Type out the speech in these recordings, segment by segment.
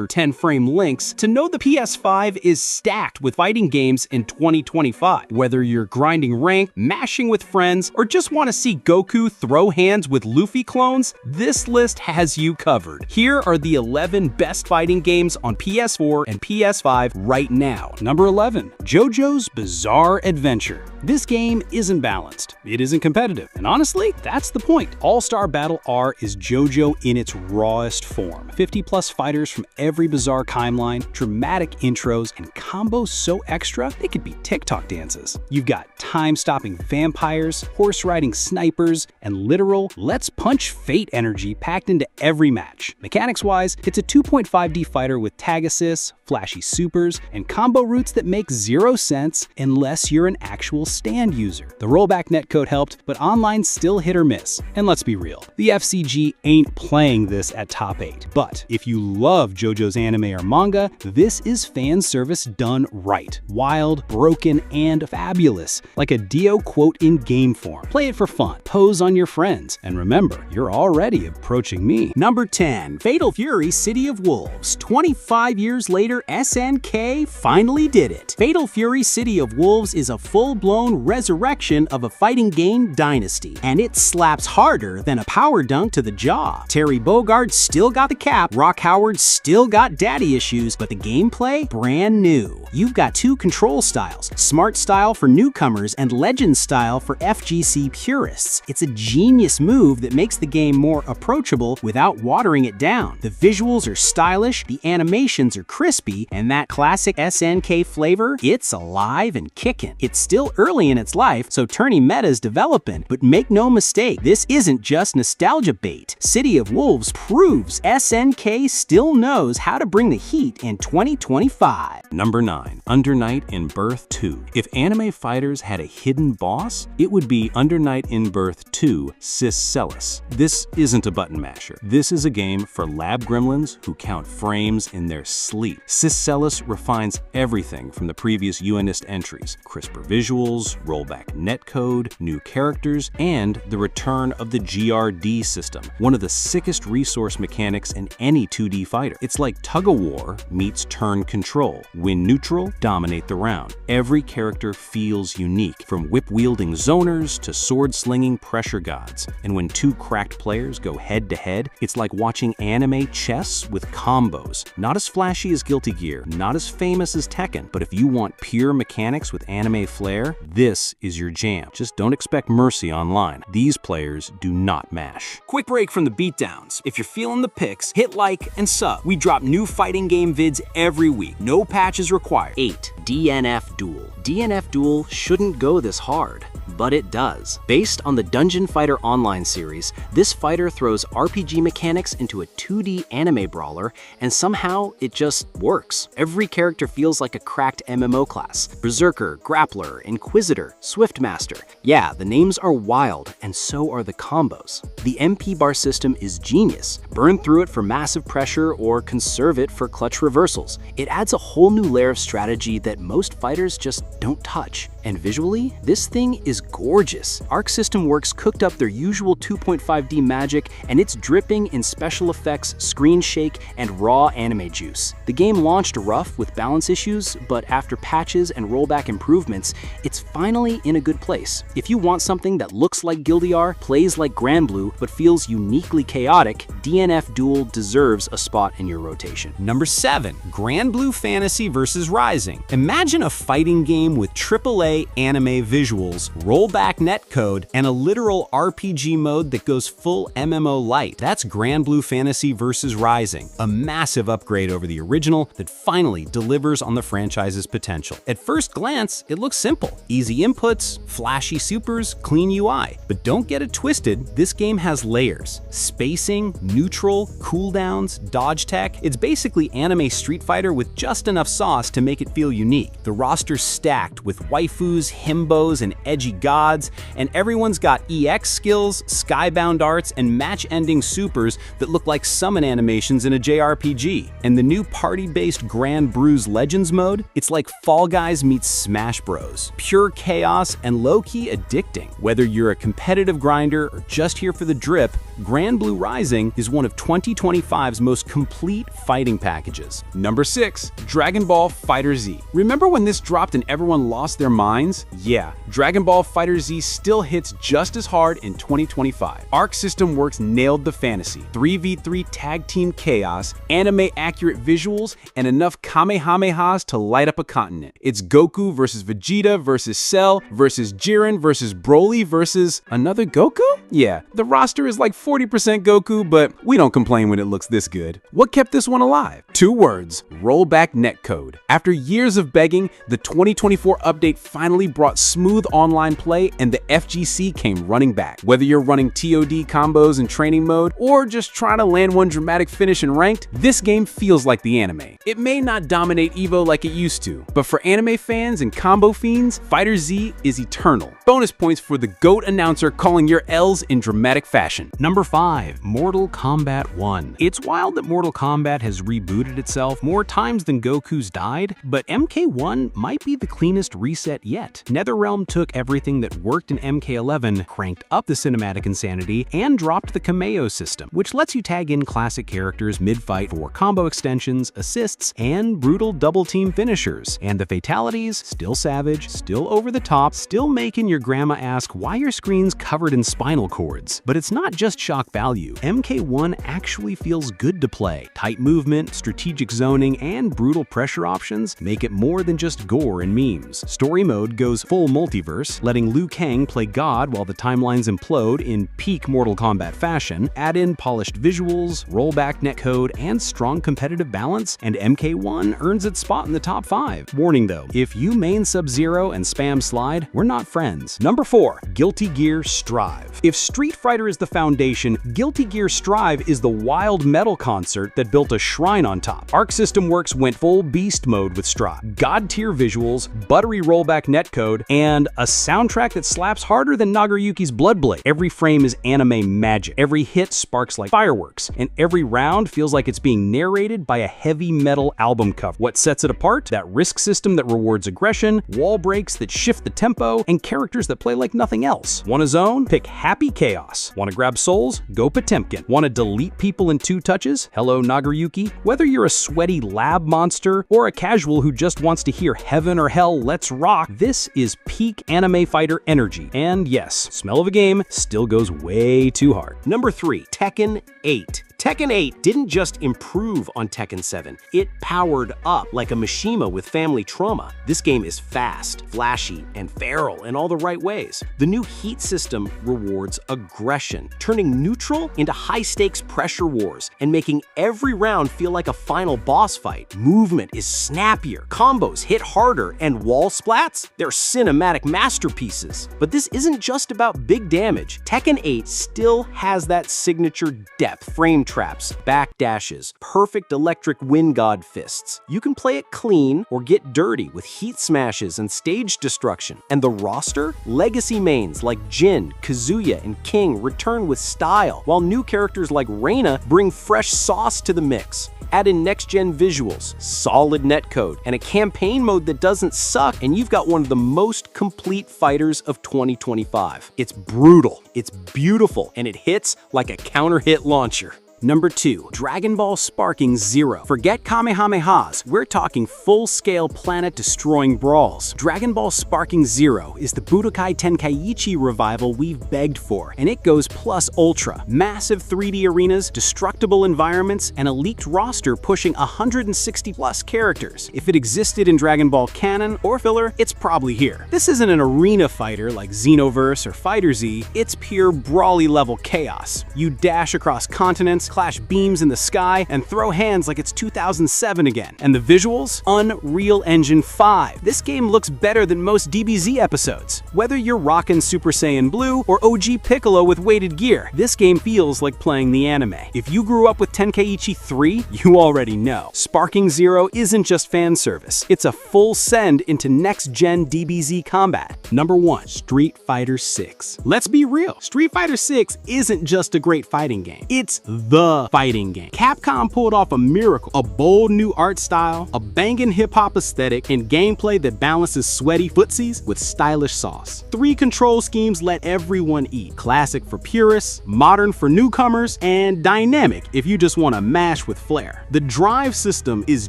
under 10-frame links to know the PS5 is stacked with fighting games in 2025. Whether you're grinding rank, mashing with friends, or just want to see Goku throw hands with Luffy clones, this list has you covered. Here are the 11 best fighting games on PS4 and PS5 right now. Number 11. JoJo's Bizarre Adventure. This game isn't balanced, it isn't competitive, and honestly, that's the point. All-Star Battle R is JoJo in its rawest form. 50+ fighters from every bizarre timeline, dramatic intros, and combos so extra they could be TikTok dances. You've got time-stopping vampires, horse-riding snipers, and literal let's punch fate energy packed into every match. Mechanics-wise, it's a 2.5D fighter with tag assists, flashy supers, and combo routes that make zero sense unless you're an actual stand user. The rollback netcode helped, but online's still hit or miss. And let's be real, the FCG ain't playing this at top 8. But if you love JoJo's anime or manga, this is fan service done right. Wild, broken, and fabulous. Like a Dio quote in game form. Play it for fun, pose on your friends, and remember, you're already approaching me. Number 10. Fatal Fury City of Wolves. 25 years later, SNK finally did it. Fatal Fury City of Wolves is a full-blown resurrection of a fighting game dynasty, and it slaps harder than a power dunk to the jaw. Terry Bogard still got the cap, Rock Howard still got daddy issues, but the gameplay, brand new. You've got two control styles, Smart Style for newcomers and Legend Style for FGC purists. It's a genius move that makes the game more approachable without watering it down. The visuals are stylish, the animations are crispy, and that classic SNK flavor, it's alive and kicking. It's still early in its life, so turning meta is developing, but make no mistake, this isn't just nostalgia bait. City of Wolves proves SNK still knows how to bring the heat in 2025. Number 9. Under Night in Birth 2. If anime fighters had a hidden boss, it would be Under Night in Birth 2 Ciscellus. This isn't a button masher. This is a game for lab gremlins who count frames in their sleep. Ciscellus refines everything from the previous UNist entries, crisper visuals, rollback netcode, new characters, and the return of the GRD system, one of the sickest resource mechanics in any 2D fighter. It's like tug-of-war meets turn control. Win neutral, dominate the round. Every character feels unique, from whip-wielding zoners to sword-slinging pressure gods. And when two cracked players go head-to-head, it's like watching anime chess with combos. Not as flashy as Guilty Gear, not as famous as Tekken, but if you want pure mechanics with anime flair, this is your jam. Just don't expect mercy online. These players do not mash. Quick break from the beatdowns. If you're feeling the picks, hit like and sub. We drop new fighting game vids every week. No patches required. 8. DNF Duel. DNF Duel shouldn't go this hard, but it does. Based on the Dungeon Fighter Online series, this fighter throws RPG mechanics into a 2D anime brawler, and somehow it just works. Every character feels like a cracked MMO class. Berserker, Grappler, Inquisitor, Swiftmaster. Yeah, the names are wild, and so are the combos. The MP bar system is genius. Burn through it for massive pressure or conserve it for clutch reversals. It adds a whole new layer of strategy that most fighters just don't touch. And visually, this thing is gorgeous. Arc System Works cooked up their usual 2.5D magic, and it's dripping in special effects, screen shake, and raw anime juice. The game launched rough with balance issues, but after patches and rollback improvements, it's finally in a good place. If you want something that looks like Gildear, plays like Granblue, but feels uniquely chaotic, DNF Duel deserves a spot in your rotation. Number 7. Granblue Fantasy vs. Rising. Imagine a fighting game with AAA anime visuals, rollback netcode, and a literal RPG mode that goes full MMO light. That's Granblue Fantasy vs. Rising, a massive upgrade over the original that finally delivers on the franchise's potential. At first glance, it looks simple. Easy inputs, flashy supers, clean UI. But don't get it twisted, this game has layers. Spacing, neutral, cooldowns, dodge tech. It's basically anime Street Fighter with just enough sauce to make it feel unique. The roster's stacked with waifus, himbos, and edgy gods, and everyone's got EX skills, skybound arts, and match-ending supers that look like summon animations in a JRPG. And the new party-based Grand Brews Legends mode, it's like Fall Guys meets Smash Bros. Pure chaos and low-key addicting. Whether you're a competitive grinder or just here for the drip, Grand Blue Rising is one of 2025's most complete fighting packages. Number 6. Dragon Ball FighterZ. Remember when this dropped and everyone lost their minds? Yeah, Dragon Ball FighterZ still hits just as hard in 2025. Arc System Works nailed the fantasy. 3v3 tag team chaos, anime-accurate visuals, and enough Kamehamehas to light up a continent. It's Goku versus Vegeta versus Cell versus Jiren versus Broly versus another Goku? Yeah, the roster is like 40% Goku, but we don't complain when it looks this good. What kept this one alive? 2 words: rollback netcode. After years of begging, the 2024 update finally brought smooth online play and the FGC came running back. Whether you're running TOD combos in training mode or just trying to land one dramatic finish in ranked, this game feels like the anime. It may not dominate EVO like it used to, but for anime fans and combo fiends, FighterZ is eternal. Bonus points for the GOAT announcer calling your L's in dramatic fashion. Number 5. Mortal Kombat 1. It's wild that Mortal Kombat has rebooted itself more times than Goku's died, but MK1 might be the cleanest reset yet. NetherRealm took everything that worked in MK11, cranked up the cinematic insanity, and dropped the Kameo system, which lets you tag in classic characters mid-fight for combo extensions, assists, and brutal double-team finishers. And the fatalities, still savage, still over the top, still making your grandma ask why your screen's covered in spinal cords. But it's not just shock value. MK1 actually feels good to play. Tight movement, strategic zoning, and brutal pressure options make it more than just gore and memes. Story mode goes full multiverse, letting Liu Kang play God while the timelines implode in peak Mortal Kombat fashion. Add in polished visuals, rollback netcode, and strong competitive balance, and MK1 earns its spot in the top 5. Warning though, if you main Sub-Zero and spam slide, we're not friends. Number 4. Guilty Gear Strive. If Street Fighter is the foundation, Guilty Gear Strive is the wild metal concert that built a shrine on top. Arc System Works went full beast mode with Strive. God-tier visuals, buttery rollback netcode, and a soundtrack that slaps harder than Nagoriyuki's Blood Blade. Every frame is anime magic. Every hit sparks like fireworks, and every round feels like it's being narrated by a heavy metal album cover. What sets it apart? That risk system that rewards aggression, wall breaks that shift the tempo, and characters that play like nothing else. Want a zone? Pick Happy Chaos. Want to grab souls? Go Potemkin. Want to delete people in 2 touches? Hello Nagoriyuki. Whether you're a sweaty lab monster or a casual who just wants to hear heaven or hell, let's rock, this is peak anime fighter energy. And yes, smell of a game still goes way too hard. Number 3. Tekken 8. Tekken 8 didn't just improve on Tekken 7, it powered up like a Mishima with family trauma. This game is fast, flashy, and feral in all the right ways. The new heat system rewards aggression, turning neutral into high-stakes pressure wars and making every round feel like a final boss fight. Movement is snappier, combos hit harder, and wall splats? They're cinematic masterpieces. But this isn't just about big damage. Tekken 8 still has that signature depth, frame traps, backdashes, perfect electric wind god fists. You can play it clean or get dirty with heat smashes and stage destruction. And the roster? Legacy mains like Jin, Kazuya, and King return with style, while new characters like Reina bring fresh sauce to the mix. Add in next-gen visuals, solid netcode, and a campaign mode that doesn't suck, and you've got one of the most complete fighters of 2025. It's brutal, it's beautiful, and it hits like a counter-hit launcher. Number 2. Dragon Ball Sparking Zero. Forget Kamehamehas, we're talking full-scale planet-destroying brawls. Dragon Ball Sparking Zero is the Budokai Tenkaichi revival we've begged for, and it goes plus ultra. Massive 3D arenas, destructible environments, and a leaked roster pushing 160+ characters. If it existed in Dragon Ball canon or filler, it's probably here. This isn't an arena fighter like Xenoverse or FighterZ, it's pure brawly-level chaos. You dash across continents, clash beams in the sky, and throw hands like it's 2007 again. And the visuals? Unreal Engine 5. This game looks better than most DBZ episodes. Whether you're rockin' Super Saiyan Blue or OG Piccolo with weighted gear, this game feels like playing the anime. If you grew up with Tenkaichi 3, you already know. Sparking Zero isn't just fan service, it's a full send into next-gen DBZ combat. Number 1. Street Fighter 6. Let's be real, Street Fighter 6 isn't just a great fighting game, it's the the fighting game. Capcom pulled off a miracle, a bold new art style, a banging hip-hop aesthetic, and gameplay that balances sweaty footsies with stylish sauce. 3 control schemes let everyone eat. Classic for purists, modern for newcomers, and dynamic if you just want to mash with flair. The drive system is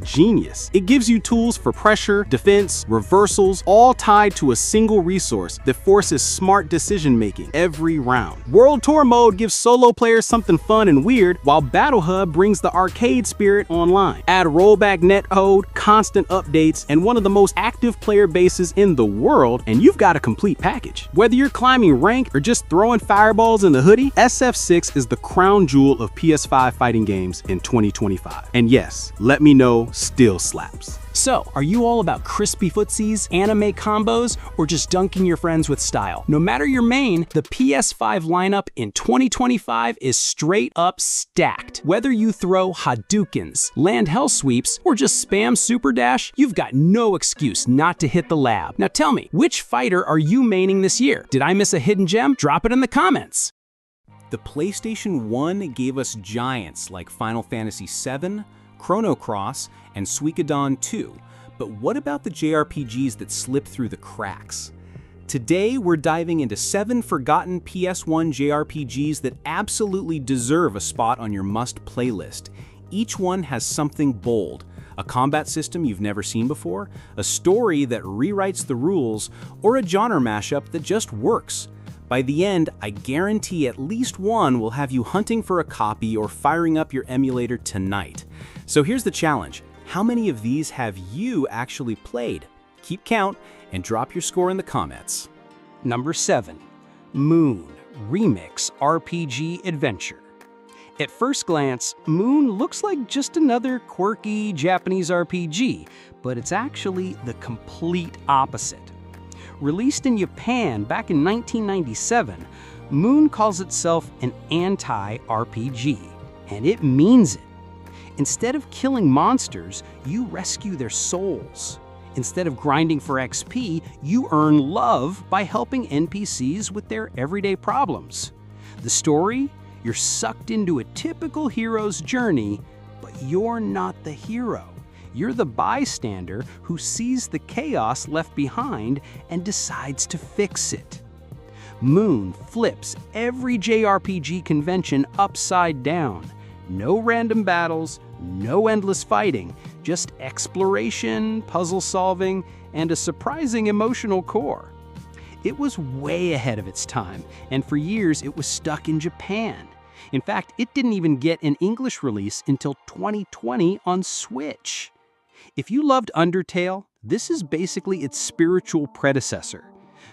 genius. It gives you tools for pressure, defense, reversals, all tied to a single resource that forces smart decision-making every round. World Tour mode gives solo players something fun and weird, while Battle Hub brings the arcade spirit online. Add rollback netcode, constant updates, and one of the most active player bases in the world, and you've got a complete package. Whether you're climbing rank or just throwing fireballs in the hoodie, SF6 is the crown jewel of PS5 fighting games in 2025. And yes, let me know, still slaps. So, are you all about crispy footsies, anime combos, or just dunking your friends with style? No matter your main, the PS5 lineup in 2025 is straight up stacked. Whether you throw Hadoukens, land hell sweeps, or just spam super dash, you've got no excuse not to hit the lab. Now tell me, which fighter are you maining this year? Did I miss a hidden gem? Drop it in the comments. The PlayStation 1 gave us giants like Final Fantasy VII, Chrono Cross, and Suikoden 2, but what about the JRPGs that slipped through the cracks? Today, we're diving into 7 forgotten PS1 JRPGs that absolutely deserve a spot on your must playlist. Each one has something bold, a combat system you've never seen before, a story that rewrites the rules, or a genre mashup that just works. By the end, I guarantee at least one will have you hunting for a copy or firing up your emulator tonight. So here's the challenge. How many of these have you actually played? Keep count and drop your score in the comments. Number 7. Moon Remix RPG Adventure. At first glance, Moon looks like just another quirky Japanese RPG, but it's actually the complete opposite. Released in Japan back in 1997, Moon calls itself an anti-RPG, and it means it. Instead of killing monsters, you rescue their souls. Instead of grinding for XP, you earn love by helping NPCs with their everyday problems. The story? You're sucked into a typical hero's journey, but you're not the hero. You're the bystander who sees the chaos left behind and decides to fix it. Moon flips every JRPG convention upside down. No random battles, no endless fighting, just exploration, puzzle solving, and a surprising emotional core. It was way ahead of its time, and for years it was stuck in Japan. In fact, it didn't even get an English release until 2020 on Switch. If you loved Undertale, this is basically its spiritual predecessor.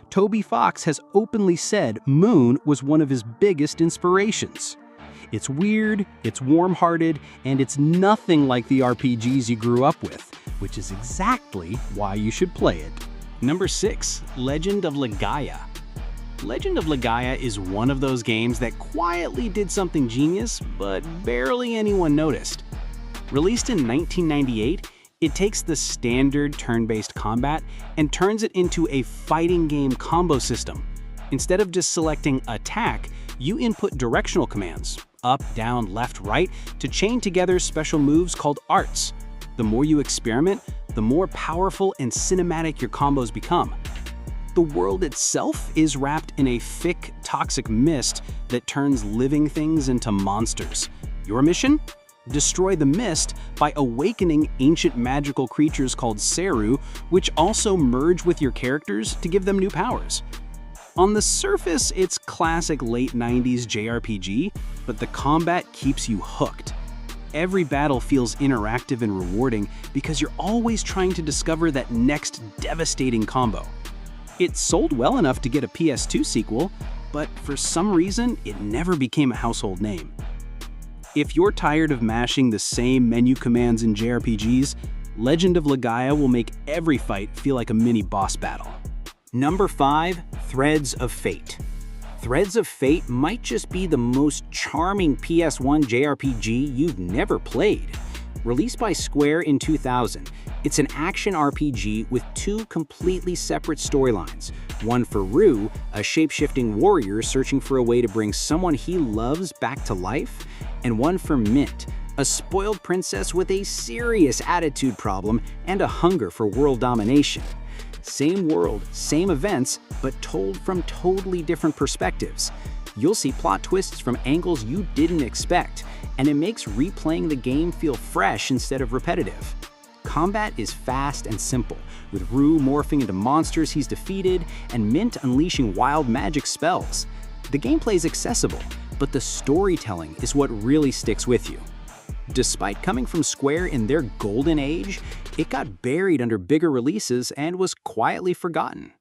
Toby Fox has openly said Moon was one of his biggest inspirations. It's weird, it's warm-hearted, and it's nothing like the RPGs you grew up with, which is exactly why you should play it. Number 6. Legend of Legaia. Legend of Legaia is one of those games that quietly did something genius, but barely anyone noticed. Released in 1998, it takes the standard turn-based combat and turns it into a fighting game combo system. Instead of just selecting attack, you input directional commands, up, down, left, right, to chain together special moves called arts. The more you experiment, the more powerful and cinematic your combos become. The world itself is wrapped in a thick, toxic mist that turns living things into monsters. Your mission? Destroy the mist by awakening ancient magical creatures called Seru, which also merge with your characters to give them new powers. On the surface, it's classic late 90s JRPG, but the combat keeps you hooked. Every battle feels interactive and rewarding because you're always trying to discover that next devastating combo. It sold well enough to get a PS2 sequel, but for some reason, it never became a household name. If you're tired of mashing the same menu commands in JRPGs, Legend of Legaia will make every fight feel like a mini boss battle. Number 5. Threads of Fate. Threads of Fate might just be the most charming PS1 JRPG you've never played. Released by Square in 2000, it's an action RPG with 2 completely separate storylines. One for Rue, a shape-shifting warrior searching for a way to bring someone he loves back to life, and one for Mint, a spoiled princess with a serious attitude problem and a hunger for world domination. Same world, same events, but told from totally different perspectives. You'll see plot twists from angles you didn't expect, and it makes replaying the game feel fresh instead of repetitive. Combat is fast and simple, with Rue morphing into monsters he's defeated and Mint unleashing wild magic spells. The gameplay is accessible, but the storytelling is what really sticks with you. Despite coming from Square in their golden age, it got buried under bigger releases and was quietly forgotten.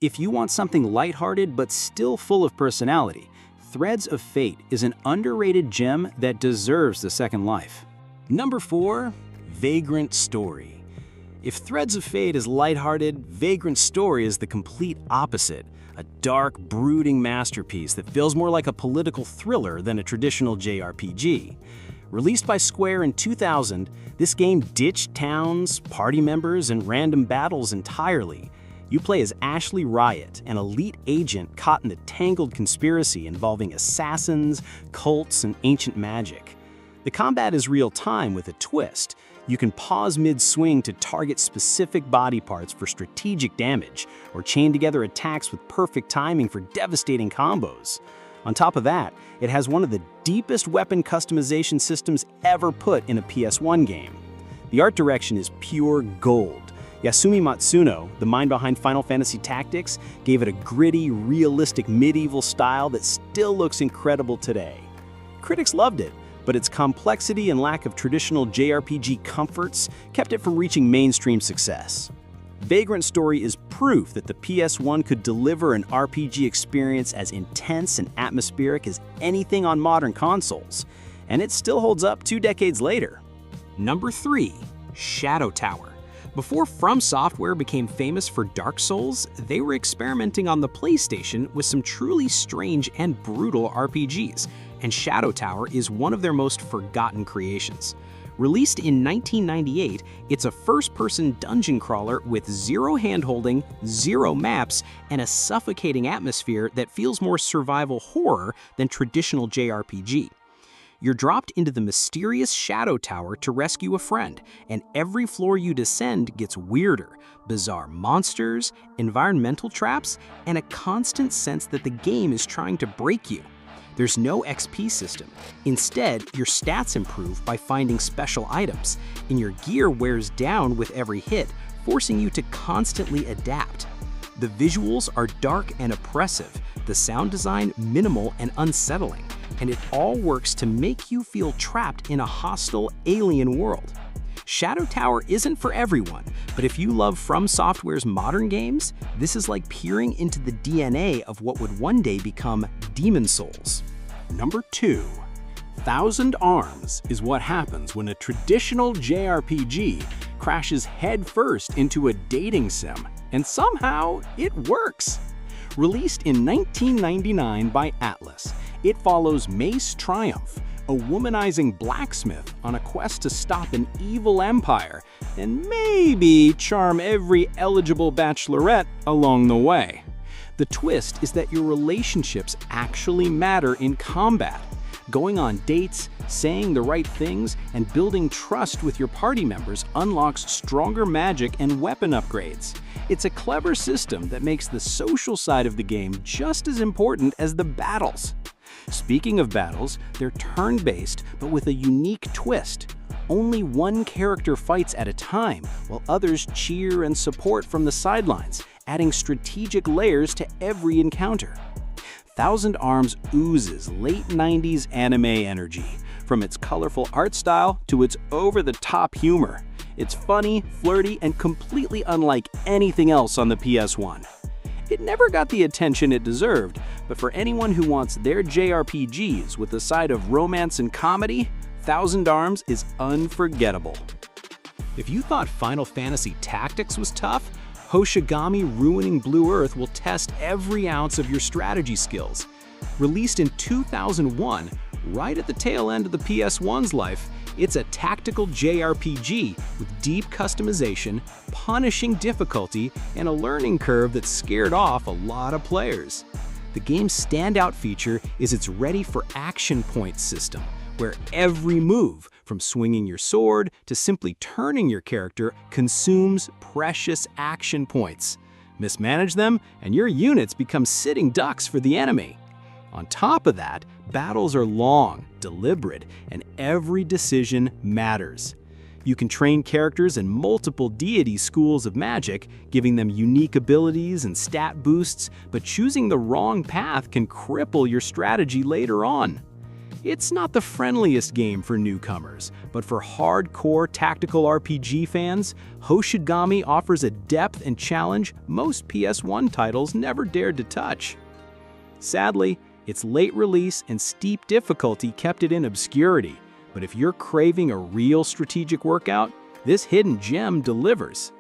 If you want something lighthearted but still full of personality, Threads of Fate is an underrated gem that deserves the second life. Number 4. Vagrant Story. If Threads of Fate is lighthearted, Vagrant Story is the complete opposite. A dark, brooding masterpiece that feels more like a political thriller than a traditional JRPG. Released by Square in 2000, this game ditched towns, party members, and random battles entirely. You play as Ashley Riot, an elite agent caught in the tangled conspiracy involving assassins, cults, and ancient magic. The combat is real-time with a twist. You can pause mid-swing to target specific body parts for strategic damage, or chain together attacks with perfect timing for devastating combos. On top of that, it has one of the deepest weapon customization systems ever put in a PS1 game. The art direction is pure gold. Yasumi Matsuno, the mind behind Final Fantasy Tactics, gave it a gritty, realistic medieval style that still looks incredible today. Critics loved it, but its complexity and lack of traditional JRPG comforts kept it from reaching mainstream success. Vagrant Story is proof that the PS1 could deliver an RPG experience as intense and atmospheric as anything on modern consoles, and it still holds up 2 decades later. Number 3. Shadow Tower. Before From Software became famous for Dark Souls, they were experimenting on the PlayStation with some truly strange and brutal RPGs, and Shadow Tower is one of their most forgotten creations. Released in 1998, it's a first-person dungeon crawler with zero handholding, zero maps, and a suffocating atmosphere that feels more survival horror than traditional JRPG. You're dropped into the mysterious Shadow Tower to rescue a friend, and every floor you descend gets weirder. Bizarre monsters, environmental traps, and a constant sense that the game is trying to break you. There's no XP system. Instead, your stats improve by finding special items, and your gear wears down with every hit, forcing you to constantly adapt. The visuals are dark and oppressive, the sound design minimal and unsettling, and it all works to make you feel trapped in a hostile, alien world. Shadow Tower isn't for everyone, but if you love From Software's modern games, this is like peering into the DNA of what would one day become Demon Souls. Number 2. Thousand Arms is what happens when a traditional JRPG crashes headfirst into a dating sim, and somehow it works. Released in 1999 by Atlas, it follows Mace Triumph, a womanizing blacksmith on a quest to stop an evil empire and maybe charm every eligible bachelorette along the way. The twist is that your relationships actually matter in combat. Going on dates, saying the right things, and building trust with your party members unlocks stronger magic and weapon upgrades. It's a clever system that makes the social side of the game just as important as the battles. Speaking of battles, they're turn-based, but with a unique twist. Only one character fights at a time, while others cheer and support from the sidelines, adding strategic layers to every encounter. Thousand Arms oozes late 90s anime energy, from its colorful art style to its over-the-top humor. It's funny, flirty, and completely unlike anything else on the PS1. It never got the attention it deserved, but for anyone who wants their JRPGs with a side of romance and comedy, Thousand Arms is unforgettable. If you thought Final Fantasy Tactics was tough, Hoshigami Ruining Blue Earth will test every ounce of your strategy skills. Released in 2001, right at the tail end of the PS1's life, it's a tactical JRPG with deep customization, punishing difficulty, and a learning curve that scared off a lot of players. The game's standout feature is its Ready for Action Points system, where every move, from swinging your sword to simply turning your character, consumes precious action points. Mismanage them, and your units become sitting ducks for the enemy. On top of that, battles are long, deliberate, and every decision matters. You can train characters in multiple deity schools of magic, giving them unique abilities and stat boosts, but choosing the wrong path can cripple your strategy later on. It's not the friendliest game for newcomers, but for hardcore tactical RPG fans, Hoshigami offers a depth and challenge most PS1 titles never dared to touch. Sadly, its late release and steep difficulty kept it in obscurity, but if you're craving a real strategic workout, this hidden gem delivers.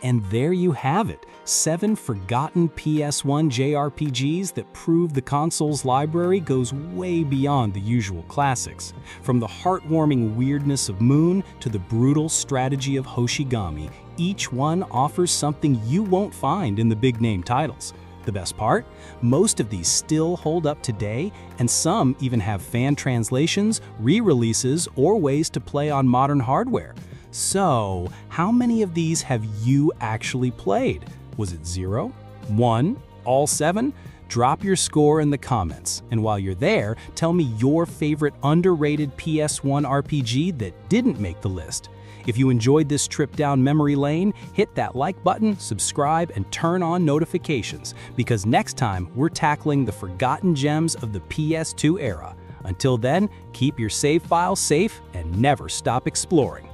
And there you have it, 7 forgotten PS1 JRPGs that prove the console's library goes way beyond the usual classics. From the heartwarming weirdness of Moon to the brutal strategy of Hoshigami, each one offers something you won't find in the big-name titles. The best part? Most of these still hold up today, and some even have fan translations, re-releases, or ways to play on modern hardware. So, how many of these have you actually played? Was it 0? 1? All 7? Drop your score in the comments, and while you're there, tell me your favorite underrated PS1 RPG that didn't make the list. If you enjoyed this trip down memory lane, hit that like button, subscribe, and turn on notifications, because next time we're tackling the forgotten gems of the PS2 era. Until then, keep your save files safe and never stop exploring.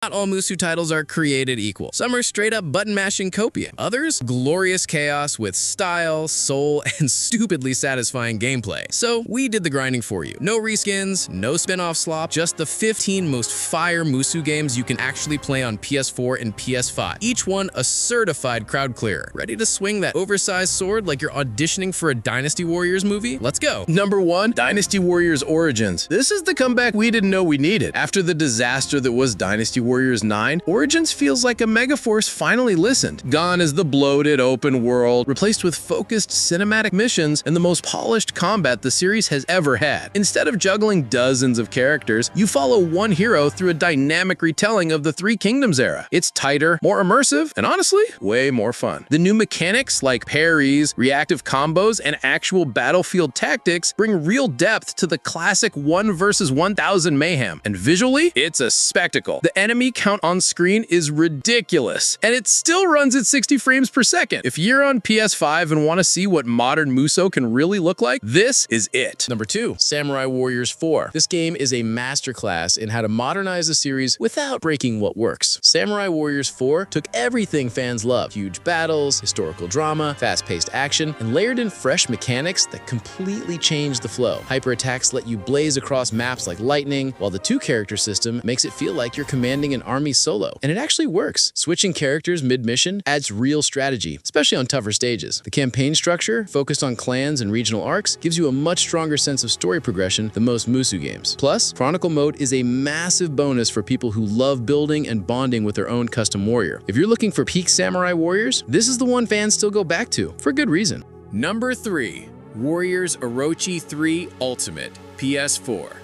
Not all Musou titles are created equal. Some are straight-up button-mashing copia. Others, glorious chaos with style, soul, and stupidly satisfying gameplay. So we did the grinding for you. No reskins, no spin-off slop, just the 15 most fire Musou games you can actually play on PS4 and PS5. Each one a certified crowd clearer. Ready to swing that oversized sword like you're auditioning for a Dynasty Warriors movie? Let's go. Number 1, Dynasty Warriors Origins. This is the comeback we didn't know we needed. After the disaster that was Dynasty Warriors 9, Origins feels like a Megaforce finally listened. Gone is the bloated open world, replaced with focused cinematic missions and the most polished combat the series has ever had. Instead of juggling dozens of characters, you follow one hero through a dynamic retelling of the Three Kingdoms era. It's tighter, more immersive, and honestly, way more fun. The new mechanics like parries, reactive combos, and actual battlefield tactics bring real depth to the classic 1 versus 1000 mayhem. And visually, it's a spectacle. The enemy count on screen is ridiculous, and it still runs at 60 frames per second. If you're on PS5 and want to see what modern Musou can really look like, this is it. Number 2, Samurai Warriors 4. This game is a masterclass in how to modernize a series without breaking what works. Samurai Warriors 4 took everything fans love: huge battles, historical drama, fast-paced action, and layered in fresh mechanics that completely changed the flow. Hyper attacks let you blaze across maps like lightning, while the 2-character system makes it feel like you're commanding an army solo. And it actually works. Switching characters mid-mission adds real strategy, especially on tougher stages. The campaign structure, focused on clans and regional arcs, gives you a much stronger sense of story progression than most Musou games. Plus, Chronicle Mode is a massive bonus for people who love building and bonding with their own custom warrior. If you're looking for peak Samurai Warriors, this is the one fans still go back to, for good reason. Number 3, Warriors Orochi 3 Ultimate, PS4.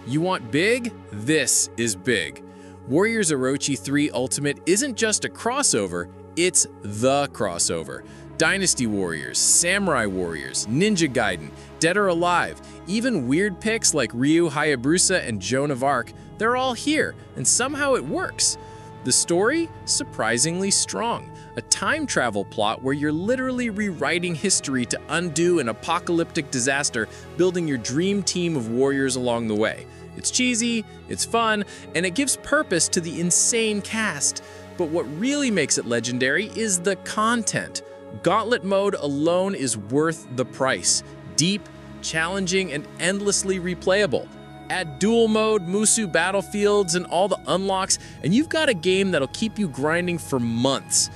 You want big? This is big. Warriors Orochi 3 Ultimate isn't just a crossover, it's the crossover. Dynasty Warriors, Samurai Warriors, Ninja Gaiden, Dead or Alive, even weird picks like Ryu Hayabusa and Joan of Arc, they're all here, and somehow it works. The story? Surprisingly strong. A time travel plot where you're literally rewriting history to undo an apocalyptic disaster, building your dream team of warriors along the way. It's cheesy, it's fun, and it gives purpose to the insane cast. But what really makes it legendary is the content. Gauntlet mode alone is worth the price. Deep, challenging, and endlessly replayable. Add duel mode, Musou battlefields, and all the unlocks, and you've got a game that'll keep you grinding for months.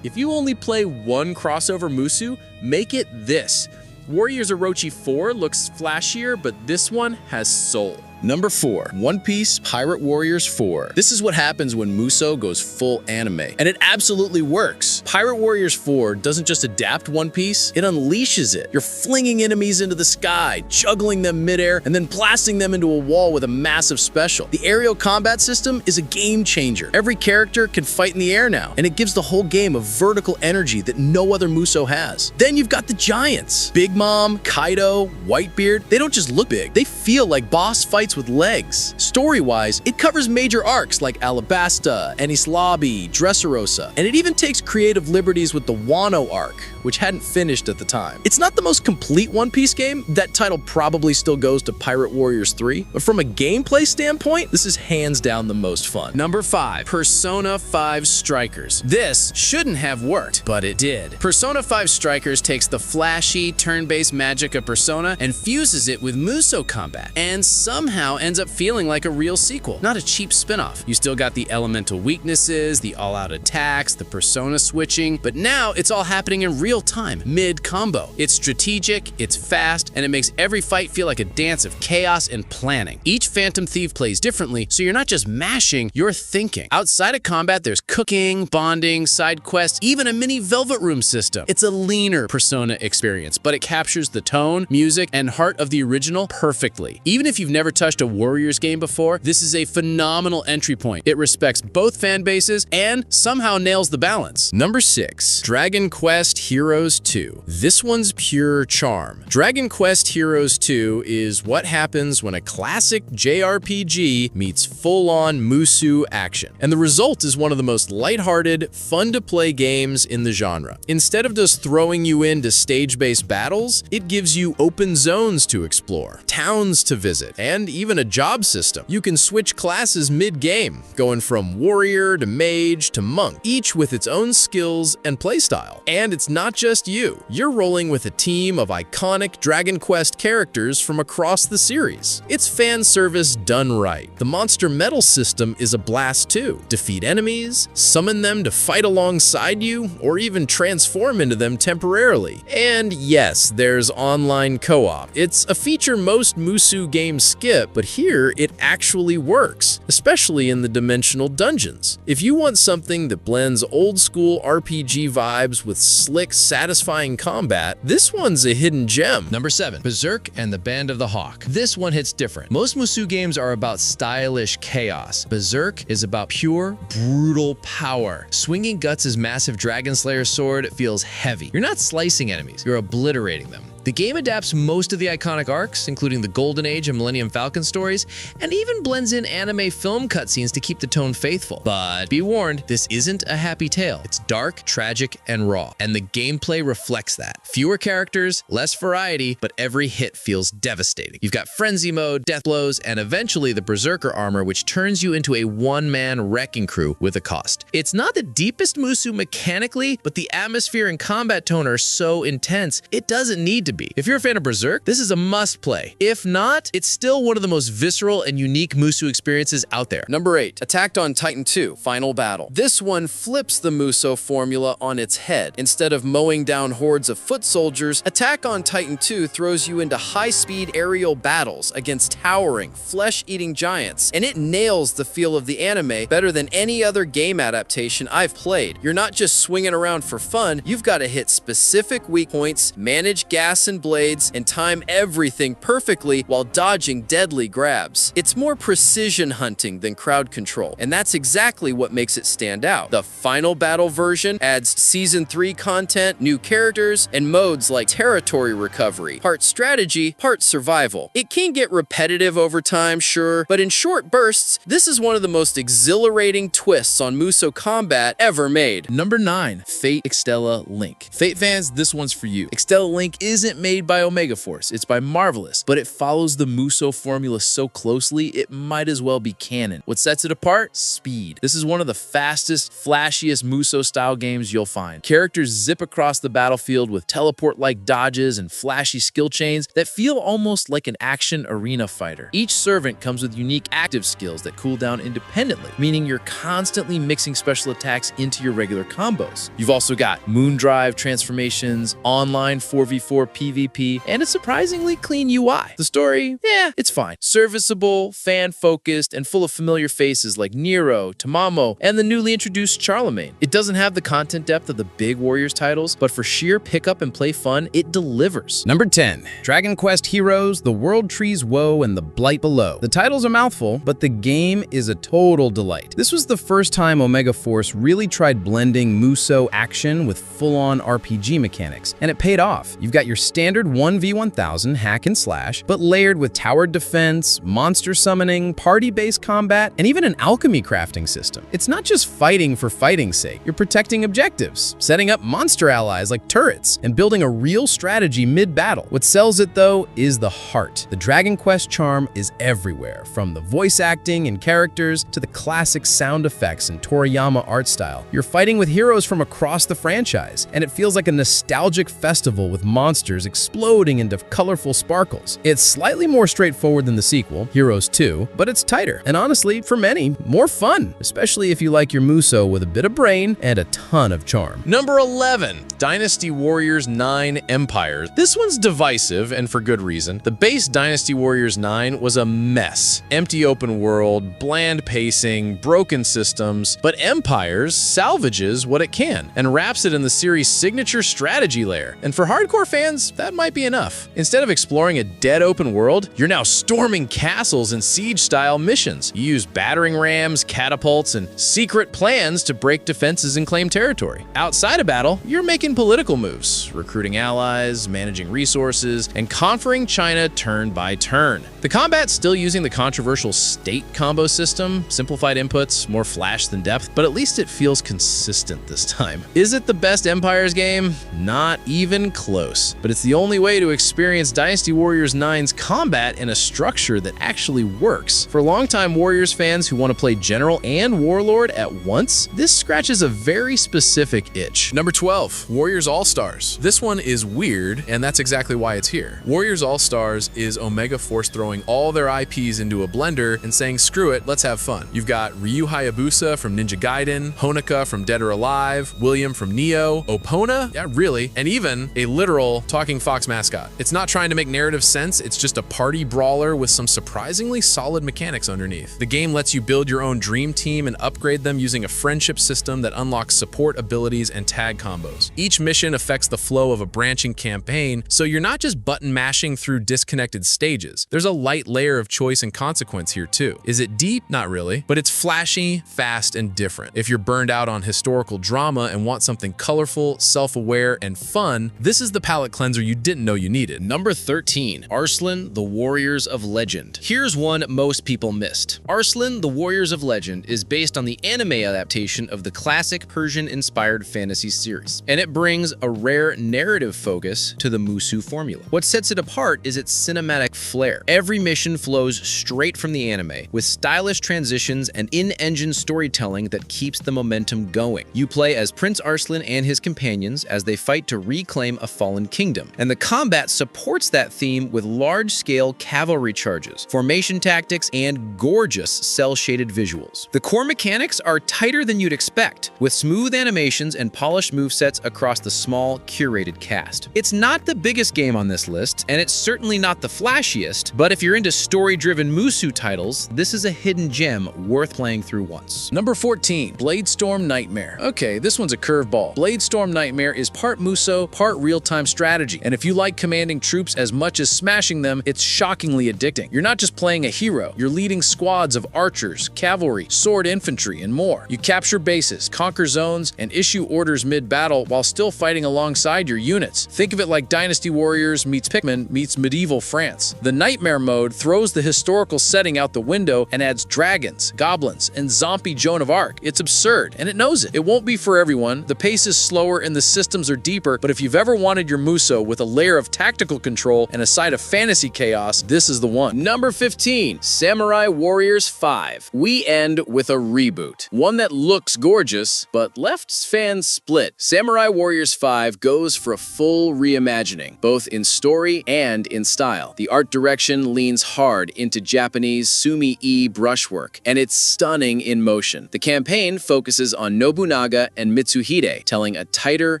If you only play one crossover Musou, make it this. Warriors Orochi 4 looks flashier, but this one has soul. Number 4. One Piece Pirate Warriors 4. This is what happens when Musou goes full anime, and it absolutely works. Pirate Warriors 4 doesn't just adapt One Piece, it unleashes it. You're flinging enemies into the sky, juggling them midair, and then blasting them into a wall with a massive special. The aerial combat system is a game changer. Every character can fight in the air now, and it gives the whole game a vertical energy that no other Musou has. Then you've got the giants. Big Mom, Kaido, Whitebeard, they don't just look big, they feel like boss fights with legs. Story-wise, it covers major arcs like Alabasta, Enies Lobby, Dressrosa, and it even takes creative liberties with the Wano arc, which hadn't finished at the time. It's not the most complete One Piece game, that title probably still goes to Pirate Warriors 3, but from a gameplay standpoint, this is hands down the most fun. Number 5. Persona 5 Strikers. This shouldn't have worked, but it did. Persona 5 Strikers takes the flashy, turn-based magic of Persona and fuses it with Musou combat, and somehow ends up feeling like a real sequel, not a cheap spin-off. You still got the elemental weaknesses, the all-out attacks, the Persona switching, but now it's all happening in real time, mid-combo. It's strategic, it's fast, and it makes every fight feel like a dance of chaos and planning. Each Phantom Thief plays differently, so you're not just mashing, you're thinking. Outside of combat, there's cooking, bonding, side quests, even a mini Velvet Room system. It's a leaner Persona experience, but it captures the tone, music, and heart of the original perfectly. Even if you've never touched a Warriors game before, this is a phenomenal entry point. It respects both fan bases and somehow nails the balance. Number 6. Dragon Quest Heroes 2. This one's pure charm. Dragon Quest Heroes 2 is what happens when a classic JRPG meets full-on Musou action. And the result is one of the most lighthearted, fun-to-play games in the genre. Instead of just throwing you into stage-based battles, it gives you open zones to explore, towns to visit, and even a job system. You can switch classes mid-game, going from warrior to mage to monk, each with its own skills and playstyle. And it's not just you. You're rolling with a team of iconic Dragon Quest characters from across the series. It's fan service done right. The monster medal system is a blast too. Defeat enemies, summon them to fight alongside you, or even transform into them temporarily. And yes, there's online co-op. It's a feature most Musou games skip, but here it actually works, especially in the dimensional dungeons. If you want something that blends old school RPG vibes with slick, satisfying combat, this one's a hidden gem. Number 7. Berserk and the Band of the Hawk. This one hits different. Most Musou games are about stylish chaos. Berserk is about pure, brutal power. Swinging Guts' massive Dragon Slayer sword feels heavy. You're not slicing enemies, you're obliterating them. The game adapts most of the iconic arcs, including the Golden Age and Millennium Falcon stories, and even blends in anime film cutscenes to keep the tone faithful. But be warned, this isn't a happy tale. It's dark, tragic, and raw, and the gameplay reflects that. Fewer characters, less variety, but every hit feels devastating. You've got Frenzy Mode, Death Blows, and eventually the Berserker armor, which turns you into a one-man wrecking crew with a cost. It's not the deepest Musou mechanically, but the atmosphere and combat tone are so intense, it doesn't need to be. If you're a fan of Berserk, this is a must play. If not, it's still one of the most visceral and unique Musou experiences out there. Number 8. Attack on Titan 2 Final Battle. This one flips the Musou formula on its head. Instead of mowing down hordes of foot soldiers, Attack on Titan 2 throws you into high-speed aerial battles against towering, flesh-eating giants, and it nails the feel of the anime better than any other game adaptation I've played. You're not just swinging around for fun, you've got to hit specific weak points, manage gas and blades, and time everything perfectly while dodging deadly grabs. It's more precision hunting than crowd control, and that's exactly what makes it stand out. The Final Battle version adds Season 3 content, new characters, and modes like territory recovery, part strategy, part survival. It can get repetitive over time, sure, but in short bursts, this is one of the most exhilarating twists on Musou combat ever made. Number 9. Fate Extella Link. Fate fans, this one's for you. Extella Link isn't made by Omega Force, it's by Marvelous, but it follows the Musou formula so closely, it might as well be canon. What sets it apart? Speed. This is one of the fastest, flashiest Musou-style games you'll find. Characters zip across the battlefield with teleport-like dodges and flashy skill chains that feel almost like an action arena fighter. Each servant comes with unique active skills that cool down independently, meaning you're constantly mixing special attacks into your regular combos. You've also got Moondrive transformations, online 4v4 PvP, and a surprisingly clean UI. The story, it's fine. Serviceable, fan-focused, and full of familiar faces like Nero, Tamamo, and the newly introduced Charlemagne. It doesn't have the content depth of the big Warriors titles, but for sheer pick-up and play fun, it delivers. Number 10. Dragon Quest Heroes, The World Tree's Woe, and The Blight Below. The title's a mouthful, but the game is a total delight. This was the first time Omega Force really tried blending Musou action with full-on RPG mechanics, and it paid off. You've got your standard 1v1000 hack and slash, but layered with towered defense, monster summoning, party-based combat, and even an alchemy crafting system. It's not just fighting for fighting's sake. You're protecting objectives, setting up monster allies like turrets, and building a real strategy mid-battle. What sells it, though, is the heart. The Dragon Quest charm is everywhere, from the voice acting and characters to the classic sound effects and Toriyama art style. You're fighting with heroes from across the franchise, and it feels like a nostalgic festival with monsters exploding into colorful sparkles. It's slightly more straightforward than the sequel, Heroes 2, but it's tighter, and honestly, for many, more fun, especially if you like your Musou with a bit of brain and a ton of charm. Number 11. Dynasty Warriors 9 Empires. This one's divisive, and for good reason. The base Dynasty Warriors 9 was a mess. Empty open world, bland pacing, broken systems, but Empires salvages what it can and wraps it in the series' signature strategy layer. And for hardcore fans, that might be enough. Instead of exploring a dead open world, you're now storming castles and siege-style missions. You use battering rams, catapults, and secret plans to break defenses and claim territory. Outside of battle, you're making political moves, recruiting allies, managing resources, and conquering China turn by turn. The combat's still using the controversial state combo system, simplified inputs, more flash than depth, but at least it feels consistent this time. Is it the best Empires game? Not even close. But it's the only way to experience Dynasty Warriors 9's combat in a structure that actually works. For longtime Warriors fans who want to play General and Warlord at once, this scratches a very specific itch. Number 12. Warriors All-Stars. This one is weird, and that's exactly why it's here. Warriors All-Stars is Omega Force throwing all their IPs into a blender and saying, screw it, let's have fun. You've got Ryu Hayabusa from Ninja Gaiden, Honoka from Dead or Alive, William from Nioh, Opona, yeah really, and even a literal talking fox mascot. It's not trying to make narrative sense, it's just a party brawler with some surprisingly solid mechanics underneath. The game lets you build your own dream team and upgrade them using a friendship system that unlocks support abilities and tag combos. Each mission affects the flow of a branching campaign, so you're not just button mashing through disconnected stages. There's a light layer of choice and consequence here too. Is it deep? Not really, but it's flashy, fast, and different. If you're burned out on historical drama and want something colorful, self-aware, and fun, this is the palate cleanser you didn't know you needed. Number 13. Arslan, the Warriors of Legend. Here's one most people missed. Arslan, the Warriors of Legend is based on the anime adaptation of the classic Persian-inspired fantasy series, and it brings a rare narrative focus to the Musou formula. What sets it apart is its cinematic flair. Every mission flows straight from the anime, with stylish transitions and in-engine storytelling that keeps the momentum going. You play as Prince Arslan and his companions as they fight to reclaim a fallen kingdom, and the combat supports that theme with large-scale cavalry charges, formation tactics, and gorgeous cel-shaded visuals. The core mechanics are tighter than you'd expect, with smooth animations and polished movesets across the small, curated cast. It's not the biggest game on this list, and it's certainly not the flashiest, but if you're into story-driven Musou titles, this is a hidden gem worth playing through once. Number 14. Bladestorm Nightmare. Okay, this one's a curveball. Bladestorm Nightmare is part Musou, part real-time strategy, and if you like commanding troops as much as smashing them, it's shockingly addicting. You're not just playing a hero, you're leading squads of archers, cavalry, sword infantry, and more. You capture bases, conquer zones, and issue orders mid-battle while still fighting alongside your units. Think of it like Dynasty Warriors meets Pikmin meets medieval France. The Nightmare mode throws the historical setting out the window and adds dragons, goblins, and zombie Joan of Arc. It's absurd, and it knows it. It won't be for everyone. The pace is slower and the systems are deeper, but if you've ever wanted your Musou with a layer of tactical control and a side of fantasy chaos, this is the one. Number 15. Samurai Warriors 5. We end with a reboot. One that looks gorgeous, but left fans split. Samurai Warriors 5 goes for a full reimagining, both in story and in style. The art direction leans hard into Japanese Sumi-e brushwork, and it's stunning in motion. The campaign focuses on Nobunaga and Mitsuhide, telling a tighter,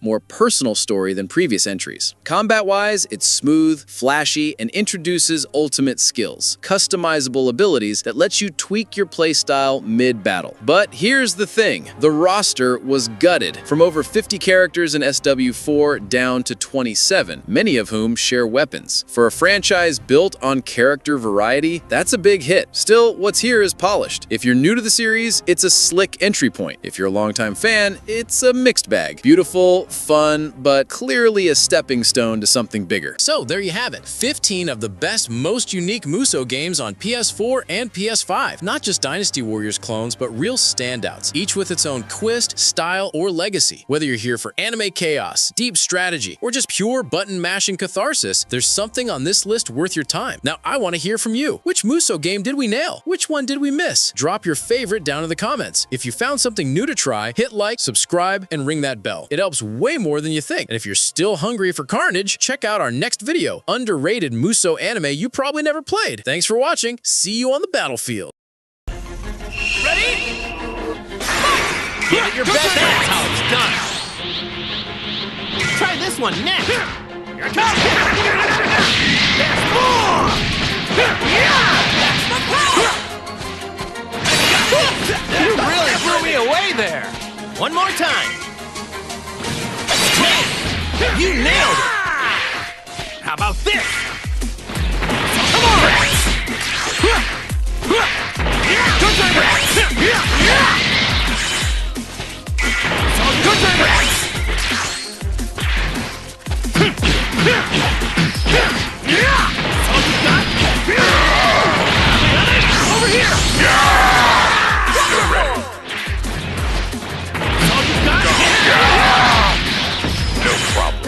more personal story than previous entries. Combat-wise, it's smooth, flashy, and introduces ultimate skills, customizable abilities that lets you tweak your playstyle mid-battle. But here's the thing, the roster was gutted, from over 50 characters in SW4 down to 27, many of whom share weapons. For a franchise built on character variety, that's a big hit. Still, what's here is polished. If you're new to the series, it's a slick entry point. If you're a longtime fan, it's a mixed bag. Beautiful, fun, but clearly a stepping stone to something bigger. So there you have it, 15 of the best, most unique Musou games on PS4 and PS5. Not just Dynasty Warriors clones, but real standouts, each with its own twist, style, or legacy. Whether you're here for anime chaos, deep strategy, or just pure button-mashing catharsis, there's something on this list worth your time. Now, I want to hear from you. Which Musou game did we nail? Which one did we miss? Drop your favorite down in the comments. If you found something new to try, hit like, subscribe, and ring that bell. It helps way more than you think. And if you're still hungry for carnage, check out our next video, underrated Musou anime you probably never played. Thanks for watching. See you on the battlefield. Ready? Give it your best. That's how it's done. Try this one next. Here it comes. There's more. That's the power. You really blew me away there. One more time. You nailed it. How about this? Come on. Good time. Good time. Over here. No problem.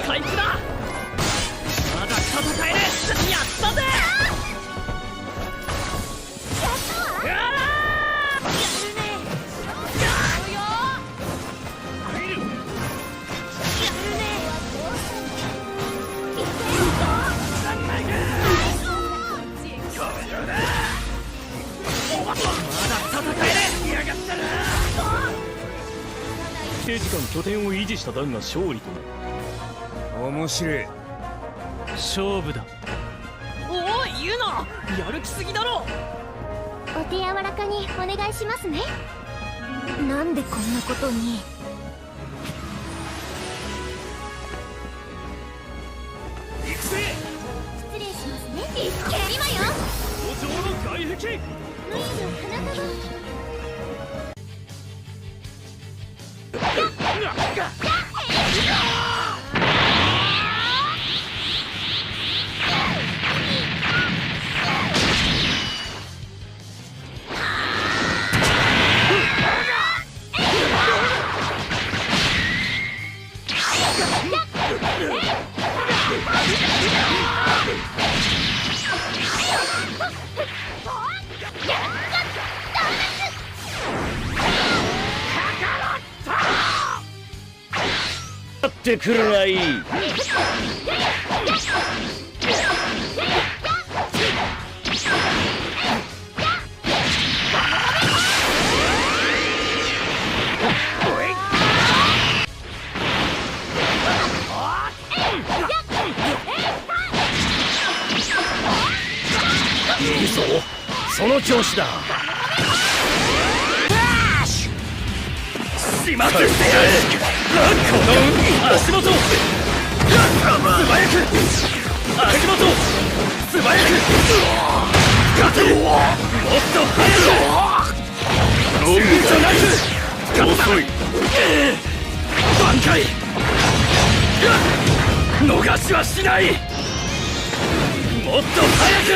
回復だ。まだ戦える。やったぜ。定時間拠点を維持した段が勝利となる。面白い。勝負だ。おお、ユナ、やる気すぎだろ。お手柔らかにお願いしますね。なんでこんなことに。行くぜ。失礼しますね。今よ。王朝の外壁。無理の花束。やってくるがいい。いいぞ、その調子だ。しまってやれ。この足元、素早く足元、素早く勝て。もっと速く。すぐじゃなく遅い。挽回。逃しはしない。もっと早く。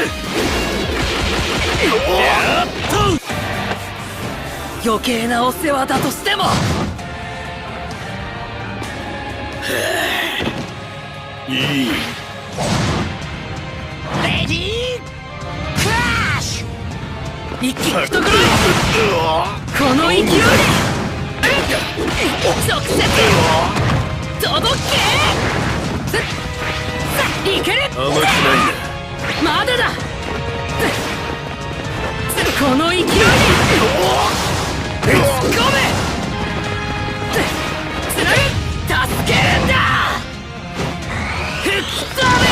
やっと。余計なお世話だとしても。いい。レディークラッシュ。一気に懐。この勢いで直接届け。いける。甘くないな。まだだ。この勢いで突っ込め。つなぐ。助けるんだ。吹き飛べ。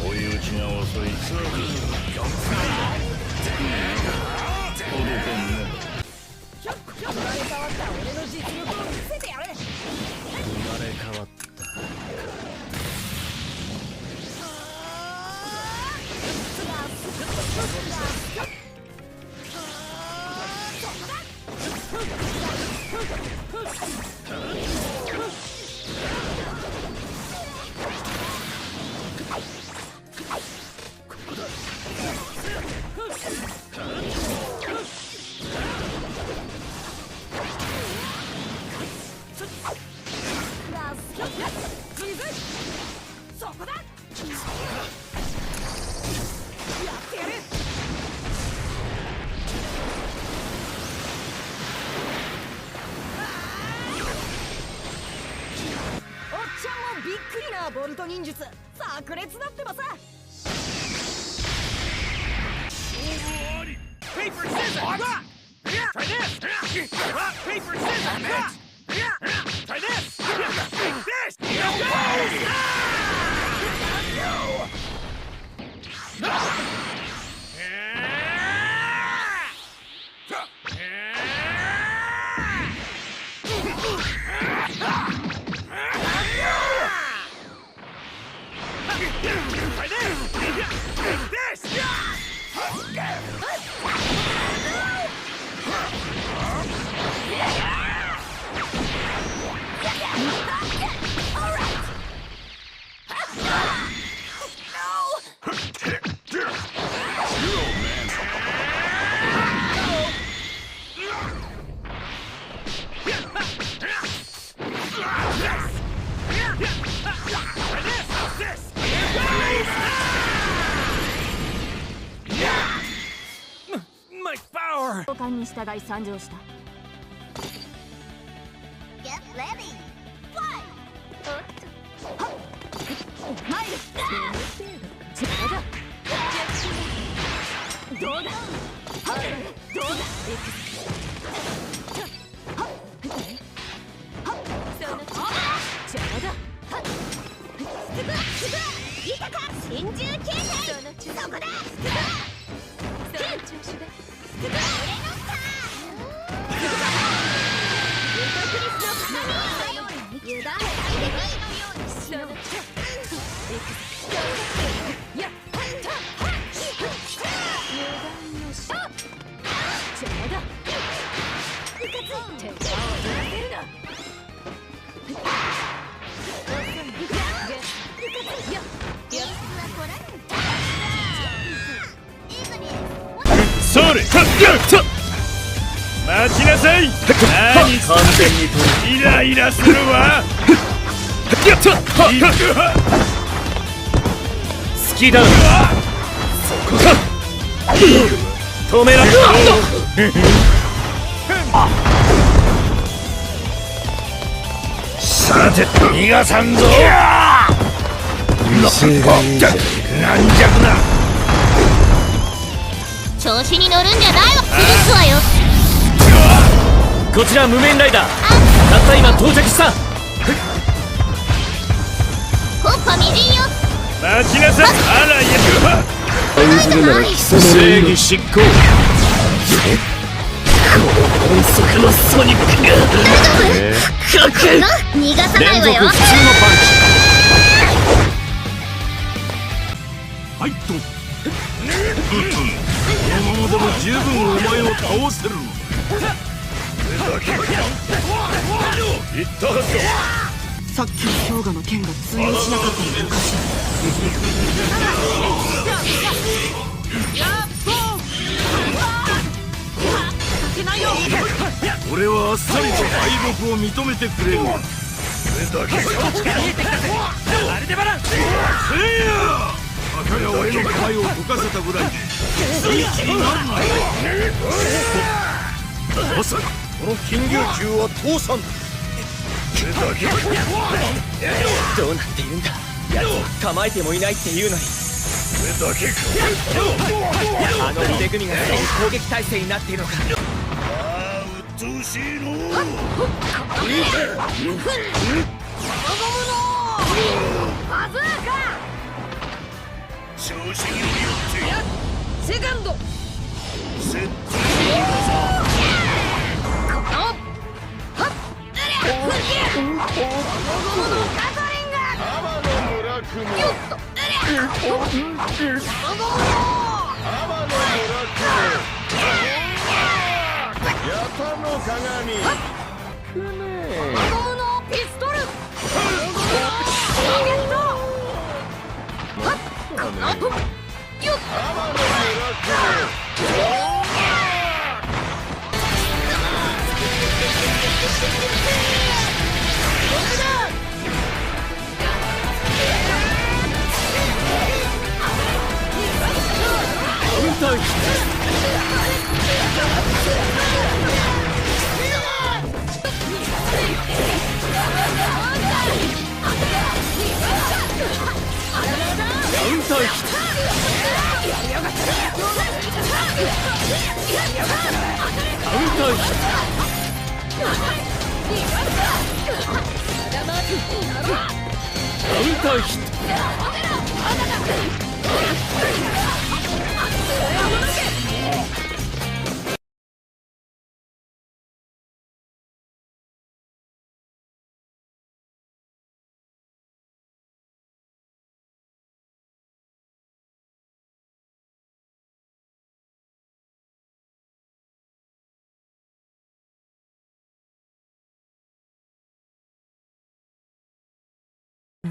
追い打ちが遅い。届かんね。ルト忍術炸裂だってばさ。 Paper, scissors! Rock! Try this! Rock, paper, scissors! Rock! Try this! This! Try this! This! My power! 召喚に従い参上した。 Get ready! Fly! 参る。どうだ。どうだ。どうだ。真珠形態。そこだ。それ待ちなさい。何完全にイライラするわ。好きだろ。そこか。止められる。さて逃がさんぞ。軟弱な。調子に乗るんじゃないわ。潰すわよ。こちら無面ライダー。たった今到着した。コッパみじんよ。待ちなさい。あらや。正義執行。この音速のソニックが。逃がさないわよ。連続普通のパンチ。はいと。このままでも十分お前を倒せる。言ったはずだ。さっきの氷河の剣が通用しなかったのかしら。俺はあっさりと敗北を認めてくれる。アルデバラン。赤が俺の構えを解かせたぐらいでいい気になるなよ。まさかこの金龍球は父さん。どうなっているんだ。やつは構えてもいないっていうのに。あの腕組みが攻撃態勢になっているのか。ああうっとうしいの。バズーカ。調子によってセカンド。絶対に逃さん。こ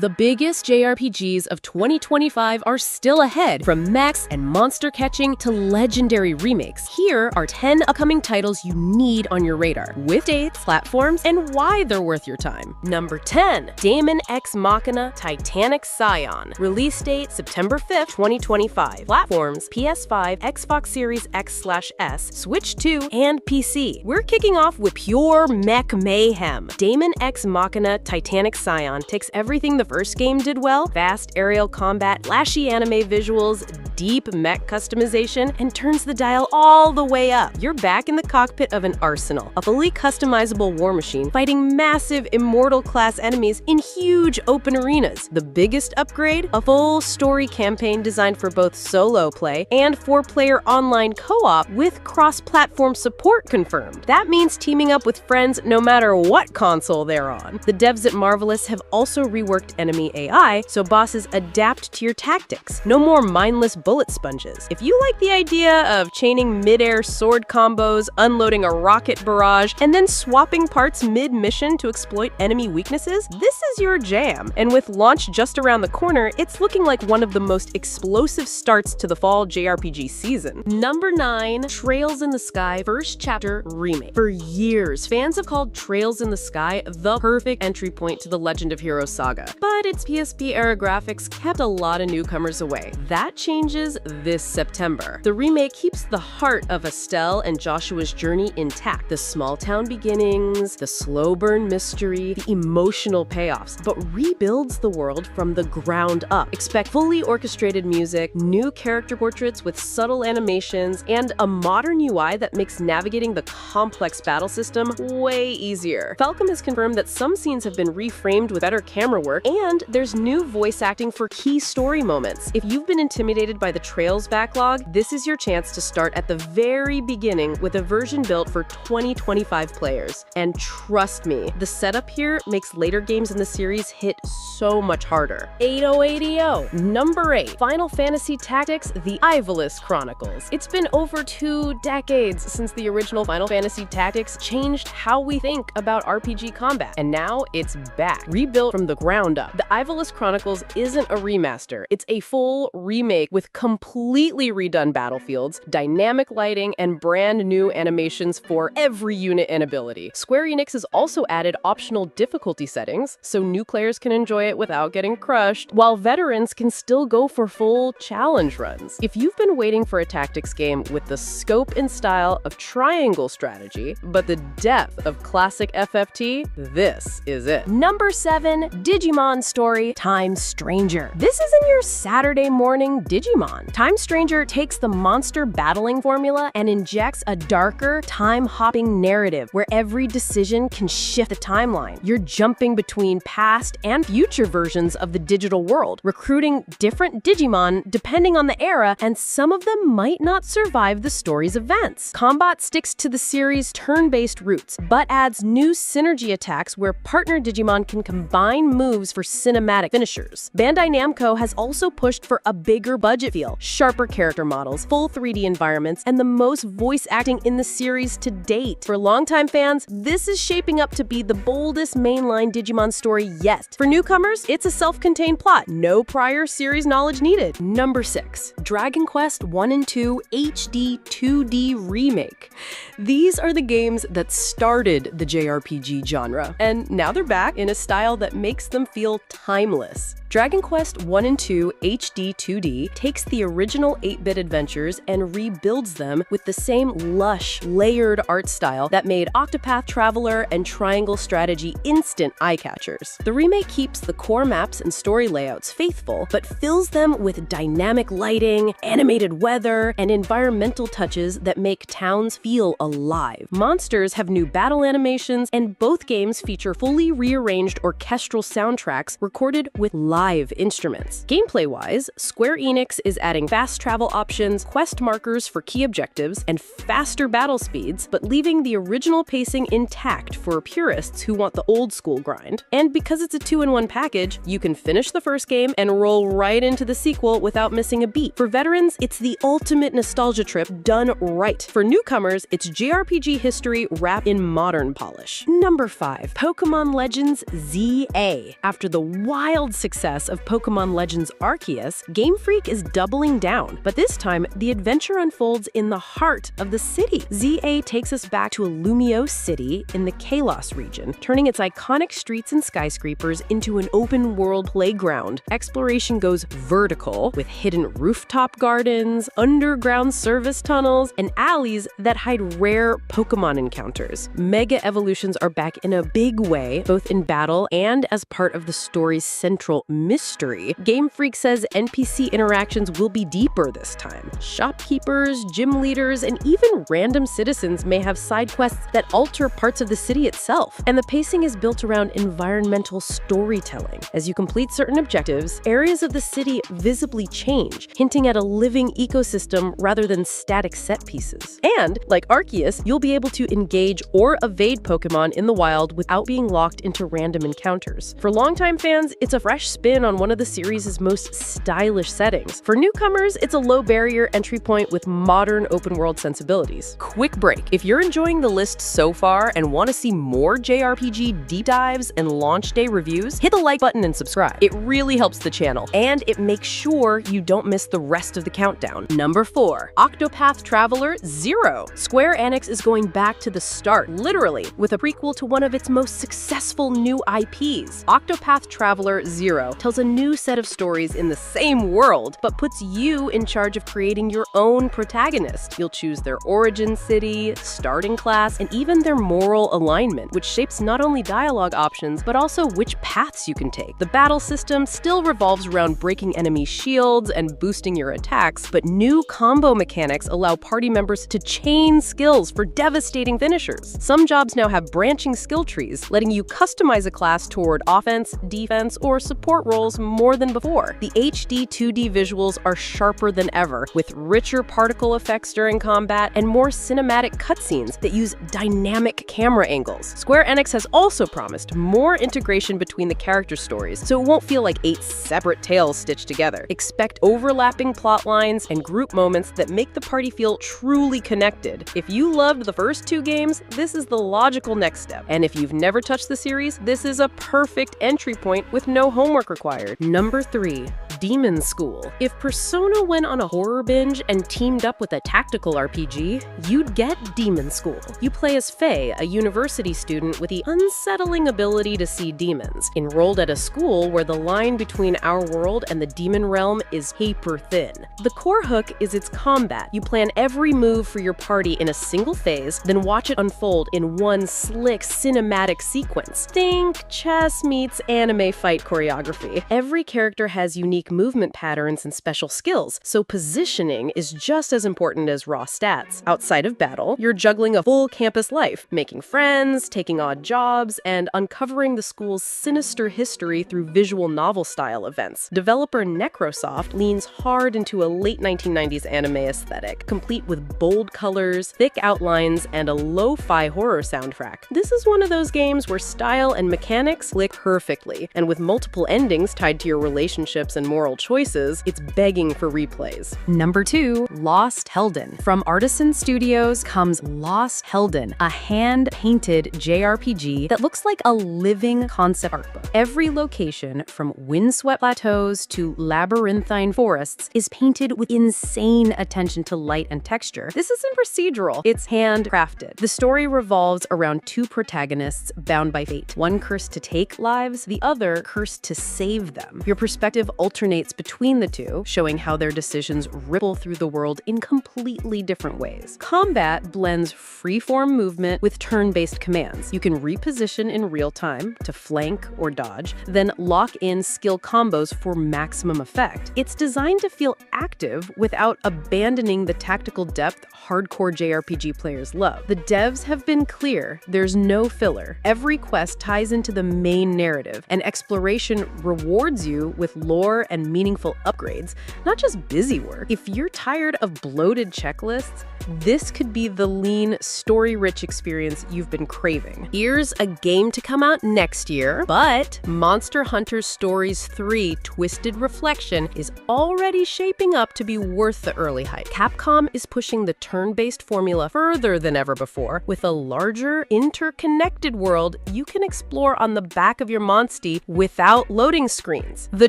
The biggest JRPGs of 2025 are still ahead, from mechs and monster catching to legendary remakes. Here are 10 upcoming titles you need on your radar, with dates, platforms, and why they're worth your time. Number 10, Daemon X Machina Titanic Scion. Release date September 5th, 2025. Platforms PS5, Xbox Series X/S, Switch 2, and PC. We're kicking off with pure mech mayhem. Daemon X Machina Titanic Scion takes everything the first game did well: fast aerial combat, flashy anime visuals, deep mech customization, and turns the dial all the way up. You're back in the cockpit of an arsenal, a fully customizable war machine fighting massive immortal-class enemies in huge open arenas. The biggest upgrade? A full story campaign designed for both solo play and 4-player online co-op with cross-platform support confirmed. That means teaming up with friends no matter what console they're on. The devs at Marvelous have also reworked enemy AI, so bosses adapt to your tactics. No more mindless bullet sponges. If you like the idea of chaining mid-air sword combos, unloading a rocket barrage, and then swapping parts mid-mission to exploit enemy weaknesses, this is your jam. And with launch just around the corner, it's looking like one of the most explosive starts to the fall JRPG season. Number 9, Trails in the Sky First Chapter Remake. For years, fans have called Trails in the Sky the perfect entry point to the Legend of Heroes saga. But its PSP-era graphics kept a lot of newcomers away. That changes this September. The remake keeps the heart of Estelle and Joshua's journey intact. The small-town beginnings, the slow-burn mystery, the emotional payoffs, but rebuilds the world from the ground up. Expect fully orchestrated music, new character portraits with subtle animations, and a modern UI that makes navigating the complex battle system way easier. Falcom has confirmed that some scenes have been reframed with better camera work, and there's new voice acting for key story moments. If you've been intimidated by the Trails backlog, this is your chance to start at the very beginning with a version built for 2025 players. And trust me, the setup here makes later games in the series hit so much harder. 8080. Number 8, Final Fantasy Tactics: The Ivalice Chronicles. It's been over 2 decades since the original Final Fantasy Tactics changed how we think about RPG combat, and now it's back, rebuilt from the ground up. The Ivalice Chronicles isn't a remaster, it's a full remake with completely redone battlefields, dynamic lighting, and brand new animations for every unit and ability. Square Enix has also added optional difficulty settings, so new players can enjoy it without getting crushed, while veterans can still go for full challenge runs. If you've been waiting for a tactics game with the scope and style of triangle strategy, but the depth of classic FFT, this is it. Number 7, Digimon Story Time Stranger. This isn't your Saturday morning Digimon. Time Stranger takes the monster battling formula and injects a darker, time-hopping narrative where every decision can shift the timeline. You're jumping between past and future versions of the digital world, recruiting different Digimon depending on the era, and some of them might not survive the story's events. Combat sticks to the series' turn-based roots, but adds new synergy attacks where partner Digimon can combine moves for cinematic finishers. Bandai Namco has also pushed for a bigger budget feel, sharper character models, full 3D environments, and the most voice acting in the series to date. For longtime fans, this is shaping up to be the boldest mainline Digimon story yet. For newcomers, it's a self-contained plot, no prior series knowledge needed. Number 6, Dragon Quest 1 and 2 HD 2D Remake. These are the games that started the JRPG genre, and now they're back in a style that makes them feel timeless. Dragon Quest 1 and 2 HD 2D takes the original 8-bit adventures and rebuilds them with the same lush, layered art style that made Octopath Traveler and Triangle Strategy instant eye-catchers. The remake keeps the core maps and story layouts faithful, but fills them with dynamic lighting, animated weather, and environmental touches that make towns feel alive. Monsters have new battle animations, and both games feature fully rearranged orchestral soundtracks recorded with live instruments. Gameplay-wise, Square Enix is adding fast travel options, quest markers for key objectives, and faster battle speeds, but leaving the original pacing intact for purists who want the old-school grind. And because it's a 2-in-1 package, you can finish the first game and roll right into the sequel without missing a beat. For veterans, it's the ultimate nostalgia trip done right. For newcomers, it's JRPG history wrapped in modern polish. Number 5. Pokémon Legends ZA. After the wild success of Pokémon Legends Arceus, Game Freak is doubling down, but this time, the adventure unfolds in the heart of the city. ZA takes us back to a Lumiose city in the Kalos region, turning its iconic streets and skyscrapers into an open-world playground. Exploration goes vertical, with hidden rooftop gardens, underground service tunnels, and alleys that hide rare Pokémon encounters. Mega evolutions are back in a big way, both in battle and as part of the story's central mystery. Game Freak says NPC interactions will be deeper this time. Shopkeepers, gym leaders, and even random citizens may have side quests that alter parts of the city itself. And the pacing is built around environmental storytelling. As you complete certain objectives, areas of the city visibly change, hinting at a living ecosystem rather than static set pieces. And, like Arceus, you'll be able to engage or evade Pokémon in the wild without being locked into random encounters. For longtime fans, it's a fresh spin on one of the series' most stylish settings. For newcomers, it's a low-barrier entry point with modern open-world sensibilities. Quick break. If you're enjoying the list so far and want to see more JRPG deep dives and launch day reviews, hit the like button and subscribe. It really helps the channel, and it makes sure you don't miss the rest of the countdown. Number 4. Octopath Traveler 0. Square Enix is going back to the start, literally, with a prequel to one of its most successful new IPs. Octopath Traveler 0 tells a new set of stories in the same world, but puts you in charge of creating your own protagonist. You'll choose their origin city, starting class, and even their moral alignment, which shapes not only dialogue options, but also which paths you can take. The battle system still revolves around breaking enemy shields and boosting your attacks, but new combo mechanics allow party members to chain skills for devastating finishers. Some jobs now have branching skill trees, letting you customize a class toward offense, defense, or support roles more than before. The HD 2D visuals are sharper than ever, with richer particle effects during combat and more cinematic cutscenes that use dynamic camera angles. Square Enix has also promised more integration between the character stories, so it won't feel like 8 separate tales stitched together. Expect overlapping plot lines and group moments that make the party feel truly connected. If you loved the first 2 games, this is the logical next step. And if you've never touched the series, this is a perfect entry point with no homework required. Number 3. Demon School. If Persona went on a horror binge and teamed up with a tactical RPG, you'd get Demon School. You play as Faye, a university student with the unsettling ability to see demons, enrolled at a school where the line between our world and the demon realm is paper thin. The core hook is its combat. You plan every move for your party in a single phase, then watch it unfold in one slick cinematic sequence. Think chess meets anime fight choreography. Every character has unique movement patterns and special skills, so positioning is just as important as raw stats. Outside of battle, you're juggling a full campus life, making friends, taking odd jobs, and uncovering the school's sinister history through visual novel-style events. Developer Necrosoft leans hard into a late 1990s anime aesthetic, complete with bold colors, thick outlines, and a lo-fi horror soundtrack. This is one of those games where style and mechanics click perfectly, and with multiple endings tied to your relationships and moral choices, it's begging for replays. Number 2. Lost Helden. From Artisan Studios comes Lost Helden, a hand-painted JRPG that looks like a living concept art book. Every location, from windswept plateaus to labyrinthine forests, is painted with insane attention to light and texture. This isn't procedural, it's handcrafted. The story revolves around 2 protagonists bound by fate, one cursed to take lives, the other cursed to save save them. Your perspective alternates between the two, showing how their decisions ripple through the world in completely different ways. Combat blends freeform movement with turn-based commands. You can reposition in real time to flank or dodge, then lock in skill combos for maximum effect. It's designed to feel active without abandoning the tactical depth hardcore JRPG players love. The devs have been clear, there's no filler. Every quest ties into the main narrative, and exploration rewards you with lore and meaningful upgrades, not just busy work. If you're tired of bloated checklists, this could be the lean, story-rich experience you've been craving. Here's a game to come out next year, but Monster Hunter Stories 3 Twisted Reflection is already shaping up to be worth the early hype. Capcom is pushing the turn-based formula further than ever before, with a larger, interconnected world you can explore on the back of your Monstie without loading screens. The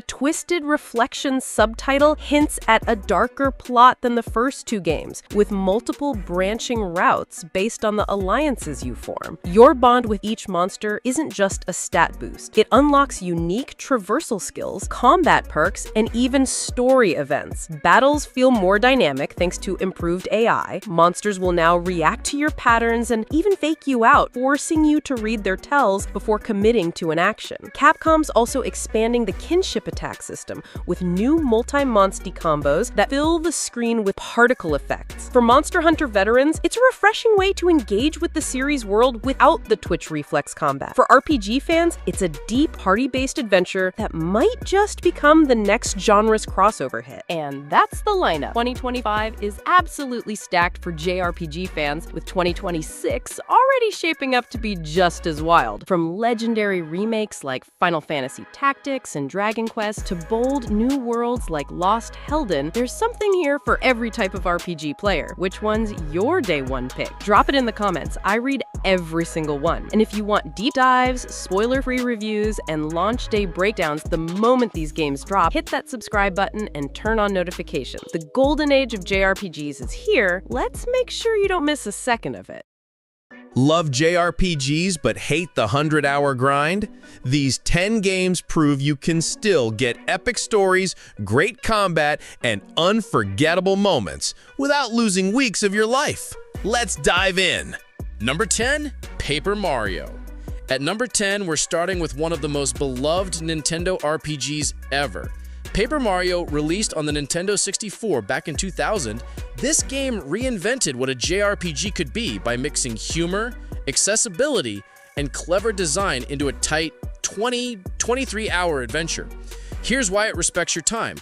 Twisted Reflection subtitle hints at a darker plot than the first two games, with multiple branching routes based on the alliances you form. Your bond with each monster isn't just a stat boost. It unlocks unique traversal skills, combat perks, and even story events. Battles feel more dynamic thanks to improved AI. Monsters will now react to your patterns and even fake you out, forcing you to read their tells before committing to an action. Capcom's also expanding the kinship attack system with new multi-monstie combos that fill the screen with particle effects. For Monster Hunter veterans, it's a refreshing way to engage with the series world without the twitch reflex combat. For RPG fans, it's a deep, party-based adventure that might just become the next genre's crossover hit. And that's the lineup. 2025 is absolutely stacked for JRPG fans, with 2026 already shaping up to be just as wild. From legendary remakes like Final Fantasy Tactics and Dragon Quest to bold new worlds like Lost Helden, there's something here for every type of RPG player. Which one's your day one pick? Drop it in the comments. I read every single one. And if you want deep dives, spoiler-free reviews, and launch day breakdowns the moment these games drop, hit that subscribe button and turn on notifications. The golden age of JRPGs is here. Let's make sure you don't miss a second of it. Love JRPGs but hate the 100-hour grind? These 10 games prove you can still get epic stories, great combat, and unforgettable moments without losing weeks of your life. Let's dive in. Number 10, Paper Mario. At number 10, we're starting with one of the most beloved Nintendo RPGs ever. Paper Mario, released on the Nintendo 64 back in 2000, this game reinvented what a JRPG could be by mixing humor, accessibility, and clever design into a tight 23-hour adventure. Here's why it respects your time.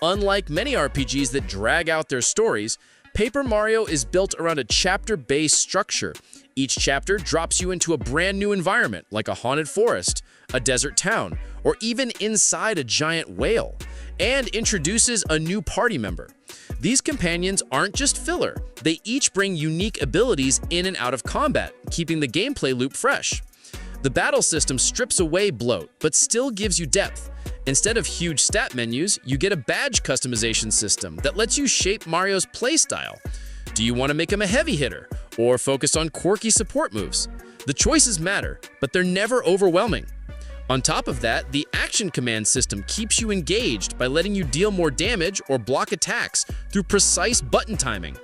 Unlike many RPGs that drag out their stories, Paper Mario is built around a chapter-based structure. Each chapter drops you into a brand new environment, like a haunted forest, a desert town, or even inside a giant whale, and introduces a new party member. These companions aren't just filler, they each bring unique abilities in and out of combat, keeping the gameplay loop fresh. The battle system strips away bloat, but still gives you depth. Instead of huge stat menus, you get a badge customization system that lets you shape Mario's playstyle. Do you want to make him a heavy hitter, or focus on quirky support moves? The choices matter, but they're never overwhelming. On top of that, the action command system keeps you engaged by letting you deal more damage or block attacks through precise button timing.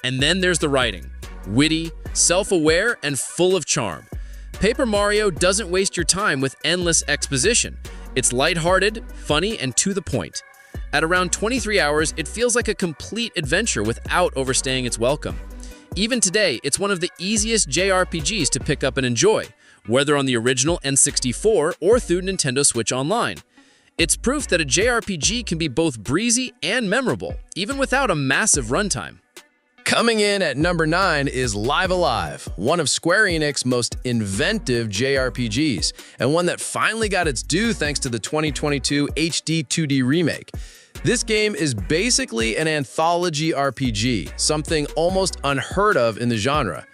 And then there's the writing. Witty, self-aware, and full of charm. Paper Mario doesn't waste your time with endless exposition. It's lighthearted, funny, and to the point. At around 23 hours, it feels like a complete adventure without overstaying its welcome. Even today, it's one of the easiest JRPGs to pick up and enjoy, whether on the original N64 or through Nintendo Switch Online. It's proof that a JRPG can be both breezy and memorable, even without a massive runtime. Coming in at number 9 is Live Alive, one of Square Enix's most inventive JRPGs, and one that finally got its due thanks to the 2022 HD 2D remake. This game is basically an anthology RPG, something almost unheard of in the genre.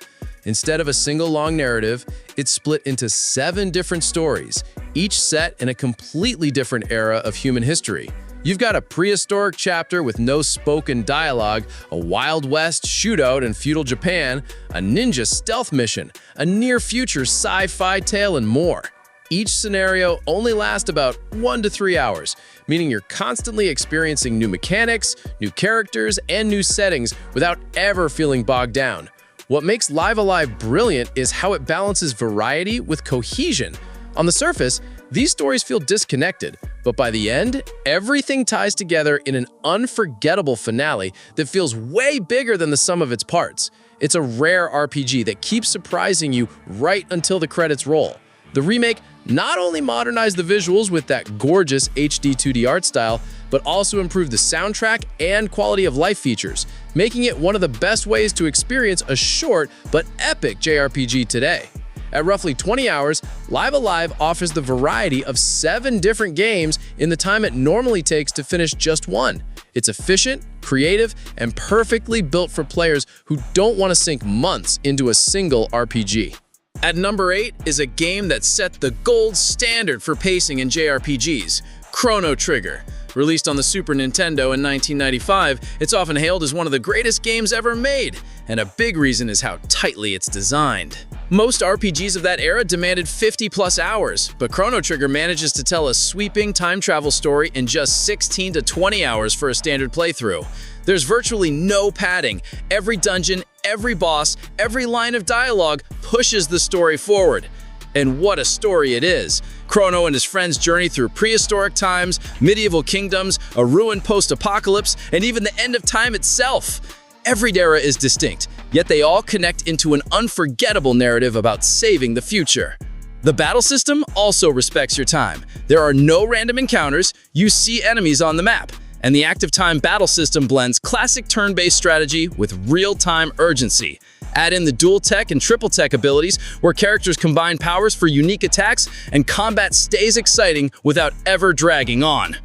Instead of a single long narrative, it's split into 7 different stories, each set in a completely different era of human history. You've got a prehistoric chapter with no spoken dialogue, a Wild West shootout in feudal Japan, a ninja stealth mission, a near-future sci-fi tale, and more. Each scenario only lasts about 1 to 3 hours, meaning you're constantly experiencing new mechanics, new characters, and new settings without ever feeling bogged down. What makes Live Alive brilliant is how it balances variety with cohesion. On the surface, these stories feel disconnected, but by the end, everything ties together in an unforgettable finale that feels way bigger than the sum of its parts. It's a rare RPG that keeps surprising you right until the credits roll. The remake not only modernized the visuals with that gorgeous HD 2D art style, but also improved the soundtrack and quality of life features, making it one of the best ways to experience a short but epic JRPG today. At roughly 20 hours, Live Alive offers the variety of 7 different games in the time it normally takes to finish just one. It's efficient, creative, and perfectly built for players who don't want to sink months into a single RPG. At number 8 is a game that set the gold standard for pacing in JRPGs, Chrono Trigger. Released on the Super Nintendo in 1995, it's often hailed as one of the greatest games ever made, and a big reason is how tightly it's designed. Most RPGs of that era demanded 50+ hours, but Chrono Trigger manages to tell a sweeping time travel story in just 16 to 20 hours for a standard playthrough. There's virtually no padding. Every dungeon, every boss, every line of dialogue pushes the story forward. And what a story it is! Chrono and his friends journey through prehistoric times, medieval kingdoms, a ruined post-apocalypse, and even the end of time itself. Every era is distinct, yet they all connect into an unforgettable narrative about saving the future. The battle system also respects your time. There are no random encounters, you see enemies on the map, and the active time battle system blends classic turn-based strategy with real-time urgency. Add in the dual tech and triple tech abilities, where characters combine powers for unique attacks, and combat stays exciting without ever dragging on.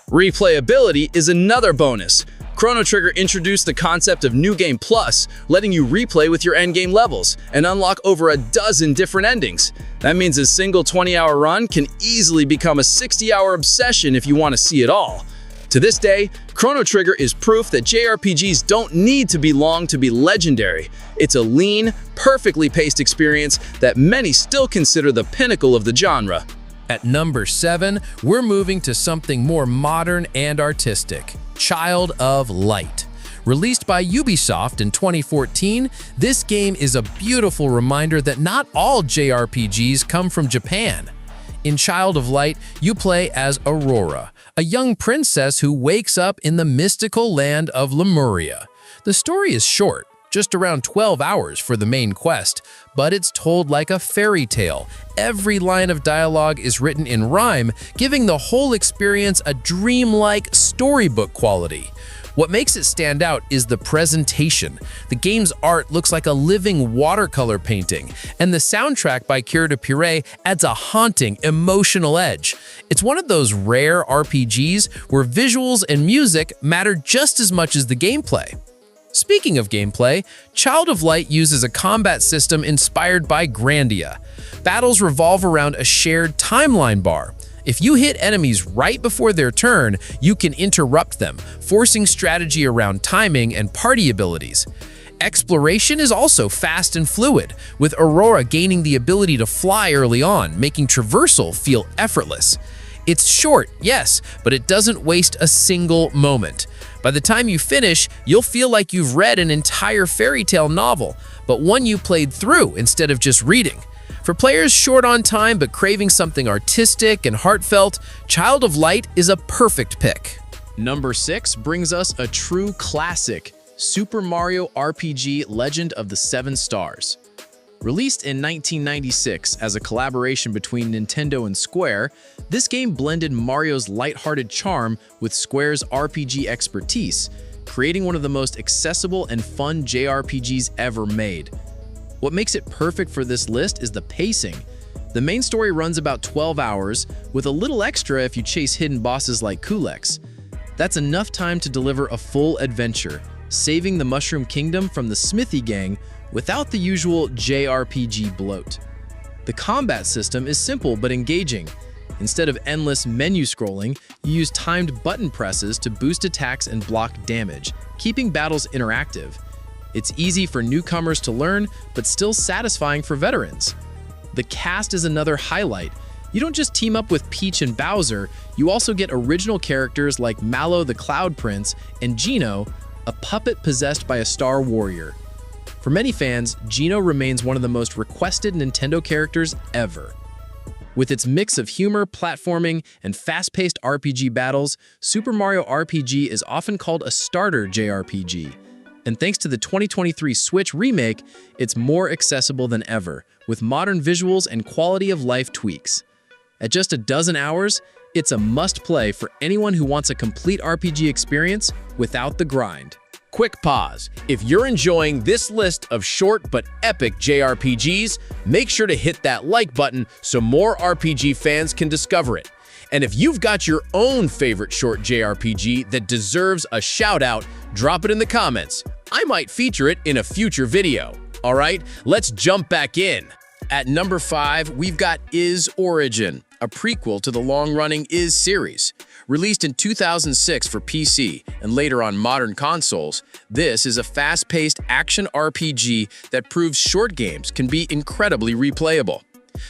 Replayability is another bonus. Chrono Trigger introduced the concept of New Game Plus, letting you replay with your endgame levels and unlock over a dozen different endings. That means a single 20-hour run can easily become a 60-hour obsession if you want to see it all. To this day, Chrono Trigger is proof that JRPGs don't need to be long to be legendary. It's a lean, perfectly paced experience that many still consider the pinnacle of the genre. At number 7, we're moving to something more modern and artistic, Child of Light. Released by Ubisoft in 2014, this game is a beautiful reminder that not all JRPGs come from Japan. In Child of Light, you play as Aurora, a young princess who wakes up in the mystical land of Lemuria. The story is short, just around 12 hours for the main quest, but it's told like a fairy tale. Every line of dialogue is written in rhyme, giving the whole experience a dreamlike storybook quality. What makes it stand out is the presentation. The game's art looks like a living watercolor painting, and the soundtrack by curated adds a haunting, emotional edge. It's one of those rare RPGs where visuals and music matter just as much as the gameplay. Speaking of gameplay, Child of Light uses a combat system inspired by Grandia. Battles revolve around a shared timeline bar. If you hit enemies right before their turn, you can interrupt them, forcing strategy around timing and party abilities. Exploration is also fast and fluid, with Aurora gaining the ability to fly early on, making traversal feel effortless. It's short, yes, but it doesn't waste a single moment. By the time you finish, you'll feel like you've read an entire fairy tale novel, but one you played through instead of just reading. For players short on time but craving something artistic and heartfelt, Child of Light is a perfect pick. Number 6 brings us a true classic, Super Mario RPG Legend of the Seven Stars. Released in 1996 as a collaboration between Nintendo and Square, this game blended Mario's lighthearted charm with Square's RPG expertise, creating one of the most accessible and fun JRPGs ever made. What makes it perfect for this list is the pacing. The main story runs about 12 hours, with a little extra if you chase hidden bosses like Kulex. That's enough time to deliver a full adventure, saving the Mushroom Kingdom from the Smithy Gang without the usual JRPG bloat. The combat system is simple but engaging. Instead of endless menu scrolling, you use timed button presses to boost attacks and block damage, keeping battles interactive. It's easy for newcomers to learn, but still satisfying for veterans. The cast is another highlight. You don't just team up with Peach and Bowser, you also get original characters like Mallow the Cloud Prince and Geno, a puppet possessed by a Star Warrior. For many fans, Geno remains one of the most requested Nintendo characters ever. With its mix of humor, platforming, and fast-paced RPG battles, Super Mario RPG is often called a starter JRPG. And thanks to the 2023 Switch remake, it's more accessible than ever, with modern visuals and quality-of-life tweaks. At just a dozen hours, it's a must-play for anyone who wants a complete RPG experience without the grind. Quick pause. If you're enjoying this list of short but epic JRPGs, make sure to hit that like button so more RPG fans can discover it. And if you've got your own favorite short JRPG that deserves a shout-out, drop it in the comments. I might feature it in a future video. All right, let's jump back in. At number 5, we've got Is Origin, a prequel to the long-running Is series. Released in 2006 for PC and later on modern consoles, this is a fast-paced action RPG that proves short games can be incredibly replayable.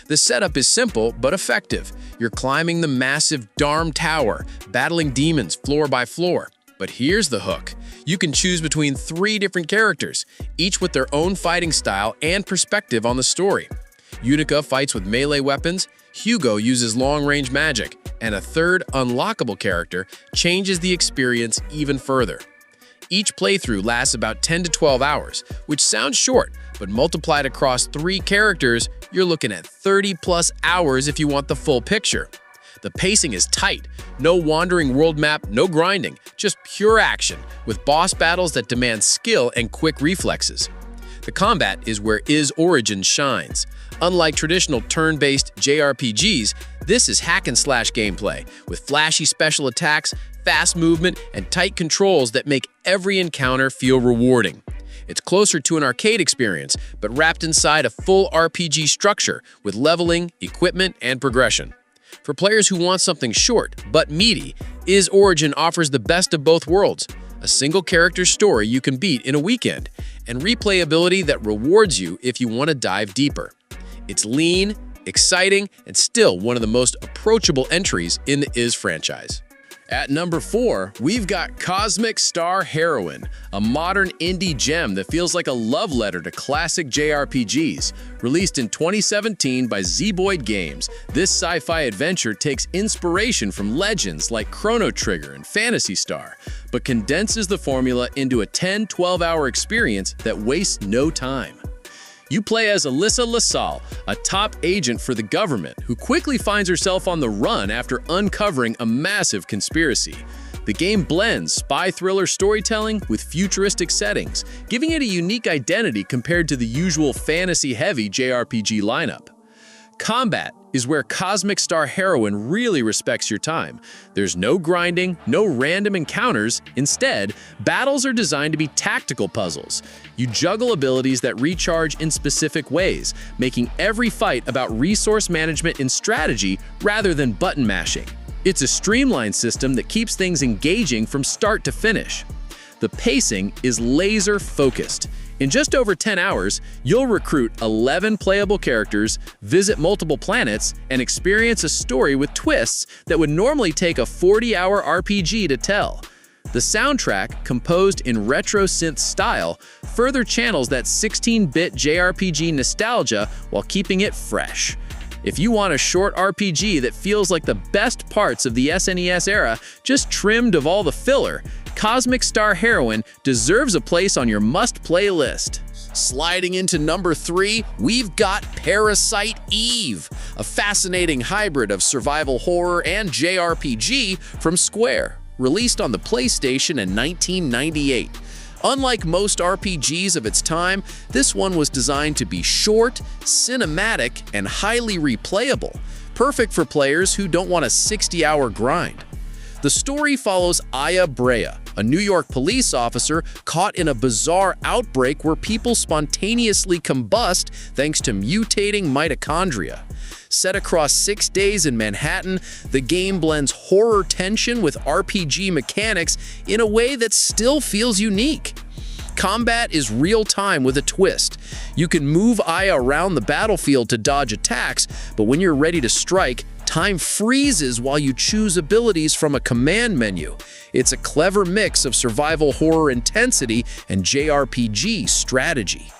The setup is simple but effective. You're climbing the massive Dharm Tower, battling demons floor by floor. But here's the hook. You can choose between 3 different characters, each with their own fighting style and perspective on the story. Unica fights with melee weapons, Hugo uses long-range magic, and a third unlockable character changes the experience even further. Each playthrough lasts about 10 to 12 hours, which sounds short, but multiplied across 3 characters, you're looking at 30+ hours if you want the full picture. The pacing is tight, no wandering world map, no grinding, just pure action, with boss battles that demand skill and quick reflexes. The combat is where Is Origin shines. Unlike traditional turn-based JRPGs, this is hack-and-slash gameplay, with flashy special attacks, fast movement, and tight controls that make every encounter feel rewarding. It's closer to an arcade experience, but wrapped inside a full RPG structure with leveling, equipment, and progression. For players who want something short but meaty, Is Origin offers the best of both worlds, a single-character story you can beat in a weekend, and replayability that rewards you if you want to dive deeper. It's lean, exciting, and still one of the most approachable entries in the Is franchise. At number 4, we've got Cosmic Star Heroine, a modern indie gem that feels like a love letter to classic JRPGs. Released in 2017 by Zeboyd Games, this sci-fi adventure takes inspiration from legends like Chrono Trigger and Phantasy Star, but condenses the formula into a 10-12-hour experience that wastes no time. You play as Alyssa LaSalle, a top agent for the government who quickly finds herself on the run after uncovering a massive conspiracy. The game blends spy thriller storytelling with futuristic settings, giving it a unique identity compared to the usual fantasy-heavy JRPG lineup. Combat is where Cosmic Star Heroine really respects your time. There's no grinding, no random encounters. Instead, battles are designed to be tactical puzzles. You juggle abilities that recharge in specific ways, making every fight about resource management and strategy rather than button mashing. It's a streamlined system that keeps things engaging from start to finish. The pacing is laser-focused. In just over 10 hours, you'll recruit 11 playable characters, visit multiple planets, and experience a story with twists that would normally take a 40-hour RPG to tell. The soundtrack, composed in retro synth style, further channels that 16-bit JRPG nostalgia while keeping it fresh. If you want a short RPG that feels like the best parts of the SNES era, just trimmed of all the filler, Cosmic Star Heroine deserves a place on your must-play list. Sliding into number 3, we've got Parasite Eve, a fascinating hybrid of survival horror and JRPG from Square, released on the PlayStation in 1998. Unlike most RPGs of its time, this one was designed to be short, cinematic, and highly replayable, perfect for players who don't want a 60-hour grind. The story follows Aya Brea, a New York police officer caught in a bizarre outbreak where people spontaneously combust thanks to mutating mitochondria. Set across 6 days in Manhattan, the game blends horror tension with RPG mechanics in a way that still feels unique. combat is real-time with a twist. You can move Aya around the battlefield to dodge attacks, but when you're ready to strike, time freezes while you choose abilities from a command menu. It's a clever mix of survival horror intensity and JRPG strategy.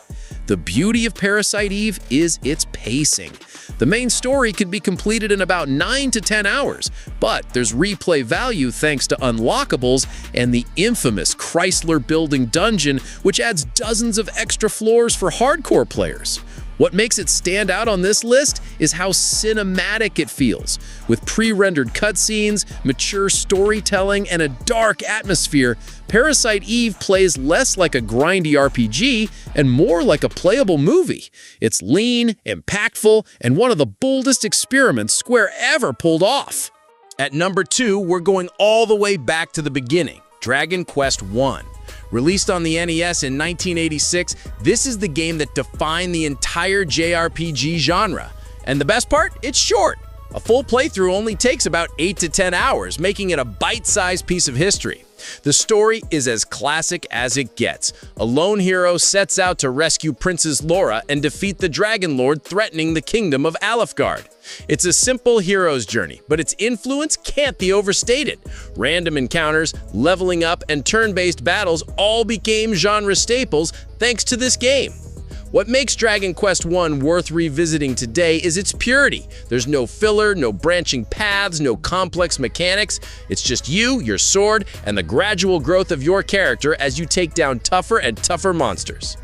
The beauty of Parasite Eve is its pacing. The main story can be completed in about 9 to 10 hours, but there's replay value thanks to unlockables and the infamous Chrysler Building dungeon, which adds dozens of extra floors for hardcore players. What makes it stand out on this list is how cinematic it feels. With pre-rendered cutscenes, mature storytelling, and a dark atmosphere, Parasite Eve plays less like a grindy RPG and more like a playable movie. It's lean, impactful, and one of the boldest experiments Square ever pulled off. At number 2, we're going all the way back to the beginning, Dragon Quest I. Released on the NES in 1986, this is the game that defined the entire JRPG genre. And the best part? It's short. A full playthrough only takes about 8 to 10 hours, making it a bite-sized piece of history. The story is as classic as it gets. A lone hero sets out to rescue Princess Laura and defeat the Dragon Lord threatening the kingdom of Alefgard. It's a simple hero's journey, but its influence can't be overstated. Random encounters, leveling up, and turn-based battles all became genre staples thanks to this game. What makes Dragon Quest I worth revisiting today is its purity. There's no filler, no branching paths, no complex mechanics. It's just you, your sword, and the gradual growth of your character as you take down tougher and tougher monsters.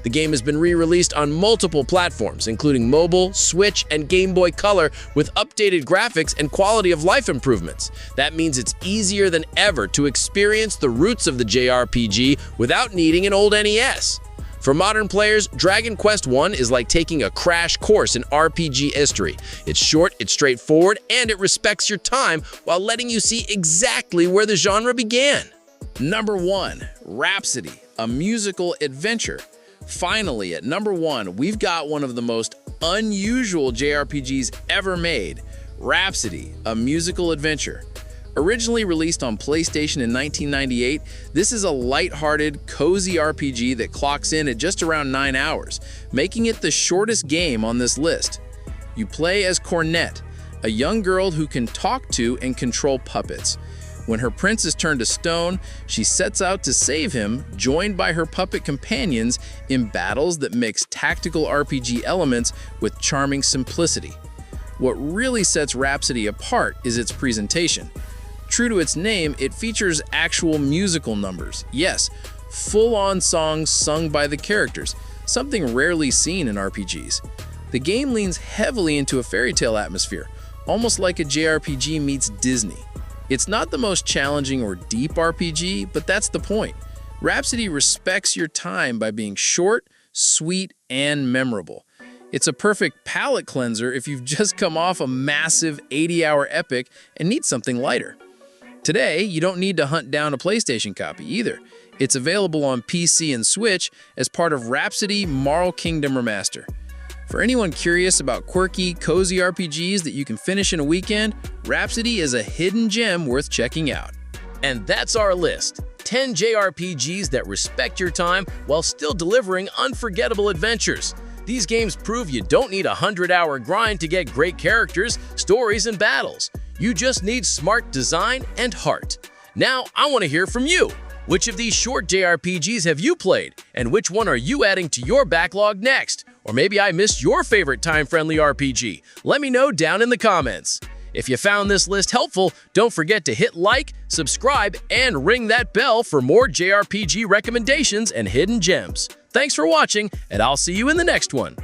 The game has been re-released on multiple platforms, including mobile, Switch, and Game Boy Color, with updated graphics and quality of life improvements. That means it's easier than ever to experience the roots of the JRPG without needing an old NES. For modern players, Dragon Quest I is like taking a crash course in RPG history. It's short, it's straightforward, and it respects your time while letting you see exactly where the genre began. Number 1, Rhapsody, a musical adventure. Finally, at number 1, we've got one of the most unusual JRPGs ever made, Rhapsody, a musical adventure. Originally released on PlayStation in 1998, this is a lighthearted, cozy RPG that clocks in at just around 9 hours, making it the shortest game on this list. You play as Cornette, a young girl who can talk to and control puppets. When her prince is turned to stone, she sets out to save him, joined by her puppet companions in battles that mix tactical RPG elements with charming simplicity. What really sets Rhapsody apart is its presentation. True to its name, it features actual musical numbers. Yes, full-on songs sung by the characters, something rarely seen in RPGs. The game leans heavily into a fairy tale atmosphere, almost like a JRPG meets Disney. It's not the most challenging or deep RPG, but that's the point. Rhapsody respects your time by being short, sweet, and memorable. It's a perfect palate cleanser if you've just come off a massive 80-hour epic and need something lighter. Today, you don't need to hunt down a PlayStation copy either. It's available on PC and Switch as part of Rhapsody Marl Kingdom Remaster. For anyone curious about quirky, cozy RPGs that you can finish in a weekend, Rhapsody is a hidden gem worth checking out. And that's our list. 10 JRPGs that respect your time while still delivering unforgettable adventures. These games prove you don't need a 100-hour grind to get great characters, stories, and battles. You just need smart design and heart. Now, I want to hear from you. Which of these short JRPGs have you played? And which one are you adding to your backlog next? Or maybe I missed your favorite time-friendly RPG. Let me know down in the comments. If you found this list helpful, don't forget to hit like, subscribe, and ring that bell for more JRPG recommendations and hidden gems. Thanks for watching, and I'll see you in the next one.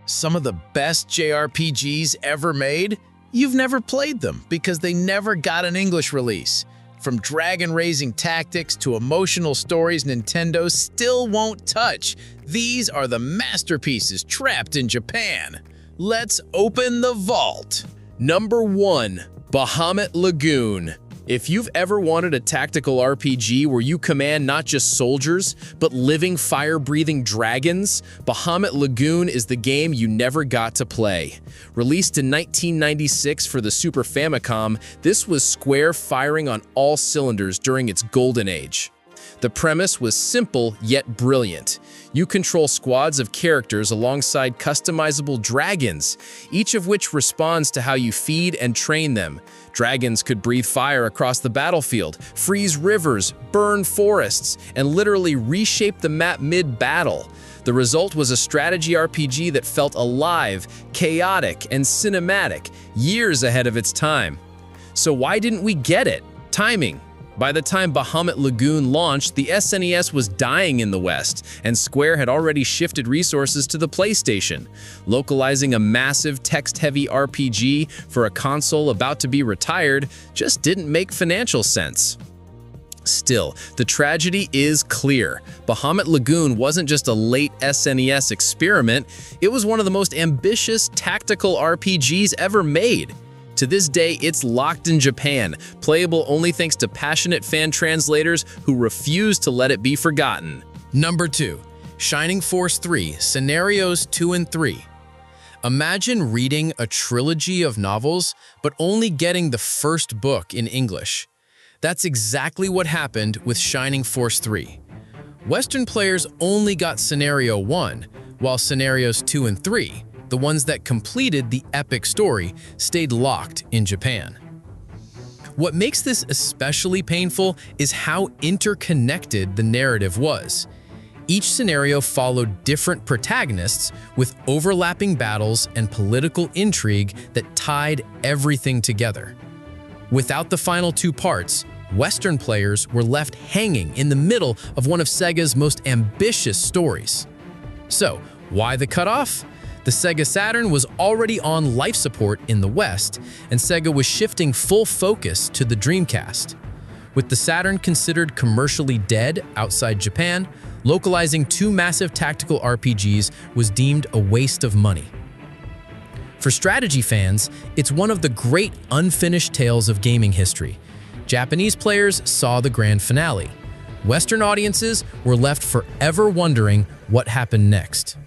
Some of the best JRPGs ever made? You've never played them because they never got an English release. From dragon-raising tactics to emotional stories Nintendo still won't touch, these are the masterpieces trapped in Japan. Let's open the vault. Number 1, Bahamut Lagoon. If you've ever wanted a tactical RPG where you command not just soldiers, but living fire-breathing dragons, Bahamut Lagoon is the game you never got to play. Released in 1996 for the Super Famicom, this was Square firing on all cylinders during its golden age. The premise was simple yet brilliant. You control squads of characters alongside customizable dragons, each of which responds to how you feed and train them. Dragons could breathe fire across the battlefield, freeze rivers, burn forests, and literally reshape the map mid-battle. The result was a strategy RPG that felt alive, chaotic, and cinematic, years ahead of its time. So why didn't we get it? Timing. By the time Bahamut Lagoon launched, the SNES was dying in the West, and Square had already shifted resources to the PlayStation. Localizing a massive text-heavy RPG for a console about to be retired just didn't make financial sense. Still, the tragedy is clear. Bahamut Lagoon wasn't just a late SNES experiment, it was one of the most ambitious tactical RPGs ever made. To this day, it's locked in Japan, playable only thanks to passionate fan translators who refuse to let it be forgotten. Number 2. Shining Force 3, Scenarios 2 and 3. Imagine reading a trilogy of novels, but only getting the first book in English. That's exactly what happened with Shining Force 3. Western players only got Scenario 1, while Scenarios 2 and 3, the ones that completed the epic story, stayed locked in Japan. What makes this especially painful is how interconnected the narrative was. Each scenario followed different protagonists with overlapping battles and political intrigue that tied everything together. Without the final 2 parts, Western players were left hanging in the middle of one of Sega's most ambitious stories. So, why the cutoff? The Sega Saturn was already on life support in the West, and Sega was shifting full focus to the Dreamcast. With the Saturn considered commercially dead outside Japan, localizing 2 massive tactical RPGs was deemed a waste of money. For strategy fans, it's one of the great unfinished tales of gaming history. Japanese players saw the grand finale. Western audiences were left forever wondering what happened next.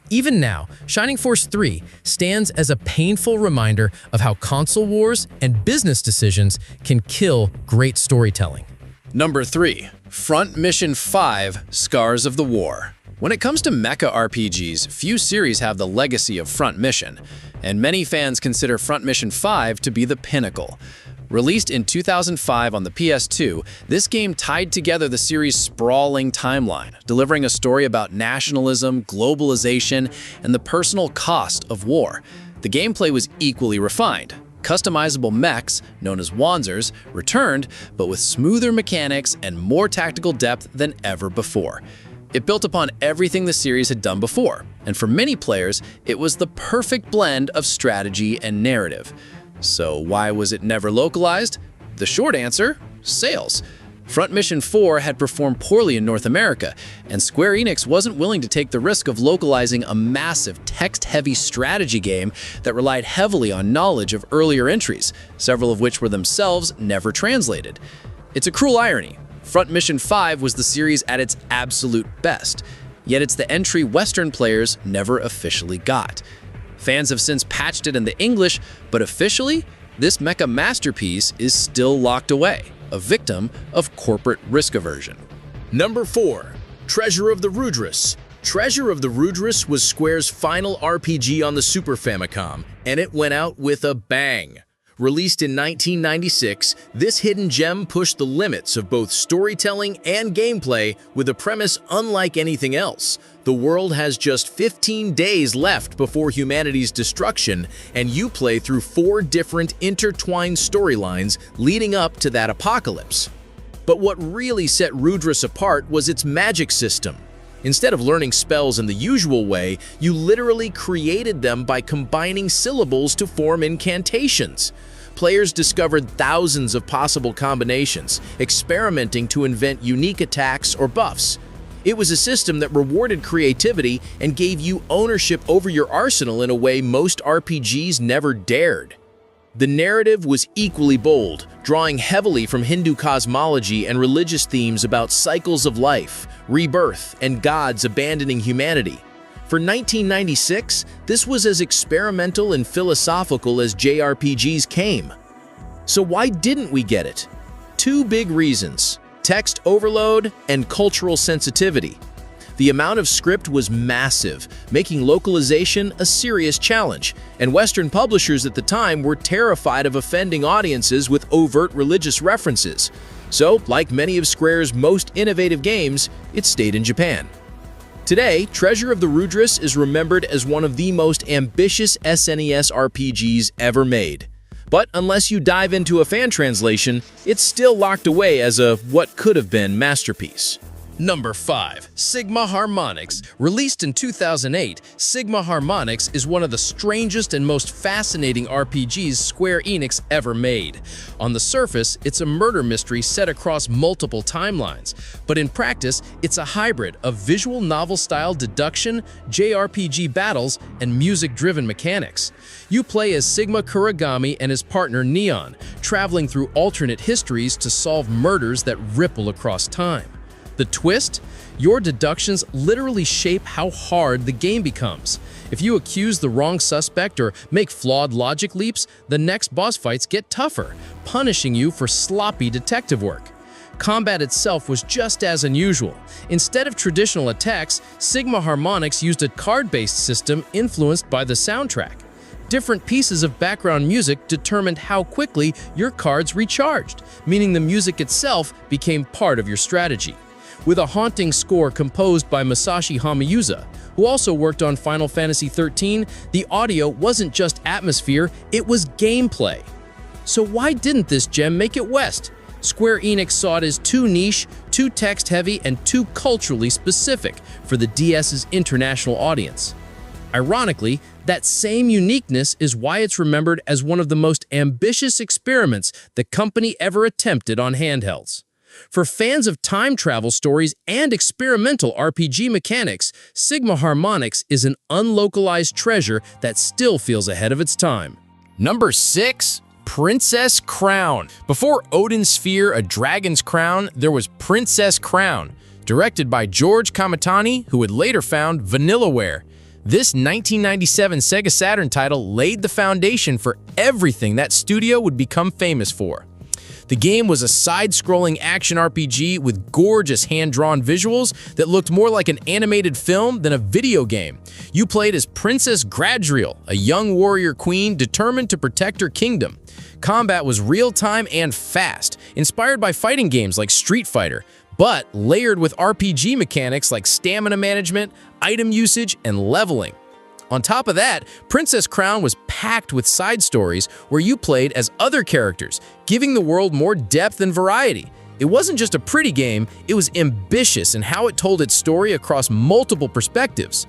Even now, Shining Force 3 stands as a painful reminder of how console wars and business decisions can kill great storytelling. Number 3. Front Mission 5, Scars of the War. When it comes to mecha RPGs, few series have the legacy of Front Mission, and many fans consider Front Mission 5 to be the pinnacle. Released in 2005 on the PS2, this game tied together the series' sprawling timeline, delivering a story about nationalism, globalization, and the personal cost of war. The gameplay was equally refined. Customizable mechs, known as Wanzers, returned, but with smoother mechanics and more tactical depth than ever before. It built upon everything the series had done before, and for many players, it was the perfect blend of strategy and narrative. So why was it never localized? The short answer: sales. Front Mission 4 had performed poorly in North America, and Square Enix wasn't willing to take the risk of localizing a massive text-heavy strategy game that relied heavily on knowledge of earlier entries, several of which were themselves never translated. It's a cruel irony. Front Mission 5 was the series at its absolute best, yet it's the entry Western players never officially got. Fans have since patched it into English, but officially, this mecha masterpiece is still locked away, a victim of corporate risk aversion. Number 4. Treasure of the Rudras. Treasure of the Rudras was Square's final RPG on the Super Famicom, and it went out with a bang. Released in 1996, this hidden gem pushed the limits of both storytelling and gameplay with a premise unlike anything else. The world has just 15 days left before humanity's destruction, and you play through 4 different intertwined storylines leading up to that apocalypse. But what really set Rudras apart was its magic system. Instead of learning spells in the usual way, you literally created them by combining syllables to form incantations. Players discovered thousands of possible combinations, experimenting to invent unique attacks or buffs. It was a system that rewarded creativity and gave you ownership over your arsenal in a way most RPGs never dared. The narrative was equally bold, drawing heavily from Hindu cosmology and religious themes about cycles of life, rebirth, and gods abandoning humanity. For 1996, this was as experimental and philosophical as JRPGs came. So why didn't we get it? 2 big reasons. text overload, and cultural sensitivity. The amount of script was massive, making localization a serious challenge, and Western publishers at the time were terrified of offending audiences with overt religious references. So, like many of Square's most innovative games, it stayed in Japan. Today, Treasure of the Rudras is remembered as one of the most ambitious SNES RPGs ever made. But unless you dive into a fan translation, it's still locked away as a what could have been masterpiece. Number 5. Sigma Harmonix. Released in 2008, Sigma Harmonix is one of the strangest and most fascinating RPGs Square Enix ever made. On the surface, it's a murder mystery set across multiple timelines, but in practice, it's a hybrid of visual novel-style deduction, JRPG battles, and music-driven mechanics. You play as Sigma Kuragami and his partner Neon, traveling through alternate histories to solve murders that ripple across time. The twist? Your deductions literally shape how hard the game becomes. If you accuse the wrong suspect or make flawed logic leaps, the next boss fights get tougher, punishing you for sloppy detective work. Combat itself was just as unusual. Instead of traditional attacks, Sigma Harmonix used a card-based system influenced by the soundtrack. Different pieces of background music determined how quickly your cards recharged, meaning the music itself became part of your strategy. With a haunting score composed by Masashi Hamauza, who also worked on Final Fantasy XIII, the audio wasn't just atmosphere, it was gameplay. So why didn't this gem make it west? Square Enix saw it as too niche, too text-heavy, and too culturally specific for the DS's international audience. Ironically, that same uniqueness is why it's remembered as one of the most ambitious experiments the company ever attempted on handhelds. For fans of time travel stories and experimental RPG mechanics, Sigma Harmonix is an unlocalized treasure that still feels ahead of its time. Number 6. Princess Crown. Before Odin's Sphere, A Dragon's Crown, there was Princess Crown, directed by George Kamitani, who would later found Vanillaware. This 1997 Sega Saturn title laid the foundation for everything that studio would become famous for. The game was a side-scrolling action RPG with gorgeous hand-drawn visuals that looked more like an animated film than a video game. You played as Princess Gradriel, a young warrior queen determined to protect her kingdom. Combat was real-time and fast, inspired by fighting games like Street Fighter, but layered with RPG mechanics like stamina management, item usage, and leveling. On top of that, Princess Crown was packed with side stories where you played as other characters, giving the world more depth and variety. It wasn't just a pretty game, it was ambitious in how it told its story across multiple perspectives.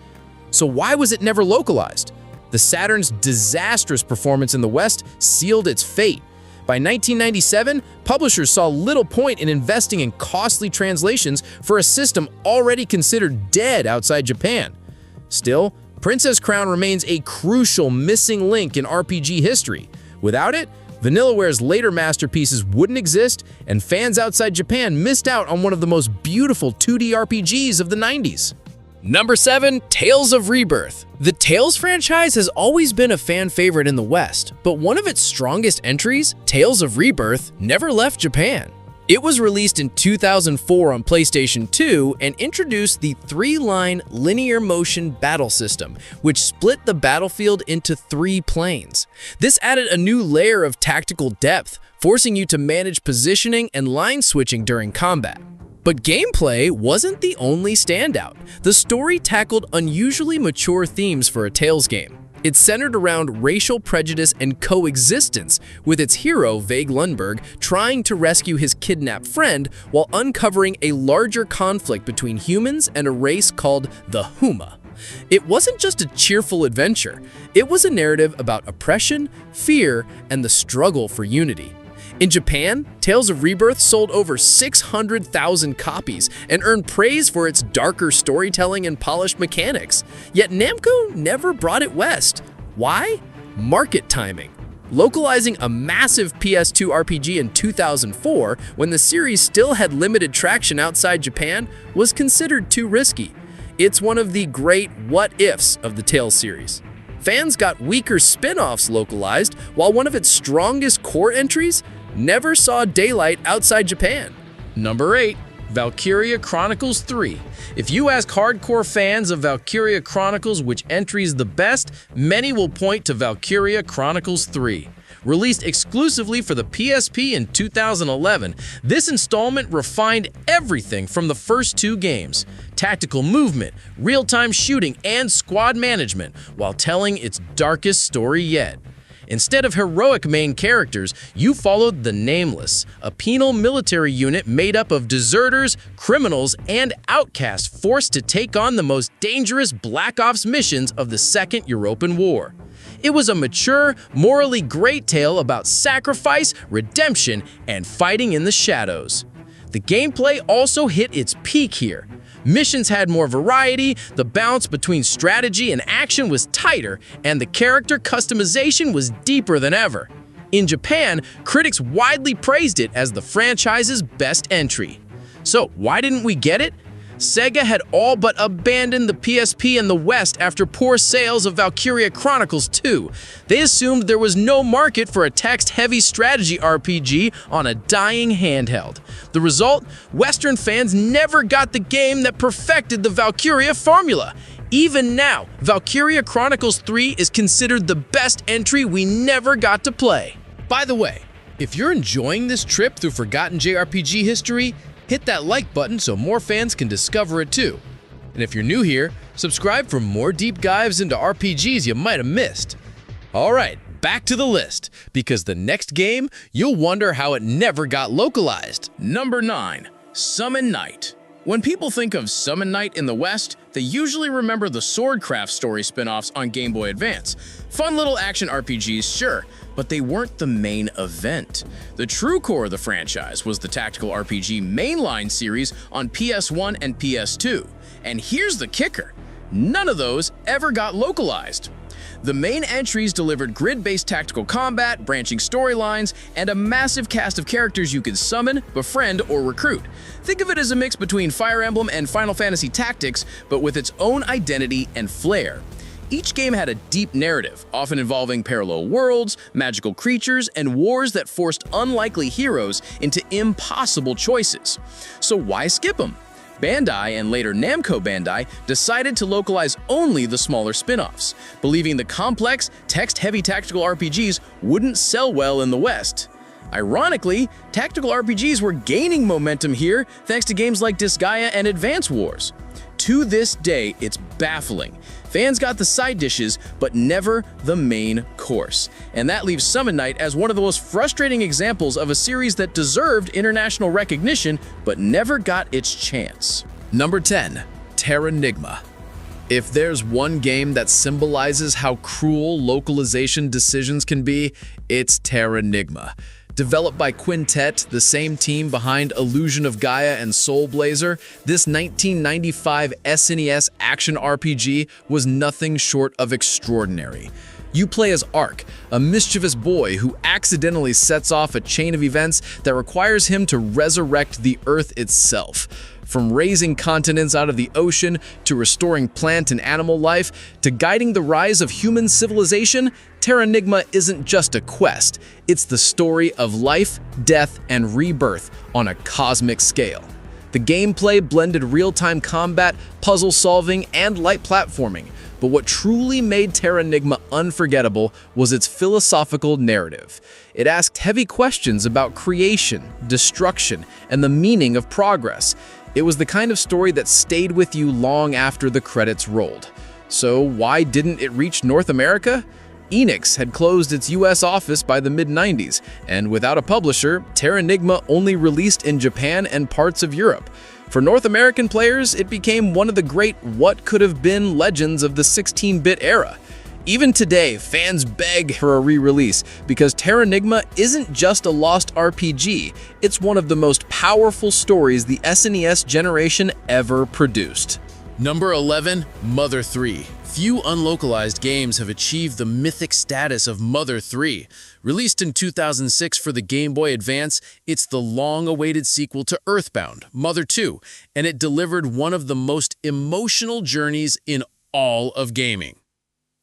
So why was it never localized? The Saturn's disastrous performance in the West sealed its fate. By 1997, publishers saw little point in investing in costly translations for a system already considered dead outside Japan. Still, Princess Crown remains a crucial missing link in RPG history. Without it, Vanillaware's later masterpieces wouldn't exist, and fans outside Japan missed out on one of the most beautiful 2D RPGs of the 90s. Number 7. Tales of Rebirth. The Tales franchise has always been a fan favorite in the West, but one of its strongest entries, Tales of Rebirth, never left Japan. It was released in 2004 on PlayStation 2 and introduced the 3-line linear motion battle system, which split the battlefield into 3 planes. This added a new layer of tactical depth, forcing you to manage positioning and line switching during combat. But gameplay wasn't the only standout. The story tackled unusually mature themes for a Tales game. It's centered around racial prejudice and coexistence, with its hero, Vague Lundberg, trying to rescue his kidnapped friend while uncovering a larger conflict between humans and a race called the Huma. It wasn't just a cheerful adventure, it was a narrative about oppression, fear, and the struggle for unity. In Japan, Tales of Rebirth sold over 600,000 copies and earned praise for its darker storytelling and polished mechanics. Yet Namco never brought it west. Why? Market timing. Localizing a massive PS2 RPG in 2004, when the series still had limited traction outside Japan, was considered too risky. It's one of the great what-ifs of the Tales series. Fans got weaker spin-offs localized, while one of its strongest core entries never saw daylight outside Japan. Number 8. Valkyria Chronicles 3. If you ask hardcore fans of Valkyria Chronicles which entry is the best, many will point to Valkyria Chronicles 3. Released exclusively for the PSP in 2011, this installment refined everything from the first 2 games: tactical movement, real-time shooting, and squad management, while telling its darkest story yet. Instead of heroic main characters, you followed the Nameless, a penal military unit made up of deserters, criminals, and outcasts forced to take on the most dangerous Black Ops missions of the Second European War. It was a mature, morally great tale about sacrifice, redemption, and fighting in the shadows. The gameplay also hit its peak here. Missions had more variety, the balance between strategy and action was tighter, and the character customization was deeper than ever. In Japan, critics widely praised it as the franchise's best entry. So why didn't we get it? Sega had all but abandoned the PSP in the West after poor sales of Valkyria Chronicles 2. They assumed there was no market for a text-heavy strategy RPG on a dying handheld. The result? Western fans never got the game that perfected the Valkyria formula. Even now, Valkyria Chronicles 3 is considered the best entry we never got to play. By the way, if you're enjoying this trip through forgotten JRPG history, hit that like button so more fans can discover it too. And if you're new here, subscribe for more deep dives into RPGs you might have missed. Alright, back to the list, because the next game, you'll wonder how it never got localized. Number 9. Summon Night. When people think of Summon Night in the West, they usually remember the Swordcraft story spin-offs on Game Boy Advance. Fun little action RPGs, sure, but they weren't the main event. The true core of the franchise was the tactical RPG mainline series on PS1 and PS2. And here's the kicker: none of those ever got localized. The main entries delivered grid-based tactical combat, branching storylines, and a massive cast of characters you could summon, befriend, or recruit. Think of it as a mix between Fire Emblem and Final Fantasy Tactics, but with its own identity and flair. Each game had a deep narrative, often involving parallel worlds, magical creatures, and wars that forced unlikely heroes into impossible choices. So why skip them? Bandai, and later Namco Bandai, decided to localize only the smaller spin-offs, believing the complex, text-heavy tactical RPGs wouldn't sell well in the West. Ironically, tactical RPGs were gaining momentum here thanks to games like Disgaea and Advance Wars. To this day, it's baffling. Fans got the side dishes, but never the main course. And that leaves Summon Night as one of the most frustrating examples of a series that deserved international recognition, but never got its chance. Number 10. Terranigma. If there's one game that symbolizes how cruel localization decisions can be, it's Terranigma. Developed by Quintet, the same team behind Illusion of Gaia and Soul Blazer, this 1995 SNES action RPG was nothing short of extraordinary. You play as Ark, a mischievous boy who accidentally sets off a chain of events that requires him to resurrect the Earth itself. From raising continents out of the ocean, to restoring plant and animal life, to guiding the rise of human civilization, Terranigma isn't just a quest, it's the story of life, death, and rebirth on a cosmic scale. The gameplay blended real-time combat, puzzle solving, and light platforming, but what truly made Terranigma unforgettable was its philosophical narrative. It asked heavy questions about creation, destruction, and the meaning of progress. It was the kind of story that stayed with you long after the credits rolled. So why didn't it reach North America? Enix had closed its US office by the mid-90s, and without a publisher, Terranigma only released in Japan and parts of Europe. For North American players, it became one of the great what-could-have-been legends of the 16-bit era. Even today, fans beg for a re-release because Terranigma isn't just a lost RPG, it's one of the most powerful stories the SNES generation ever produced. Number 11. Mother 3. Few unlocalized games have achieved the mythic status of Mother 3. Released in 2006 for the Game Boy Advance, it's the long-awaited sequel to Earthbound, Mother 2, and it delivered one of the most emotional journeys in all of gaming.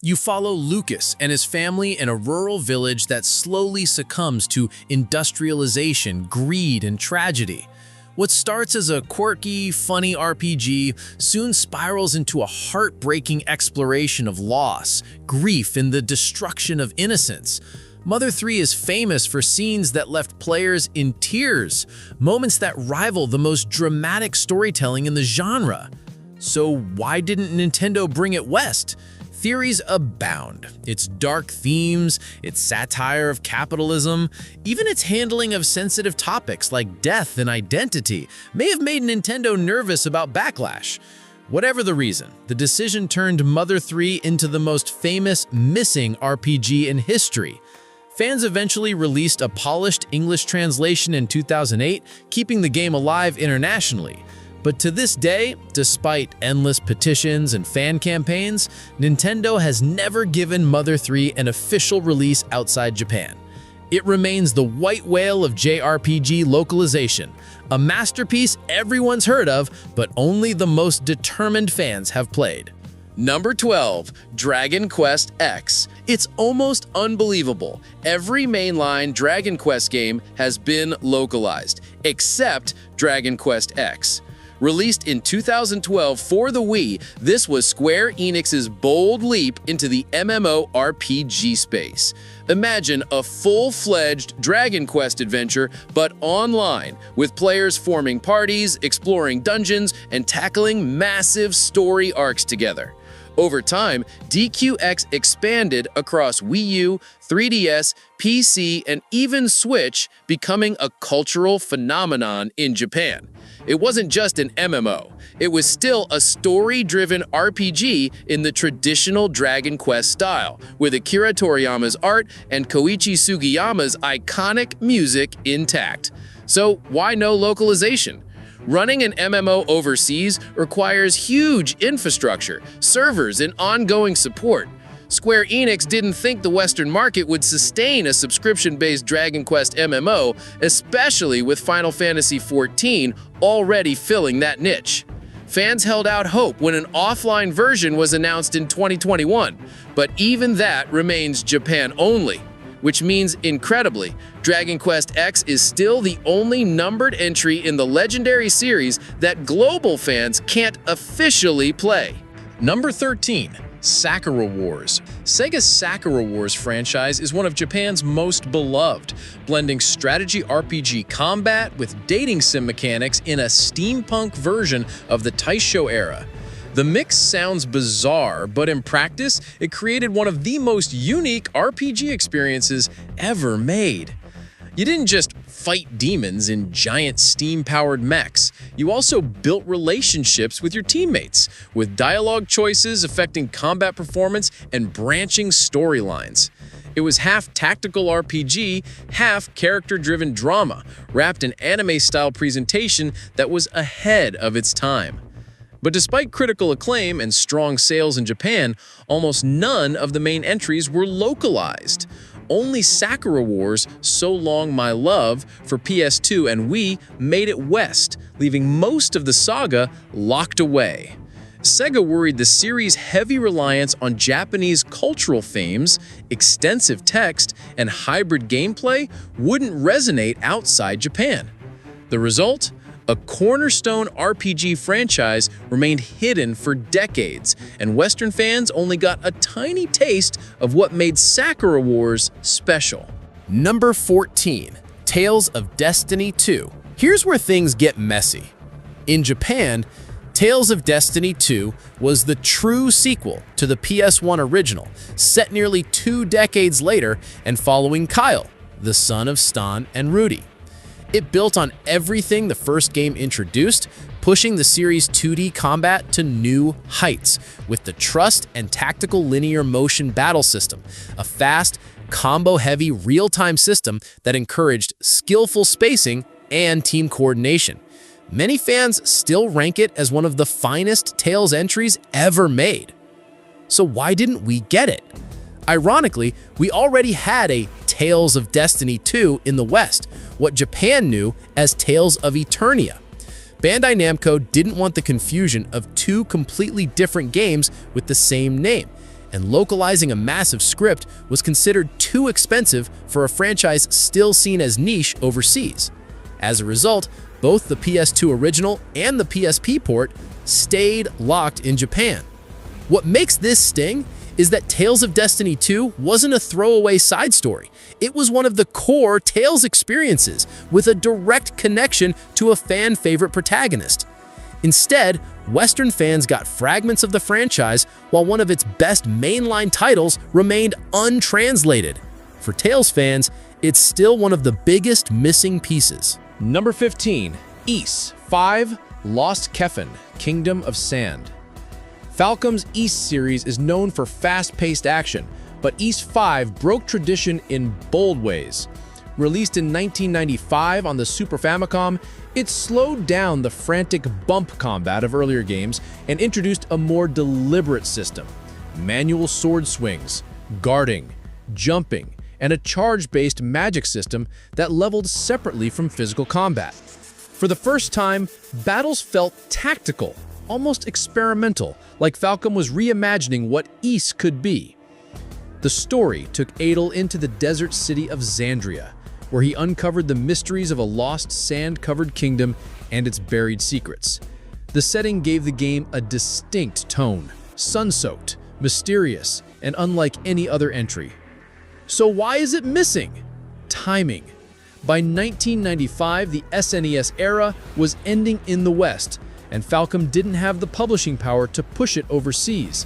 You follow Lucas and his family in a rural village that slowly succumbs to industrialization, greed, and tragedy. What starts as a quirky, funny RPG soon spirals into a heartbreaking exploration of loss, grief, and the destruction of innocence. Mother 3 is famous for scenes that left players in tears, moments that rival the most dramatic storytelling in the genre. So why didn't Nintendo bring it west? Theories abound. Its dark themes, its satire of capitalism, even its handling of sensitive topics like death and identity may have made Nintendo nervous about backlash. Whatever the reason, the decision turned Mother 3 into the most famous missing RPG in history. Fans eventually released a polished English translation in 2008, keeping the game alive internationally. But to this day, despite endless petitions and fan campaigns, Nintendo has never given Mother 3 an official release outside Japan. It remains the white whale of JRPG localization, a masterpiece everyone's heard of, but only the most determined fans have played. Number 12, Dragon Quest X. It's almost unbelievable. Every mainline Dragon Quest game has been localized, except Dragon Quest X. Released in 2012 for the Wii, this was Square Enix's bold leap into the MMORPG space. Imagine a full-fledged Dragon Quest adventure, but online, with players forming parties, exploring dungeons, and tackling massive story arcs together. Over time, DQX expanded across Wii U, 3DS, PC, and even Switch, becoming a cultural phenomenon in Japan. It wasn't just an MMO, it was still a story-driven RPG in the traditional Dragon Quest style, with Akira Toriyama's art and Koichi Sugiyama's iconic music intact. So why no localization? Running an MMO overseas requires huge infrastructure, servers, and ongoing support. Square Enix didn't think the Western market would sustain a subscription-based Dragon Quest MMO, especially with Final Fantasy XIV already filling that niche. Fans held out hope when an offline version was announced in 2021, but even that remains Japan only. Which means, incredibly, Dragon Quest X is still the only numbered entry in the legendary series that global fans can't officially play. Number 13. Sakura Wars. Sega's Sakura Wars franchise is one of Japan's most beloved, blending strategy RPG combat with dating sim mechanics in a steampunk version of the Taisho era. The mix sounds bizarre, but in practice, it created one of the most unique RPG experiences ever made. You didn't just fight demons in giant steam-powered mechs. You also built relationships with your teammates, with dialogue choices affecting combat performance and branching storylines. It was half tactical RPG, half character-driven drama, wrapped in anime-style presentation that was ahead of its time. But despite critical acclaim and strong sales in Japan, almost none of the main entries were localized. Only Sakura Wars So Long My Love for PS2 and Wii made it west, leaving most of the saga locked away. Sega worried the series' heavy reliance on Japanese cultural themes, extensive text, and hybrid gameplay wouldn't resonate outside Japan. The result? A cornerstone RPG franchise remained hidden for decades, and Western fans only got a tiny taste of what made Sakura Wars special. Number 14. Tales of Destiny 2. Here's where things get messy. In Japan, Tales of Destiny 2 was the true sequel to the PS1 original, set nearly 2 decades later and following Kyle, the son of Stan and Rudy. It built on everything the first game introduced, pushing the series' 2D combat to new heights with the trust and tactical linear motion battle system, a fast, combo-heavy real-time system that encouraged skillful spacing and team coordination. Many fans still rank it as one of the finest Tales entries ever made. So why didn't we get it? Ironically, we already had a Tales of Destiny 2 in the West, what Japan knew as Tales of Eternia. Bandai Namco didn't want the confusion of 2 completely different games with the same name, and localizing a massive script was considered too expensive for a franchise still seen as niche overseas. As a result, Both the PS2 original and the PSP port stayed locked in Japan. What makes this sting is that Tales of Destiny 2 wasn't a throwaway side story. It was one of the core Tales experiences with a direct connection to a fan-favorite protagonist. Instead, Western fans got fragments of the franchise while one of its best mainline titles remained untranslated. For Tales fans, it's still one of the biggest missing pieces. Number 15, Ys 5, Lost Kefin, Kingdom of Sand. Falcom's Ys series is known for fast-paced action, but Ys 5 broke tradition in bold ways. Released in 1995 on the Super Famicom, it slowed down the frantic bump combat of earlier games and introduced a more deliberate system. Manual sword swings, guarding, jumping, and a charge-based magic system that leveled separately from physical combat. For the first time, battles felt tactical, almost experimental, like Falcom was reimagining what Ys could be. The story took Adel into the desert city of Xandria, where he uncovered the mysteries of a lost sand-covered kingdom and its buried secrets. The setting gave the game a distinct tone, sun-soaked, mysterious, and unlike any other entry. So why is it missing? Timing. By 1995, the SNES era was ending in the West, and Falcom didn't have the publishing power to push it overseas.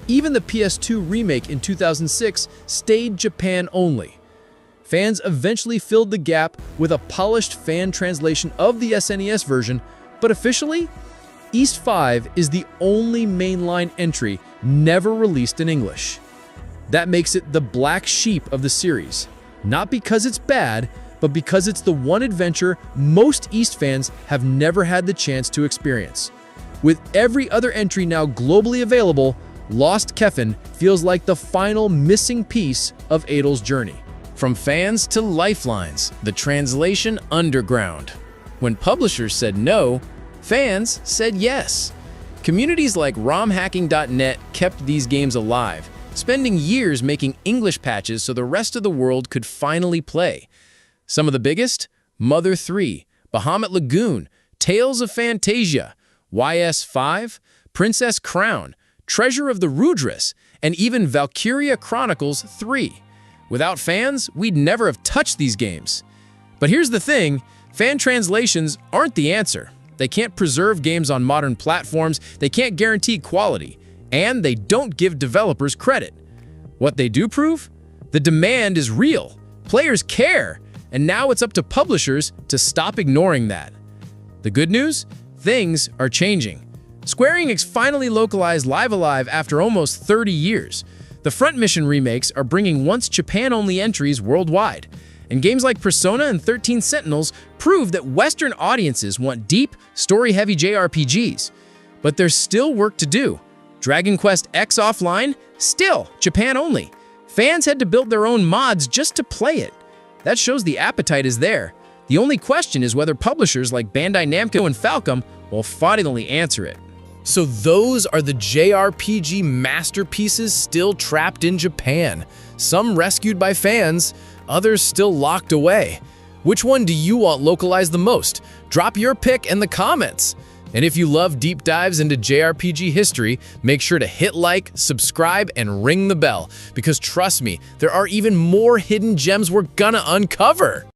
Even the PS2 remake in 2006 stayed Japan only. Fans eventually filled the gap with a polished fan translation of the SNES version, but officially, Ys 5 is the only mainline entry never released in English. That makes it the black sheep of the series, not because it's bad, but because it's the one adventure most Ys fans have never had the chance to experience. With every other entry now globally available, Lost Kefin feels like the final missing piece of Adel's journey. From fans to lifelines, the translation underground. When publishers said no, fans said yes. Communities like romhacking.net kept these games alive, spending years making English patches so the rest of the world could finally play. Some of the biggest? Mother 3, Bahamut Lagoon, Tales of Fantasia, YS5, Princess Crown, Treasure of the Rudras, and even Valkyria Chronicles 3. Without fans, we'd never have touched these games. But here's the thing, fan translations aren't the answer. They can't preserve games on modern platforms, they can't guarantee quality, and they don't give developers credit. What they do prove? The demand is real, players care, and now it's up to publishers to stop ignoring that. The good news? Things are changing. Square Enix finally localized Live Alive after almost 30 years. The Front Mission remakes are bringing once Japan-only entries worldwide. And games like Persona and 13 Sentinels prove that Western audiences want deep, story-heavy JRPGs. But there's still work to do. Dragon Quest X Offline? Still Japan-only. Fans had to build their own mods just to play it. That shows the appetite is there. The only question is whether publishers like Bandai Namco and Falcom will finally answer it. So those are the JRPG masterpieces still trapped in Japan. Some rescued by fans, others still locked away. Which one do you want localized the most? Drop your pick in the comments. And if you love deep dives into JRPG history, make sure to hit like, subscribe, and ring the bell, because trust me, there are even more hidden gems we're gonna uncover.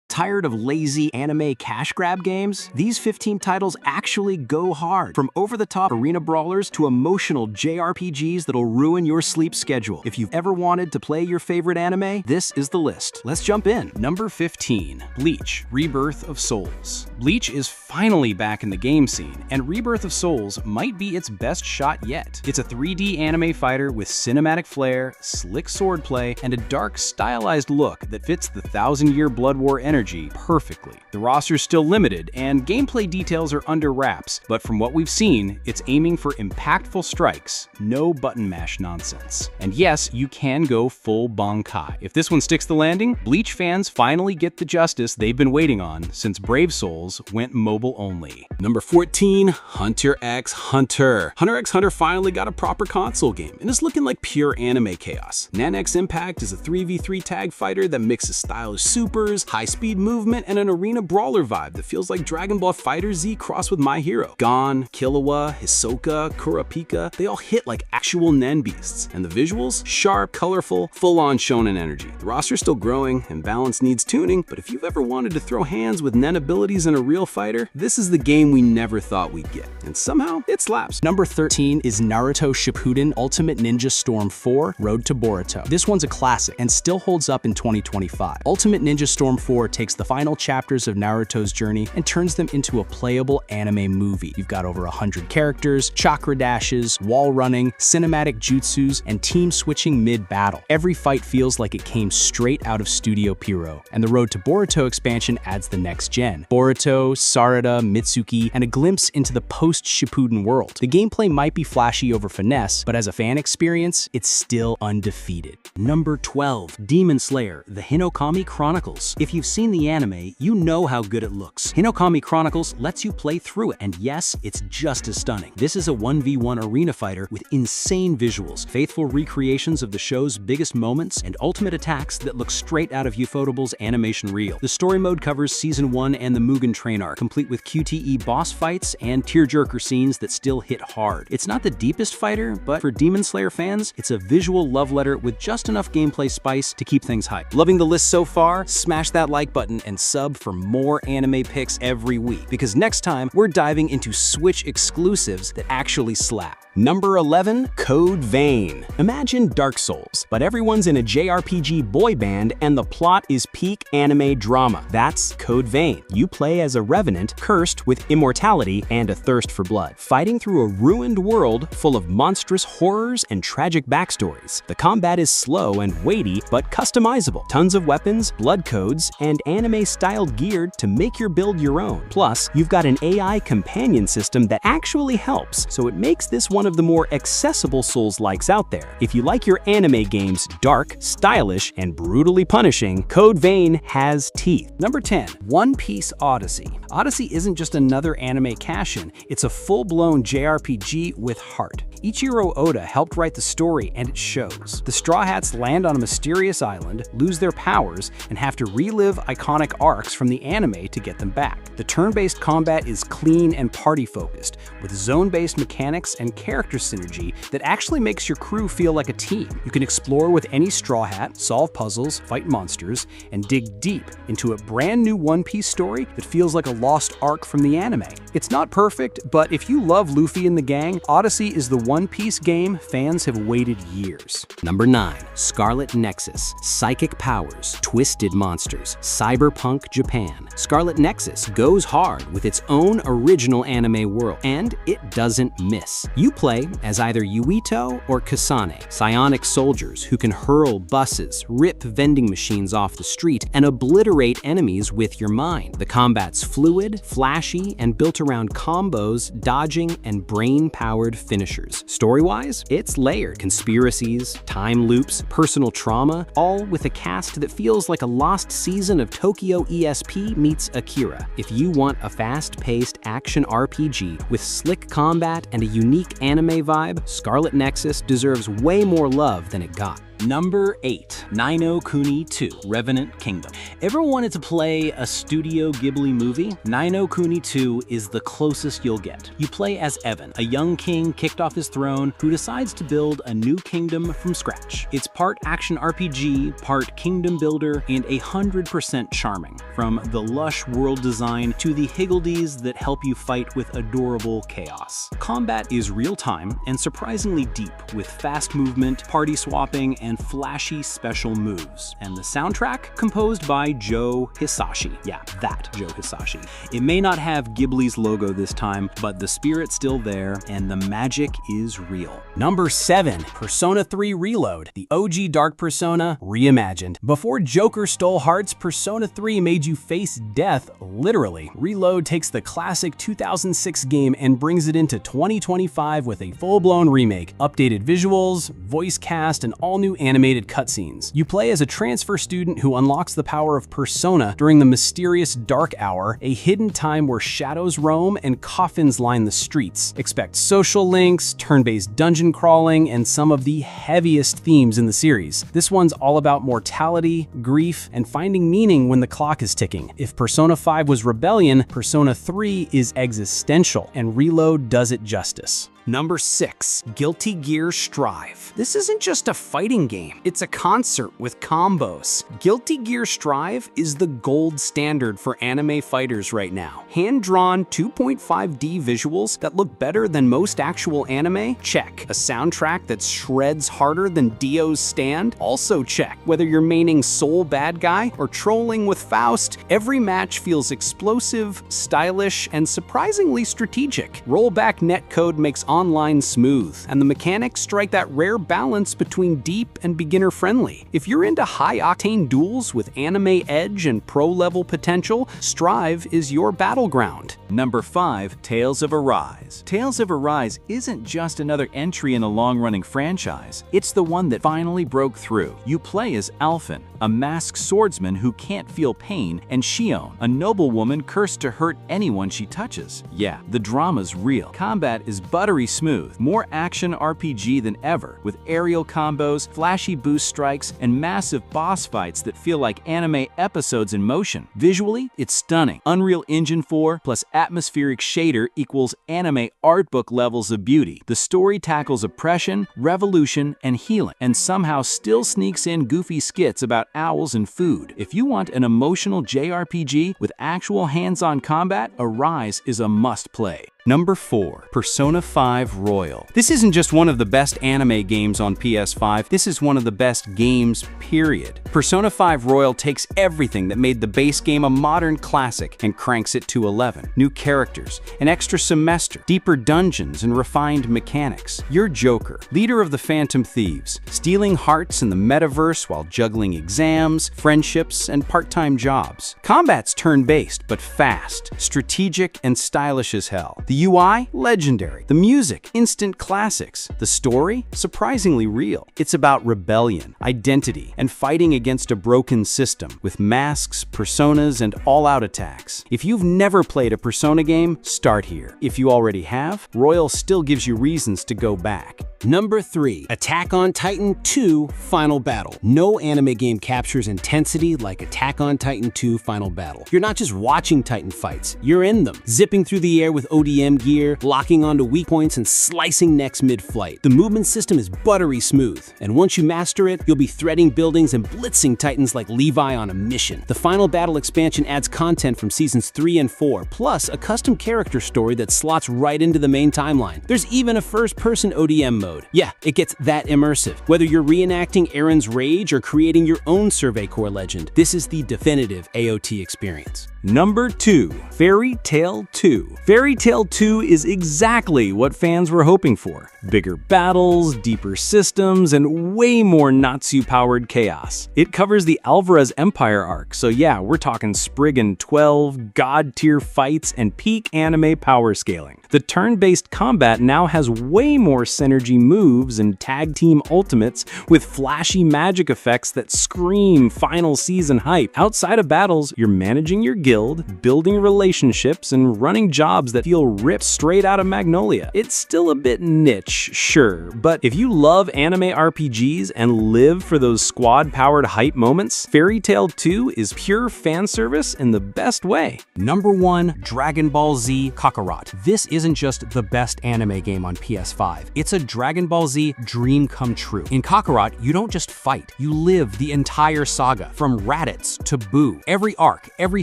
Tired of lazy anime cash grab games? These 15 titles actually go hard. From over-the-top arena brawlers to emotional JRPGs that'll ruin your sleep schedule. If you've ever wanted to play your favorite anime, this is the list. Let's jump in. Number 15, Bleach, Rebirth of Souls. Bleach is finally back in the game scene, and Rebirth of Souls might be its best shot yet. It's a 3D anime fighter with cinematic flair, slick swordplay, and a dark, stylized look that fits the 1000-year Blood War energy perfectly. The roster's still limited, and gameplay details are under wraps, but from what we've seen, it's aiming for impactful strikes, no button mash nonsense. And yes, you can go full Bankai. If this one sticks the landing, Bleach fans finally get the justice they've been waiting on since Brave Souls went mobile only. Number 14, Hunter x Hunter. Hunter x Hunter finally got a proper console game, and it's looking like pure anime chaos. Nan X Impact is a 3v3 tag fighter that mixes stylish supers, high-speed high-speed movement and an arena brawler vibe that feels like Dragon Ball FighterZ crossed with My Hero. Gon, Killua, Hisoka, Kurapika, they all hit like actual Nen beasts. And the visuals? Sharp, colorful, full-on shonen energy. The roster's still growing and balance needs tuning, but if you've ever wanted to throw hands with Nen abilities in a real fighter, this is the game we never thought we'd get. And somehow, it slaps. Number 13 is Naruto Shippuden Ultimate Ninja Storm 4 Road to Boruto. This one's a classic and still holds up in 2025. Ultimate Ninja Storm 4 takes the final chapters of Naruto's journey and turns them into a playable anime movie. You've got over 100 characters, chakra dashes, wall running, cinematic jutsus, and team switching mid-battle. Every fight feels like it came straight out of Studio Pierrot, and the Road to Boruto expansion adds the next gen. Boruto, Sarada, Mitsuki, and a glimpse into the post-Shippuden world. The gameplay might be flashy over finesse, but as a fan experience, it's still undefeated. Number 12, Demon Slayer, The Hinokami Chronicles. If you've seen the anime, you know how good it looks. Hinokami Chronicles lets you play through it, and yes, it's just as stunning. This is a 1v1 arena fighter with insane visuals, faithful recreations of the show's biggest moments, and ultimate attacks that look straight out of Ufotable's animation reel. The story mode covers Season 1 and the Mugen Train arc, complete with QTE boss fights and tearjerker scenes that still hit hard. It's not the deepest fighter, but for Demon Slayer fans, it's a visual love letter with just enough gameplay spice to keep things hype. Loving the list so far? Smash that like button and sub for more anime picks every week, because next time we're diving into Switch exclusives that actually slap. Number 11, Code Vein. Imagine Dark Souls, but everyone's in a JRPG boy band and the plot is peak anime drama. That's Code Vein. You play as a revenant cursed with immortality and a thirst for blood, fighting through a ruined world full of monstrous horrors and tragic backstories. The combat is slow and weighty, but customizable. Tons of weapons, blood codes, and anime-styled gear to make your build your own. Plus, you've got an AI companion system that actually helps, so it makes this one of the more accessible Souls-likes out there. If you like your anime games dark, stylish, and brutally punishing, Code Vein has teeth. Number 10, One Piece Odyssey. Odyssey isn't just another anime cash-in, it's a full-blown JRPG with heart. Ichiro Oda helped write the story, and it shows. The Straw Hats land on a mysterious island, lose their powers, and have to relive iconic arcs from the anime to get them back. The turn-based combat is clean and party-focused, with zone-based mechanics and character synergy that actually makes your crew feel like a team. You can explore with any Straw Hat, solve puzzles, fight monsters, and dig deep into a brand new One Piece story that feels like a lost arc from the anime. It's not perfect, but if you love Luffy and the gang, Odyssey is the One Piece game fans have waited years. Number 9, Scarlet Nexus. Psychic powers, twisted monsters, cyberpunk Japan. Scarlet Nexus goes hard with its own original anime world, and it doesn't miss. You play as either Yuito or Kasane, psionic soldiers who can hurl buses, rip vending machines off the street, and obliterate enemies with your mind. The combat's fluid, flashy, and built around combos, dodging, and brain-powered finishers. Story-wise, it's layered. Conspiracies, time loops, personal trauma, all with a cast that feels like a lost season of Tokyo ESP meets Akira. If you want a fast-paced action RPG with slick combat and a unique anime vibe, Scarlet Nexus deserves way more love than it got. Number 8, Ni no Kuni 2, Revenant Kingdom. Ever wanted to play a Studio Ghibli movie? Ni no Kuni 2 is the closest you'll get. You play as Evan, a young king kicked off his throne who decides to build a new kingdom from scratch. It's part action RPG, part kingdom builder, and 100% charming. From the lush world design to the higgledies that help you fight with adorable chaos. Combat is real-time and surprisingly deep, with fast movement, party swapping, and flashy special moves. And the soundtrack? Composed by Joe Hisashi. Yeah, that Joe Hisashi. It may not have Ghibli's logo this time, but the spirit's still there, and the magic is real. Number 7, Persona 3 Reload, the OG Dark Persona reimagined. Before Joker stole hearts, Persona 3 made you face death, literally. Reload takes the classic 2006 game and brings it into 2025 with a full-blown remake, updated visuals, voice cast, and all new animated cutscenes. You play as a transfer student who unlocks the power of Persona during the mysterious Dark Hour, a hidden time where shadows roam and coffins line the streets. Expect social links, turn-based dungeon crawling, and some of the heaviest themes in the series. This one's all about mortality, grief, and finding meaning when the clock is ticking. If Persona 5 was rebellion, Persona 3 is existential, and Reload does it justice. Number 6, Guilty Gear Strive. This isn't just a fighting game, it's a concert with combos. Guilty Gear Strive is the gold standard for anime fighters right now. Hand-drawn 2.5D visuals that look better than most actual anime? Check. A soundtrack that shreds harder than Dio's Stand? Also check. Whether you're maining Soul Bad Guy or trolling with Faust, every match feels explosive, stylish, and surprisingly strategic. Rollback netcode makes online smooth, and the mechanics strike that rare balance between deep and beginner-friendly. If you're into high-octane duels with anime edge and pro-level potential, Strive is your battleground. Number 5, Tales of Arise. Tales of Arise isn't just another entry in a long-running franchise. It's the one that finally broke through. You play as Alphen, a masked swordsman who can't feel pain, and Shion, a noblewoman cursed to hurt anyone she touches. Yeah, the drama's real. Combat is buttery smooth, more action RPG than ever, with aerial combos, flashy boost strikes, and massive boss fights that feel like anime episodes in motion. Visually, it's stunning. Unreal Engine 4 plus atmospheric shader equals anime art book levels of beauty. The story tackles oppression, revolution, and healing, and somehow still sneaks in goofy skits about owls and food. If you want an emotional JRPG with actual hands-on combat, Arise is a must-play. Number 4, Persona 5 Royal. This isn't just one of the best anime games on PS5, this is one of the best games, period. Persona 5 Royal takes everything that made the base game a modern classic and cranks it to 11. New characters, an extra semester, deeper dungeons, and refined mechanics. You're Joker, leader of the Phantom Thieves, stealing hearts in the metaverse while juggling exams, friendships, and part-time jobs. Combat's turn-based, but fast, strategic, and stylish as hell. The UI? Legendary. The music? Instant classics. The story? Surprisingly real. It's about rebellion, identity, and fighting against a broken system, with masks, personas, and all-out attacks. If you've never played a Persona game, start here. If you already have, Royal still gives you reasons to go back. Number 3, Attack on Titan 2 Final Battle. No anime game captures intensity like Attack on Titan 2 Final Battle. You're not just watching Titan fights, you're in them, zipping through the air with ODM gear, locking onto weak points, and slicing necks mid-flight. The movement system is buttery smooth, and once you master it, you'll be threading buildings and blitzing titans like Levi on a mission. The Final Battle expansion adds content from seasons 3 and 4, plus a custom character story that slots right into the main timeline. There's even a first-person ODM mode. Yeah, it gets that immersive. Whether you're reenacting Aaron's rage or creating your own Survey Corps legend, this is the definitive AOT experience. Number 2, Fairy Tail 2. Fairy Tail 2 is exactly what fans were hoping for. Bigger battles, deeper systems, and way more Natsu-powered chaos. It covers the Alvarez Empire arc, so yeah, we're talking Spriggan 12, god-tier fights, and peak anime power scaling. The turn-based combat now has way more synergy moves and tag team ultimates with flashy magic effects that scream final season hype. Outside of battles, you're managing your guild, building relationships, and running jobs that feel ripped straight out of Magnolia. It's still a bit niche, sure, but if you love anime RPGs and live for those squad-powered hype moments, Fairy Tail 2 is pure fan service in the best way. Number 1, Dragon Ball Z Kakarot. This isn't just the best anime game on PS5, it's a Dragon Ball Z dream come true. In Kakarot, you don't just fight, you live the entire saga, from Raditz to Boo. Every arc, every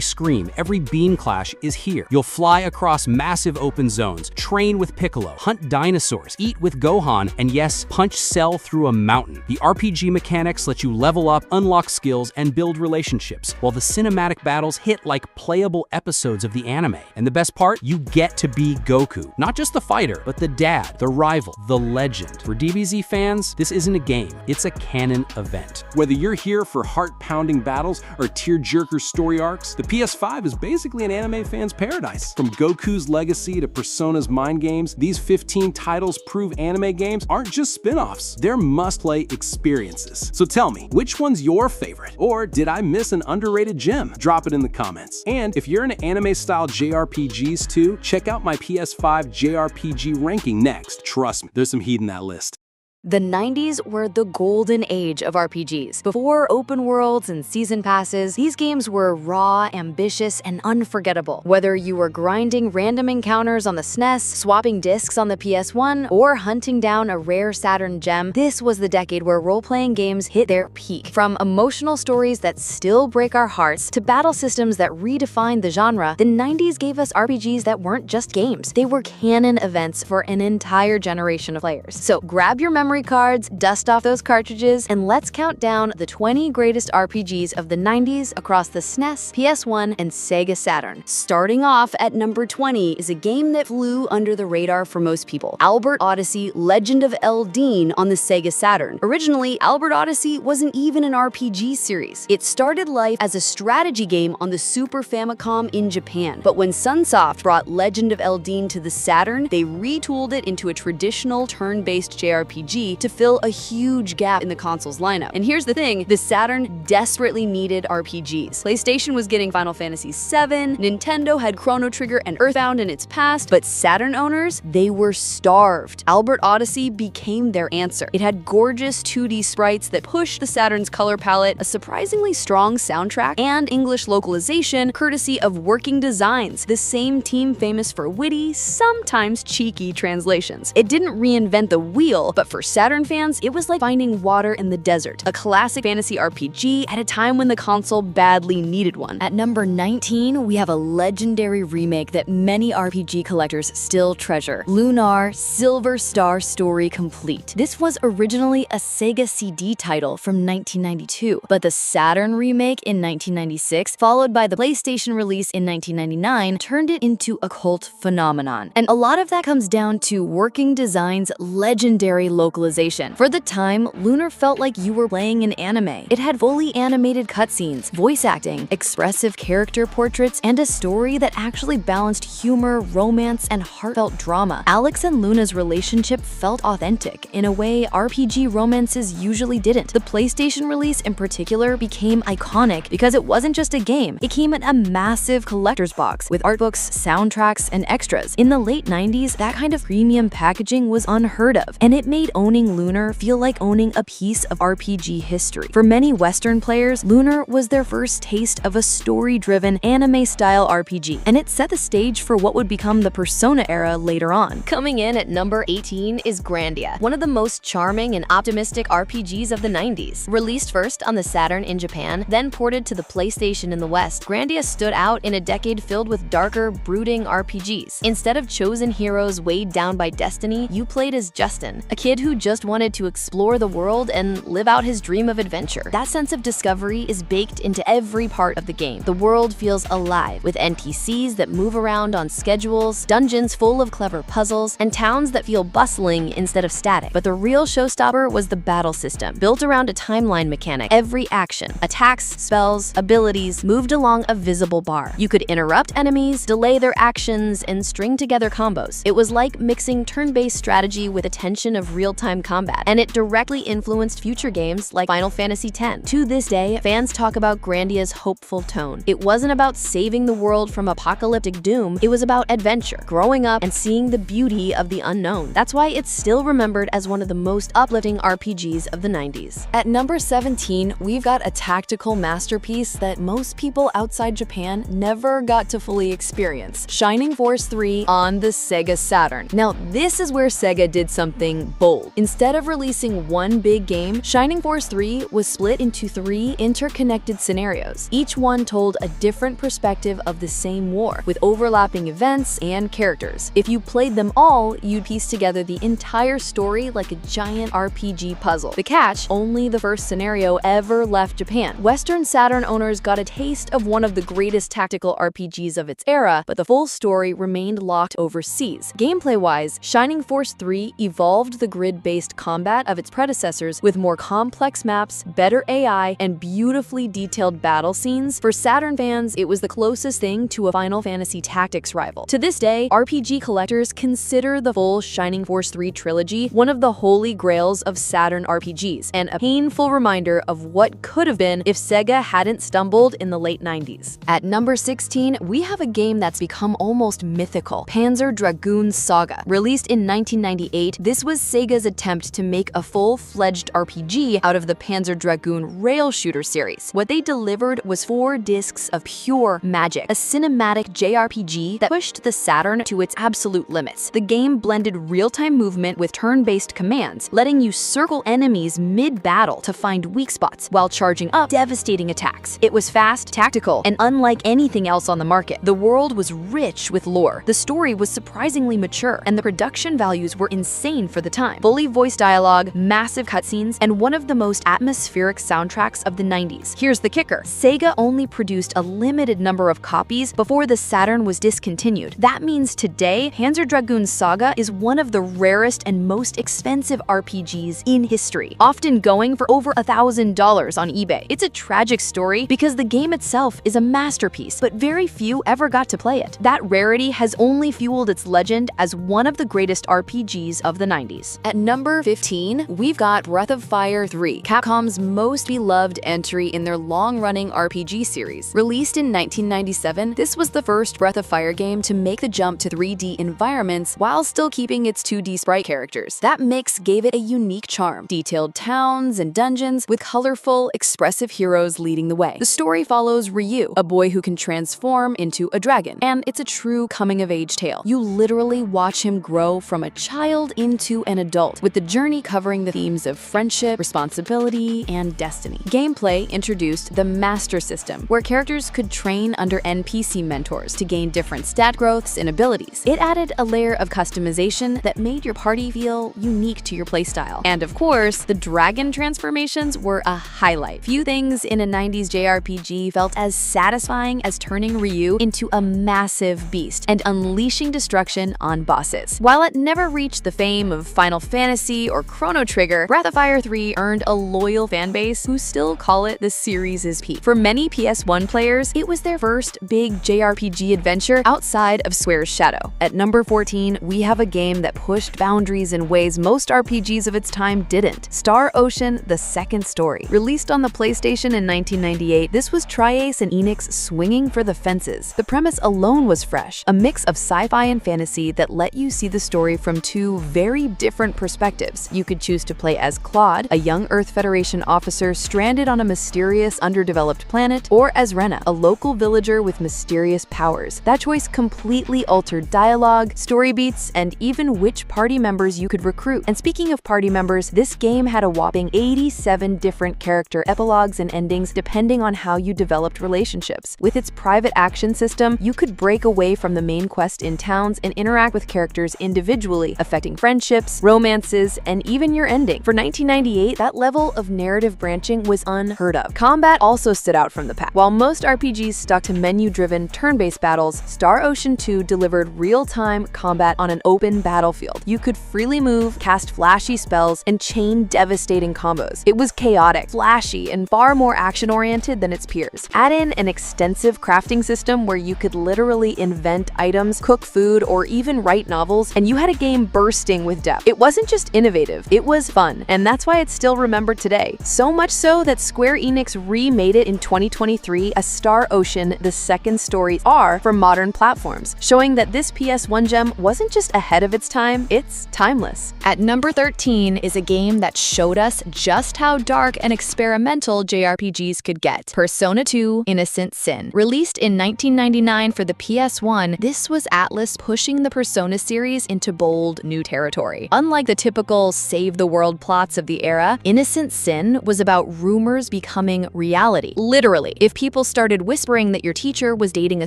scream, every beam clash is here. You'll fly across massive open zones, train with Piccolo, hunt dinosaurs, eat with Gohan, and yes, punch Cell through a mountain. The RPG mechanics let you level up, unlock skills, and build relationships, while the cinematic battles hit like playable episodes of the anime. And the best part, you get to be Goku. Not just the fighter, but the dad, the rival, the legend. For DBZ fans, this isn't a game, it's a canon event. Whether you're here for heart-pounding battles or tear-jerker story arcs, the PS5 is basically an anime fan's paradise. From Goku's legacy to Persona's mind games, these 15 titles prove anime games aren't just spin-offs, they're must-play experiences. So tell me, which one's your favorite? Or did I miss an underrated gem? Drop it in the comments. And if you're into anime-style JRPGs too, check out my PS5 JRPG ranking next. Trust me, there's some heat in that list. The 90s were the golden age of RPGs. Before open worlds and season passes, these games were raw, ambitious, and unforgettable. Whether you were grinding random encounters on the SNES, swapping discs on the PS1, or hunting down a rare Saturn gem, this was the decade where role-playing games hit their peak. From emotional stories that still break our hearts to battle systems that redefined the genre, the 90s gave us RPGs that weren't just games. They were canon events for an entire generation of players. So grab your memory cards, dust off those cartridges, and let's count down the 20 greatest RPGs of the 90s across the SNES, PS1, and Sega Saturn. Starting off at number 20 is a game that flew under the radar for most people. Albert Odyssey: Legend of Eldine on the Sega Saturn. Originally, Albert Odyssey wasn't even an RPG series. It started life as a strategy game on the Super Famicom in Japan. But when Sunsoft brought Legend of Eldine to the Saturn, they retooled it into a traditional turn-based JRPG to fill a huge gap in the console's lineup. And here's the thing, the Saturn desperately needed RPGs. PlayStation was getting Final Fantasy VII, Nintendo had Chrono Trigger and Earthbound in its past, but Saturn owners, they were starved. Albert Odyssey became their answer. It had gorgeous 2D sprites that pushed the Saturn's color palette, a surprisingly strong soundtrack, and English localization courtesy of Working Designs, the same team famous for witty, sometimes cheeky translations. It didn't reinvent the wheel, but for Saturn fans, it was like finding water in the desert, a classic fantasy RPG at a time when the console badly needed one. At number 19, we have a legendary remake that many RPG collectors still treasure. Lunar Silver Star Story Complete. This was originally a Sega CD title from 1992, but the Saturn remake in 1996, followed by the PlayStation release in 1999, turned it into a cult phenomenon. And a lot of that comes down to Working Designs' legendary localization. For the time, Lunar felt like you were playing an anime. It had fully animated cutscenes, voice acting, expressive character portraits, and a story that actually balanced humor, romance, and heartfelt drama. Alex and Luna's relationship felt authentic in a way RPG romances usually didn't. The PlayStation release in particular became iconic because it wasn't just a game. It came in a massive collector's box with art books, soundtracks, and extras. In the late 90s, that kind of premium packaging was unheard of, and it made owning Lunar feel like owning a piece of RPG history. For many Western players, Lunar was their first taste of a story-driven, anime-style RPG, and it set the stage for what would become the Persona era later on. Coming in at number 18 is Grandia, one of the most charming and optimistic RPGs of the 90s. Released first on the Saturn in Japan, then ported to the PlayStation in the West, Grandia stood out in a decade filled with darker, brooding RPGs. Instead of chosen heroes weighed down by destiny, you played as Justin, a kid who just wanted to explore the world and live out his dream of adventure. That sense of discovery is baked into every part of the game. The world feels alive, with NPCs that move around on schedules, dungeons full of clever puzzles, and towns that feel bustling instead of static. But the real showstopper was the battle system, built around a timeline mechanic. Every action, attacks, spells, abilities, moved along a visible bar. You could interrupt enemies, delay their actions, and string together combos. It was like mixing turn-based strategy with the tension of real-time combat, and it directly influenced future games like Final Fantasy X. To this day, fans talk about Grandia's hopeful tone. It wasn't about saving the world from apocalyptic doom, it was about adventure, growing up, and seeing the beauty of the unknown. That's why it's still remembered as one of the most uplifting RPGs of the 90s. At number 17, we've got a tactical masterpiece that most people outside Japan never got to fully experience: Shining Force 3 on the Sega Saturn. Now, this is where Sega did something bold. Instead of releasing one big game, Shining Force 3 was split into 3 interconnected scenarios. Each one told a different perspective of the same war, with overlapping events and characters. If you played them all, you'd piece together the entire story like a giant RPG puzzle. The catch, only the first scenario ever left Japan. Western Saturn owners got a taste of one of the greatest tactical RPGs of its era, but the full story remained locked overseas. Gameplay-wise, Shining Force 3 evolved the grid turn-based combat of its predecessors with more complex maps, better AI, and beautifully detailed battle scenes, for Saturn fans, it was the closest thing to a Final Fantasy Tactics rival. To this day, RPG collectors consider the full Shining Force 3 trilogy one of the holy grails of Saturn RPGs, and a painful reminder of what could have been if Sega hadn't stumbled in the late 90s. At number 16, we have a game that's become almost mythical, Panzer Dragoon Saga. Released in 1998, this was Sega's attempt to make a full-fledged RPG out of the Panzer Dragoon rail shooter series. What they delivered was 4 discs of pure magic, a cinematic JRPG that pushed the Saturn to its absolute limits. The game blended real-time movement with turn-based commands, letting you circle enemies mid-battle to find weak spots while charging up devastating attacks. It was fast, tactical, and unlike anything else on the market. The world was rich with lore, the story was surprisingly mature, and the production values were insane for the time. Fully voiced dialogue, massive cutscenes, and one of the most atmospheric soundtracks of the 90s. Here's the kicker: Sega only produced a limited number of copies before the Saturn was discontinued. That means today, Panzer Dragoon Saga is one of the rarest and most expensive RPGs in history, often going for over $1,000 on eBay. It's a tragic story because the game itself is a masterpiece, but very few ever got to play it. That rarity has only fueled its legend as one of the greatest RPGs of the 90s. At number 15, we've got Breath of Fire 3, Capcom's most beloved entry in their long-running RPG series. Released in 1997, this was the first Breath of Fire game to make the jump to 3D environments while still keeping its 2D sprite characters. That mix gave it a unique charm: detailed towns and dungeons with colorful, expressive heroes leading the way. The story follows Ryu, a boy who can transform into a dragon, and it's a true coming-of-age tale. You literally watch him grow from a child into an adult, with the journey covering the themes of friendship, responsibility, and destiny. Gameplay introduced the Master System, where characters could train under NPC mentors to gain different stat growths and abilities. It added a layer of customization that made your party feel unique to your playstyle. And of course, the dragon transformations were a highlight. Few things in a 90s JRPG felt as satisfying as turning Ryu into a massive beast and unleashing destruction on bosses. While it never reached the fame of Final Fantasy or Chrono Trigger, Breath of Fire 3 earned a loyal fanbase who still call it the series' peak. For many PS1 players, it was their first big JRPG adventure outside of Swear's Shadow. At number 14, we have a game that pushed boundaries in ways most RPGs of its time didn't. Star Ocean: The Second Story. Released on the PlayStation in 1998, this was Tri-Ace and Enix swinging for the fences. The premise alone was fresh, a mix of sci-fi and fantasy that let you see the story from 2 very different perspectives. You could choose to play as Claude, a young Earth Federation officer stranded on a mysterious underdeveloped planet, or as Rena, a local villager with mysterious powers. That choice completely altered dialogue, story beats, and even which party members you could recruit. And speaking of party members, this game had a whopping 87 different character epilogues and endings depending on how you developed relationships. With its private action system, you could break away from the main quest in towns and interact with characters individually, affecting friendships, romances, and even your ending. For 1998, that level of narrative branching was unheard of. Combat also stood out from the pack. While most RPGs stuck to menu-driven, turn-based battles, Star Ocean 2 delivered real-time combat on an open battlefield. You could freely move, cast flashy spells, and chain devastating combos. It was chaotic, flashy, and far more action-oriented than its peers. Add in an extensive crafting system where you could literally invent items, cook food, or even write novels, and you had a game bursting with depth. It wasn't just innovative, it was fun, and that's why it's still remembered today. So much so that Square Enix remade it in 2023 as Star Ocean: The Second Story R for modern platforms, showing that this PS1 gem wasn't just ahead of its time, it's timeless. At number 13 is a game that showed us just how dark and experimental JRPGs could get. Persona 2: Innocent Sin. Released in 1999 for the PS1, this was Atlus pushing the Persona series into bold new territory. Unlike the typical save-the-world plots of the era, Innocent Sin was about rumors becoming reality. Literally, if people started whispering that your teacher was dating a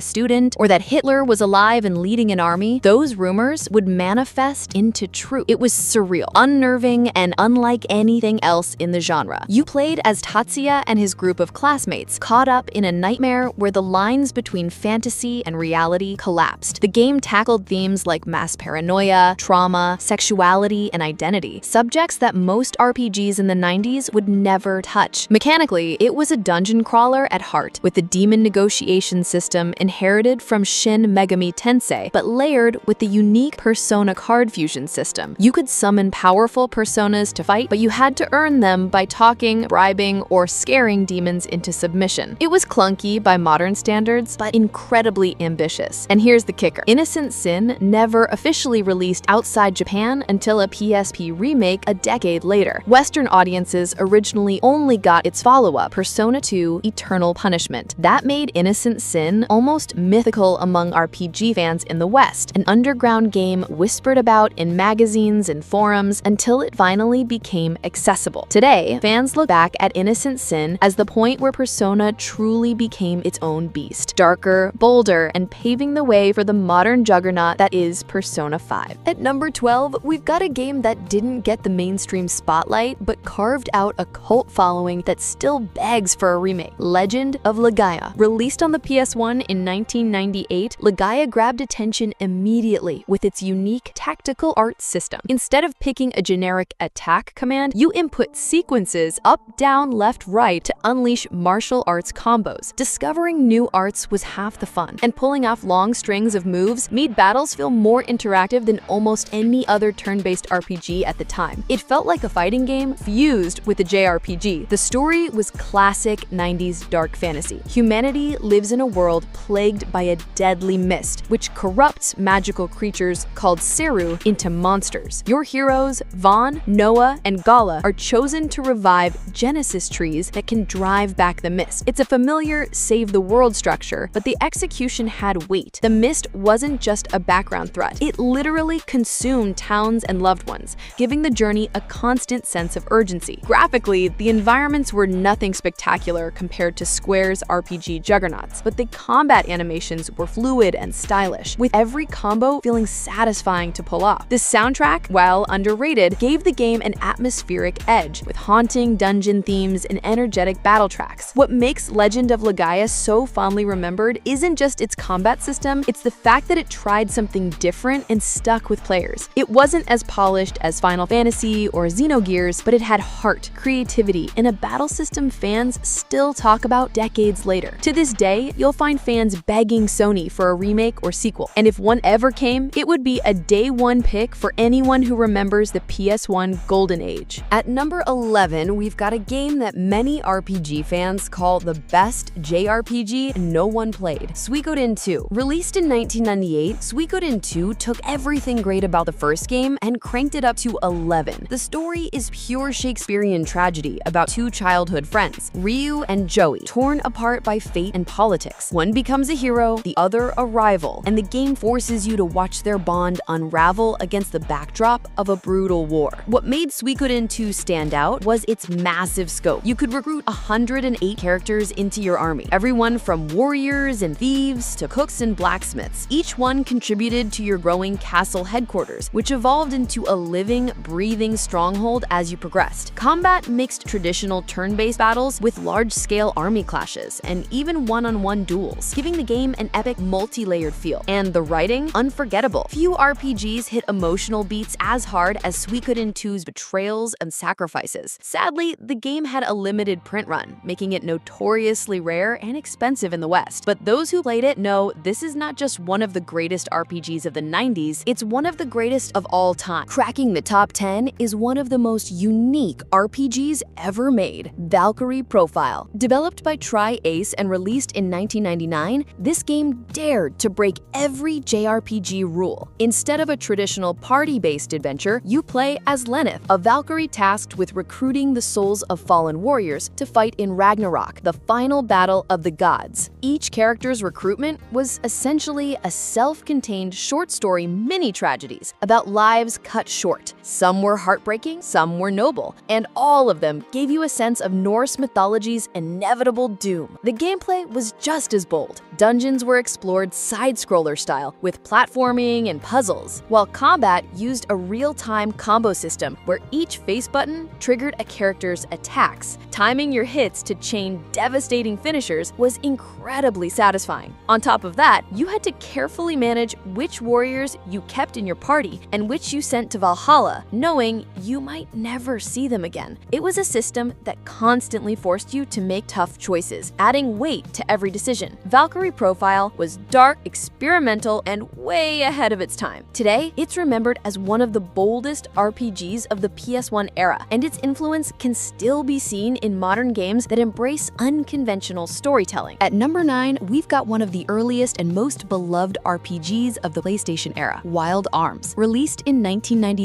student or that Hitler was alive and leading an army, those rumors would manifest into truth. It was surreal, unnerving, and unlike anything else in the genre. You played as Tatsuya and his group of classmates, caught up in a nightmare where the lines between fantasy and reality collapsed. The game tackled themes like mass paranoia, trauma, sexuality, and an identity, subjects that most RPGs in the 90s would never touch. Mechanically, it was a dungeon crawler at heart, with the demon negotiation system inherited from Shin Megami Tensei, but layered with the unique Persona card fusion system. You could summon powerful personas to fight, but you had to earn them by talking, bribing, or scaring demons into submission. It was clunky by modern standards, but incredibly ambitious. And here's the kicker. Innocent Sin never officially released outside Japan until a PSP remake a decade later. Western audiences originally only got its follow-up, Persona 2 Eternal Punishment. That made Innocent Sin almost mythical among RPG fans in the West, an underground game whispered about in magazines and forums until it finally became accessible. Today, fans look back at Innocent Sin as the point where Persona truly became its own beast, darker, bolder, and paving the way for the modern juggernaut that is Persona 5. At number 12, we've got a game that didn't get the mainstream spotlight, but carved out a cult following that still begs for a remake. Legend of Legaia. Released on the PS1 in 1998, Legaia grabbed attention immediately with its unique tactical art system. Instead of picking a generic attack command, you input sequences up, down, left, right to unleash martial arts combos. Discovering new arts was half the fun, and pulling off long strings of moves made battles feel more interactive than almost any other turn-based RPG at the time. It felt like a fighting game fused with a JRPG. The story was classic 90s dark fantasy. Humanity lives in a world plagued by a deadly mist, which corrupts magical creatures called Seru into monsters. Your heroes, Vaughn, Noah, and Gala, are chosen to revive Genesis trees that can drive back the mist. It's a familiar save-the-world structure, but the execution had weight. The mist wasn't just a background threat. It literally consumed towns and loved ones, giving the journey a constant sense of urgency. Graphically, the environments were nothing spectacular compared to Square's RPG juggernauts, but the combat animations were fluid and stylish, with every combo feeling satisfying to pull off. The soundtrack, while underrated, gave the game an atmospheric edge, with haunting dungeon themes and energetic battle tracks. What makes Legend of Legaia so fondly remembered isn't just its combat system, it's the fact that it tried something different and stuck with players. It wasn't as polished as Final Fantasy or Xenogears, but it had heart, creativity, and a battle system fans still talk about decades later. To this day, you'll find fans begging Sony for a remake or sequel, and if one ever came, it would be a day one pick for anyone who remembers the PS1 golden age. At number 11, we've got a game that many RPG fans call the best JRPG no one played, Suikoden 2. Released in 1998, Suikoden 2 took everything great about the first game and cranked it up to 11. The story is pure Shakespearean tragedy about two childhood friends, Ryu and Joey, torn apart by fate and politics. One becomes a hero, the other a rival, and the game forces you to watch their bond unravel against the backdrop of a brutal war. What made Suikoden 2 stand out was its massive scope. You could recruit 108 characters into your army, everyone from warriors and thieves to cooks and blacksmiths. Each one contributed to your growing castle headquarters, which evolved into a living, breathing stronghold as you progressed. Combat mixed traditional turn-based battles with large-scale army clashes and even one-on-one duels, giving the game an epic multi-layered feel. And the writing, unforgettable. Few RPGs hit emotional beats as hard as Suikoden 2's betrayals and sacrifices. Sadly, the game had a limited print run, making it notoriously rare and expensive in the West. But those who played it know this is not just one of the greatest RPGs of the 90s, it's one of the greatest of all time. Cracking the top 10 is one of the most unique RPGs ever made, Valkyrie Profile. Developed by Tri-Ace and released in 1999, this game dared to break every JRPG rule. Instead of a traditional party-based adventure, you play as Lenneth, a Valkyrie tasked with recruiting the souls of fallen warriors to fight in Ragnarok, the final battle of the gods. Each character's recruitment was essentially a self-contained short story mini-tragedies about lives cut short. Some were heartbreaking, some were noble, and all of them gave you a sense of Norse mythology's inevitable doom. The gameplay was just as bold. Dungeons were explored side-scroller style, with platforming and puzzles, while combat used a real-time combo system where each face button triggered a character's attacks. Timing your hits to chain devastating finishers was incredibly satisfying. On top of that, you had to carefully manage which warriors you kept in your party and which you sent to Valhalla Valhalla, knowing you might never see them again. It was a system that constantly forced you to make tough choices, adding weight to every decision. Valkyrie Profile was dark, experimental, and way ahead of its time. Today, it's remembered as one of the boldest RPGs of the PS1 era, and its influence can still be seen in modern games that embrace unconventional storytelling. At number 9, we've got one of the earliest and most beloved RPGs of the PlayStation era, Wild Arms. Released in 1996,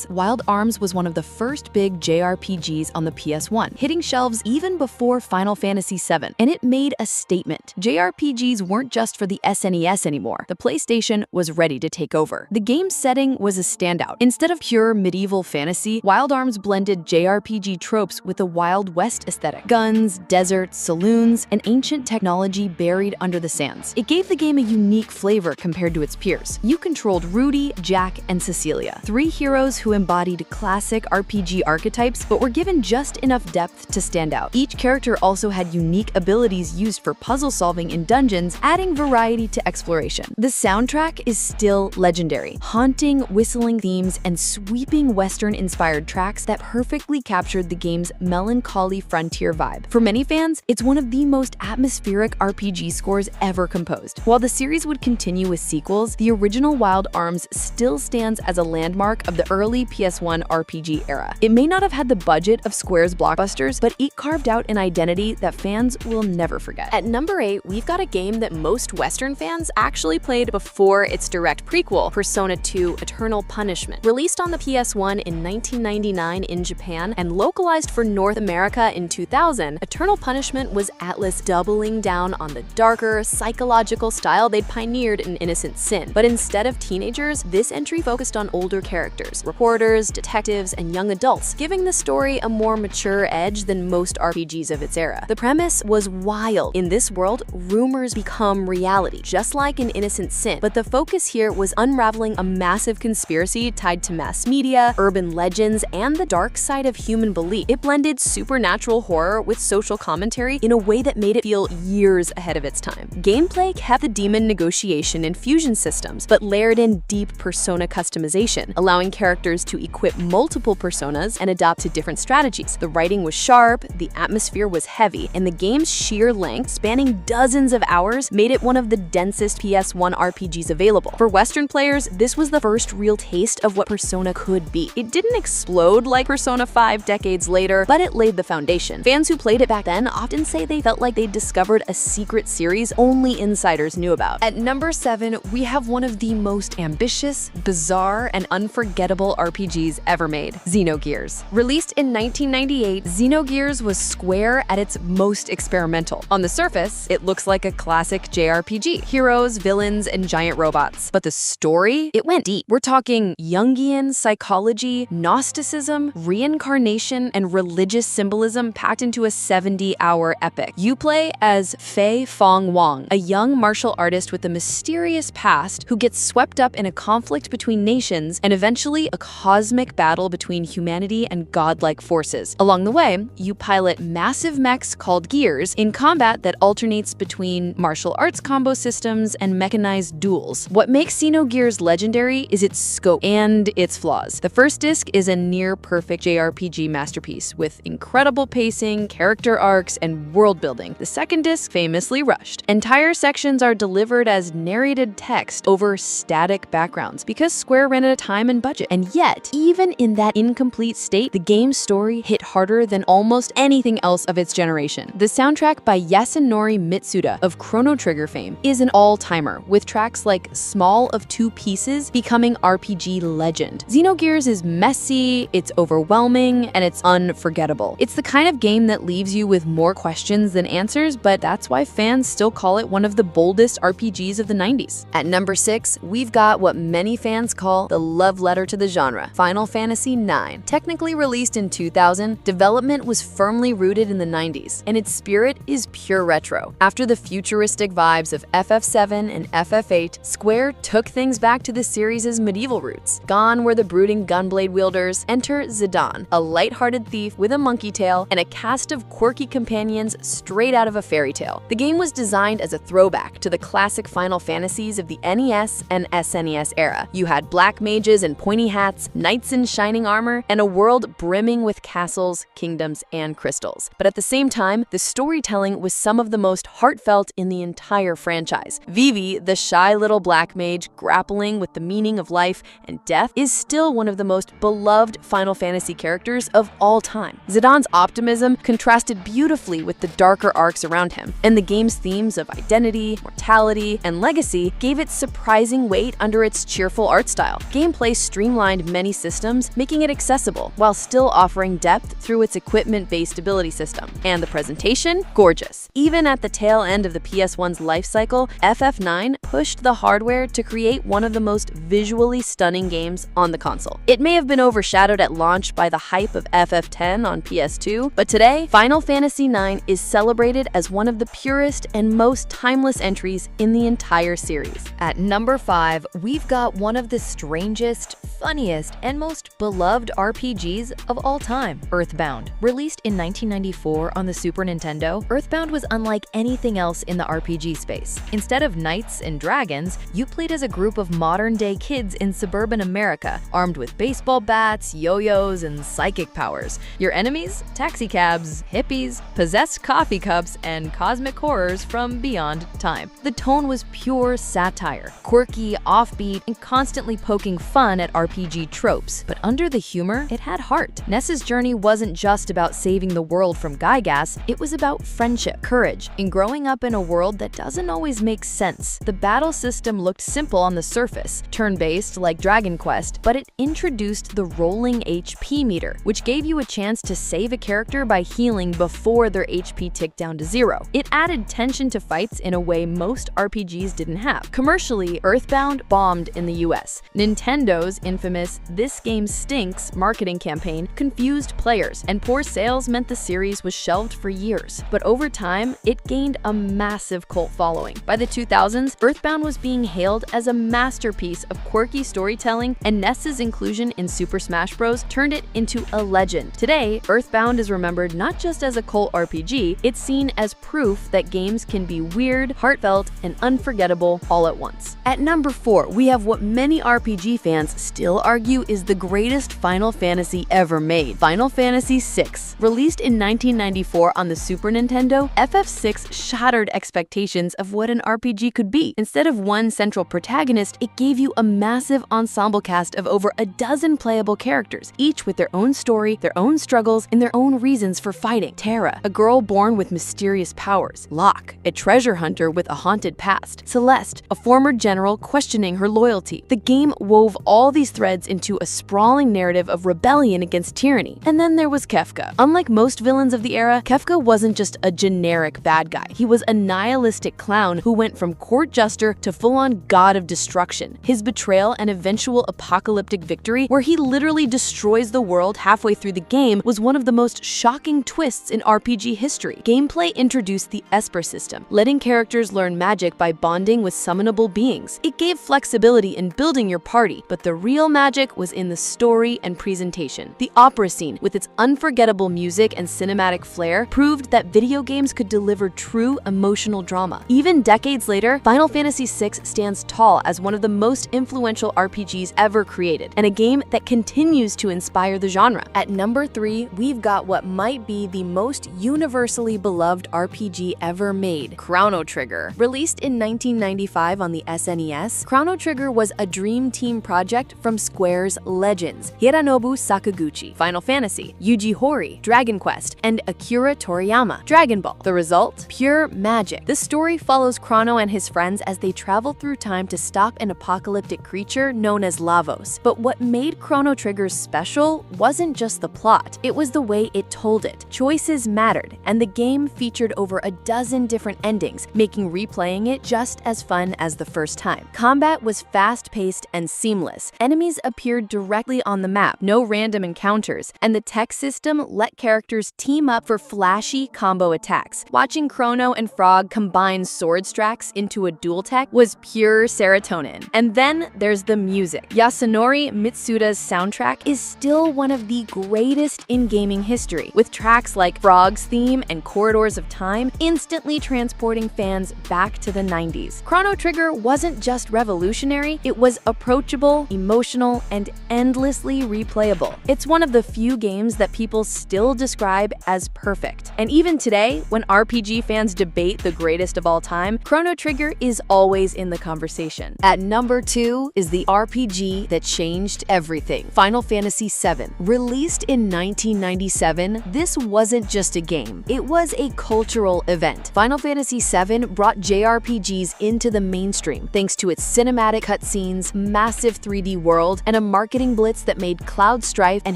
Wild Arms was one of the first big JRPGs on the PS1, hitting shelves even before Final Fantasy VII, and it made a statement. JRPGs weren't just for the SNES anymore. The PlayStation was ready to take over. The game's setting was a standout. Instead of pure medieval fantasy, Wild Arms blended JRPG tropes with a Wild West aesthetic. Guns, deserts, saloons, and ancient technology buried under the sands. It gave the game a unique flavor compared to its peers. You controlled Rudy, Jack, and Cecilia, 3 heroes who embodied classic RPG archetypes but were given just enough depth to stand out. Each character also had unique abilities used for puzzle solving in dungeons, adding variety to exploration. The soundtrack is still legendary. Haunting, whistling themes, and sweeping Western-inspired tracks that perfectly captured the game's melancholy frontier vibe. For many fans, it's one of the most atmospheric RPG scores ever composed. While the series would continue with sequels, the original Wild Arms still stands as a landmark of the early PS1 RPG era. It may not have had the budget of Square's blockbusters, but it carved out an identity that fans will never forget. At number 8, we've got a game that most Western fans actually played before its direct prequel, Persona 2 Eternal Punishment. Released on the PS1 in 1999 in Japan and localized for North America in 2000, Eternal Punishment was Atlus doubling down on the darker, psychological style they'd pioneered in Innocent Sin. But instead of teenagers, this entry focused on older characters, reporters, detectives, and young adults, giving the story a more mature edge than most RPGs of its era. The premise was wild. In this world, rumors become reality, just like in Innocent Sin, but the focus here was unraveling a massive conspiracy tied to mass media, urban legends, and the dark side of human belief. It blended supernatural horror with social commentary in a way that made it feel years ahead of its time. Gameplay kept the demon negotiation and fusion systems, but layered in deep persona customization, allowing characters to equip multiple personas and adapt to different strategies. The writing was sharp, the atmosphere was heavy, and the game's sheer length, spanning dozens of hours, made it one of the densest PS1 RPGs available. For Western players, this was the first real taste of what Persona could be. It didn't explode like Persona 5 decades later, but it laid the foundation. Fans who played it back then often say they felt like they'd discovered a secret series only insiders knew about. At number 7, we have one of the most ambitious, bizarre, and unforgettable RPGs ever made, Xenogears. Released in 1998, Xenogears was Square at its most experimental. On the surface, it looks like a classic JRPG. Heroes, villains, and giant robots. But the story? It went deep. We're talking Jungian psychology, Gnosticism, reincarnation, and religious symbolism packed into a 70-hour epic. You play as Fei Fong Wang, a young martial artist with a mysterious past who gets swept up in a conflict between nations and eventually a cosmic battle between humanity and godlike forces. Along the way, you pilot massive mechs called gears in combat that alternates between martial arts combo systems and mechanized duels. What makes Xenogears legendary is its scope and its flaws. The first disc is a near-perfect JRPG masterpiece with incredible pacing, character arcs, and world building. The second disc famously rushed. Entire sections are delivered as narrated text over static backgrounds because Square ran out of time and budget. And yet, even in that incomplete state, the game's story hit harder than almost anything else of its generation. The soundtrack by Yasunori Mitsuda of Chrono Trigger fame is an all-timer, with tracks like Small of Two Pieces becoming RPG legend. Xenogears is messy, it's overwhelming, and it's unforgettable. It's the kind of game that leaves you with more questions than answers, but that's why fans still call it one of the boldest RPGs of the 90s. At number 6, we've got what many fans call the love letter to the genre, Final Fantasy IX. Technically released in 2000, development was firmly rooted in the 90s, and its spirit is pure retro. After the futuristic vibes of FF7 and FF8, Square took things back to the series' medieval roots. Gone were the brooding gunblade wielders. Enter Zidane, a lighthearted thief with a monkey tail and a cast of quirky companions straight out of a fairy tale. The game was designed as a throwback to the classic Final Fantasies of the NES and SNES era. You had black mages and pointy shiny hats, knights in shining armor, and a world brimming with castles, kingdoms, and crystals. But at the same time, the storytelling was some of the most heartfelt in the entire franchise. Vivi, the shy little black mage grappling with the meaning of life and death, is still one of the most beloved Final Fantasy characters of all time. Zidane's optimism contrasted beautifully with the darker arcs around him, and the game's themes of identity, mortality, and legacy gave it surprising weight under its cheerful art style. Gameplay streamlined many systems, making it accessible, while still offering depth through its equipment-based ability system. And the presentation? Gorgeous. Even at the tail end of the PS1's life cycle, FF9 pushed the hardware to create one of the most visually stunning games on the console. It may have been overshadowed at launch by the hype of FF10 on PS2, but today, Final Fantasy IX is celebrated as one of the purest and most timeless entries in the entire series. At number 5, we've got one of the strangest, funniest, and most beloved RPGs of all time, Earthbound. Released in 1994 on the Super Nintendo, Earthbound was unlike anything else in the RPG space. Instead of knights and dragons, you played as a group of modern-day kids in suburban America, armed with baseball bats, yo-yos, and psychic powers. Your enemies? Taxicabs, hippies, possessed coffee cups, and cosmic horrors from beyond time. The tone was pure satire, quirky, offbeat, and constantly poking fun at RPG tropes. But under the humor, it had heart. Ness's journey wasn't just about saving the world from Gygas, it was about friendship, courage, and growing up in a world that doesn't always make sense. The battle system looked simple on the surface, turn-based like Dragon Quest, but it introduced the rolling HP meter, which gave you a chance to save a character by healing before their HP ticked down to 0. It added tension to fights in a way most RPGs didn't have. Commercially, Earthbound bombed in the US. Nintendo's infamous "This Game Stinks" marketing campaign confused players, and poor sales meant the series was shelved for years. But over time, it gained a massive cult following. By the 2000s, Earthbound was being hailed as a masterpiece of quirky storytelling, and Ness's inclusion in Super Smash Bros. Turned it into a legend. Today, Earthbound is remembered not just as a cult RPG, it's seen as proof that games can be weird, heartfelt, and unforgettable all at once. At number 4, we have what many RPG fans still argue is the greatest Final Fantasy ever made, Final Fantasy VI. Released in 1994 on the Super Nintendo, FF6 shattered expectations of what an RPG could be. Instead of one central protagonist, it gave you a massive ensemble cast of over a dozen playable characters, each with their own story, their own struggles, and their own reasons for fighting. Terra, a girl born with mysterious powers. Locke, a treasure hunter with a haunted past. Celeste, a former general questioning her loyalty. The game wove all these threads into a sprawling narrative of rebellion against tyranny. And then there was Kefka. Unlike most villains of the era, Kefka wasn't just a generic bad guy. He was a nihilistic clown who went from court jester to full-on god of destruction. His betrayal and eventual apocalyptic victory, where he literally destroys the world halfway through the game, was one of the most shocking twists in RPG history. Gameplay introduced the Esper system, letting characters learn magic by bonding with summonable beings. It gave flexibility in building your party, but the real magic was in the story and presentation. The opera scene, with its unforgettable music and cinematic flair, proved that video games could deliver true emotional drama. Even decades later, Final Fantasy VI stands tall as one of the most influential RPGs ever created, and a game that continues to inspire the genre. At number 3, we've got what might be the most universally beloved RPG ever made, Chrono Trigger. Released in 1995 on the SNES, Chrono Trigger was a dream team project from Square's legends, Hironobu Sakaguchi, Final Fantasy, Yuji Horii, Dragon Quest, and Akira Toriyama, Dragon Ball. The result? Pure magic. The story follows Chrono and his friends as they travel through time to stop an apocalyptic creature known as Lavos. But what made Chrono Trigger special wasn't just the plot, it was the way it told it. Choices mattered, and the game featured over a dozen different endings, making replaying it just as fun as the first time. Combat was fast-paced and seamless. Enemies appeared directly on the map, no random encounters, and the tech system let characters team up for flashy combo attacks. Watching Chrono and Frog combine sword stacks into a dual tech was pure serotonin. And then there's the music. Yasunori Mitsuda's soundtrack is still one of the greatest in gaming history, with tracks like Frog's theme and Corridors of Time instantly transporting fans back to the 90s. Chrono Trigger wasn't just revolutionary, it was approachable, emotional, emotional, and endlessly replayable. It's one of the few games that people still describe as perfect. And even today, when RPG fans debate the greatest of all time, Chrono Trigger is always in the conversation. At number 2 is the RPG that changed everything, Final Fantasy VII. Released in 1997, this wasn't just a game, it was a cultural event. Final Fantasy VII brought JRPGs into the mainstream thanks to its cinematic cutscenes, massive 3D world, and a marketing blitz that made Cloud Strife and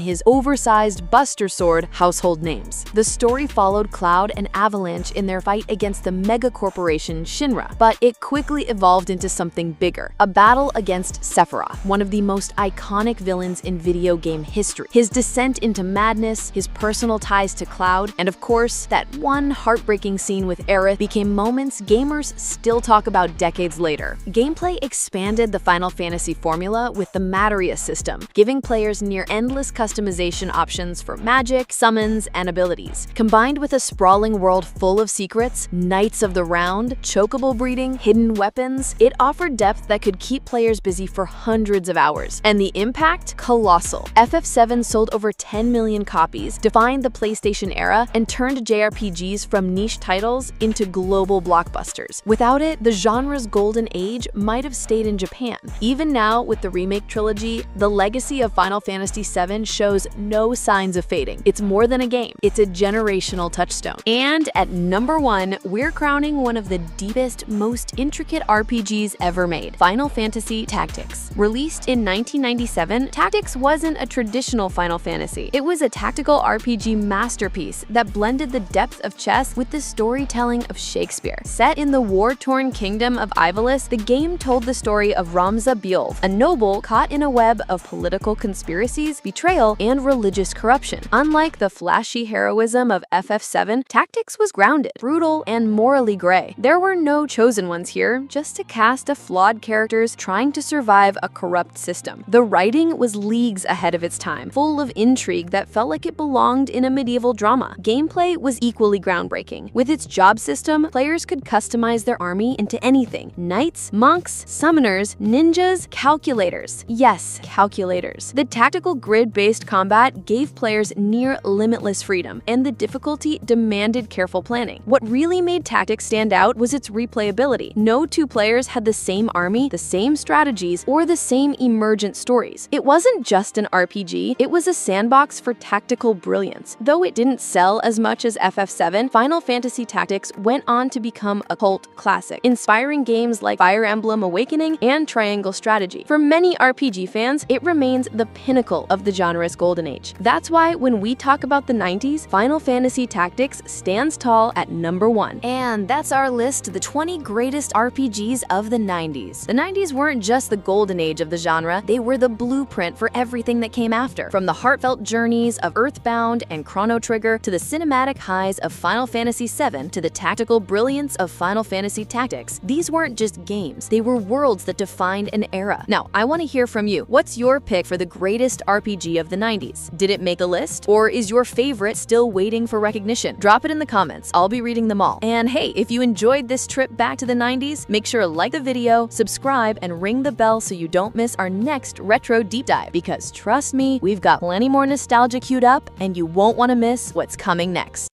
his oversized Buster Sword household names. The story followed Cloud and Avalanche in their fight against the mega corporation Shinra, but it quickly evolved into something bigger, a battle against Sephiroth, one of the most iconic villains in video game history. His descent into madness, his personal ties to Cloud, and of course, that one heartbreaking scene with Aerith became moments gamers still talk about decades later. Gameplay expanded the Final Fantasy formula with the Materia system, giving players near-endless customization options for magic, summons, and abilities. Combined with a sprawling world full of secrets, Knights of the Round, chocobo breeding, hidden weapons, it offered depth that could keep players busy for hundreds of hours. And the impact? Colossal. FF7 sold over 10 million copies, defined the PlayStation era, and turned JRPGs from niche titles into global blockbusters. Without it, the genre's golden age might have stayed in Japan. Even now, with the remake trilogy, the legacy of Final Fantasy VII shows no signs of fading. It's more than a game, it's a generational touchstone. And at number 1, we're crowning one of the deepest, most intricate RPGs ever made, Final Fantasy Tactics. Released in 1997, Tactics wasn't a traditional Final Fantasy. It was a tactical RPG masterpiece that blended the depth of chess with the storytelling of Shakespeare. Set in the war-torn kingdom of Ivalice, the game told the story of Ramza Bjolf, a noble caught in a web of political conspiracies, betrayal, and religious corruption. Unlike the flashy heroism of FF7, Tactics was grounded, brutal, and morally gray. There were no chosen ones here, just a cast of flawed characters trying to survive a corrupt system. The writing was leagues ahead of its time, full of intrigue that felt like it belonged in a medieval drama. Gameplay was equally groundbreaking. With its job system, players could customize their army into anything: knights, monks, summoners, ninjas, calculators. Yes, calculators. The tactical grid-based combat gave players near limitless freedom, and the difficulty demanded careful planning. What really made Tactics stand out was its replayability. No two players had the same army, the same strategies, or the same emergent stories. It wasn't just an RPG, it was a sandbox for tactical brilliance. Though it didn't sell as much as FF7, Final Fantasy Tactics went on to become a cult classic, inspiring games like Fire Emblem Awakening and Triangle Strategy. For many RPG fans, it remains the pinnacle of the genre's golden age. That's why when we talk about the 90s, Final Fantasy Tactics stands tall at number 1. And that's our list, the 20 greatest RPGs of the 90s. The 90s weren't just the golden age of the genre, they were the blueprint for everything that came after. From the heartfelt journeys of Earthbound and Chrono Trigger to the cinematic highs of Final Fantasy VII to the tactical brilliance of Final Fantasy Tactics, these weren't just games, they were worlds that defined an era. Now, I want to hear from you. What's your pick for the greatest RPG of the 90s? Did it make a list? Or is your favorite still waiting for recognition? Drop it in the comments, I'll be reading them all. And hey, if you enjoyed this trip back to the 90s, make sure to like the video, subscribe, and ring the bell so you don't miss our next retro deep dive, because trust me, we've got plenty more nostalgia queued up, and you won't want to miss what's coming next.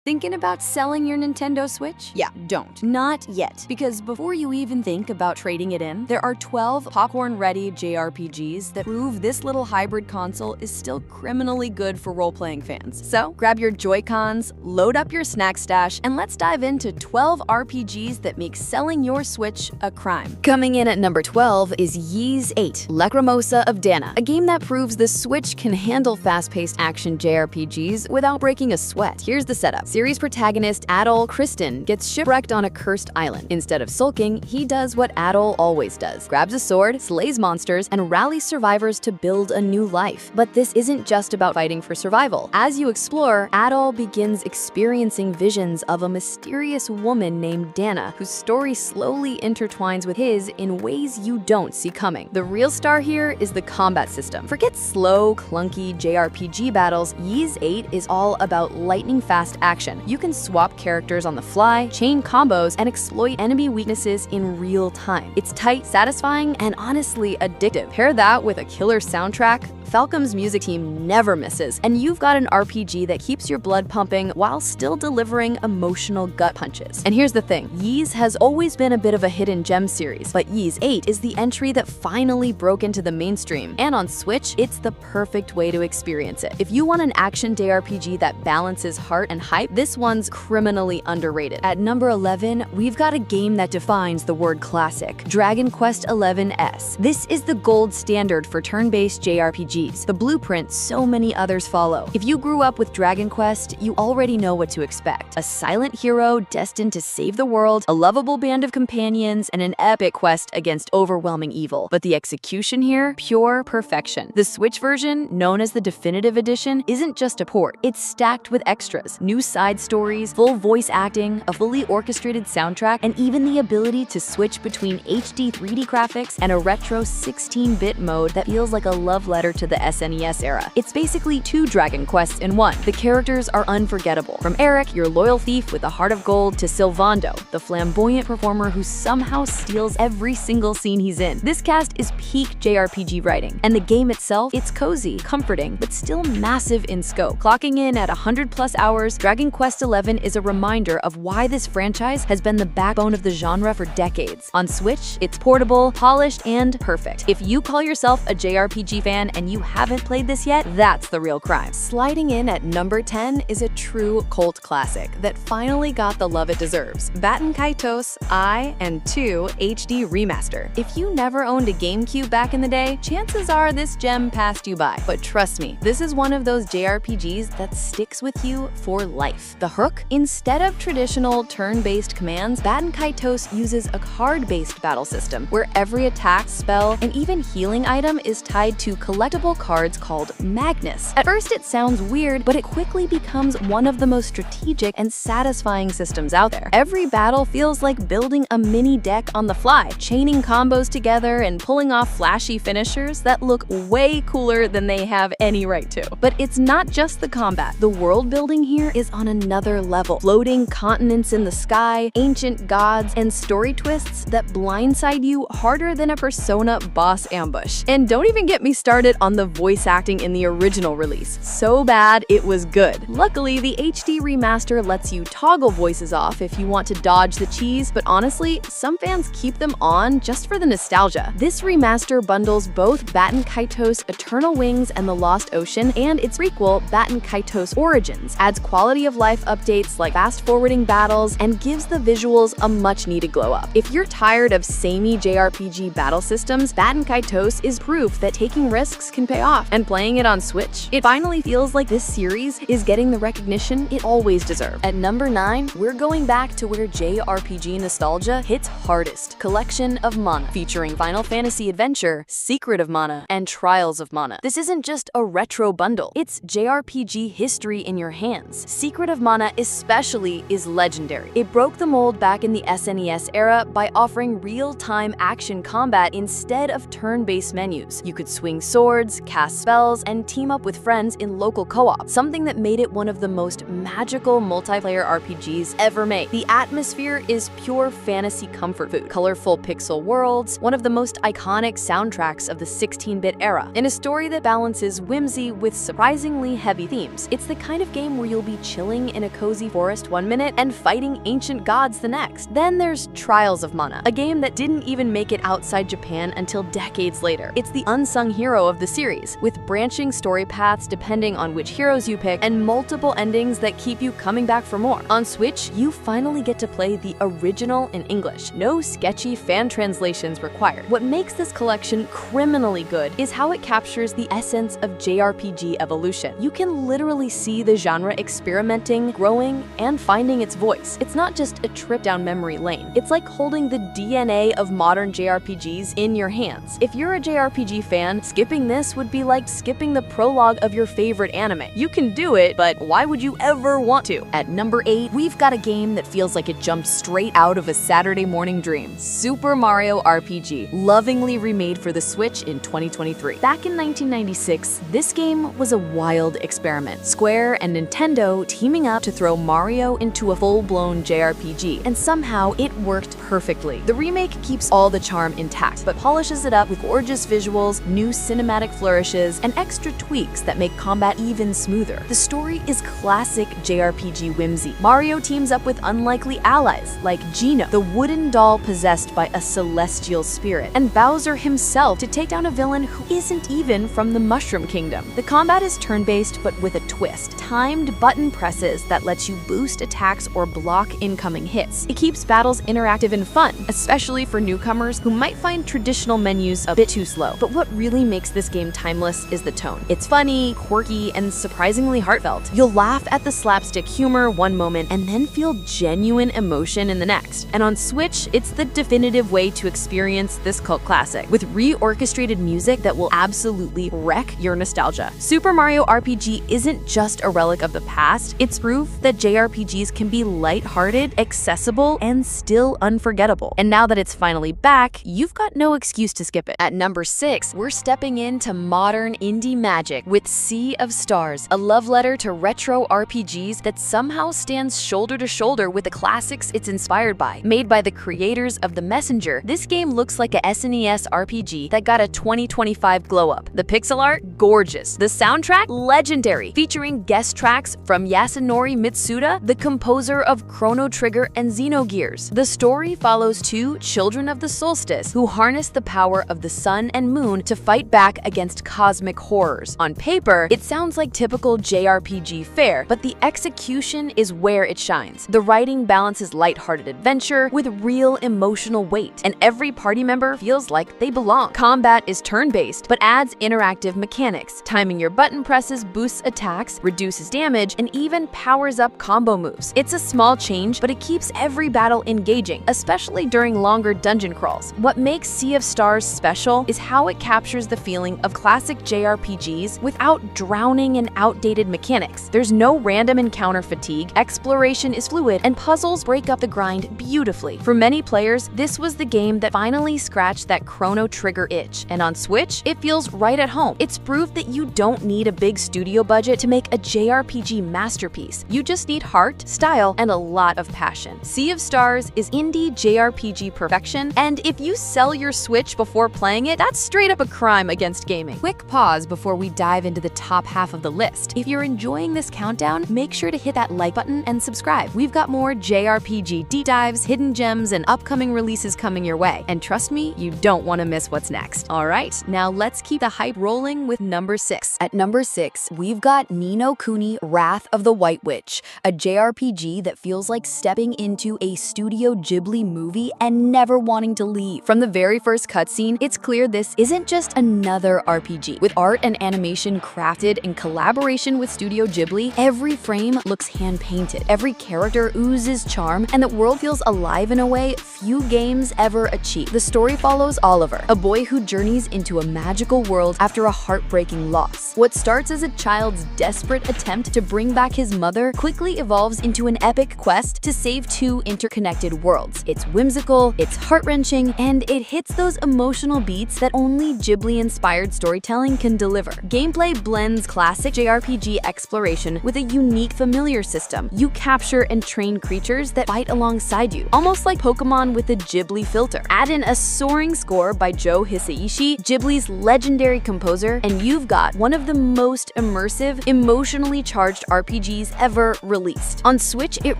Thinking about selling your Nintendo Switch? Yeah, don't. Not yet. Because before you even think about trading it in, there are 12 popcorn-ready JRPGs that prove this little hybrid console is still criminally good for role-playing fans. So, grab your Joy-Cons, load up your snack stash, and let's dive into 12 RPGs that make selling your Switch a crime. Coming in at number 12 is Ys 8, Lacrimosa of Dana, a game that proves the Switch can handle fast-paced action JRPGs without breaking a sweat. Here's the setup. Series protagonist Adol Kristen gets shipwrecked on a cursed island. Instead of sulking, he does what Adol always does: grabs a sword, slays monsters, and rallies survivors to build a new life. But this isn't just about fighting for survival. As you explore, Adol begins experiencing visions of a mysterious woman named Dana, whose story slowly intertwines with his in ways you don't see coming. The real star here is the combat system. Forget slow, clunky JRPG battles. Ys 8 is all about lightning-fast action perfection. You can swap characters on the fly, chain combos, and exploit enemy weaknesses in real time. It's tight, satisfying, and honestly addictive. Pair that with a killer soundtrack, Falcom's music team never misses, and you've got an RPG that keeps your blood pumping while still delivering emotional gut punches. And here's the thing, Ys has always been a bit of a hidden gem series, but Ys 8 is the entry that finally broke into the mainstream, and on Switch, it's the perfect way to experience it. If you want an action JRPG that balances heart and hype, this one's criminally underrated. At number 11, we've got a game that defines the word classic, Dragon Quest XI-S. This is the gold standard for turn-based JRPGs, the blueprint so many others follow. If you grew up with Dragon Quest, you already know what to expect. A silent hero destined to save the world, a lovable band of companions, and an epic quest against overwhelming evil. But the execution here, pure perfection. The Switch version, known as the Definitive Edition, isn't just a port. It's stacked with extras, new side stories, full voice acting, a fully orchestrated soundtrack, and even the ability to switch between HD 3D graphics and a retro 16-bit mode that feels like a love letter to the SNES era. It's basically 2 Dragon Quests in one. The characters are unforgettable. From Eric, your loyal thief with a heart of gold, to Sylvando, the flamboyant performer who somehow steals every single scene he's in. This cast is peak JRPG writing, and the game itself, it's cozy, comforting, but still massive in scope. Clocking in at 100+ hours, Dragon Quest XI is a reminder of why this franchise has been the backbone of the genre for decades. On Switch, it's portable, polished, and perfect. If you call yourself a JRPG fan and you haven't played this yet, that's the real crime. Sliding in at number 10 is a true cult classic that finally got the love it deserves. Baten Kaitos I and II HD Remaster. If you never owned a GameCube back in the day, chances are this gem passed you by. But trust me, this is one of those JRPGs that sticks with you for life. The hook? Instead of traditional turn-based commands, Baten Kaitos uses a card-based battle system where every attack, spell, and even healing item is tied to collectible cards called Magnus. At first it sounds weird, but it quickly becomes one of the most strategic and satisfying systems out there. Every battle feels like building a mini deck on the fly, chaining combos together and pulling off flashy finishers that look way cooler than they have any right to. But it's not just the combat. The world building here is on another level. Floating continents in the sky, ancient gods, and story twists that blindside you harder than a Persona boss ambush. And don't even get me started on the voice acting in the original release. So bad, it was good. Luckily, the HD remaster lets you toggle voices off if you want to dodge the cheese, but honestly, some fans keep them on just for the nostalgia. This remaster bundles both Baten Kaitos Eternal Wings and the Lost Ocean and its prequel, Baten Kaitos Origins, adds quality of life updates like fast-forwarding battles, and gives the visuals a much-needed glow-up. If you're tired of samey JRPG battle systems, Baten Kaitos is proof that taking risks can pay off, and playing it on Switch, it finally feels like this series is getting the recognition it always deserved. At number 9, we're going back to where JRPG nostalgia hits hardest, Collection of Mana, featuring Final Fantasy Adventure, Secret of Mana, and Trials of Mana. This isn't just a retro bundle, it's JRPG history in your hands. Secret of Mana especially is legendary. It broke the mold back in the SNES era by offering real-time action combat instead of turn-based menus. You could swing swords, cast spells, and team up with friends in local co-op, something that made it one of the most magical multiplayer RPGs ever made. The atmosphere is pure fantasy comfort food. Colorful pixel worlds, one of the most iconic soundtracks of the 16-bit era, and a story that balances whimsy with surprisingly heavy themes. It's the kind of game where you'll be chilling in a cozy forest one minute and fighting ancient gods the next. Then there's Trials of Mana, a game that didn't even make it outside Japan until decades later. It's the unsung hero of the series, with branching story paths depending on which heroes you pick, and multiple endings that keep you coming back for more. On Switch, you finally get to play the original in English. No sketchy fan translations required. What makes this collection criminally good is how it captures the essence of JRPG evolution. You can literally see the genre experimenting, growing, and finding its voice. It's not just a trip down memory lane. It's like holding the DNA of modern JRPGs in your hands. If you're a JRPG fan, skipping this this would be like skipping the prologue of your favorite anime. You can do it, but why would you ever want to? At number 8, we've got a game that feels like it jumped straight out of a Saturday morning dream. Super Mario RPG, lovingly remade for the Switch in 2023. Back in 1996, this game was a wild experiment. Square and Nintendo teaming up to throw Mario into a full-blown JRPG, and somehow it worked perfectly. The remake keeps all the charm intact, but polishes it up with gorgeous visuals, new cinematic flourishes, and extra tweaks that make combat even smoother. The story is classic JRPG whimsy. Mario teams up with unlikely allies like Geno, the wooden doll possessed by a celestial spirit, and Bowser himself to take down a villain who isn't even from the Mushroom Kingdom. The combat is turn-based but with a twist. Timed button presses that lets you boost attacks or block incoming hits. It keeps battles interactive and fun, especially for newcomers who might find traditional menus a bit too slow. But what really makes this game timeless is the tone. It's funny, quirky, and surprisingly heartfelt. You'll laugh at the slapstick humor one moment and then feel genuine emotion in the next. And on Switch, it's the definitive way to experience this cult classic, with reorchestrated music that will absolutely wreck your nostalgia. Super Mario RPG isn't just a relic of the past, it's proof that JRPGs can be lighthearted, accessible, and still unforgettable. And now that it's finally back, you've got no excuse to skip it. At number 6, we're stepping into modern indie magic with Sea of Stars, a love letter to retro RPGs that somehow stands shoulder to shoulder with the classics it's inspired by. Made by the creators of The Messenger, this game looks like a SNES RPG that got a 2025 glow up. The pixel art, gorgeous. The soundtrack, legendary, featuring guest tracks from Yasunori Mitsuda, the composer of Chrono Trigger and Xenogears. The story follows two children of the solstice who harness the power of the sun and moon to fight back against cosmic horrors. On paper, it sounds like typical JRPG fare, but the execution is where it shines. The writing balances lighthearted adventure with real emotional weight, and every party member feels like they belong. Combat is turn-based, but adds interactive mechanics. Timing your button presses boosts attacks, reduces damage, and even powers up combo moves. It's a small change, but it keeps every battle engaging, especially during longer dungeon crawls. What makes Sea of Stars special is how it captures the feeling of classic JRPGs without drowning in outdated mechanics. There's no random encounter fatigue, exploration is fluid, and puzzles break up the grind beautifully. For many players, this was the game that finally scratched that Chrono Trigger itch, and on Switch, it feels right at home. It's proof that you don't need a big studio budget to make a JRPG masterpiece. You just need heart, style, and a lot of passion. Sea of Stars is indie JRPG perfection, and if you sell your Switch before playing it, that's straight up a crime against gaming. Quick pause before we dive into the top half of the list. If you're enjoying this countdown, make sure to hit that like button and subscribe. We've got more JRPG deep dives, hidden gems, and upcoming releases coming your way. And trust me, you don't want to miss what's next. Alright, now let's keep the hype rolling with number 6. At number 6, we've got Ni no Kuni Wrath of the White Witch, a JRPG that feels like stepping into a Studio Ghibli movie and never wanting to leave. From the very first cutscene, it's clear this isn't just another RPG. With art and animation crafted in collaboration with Studio Ghibli, every frame looks hand-painted, every character oozes charm, and the world feels alive in a way few games ever achieve. The story follows Oliver, a boy who journeys into a magical world after a heartbreaking loss. What starts as a child's desperate attempt to bring back his mother quickly evolves into an epic quest to save two interconnected worlds. It's whimsical, it's heart-wrenching, and it hits those emotional beats that only Ghibli-inspired storytelling can deliver. Gameplay blends classic JRPG exploration with a unique familiar system. You capture and train creatures that fight alongside you, almost like Pokemon with a Ghibli filter. Add in a soaring score by Joe Hisaishi, Ghibli's legendary composer, and you've got one of the most immersive, emotionally charged RPGs ever released. On Switch, it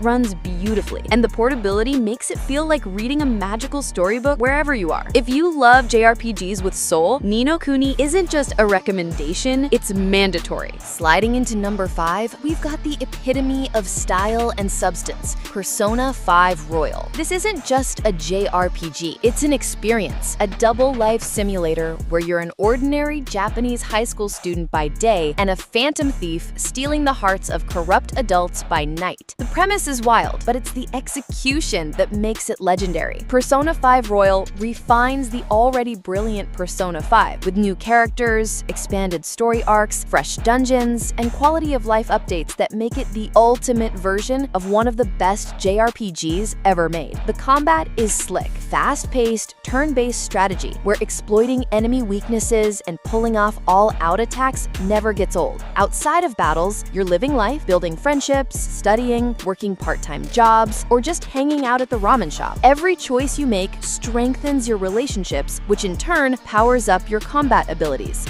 runs beautifully, and the portability makes it feel like reading a magical storybook wherever you are. If you love JRPGs with soul, Ni no Kuni isn't just a recommendation, it's mandatory. Sliding into number 5, we've got the epitome of style and substance, Persona 5 Royal. This isn't just a JRPG, it's an experience, a double-life simulator where you're an ordinary Japanese high school student by day and a phantom thief stealing the hearts of corrupt adults by night. The premise is wild, but it's the execution that makes it legendary. Persona 5 Royal refines the already brilliant Persona 5 with new characters, characters, expanded story arcs, fresh dungeons, and quality-of-life updates that make it the ultimate version of one of the best JRPGs ever made. The combat is slick, fast-paced, turn-based strategy where exploiting enemy weaknesses and pulling off all-out attacks never gets old. Outside of battles, you're living life, building friendships, studying, working part-time jobs, or just hanging out at the ramen shop. Every choice you make strengthens your relationships, which in turn powers up your combat abilities.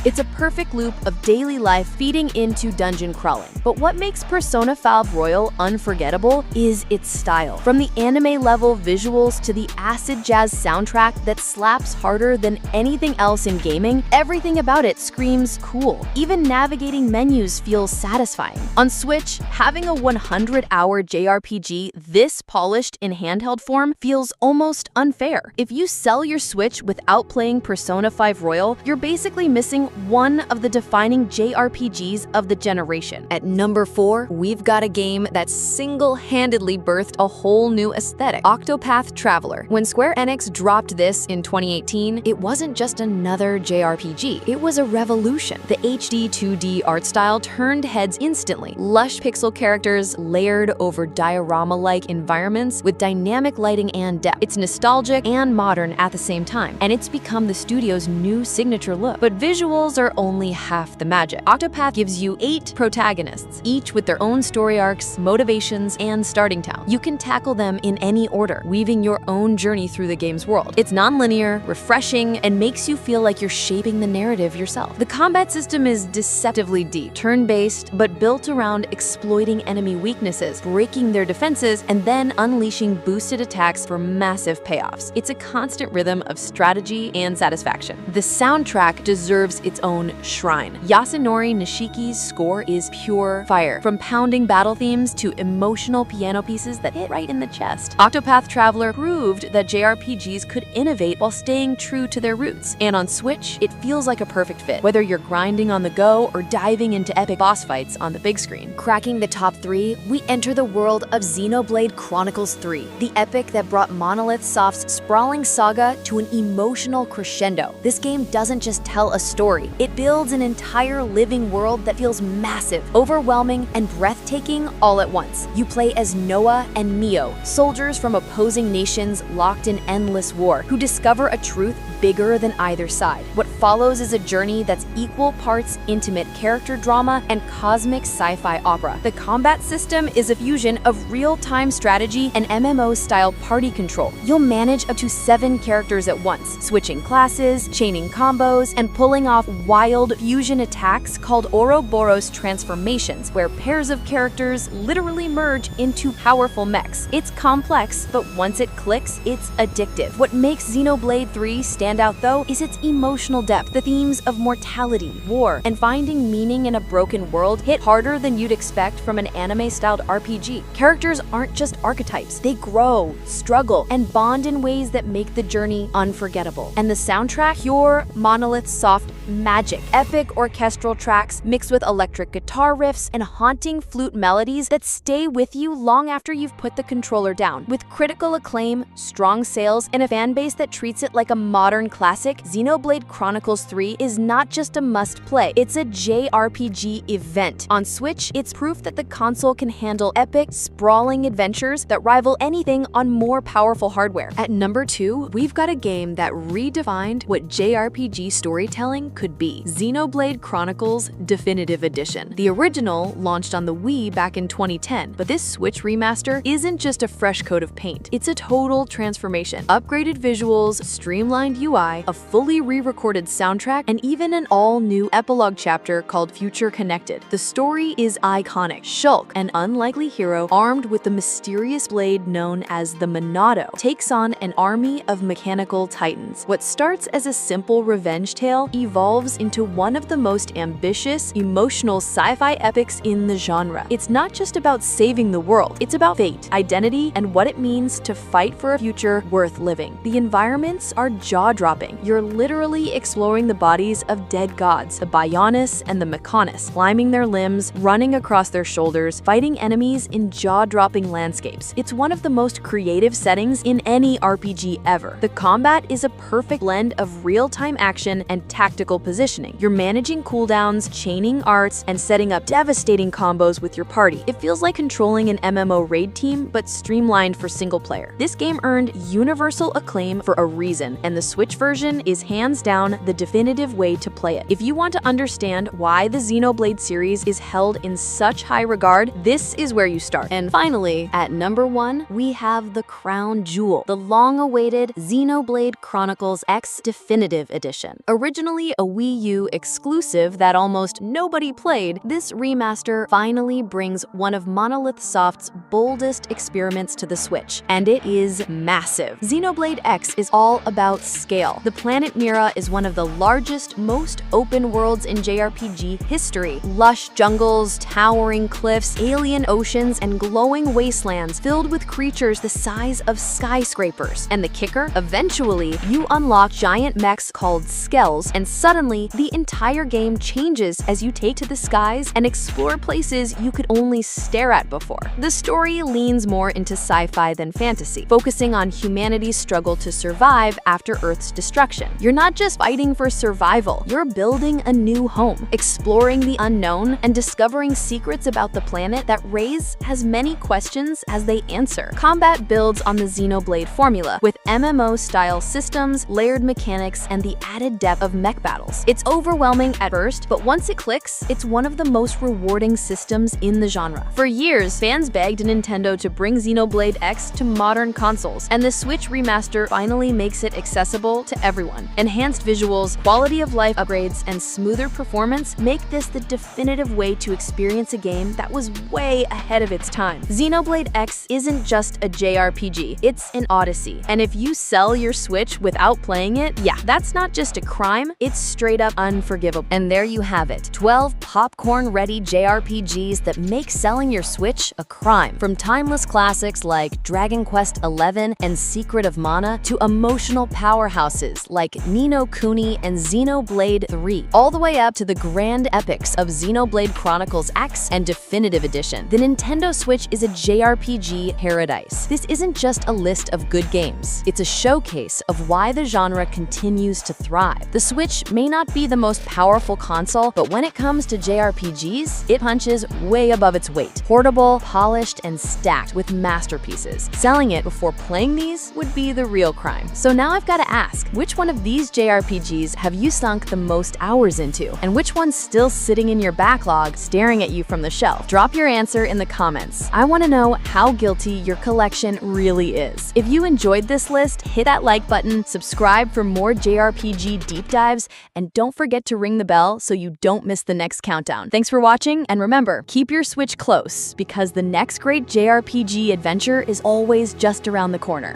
It's a perfect loop of daily life feeding into dungeon crawling. But what makes Persona 5 Royal unforgettable is its style. From the anime-level visuals to the acid jazz soundtrack that slaps harder than anything else in gaming, everything about it screams cool. Even navigating menus feels satisfying. On Switch, having a 100-hour JRPG this polished in handheld form feels almost unfair. If you sell your Switch without playing Persona 5 Royal, you're basically missing one of the defining JRPGs of the generation. At number 4, we've got a game that single-handedly birthed a whole new aesthetic, Octopath Traveler. When Square Enix dropped this in 2018, it wasn't just another JRPG, it was a revolution. The HD 2D art style turned heads instantly. Lush pixel characters layered over diorama-like environments with dynamic lighting and depth. It's nostalgic and modern at the same time, and it's become the studio's new signature look. But visuals are only half the magic. Octopath gives you 8 protagonists, each with their own story arcs, motivations, and starting town. You can tackle them in any order, weaving your own journey through the game's world. It's non-linear, refreshing, and makes you feel like you're shaping the narrative yourself. The combat system is deceptively deep, turn-based, but built around exploiting enemy weaknesses, breaking their defenses, and then unleashing boosted attacks for massive payoffs. It's a constant rhythm of strategy and satisfaction. The soundtrack deserves its own shrine. Yasunori Nishiki's score is pure fire, from pounding battle themes to emotional piano pieces that hit right in the chest. Octopath Traveler proved that JRPGs could innovate while staying true to their roots. And on Switch, it feels like a perfect fit, whether you're grinding on the go or diving into epic boss fights on the big screen. Cracking the top 3, we enter the world of Xenoblade Chronicles 3, the epic that brought Monolith Soft's sprawling saga to an emotional crescendo. This game doesn't just tell a story, it builds an entire living world that feels massive, overwhelming, and breathtaking all at once. You play as Noah and Mio, soldiers from opposing nations locked in endless war, who discover a truth bigger than either side. What follows is a journey that's equal parts intimate character drama and cosmic sci-fi opera. The combat system is a fusion of real-time strategy and MMO-style party control. You'll manage up to 7 characters at once, switching classes, chaining combos, and pulling off wild fusion attacks called Ouroboros transformations, where pairs of characters literally merge into powerful mechs. It's complex, but once it clicks, it's addictive. What makes Xenoblade 3 stand out, though, is its emotional depth. The themes of mortality, war, and finding meaning in a broken world hit harder than you'd expect from an anime-styled RPG. Characters aren't just archetypes. They grow, struggle, and bond in ways that make the journey unforgettable. And the soundtrack, pure Monolith Soft magic. Epic orchestral tracks mixed with electric guitar riffs and haunting flute melodies that stay with you long after you've put the controller down. With critical acclaim, strong sales, and a fanbase that treats it like a modern classic, Xenoblade Chronicles 3 is not just a must-play, it's a JRPG event. On Switch, it's proof that the console can handle epic, sprawling adventures that rival anything on more powerful hardware. At number 2, we've got a game that redefined what JRPG storytelling could be. Xenoblade Chronicles Definitive Edition. The original launched on the Wii back in 2010, but this Switch remaster isn't just a fresh coat of paint. It's a total transformation. Upgraded visuals, streamlined UI, a fully re-recorded soundtrack, and even an all-new epilogue chapter called Future Connected. The story is iconic. Shulk, an unlikely hero armed with the mysterious blade known as the Monado, takes on an army of mechanical titans. What starts as a simple revenge tale evolves into one of the most ambitious, emotional sci-fi epics in the genre. It's not just about saving the world, it's about fate, identity, and what it means to fight for a future worth living. The environments are jaw-dropping. You're literally exploring the bodies of dead gods, the Bionis and the Mechonis, climbing their limbs, running across their shoulders, fighting enemies in jaw-dropping landscapes. It's one of the most creative settings in any RPG ever. The combat is a perfect blend of real-time action and tactical tactical positioning. You're managing cooldowns, chaining arts, and setting up devastating combos with your party. It feels like controlling an MMO raid team, but streamlined for single player. This game earned universal acclaim for a reason, and the Switch version is hands down the definitive way to play it. If you want to understand why the Xenoblade series is held in such high regard, this is where you start. And finally, at number 1, we have the crown jewel, the long-awaited Xenoblade Chronicles X Definitive Edition. Originally a Wii U exclusive that almost nobody played, this remaster finally brings one of Monolith Soft's boldest experiments to the Switch, and it is massive. Xenoblade X is all about scale. The planet Mira is one of the largest, most open worlds in JRPG history. Lush jungles, towering cliffs, alien oceans, and glowing wastelands filled with creatures the size of skyscrapers. And the kicker? Eventually, you unlock giant mechs called skells, and suddenly, the entire game changes as you take to the skies and explore places you could only stare at before. The story leans more into sci-fi than fantasy, focusing on humanity's struggle to survive after Earth's destruction. You're not just fighting for survival, you're building a new home, exploring the unknown, and discovering secrets about the planet that raise as many questions as they answer. Combat builds on the Xenoblade formula, with MMO-style systems, layered mechanics, and the added depth of mech battles. It's overwhelming at first, but once it clicks, it's one of the most rewarding systems in the genre. For years, fans begged Nintendo to bring Xenoblade X to modern consoles, and the Switch remaster finally makes it accessible to everyone. Enhanced visuals, quality of life upgrades, and smoother performance make this the definitive way to experience a game that was way ahead of its time. Xenoblade X isn't just a JRPG, it's an odyssey. And if you sell your Switch without playing it, yeah, that's not just a crime, it's straight up unforgivable. And there you have it, 12 popcorn-ready JRPGs that make selling your Switch a crime. From timeless classics like Dragon Quest XI and Secret of Mana to emotional powerhouses like Ni no Kuni and Xenoblade 3, all the way up to the grand epics of Xenoblade Chronicles X and Definitive Edition. The Nintendo Switch is a JRPG paradise. This isn't just a list of good games, it's a showcase of why the genre continues to thrive. The Switch may not be the most powerful console, but when it comes to JRPGs, it punches way above its weight. Portable, polished, and stacked with masterpieces. Selling it before playing these would be the real crime. So now I've got to ask, which one of these JRPGs have you sunk the most hours into? And which one's still sitting in your backlog, staring at you from the shelf? Drop your answer in the comments. I want to know how guilty your collection really is. If you enjoyed this list, hit that like button, subscribe for more JRPG deep dives, and don't forget to ring the bell so you don't miss the next countdown. Thanks for watching, and remember, keep your Switch close, because the next great JRPG adventure is always just around the corner.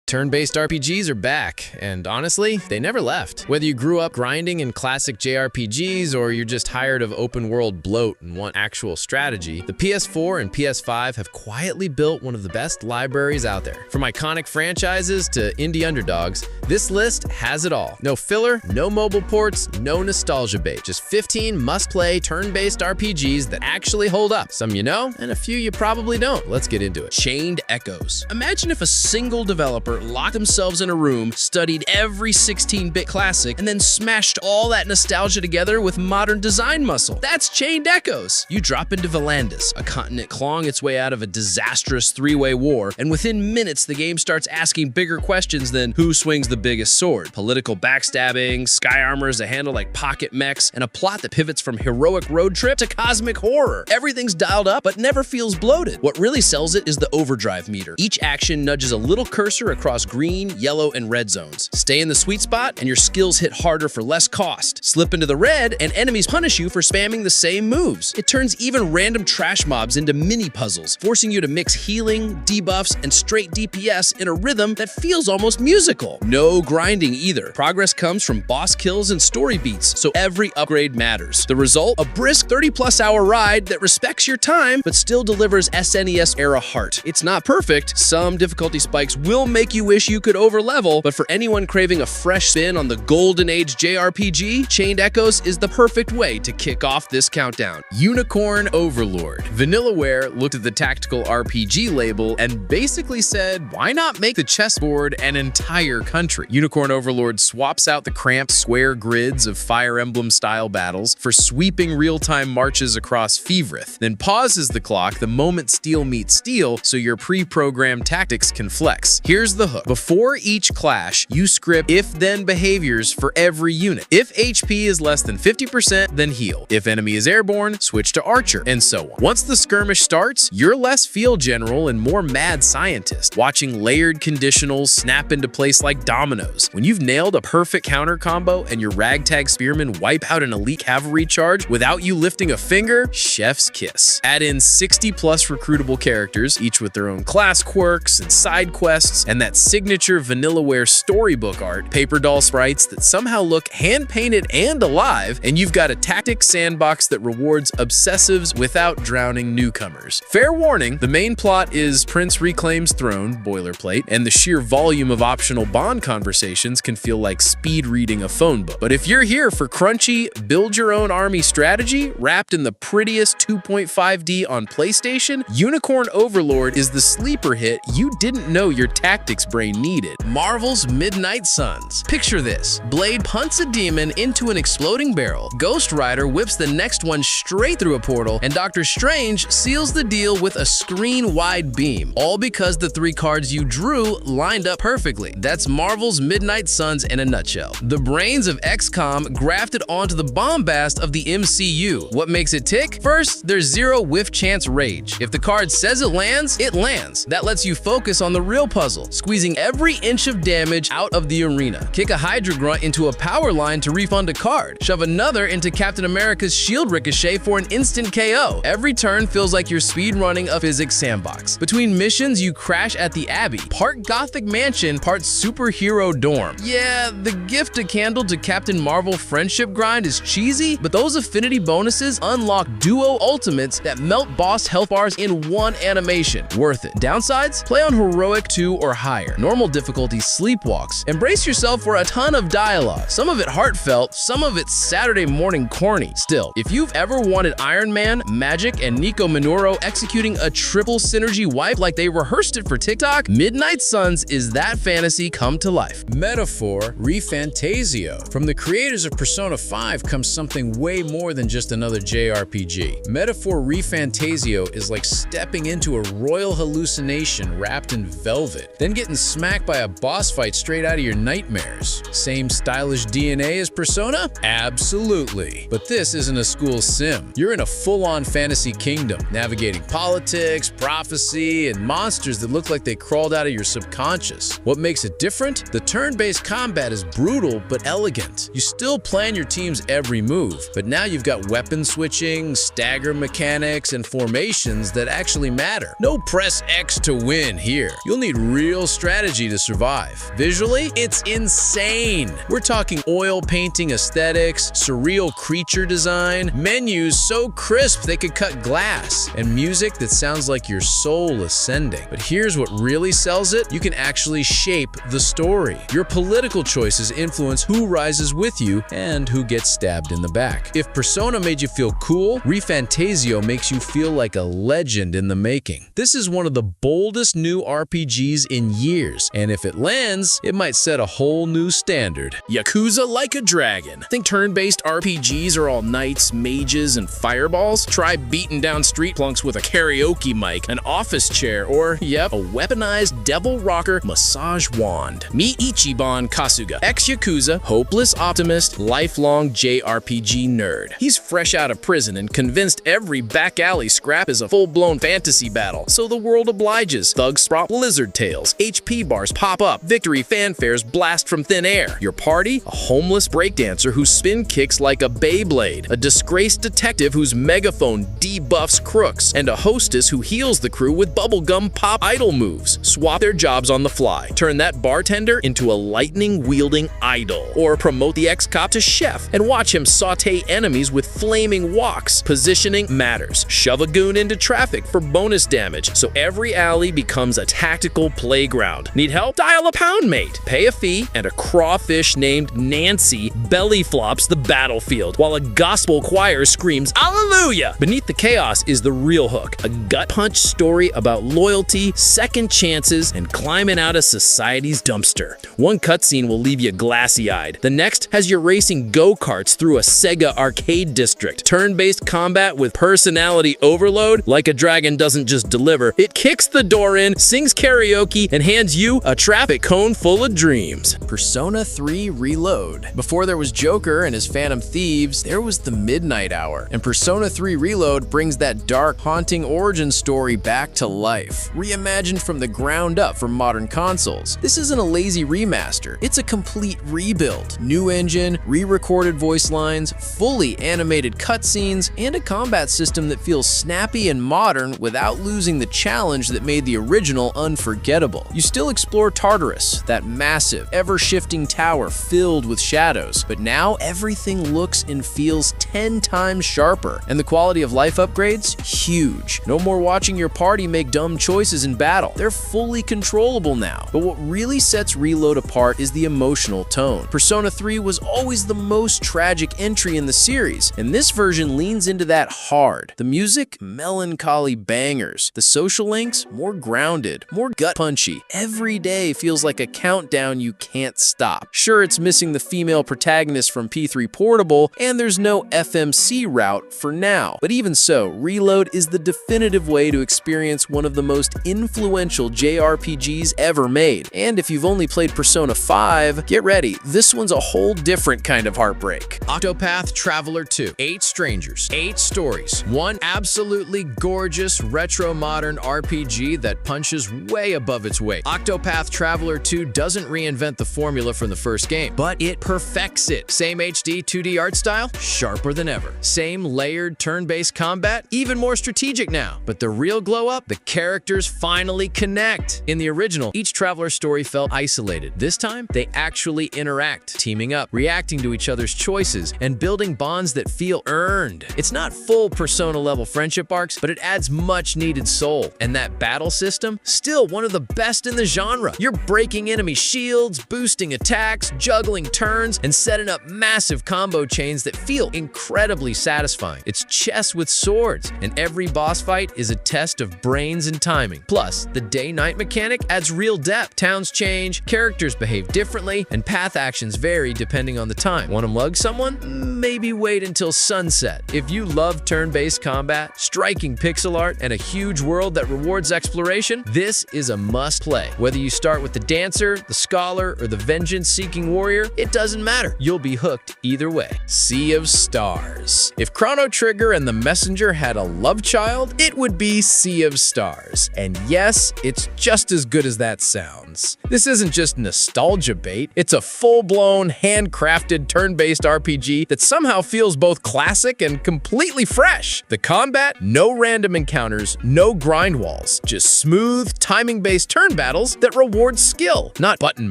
Turn-based RPGs are back, and honestly, they never left. Whether you grew up grinding in classic JRPGs or you're just tired of open-world bloat and want actual strategy, the PS4 and PS5 have quietly built one of the best libraries out there. From iconic franchises to indie underdogs, this list has it all. No filler, no mobile ports, no nostalgia bait. Just 15 must-play turn-based RPGs that actually hold up. Some you know, and a few you probably don't. Let's get into it. Chained Echoes. Imagine if a single developer locked themselves in a room, studied every 16-bit classic, and then smashed all that nostalgia together with modern design muscle. That's Chained Echoes. You drop into Volandis, a continent clawing its way out of a disastrous three-way war, and within minutes the game starts asking bigger questions than who swings the biggest sword, political backstabbing, sky armors that handle like pocket mechs, and a plot that pivots from heroic road trip to cosmic horror. Everything's dialed up but never feels bloated. What really sells it is the overdrive meter. Each action nudges a little cursor across green, yellow, and red zones. Stay in the sweet spot and your skills hit harder for less cost. Slip into the red and enemies punish you for spamming the same moves. It turns even random trash mobs into mini puzzles, forcing you to mix healing, debuffs, and straight DPS in a rhythm that feels almost musical. No grinding either. Progress comes from boss kills and story beats, so every upgrade matters. The result? A brisk 30+ hour ride that respects your time but still delivers SNES era heart. It's not perfect. Some difficulty spikes will make you wish you could overlevel, but for anyone craving a fresh spin on the golden age JRPG, Chained Echoes is the perfect way to kick off this countdown. Unicorn Overlord. Vanillaware looked at the tactical RPG label and basically said, why not make the chessboard an entire country? Unicorn Overlord swaps out the cramped square grids of Fire Emblem-style battles for sweeping real-time marches across Fevrith, then pauses the clock the moment steel meets steel so your pre-programmed tactics can flex. Here's the hook. Before each clash, you script if-then behaviors for every unit. If HP is less than 50%, then heal. If enemy is airborne, switch to archer, and so on. Once the skirmish starts, you're less field general and more mad scientist, watching layered conditionals snap into place like dominoes. When you've nailed a perfect counter combo and your ragtag spearmen wipe out an elite cavalry charge without you lifting a finger, chef's kiss. Add in 60+ recruitable characters, each with their own class quirks and side quests, and that signature Vanillaware storybook art, paper doll sprites that somehow look hand-painted and alive, and you've got a tactics sandbox that rewards obsessives without drowning newcomers. Fair warning, the main plot is Prince reclaims throne, boilerplate, and the sheer volume of optional bond conversations can feel like speed reading a phone book. But if you're here for crunchy, build-your-own army strategy wrapped in the prettiest 2.5D on PlayStation, Unicorn Overlord is the sleeper hit you didn't know your tactics brain needed. Marvel's Midnight Suns. Picture this. Blade punts a demon into an exploding barrel, Ghost Rider whips the next one straight through a portal, and Doctor Strange seals the deal with a screen-wide beam, all because the 3 cards you drew lined up perfectly. That's Marvel's Midnight Suns in a nutshell. The brains of XCOM grafted onto the bombast of the MCU. What makes it tick? First, there's zero whiff chance rage. If the card says it lands, it lands. That lets you focus on the real puzzle, squeezing every inch of damage out of the arena. Kick a Hydra Grunt into a power line to refund a card. Shove another into Captain America's shield ricochet for an instant KO. Every turn feels like you're speedrunning a physics sandbox. Between missions, you crash at the Abbey, part Gothic Mansion, part superhero dorm. Yeah, the gift a candle to Captain Marvel friendship grind is cheesy, but those affinity bonuses unlock duo ultimates that melt boss health bars in one animation. Worth it. Downsides? Play on Heroic 2 or higher. Normal difficulty sleepwalks. Embrace yourself for a ton of dialogue. Some of it heartfelt, some of it Saturday morning corny. Still, if you've ever wanted Iron Man, Magic, and Nico Minoru executing a triple synergy wipe like they rehearsed it for TikTok, Midnight Suns is that fantasy come to life. Metaphor ReFantasio. From the creators of Persona 5 comes something way more than just another JRPG. Metaphor ReFantasio is like stepping into a royal hallucination wrapped in velvet, then getting smacked by a boss fight straight out of your nightmares. Same stylish DNA as Persona? Absolutely. But this isn't a school sim. You're in a full-on fantasy kingdom, navigating politics, prophecy, and monsters that look like they crawled out of your subconscious. What makes it different? The turn-based combat is brutal but elegant. You still plan your team's every move, but now you've got weapon switching, stagger mechanics, and formations that actually matter. No press X to win here. You'll need real strategy to survive. Visually, it's insane. We're talking oil painting aesthetics, surreal creature design, menus so crisp they could cut glass, and music that sounds like your soul ascending. But here's what really sells it. You can actually shape the story. Your political choices influence who rises with you and who gets stabbed in the back. If Persona made you feel cool, ReFantasio makes you feel like a legend in the making. This is one of the boldest new RPGs in years, and if it lands, it might set a whole new standard. Yakuza Like a Dragon. Think turn-based RPGs are all knights, mages, and fireballs? Try beating down street plunks with a karaoke mic, an office chair, or, yep, a weaponized devil rocker massage wand. Meet Ichiban Kasuga, ex-Yakuza, hopeless optimist, lifelong JRPG nerd. He's fresh out of prison and convinced every back alley scrap is a full-blown fantasy battle, so the world obliges. Thugs sprout lizard tails, HP bars pop up, victory fanfares blast from thin air. Your party? A homeless breakdancer who spin kicks like a Beyblade, a disgraced detective whose megaphone debuffs crooks, and a hostess who heals the crew with bubblegum pop idol moves. Swap their jobs on the fly. Turn that bartender into a lightning-wielding idol. Or promote the ex-cop to chef and watch him saute enemies with flaming woks. Positioning matters. Shove a goon into traffic for bonus damage, so every alley becomes a tactical playground. background. Need help? Dial a pound mate. Pay a fee, and a crawfish named Nancy belly flops the battlefield while a gospel choir screams Alleluia! Beneath the chaos is the real hook, a gut punch story about loyalty, second chances, and climbing out of society's dumpster. One cutscene will leave you glassy-eyed. The next has you racing go-karts through a Sega arcade district. Turn-based combat with personality overload, like a dragon doesn't just deliver, it kicks the door in, sings karaoke, and hands you a traffic cone full of dreams. Persona 3 Reload. Before there was Joker and his Phantom Thieves, there was the Midnight Hour. And Persona 3 Reload brings that dark, haunting origin story back to life. Reimagined from the ground up for modern consoles. This isn't a lazy remaster, it's a complete rebuild. New engine, re-recorded voice lines, fully animated cutscenes, and a combat system that feels snappy and modern without losing the challenge that made the original unforgettable. You still explore Tartarus, that massive, ever-shifting tower filled with shadows, but now everything looks and feels 10 times sharper, and the quality of life upgrades, huge. No more watching your party make dumb choices in battle. They're fully controllable now. But what really sets Reload apart is the emotional tone. Persona 3 was always the most tragic entry in the series, and this version leans into that hard. The music, melancholy bangers. The social links, more grounded, more gut-punchy. Every day feels like a countdown you can't stop. Sure, it's missing the female protagonist from P3 Portable, and there's no FMC route for now. But even so, Reload is the definitive way to experience one of the most influential JRPGs ever made. And if you've only played Persona 5, get ready, this one's a whole different kind of heartbreak. Octopath Traveler 2. 8 strangers, 8 stories, one absolutely gorgeous retro-modern RPG that punches way above its weight. Octopath Traveler 2 doesn't reinvent the formula from the first game, but it perfects it. Same HD 2D art style, sharper than ever. Same layered turn-based combat, even more strategic now. But the real glow-up, the characters finally connect. In the original, each traveler story felt isolated. This time, they actually interact, teaming up, reacting to each other's choices, and building bonds that feel earned. It's not full Persona-level friendship arcs, but it adds much-needed soul. And that battle system, still one of the best in the genre. You're breaking enemy shields, boosting attacks, juggling turns, and setting up massive combo chains that feel incredibly satisfying. It's chess with swords, and every boss fight is a test of brains and timing. Plus, the day-night mechanic adds real depth. Towns change, characters behave differently, and path actions vary depending on the time. Want to mug someone? Maybe wait until sunset. If you love turn-based combat, striking pixel art, and a huge world that rewards exploration, this is a must-play. Whether you start with the Dancer, the Scholar, or the Vengeance-seeking warrior, it doesn't matter. You'll be hooked either way. Sea of Stars. If Chrono Trigger and the Messenger had a love child, it would be Sea of Stars. And yes, it's just as good as that sounds. This isn't just nostalgia bait, it's a full-blown, handcrafted, turn-based RPG that somehow feels both classic and completely fresh. The combat, no random encounters, no grind walls, just smooth, timing-based turn battles that reward skill, not button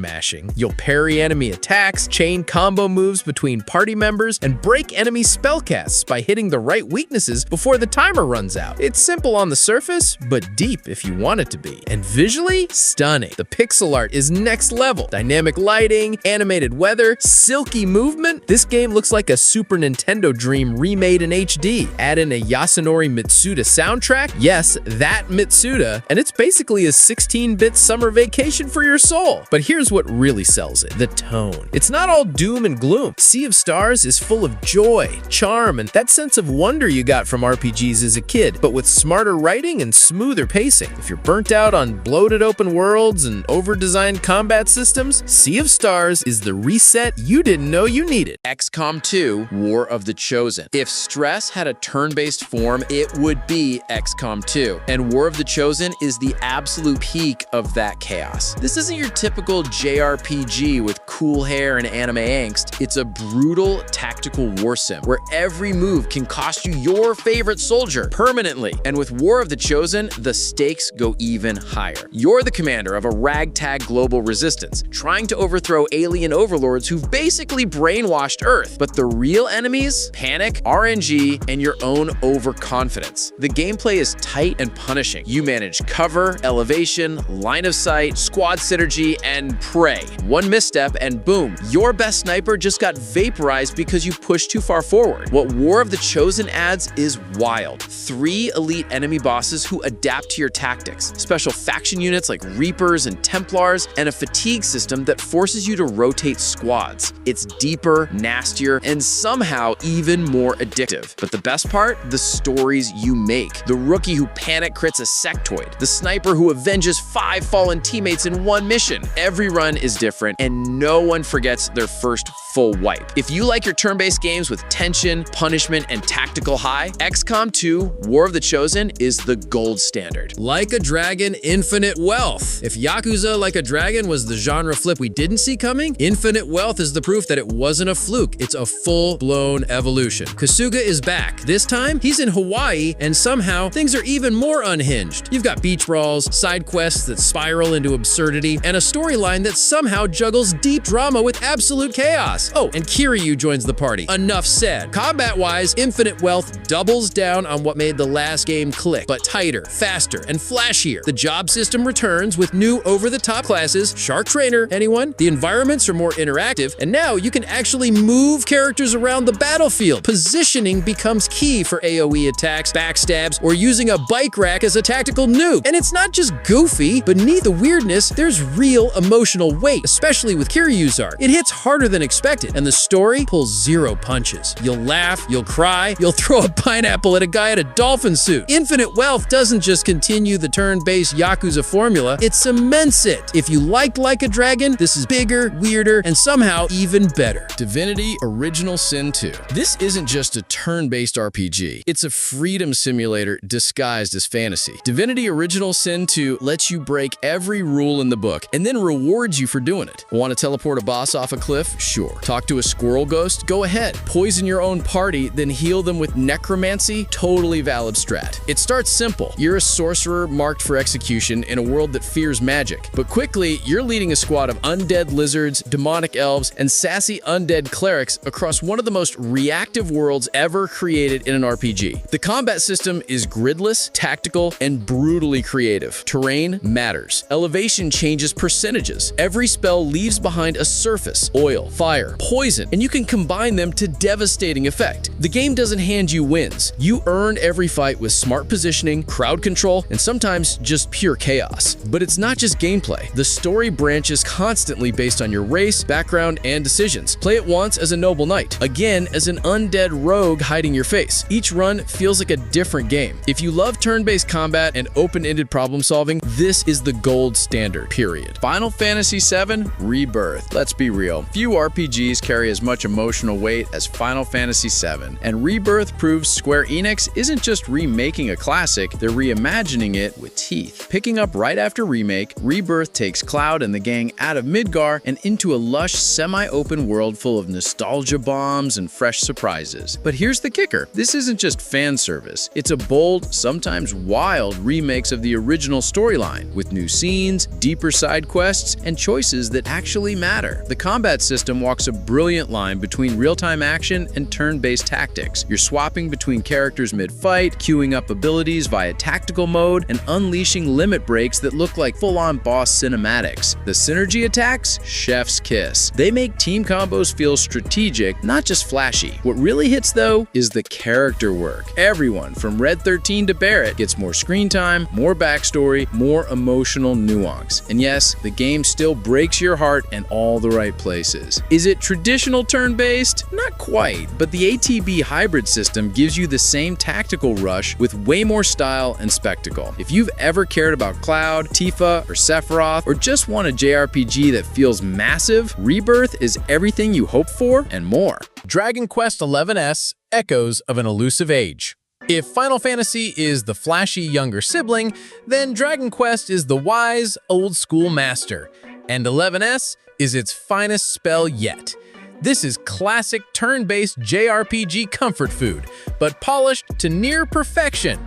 mashing. You'll parry enemy attacks, chain combo moves between party members, and break enemy spellcasts by hitting the right weaknesses before the timer runs out. It's simple on the surface, but deep if you want it to be. And visually, stunning. The pixel art is next level. Dynamic lighting, animated weather, silky movement. This game looks like a Super Nintendo dream remade in HD. Add in a Yasunori Mitsuda soundtrack, yes, that Mitsuda, and it's basically a 16-bit summer vacation for your soul. But here's what really sells it, the tone. It's not all doom and gloom. Sea of Stars is full of joy, charm, and that sense of wonder you got from RPGs as a kid, but with smarter writing and smoother pacing. If you're burnt out on bloated open worlds and over-designed combat systems, Sea of Stars is the reset you didn't know you needed. XCOM 2 War of the Chosen. If Stress had a turn-based form, it would be XCOM 2. And War of the Chosen is the absolute peak of that chaos. This isn't your typical JRPG with cool hair and anime angst. It's a brutal tactical war sim where every move can cost you your favorite soldier permanently. And with War of the Chosen, the stakes go even higher. You're the commander of a ragtag global resistance, trying to overthrow alien overlords who've basically brainwashed Earth. But the real enemies? Panic, RNG, and your own overconfidence. The gameplay is tight and punishing. You manage cover, elevation, line line of sight, squad synergy, and prey. One misstep and boom, your best sniper just got vaporized because you pushed too far forward. What War of the Chosen adds is wild. 3 elite enemy bosses who adapt to your tactics, special faction units like Reapers and Templars, and a fatigue system that forces you to rotate squads. It's deeper, nastier, and somehow even more addictive. But the best part? The stories you make. The rookie who panic crits a sectoid. The sniper who avenges 5 fallen teammates in one mission. Every run is different, and no one forgets their first full wipe. If you like your turn-based games with tension, punishment, and tactical high, XCOM 2 War of the Chosen is the gold standard. Like a Dragon, Infinite Wealth. If Yakuza Like a Dragon was the genre flip we didn't see coming, Infinite Wealth is the proof that it wasn't a fluke. It's a full-blown evolution. Kasuga is back. This time, he's in Hawaii, and somehow things are even more unhinged. You've got beach brawls, side quests that spiral into absurdity, and a storyline that somehow juggles deep drama with absolute chaos. Oh, and Kiryu joins the party. Enough said. Combat-wise, Infinite Wealth doubles down on what made the last game click, but tighter, faster, and flashier. The job system returns with new over-the-top classes, Shark Trainer, anyone? The environments are more interactive, and now you can actually move characters around the battlefield. Positioning becomes key for AoE attacks, backstabs, or using a bike rack as a tactical nuke. And it's not just goofy. Beneath the weirdness, there's real emotional weight, especially with Kiryu's arc. It hits harder than expected, and the story pulls 0 punches. You'll laugh, you'll cry, you'll throw a pineapple at a guy in a dolphin suit. Infinite Wealth doesn't just continue the turn-based Yakuza formula, it cements it. If you liked Like a Dragon, this is bigger, weirder, and somehow even better. Divinity Original Sin 2. This isn't just a turn-based RPG. It's a freedom simulator disguised as fantasy. Divinity Original Sin 2 lets you break every rule in the book and then rewards you for doing it. Want to teleport a boss off a cliff? Sure. Talk to a squirrel ghost? Go ahead. Poison your own party, then heal them with necromancy? Totally valid strat. It starts simple. You're a sorcerer marked for execution in a world that fears magic. But quickly, you're leading a squad of undead lizards, demonic elves, and sassy undead clerics across one of the most reactive worlds ever created in an RPG. The combat system is gridless, tactical, and brutally creative. Terrain matters. Elevation changes percentages. Every spell leaves behind a surface, oil, fire, poison, and you can combine them to devastating effect. The game doesn't hand you wins. You earn every fight with smart positioning, crowd control, and sometimes just pure chaos. But it's not just gameplay. The story branches constantly based on your race, background, and decisions. Play it once as a noble knight, again as an undead rogue hiding your face. Each run feels like a different game. If you love turn-based combat and open-ended problem solving, this is the gold standard, period. Final Fantasy VII Rebirth. Let's be real. Few RPGs carry as much emotional weight as Final Fantasy VII, and Rebirth proves Square Enix isn't just remaking a classic, they're reimagining it with teeth. Picking up right after Remake, Rebirth takes Cloud and the gang out of Midgar and into a lush, semi-open world full of nostalgia bombs and fresh surprises. But here's the kicker. This isn't just fan service. It's a bold, sometimes wild remakes of the original storyline, with new scenes, deeper side quests, and choices that actually matter. The combat system walks a brilliant line between real-time action and turn-based tactics. You're swapping between characters mid-fight, queuing up abilities via tactical mode, and unleashing limit breaks that look like full-on boss cinematics. The synergy attacks? Chef's kiss. They make team combos feel strategic, not just flashy. What really hits, though, is the character work. Everyone, from Red 13 to Barrett, gets more screen time, more backstory, more emotional nuance. And yes, the game still breaks your heart in all the right places. Is it traditional turn-based? Not quite, but the ATB hybrid system gives you the same tactical rush with way more style and spectacle. If you've ever cared about Cloud, Tifa, or Sephiroth, or just want a JRPG that feels massive, Rebirth is everything you hope for and more. Dragon Quest XI's Echoes of an Elusive Age. If Final Fantasy is the flashy younger sibling, then Dragon Quest is the wise, old-school master, and 11S is its finest spell yet. This is classic turn-based JRPG comfort food, but polished to near perfection.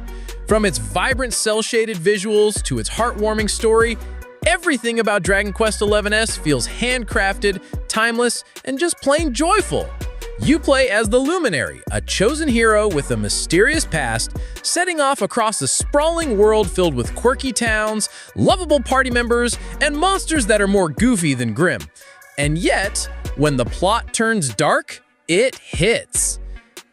From its vibrant cel-shaded visuals to its heartwarming story, everything about Dragon Quest XI's feels handcrafted, timeless, and just plain joyful. You play as the Luminary, a chosen hero with a mysterious past, setting off across a sprawling world filled with quirky towns, lovable party members, and monsters that are more goofy than grim. And yet, when the plot turns dark, it hits.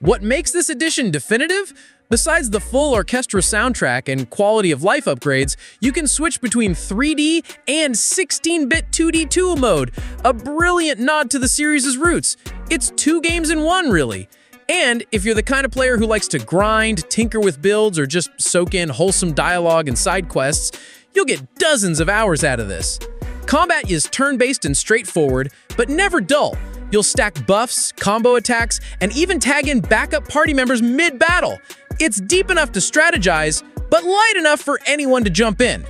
What makes this edition definitive? Besides the full orchestra soundtrack and quality of life upgrades, you can switch between 3D and 16-bit 2D tool mode, a brilliant nod to the series' roots. It's 2 games in 1, really. And if you're the kind of player who likes to grind, tinker with builds, or just soak in wholesome dialogue and side quests, you'll get dozens of hours out of this. Combat is turn-based and straightforward, but never dull. You'll stack buffs, combo attacks, and even tag in backup party members mid-battle. It's deep enough to strategize, but light enough for anyone to jump in.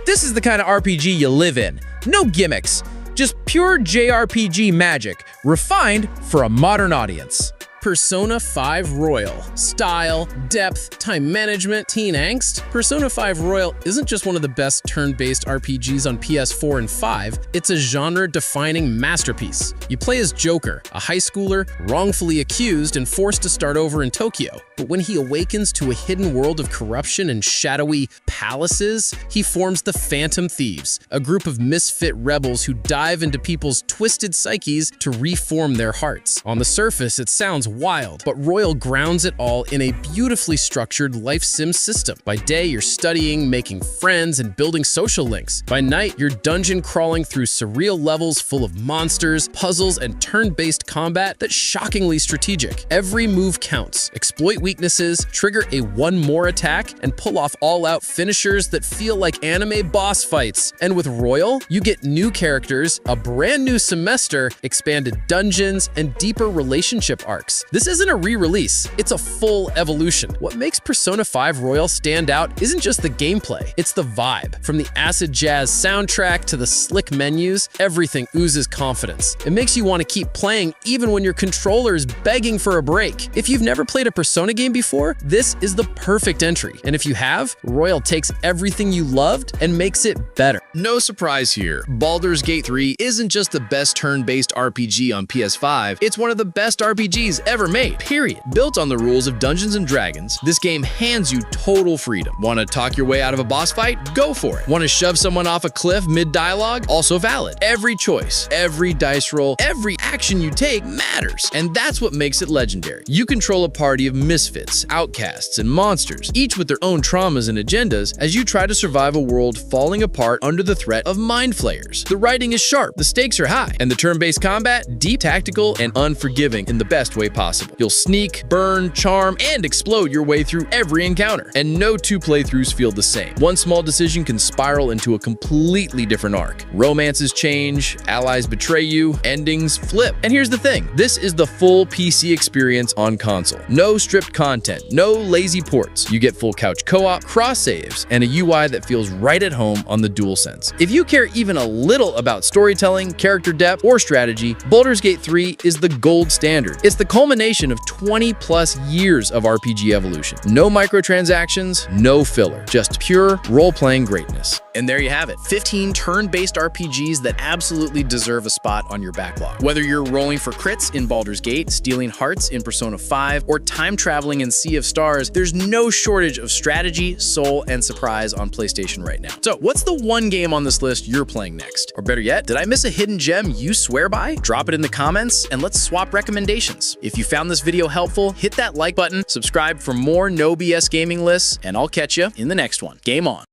This is the kind of RPG you live in. No gimmicks, just pure JRPG magic, refined for a modern audience. Persona 5 Royal. Style, depth, time management, teen angst. Persona 5 Royal isn't just one of the best turn-based RPGs on PS4 and 5, it's a genre-defining masterpiece. You play as Joker, a high schooler wrongfully accused and forced to start over in Tokyo. But when he awakens to a hidden world of corruption and shadowy palaces, he forms the Phantom Thieves, a group of misfit rebels who dive into people's twisted psyches to reform their hearts. On the surface, it sounds wild, but Royal grounds it all in a beautifully structured life sim system. By day, you're studying, making friends, and building social links. By night, you're dungeon crawling through surreal levels full of monsters, puzzles, and turn-based combat that's shockingly strategic. Every move counts. Exploit weaknesses, trigger a one more attack, and pull off all-out finishers that feel like anime boss fights. And with Royal, you get new characters, a brand new semester, expanded dungeons, and deeper relationship arcs. This isn't a re-release, it's a full evolution. What makes Persona 5 Royal stand out isn't just the gameplay, it's the vibe. From the acid jazz soundtrack to the slick menus, everything oozes confidence. It makes you want to keep playing even when your controller is begging for a break. If you've never played a Persona game before, this is the perfect entry. And if you have, Royal takes everything you loved and makes it better. No surprise here, Baldur's Gate 3 isn't just the best turn-based RPG on PS5, it's one of the best RPGs ever made, period. Built on the rules of Dungeons & Dragons, this game hands you total freedom. Want to talk your way out of a boss fight? Go for it. Want to shove someone off a cliff mid-dialogue? Also valid. Every choice, every dice roll, every action you take matters, and that's what makes it legendary. You control a party of misfits, outcasts, and monsters, each with their own traumas and agendas as you try to survive a world falling apart under the threat of mind flayers. The writing is sharp, the stakes are high, and the turn-based combat deep, tactical, and unforgiving in the best way possible. You'll sneak, burn, charm, and explode your way through every encounter, and no 2 playthroughs feel the same. One small decision can spiral into a completely different arc. Romances change, allies betray you, endings flip. And here's the thing, this is the full PC experience on console. No stripped content, no lazy ports. You get full couch co-op, cross saves, and a UI that feels right at home on the DualSense. If you care even a little about storytelling, character depth, or strategy, Baldur's Gate 3 is the gold standard. It's the culmination of 20+ years of RPG evolution. No microtransactions, no filler, just pure role-playing greatness. And there you have it, 15 turn-based RPGs that absolutely deserve a spot on your backlog. Whether you're rolling for crits in Baldur's Gate, stealing hearts in Persona 5, or time-traveling in Sea of Stars, there's no shortage of strategy, soul, and surprise on PlayStation right now. So what's the one game on this list you're playing next? Or better yet, did I miss a hidden gem you swear by? Drop it in the comments, and let's swap recommendations. If you found this video helpful, hit that like button, subscribe for more no BS gaming lists, and I'll catch you in the next one. Game on.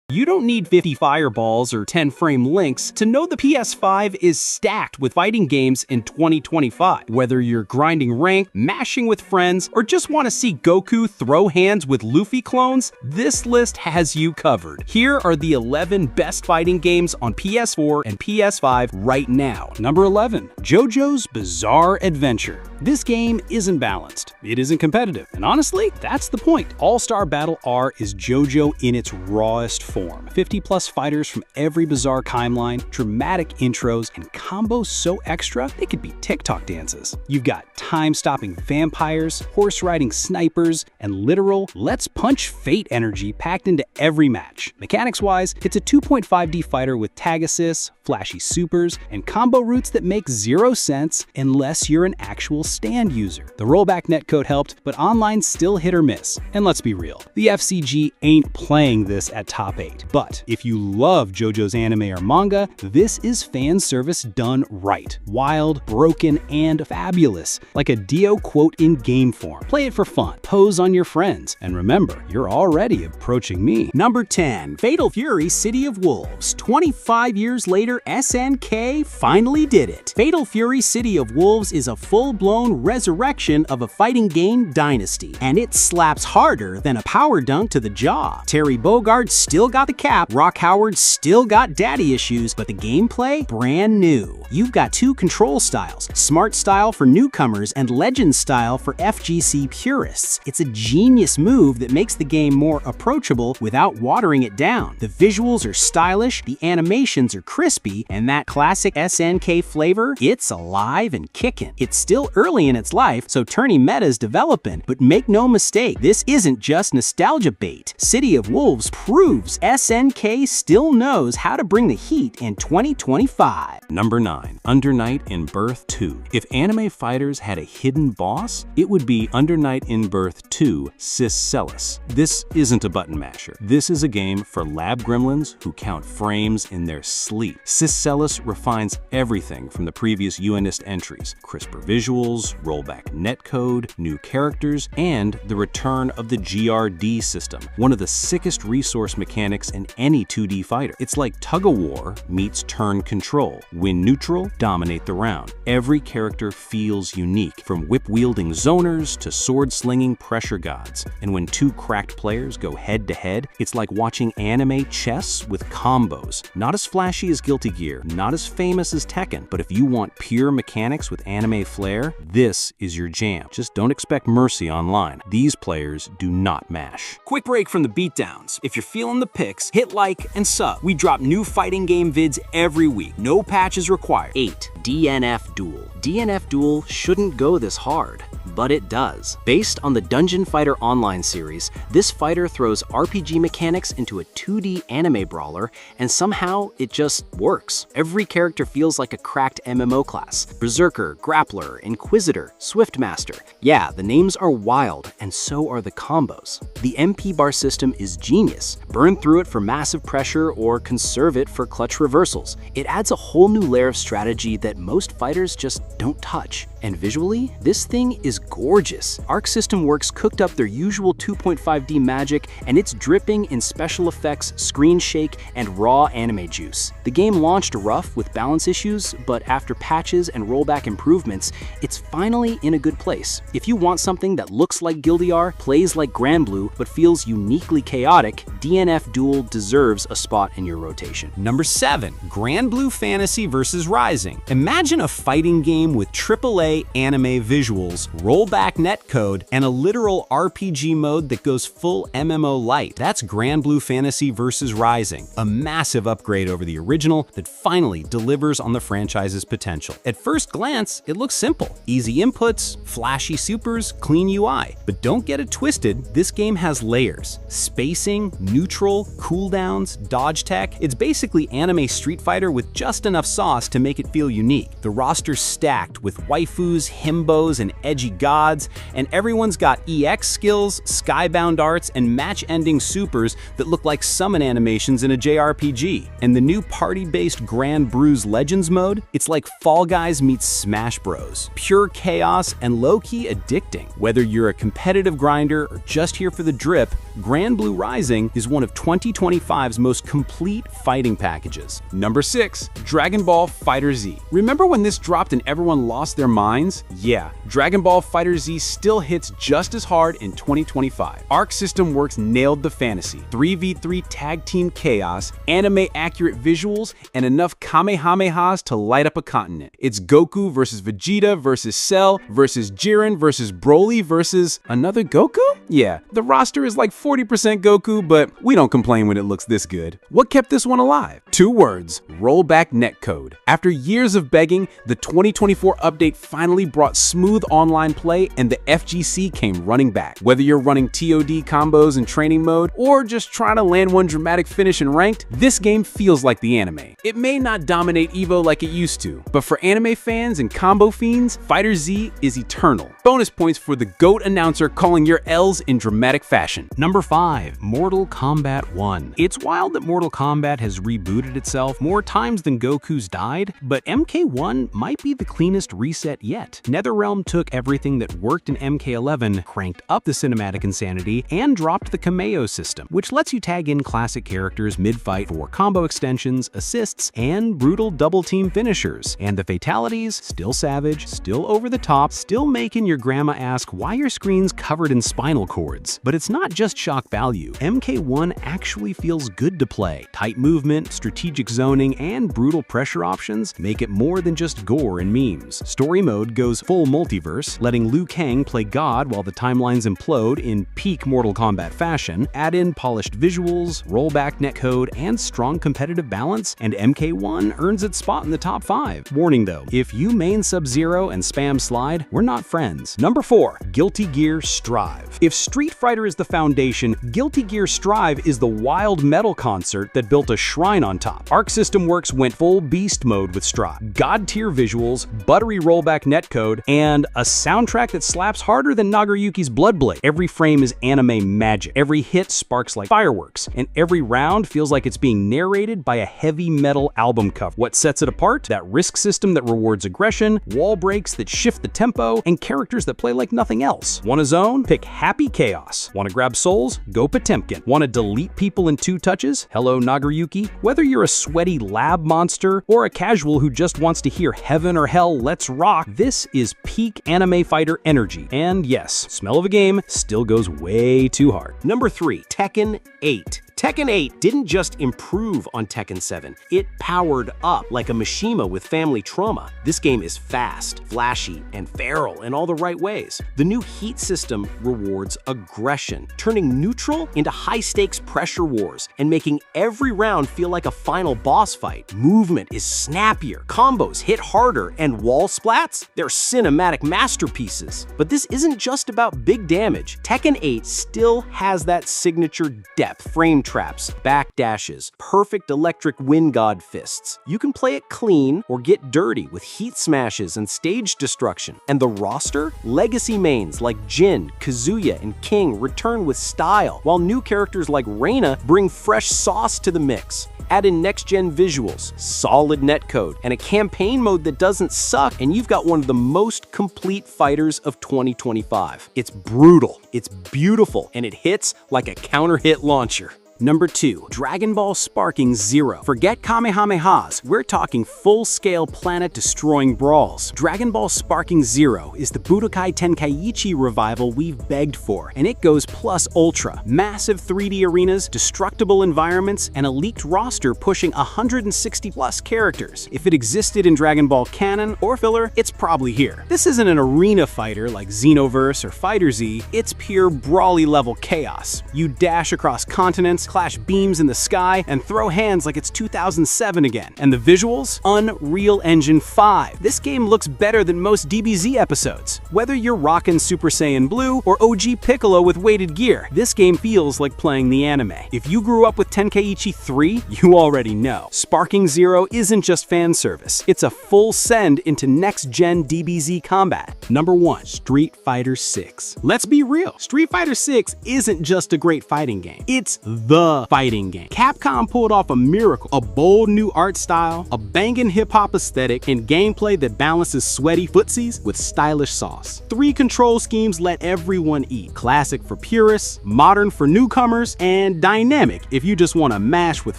You don't need 50 fireballs or 10 frame links to know the PS5 is stacked with fighting games in 2025. Whether you're grinding rank, mashing with friends, or just want to see Goku throw hands with Luffy clones, this list has you covered. Here are the 11 best fighting games on PS4 and PS5 right now. Number 11, JoJo's Bizarre Adventure. This game isn't balanced, it isn't competitive, and honestly, that's the point. All-Star Battle R is JoJo in its rawest form. 50+ fighters from every bizarre timeline, dramatic intros, and combos so extra they could be TikTok dances. You've got time-stopping vampires, horse-riding snipers, and literal let's punch fate energy packed into every match. Mechanics-wise, it's a 2.5D fighter with tag assists, flashy supers, and combo routes that make zero sense unless you're an actual stand user. The rollback netcode helped, but online still hit or miss. And let's be real, the FCG ain't playing this at top 8. But if you love JoJo's anime or manga, this is fan service done right. Wild, broken, and fabulous. Like a Dio quote in game form. Play it for fun, pose on your friends, and remember, you're already approaching me. Number 10. Fatal Fury City of Wolves. 25 years later, SNK finally did it. Fatal Fury City of Wolves is a full-blown resurrection of a fighting game dynasty, and it slaps harder than a power dunk to the jaw. Terry Bogard still got the cap, Rock Howard still got daddy issues, but the gameplay, brand new. You've got 2 control styles, Smart Style for newcomers and Legend Style for FGC purists. It's a genius move that makes the game more approachable without watering it down. The visuals are stylish, the animations are crispy, and that classic SNK flavor, it's alive and kicking. It's still early in its life, so tourney meta's developing, but make no mistake, this isn't just nostalgia bait. City of Wolves proves SNK still knows how to bring the heat in 2025. Number 9. Under Night in Birth 2. If anime fighters had a hidden boss, it would be Under Night in Birth 2 Celis. This isn't a button masher. This is a game for lab gremlins who count frames in their sleep. Celis refines everything from the previous UNist entries: crisper visuals, rollback netcode, new characters, and the return of the GRD system, one of the sickest resource mechanics in any 2D fighter. It's like tug-of-war meets turn control. Win neutral, dominate the round. Every character feels unique, from whip-wielding zoners to sword-slinging pressure gods. And when 2 cracked players go head-to-head, it's like watching anime chess with combos. Not as flashy as Guilty Gear, not as famous as Tekken, but if you want pure mechanics with anime flair, this is your jam. Just don't expect mercy online. These players do not mash. Quick break from the beatdowns. If you're feeling the picks, hit like and sub. We drop new fighting game vids every week. No patches required. 8. DNF Duel. DNF Duel shouldn't go this hard, but it does. Based on the Dungeon Fighter Online series, this fighter throws RPG mechanics into a 2D anime brawler, and somehow it just works. Every character feels like a cracked MMO class. Berserker, Grappler, Inquisitor, Swiftmaster. Yeah, the names are wild, and so are the combos. The MP bar system is genius. Burn through it for massive pressure or conserve it for clutch reversals. It adds a whole new layer of strategy that most fighters just don't touch. And visually, this thing is gorgeous. Arc System Works cooked up their usual 2.5D magic, and it's dripping in special effects, screen shake, and raw anime juice. The game launched rough with balance issues, but after patches and rollback improvements, it's finally in a good place. If you want something that looks like Guildiar, plays like Granblue, but feels uniquely chaotic, DNF Duel deserves a spot in your rotation. Number 7. Granblue Fantasy vs. Rising. Imagine a fighting game with AAA anime visuals, rollback netcode, and a literal RPG mode that goes full MMO light. That's Granblue Fantasy vs. Rising, a massive upgrade over the original that finally delivers on the franchise's potential. At first glance, it looks simple. Easy inputs, flashy supers, clean UI. But don't get it twisted, this game has layers. Spacing, neutral, cooldowns, dodge tech. It's basically anime Street Fighter with just enough sauce to make it feel unique. The roster's stacked with waifus, himbos, and edgy gods, and everyone's got EX skills, skybound arts, and match-ending supers that look like summon animations in a JRPG. And the new party-based Grand Brews Legends mode, it's like Fall Guys meets Smash Bros. Pure chaos and low-key addicting. Whether you're a competitive grinder or just here for the drip, Granblue Rising is one of 2025's most complete fighting packages. Number 6. Dragon Ball FighterZ. Remember when this dropped and everyone lost their minds? Yeah, Dragon Ball FighterZ still hits just as hard in 2025. Arc System Works nailed the fantasy. 3v3 tag team chaos, anime-accurate visuals, and enough Kamehamehas to light up a continent. It's Goku versus Vegeta versus Cell versus Jiren versus Broly versus another Goku? Yeah, the roster is like 40% Goku, but we don't complain when it looks this good. What kept this one alive? 2 words: rollback netcode. After years of begging, the 2024 update finally brought smooth online gameplay, and the FGC came running back. Whether you're running TOD combos in training mode, or just trying to land one dramatic finish in ranked, this game feels like the anime. It may not dominate EVO like it used to, but for anime fans and combo fiends, Fighter Z is eternal. Bonus points for the GOAT announcer calling your L's in dramatic fashion. Number 5. Mortal Kombat 1. It's wild that Mortal Kombat has rebooted itself more times than Goku's died, but MK1 might be the cleanest reset yet. NetherRealm took everything that worked in MK11, cranked up the cinematic insanity, and dropped the Kameo system, which lets you tag in classic characters mid-fight for combo extensions, assists, and brutal double-team finishers. And the fatalities, still savage, still over the top, still making your grandma ask why your screen's covered in spinal cords. But it's not just shock value. MK1 actually feels good to play. Tight movement, strategic zoning, and brutal pressure options make it more than just gore and memes. Story mode goes full multiverse, letting Liu Kang play God while the timelines implode in peak Mortal Kombat fashion. Add in polished visuals, rollback netcode, and strong competitive balance, and MK1 earns its spot in the top 5. Warning though, if you main Sub-Zero and spam slide, we're not friends. Number 4. Guilty Gear Strive. If Street Fighter is the foundation, Guilty Gear Strive is the wild metal concert that built a shrine on top. Arc System Works went full beast mode with Strive. God-tier visuals, buttery rollback netcode, and a soundtrack that slaps harder than Nagoriyuki's Blood Blade. Every frame is anime magic. Every hit sparks like fireworks, and every round feels like it's being narrated by a heavy metal album cover. What sets it apart? That risk system that rewards aggression, wall breaks that shift the tempo, and characters that play like nothing else. Want a zone? Pick Happy Chaos. Want to grab souls? Go Potemkin. Want to delete people in 2 touches? Hello Nagoriyuki. Whether you're a sweaty lab monster or a casual who just wants to hear heaven or hell, let's rock, this is peak anime fighter energy. And yes, smell of a game still goes way too hard. Number 3. Tekken 8. Tekken 8 didn't just improve on Tekken 7, it powered up like a Mishima with family trauma. This game is fast, flashy, and feral in all the right ways. The new heat system rewards aggression, turning neutral into high-stakes pressure wars and making every round feel like a final boss fight. Movement is snappier, combos hit harder, and wall splats? They're cinematic masterpieces. But this isn't just about big damage. Tekken 8 still has that signature depth, frame traps, backdashes, perfect electric wind god fists. You can play it clean or get dirty with heat smashes and stage destruction. And the roster? Legacy mains like Jin, Kazuya, and King return with style, while new characters like Reina bring fresh sauce to the mix. Add in next-gen visuals, solid netcode, and a campaign mode that doesn't suck, and you've got one of the most complete fighters of 2025. It's brutal, it's beautiful, and it hits like a counter-hit launcher. Number 2. Dragon Ball Sparking Zero. Forget Kamehamehas, we're talking full-scale planet-destroying brawls. Dragon Ball Sparking Zero is the Budokai Tenkaichi revival we've begged for, and it goes plus ultra. Massive 3D arenas, destructible environments, and a leaked roster pushing 160+ characters. If it existed in Dragon Ball canon or filler, it's probably here. This isn't an arena fighter like Xenoverse or Fighter Z, it's pure brawly-level chaos. You dash across continents, clash beams in the sky, and throw hands like it's 2007 again. And the visuals? Unreal Engine 5. This game looks better than most DBZ episodes. Whether you're rockin' Super Saiyan Blue or OG Piccolo with weighted gear, this game feels like playing the anime. If you grew up with Tenkaichi 3, you already know. Sparking Zero isn't just fan service, it's a full send into next-gen DBZ combat. Number 1. Street Fighter 6. Let's be real, Street Fighter 6 isn't just a great fighting game, it's the fighting game. Capcom pulled off a miracle, a bold new art style, a banging hip-hop aesthetic, and gameplay that balances sweaty footsies with stylish sauce. 3 control schemes let everyone eat. Classic for purists, modern for newcomers, and dynamic if you just want to mash with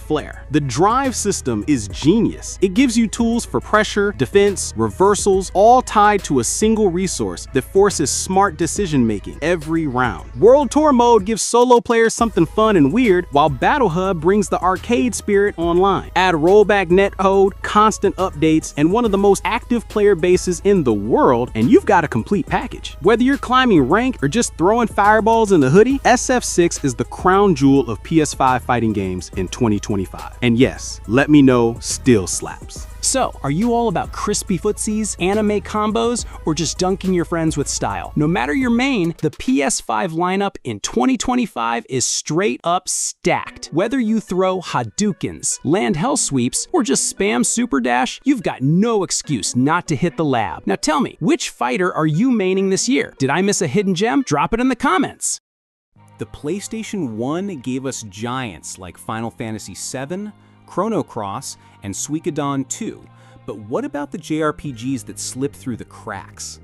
flair. The drive system is genius. It gives you tools for pressure, defense, reversals, all tied to a single resource that forces smart decision-making every round. World Tour mode gives solo players something fun and weird, while Battle Hub brings the arcade spirit online. Add rollback netcode, constant updates, and one of the most active player bases in the world, and you've got a complete package. Whether you're climbing rank or just throwing fireballs in the hoodie, SF6 is the crown jewel of PS5 fighting games in 2025. And yes, let me know, still slaps. So, are you all about crispy footsies, anime combos, or just dunking your friends with style? No matter your main, the PS5 lineup in 2025 is straight up stacked. Whether you throw Hadoukens, land hell sweeps, or just spam Super Dash, you've got no excuse not to hit the lab. Now tell me, which fighter are you maining this year? Did I miss a hidden gem? Drop it in the comments. The PlayStation 1 gave us giants like Final Fantasy VII, Chrono Cross, and Suikoden 2, but what about the JRPGs that slipped through the cracks?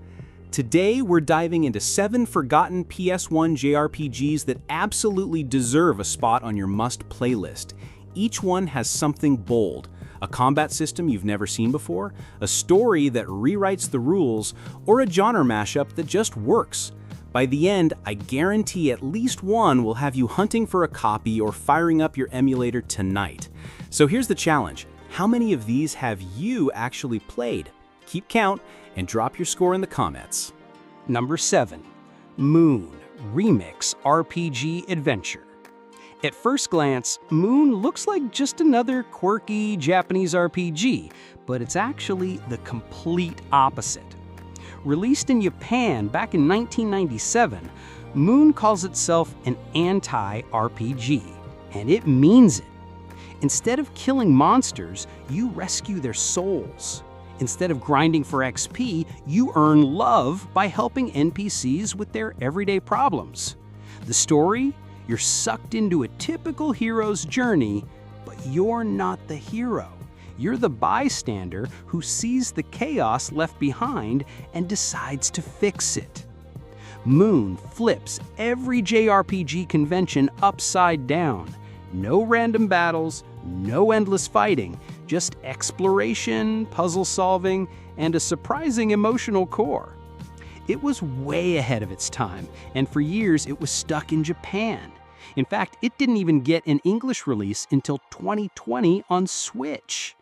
Today, we're diving into 7 forgotten PS1 JRPGs that absolutely deserve a spot on your must-play list. Each one has something bold, a combat system you've never seen before, a story that rewrites the rules, or a genre mashup that just works. By the end, I guarantee at least one will have you hunting for a copy or firing up your emulator tonight. So here's the challenge. How many of these have you actually played? Keep count and drop your score in the comments. Number 7. Moon Remix RPG Adventure. At first glance, Moon looks like just another quirky Japanese RPG, but it's actually the complete opposite. Released in Japan back in 1997, Moon calls itself an anti-RPG, and it means it. Instead of killing monsters, you rescue their souls. Instead of grinding for XP, you earn love by helping NPCs with their everyday problems. The story? You're sucked into a typical hero's journey, but you're not the hero. You're the bystander who sees the chaos left behind and decides to fix it. Moon flips every JRPG convention upside down. No random battles, no endless fighting, just exploration, puzzle solving, and a surprising emotional core. It was way ahead of its time, and for years it was stuck in Japan. In fact, it didn't even get an English release until 2020 on Switch.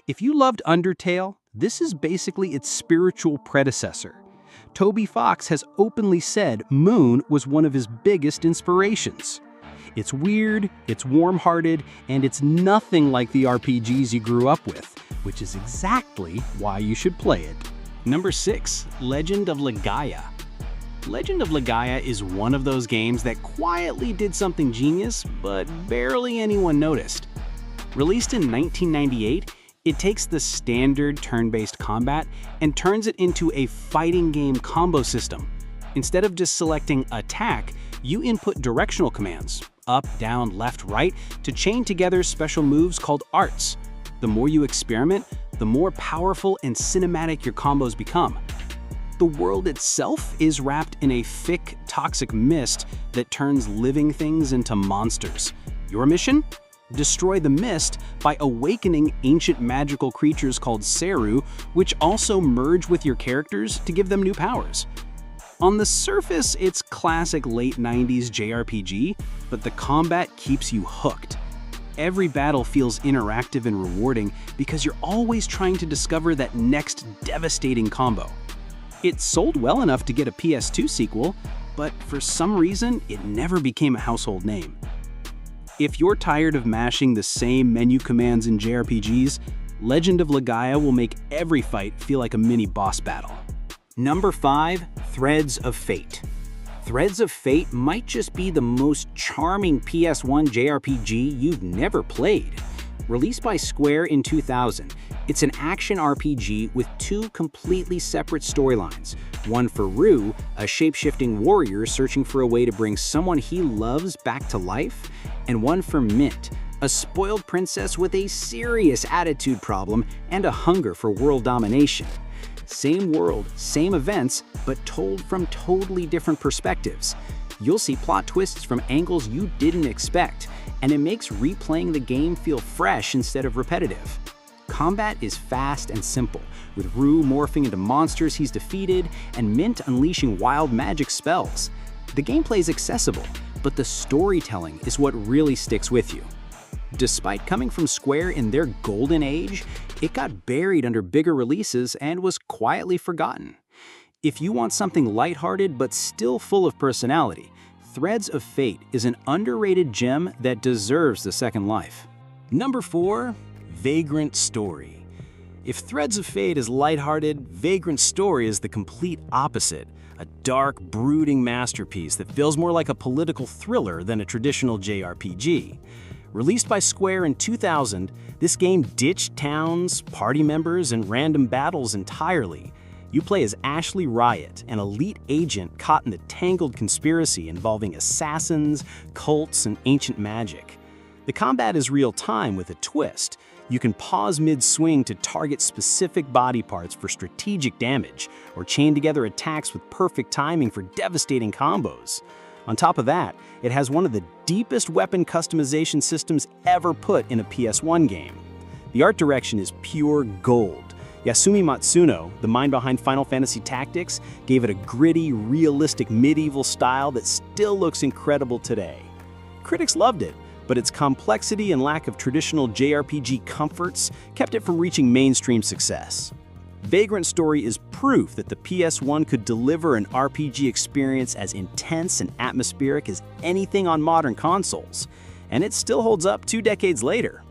If you loved Undertale, this is basically its spiritual predecessor. Toby Fox has openly said Moon was one of his biggest inspirations. It's weird, it's warm-hearted, and it's nothing like the RPGs you grew up with, which is exactly why you should play it. Number 6. Legend of Legaia. Legend of Legaia is one of those games that quietly did something genius, but barely anyone noticed. Released in 1998, it takes the standard turn-based combat and turns it into a fighting game combo system. Instead of just selecting attack, you input directional commands, up, down, left, right, to chain together special moves called arts. The more you experiment, the more powerful and cinematic your combos become. The world itself is wrapped in a thick, toxic mist that turns living things into monsters. Your mission? Destroy the mist by awakening ancient magical creatures called Seru, which also merge with your characters to give them new powers. On the surface, it's classic late 90s JRPG, but the combat keeps you hooked. Every battle feels interactive and rewarding because you're always trying to discover that next devastating combo. It sold well enough to get a PS2 sequel, but for some reason, it never became a household name. If you're tired of mashing the same menu commands in JRPGs, Legend of Legaia will make every fight feel like a mini boss battle. Number 5. Threads of Fate. Threads of Fate might just be the most charming PS1 JRPG you've never played. Released by Square in 2000, it's an action RPG with 2 completely separate storylines. One for Rue, a shape-shifting warrior searching for a way to bring someone he loves back to life, and one for Mint, a spoiled princess with a serious attitude problem and a hunger for world domination. Same world, same events, but told from totally different perspectives. You'll see plot twists from angles you didn't expect, and it makes replaying the game feel fresh instead of repetitive. Combat is fast and simple, with Rue morphing into monsters he's defeated and Mint unleashing wild magic spells. The gameplay is accessible, but the storytelling is what really sticks with you. Despite coming from Square in their golden age, it got buried under bigger releases and was quietly forgotten. If you want something lighthearted but still full of personality, Threads of Fate is an underrated gem that deserves the second life. Number 4. Vagrant Story. If Threads of Fate is lighthearted, Vagrant Story is the complete opposite. A dark, brooding masterpiece that feels more like a political thriller than a traditional JRPG. Released by Square in 2000, this game ditched towns, party members, and random battles entirely. You play as Ashley Riot, an elite agent caught in the tangled conspiracy involving assassins, cults, and ancient magic. The combat is real-time with a twist. You can pause mid-swing to target specific body parts for strategic damage, or chain together attacks with perfect timing for devastating combos. On top of that, it has one of the deepest weapon customization systems ever put in a PS1 game. The art direction is pure gold. Yasumi Matsuno, the mind behind Final Fantasy Tactics, gave it a gritty, realistic medieval style that still looks incredible today. Critics loved it, but its complexity and lack of traditional JRPG comforts kept it from reaching mainstream success. Vagrant Story is proof that the PS1 could deliver an RPG experience as intense and atmospheric as anything on modern consoles, and it still holds up 2 decades later.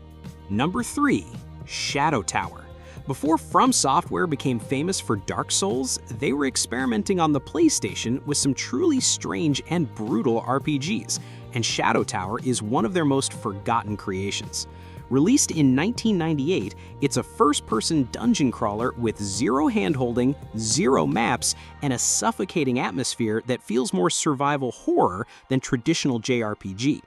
Number 3. Shadow Tower. Before From Software became famous for Dark Souls, they were experimenting on the PlayStation with some truly strange and brutal RPGs, and Shadow Tower is one of their most forgotten creations. Released in 1998, it's a first-person dungeon crawler with zero handholding, zero maps, and a suffocating atmosphere that feels more survival horror than traditional JRPG.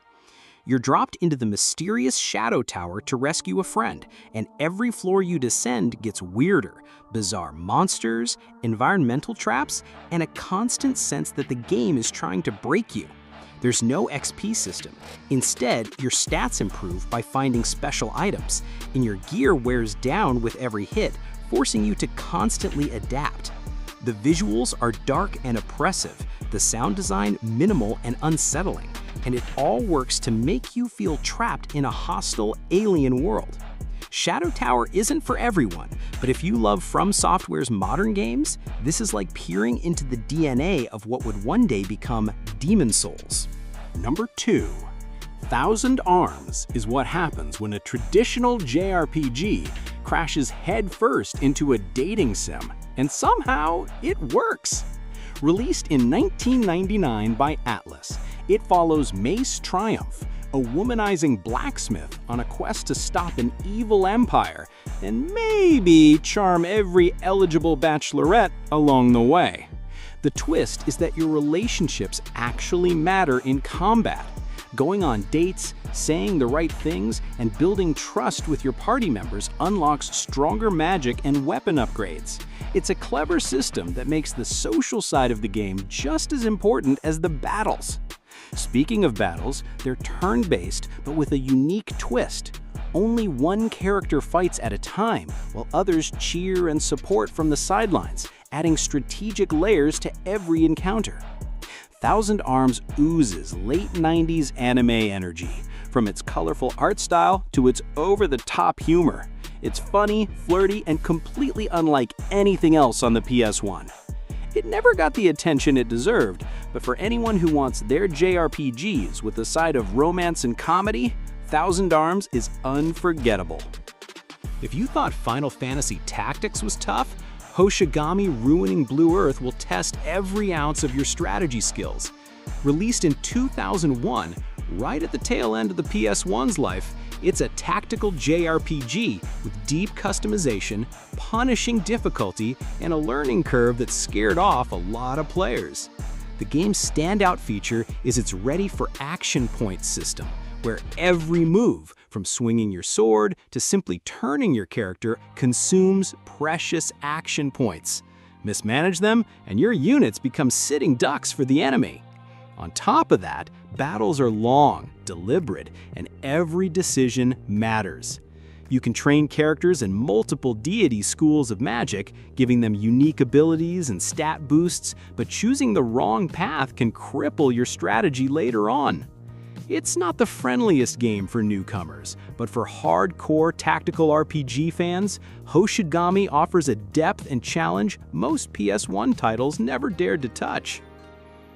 You're dropped into the mysterious Shadow Tower to rescue a friend, and every floor you descend gets weirder. Bizarre monsters, environmental traps, and a constant sense that the game is trying to break you. There's no XP system. Instead, your stats improve by finding special items, and your gear wears down with every hit, forcing you to constantly adapt. The visuals are dark and oppressive, the sound design minimal and unsettling, and it all works to make you feel trapped in a hostile, alien world. Shadow Tower isn't for everyone, but if you love From Software's modern games, this is like peering into the DNA of what would one day become Demon Souls. Number 2. Thousand Arms is what happens when a traditional JRPG crashes headfirst into a dating sim, and somehow it works. Released in 1999 by Atlas, it follows Mace Triumph, a womanizing blacksmith on a quest to stop an evil empire and maybe charm every eligible bachelorette along the way. The twist is that your relationships actually matter in combat. Going on dates, saying the right things, and building trust with your party members unlocks stronger magic and weapon upgrades. It's a clever system that makes the social side of the game just as important as the battles. Speaking of battles, they're turn-based, but with a unique twist. Only one character fights at a time, while others cheer and support from the sidelines, adding strategic layers to every encounter. Thousand Arms oozes late 90s anime energy, from its colorful art style to its over-the-top humor. It's funny, flirty, and completely unlike anything else on the PS1. It never got the attention it deserved, but for anyone who wants their JRPGs with a side of romance and comedy, Thousand Arms is unforgettable. If you thought Final Fantasy Tactics was tough, Hoshigami Ruining Blue Earth will test every ounce of your strategy skills. Released in 2001, right at the tail end of the PS1's life, it's a tactical JRPG with deep customization, punishing difficulty, and a learning curve that scared off a lot of players. The game's standout feature is its Ready for Action Points system, where every move, from swinging your sword to simply turning your character, consumes precious action points. Mismanage them, and your units become sitting ducks for the enemy. On top of that, battles are long, deliberate, and every decision matters. You can train characters in multiple deity schools of magic, giving them unique abilities and stat boosts, but choosing the wrong path can cripple your strategy later on. It's not the friendliest game for newcomers, but for hardcore tactical RPG fans, Hoshigami offers a depth and challenge most PS1 titles never dared to touch.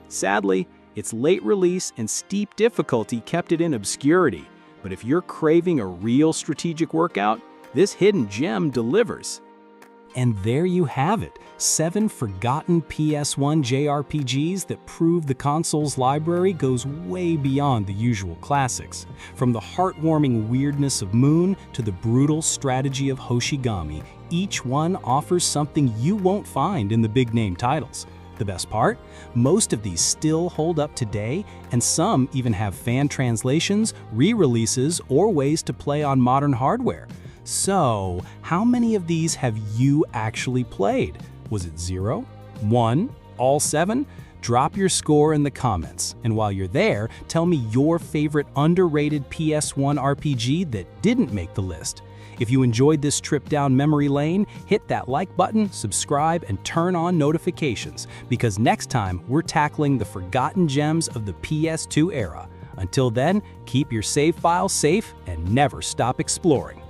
Sadly, its late release and steep difficulty kept it in obscurity, but if you're craving a real strategic workout, this hidden gem delivers. And there you have it, 7 forgotten PS1 JRPGs that prove the console's library goes way beyond the usual classics. From the heartwarming weirdness of Moon to the brutal strategy of Hoshigami, each one offers something you won't find in the big-name titles. The best part? Most of these still hold up today, and some even have fan translations, re-releases, or ways to play on modern hardware. So, how many of these have you actually played? Was it 0? 1? All 7? Drop your score in the comments, and while you're there, tell me your favorite underrated PS1 RPG that didn't make the list. If you enjoyed this trip down memory lane, hit that like button, subscribe, and turn on notifications, because next time we're tackling the forgotten gems of the PS2 era. Until then, keep your save files safe and never stop exploring.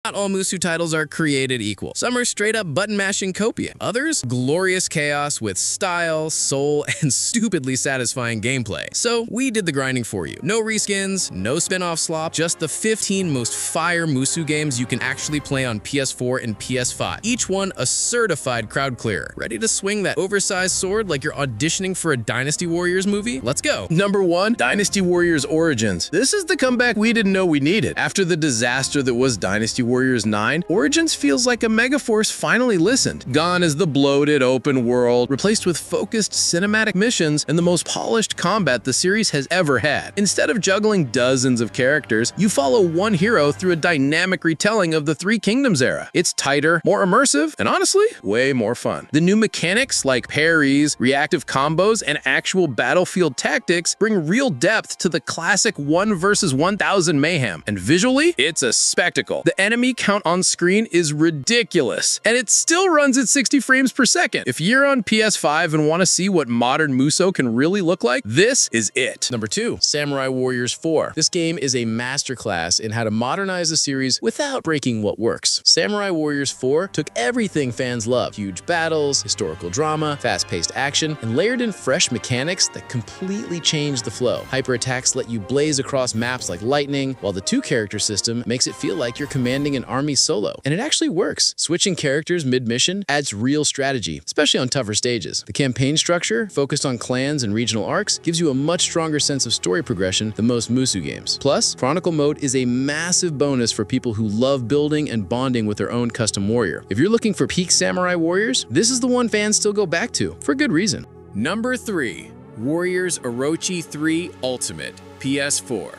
Not all Musou titles are created equal. Some are straight-up button-mashing copia. Others, glorious chaos with style, soul, and stupidly satisfying gameplay. So we did the grinding for you. No reskins, no spin-off slop, just the 15 most fire Musou games you can actually play on PS4 and PS5. Each one a certified crowd clearer. Ready to swing that oversized sword like you're auditioning for a Dynasty Warriors movie? Let's go. Number 1, Dynasty Warriors Origins. This is the comeback we didn't know we needed. After the disaster that was Dynasty Warriors 9, Origins feels like a megaforce finally listened. Gone is the bloated open world, replaced with focused cinematic missions and the most polished combat the series has ever had. Instead of juggling dozens of characters, you follow one hero through a dynamic retelling of the Three Kingdoms era. It's tighter, more immersive, and honestly, way more fun. The new mechanics like parries, reactive combos, and actual battlefield tactics bring real depth to the classic 1 versus 1000 mayhem. And visually, it's a spectacle. The enemy count on screen is ridiculous, and it still runs at 60 frames per second. If you're on PS5 and want to see what modern Musou can really look like, this is it. Number 2, Samurai Warriors 4. This game is a masterclass in how to modernize a series without breaking what works. Samurai Warriors 4 took everything fans love: huge battles, historical drama, fast-paced action, and layered in fresh mechanics that completely changed the flow. Hyper attacks let you blaze across maps like lightning, while the 2-character system makes it feel like you're commanding an army solo. And it actually works. Switching characters mid-mission adds real strategy, especially on tougher stages. The campaign structure, focused on clans and regional arcs, gives you a much stronger sense of story progression than most Musou games. Plus, Chronicle Mode is a massive bonus for people who love building and bonding with their own custom warrior. If you're looking for peak Samurai Warriors, this is the one fans still go back to, for good reason. Number 3, Warriors Orochi 3 Ultimate, PS4.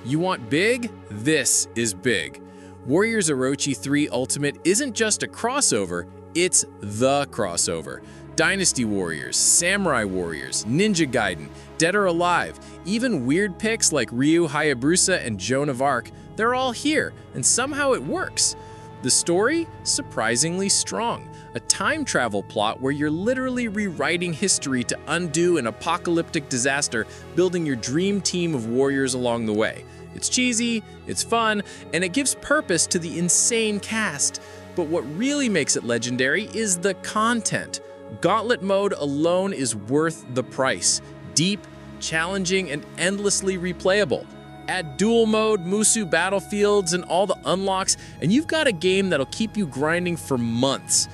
You want big? This is big. Warriors Orochi 3 Ultimate isn't just a crossover, it's the crossover. Dynasty Warriors, Samurai Warriors, Ninja Gaiden, Dead or Alive, even weird picks like Ryu Hayabusa and Joan of Arc, they're all here, and somehow it works. The story? Surprisingly strong. A time travel plot where you're literally rewriting history to undo an apocalyptic disaster, building your dream team of warriors along the way. It's cheesy, it's fun, and it gives purpose to the insane cast. But what really makes it legendary is the content. Gauntlet mode alone is worth the price. Deep, challenging, and endlessly replayable. Add dual mode, Musou battlefields, and all the unlocks, and you've got a game that'll keep you grinding for months.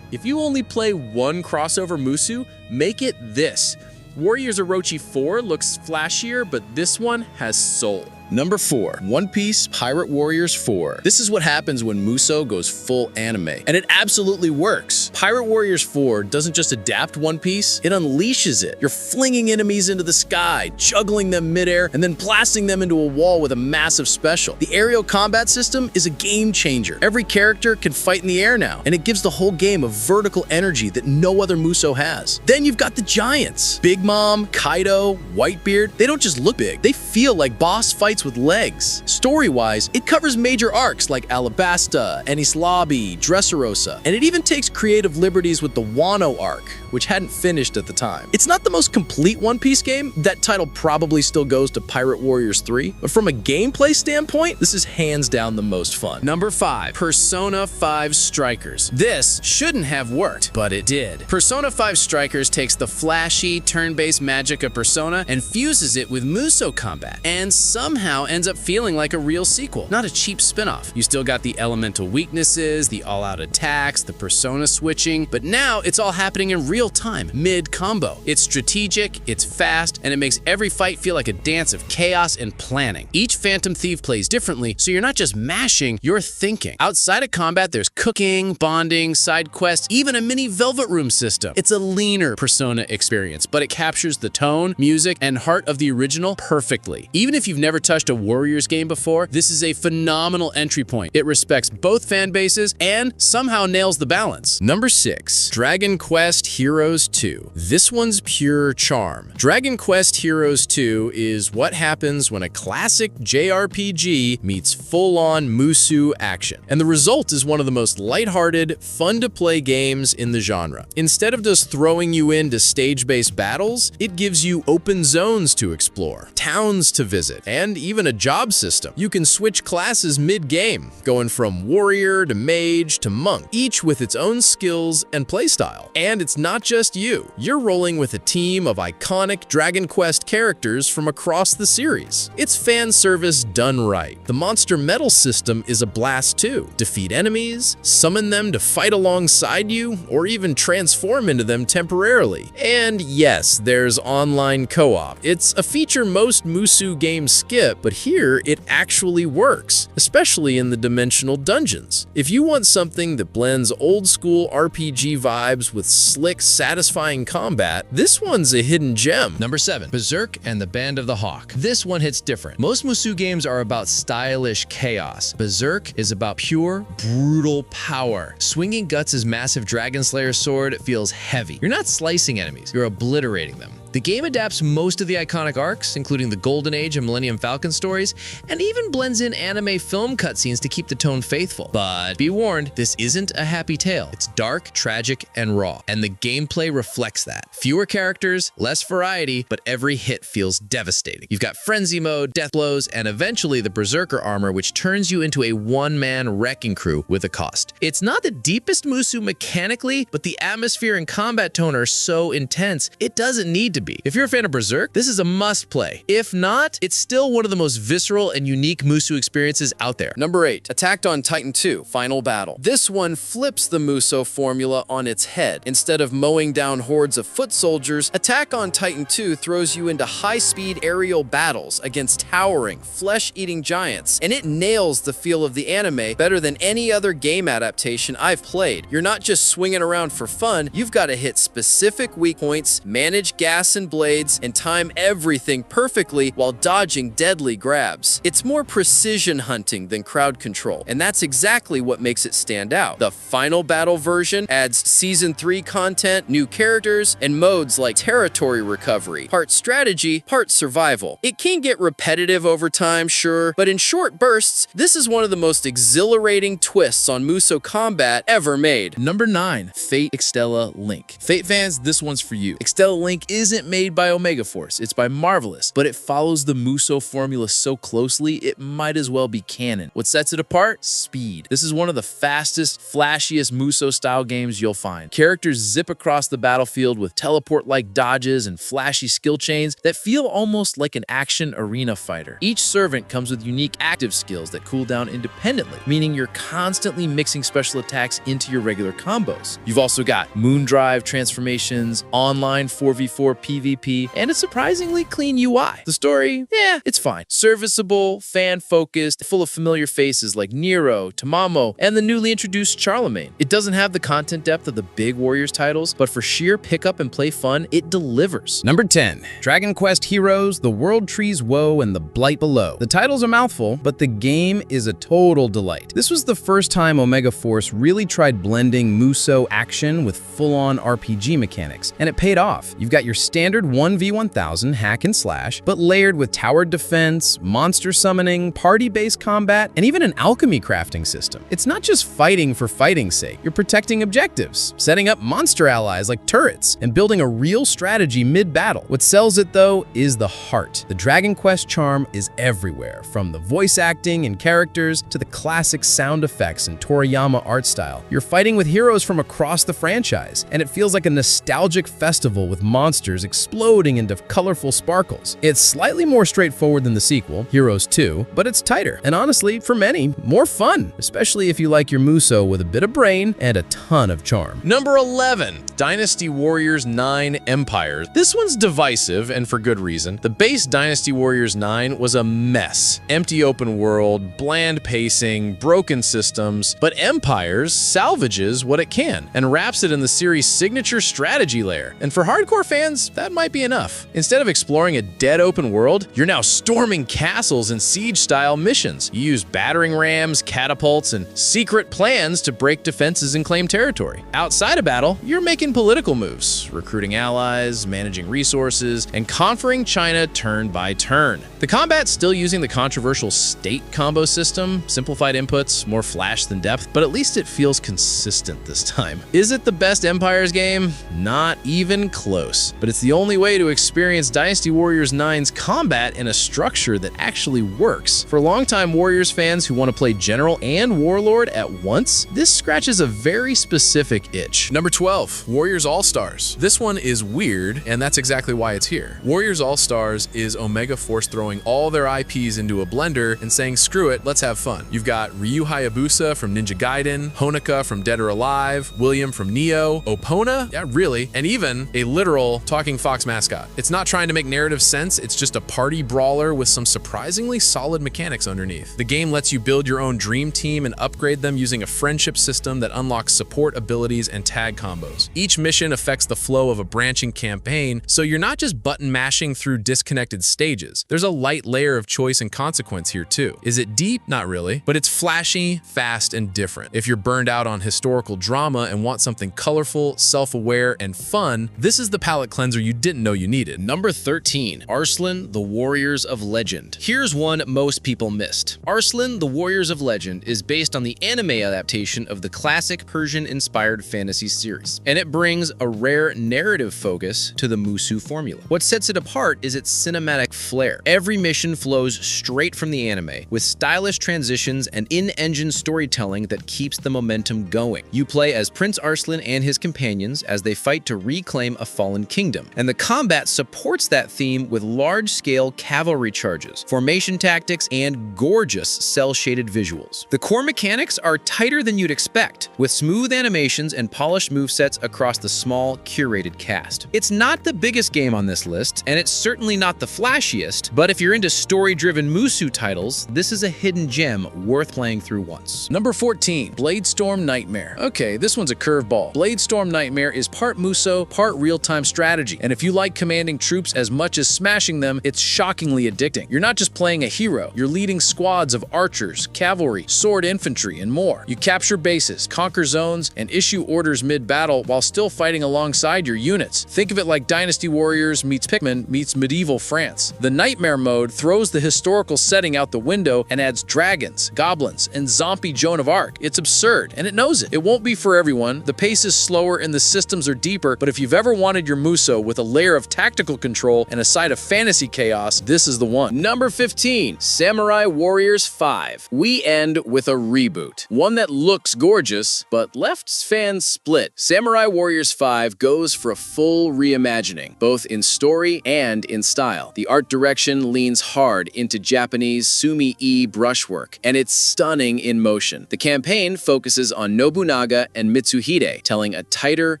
If you only play one crossover Musou, make it this. Warriors Orochi 4 looks flashier, but this one has soul. Number 4, One Piece Pirate Warriors 4. This is what happens when Musou goes full anime, and it absolutely works. Pirate Warriors 4 doesn't just adapt One Piece, it unleashes it. You're flinging enemies into the sky, juggling them midair, and then blasting them into a wall with a massive special. The aerial combat system is a game changer. Every character can fight in the air now, and it gives the whole game a vertical energy that no other Musou has. Then you've got the giants. Big Mom, Kaido, Whitebeard, they don't just look big, they feel like boss fights with legs. Story-wise, it covers major arcs like Alabasta, Enies Lobby, Dressrosa, and it even takes creative liberties with the Wano arc, which hadn't finished at the time. It's not the most complete One Piece game, that title probably still goes to Pirate Warriors 3, but from a gameplay standpoint, this is hands down the most fun. Number 5, Persona 5 Strikers. This shouldn't have worked, but it did. Persona 5 Strikers takes the flashy, turn-based magic of Persona and fuses it with Musou combat, and somehow somehow ends up feeling like a real sequel, not a cheap spin-off. You still got the elemental weaknesses, the all-out attacks, the persona switching, but now it's all happening in real time, mid-combo. It's strategic, it's fast, and it makes every fight feel like a dance of chaos and planning. Each Phantom Thief plays differently, so you're not just mashing, you're thinking. Outside of combat, there's cooking, bonding, side quests, even a mini Velvet Room system. It's a leaner Persona experience, but it captures the tone, music, and heart of the original perfectly. Even if you've never touched a Warriors game before, this is a phenomenal entry point. It respects both fan bases and somehow nails the balance. Number 6. Dragon Quest Heroes 2. This one's pure charm. Dragon Quest Heroes 2 is what happens when a classic JRPG meets full-on Musou action. And the result is one of the most lighthearted, fun-to-play games in the genre. Instead of just throwing you into stage-based battles, it gives you open zones to explore, towns to visit, and even a job system. You can switch classes mid-game, going from warrior to mage to monk, each with its own skills and playstyle. And it's not just you. You're rolling with a team of iconic Dragon Quest characters from across the series. It's fan service done right. The monster medal system is a blast too. Defeat enemies, summon them to fight alongside you, or even transform into them temporarily. And yes, there's online co-op. It's a feature most Musou games skip, but here it actually works, especially in the dimensional dungeons. If you want something that blends old school RPG vibes with slick, satisfying combat, this one's a hidden gem. Number 7. Berserk and the Band of the Hawk. This one hits different. Most Musou games are about stylish chaos. Berserk is about pure, brutal power. Swinging Guts' massive Dragon Slayer sword feels heavy. You're not slicing enemies, you're obliterating them. The game adapts most of the iconic arcs, including the Golden Age and Millennium Falcon stories, and even blends in anime film cutscenes to keep the tone faithful. But be warned, this isn't a happy tale. It's dark, tragic, and raw, and the gameplay reflects that. Fewer characters, less variety, but every hit feels devastating. You've got Frenzy Mode, Death Blows, and eventually the Berserker armor, which turns you into a one-man wrecking crew with a cost. It's not the deepest Musou mechanically, but the atmosphere and combat tone are so intense, it doesn't need to be. If you're a fan of Berserk, this is a must play. If not, it's still one of the most visceral and unique Musou experiences out there. Number 8. Attack on Titan 2 Final Battle. This one flips the Musou formula on its head. Instead of mowing down hordes of foot soldiers, Attack on Titan 2 throws you into high-speed aerial battles against towering, flesh-eating giants, and it nails the feel of the anime better than any other game adaptation I've played. You're not just swinging around for fun, you've got to hit specific weak points, manage gas and blades, and time everything perfectly while dodging deadly grabs. It's more precision hunting than crowd control, and that's exactly what makes it stand out. The Final Battle version adds Season 3 content, new characters, and modes like territory recovery, part strategy, part survival. It can get repetitive over time, sure, but in short bursts, this is one of the most exhilarating twists on Musou combat ever made. Number 9. Fate Extella Link. Fate fans, this one's for you. Extella Link isn't made by Omega Force, it's by Marvelous, but it follows the Musou formula so closely, it might as well be canon. What sets it apart? Speed. This is one of the fastest, flashiest Musou-style games you'll find. Characters zip across the battlefield with teleport-like dodges and flashy skill chains that feel almost like an action arena fighter. Each servant comes with unique active skills that cool down independently, meaning you're constantly mixing special attacks into your regular combos. You've also got Moondrive transformations, online 4v4 PvP, and a surprisingly clean UI. The story, it's fine. Serviceable, fan-focused, full of familiar faces like Nero, Tamamo, and the newly introduced Charlemagne. It doesn't have the content depth of the big Warriors titles, but for sheer pick-up and play fun, it delivers. Number 10. Dragon Quest Heroes, The World Tree's Woe, and The Blight Below. The title's a mouthful, but the game is a total delight. This was the first time Omega Force really tried blending Musou action with full-on RPG mechanics, and it paid off. You've got your standard 1v1000 hack and slash, but layered with towered defense, monster summoning, party-based combat, and even an alchemy crafting system. It's not just fighting for fighting's sake. You're protecting objectives, setting up monster allies like turrets, and building a real strategy mid-battle. What sells it, though, is the heart. The Dragon Quest charm is everywhere, from the voice acting and characters to the classic sound effects and Toriyama art style. You're fighting with heroes from across the franchise, and it feels like a nostalgic festival with monsters exploding into colorful sparkles. It's slightly more straightforward than the sequel, Heroes 2, but it's tighter, and honestly, for many, more fun, especially if you like your Musou with a bit of brain and a ton of charm. Number 11, Dynasty Warriors 9 Empires. This one's divisive, and for good reason. The base Dynasty Warriors 9 was a mess. Empty open world, bland pacing, broken systems, but Empires salvages what it can and wraps it in the series' signature strategy layer. And for hardcore fans, that might be enough. Instead of exploring a dead open world, you're now storming castles and siege-style missions. You use battering rams, catapults, and secret plans to break defenses and claim territory. Outside of battle, you're making political moves, recruiting allies, managing resources, and conquering China turn by turn. The combat's still using the controversial state combo system, simplified inputs, more flash than depth, but at least it feels consistent this time. Is it the best Empires game? Not even close. But it's the only way to experience Dynasty Warriors 9's combat in a structure that actually works. For longtime Warriors fans who want to play General and Warlord at once, this scratches a very specific itch. Number 12, Warriors All-Stars. This one is weird, and that's exactly why it's here. Warriors All-Stars is Omega Force throwing all their IPs into a blender and saying, screw it, let's have fun. You've got Ryu Hayabusa from Ninja Gaiden, Honoka from Dead or Alive, William from Neo, Opona, yeah really, and even a literal talking fox mascot. It's not trying to make narrative sense, it's just a party brawler with some surprisingly solid mechanics underneath. The game lets you build your own dream team and upgrade them using a friendship system that unlocks support abilities and tag combos. Each mission affects the flow of a branching campaign, so you're not just button mashing through disconnected stages. There's a light layer of choice and consequence here too. Is it deep? Not really, but it's flashy, fast, and different. If you're burned out on historical drama and want something colorful, self-aware, and fun, this is the palate cleanser you didn't know you needed. Number 13, Arslan, the Warriors of Legend. Here's one most people missed. Arslan, the Warriors of Legend is based on the anime adaptation of the classic Persian-inspired fantasy series, and it brings a rare narrative focus to the Musou formula. What sets it apart is its cinematic flair. Every mission flows straight from the anime, with stylish transitions and in-engine storytelling that keeps the momentum going. You play as Prince Arslan and his companions as they fight to reclaim a fallen kingdom, and the combat supports that theme with large-scale cavalry charges, formation tactics, and gorgeous cel-shaded visuals. The core mechanics are tighter than you'd expect, with smooth animations and polished movesets across the small, curated cast. It's not the biggest game on this list, and it's certainly not the flashiest, but if you're into story-driven Musou titles, this is a hidden gem worth playing through once. Number 14, Bladestorm Nightmare. Okay, this one's a curveball. Bladestorm Nightmare is part Musou, part real-time strategy, and if you like commanding troops as much as smashing them, it's shockingly addicting. You're not just playing a hero, you're leading squads of archers, cavalry, sword infantry, and more. You capture bases, conquer zones, and issue orders mid-battle while still fighting alongside your units. Think of it like Dynasty Warriors meets Pikmin meets medieval France. The Nightmare mode throws the historical setting out the window and adds dragons, goblins, and zombie Joan of Arc. It's absurd, and it knows it. It won't be for everyone. The pace is slower and the systems are deeper, but if you've ever wanted your Musou with a layer of tactical control and a side of fantasy chaos, this is the one. Number 15, Samurai Warriors 5. We end with a reboot. One that looks gorgeous, but left fans split. Samurai Warriors 5 goes for a full reimagining, both in story and in style. The art direction leans hard into Japanese sumi-e brushwork, and it's stunning in motion. The campaign focuses on Nobunaga and Mitsuhide, telling a tighter,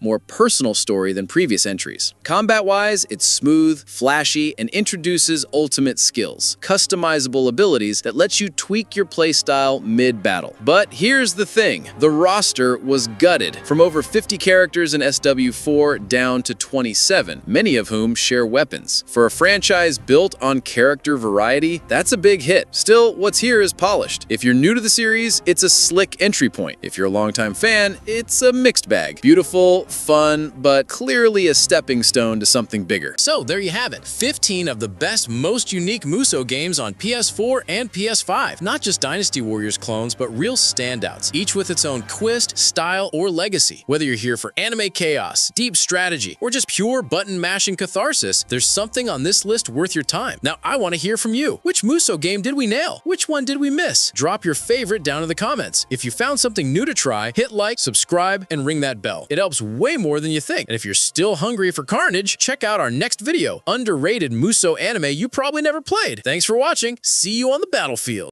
more personal story than previous entries. Combat-wise, it's smooth, flashy, and introduces ultimate skills, customizable abilities that lets you tweak your playstyle mid-battle. But here's the thing, the roster was gutted. From over 50 characters in SW4 down to 27, many of whom share weapons. For a franchise built on character variety, that's a big hit. Still, what's here is polished. If you're new to the series, it's a slick entry point. If you're a longtime fan, it's a mixed bag. Beautiful, fun, but clearly a stepping stone to something bigger. So there you have it, 15 of the best, most unique Musou games on PS4 and PS5. Not just Dynasty Warriors clones, but real standouts, each with its own twist, style, or legacy. Whether you're here for anime chaos, deep strategy, or just pure button-mashing catharsis, there's something on this list worth your time. Now, I want to hear from you. Which Musou game did we nail? Which one did we miss? Drop your favorite down in the comments. If you found something new to try, hit like, subscribe, and ring that bell. It helps way more than you think. And if you're still hungry for carnage, carnage, check out our next video, underrated Muso anime you probably never played. Thanks for watching. See you on the battlefield.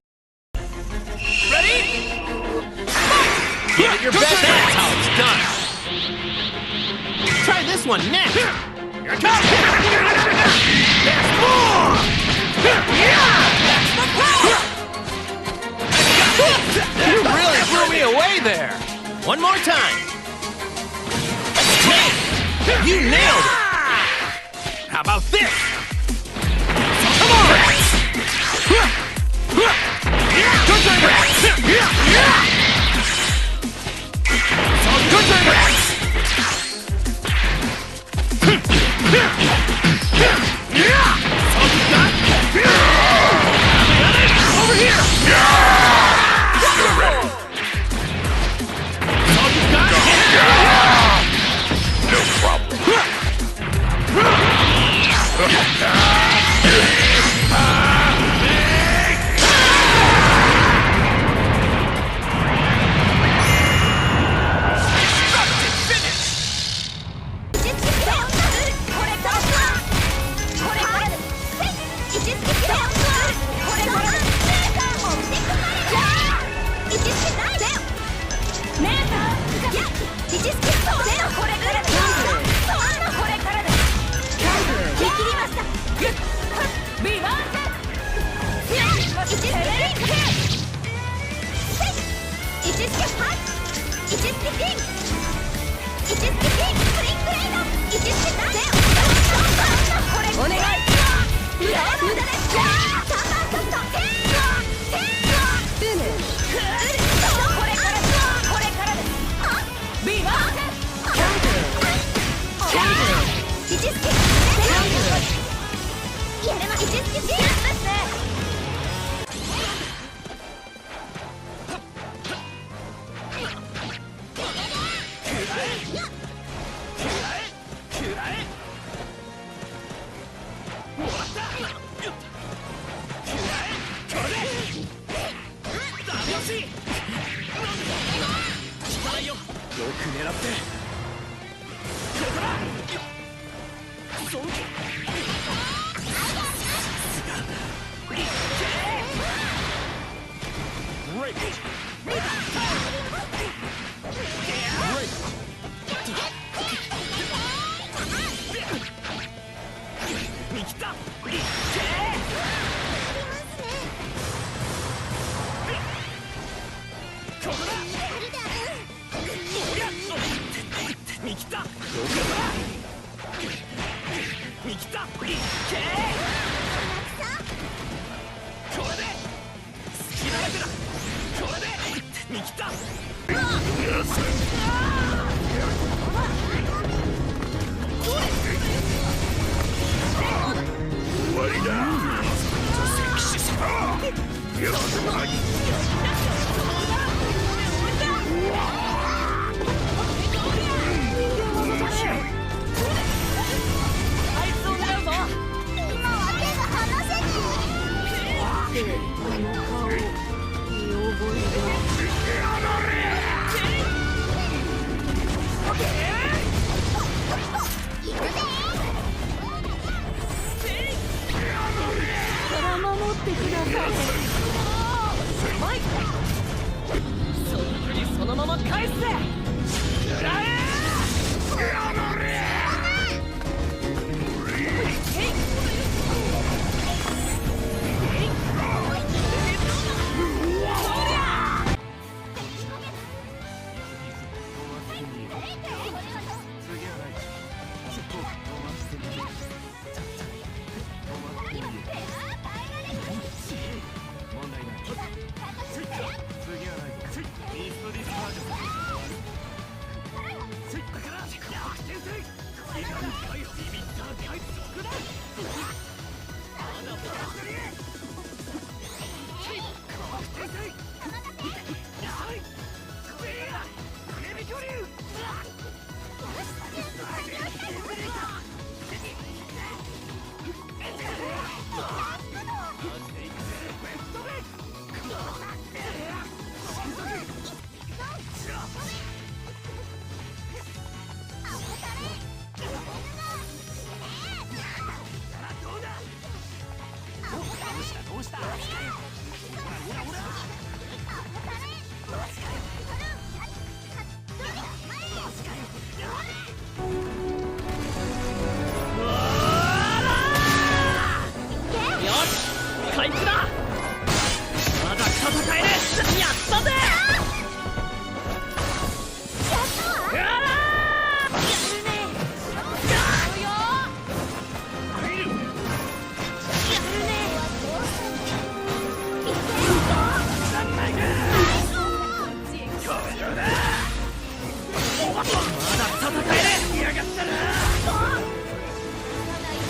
Ready? Give it your best. That's how it's done. Try this one next. Here it comes. There's more. That's the power. You really blew me away there. One more time. Hey, you nailed it. How about this? Come on. Good time. Good time. Over here. No problem.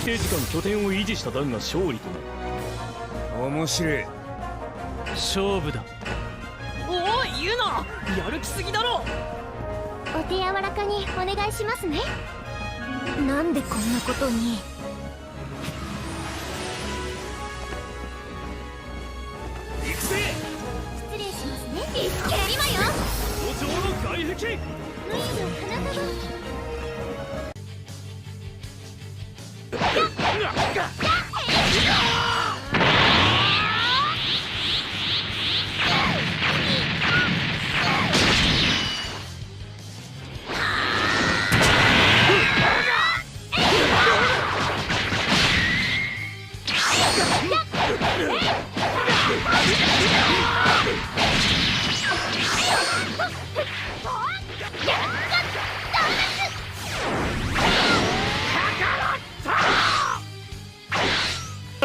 定時間拠点を維持した段が勝利となる。面白い。勝負だ。おお、ユナ、やる気すぎだろ。お手柔らかにお願いしますね。なんでこんなことに。行くぜ。失礼しますね。今よ。補助の外壁。無理の花束。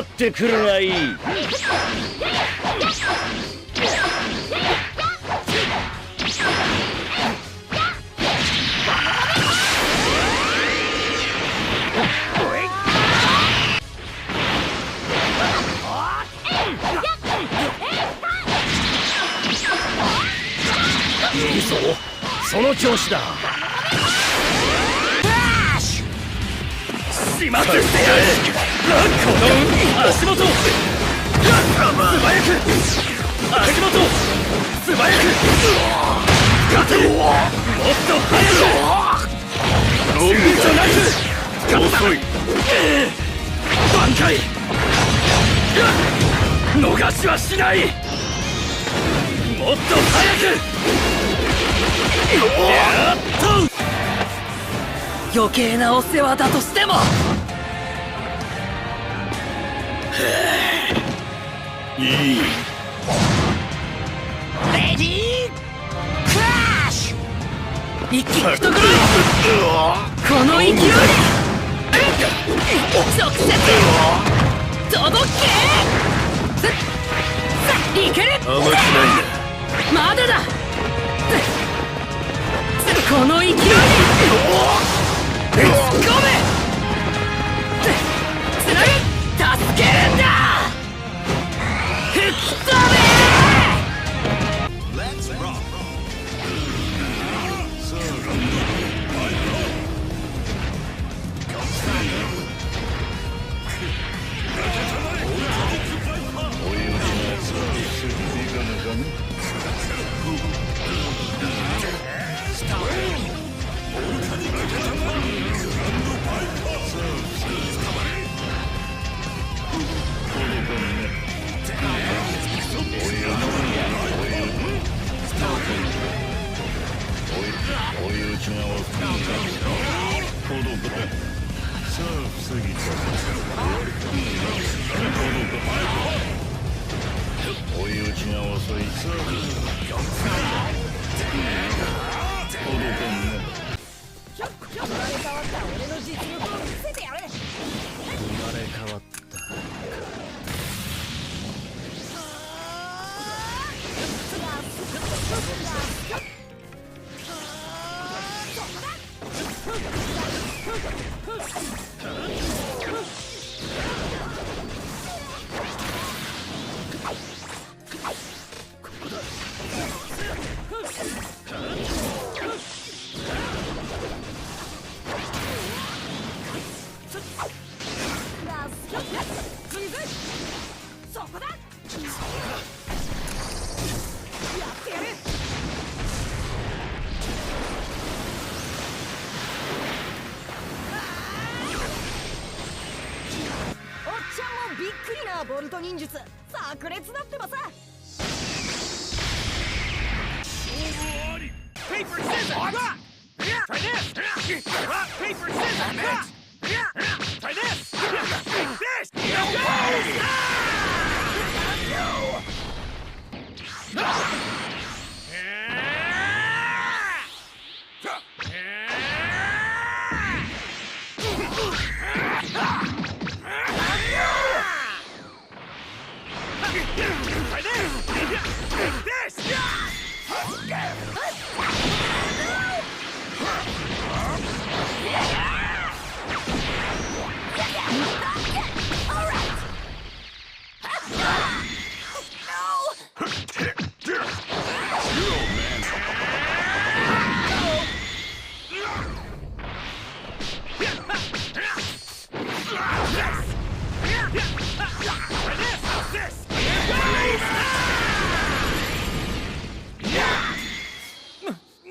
ってくるがいい。いいぞ、その調子だ。しまくってやる。この足元、素早く足元、素早く勝てる。もっと速く。躊躇なく遅い。挽回。逃しはしない。もっと早く。やっと。余計なお世話だとしても。いい。レディークラッシュ。一気に懐。この勢い。直接届け。さあ、いける。甘くないんだ。まだだ。この勢い。突っ込め。つなぐ。助けるんだ。吹き飛べ。ボルト忍術炸裂だってばさ。Paper, scissors! Rock! Try this! Rock, paper, scissors! Rock! Try this! This! Try this! This!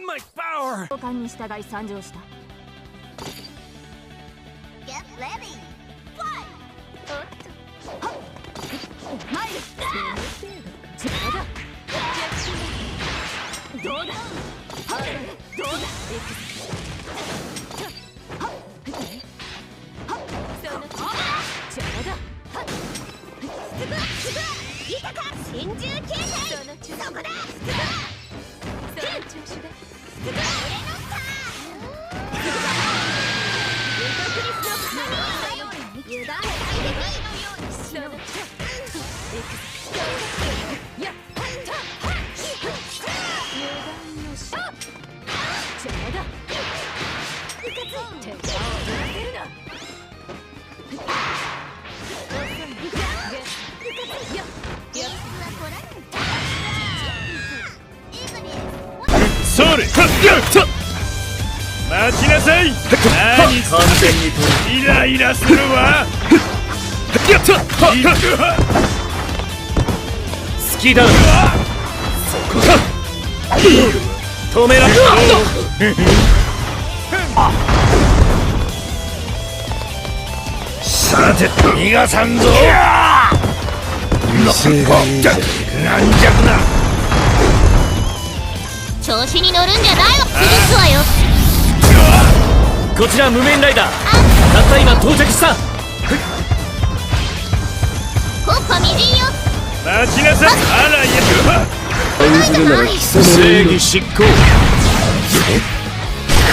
My power! 交換に従い参上した。Get ready! Fly! 参る。邪魔だ。どうだ。どうだ。邪魔だ。いたか。真珠形態。そこだ。その調子だ。俺のさ。油断大敵のようにしよう。やっ油断のし邪魔だ。うかつ手を出せるな。それ待ちなさい。何完全に取る。イライラするわ。好きだ。そこか。止められさて逃がさんぞ。威勢がいいじゃん。軟弱な。調子に乗るんじゃないわ。潰すわよ。こちら無面ライダー。たった今到着した。コッパみじんよ。待ちなさい。あらや。ないじゃない。正義執行。こ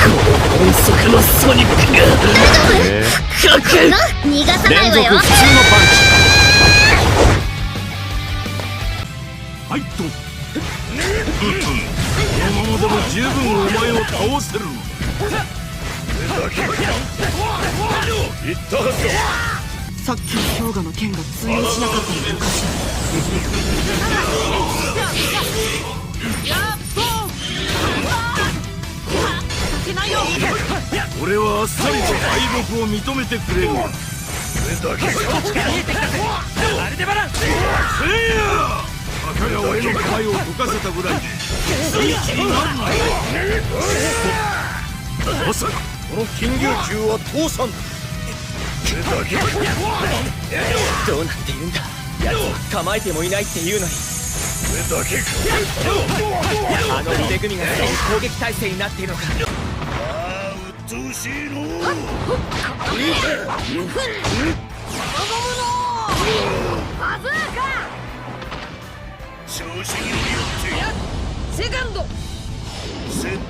の音速のソニックが逃がさないわよ。連続普通のパンチ。はいと。このままでも十分お前を倒せる。言ったはずだ。さっきの氷河の剣が通用しなかったのかしら。俺はあっさりと敗北を認めてくれる。それだけか。アルデバラン。せいや。たかが俺の皮を溶かせたぐらいでいい気になるな。まさかこの金龍球は倒産。それだけどうなっているんだ。奴は構えてもいないっていうのに。それだけか。あの腕組みが攻撃態勢になっているのか。ああうっとうしいの。バズーカ。調子に乗りよってセカンド。セット。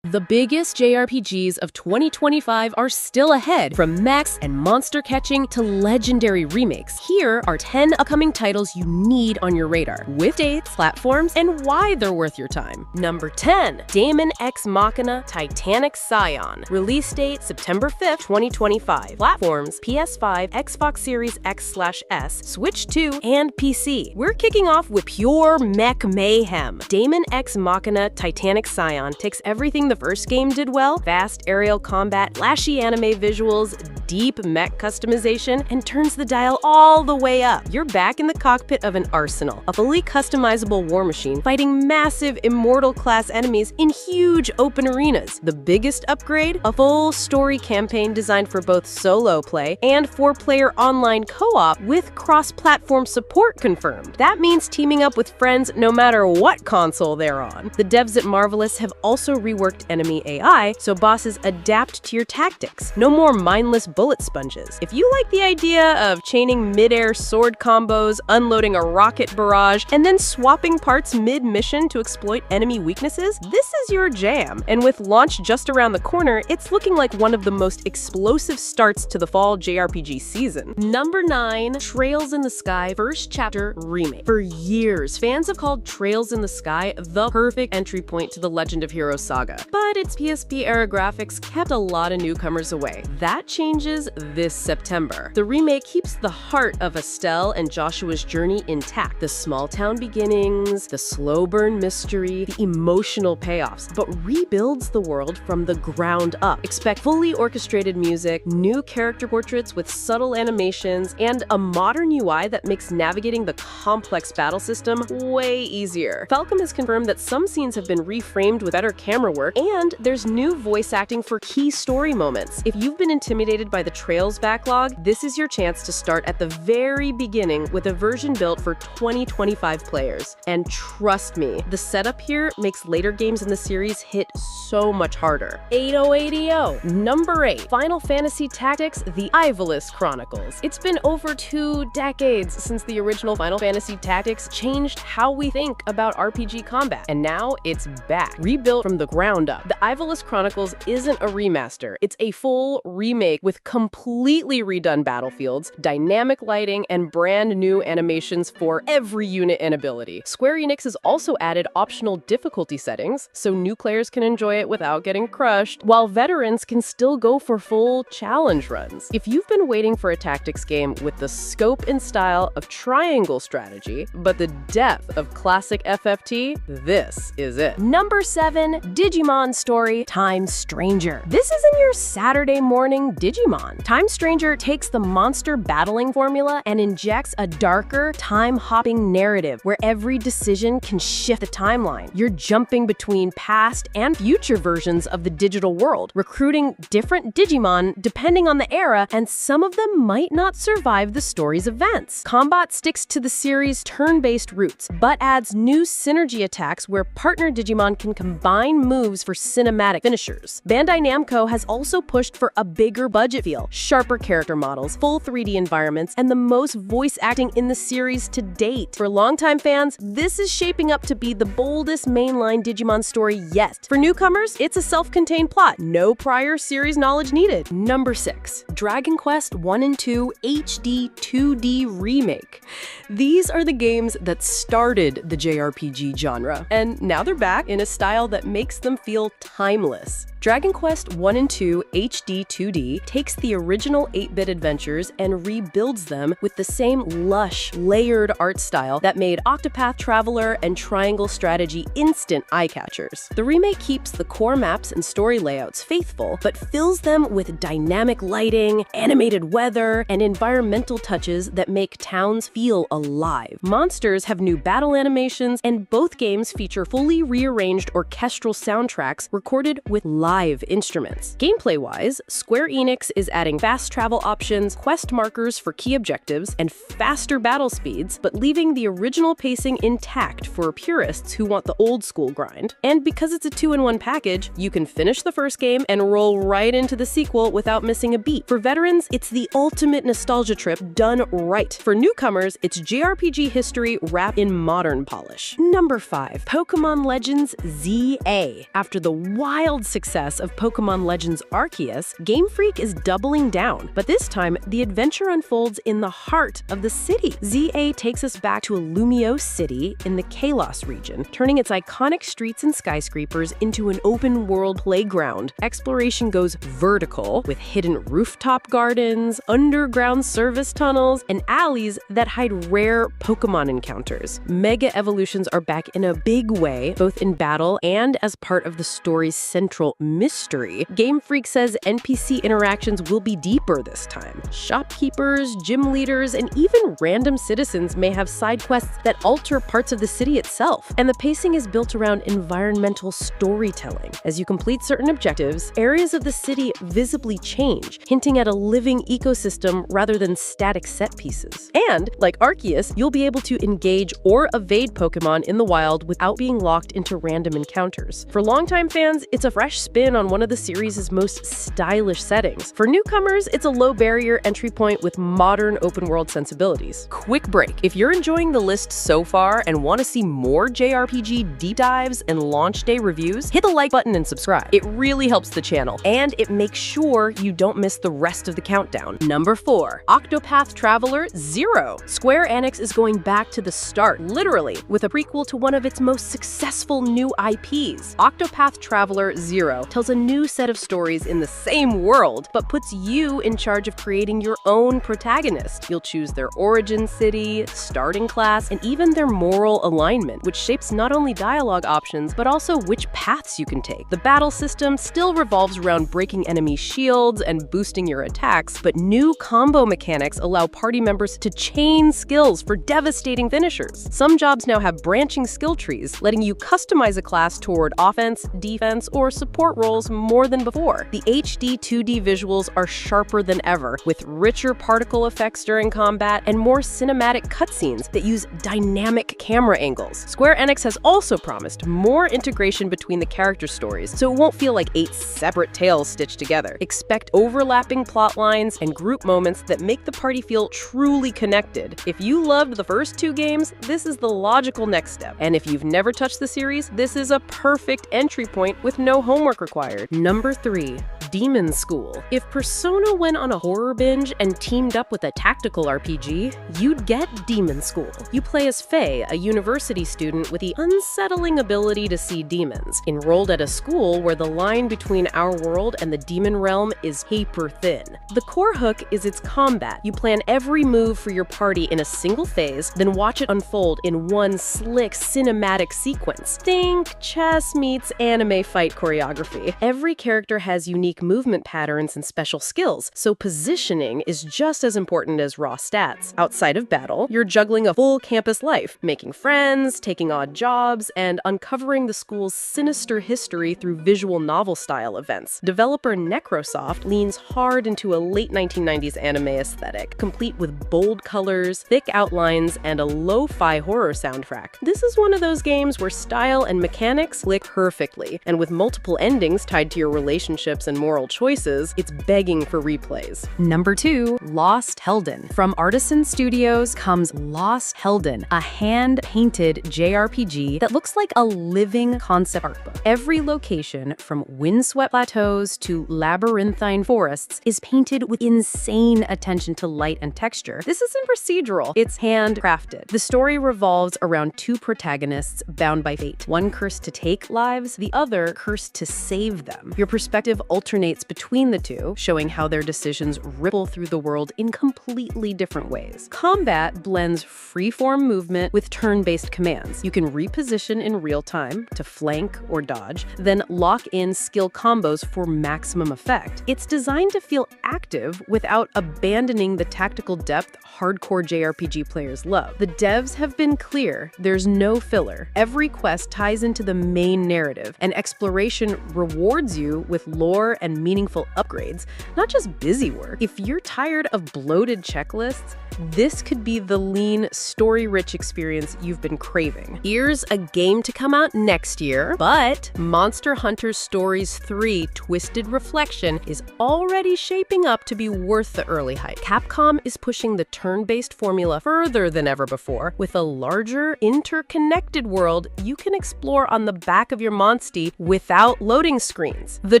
The biggest JRPGs of 2025 are still ahead, from mechs and monster catching to legendary remakes. Here are 10 upcoming titles you need on your radar, with dates, platforms, and why they're worth your time. Number 10, Daemon X Machina Titanic Scion. Release date September 5th, 2025. Platforms PS5, Xbox Series X/S, Switch 2, and PC. We're kicking off with pure mech mayhem. Daemon X Machina Titanic Scion takes everything the first game did well: fast aerial combat, flashy anime visuals, deep mech customization, and turns the dial all the way up. You're back in the cockpit of an arsenal, a fully customizable war machine fighting massive immortal-class enemies in huge open arenas. The biggest upgrade? A full story campaign designed for both solo play and 4-player online co-op with cross-platform support confirmed. That means teaming up with friends no matter what console they're on. The devs at Marvelous have also reworked enemy AI so bosses adapt to your tactics. No more mindless bullet sponges. If you like the idea of chaining mid-air sword combos, unloading a rocket barrage, and then swapping parts mid-mission to exploit enemy weaknesses, this is your jam. And with launch just around the corner, it's looking like one of the most explosive starts to the fall JRPG season. Number 9, Trails in the Sky First Chapter Remake. For years, fans have called Trails in the Sky the perfect entry point to the Legend of Heroes saga. But its PSP-era graphics kept a lot of newcomers away. That changes this September. The remake keeps the heart of Estelle and Joshua's journey intact. The small-town beginnings, the slow-burn mystery, the emotional payoffs, but rebuilds the world from the ground up. Expect fully orchestrated music, new character portraits with subtle animations, and a modern UI that makes navigating the complex battle system way easier. Falcom has confirmed that some scenes have been reframed with better camera work, and there's new voice acting for key story moments. If you've been intimidated by the Trails backlog, this is your chance to start at the very beginning with a version built for 2025 players. And trust me, the setup here makes later games in the series hit so much harder. 8080. Number 8, Final Fantasy Tactics: The Ivalice Chronicles. It's been over 2 decades since the original Final Fantasy Tactics changed how we think about RPG combat, and now it's back, rebuilt from the ground up. The Ivalice Chronicles isn't a remaster, it's a full remake with completely redone battlefields, dynamic lighting, and brand new animations for every unit and ability. Square Enix has also added optional difficulty settings, so new players can enjoy it without getting crushed, while veterans can still go for full challenge runs. If you've been waiting for a tactics game with the scope and style of triangle strategy, but the depth of classic FFT, this is it. Number 7, Digimon Story Time Stranger. This isn't your Saturday morning Digimon. Time Stranger takes the monster battling formula and injects a darker, time-hopping narrative where every decision can shift the timeline. You're jumping between past and future versions of the digital world, recruiting different Digimon depending on the era, and some of them might not survive the story's events. Combat sticks to the series' turn-based roots, but adds new synergy attacks where partner Digimon can combine moves for cinematic finishers. Bandai Namco has also pushed for a bigger budget feel, sharper character models, full 3D environments, and the most voice acting in the series to date. For longtime fans, this is shaping up to be the boldest mainline Digimon story yet. For newcomers, it's a self-contained plot, no prior series knowledge needed. Number 6, Dragon Quest 1 and 2 HD 2D Remake. These are the games that started the JRPG genre, and now they're back in a style that makes them feel timeless. Dragon Quest 1 and 2 HD 2D takes the original 8-bit adventures and rebuilds them with the same lush, layered art style that made Octopath Traveler and Triangle Strategy instant eye-catchers. The remake keeps the core maps and story layouts faithful, but fills them with dynamic lighting, animated weather, and environmental touches that make towns feel alive. Monsters have new battle animations, and both games feature fully rearranged orchestral soundtracks recorded with live live instruments. Gameplay-wise, Square Enix is adding fast travel options, quest markers for key objectives, and faster battle speeds, but leaving the original pacing intact for purists who want the old-school grind. And because it's a 2-in-1 package, you can finish the first game and roll right into the sequel without missing a beat. For veterans, it's the ultimate nostalgia trip done right. For newcomers, it's JRPG history wrapped in modern polish. Number 5. Pokémon Legends ZA. After the wild success of Pokémon Legends Arceus, Game Freak is doubling down, but this time, the adventure unfolds in the heart of the city. ZA takes us back to a Lumiose city in the Kalos region, turning its iconic streets and skyscrapers into an open-world playground. Exploration goes vertical, with hidden rooftop gardens, underground service tunnels, and alleys that hide rare Pokémon encounters. Mega evolutions are back in a big way, both in battle and as part of the story's central mystery. Game Freak says NPC interactions will be deeper this time. Shopkeepers, gym leaders, and even random citizens may have side quests that alter parts of the city itself. And the pacing is built around environmental storytelling. As you complete certain objectives, areas of the city visibly change, hinting at a living ecosystem rather than static set pieces. And, like Arceus, you'll be able to engage or evade Pokémon in the wild without being locked into random encounters. For longtime fans, it's a fresh spin on one of the series' most stylish settings. For newcomers, it's a low-barrier entry point with modern open-world sensibilities. Quick break. If you're enjoying the list so far and want to see more JRPG deep dives and launch day reviews, hit the like button and subscribe. It really helps the channel, and it makes sure you don't miss the rest of the countdown. Number 4. Octopath Traveler 0. Square Enix is going back to the start, literally, with a prequel to one of its most successful new IPs. Octopath Traveler 0 tells a new set of stories in the same world, but puts you in charge of creating your own protagonist. You'll choose their origin city, starting class, and even their moral alignment, which shapes not only dialogue options, but also which paths you can take. The battle system still revolves around breaking enemy shields and boosting your attacks, but new combo mechanics allow party members to chain skills for devastating finishers. Some jobs now have branching skill trees, letting you customize a class toward offense, defense, or support roles more than before. The HD 2D visuals are sharper than ever, with richer particle effects during combat and more cinematic cutscenes that use dynamic camera angles. Square Enix has also promised more integration between the character stories, so it won't feel like 8 separate tales stitched together. Expect overlapping plot lines and group moments that make the party feel truly connected. If you loved the first 2 games, this is the logical next step. And if you've never touched the series, this is a perfect entry point with no homework required. Number 3. Demon School. If Persona went on a horror binge and teamed up with a tactical RPG, you'd get Demon School. You play as Faye, a university student with the unsettling ability to see demons, enrolled at a school where the line between our world and the demon realm is paper thin. The core hook is its combat. You plan every move for your party in a single phase, then watch it unfold in one slick cinematic sequence. Think chess meets anime fight choreography. Every character has unique movement patterns and special skills, so positioning is just as important as raw stats. Outside of battle, you're juggling a full campus life, making friends, taking odd jobs, and uncovering the school's sinister history through visual novel-style events. Developer Necrosoft leans hard into a late 1990s anime aesthetic, complete with bold colors, thick outlines, and a lo-fi horror soundtrack. This is one of those games where style and mechanics click perfectly, and with multiple endings tied to your relationships and moral choices, it's begging for replays. Number 2. Lost Helden. From Artisan Studios comes Lost Helden, a hand-painted JRPG that looks like a living concept art book. Every location, from windswept plateaus to labyrinthine forests, is painted with insane attention to light and texture. This isn't procedural, it's handcrafted. The story revolves around 2 protagonists bound by fate, one cursed to take lives, the other cursed to save them. Your perspective alternates between the 2, showing how their decisions ripple through the world in completely different ways. Combat blends free-form movement with turn-based commands. You can reposition in real time to flank or dodge, then lock in skill combos for maximum effect. It's designed to feel active without abandoning the tactical depth hardcore JRPG players love. The devs have been clear, there's no filler. Every quest ties into the main narrative, and exploration rewards you with lore and meaningful upgrades, not just busy work. If you're tired of bloated checklists, this could be the lean, story-rich experience you've been craving. Here's a game to come out next year, but Monster Hunter Stories 3 Twisted Reflection is already shaping up to be worth the early hype. Capcom is pushing the turn-based formula further than ever before, with a larger, interconnected world you can explore on the back of your Monstie without loading screens. The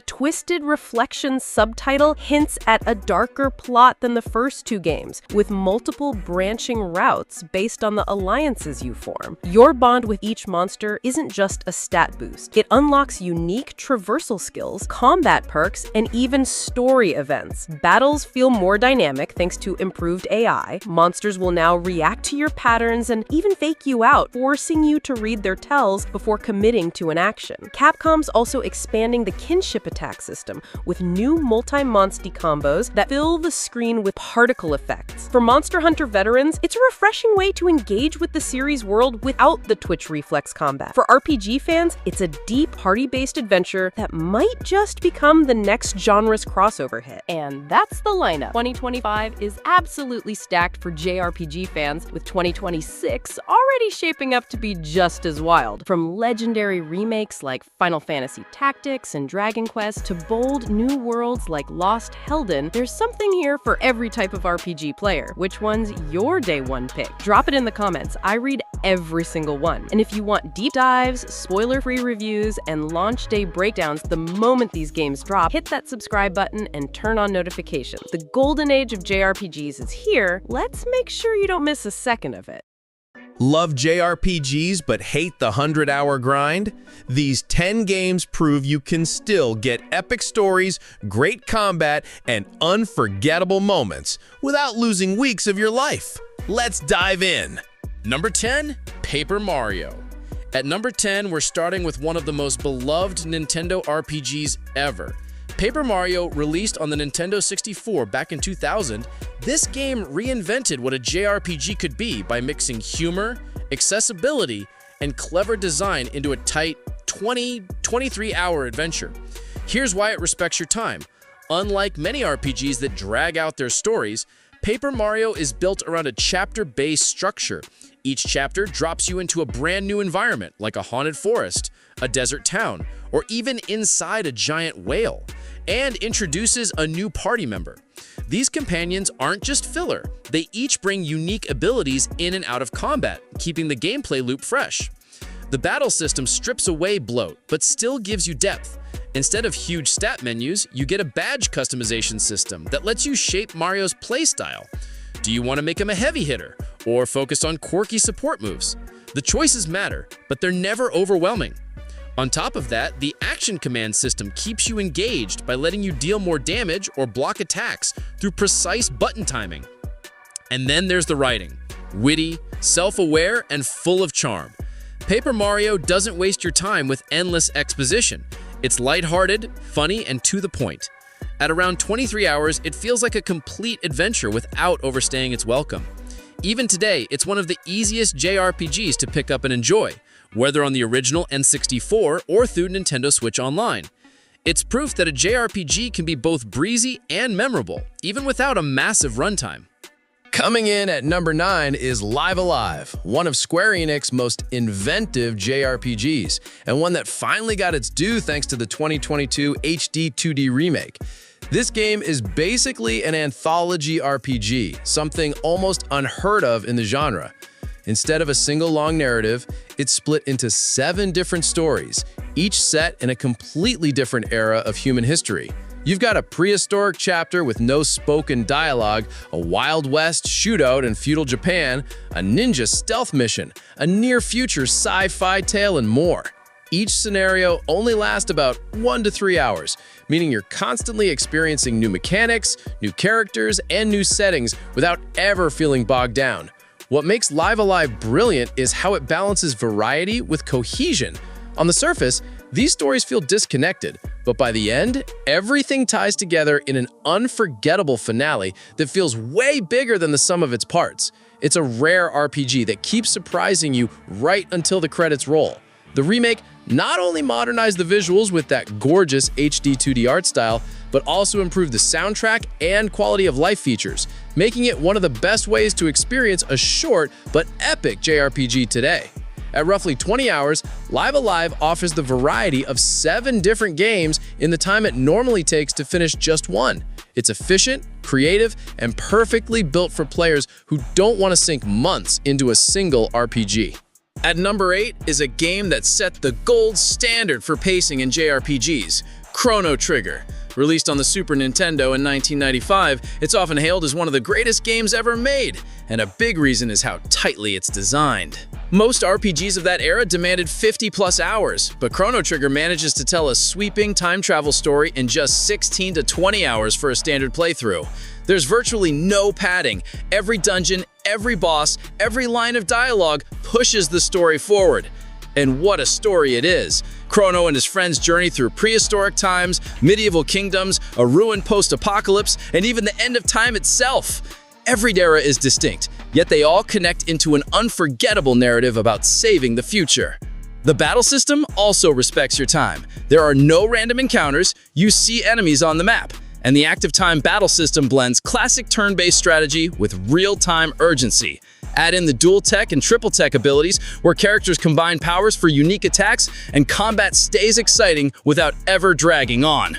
Twisted Reflection subtitle hints at a darker plot than the first two games, with multiple branching routes based on the alliances you form. Your bond with each monster isn't just a stat boost. It unlocks unique traversal skills, combat perks, and even story events. Battles feel more dynamic thanks to improved AI. Monsters will now react to your patterns and even fake you out, forcing you to read their tells before committing to an action. Capcom's also expanding the kinship attack system with new multi-monstie combos that fill the screen with particle effects. For Monster Hunter veterans, it's a refreshing way to engage with the series world without the twitch reflex combat. For RPG fans, it's a deep party-based adventure that might just become the next genre's crossover hit. And that's the lineup. 2025 is absolutely stacked for JRPG fans, with 2026 already shaping up to be just as wild. From legendary remakes like Final Fantasy Tactics and Dragon Quest to bold new worlds like Lost Helden, there's something here for every type of RPG player. Which one's your day one pick? Drop it in the comments. I read every single one. And if you want deep dives, spoiler-free reviews, and launch day breakdowns the moment these games drop, hit that subscribe button and turn on notifications. The golden age of JRPGs is here. Let's make sure you don't miss a second of it. Love JRPGs but hate the 100-hour grind? These 10 games prove you can still get epic stories, great combat, and unforgettable moments without losing weeks of your life. Let's dive in. Number 10, Paper Mario. At number 10, we're starting with one of the most beloved Nintendo RPGs ever. Paper Mario, released on the Nintendo 64 back in 2000, this game reinvented what a JRPG could be by mixing humor, accessibility, and clever design into a tight 23-hour adventure. Here's why it respects your time. Unlike many RPGs that drag out their stories, Paper Mario is built around a chapter-based structure. Each chapter drops you into a brand new environment, like a haunted forest, a desert town, or even inside a giant whale, and introduces a new party member. These companions aren't just filler, they each bring unique abilities in and out of combat, keeping the gameplay loop fresh. The battle system strips away bloat, but still gives you depth. Instead of huge stat menus, you get a badge customization system that lets you shape Mario's playstyle. Do you want to make him a heavy hitter, or focus on quirky support moves? The choices matter, but they're never overwhelming. On top of that, the action command system keeps you engaged by letting you deal more damage or block attacks through precise button timing. And then there's the writing. Witty, self-aware, and full of charm. Paper Mario doesn't waste your time with endless exposition. It's lighthearted, funny, and to the point. At around 23 hours, it feels like a complete adventure without overstaying its welcome. Even today, it's one of the easiest JRPGs to pick up and enjoy, whether on the original N64 or through Nintendo Switch Online. It's proof that a JRPG can be both breezy and memorable, even without a massive runtime. Coming in at number 9 is Live Alive, one of Square Enix's most inventive JRPGs, and one that finally got its due thanks to the 2022 HD 2D remake. This game is basically an anthology RPG, something almost unheard of in the genre. Instead of a single long narrative, it's split into 7 different stories, each set in a completely different era of human history. You've got a prehistoric chapter with no spoken dialogue, a Wild West shootout in feudal Japan, a ninja stealth mission, a near-future sci-fi tale, and more. Each scenario only lasts about 1 to 3 hours, meaning you're constantly experiencing new mechanics, new characters, and new settings without ever feeling bogged down. What makes Live Alive brilliant is how it balances variety with cohesion. On the surface, these stories feel disconnected, but by the end, everything ties together in an unforgettable finale that feels way bigger than the sum of its parts. It's a rare RPG that keeps surprising you right until the credits roll. The remake not only modernized the visuals with that gorgeous HD 2D art style, but also improved the soundtrack and quality of life features, making it one of the best ways to experience a short but epic JRPG today. At roughly 20 hours, Live Alive offers the variety of 7 different games in the time it normally takes to finish just one. It's efficient, creative, and perfectly built for players who don't want to sink months into a single RPG. At number 8 is a game that set the gold standard for pacing in JRPGs, Chrono Trigger. Released on the Super Nintendo in 1995, it's often hailed as one of the greatest games ever made, and a big reason is how tightly it's designed. Most RPGs of that era demanded 50+ hours, but Chrono Trigger manages to tell a sweeping time travel story in just 16 to 20 hours for a standard playthrough. There's virtually no padding. Every dungeon, every boss, every line of dialogue pushes the story forward. And what a story it is! Chrono and his friends journey through prehistoric times, medieval kingdoms, a ruined post-apocalypse, and even the end of time itself. Every era is distinct, yet they all connect into an unforgettable narrative about saving the future. The battle system also respects your time. There are no random encounters, you see enemies on the map, and the active time battle system blends classic turn-based strategy with real-time urgency. Add in the dual tech and triple tech abilities, where characters combine powers for unique attacks, and combat stays exciting without ever dragging on.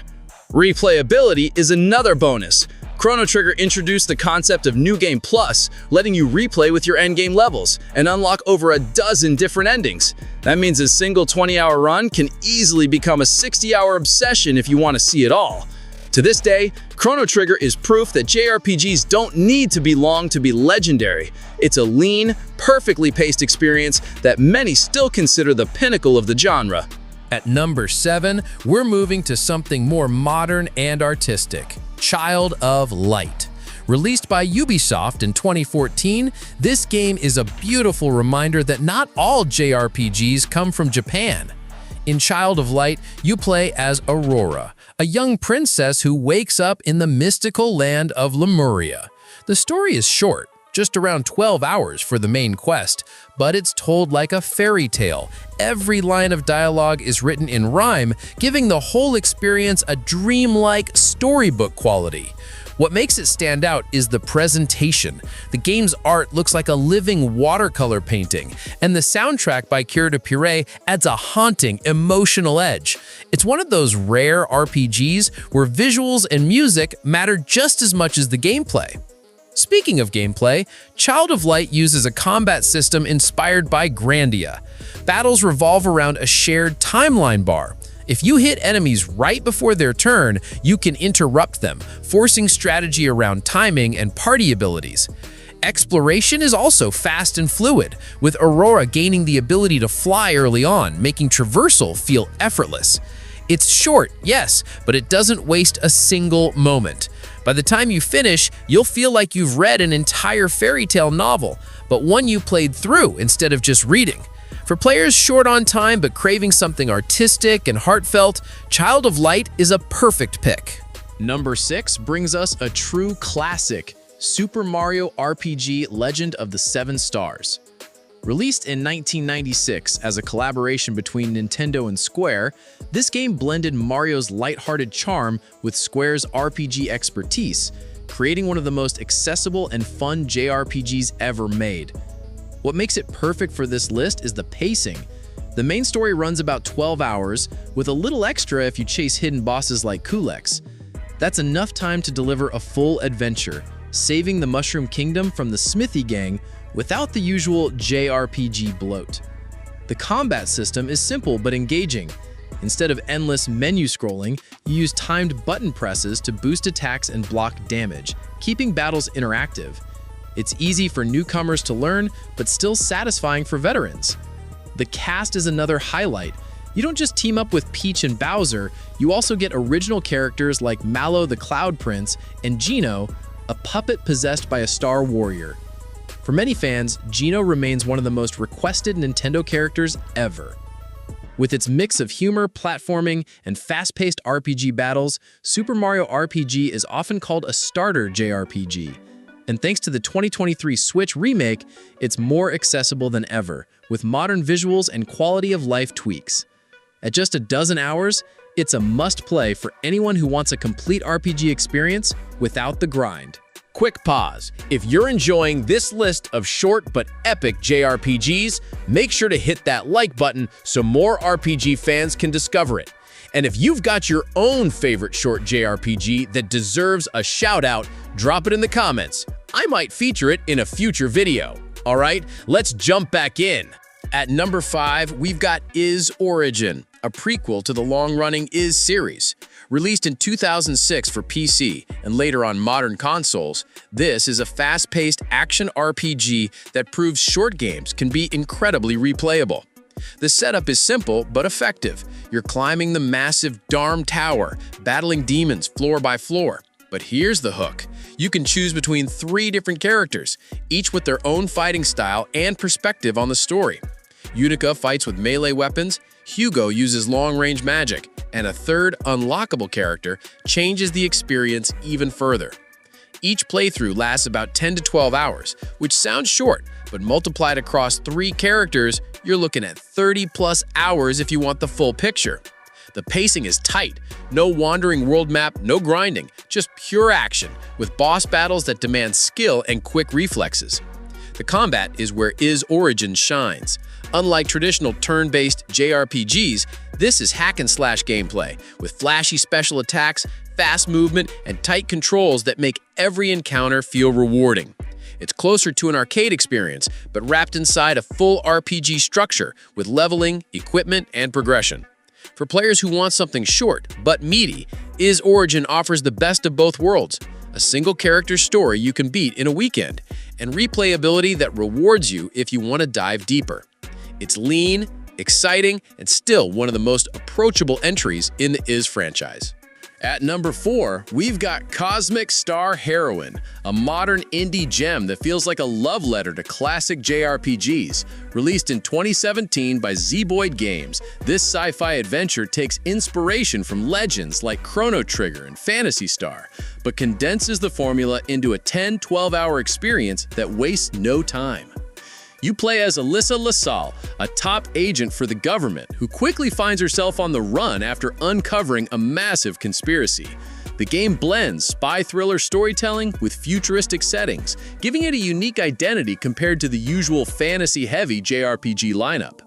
Replayability is another bonus. Chrono Trigger introduced the concept of New Game Plus, letting you replay with your endgame levels and unlock over a dozen different endings. That means a single 20-hour run can easily become a 60-hour obsession if you want to see it all. To this day, Chrono Trigger is proof that JRPGs don't need to be long to be legendary. It's a lean, perfectly paced experience that many still consider the pinnacle of the genre. At number 7, we're moving to something more modern and artistic, Child of Light. Released by Ubisoft in 2014, this game is a beautiful reminder that not all JRPGs come from Japan. In Child of Light, you play as Aurora, a young princess who wakes up in the mystical land of Lemuria. The story is short, just around 12 hours for the main quest, but it's told like a fairy tale. Every line of dialogue is written in rhyme, giving the whole experience a dreamlike storybook quality. What makes it stand out is the presentation. The game's art looks like a living watercolor painting, and the soundtrack by curated adds a haunting, emotional edge. It's one of those rare RPGs where visuals and music matter just as much as the gameplay. Speaking of gameplay, Child of Light uses a combat system inspired by Grandia. Battles revolve around a shared timeline bar. If you hit enemies right before their turn, you can interrupt them, forcing strategy around timing and party abilities. Exploration is also fast and fluid, with Aurora gaining the ability to fly early on, making traversal feel effortless. It's short, yes, but it doesn't waste a single moment. By the time you finish, you'll feel like you've read an entire fairy tale novel, but one you played through instead of just reading. For players short on time but craving something artistic and heartfelt, Child of Light is a perfect pick. Number 6 brings us a true classic, Super Mario RPG Legend of the Seven Stars. Released in 1996 as a collaboration between Nintendo and Square, this game blended Mario's lighthearted charm with Square's RPG expertise, creating one of the most accessible and fun JRPGs ever made. What makes it perfect for this list is the pacing. The main story runs about 12 hours, with a little extra if you chase hidden bosses like Kulex. That's enough time to deliver a full adventure, saving the Mushroom Kingdom from the Smithy Gang without the usual JRPG bloat. The combat system is simple but engaging. Instead of endless menu scrolling, you use timed button presses to boost attacks and block damage, keeping battles interactive. It's easy for newcomers to learn, but still satisfying for veterans. The cast is another highlight. You don't just team up with Peach and Bowser, you also get original characters like Mallow the Cloud Prince and Geno, a puppet possessed by a Star Warrior. For many fans, Geno remains one of the most requested Nintendo characters ever. With its mix of humor, platforming, and fast-paced RPG battles, Super Mario RPG is often called a starter JRPG. And thanks to the 2023 Switch remake, it's more accessible than ever, with modern visuals and quality-of-life tweaks. At just a dozen hours, it's a must-play for anyone who wants a complete RPG experience without the grind. Quick pause. If you're enjoying this list of short but epic JRPGs, make sure to hit that like button so more RPG fans can discover it. And if you've got your own favorite short JRPG that deserves a shout-out, drop it in the comments. I might feature it in a future video. All right, let's jump back in. At number 5, we've got Is Origin, a prequel to the long-running Is series. Released in 2006 for PC and later on modern consoles, this is a fast-paced action RPG that proves short games can be incredibly replayable. The setup is simple but effective. You're climbing the massive Dharm Tower, battling demons floor by floor. But here's the hook. You can choose between 3 different characters, each with their own fighting style and perspective on the story. Unica fights with melee weapons, Hugo uses long-range magic, and a third unlockable character changes the experience even further. Each playthrough lasts about 10 to 12 hours, which sounds short, but multiplied across 3 characters, you're looking at 30+ hours if you want the full picture. The pacing is tight, no wandering world map, no grinding, just pure action, with boss battles that demand skill and quick reflexes. The combat is where Is Origin shines. Unlike traditional turn-based JRPGs, this is hack-and-slash gameplay, with flashy special attacks, fast movement, and tight controls that make every encounter feel rewarding. It's closer to an arcade experience, but wrapped inside a full RPG structure with leveling, equipment, and progression. For players who want something short but meaty, Is Origin offers the best of both worlds: a single-character story you can beat in a weekend, and replayability that rewards you if you want to dive deeper. It's lean, exciting, and still one of the most approachable entries in the Is franchise. At number 4, we've got Cosmic Star Heroine, a modern indie gem that feels like a love letter to classic JRPGs. Released in 2017 by Z-Boyd Games, this sci-fi adventure takes inspiration from legends like Chrono Trigger and Phantasy Star, but condenses the formula into a 10-12-hour experience that wastes no time. You play as Alyssa LaSalle, a top agent for the government who quickly finds herself on the run after uncovering a massive conspiracy. The game blends spy thriller storytelling with futuristic settings, giving it a unique identity compared to the usual fantasy-heavy JRPG lineup.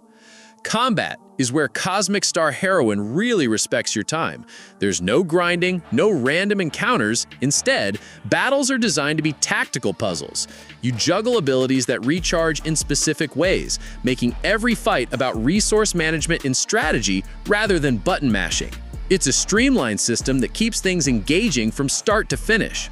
Combat is where Cosmic Star Heroine really respects your time. There's no grinding, no random encounters. Instead, battles are designed to be tactical puzzles. You juggle abilities that recharge in specific ways, making every fight about resource management and strategy rather than button mashing. It's a streamlined system that keeps things engaging from start to finish.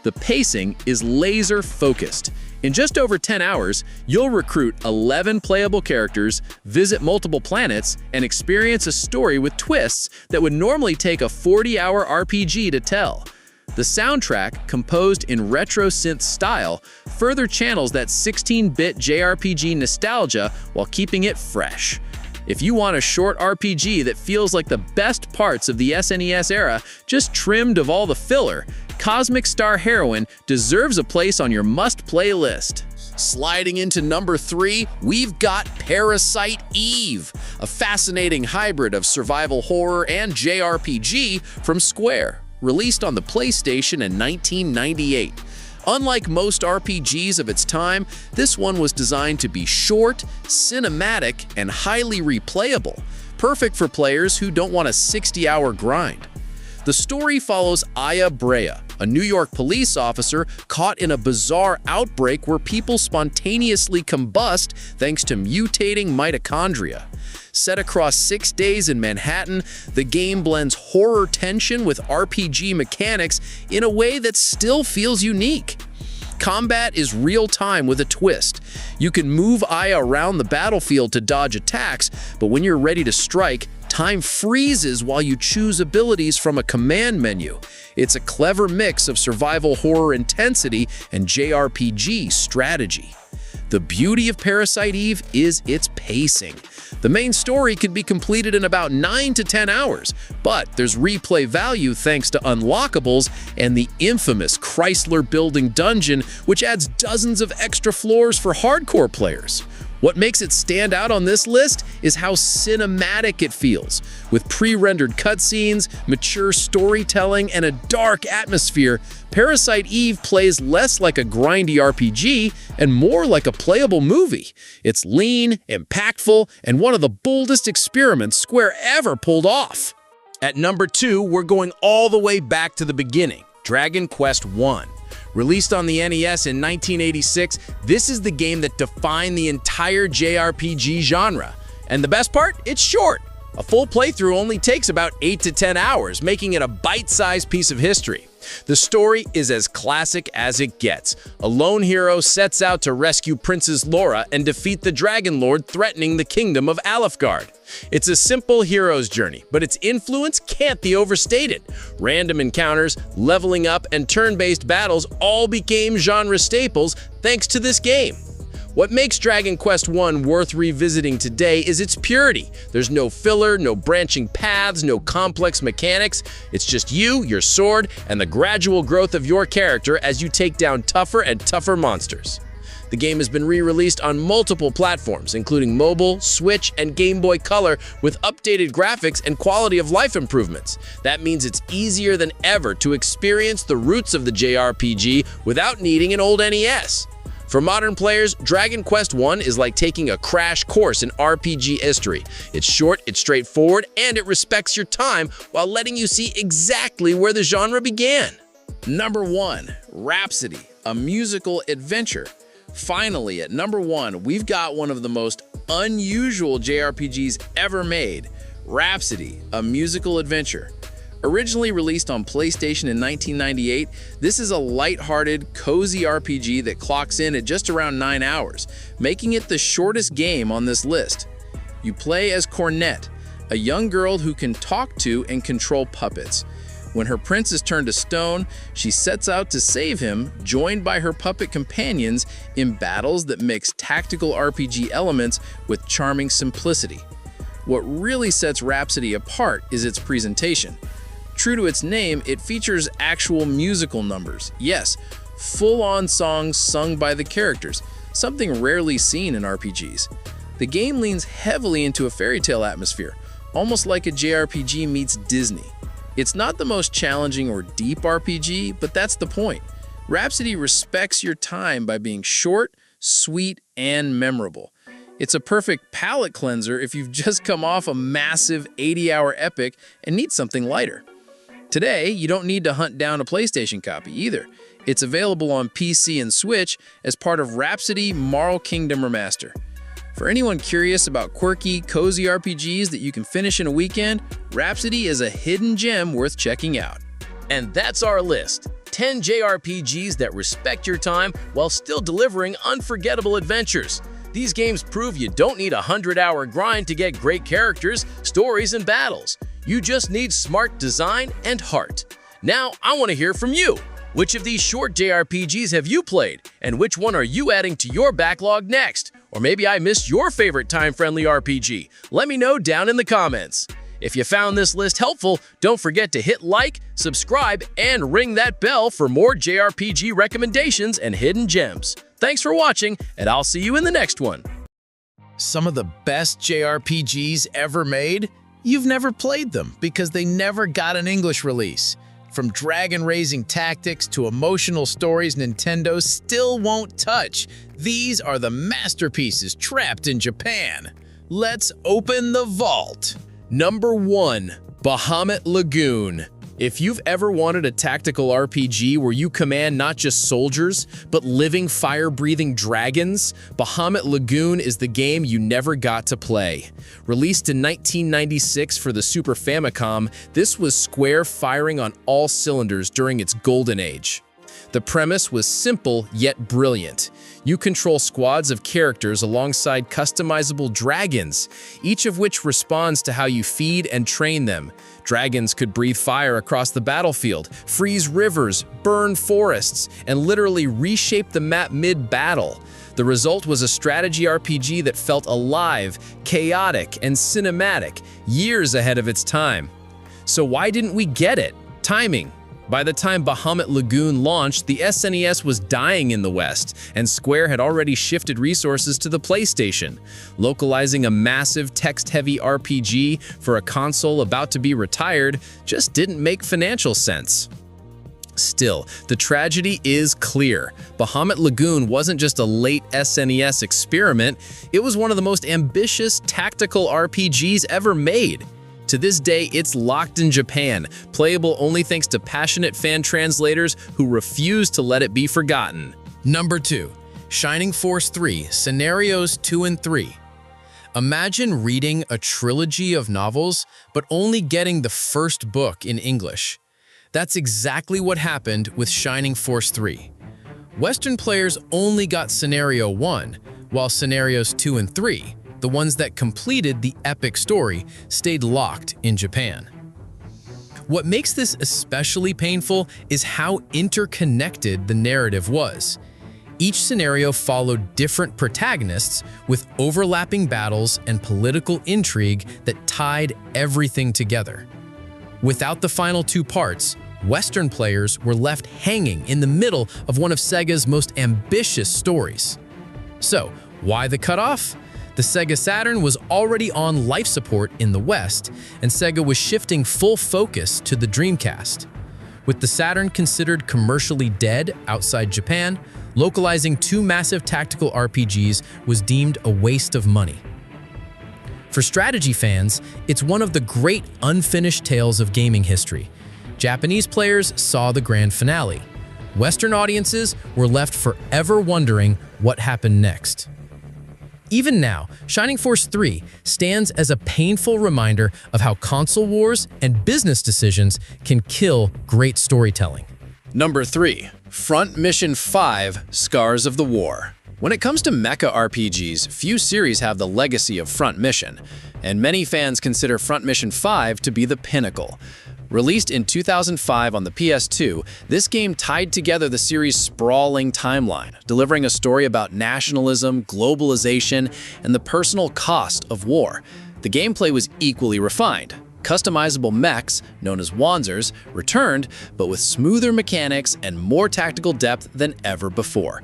The pacing is laser-focused. In just over 10 hours, you'll recruit 11 playable characters, visit multiple planets, and experience a story with twists that would normally take a 40-hour RPG to tell. The soundtrack, composed in retro synth style, further channels that 16-bit JRPG nostalgia while keeping it fresh. If you want a short RPG that feels like the best parts of the SNES era, just trimmed of all the filler, Cosmic Star Heroine deserves a place on your must-play list. Sliding into number 3, we've got Parasite Eve, a fascinating hybrid of survival horror and JRPG from Square, released on the PlayStation in 1998. Unlike most RPGs of its time, this one was designed to be short, cinematic, and highly replayable, perfect for players who don't want a 60-hour grind. The story follows Aya Brea, a New York police officer caught in a bizarre outbreak where people spontaneously combust thanks to mutating mitochondria. Set across 6 days in Manhattan, the game blends horror tension with RPG mechanics in a way that still feels unique. Combat is real-time with a twist. You can move Aya around the battlefield to dodge attacks, but when you're ready to strike, time freezes while you choose abilities from a command menu. It's a clever mix of survival horror intensity and JRPG strategy. The beauty of Parasite Eve is its pacing. The main story can be completed in about 9 to 10 hours, but there's replay value thanks to unlockables and the infamous Chrysler Building dungeon, which adds dozens of extra floors for hardcore players. What makes it stand out on this list is how cinematic it feels. With pre-rendered cutscenes, mature storytelling, and a dark atmosphere, Parasite Eve plays less like a grindy RPG and more like a playable movie. It's lean, impactful, and one of the boldest experiments Square ever pulled off. At number 2, we're going all the way back to the beginning, Dragon Quest I. Released on the NES in 1986, this is the game that defined the entire JRPG genre. And the best part? It's short. A full playthrough only takes about 8 to 10 hours, making it a bite-sized piece of history. The story is as classic as it gets. A lone hero sets out to rescue Princess Laura and defeat the Dragon Lord threatening the kingdom of Alefgard. It's a simple hero's journey, but its influence can't be overstated. Random encounters, leveling up, and turn-based battles all became genre staples thanks to this game. What makes Dragon Quest I worth revisiting today is its purity. There's no filler, no branching paths, no complex mechanics. It's just you, your sword, and the gradual growth of your character as you take down tougher and tougher monsters. The game has been re-released on multiple platforms, including mobile, Switch, and Game Boy Color, with updated graphics and quality of life improvements. That means it's easier than ever to experience the roots of the JRPG without needing an old NES. For modern players, Dragon Quest I is like taking a crash course in RPG history. It's short, it's straightforward, and it respects your time while letting you see exactly where the genre began. Number 1, Rhapsody, a musical adventure. Finally, at number 1, we've got one of the most unusual JRPGs ever made, Rhapsody, a musical adventure. Originally released on PlayStation in 1998, this is a lighthearted, cozy RPG that clocks in at just around 9 hours, making it the shortest game on this list. You play as Cornette, a young girl who can talk to and control puppets. When her prince is turned to stone, she sets out to save him, joined by her puppet companions in battles that mix tactical RPG elements with charming simplicity. What really sets Rhapsody apart is its presentation. True to its name, it features actual musical numbers. Yes, full-on songs sung by the characters, something rarely seen in RPGs. The game leans heavily into a fairy tale atmosphere, almost like a JRPG meets Disney. It's not the most challenging or deep RPG, but that's the point. Rhapsody respects your time by being short, sweet, and memorable. It's a perfect palate cleanser if you've just come off a massive 80-hour epic and need something lighter. Today, you don't need to hunt down a PlayStation copy either. It's available on PC and Switch as part of Rhapsody Marl Kingdom Remaster. For anyone curious about quirky, cozy RPGs that you can finish in a weekend, Rhapsody is a hidden gem worth checking out. And that's our list. 10 JRPGs that respect your time while still delivering unforgettable adventures. These games prove you don't need a 100-hour grind to get great characters, stories, and battles. You just need smart design and heart. Now, I want to hear from you. Which of these short JRPGs have you played? And which one are you adding to your backlog next? Or maybe I missed your favorite time-friendly RPG. Let me know down in the comments. If you found this list helpful, don't forget to hit like, subscribe, and ring that bell for more JRPG recommendations and hidden gems. Thanks for watching, and I'll see you in the next one. Some of the best JRPGs ever made? You've never played them because they never got an English release. From dragon-raising tactics to emotional stories Nintendo still won't touch, these are the masterpieces trapped in Japan. Let's open the vault. Number 1. Bahamut Lagoon. If you've ever wanted a tactical RPG where you command not just soldiers, but living fire-breathing dragons, Bahamut Lagoon is the game you never got to play. Released in 1996 for the Super Famicom, this was Square firing on all cylinders during its golden age. The premise was simple yet brilliant. You control squads of characters alongside customizable dragons, each of which responds to how you feed and train them. Dragons could breathe fire across the battlefield, freeze rivers, burn forests, and literally reshape the map mid-battle. The result was a strategy RPG that felt alive, chaotic, and cinematic, years ahead of its time. So why didn't we get it? Timing. By the time Bahamut Lagoon launched, the SNES was dying in the West, and Square had already shifted resources to the PlayStation. Localizing a massive text-heavy RPG for a console about to be retired just didn't make financial sense. Still, the tragedy is clear. Bahamut Lagoon wasn't just a late SNES experiment, it was one of the most ambitious tactical RPGs ever made. To this day, it's locked in Japan, playable only thanks to passionate fan translators who refuse to let it be forgotten. Number 2. Shining Force 3, Scenarios 2 and 3. Imagine reading a trilogy of novels, but only getting the first book in English. That's exactly what happened with Shining Force 3. Western players only got Scenario 1, while Scenarios 2 and 3, the ones that completed the epic story, stayed locked in Japan. What makes this especially painful is how interconnected the narrative was. Each scenario followed different protagonists with overlapping battles and political intrigue that tied everything together. Without the final 2 parts, Western players were left hanging in the middle of one of Sega's most ambitious stories. So, why the cutoff? The Sega Saturn was already on life support in the West, and Sega was shifting full focus to the Dreamcast. With the Saturn considered commercially dead outside Japan, localizing 2 massive tactical RPGs was deemed a waste of money. For strategy fans, it's one of the great unfinished tales of gaming history. Japanese players saw the grand finale. Western audiences were left forever wondering what happened next. Even now, Shining Force 3 stands as a painful reminder of how console wars and business decisions can kill great storytelling. Number 3. Front Mission 5, Scars of the War. When it comes to mecha RPGs, few series have the legacy of Front Mission, and many fans consider Front Mission 5 to be the pinnacle. Released in 2005 on the PS2, this game tied together the series' sprawling timeline, delivering a story about nationalism, globalization, and the personal cost of war. The gameplay was equally refined. Customizable mechs, known as Wanzers, returned, but with smoother mechanics and more tactical depth than ever before.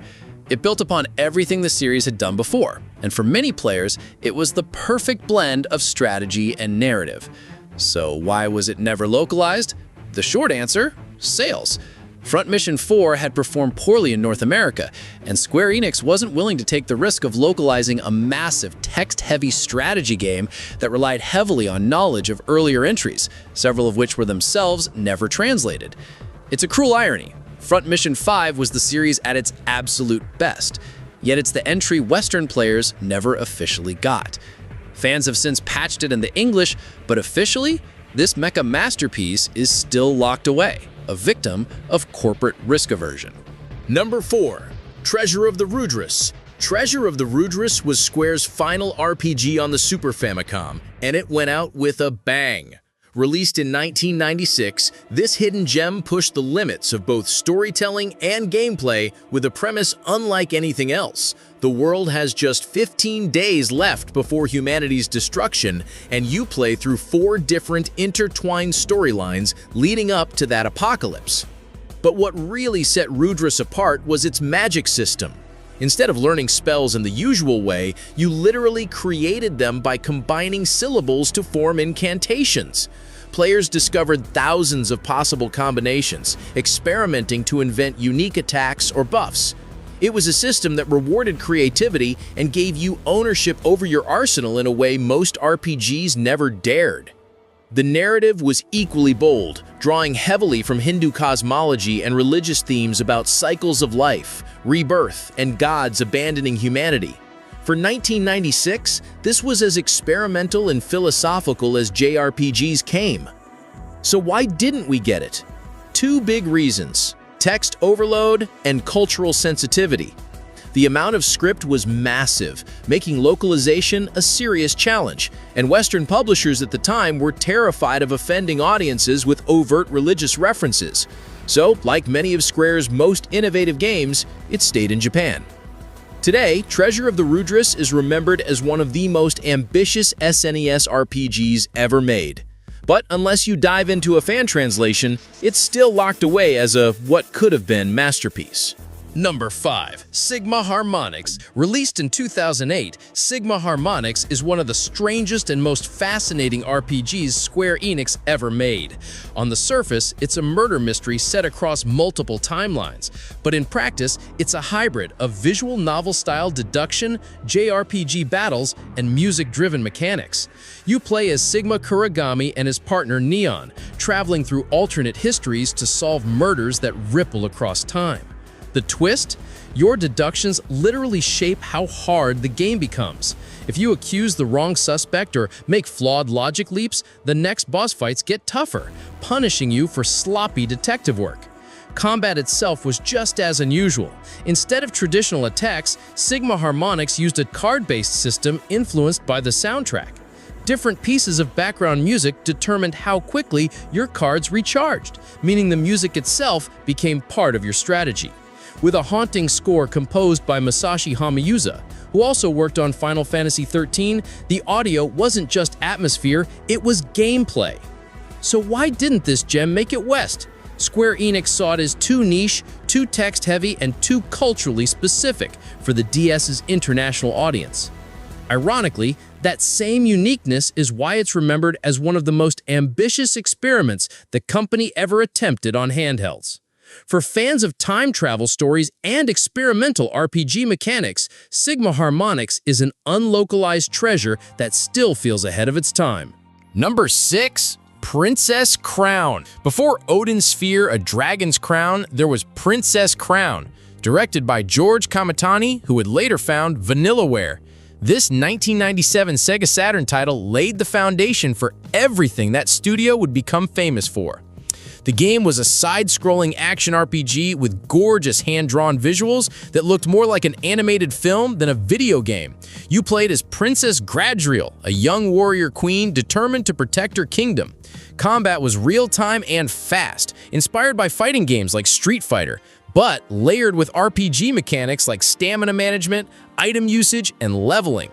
It built upon everything the series had done before, and for many players, it was the perfect blend of strategy and narrative. So why was it never localized? The short answer: sales. Front Mission 4 had performed poorly in North America, and Square Enix wasn't willing to take the risk of localizing a massive text-heavy strategy game that relied heavily on knowledge of earlier entries, several of which were themselves never translated. It's a cruel irony. Front Mission 5 was the series at its absolute best, yet it's the entry Western players never officially got. Fans have since patched it into English, but officially, this mecha masterpiece is still locked away, a victim of corporate risk aversion. Number 4. Treasure of the Rudras. Treasure of the Rudras was Square's final RPG on the Super Famicom, and it went out with a bang. Released in 1996, this hidden gem pushed the limits of both storytelling and gameplay with a premise unlike anything else. The world has just 15 days left before humanity's destruction, and you play through 4 different intertwined storylines leading up to that apocalypse. But what really set Rudras apart was its magic system. Instead of learning spells in the usual way, you literally created them by combining syllables to form incantations. Players discovered thousands of possible combinations, experimenting to invent unique attacks or buffs. It was a system that rewarded creativity and gave you ownership over your arsenal in a way most RPGs never dared. The narrative was equally bold, drawing heavily from Hindu cosmology and religious themes about cycles of life, rebirth, and gods abandoning humanity. For 1996, this was as experimental and philosophical as JRPGs came. So why didn't we get it? 2 big reasons: text overload and cultural sensitivity. The amount of script was massive, making localization a serious challenge, and Western publishers at the time were terrified of offending audiences with overt religious references. So, like many of Square's most innovative games, it stayed in Japan. Today, Treasure of the Rudras is remembered as one of the most ambitious SNES RPGs ever made. But unless you dive into a fan translation, it's still locked away as a what could have been masterpiece. Number 5. Sigma Harmonix. Released in 2008, Sigma Harmonix is one of the strangest and most fascinating RPGs Square Enix ever made. On the surface, it's a murder mystery set across multiple timelines, but in practice, it's a hybrid of visual novel-style deduction, JRPG battles, and music-driven mechanics. You play as Sigma Kuragami and his partner Neon, traveling through alternate histories to solve murders that ripple across time. The twist? Your deductions literally shape how hard the game becomes. If you accuse the wrong suspect or make flawed logic leaps, the next boss fights get tougher, punishing you for sloppy detective work. Combat itself was just as unusual. Instead of traditional attacks, Sigma Harmonix used a card-based system influenced by the soundtrack. Different pieces of background music determined how quickly your cards recharged, meaning the music itself became part of your strategy. With a haunting score composed by Masashi Hamauza, who also worked on Final Fantasy XIII, the audio wasn't just atmosphere, it was gameplay. So why didn't this gem make it west? Square Enix saw it as too niche, too text-heavy, and too culturally specific for the DS's international audience. Ironically, that same uniqueness is why it's remembered as one of the most ambitious experiments the company ever attempted on handhelds. For fans of time travel stories and experimental RPG mechanics, Sigma Harmonix is an unlocalized treasure that still feels ahead of its time. Number 6. Princess Crown. Before Odin's Sphere, A Dragon's Crown, there was Princess Crown, directed by George Kamitani, who would later found Vanillaware. This 1997 Sega Saturn title laid the foundation for everything that studio would become famous for. The game was a side-scrolling action RPG with gorgeous hand-drawn visuals that looked more like an animated film than a video game. You played as Princess Gradriel, a young warrior queen determined to protect her kingdom. Combat was real-time and fast, inspired by fighting games like Street Fighter, but layered with RPG mechanics like stamina management, item usage, and leveling.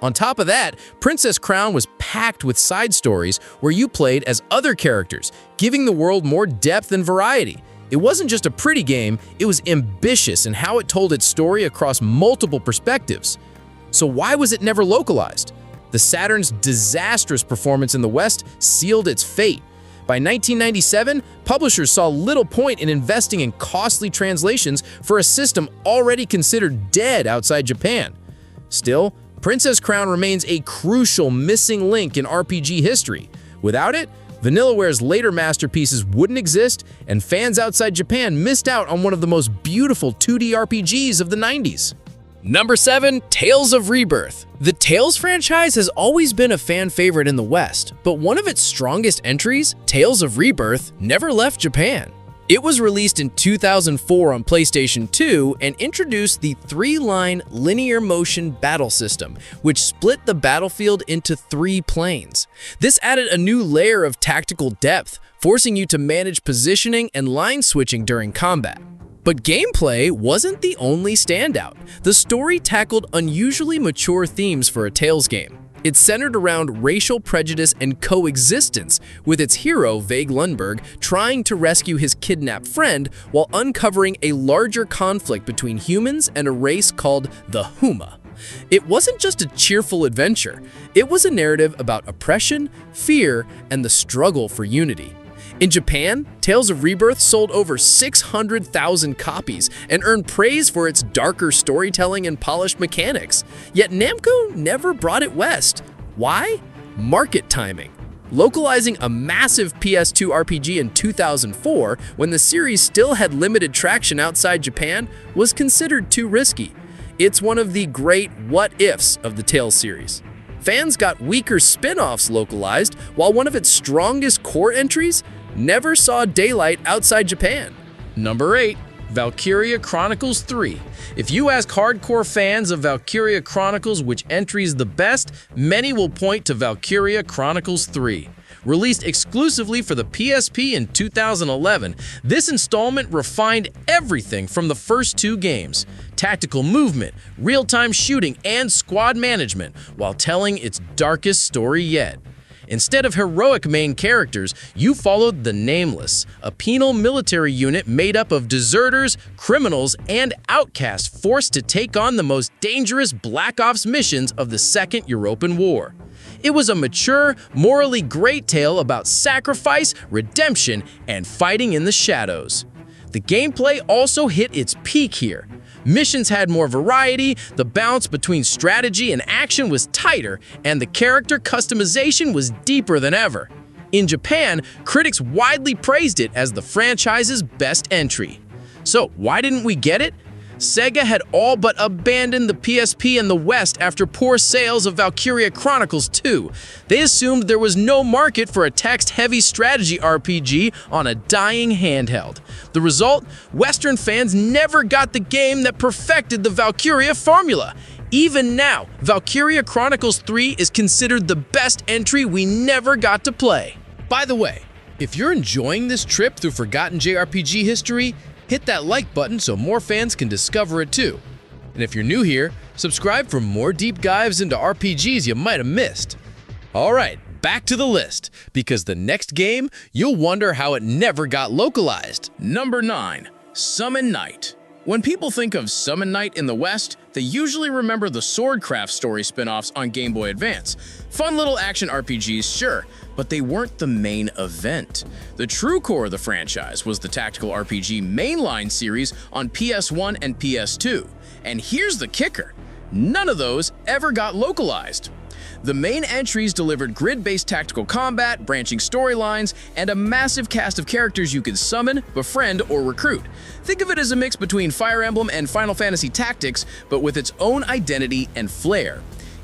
On top of that, Princess Crown was packed with side stories where you played as other characters, giving the world more depth and variety. It wasn't just a pretty game, it was ambitious in how it told its story across multiple perspectives. So why was it never localized? The Saturn's disastrous performance in the West sealed its fate. By 1997, publishers saw little point in investing in costly translations for a system already considered dead outside Japan. Still, Princess Crown remains a crucial missing link in RPG history. Without it, Vanillaware's later masterpieces wouldn't exist, and fans outside Japan missed out on one of the most beautiful 2D RPGs of the 90s. Number 7. Tales of Rebirth. The Tales franchise has always been a fan favorite in the West, but one of its strongest entries, Tales of Rebirth, never left Japan. It was released in 2004 on PlayStation 2 and introduced the 3-line linear motion battle system, which split the battlefield into 3 planes. This added a new layer of tactical depth, forcing you to manage positioning and line switching during combat. But gameplay wasn't the only standout. The story tackled unusually mature themes for a Tales game. It's centered around racial prejudice and coexistence, with its hero, Vague Lundberg, trying to rescue his kidnapped friend while uncovering a larger conflict between humans and a race called the Huma. It wasn't just a cheerful adventure, it was a narrative about oppression, fear, and the struggle for unity. In Japan, Tales of Rebirth sold over 600,000 copies and earned praise for its darker storytelling and polished mechanics. Yet Namco never brought it west. Why? Market timing. Localizing a massive PS2 RPG in 2004, when the series still had limited traction outside Japan, was considered too risky. It's one of the great what-ifs of the Tales series. Fans got weaker spin-offs localized, while one of its strongest core entries never saw daylight outside Japan. Number 8. Valkyria Chronicles 3. If you ask hardcore fans of Valkyria Chronicles which entry is the best, many will point to Valkyria Chronicles 3. Released exclusively for the PSP in 2011, this installment refined everything from the first 2 games: tactical movement, real-time shooting, and squad management, while telling its darkest story yet. Instead of heroic main characters, you followed the Nameless, a penal military unit made up of deserters, criminals, and outcasts forced to take on the most dangerous Black Ops missions of the Second European War. It was a mature, morally great tale about sacrifice, redemption, and fighting in the shadows. The gameplay also hit its peak here. Missions had more variety, the balance between strategy and action was tighter, and the character customization was deeper than ever. In Japan, critics widely praised it as the franchise's best entry. So why didn't we get it? Sega had all but abandoned the PSP in the West after poor sales of Valkyria Chronicles 2. They assumed there was no market for a text-heavy strategy RPG on a dying handheld. The result? Western fans never got the game that perfected the Valkyria formula. Even now, Valkyria Chronicles 3 is considered the best entry we never got to play. By the way, if you're enjoying this trip through forgotten JRPG history, hit that like button so more fans can discover it too. And if you're new here, subscribe for more deep dives into RPGs you might have missed. Alright, back to the list, because the next game, you'll wonder how it never got localized. Number 9. Summon Night. When people think of Summon Night in the West, they usually remember the Swordcraft story spin-offs on Game Boy Advance. Fun little action RPGs, sure, but they weren't the main event. The true core of the franchise was the tactical RPG mainline series on PS1 and PS2. And here's the kicker: none of those ever got localized. The main entries delivered grid-based tactical combat, branching storylines, and a massive cast of characters you could summon, befriend, or recruit. Think of it as a mix between Fire Emblem and Final Fantasy Tactics, but with its own identity and flair.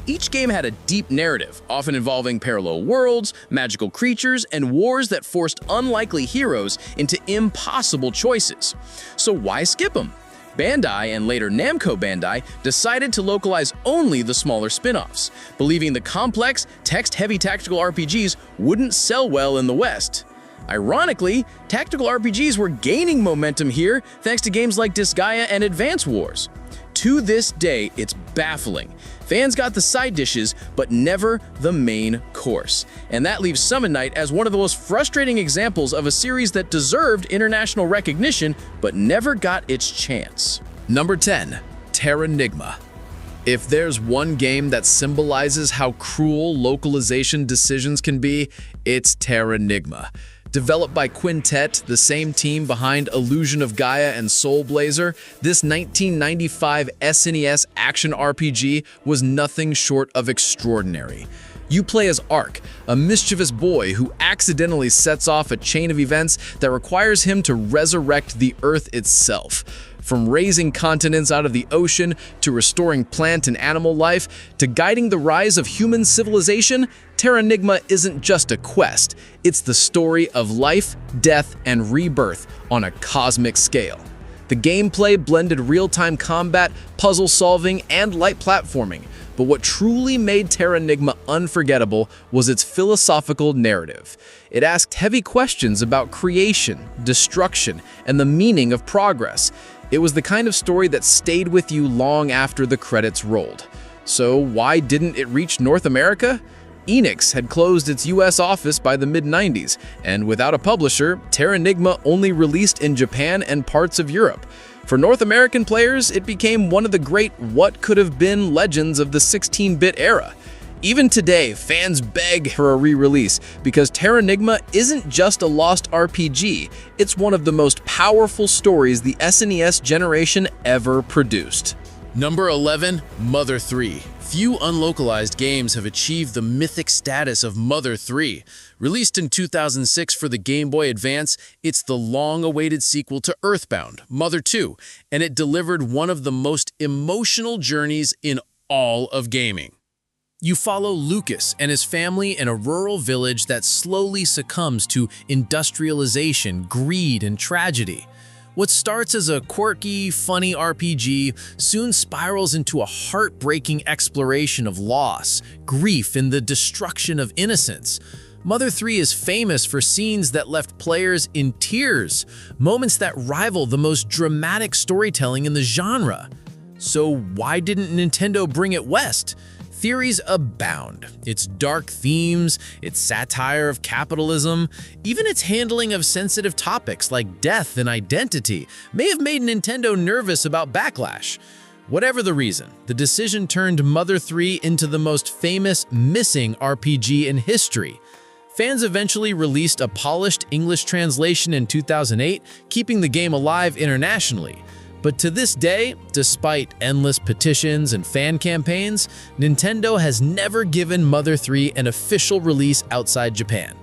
Each game had a deep narrative, often involving parallel worlds, magical creatures, and wars that forced unlikely heroes into impossible choices. So why skip them? Bandai, and later Namco Bandai, decided to localize only the smaller spin-offs, believing the complex, text-heavy tactical RPGs wouldn't sell well in the West. Ironically, tactical RPGs were gaining momentum here thanks to games like Disgaea and Advance Wars. To this day, it's baffling. Fans got the side dishes, but never the main course. And that leaves Summon Night as one of the most frustrating examples of a series that deserved international recognition, but never got its chance. Number 10. Terranigma. If there's one game that symbolizes how cruel localization decisions can be, it's Terranigma. Developed by Quintet, the same team behind Illusion of Gaia and Soul Blazer, this 1995 SNES action RPG was nothing short of extraordinary. You play as Ark, a mischievous boy who accidentally sets off a chain of events that requires him to resurrect the Earth itself. From raising continents out of the ocean, to restoring plant and animal life, to guiding the rise of human civilization, Terranigma isn't just a quest, it's the story of life, death, and rebirth on a cosmic scale. The gameplay blended real-time combat, puzzle solving, and light platforming, but what truly made Terranigma unforgettable was its philosophical narrative. It asked heavy questions about creation, destruction, and the meaning of progress. It was the kind of story that stayed with you long after the credits rolled. So why didn't it reach North America? Enix had closed its US office by the mid-90s, and without a publisher, Terranigma only released in Japan and parts of Europe. For North American players, it became one of the great what-could-have-been legends of the 16-bit era. Even today, fans beg for a re-release because Terranigma isn't just a lost RPG, it's one of the most powerful stories the SNES generation ever produced. Number 11. Mother 3. Few unlocalized games have achieved the mythic status of Mother 3. Released in 2006 for the Game Boy Advance, it's the long-awaited sequel to Earthbound, Mother 2, and it delivered one of the most emotional journeys in all of gaming. You follow Lucas and his family in a rural village that slowly succumbs to industrialization, greed, and tragedy. What starts as a quirky, funny RPG soon spirals into a heartbreaking exploration of loss, grief, and the destruction of innocence. Mother 3 is famous for scenes that left players in tears, moments that rival the most dramatic storytelling in the genre. So why didn't Nintendo bring it west? Theories abound. Its dark themes, its satire of capitalism, even its handling of sensitive topics like death and identity may have made Nintendo nervous about backlash. Whatever the reason, the decision turned Mother 3 into the most famous missing RPG in history. Fans eventually released a polished English translation in 2008, keeping the game alive internationally. But to this day, despite endless petitions and fan campaigns, Nintendo has never given Mother 3 an official release outside Japan.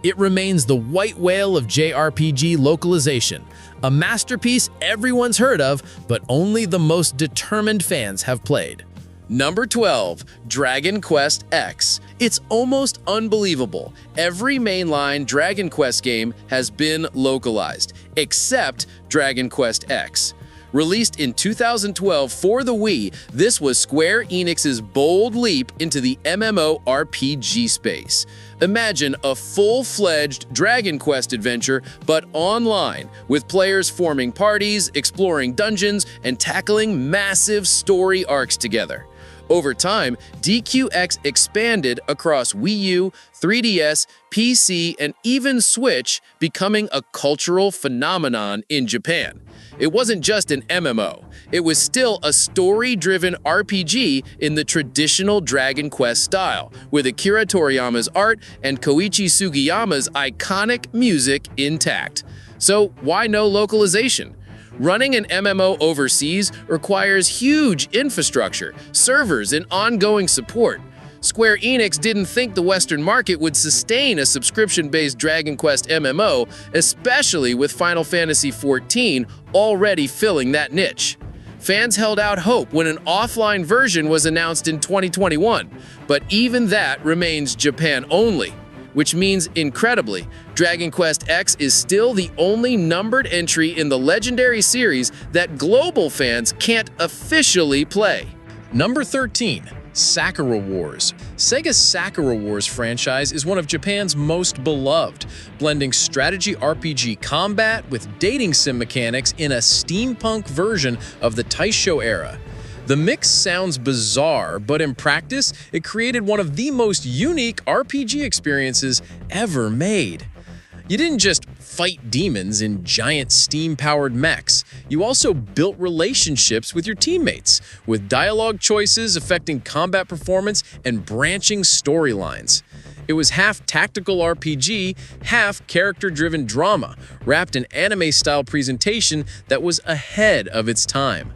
It remains the white whale of JRPG localization, a masterpiece everyone's heard of, but only the most determined fans have played. Number 12, Dragon Quest X. It's almost unbelievable. Every mainline Dragon Quest game has been localized, except Dragon Quest X. Released in 2012 for the Wii, this was Square Enix's bold leap into the MMORPG space. Imagine a full-fledged Dragon Quest adventure, but online, with players forming parties, exploring dungeons, and tackling massive story arcs together. Over time, DQX expanded across Wii U, 3DS, PC, and even Switch, becoming a cultural phenomenon in Japan. It wasn't just an MMO, it was still a story-driven RPG in the traditional Dragon Quest style, with Akira Toriyama's art and Koichi Sugiyama's iconic music intact. So why no localization? Running an MMO overseas requires huge infrastructure, servers, and ongoing support. Square Enix didn't think the Western market would sustain a subscription-based Dragon Quest MMO, especially with Final Fantasy XIV already filling that niche. Fans held out hope when an offline version was announced in 2021, but even that remains Japan only. Which means, incredibly, Dragon Quest X is still the only numbered entry in the legendary series that global fans can't officially play. Number 13. Sakura Wars. Sega's Sakura Wars franchise is one of Japan's most beloved, blending strategy RPG combat with dating sim mechanics in a steampunk version of the Taisho era. The mix sounds bizarre, but in practice, it created one of the most unique RPG experiences ever made. You didn't just fight demons in giant steam-powered mechs. You also built relationships with your teammates, with dialogue choices affecting combat performance and branching storylines. It was half tactical RPG, half character-driven drama, wrapped in anime-style presentation that was ahead of its time.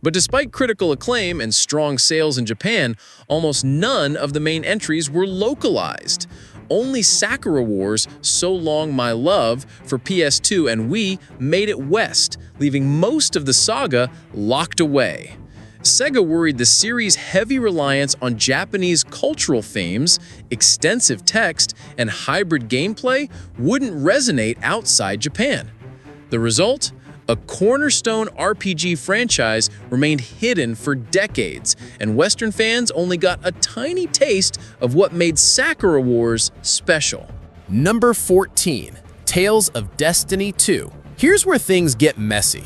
But despite critical acclaim and strong sales in Japan, almost none of the main entries were localized. Only Sakura Wars So Long My Love for PS2 and Wii made it west, leaving most of the saga locked away. Sega worried the series' heavy reliance on Japanese cultural themes, extensive text, and hybrid gameplay wouldn't resonate outside Japan. The result? A cornerstone RPG franchise remained hidden for decades, and Western fans only got a tiny taste of what made Sakura Wars special. Number 14. Tales of Destiny 2. Here's where things get messy.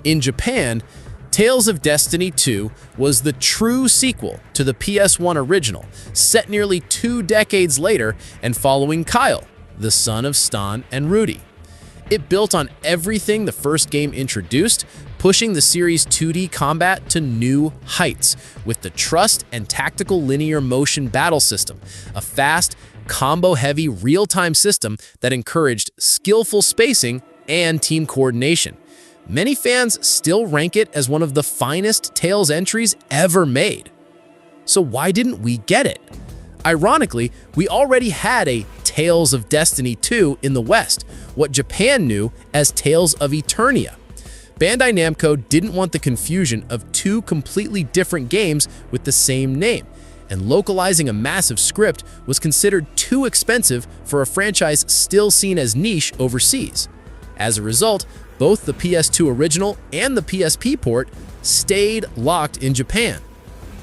In Japan, Tales of Destiny 2 was the true sequel to the PS1 original, set nearly 2 decades later and following Kyle, the son of Stan and Rudy. It built on everything the first game introduced, pushing the series' 2D combat to new heights with the trust and tactical linear motion battle system, a fast, combo-heavy real-time system that encouraged skillful spacing and team coordination. Many fans still rank it as one of the finest Tales entries ever made. So why didn't we get it? Ironically, we already had a Tales of Destiny 2 in the West, what Japan knew as Tales of Eternia. Bandai Namco didn't want the confusion of 2 completely different games with the same name, and localizing a massive script was considered too expensive for a franchise still seen as niche overseas. As a result, both the PS2 original and the PSP port stayed locked in Japan.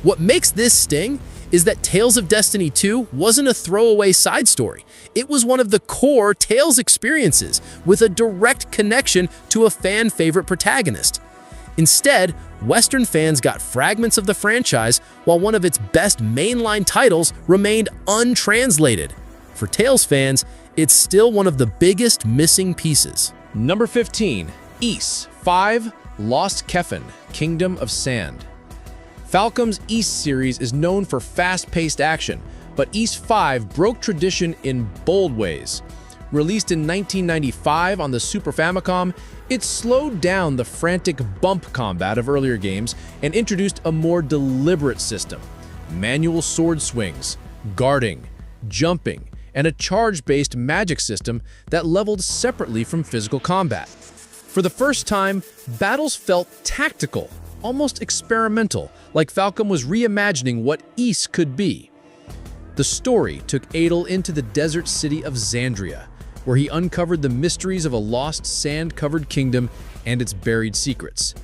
What makes this sting is that Tales of Destiny 2 wasn't a throwaway side story. It was one of the core Tales experiences with a direct connection to a fan-favorite protagonist. Instead, Western fans got fragments of the franchise while one of its best mainline titles remained untranslated. For Tales fans, it's still one of the biggest missing pieces. Number 15. Ys 5 Lost Kefin, Kingdom of Sand. Falcom's Ys series is known for fast-paced action, but Ys 5 broke tradition in bold ways. Released in 1995 on the Super Famicom, it slowed down the frantic bump combat of earlier games and introduced a more deliberate system. Manual sword swings, guarding, jumping, and a charge-based magic system that leveled separately from physical combat. For the first time, battles felt tactical, almost experimental, like Falcom was reimagining what Ys could be. The story took Adel into the desert city of Xandria, where he uncovered the mysteries of a lost sand-covered kingdom and its buried secrets.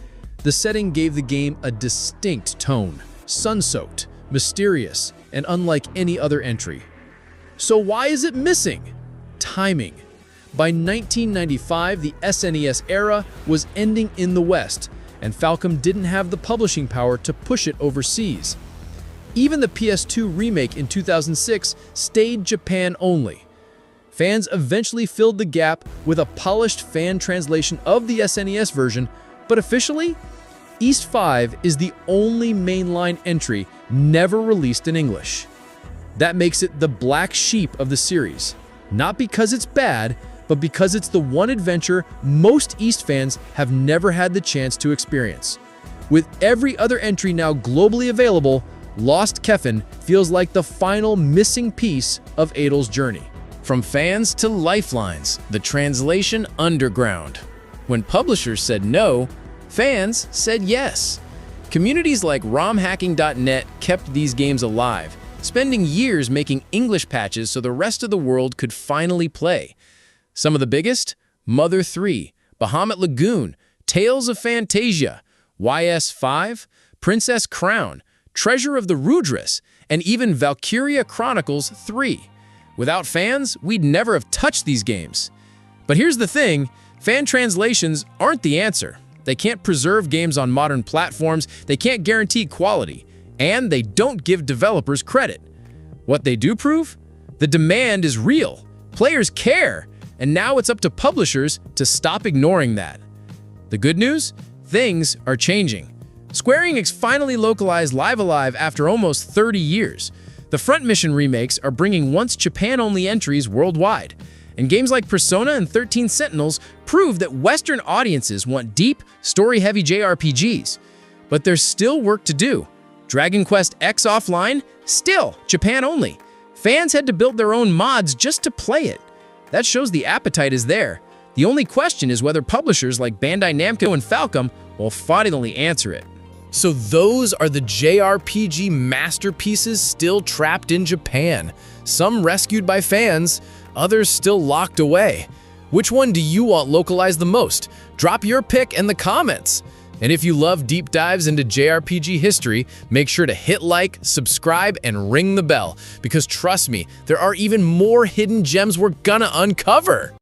The setting gave the game a distinct tone, sun-soaked, mysterious, and unlike any other entry. So why is it missing? Timing. By 1995, the SNES era was ending in the West, and Falcom didn't have the publishing power to push it overseas. Even the PS2 remake in 2006 stayed Japan only. Fans eventually filled the gap with a polished fan translation of the SNES version, but officially, Ys 5 is the only mainline entry never released in English. That makes it the black sheep of the series, not because it's bad, but because it's the one adventure most Ys fans have never had the chance to experience. With every other entry now globally available, Lost Kefin feels like the final missing piece of Adel's journey. From fans to lifelines, the translation underground. When publishers said no, fans said yes. Communities like romhacking.net kept these games alive, spending years making English patches so the rest of the world could finally play. Some of the biggest? Mother 3, Bahamut Lagoon, Tales of Fantasia, YS5, Princess Crown, Treasure of the Rudras, and even Valkyria Chronicles 3. Without fans, we'd never have touched these games. But here's the thing, fan translations aren't the answer. They can't preserve games on modern platforms, they can't guarantee quality, and they don't give developers credit. What they do prove? The demand is real, players care, and now it's up to publishers to stop ignoring that. The good news? Things are changing. Square Enix finally localized Live Alive after almost 30 years. The Front Mission remakes are bringing once Japan-only entries worldwide. And games like Persona and 13 Sentinels prove that Western audiences want deep, story-heavy JRPGs. But there's still work to do. Dragon Quest X Offline? Still Japan-only. Fans had to build their own mods just to play it. That shows the appetite is there. The only question is whether publishers like Bandai Namco and Falcom will finally answer it. So those are the JRPG masterpieces still trapped in Japan. Some rescued by fans, others still locked away. Which one do you want localized the most? Drop your pick in the comments. And if you love deep dives into JRPG history, make sure to hit like, subscribe, and ring the bell. Because trust me, there are even more hidden gems we're gonna uncover.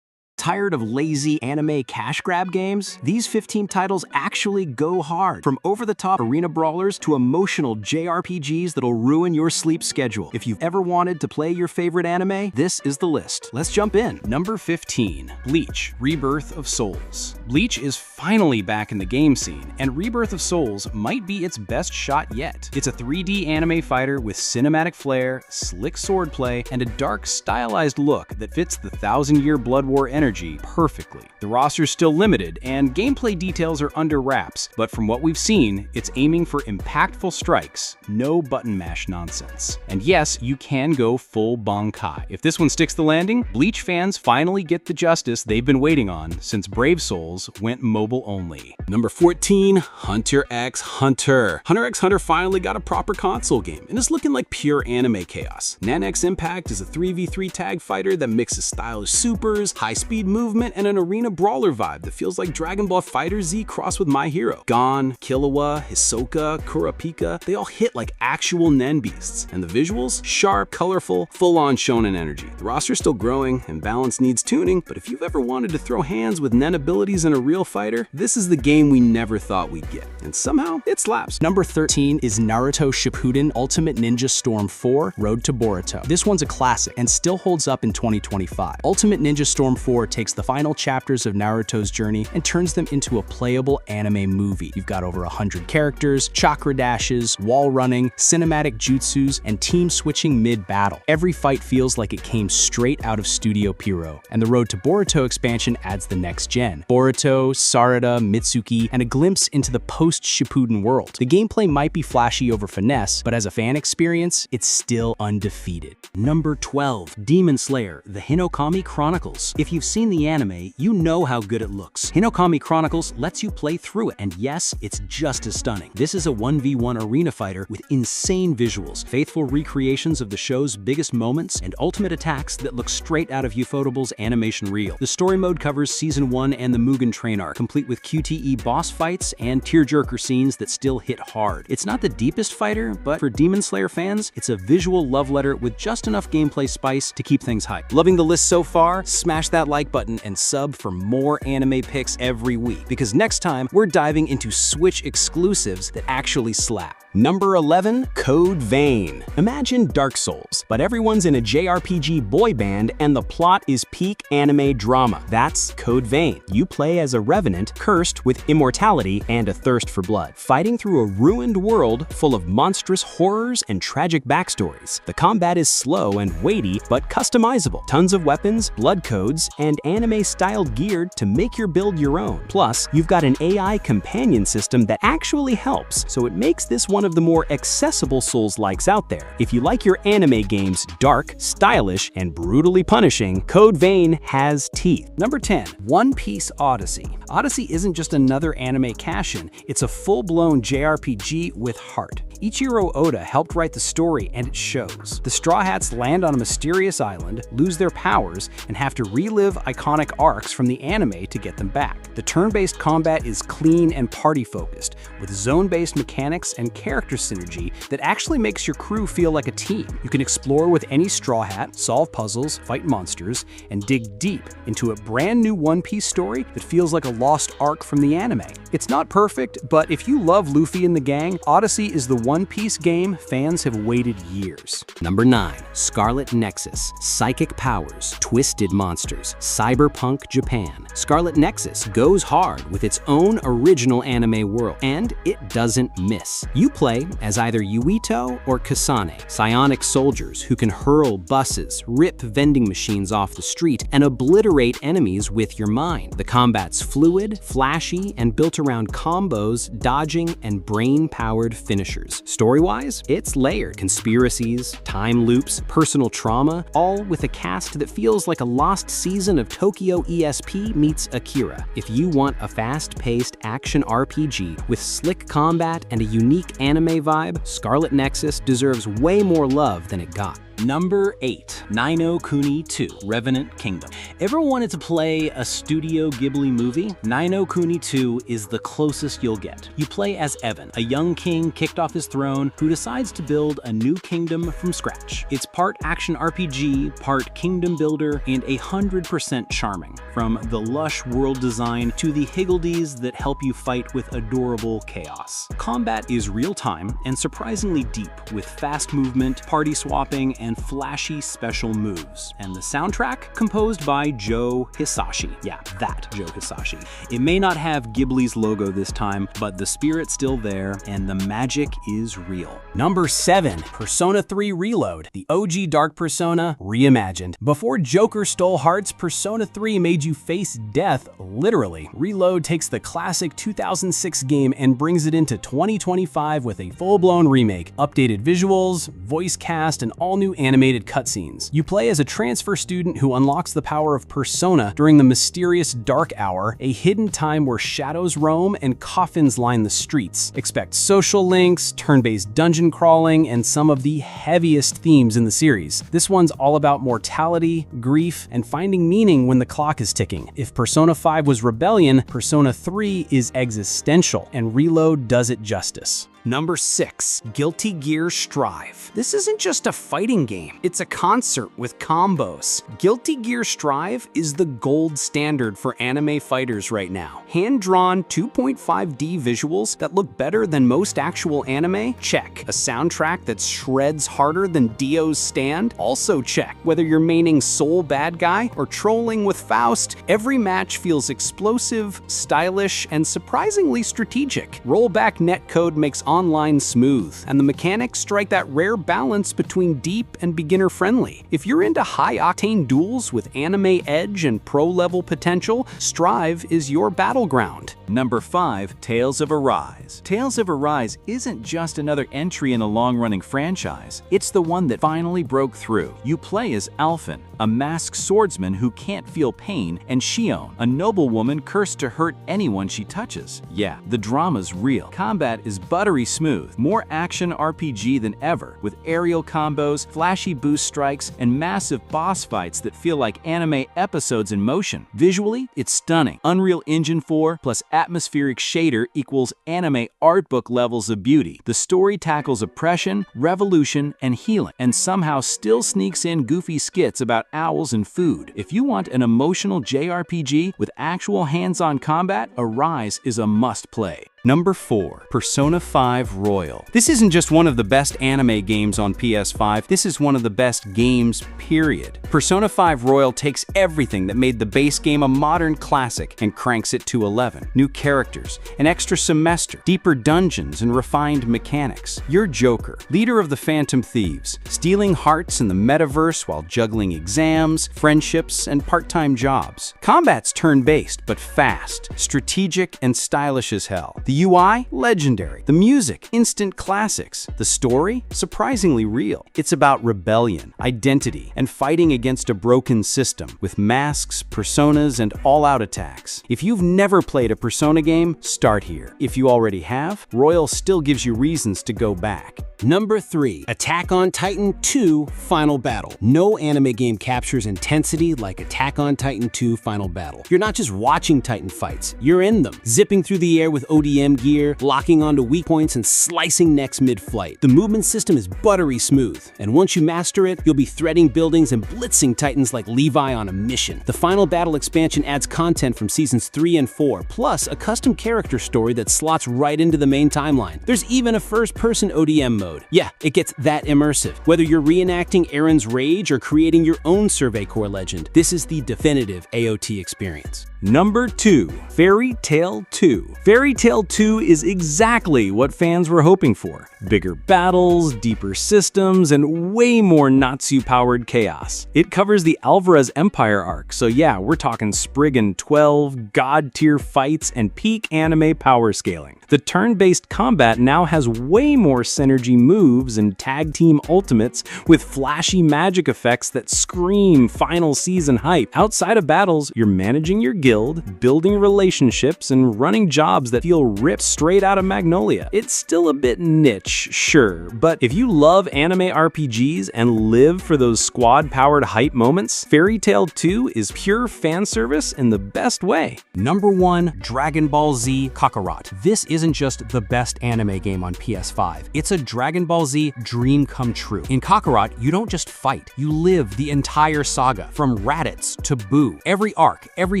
Tired of lazy anime cash grab games? These 15 titles actually go hard. From over-the-top arena brawlers to emotional JRPGs that'll ruin your sleep schedule. If you've ever wanted to play your favorite anime, this is the list. Let's jump in. Number 15, Bleach, Rebirth of Souls. Bleach is finally back in the game scene, and Rebirth of Souls might be its best shot yet. It's a 3D anime fighter with cinematic flair, slick swordplay, and a dark, stylized look that fits the 1000-year Blood War energy perfectly. The roster's still limited, and gameplay details are under wraps, but from what we've seen, it's aiming for impactful strikes, no button mash nonsense. And yes, you can go full Bankai. If this one sticks the landing, Bleach fans finally get the justice they've been waiting on since Brave Souls went mobile only. Number 14, Hunter x Hunter. Hunter x Hunter finally got a proper console game, and it's looking like pure anime chaos. Nan X Impact is a 3v3 tag fighter that mixes stylish supers, high-speed high-speed movement, and an arena brawler vibe that feels like Dragon Ball FighterZ crossed with My Hero. Gon, Killua, Hisoka, Kurapika, they all hit like actual Nen beasts. And the visuals? Sharp, colorful, full-on shonen energy. The roster's still growing, and balance needs tuning, but if you've ever wanted to throw hands with Nen abilities in a real fighter, this is the game we never thought we'd get. And somehow, it slaps. Number 13 is Naruto Shippuden Ultimate Ninja Storm 4 Road to Boruto. This one's a classic and still holds up in 2025. Ultimate Ninja Storm 4 takes the final chapters of Naruto's journey and turns them into a playable anime movie. You've got over 100 characters, chakra dashes, wall running, cinematic jutsus, and team switching mid-battle. Every fight feels like it came straight out of Studio Pierrot, and the Road to Boruto expansion adds the next gen. Boruto, Sarada, Mitsuki, and a glimpse into the post-Shippuden world. The gameplay might be flashy over finesse, but as a fan experience, it's still undefeated. Number 12, Demon Slayer, The Hinokami Chronicles. If you've seen the anime, you know how good it looks. Hinokami Chronicles lets you play through it, and yes, it's just as stunning. This is a 1v1 arena fighter with insane visuals, faithful recreations of the show's biggest moments, and ultimate attacks that look straight out of Ufotable's animation reel. The story mode covers Season 1 and the Mugen Train arc, complete with QTE boss fights and tearjerker scenes that still hit hard. It's not the deepest fighter, but for Demon Slayer fans, it's a visual love letter with just enough gameplay spice to keep things hype. Loving the list so far? Smash that like button and sub for more anime picks every week, because next time we're diving into Switch exclusives that actually slap. Number 11, Code Vein. Imagine Dark Souls, but everyone's in a JRPG boy band and the plot is peak anime drama. That's Code Vein. You play as a revenant cursed with immortality and a thirst for blood, fighting through a ruined world full of monstrous horrors and tragic backstories. The combat is slow and weighty, but customizable. Tons of weapons, blood codes, and anime-styled gear to make your build your own. Plus, you've got an AI companion system that actually helps, so it makes this one of the more accessible Souls-likes out there. If you like your anime games dark, stylish, and brutally punishing, Code Vein has teeth. Number 10, One Piece Odyssey. Odyssey isn't just another anime cash-in, it's a full-blown JRPG with heart. Ichiro Oda helped write the story, and it shows. The Straw Hats land on a mysterious island, lose their powers, and have to relive iconic arcs from the anime to get them back. The turn-based combat is clean and party-focused, with zone-based mechanics and character synergy that actually makes your crew feel like a team. You can explore with any Straw Hat, solve puzzles, fight monsters, and dig deep into a brand new One Piece story that feels like a lost arc from the anime. It's not perfect, but if you love Luffy and the gang, Odyssey is the One Piece game fans have waited years. Number 9, Scarlet Nexus. Psychic powers, twisted monsters, cyberpunk Japan. Scarlet Nexus goes hard with its own original anime world, and it doesn't miss. You play as either Yuito or Kasane, psionic soldiers who can hurl buses, rip vending machines off the street, and obliterate enemies with your mind. The combat's fluid, flashy, and built around combos, dodging, and brain-powered finishers. Story-wise, it's layered. Conspiracies, time loops, personal trauma, all with a cast that feels like a lost season of Tokyo ESP meets Akira. If you want a fast-paced action RPG with slick combat and a unique anime vibe, Scarlet Nexus deserves way more love than it got. Number 8, Ni no Kuni 2, Revenant Kingdom. Ever wanted to play a Studio Ghibli movie? Ni no Kuni 2 is the closest you'll get. You play as Evan, a young king kicked off his throne who decides to build a new kingdom from scratch. It's part action RPG, part kingdom builder, and 100% charming. From the lush world design to the higgledies that help you fight with adorable chaos. Combat is real-time and surprisingly deep, with fast movement, party swapping, and flashy special moves. And the soundtrack? Composed by Joe Hisashi. Yeah, that Joe Hisashi. It may not have Ghibli's logo this time, but the spirit's still there, and the magic is real. Number 7, Persona 3 Reload, the OG Dark Persona reimagined. Before Joker stole hearts, Persona 3 made you face death, literally. Reload takes the classic 2006 game and brings it into 2025 with a full-blown remake, updated visuals, voice cast, and all new animated cutscenes. You play as a transfer student who unlocks the power of Persona during the mysterious Dark Hour, a hidden time where shadows roam and coffins line the streets. Expect social links, turn-based dungeon crawling, and some of the heaviest themes in the series. This one's all about mortality, grief, and finding meaning when the clock is ticking. If Persona 5 was rebellion, Persona 3 is existential, and Reload does it justice. Number 6, Guilty Gear Strive. This isn't just a fighting game, it's a concert with combos. Guilty Gear Strive is the gold standard for anime fighters right now. Hand-drawn 2.5D visuals that look better than most actual anime? Check. A soundtrack that shreds harder than Dio's Stand? Also check. Whether you're maining Soul Bad Guy or trolling with Faust, every match feels explosive, stylish, and surprisingly strategic. Rollback netcode makes online smooth, and the mechanics strike that rare balance between deep and beginner-friendly. If you're into high-octane duels with anime edge and pro-level potential, Strive is your battleground. Number 5, Tales of Arise. Tales of Arise isn't just another entry in a long-running franchise. It's the one that finally broke through. You play as Alphen, a masked swordsman who can't feel pain, and Shion, a noblewoman cursed to hurt anyone she touches. Yeah, the drama's real. Combat is buttery smooth, more action RPG than ever, with aerial combos, flashy boost strikes, and massive boss fights that feel like anime episodes in motion. Visually, it's stunning. Unreal Engine 4 plus atmospheric shader equals anime art book levels of beauty. The story tackles oppression, revolution, and healing, and somehow still sneaks in goofy skits about owls and food. If you want an emotional JRPG with actual hands-on combat, Arise is a must-play. Number 4, Persona 5 Royal. This isn't just one of the best anime games on PS5, this is one of the best games, period. Persona 5 Royal takes everything that made the base game a modern classic and cranks it to 11. New characters, an extra semester, deeper dungeons, and refined mechanics. You're Joker, leader of the Phantom Thieves, stealing hearts in the metaverse while juggling exams, friendships, and part-time jobs. Combat's turn-based, but fast, strategic, and stylish as hell. The UI? Legendary. The music? Instant classics. The story? Surprisingly real. It's about rebellion, identity, and fighting against a broken system, with masks, personas, and all-out attacks. If you've never played a Persona game, start here. If you already have, Royal still gives you reasons to go back. Number 3, Attack on Titan 2 Final Battle. No anime game captures intensity like Attack on Titan 2 Final Battle. You're not just watching Titan fights, you're in them, zipping through the air with ODM gear, locking onto weak points, and slicing necks mid-flight. The movement system is buttery smooth, and once you master it, you'll be threading buildings and blitzing Titans like Levi on a mission. The Final Battle expansion adds content from seasons 3 and 4, plus a custom character story that slots right into the main timeline. There's even a first-person ODM mode. Yeah, it gets that immersive. Whether you're reenacting Aaron's rage or creating your own Survey Corps legend, this is the definitive AOT experience. Number 2, Fairy Tail 2. Fairy Tail 2 is exactly what fans were hoping for. Bigger battles, deeper systems, and way more Natsu-powered chaos. It covers the Alvarez Empire arc, so yeah, we're talking Spriggan 12, god-tier fights, and peak anime power scaling. The turn-based combat now has way more synergy moves and tag team ultimates with flashy magic effects that scream final season hype. Outside of battles, you're managing your guild, building relationships, and running jobs that feel ripped straight out of Magnolia. It's still a bit niche, sure, but if you love anime RPGs and live for those squad-powered hype moments, Fairy Tail 2 is pure fan service in the best way. Number 1, Dragon Ball Z Kakarot. This isn't just the best anime game on PS5, it's a Dragon Ball Z dream come true. In Kakarot, you don't just fight, you live the entire saga, from Raditz to Boo. Every arc, every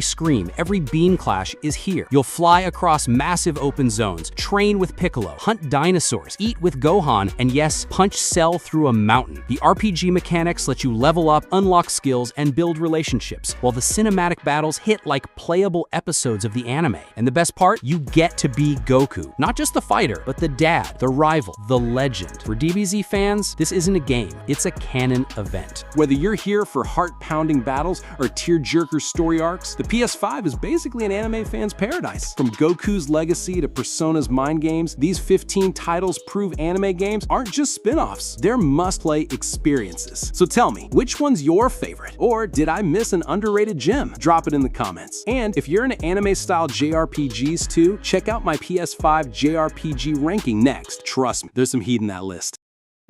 scream, every beam clash is here. You'll fly across massive open zones, train with Piccolo, hunt dinosaurs, eat with Gohan, and yes, punch Cell through a mountain. The RPG mechanics let you level up, unlock skills, and build relationships, while the cinematic battles hit like playable episodes of the anime. And the best part? You get to be Goku. Goku. Not just the fighter, but the dad, the rival, the legend. For DBZ fans, this isn't a game, it's a canon event. Whether you're here for heart-pounding battles or tear-jerker story arcs, the PS5 is basically an anime fan's paradise. From Goku's legacy to Persona's mind games, these 15 titles prove anime games aren't just spin-offs, they're must-play experiences. So tell me, which one's your favorite? Or did I miss an underrated gem? Drop it in the comments. And if you're into anime-style JRPGs too, check out my PS5 JRPG ranking next. Trust me, there's some heat in that list.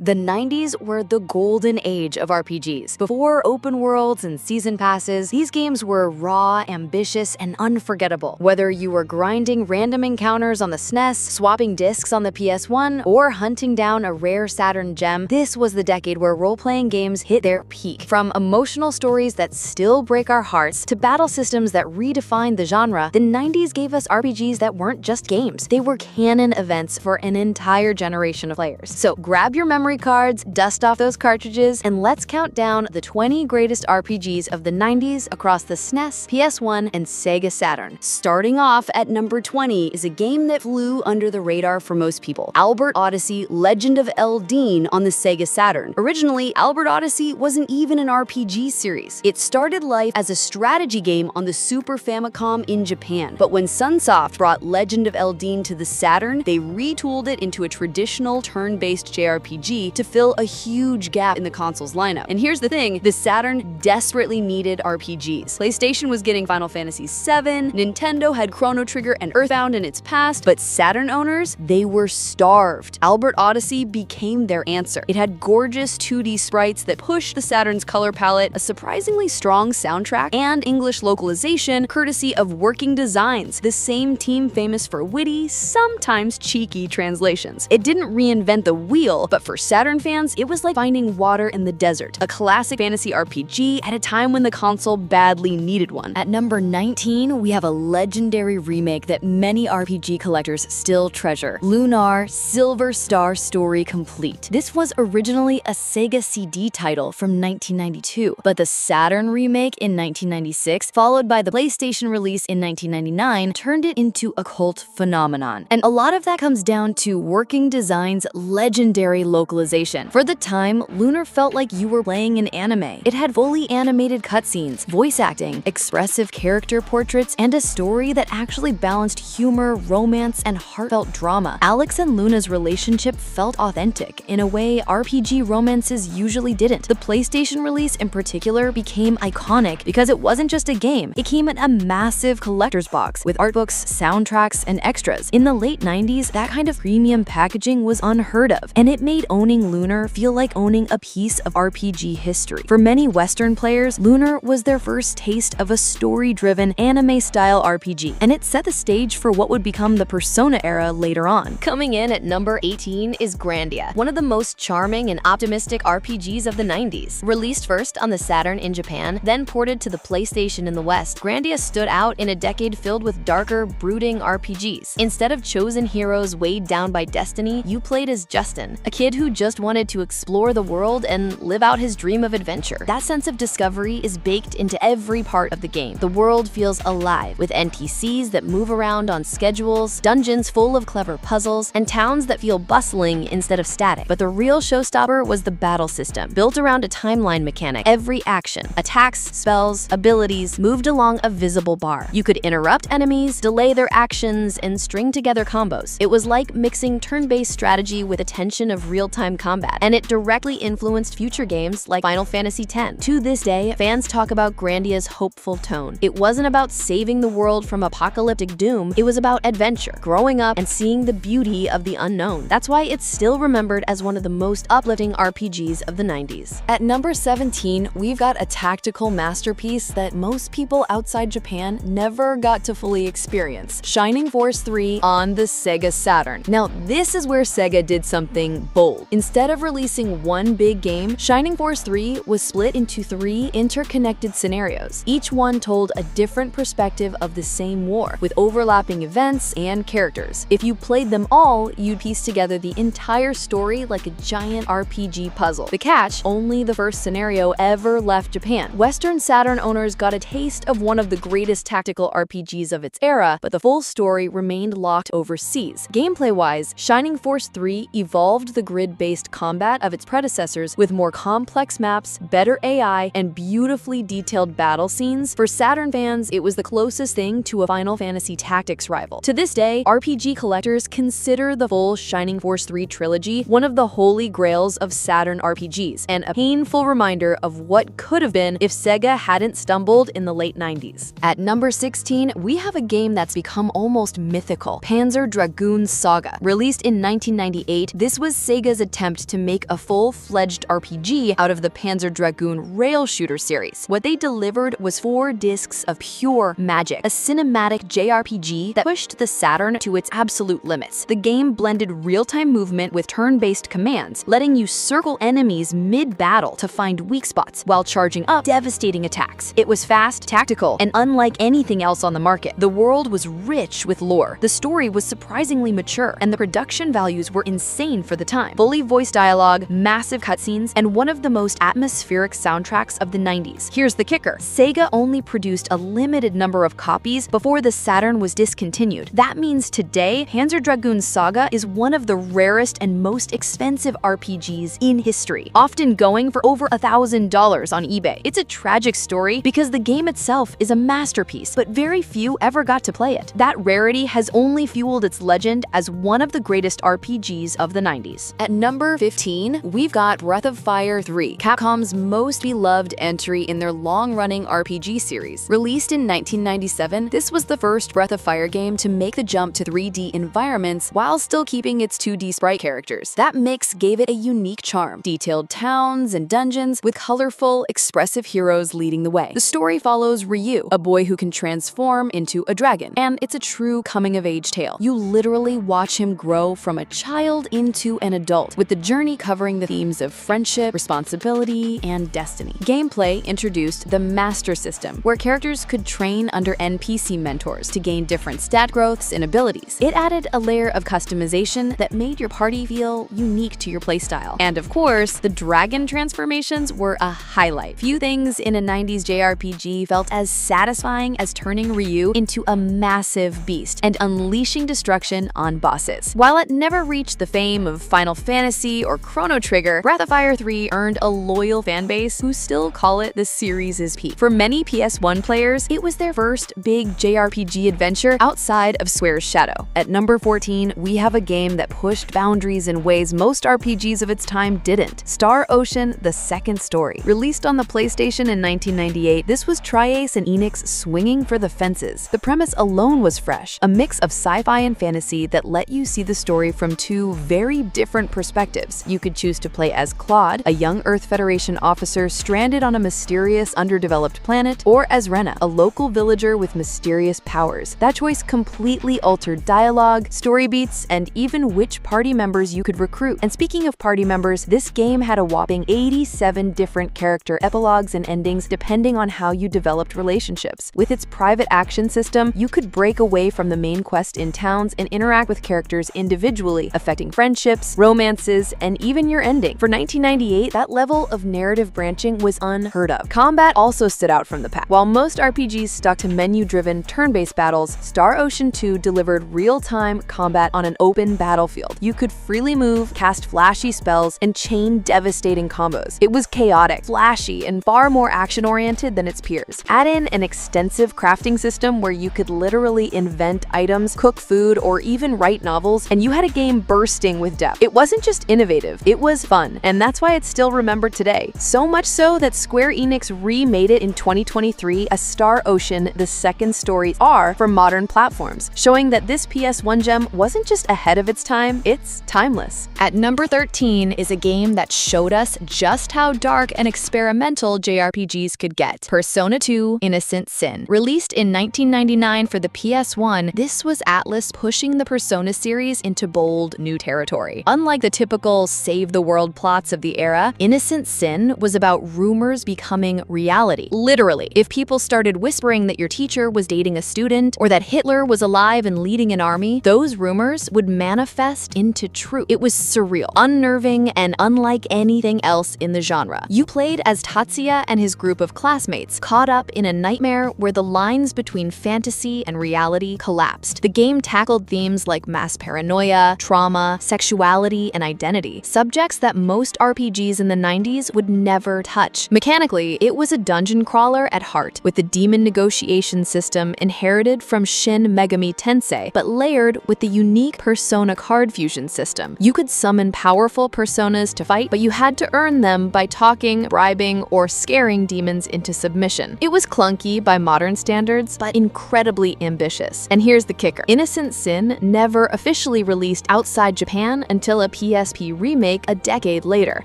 The 90s were the golden age of RPGs. Before open worlds and season passes, these games were raw, ambitious, and unforgettable. Whether you were grinding random encounters on the SNES, swapping discs on the PS1, or hunting down a rare Saturn gem, this was the decade where role-playing games hit their peak. From emotional stories that still break our hearts to battle systems that redefined the genre, the 90s gave us RPGs that weren't just games. They were canon events for an entire generation of players. So grab your memory cards, dust off those cartridges, and let's count down the 20 greatest RPGs of the 90s across the SNES, PS1, and Sega Saturn. Starting off at number 20 is a game that flew under the radar for most people. Albert Odyssey: Legend of Eldine on the Sega Saturn. Originally, Albert Odyssey wasn't even an RPG series. It started life as a strategy game on the Super Famicom in Japan. But when Sunsoft brought Legend of Eldine to the Saturn, they retooled it into a traditional turn-based JRPG to fill a huge gap in the console's lineup. And here's the thing, the Saturn desperately needed RPGs. PlayStation was getting Final Fantasy VII, Nintendo had Chrono Trigger and Earthbound in its past, but Saturn owners, they were starved. Albert Odyssey became their answer. It had gorgeous 2D sprites that pushed the Saturn's color palette, a surprisingly strong soundtrack, and English localization courtesy of Working Designs, the same team famous for witty, sometimes cheeky translations. It didn't reinvent the wheel, but for Saturn fans, it was like finding water in the desert, a classic fantasy RPG at a time when the console badly needed one. At number 19, we have a legendary remake that many RPG collectors still treasure. Lunar Silver Star Story Complete. This was originally a Sega CD title from 1992, but the Saturn remake in 1996, followed by the PlayStation release in 1999, turned it into a cult phenomenon. And a lot of that comes down to Working Designs' legendary localization. For the time, Lunar felt like you were playing an anime. It had fully animated cutscenes, voice acting, expressive character portraits, and a story that actually balanced humor, romance, and heartfelt drama. Alex and Luna's relationship felt authentic in a way RPG romances usually didn't. The PlayStation release in particular became iconic because it wasn't just a game. It came in a massive collector's box with art books, soundtracks, and extras. In the late 90s, that kind of premium packaging was unheard of, and it made owning Lunar feel like owning a piece of RPG history. For many Western players, Lunar was their first taste of a story-driven, anime-style RPG, and it set the stage for what would become the Persona era later on. Coming in at number 18 is Grandia, one of the most charming and optimistic RPGs of the 90s. Released first on the Saturn in Japan, then ported to the PlayStation in the West, Grandia stood out in a decade filled with darker, brooding RPGs. Instead of chosen heroes weighed down by destiny, you played as Justin, a kid who just wanted to explore the world and live out his dream of adventure. That sense of discovery is baked into every part of the game. The world feels alive, with NPCs that move around on schedules, dungeons full of clever puzzles, and towns that feel bustling instead of static. But the real showstopper was the battle system, built around a timeline mechanic. Every action, attacks, spells, abilities, moved along a visible bar. You could interrupt enemies, delay their actions, and string together combos. It was like mixing turn-based strategy with the tension of real-time combat, and it directly influenced future games like Final Fantasy X. To this day, fans talk about Grandia's hopeful tone. It wasn't about saving the world from apocalyptic doom, it was about adventure, growing up, and seeing the beauty of the unknown. That's why it's still remembered as one of the most uplifting RPGs of the 90s. At number 17, we've got a tactical masterpiece that most people outside Japan never got to fully experience: Shining Force 3 on the Sega Saturn. Now, this is where Sega did something bold. Instead of releasing one big game, Shining Force 3 was split into 3 interconnected scenarios. Each one told a different perspective of the same war, with overlapping events and characters. If you played them all, you'd piece together the entire story like a giant RPG puzzle. The catch, only the first scenario ever left Japan. Western Saturn owners got a taste of one of the greatest tactical RPGs of its era, but the full story remained locked overseas. Gameplay-wise, Shining Force 3 evolved the grid-based combat of its predecessors with more complex maps, better AI, and beautifully detailed battle scenes. For Saturn fans, it was the closest thing to a Final Fantasy Tactics rival. To this day, RPG collectors consider the full Shining Force 3 trilogy one of the holy grails of Saturn RPGs, and a painful reminder of what could have been if Sega hadn't stumbled in the late 90s. At number 16, we have a game that's become almost mythical, Panzer Dragoon Saga. Released in 1998, this was Sega's attempt to make a full-fledged RPG out of the Panzer Dragoon rail shooter series. What they delivered was 4 discs of pure magic, a cinematic JRPG that pushed the Saturn to its absolute limits. The game blended real-time movement with turn-based commands, letting you circle enemies mid-battle to find weak spots while charging up devastating attacks. It was fast, tactical, and unlike anything else on the market. The world was rich with lore, the story was surprisingly mature, and the production values were insane for the time. Fully voiced dialogue, massive cutscenes, and one of the most atmospheric soundtracks of the 90s. Here's the kicker: Sega only produced a limited number of copies before the Saturn was discontinued. That means today, Panzer Dragoon Saga is one of the rarest and most expensive RPGs in history, often going for over $1,000 on eBay. It's a tragic story because the game itself is a masterpiece, but very few ever got to play it. That rarity has only fueled its legend as one of the greatest RPGs of the 90s. At number 15, we've got Breath of Fire 3, Capcom's most beloved entry in their long-running RPG series. Released in 1997, this was the first Breath of Fire game to make the jump to 3D environments while still keeping its 2D sprite characters. That mix gave it a unique charm: detailed towns and dungeons with colorful, expressive heroes leading the way. The story follows Ryu, a boy who can transform into a dragon, and it's a true coming-of-age tale. You literally watch him grow from a child into an adult, with the journey covering the themes of friendship, responsibility, and destiny. Gameplay introduced the Master System, where characters could train under NPC mentors to gain different stat growths and abilities. It added a layer of customization that made your party feel unique to your playstyle. And of course, the dragon transformations were a highlight. Few things in a 90s JRPG felt as satisfying as turning Ryu into a massive beast and unleashing destruction on bosses. While it never reached the fame of Final Fantasy or Chrono Trigger, Breath of Fire 3 earned a loyal fanbase who still call it the series' peak. For many PS1 players, it was their first big JRPG adventure outside of Swear's Shadow. At number 14, we have a game that pushed boundaries in ways most RPGs of its time didn't. Star Ocean: The Second Story. Released on the PlayStation in 1998, this was Tri-Ace and Enix swinging for the fences. The premise alone was fresh, a mix of sci-fi and fantasy that let you see the story from 2 very different perspectives. You could choose to play as Claude, a young Earth Federation officer stranded on a mysterious, underdeveloped planet, or as Rena, a local villager with mysterious powers. That choice completely altered dialogue, story beats, and even which party members you could recruit. And speaking of party members, this game had a whopping 87 different character epilogues and endings depending on how you developed relationships. With its private action system, you could break away from the main quest in towns and interact with characters individually, affecting friendships, romances, and even your ending. For 1998, that level of narrative branching was unheard of. Combat also stood out from the pack. While most RPGs stuck to menu-driven, turn-based battles, Star Ocean 2 delivered real-time combat on an open battlefield. You could freely move, cast flashy spells, and chain devastating combos. It was chaotic, flashy, and far more action-oriented than its peers. Add in an extensive crafting system where you could literally invent items, cook food, or even write novels, and you had a game bursting with depth. It wasn't just innovative, it was fun, and that's why it's still remembered today. So much so that Square Enix remade it in 2023 as Star Ocean: The Second Story R for modern platforms, showing that this PS1 gem wasn't just ahead of its time, it's timeless. At number 13 is a game that showed us just how dark and experimental JRPGs could get. Persona 2: Innocent Sin. Released in 1999 for the PS1, this was Atlus pushing the Persona series into bold new territory. Unlike the typical save-the-world plots of the era, Innocent Sin was about rumors becoming reality. Literally, if people started whispering that your teacher was dating a student or that Hitler was alive and leading an army, those rumors would manifest into truth. It was surreal, unnerving, and unlike anything else in the genre. You played as Tatsuya and his group of classmates, caught up in a nightmare where the lines between fantasy and reality collapsed. The game tackled themes like mass paranoia, trauma, sexuality, and identity, subjects that most RPGs in the 90s would never touch. Mechanically, it was a dungeon crawler at heart, with the demon negotiation system inherited from Shin Megami Tensei, but layered with the unique Persona card fusion system. You could summon powerful personas to fight, but you had to earn them by talking, bribing, or scaring demons into submission. It was clunky by modern standards, but incredibly ambitious. And here's the kicker. Innocent Sin never officially released outside Japan until a PSP remake a decade later.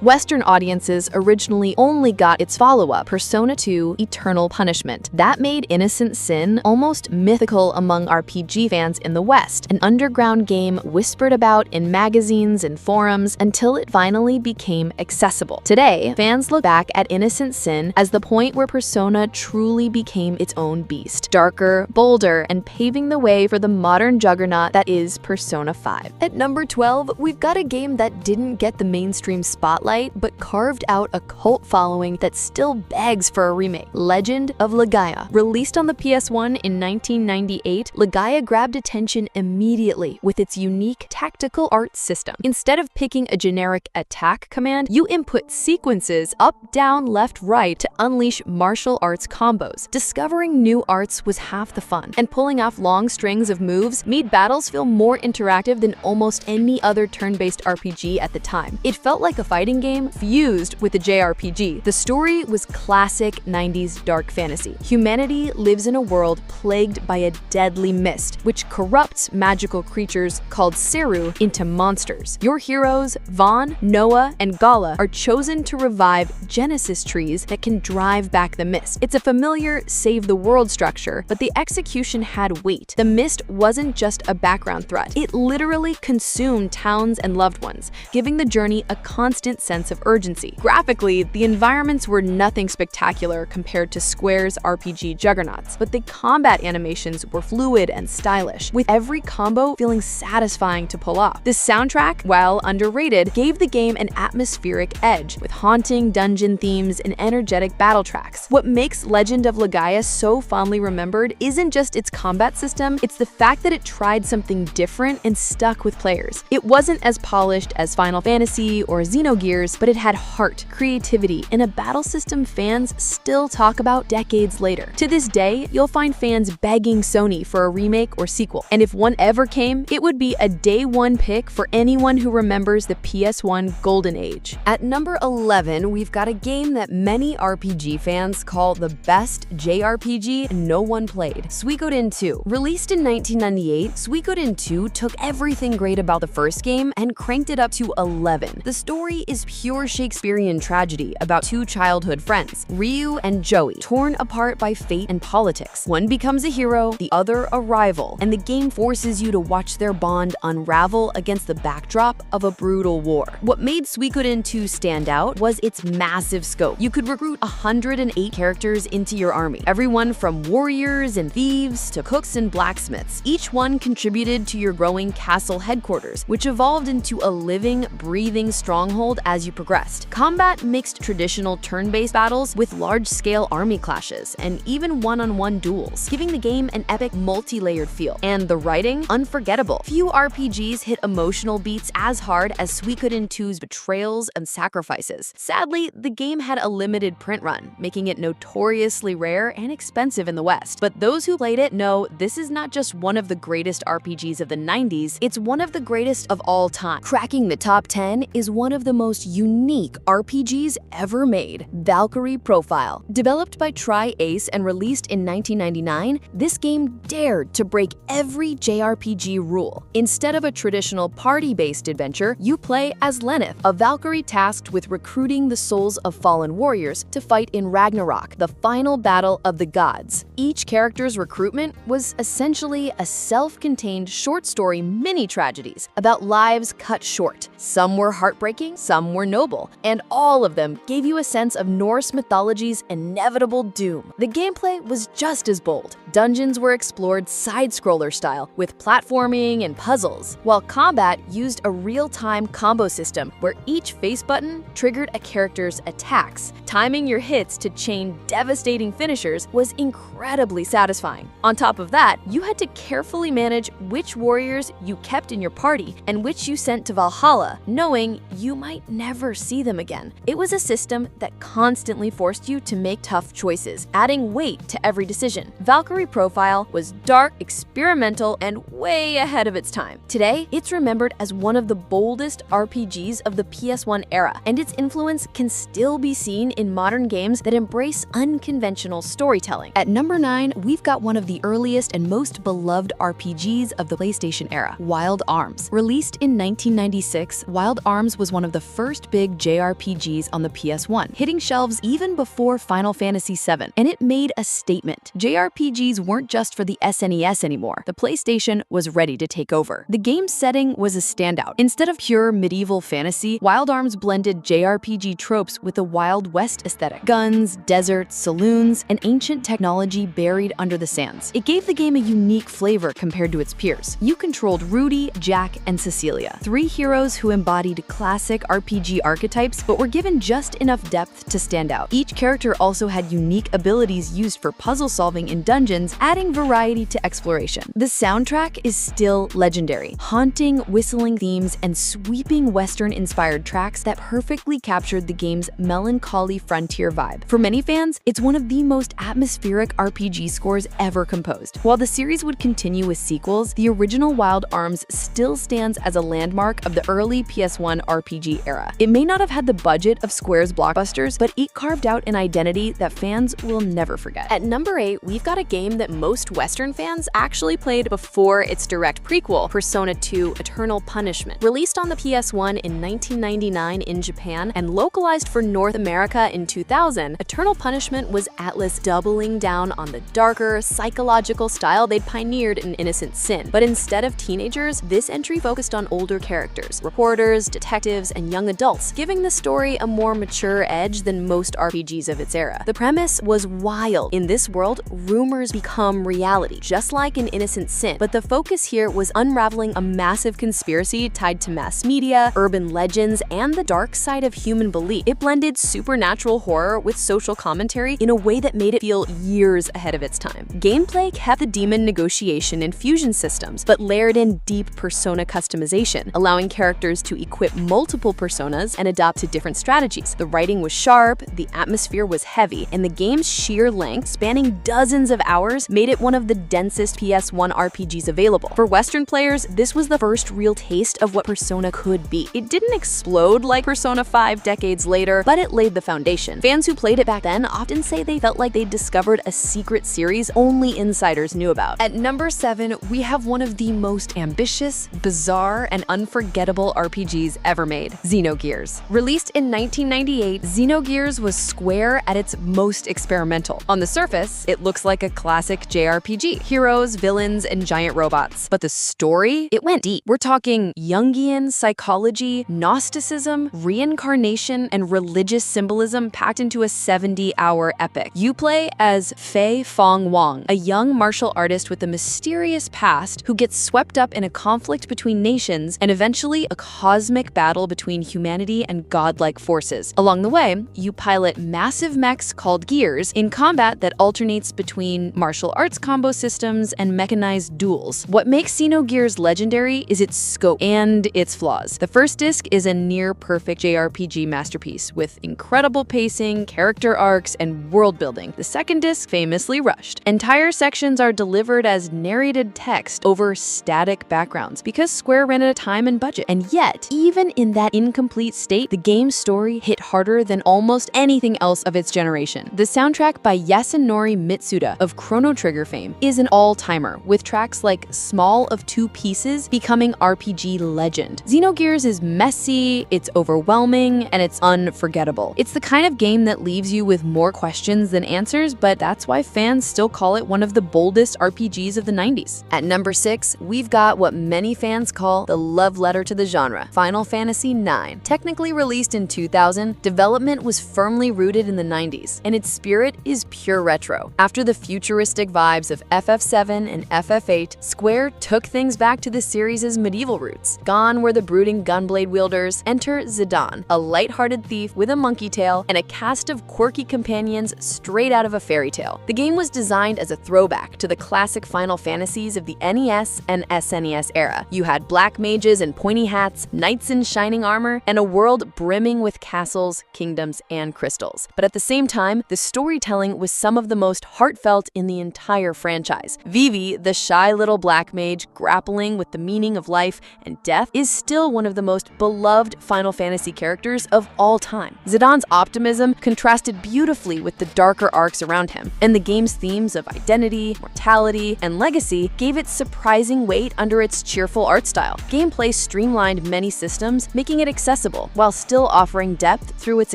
Western audiences originally only got its follow-up, Persona 2 Eternal Punishment. That made Innocent Sin almost mythical among RPG fans in the West, an underground game whispered about in magazines and forums until it finally became accessible. Today, fans look back at Innocent Sin as the point where Persona truly became its own beast, darker, bolder, and paving the way for the modern juggernaut that is Persona 5. At number 12, we've got a game that didn't get the mainstream spotlight, but carved out a cult following that still begs for a remake. Legend of Legaia. Released on the PS1 in 1998, Legaia grabbed attention immediately with its unique tactical art system. Instead of picking a generic attack command, you input sequences up, down, left, right to unleash martial arts combos. Discovering new arts was half the fun, and pulling off long strings of moves made battles feel more interactive than almost any other turn-based RPG at the time. It felt like a fighting game fused with a JRPG. The story was classic 90s dark fantasy. Humanity lives in a world plagued by a deadly mist, which corrupts magical creatures called Seru into monsters. Your heroes, Vaughn, Noah, and Gala, are chosen to revive Genesis trees that can drive back the mist. It's a familiar save-the-world structure, but the execution had weight. The mist wasn't just a background threat. It literally consumed towns and loved ones, giving the journey a constant sense of urgency. Graphically, the environments were nothing spectacular compared to Square's RPG juggernauts, but the combat animations were fluid and stylish, with every combo feeling satisfying to pull off. The soundtrack, while underrated, gave the game an atmospheric edge, with haunting dungeon themes and energetic battle tracks. What makes Legend of Legaia so fondly remembered isn't just its combat system, it's the fact that it tried something different and stuck with players. It wasn't as polished as Final Fantasy or Xenogears, but it had heart, creativity, and a battle system fans still talk about decades later. To this day, you'll find fans begging Sony for a remake or sequel, and if one ever came, it would be a day one pick for anyone who remembers the PS1 golden age. At number 11, we've got a game that many RPG fans call the best JRPG no one played, Suikoden 2. Released in 1998, Suikoden 2 took everything great about the first game and cranked it up to 11. The story is pure Shakespearean tragedy about two childhood friends, Ryu and Joey, torn apart by fate and politics. One becomes a hero, the other a rival, and the game forces you to watch their bond unravel against the backdrop of a brutal war. What made Suikoden 2 stand out was its massive scope. You could recruit 108 characters into your army, everyone from warriors and thieves to cooks and blacksmiths. Each one contributed to your growing castle headquarters, which evolved into a living, breathing stronghold as you progressed. Combat mixed traditional turn-based battles with large-scale army clashes and even one-on-one duels, giving the game an epic multi-layered feel. And the writing? Unforgettable. Few RPGs hit emotional beats as hard as Suikoden 2's betrayals and sacrifices. Sadly, the game had a limited print run, making it notoriously rare and expensive in the West. But those who played it know this is not just one of the greatest RPGs of the 90s, it's one of the greatest of all time. Cracking the top 10 is one of the most unique RPGs ever made, Valkyrie Profile. Developed by Tri-Ace and released in 1999, this game dared to break every JRPG rule. Instead of a traditional party-based adventure, you play as Lenneth, a Valkyrie tasked with recruiting the souls of fallen warriors to fight in Ragnarok, the final battle of the gods. Each character's recruitment was essentially a self-contained short story mini-tragedies about lives cut short short. Some were heartbreaking, some were noble, and all of them gave you a sense of Norse mythology's inevitable doom. The gameplay was just as bold. Dungeons were explored side-scroller style, with platforming and puzzles, while combat used a real-time combo system where each face button triggered a character's attacks. Timing your hits to chain devastating finishers was incredibly satisfying. On top of that, you had to carefully manage which warriors you kept in your party and which you sent to Valhalla, knowing you might never see them again. It was a system that constantly forced you to make tough choices, adding weight to every decision. Valkyrie Profile was dark, experimental, and way ahead of its time. Today, it's remembered as one of the boldest RPGs of the PS1 era, and its influence can still be seen in modern games that embrace unconventional storytelling. At number 9, we've got one of the earliest and most beloved RPGs of the PlayStation era, Wild Arms. Released in 1996, Wild Arms was one of the first big JRPGs on the PS1, hitting shelves even before Final Fantasy VII, and it made a statement. JRPGs weren't just for the SNES anymore. The PlayStation was ready to take over. The game's setting was a standout. Instead of pure medieval fantasy, Wild Arms blended JRPG tropes with a Wild West aesthetic. Guns, deserts, saloons, and ancient technology buried under the sands. It gave the game a unique flavor compared to its peers. You controlled Rudy, Jack, and Cecilia, 3 heroes who embodied classic RPG archetypes but were given just enough depth to stand out. Each character also had unique abilities used for puzzle solving in dungeons, adding variety to exploration. The soundtrack is still legendary. Haunting, whistling themes, and sweeping Western-inspired tracks that perfectly captured the game's melancholy frontier vibe. For many fans, it's one of the most atmospheric RPG scores ever composed. While the series would continue with sequels, the original Wild Arms still stands as a landmark of the early PS1 RPG era. It may not have had the budget of Square's blockbusters, but it carved out an identity that fans will never forget. At number 8, we've got a game that most Western fans actually played before its direct prequel, Persona 2 Eternal Punishment. Released on the PS1 in 1999 in Japan and localized for North America in 2000, Eternal Punishment was Atlus doubling down on the darker, psychological style they'd pioneered in Innocent Sin. But instead of teenagers, this entry focused on older characters, reporters, detectives, and young adults, giving the story a more mature edge than most RPGs of its era. The premise was wild. In this world, rumors become reality, just like in Innocent Sin, but the focus here was unraveling a massive conspiracy tied to mass media, urban legends, and the dark side of human belief. It blended supernatural horror with social commentary in a way that made it feel years ahead of its time. Gameplay kept the demon negotiation and fusion systems, but layered in deep persona customization, allowing characters to equip multiple personas and adapt to different strategies. The writing was sharp, the atmosphere was heavy, and the game's sheer length, spanning dozens of hours, made it one of the densest PS1 RPGs available. For Western players, this was the first real taste of what Persona could be. It didn't explode like Persona 5 decades later, but it laid the foundation. Fans who played it back then often say they felt like they'd discovered a secret series only insiders knew about. At number 7, we have one of the most ambitious, bizarre, and unforgettable RPGs ever made, Xenogears. Released in 1998, Xenogears was Square at its most experimental. On the surface, it looks like a classic JRPG. Heroes, villains, and giant robots. But the story? It went deep. We're talking Jungian psychology, Gnosticism, reincarnation, and religious symbolism packed into a 70-hour epic. You play as Fei Fong Wang, a young martial artist with a mysterious past who gets swept up in a conflict between nations and eventually a cosmic battle between humanity and godlike forces. Along the way, you pilot massive mechs called gears in combat that alternates between martial arts combo systems and mechanized duels. What makes Xenogears legendary is its scope and its flaws. The first disc is a near-perfect JRPG masterpiece with incredible pacing, character arcs, and world building. The second disc famously rushed. Entire sections are delivered as narrated text over static backgrounds because Square ran out of time and budget. And yet, even in that incomplete state, the game's story hit harder than almost anything else of its generation. The soundtrack by Yasunori Mitsuda of Chrono Trigger fame is an all-timer, with tracks like Small of Two Pieces becoming RPG legend. Xenogears is messy, it's overwhelming, and it's unforgettable. It's the kind of game that leaves you with more questions than answers, but that's why fans still call it one of the boldest RPGs of the 90s. At number 6, we've got what many fans call the love letter to to the genre, Final Fantasy IX. Technically released in 2000, development was firmly rooted in the 90s, and its spirit is pure retro. After the futuristic vibes of FF7 and FF8, Square took things back to the series' medieval roots. Gone were the brooding gunblade wielders. Enter Zidane, a light-hearted thief with a monkey tail and a cast of quirky companions straight out of a fairy tale. The game was designed as a throwback to the classic Final Fantasies of the NES and SNES era. You had black mages in pointy hats, knights in shining armor, and a world brimming with castles, kingdoms, and crystals. But at the same time, the storytelling was some of the most heartfelt in the entire franchise. Vivi, the shy little black mage grappling with the meaning of life and death, is still one of the most beloved Final Fantasy characters of all time. Zidane's optimism contrasted beautifully with the darker arcs around him, and the game's themes of identity, mortality, and legacy gave it surprising weight under its cheerful art style. Gameplay streamlined many systems, making it accessible while still offering depth through its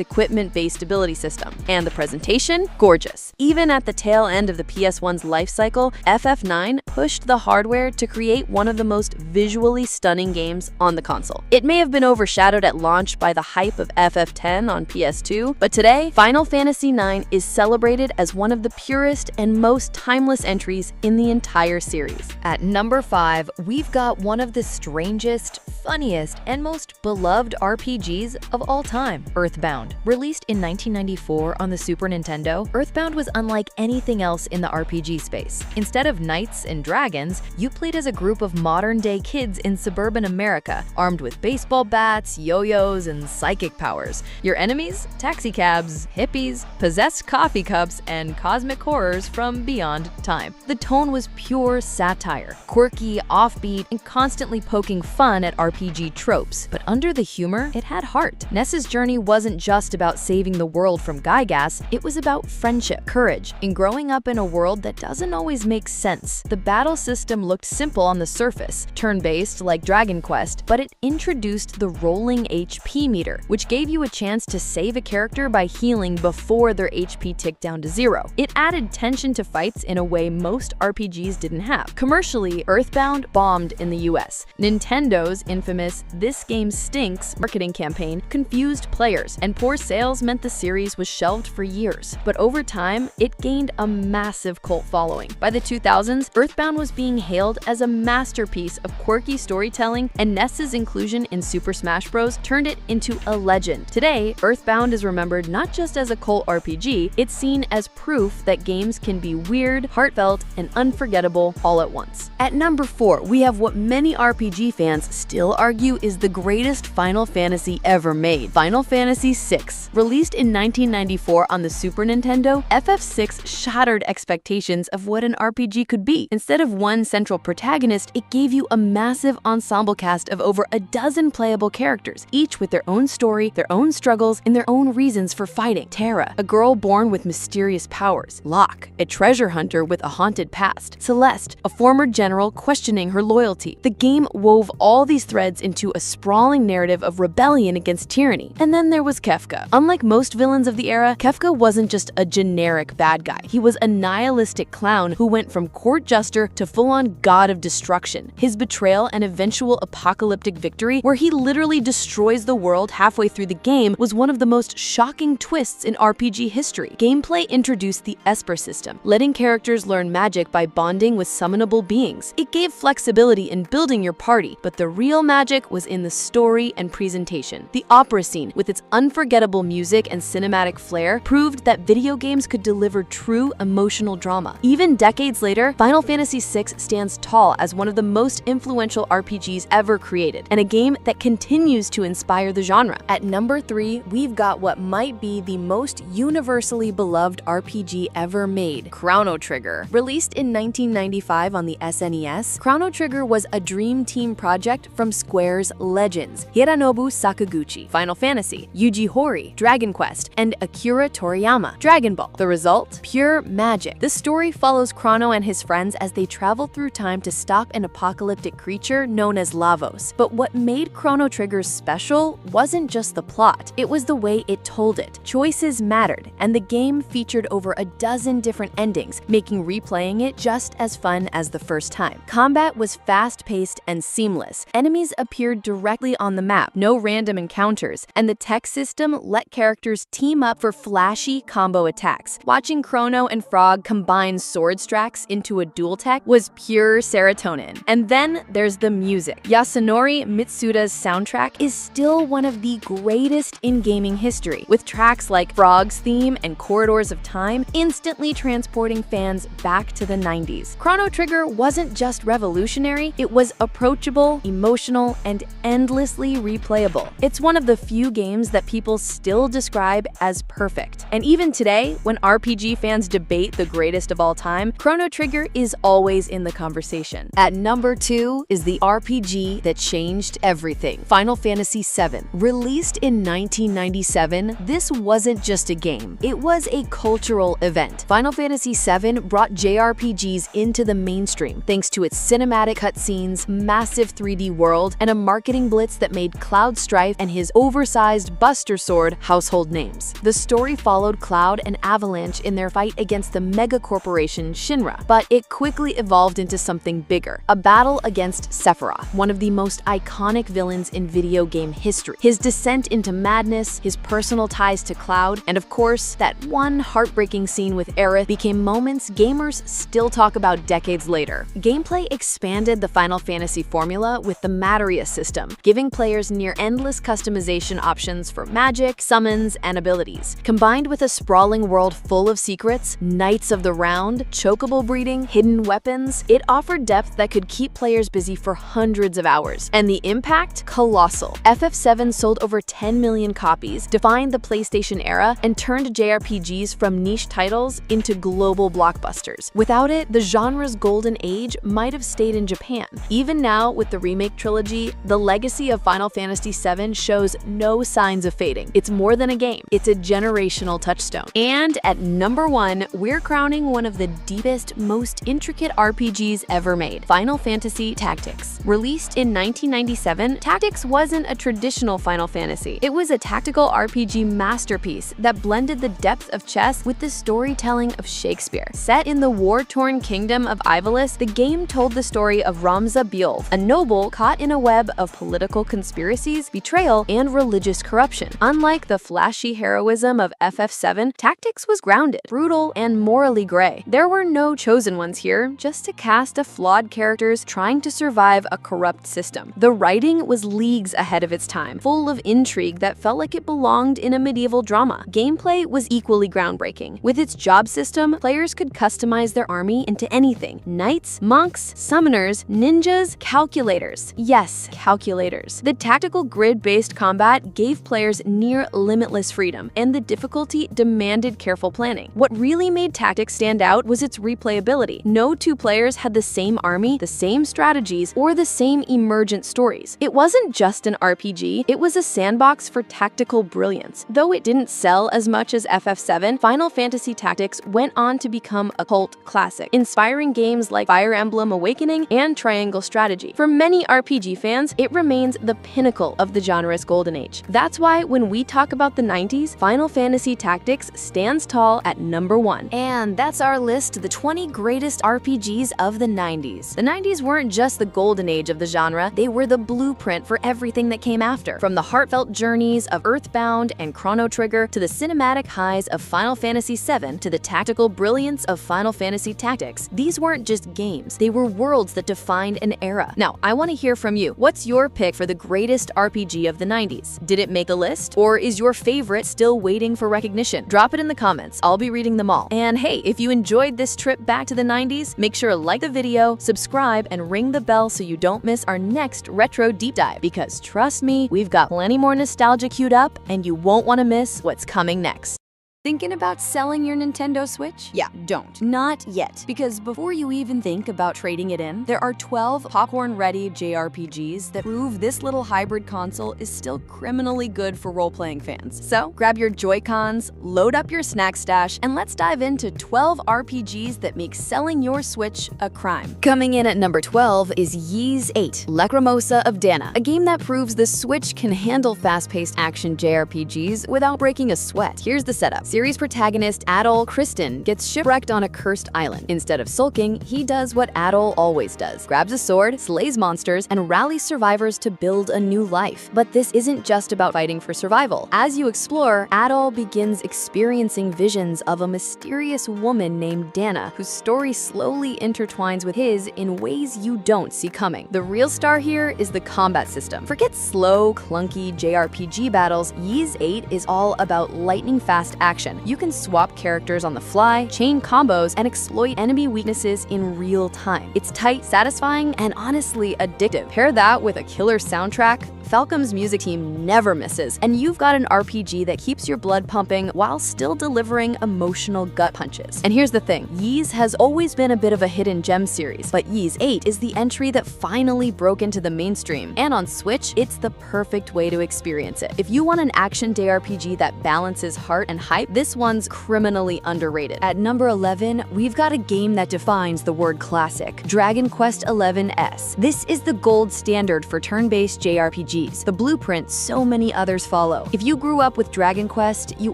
equipment-based ability system. And the presentation? Gorgeous. Even at the tail end of the PS1's life cycle, FF9 pushed the hardware to create one of the most visually stunning games on the console. It may have been overshadowed at launch by the hype of FF10 on PS2, but today, Final Fantasy IX is celebrated as one of the purest and most timeless entries in the entire series. At number 5, we've got one of the strangest, funniest, and most beloved RPGs of all time, Earthbound. Released in 1994 on the Super Nintendo, Earthbound was unlike anything else in the RPG space. Instead of knights and dragons, you played as a group of modern-day kids in suburban America, armed with baseball bats, yo-yos, and psychic powers. Your enemies? Taxicabs, hippies, possessed coffee cups, and cosmic horrors from beyond time. The tone was pure satire, quirky, offbeat, and constantly poking fun at RPG tropes. But under the humor, it had heart. Ness's journey wasn't just about saving the world from Gygas, it was about friendship, courage, and growing up in a world that doesn't always make sense. The battle system looked simple on the surface, turn-based like Dragon Quest, but it introduced the rolling HP meter, which gave you a chance to save a character by healing before their HP ticked down to 0. It added tension to fights in a way most RPGs didn't have. Commercially, Earthbound bombed in the US. Nintendo's infamous "This Game Stinks" marketing campaign confused players, and poor sales meant the series was shelved for years. But over time, it gained a massive cult following. By the 2000s, Earthbound was being hailed as a masterpiece of quirky storytelling, and Ness's inclusion in Super Smash Bros. Turned it into a legend. Today, Earthbound is remembered not just as a cult RPG, it's seen as proof that games can be weird, heartfelt, and unforgettable all at once. At number 4, we have what many RPG fans still argue is the greatest Final Fantasy ever made, Final Fantasy VI. Released in 1994 on the Super Nintendo, FF6 shattered expectations of what an RPG could be. Instead of one central protagonist, it gave you a massive ensemble cast of over a dozen playable characters, each with their own story, their own struggles, and their own reasons for fighting. Terra, a girl born with mysterious powers. Locke, a treasure hunter with a haunted past. Celeste, a former general questioning her loyalty. The game wove all these threads into a sprawling narrative of rebellion against tyranny. And then there was Kefka. Unlike most villains of the era, Kefka wasn't just a generic bad guy. He was a nihilistic clown who went from court jester to full-on god of destruction. His betrayal and eventual apocalyptic victory, where he literally destroys the world halfway through the game, was one of the most shocking twists in RPG history. Gameplay introduced the Esper system, letting characters learn magic by bonding with summonable beings. It gave flexibility in building your party, but the real magic was in the story and presentation. The opera scene, with its unforgettable music and cinematic flair, proved that video games could deliver true emotional drama. Even decades later, Final Fantasy VI stands tall as one of the most influential RPGs ever created, and a game that continues to inspire the genre. At number 3, we've got what might be the most universally beloved RPG ever made, Chrono Trigger. Released in 1995 on the SNES, Chrono Trigger was a dream team project from Square's legends, Hironobu Sakaguchi, Final Fantasy, Yuji Horii, Dragon Quest, and Akira Toriyama, Dragon Ball. The result? Pure magic. The story follows Chrono and his friends as they travel through time to stop an apocalyptic creature known as Lavos. But what made Chrono Trigger special wasn't just the plot, it was the way it told it. Choices mattered, and the game featured over a dozen different endings, making replaying it just as fun as the first time. Combat was fast-paced and seamless. Enemies enemies appeared directly on the map, no random encounters, and the tech system let characters team up for flashy combo attacks. Watching Chrono and Frog combine sword straks into a dual tech was pure serotonin. And then there's the music. Yasunori Mitsuda's soundtrack is still one of the greatest in gaming history, with tracks like Frog's theme and Corridors of Time instantly transporting fans back to the 90s. Chrono Trigger wasn't just revolutionary, it was approachable, emotional, and endlessly replayable. It's one of the few games that people still describe as perfect. And even today, when RPG fans debate the greatest of all time, Chrono Trigger is always in the conversation. At number 2 is the RPG that changed everything, Final Fantasy VII. Released in 1997, this wasn't just a game, it was a cultural event. Final Fantasy VII brought JRPGs into the mainstream thanks to its cinematic cutscenes, massive 3D world, and a marketing blitz that made Cloud Strife and his oversized Buster Sword household names. The story followed Cloud and Avalanche in their fight against the mega corporation Shinra, but it quickly evolved into something bigger, a battle against Sephiroth, one of the most iconic villains in video game history. His descent into madness, his personal ties to Cloud, and of course, that one heartbreaking scene with Aerith became moments gamers still talk about decades later. Gameplay expanded the Final Fantasy formula with the Materia system, giving players near-endless customization options for magic, summons, and abilities. Combined with a sprawling world full of secrets, Knights of the Round, chocobo breeding, hidden weapons, it offered depth that could keep players busy for hundreds of hours. And the impact? Colossal. FF7 sold over 10 million copies, defined the PlayStation era, and turned JRPGs from niche titles into global blockbusters. Without it, the genre's golden age might have stayed in Japan. Even now, with the remake trilogy, the legacy of Final Fantasy VII shows no signs of fading. It's more than a game, it's a generational touchstone. And at number 1, we're crowning one of the deepest, most intricate RPGs ever made, Final Fantasy Tactics. Released in 1997, Tactics wasn't a traditional Final Fantasy. It was a tactical RPG masterpiece that blended the depth of chess with the storytelling of Shakespeare. Set in the war-torn kingdom of Ivalice, the game told the story of Ramza Beolf, a noble caught in a web of political conspiracies, betrayal, and religious corruption. Unlike the flashy heroism of FF7, Tactics was grounded, brutal, and morally gray. There were no chosen ones here, just a cast of flawed characters trying to survive a corrupt system. The writing was leagues ahead of its time, full of intrigue that felt like it belonged in a medieval drama. Gameplay was equally groundbreaking. With its job system, players could customize their army into anything: knights, monks, summoners, ninjas, calculators. Yes, calculators. The tactical grid-based combat gave players near limitless freedom, and the difficulty demanded careful planning. What really made Tactics stand out was its replayability. No two players had the same army, the same strategies, or the same emergent stories. It wasn't just an RPG, it was a sandbox for tactical brilliance. Though it didn't sell as much as FF7, Final Fantasy Tactics went on to become a cult classic, inspiring games like Fire Emblem Awakening and Triangle Strategy. For many RPG fans, it remains the pinnacle of the genre's golden age. That's why when we talk about the 90s, Final Fantasy Tactics stands tall at number 1. And that's our list of the 20 greatest RPGs of the 90s. The 90s weren't just the golden age of the genre, they were the blueprint for everything that came after. From the heartfelt journeys of Earthbound and Chrono Trigger to the cinematic highs of Final Fantasy VII to the tactical brilliance of Final Fantasy Tactics, these weren't just games, they were worlds that defined an era. Now, I want to hear from you. What's your pick for the greatest RPG of the 90s? Did it make the list? Or is your favorite still waiting for recognition? Drop it in the comments, I'll be reading them all. And hey, if you enjoyed this trip back to the 90s, make sure to like the video, subscribe, and ring the bell so you don't miss our next retro deep dive, because trust me, we've got plenty more nostalgia queued up, and you won't want to miss what's coming next. Thinking about selling your Nintendo Switch? Yeah, don't. Not yet. Because before you even think about trading it in, there are 12 popcorn-ready JRPGs that prove this little hybrid console is still criminally good for role-playing fans. So, grab your Joy-Cons, load up your snack stash, and let's dive into 12 RPGs that make selling your Switch a crime. Coming in at number 12 is Ys 8, Lacrimosa of Dana, a game that proves the Switch can handle fast-paced action JRPGs without breaking a sweat. Here's the setup. Series protagonist Adol Kristen gets shipwrecked on a cursed island. Instead of sulking, he does what Adol always does: grabs a sword, slays monsters, and rallies survivors to build a new life. But this isn't just about fighting for survival. As you explore, Adol begins experiencing visions of a mysterious woman named Dana, whose story slowly intertwines with his in ways you don't see coming. The real star here is the combat system. Forget slow, clunky JRPG battles. Ys 8 is all about lightning-fast action. You can swap characters on the fly, chain combos, and exploit enemy weaknesses in real time. It's tight, satisfying, and honestly addictive. Pair that with a killer soundtrack, Falcom's music team never misses, and you've got an RPG that keeps your blood pumping while still delivering emotional gut punches. And here's the thing, Ys has always been a bit of a hidden gem series, but Ys 8 is the entry that finally broke into the mainstream, and on Switch, it's the perfect way to experience it. If you want an action JRPG that balances heart and hype, this one's criminally underrated. At number 11, we've got a game that defines the word classic: Dragon Quest XI-S. This is the gold standard for turn-based JRPGs, the blueprint so many others follow. If you grew up with Dragon Quest, you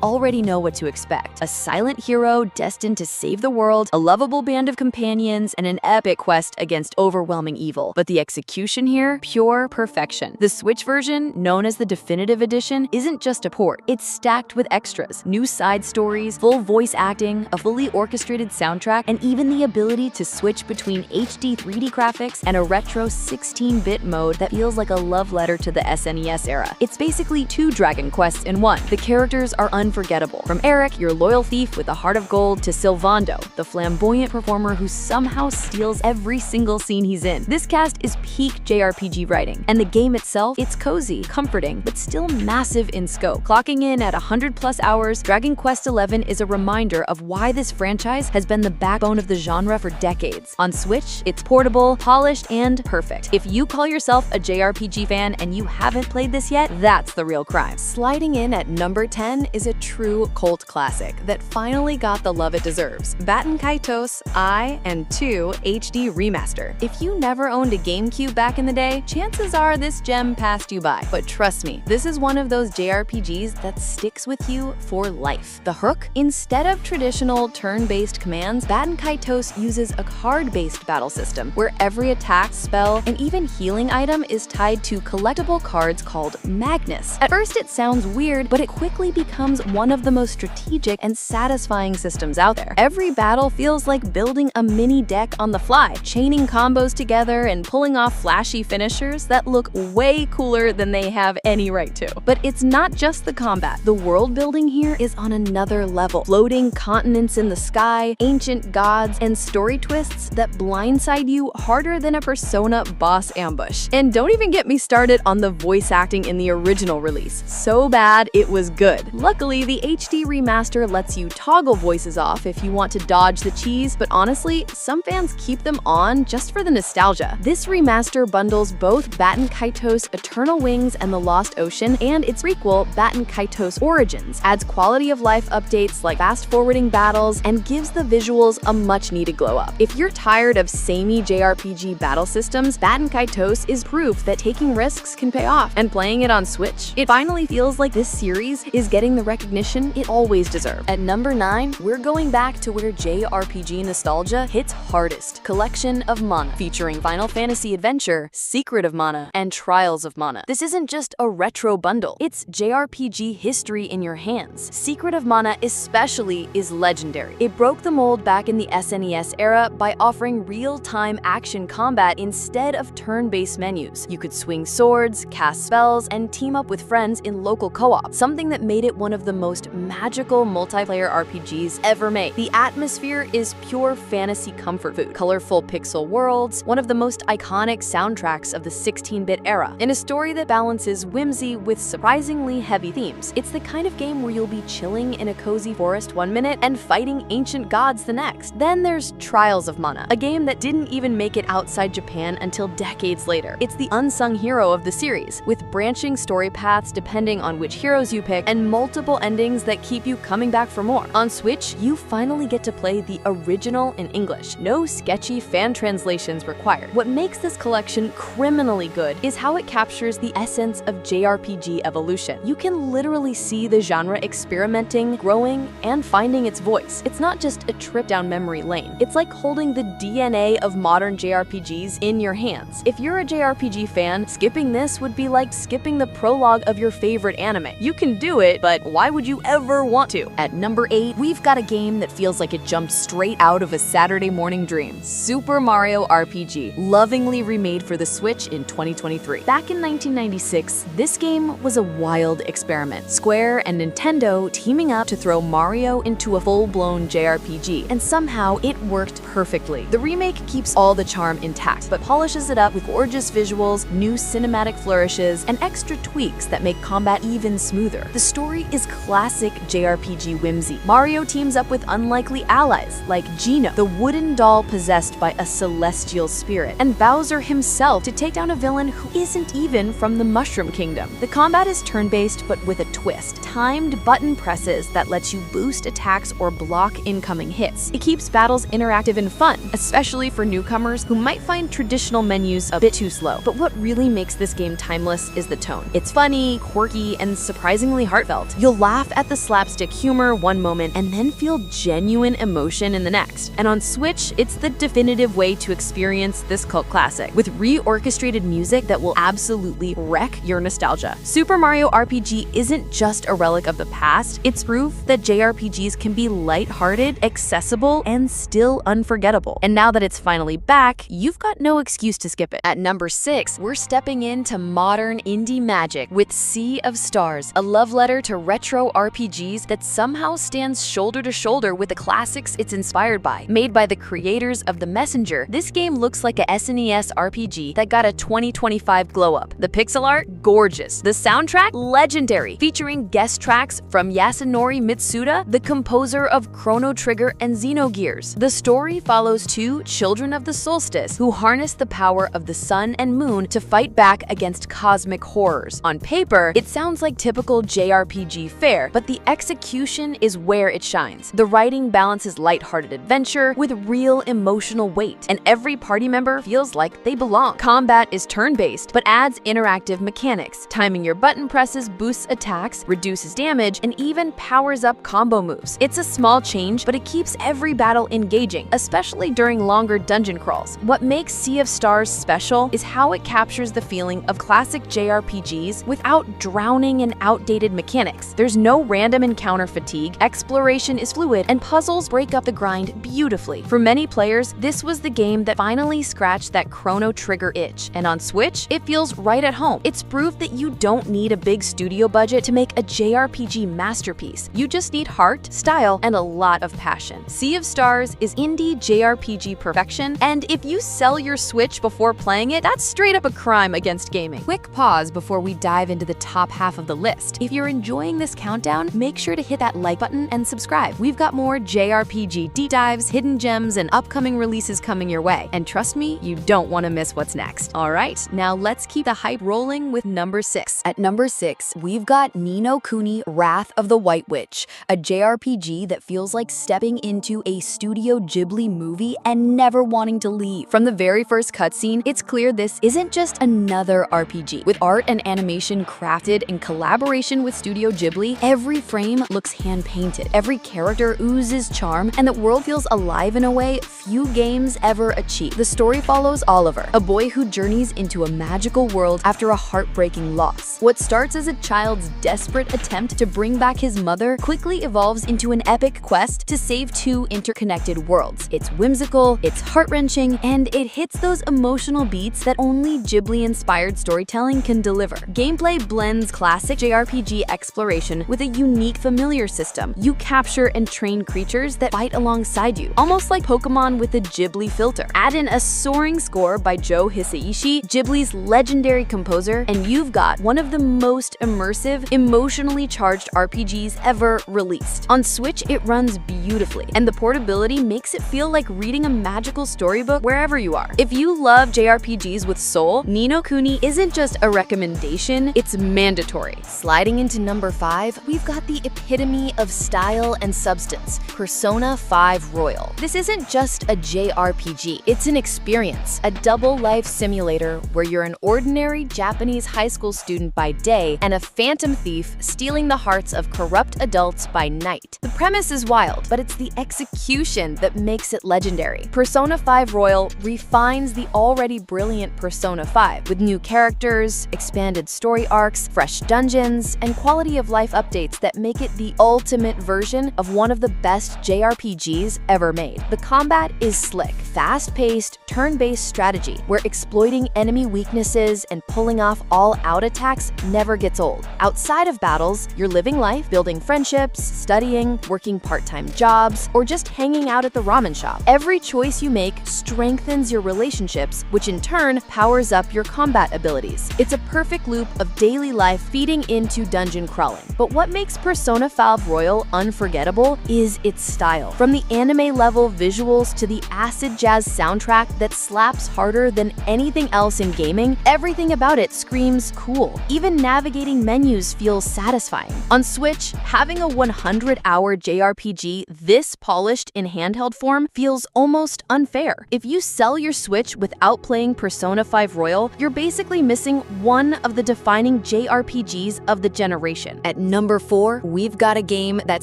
already know what to expect: a silent hero destined to save the world, a lovable band of companions, and an epic quest against overwhelming evil. But the execution here, pure perfection. The Switch version, known as the Definitive Edition, isn't just a port. It's stacked with extras, new side stories, full voice acting, a fully orchestrated soundtrack, and even the ability to switch between HD 3D graphics and a retro 16-bit mode that feels like a love letter to the SNES era. It's basically two Dragon Quests in one. The characters are unforgettable. From Eric, your loyal thief with a heart of gold, to Sylvando, the flamboyant performer who somehow steals every single scene he's in. This cast is peak JRPG writing, and the game itself, it's cozy, comforting, but still massive in scope. Clocking in at 100+ hours, Dragon Quest XI is a reminder of why this franchise has been the backbone of the genre for decades. On Switch, it's portable, polished, and perfect. If you call yourself a JRPG fan and you haven't played this yet, that's the real crime. Sliding in at number 10 is a true cult classic that finally got the love it deserves: Baten Kaitos I and II HD Remaster. If you never owned a GameCube back in the day, chances are this gem passed you by. But trust me, this is one of those JRPGs that sticks with you for life. The hook? Instead of traditional turn-based commands, Baten Kaitos uses a card-based battle system where every attack, spell, and even healing item is tied to collectible cards called Magnus. At first it sounds weird, but it quickly becomes one of the most strategic and satisfying systems out there. Every battle feels like building a mini deck on the fly, chaining combos together and pulling off flashy finishers that look way cooler than they have any right to. But it's not just the combat. The world building here is on another level. Floating continents in the sky, ancient gods, and story twists that blindside you harder than a Persona boss ambush. And don't even get me started on the voice acting in the original release. So bad, it was good. Luckily, the HD remaster lets you toggle voices off if you want to dodge the cheese, but honestly, some fans keep them on just for the nostalgia. This remaster bundles both Baten Kaitos Eternal Wings and the Lost Ocean and its prequel, Baten Kaitos Origins, adds quality of life updates like fast-forwarding battles, and gives the visuals a much-needed glow-up. If you're tired of samey JRPG battle systems, Baten Kaitos is proof that taking risks can pay off, and playing it on Switch, it finally feels like this series is getting the recognition it always deserved. At number 9, we're going back to where JRPG nostalgia hits hardest: Collection of Mana, featuring Final Fantasy Adventure, Secret of Mana, and Trials of Mana. This isn't just a retro bundle, it's JRPG history in your hands. Secret of Mana especially is legendary. It broke the mold back in the SNES era by offering real-time action combat instead of turn-based menus. You could swing swords, cast spells, and team up with friends in local co-op, something that made it one of the most magical multiplayer RPGs ever made. The atmosphere is pure fantasy comfort food. Colorful pixel worlds, one of the most iconic soundtracks of the 16-bit era, and a story that balances whimsy with surprisingly heavy themes. It's the kind of game where you'll be chilling in a cozy forest one minute and fighting ancient gods the next. Then there's Trials of Mana, a game that didn't even make it outside Japan until decades later. It's the unsung hero of the series, with branching story paths depending on which heroes you pick, and multiple endings that keep you coming back for more. On Switch, you finally get to play the original in English. No sketchy fan translations required. What makes this collection criminally good is how it captures the essence of JRPG evolution. You can literally see the genre experiment experimenting, growing, and finding its voice. It's not just a trip down memory lane. It's like holding the DNA of modern JRPGs in your hands. If you're a JRPG fan, skipping this would be like skipping the prologue of your favorite anime. You can do it, but why would you ever want to? At number 8, we've got a game that feels like it jumped straight out of a Saturday morning dream. Super Mario RPG, lovingly remade for the Switch in 2023. Back in 1996, this game was a wild experiment. Square and Nintendo teaming up to throw Mario into a full-blown JRPG, and somehow it worked perfectly. The remake keeps all the charm intact, but polishes it up with gorgeous visuals, new cinematic flourishes, and extra tweaks that make combat even smoother. The story is classic JRPG whimsy. Mario teams up with unlikely allies like Geno, the wooden doll possessed by a celestial spirit, and Bowser himself to take down a villain who isn't even from the Mushroom Kingdom. The combat is turn-based but with a twist. Timed button presses that lets you boost attacks or block incoming hits. It keeps battles interactive and fun, especially for newcomers who might find traditional menus a bit too slow. But what really makes this game timeless is the tone. It's funny, quirky, and surprisingly heartfelt. You'll laugh at the slapstick humor one moment and then feel genuine emotion in the next. And on Switch, it's the definitive way to experience this cult classic, with re-orchestrated music that will absolutely wreck your nostalgia. Super Mario RPG isn't just a relic of the past, it's proof that JRPGs can be lighthearted, accessible, and still unforgettable. And now that it's finally back, you've got no excuse to skip it. At number 6, we're stepping into modern indie magic with Sea of Stars, a love letter to retro RPGs that somehow stands shoulder to shoulder with the classics it's inspired by. Made by the creators of The Messenger, this game looks like a SNES RPG that got a 2025 glow up. The pixel art, gorgeous. The soundtrack, legendary, featuring guest tracks from Yasunori Mitsuda, the composer of Chrono Trigger and Xenogears. The story follows two children of the solstice who harness the power of the sun and moon to fight back against cosmic horrors. On paper, it sounds like typical JRPG fare, but the execution is where it shines. The writing balances lighthearted adventure with real emotional weight, and every party member feels like they belong. Combat is turn-based, but adds interactive mechanics. Timing your button presses boosts attacks, reduces damage, and even powers up combo moves. It's a small change, but it keeps every battle engaging, especially during longer dungeon crawls. What makes Sea of Stars special is how it captures the feeling of classic JRPGs without drowning in outdated mechanics. There's no random encounter fatigue, exploration is fluid, and puzzles break up the grind beautifully. For many players, this was the game that finally scratched that Chrono Trigger itch, and on Switch, it feels right at home. It's proof that you don't need a big studio budget to make a JRPG masterpiece. You just need heart, style, and a lot of passion. Sea of Stars is indie JRPG perfection, and if you sell your Switch before playing it, that's straight up a crime against gaming. Quick pause before we dive into the top half of the list. If you're enjoying this countdown, make sure to hit that like button and subscribe. We've got more JRPG deep dives, hidden gems, and upcoming releases coming your way. And trust me, you don't want to miss what's next. Alright, now let's keep the hype rolling with number 6. At number 6, we've got Ni no Kuni: Wrath of the White Witch, a JRPG that feels like stepping into a Studio Ghibli movie and never wanting to leave. From the very first cutscene, it's clear this isn't just another RPG. With art and animation crafted in collaboration with Studio Ghibli, every frame looks hand-painted, every character oozes charm, and the world feels alive in a way few games ever achieve. The story follows Oliver, a boy who journeys into a magical world after a heartbreaking loss. What starts as a child's desperate attempt to bring back his mother quickly evolves into an epic quest to save two interconnected worlds. It's whimsical, it's heart-wrenching, and it hits those emotional beats that only Ghibli-inspired storytelling can deliver. Gameplay blends classic JRPG exploration with a unique familiar system. You capture and train creatures that fight alongside you, almost like Pokemon with a Ghibli filter. Add in a soaring score by Joe Hisaishi, Ghibli's legendary composer, and you've got one of the most immersive, emotionally charged RPGs ever released. On Switch, it runs beautifully, and the portability makes it feel like reading a magical storybook wherever you are. If you love JRPGs with soul, Ni no Kuni isn't just a recommendation, it's mandatory. Sliding into number 5, we've got the epitome of style and substance, Persona 5 Royal. This isn't just a JRPG, it's an experience, a double life simulator where you're an ordinary Japanese high school student by day and a phantom thief stealing the hearts of corrupt corrupt adults by night. The premise is wild, but it's the execution that makes it legendary. Persona 5 Royal refines the already brilliant Persona 5 with new characters, expanded story arcs, fresh dungeons, and quality of life updates that make it the ultimate version of one of the best JRPGs ever made. The combat is slick, fast-paced, turn-based strategy where exploiting enemy weaknesses and pulling off all-out attacks never gets old. Outside of battles, you're living life, building friendships, studying, working part-time jobs, or just hanging out at the ramen shop. Every choice you make strengthens your relationships, which in turn powers up your combat abilities. It's a perfect loop of daily life feeding into dungeon crawling. But what makes Persona 5 Royal unforgettable is its style. From the anime-level visuals to the acid jazz soundtrack that slaps harder than anything else in gaming, everything about it screams cool. Even navigating menus feels satisfying. On Switch, having a 100-hour JRPG this polished in handheld form feels almost unfair. If you sell your Switch without playing Persona 5 Royal, you're basically missing one of the defining JRPGs of the generation. At number 4, we've got a game that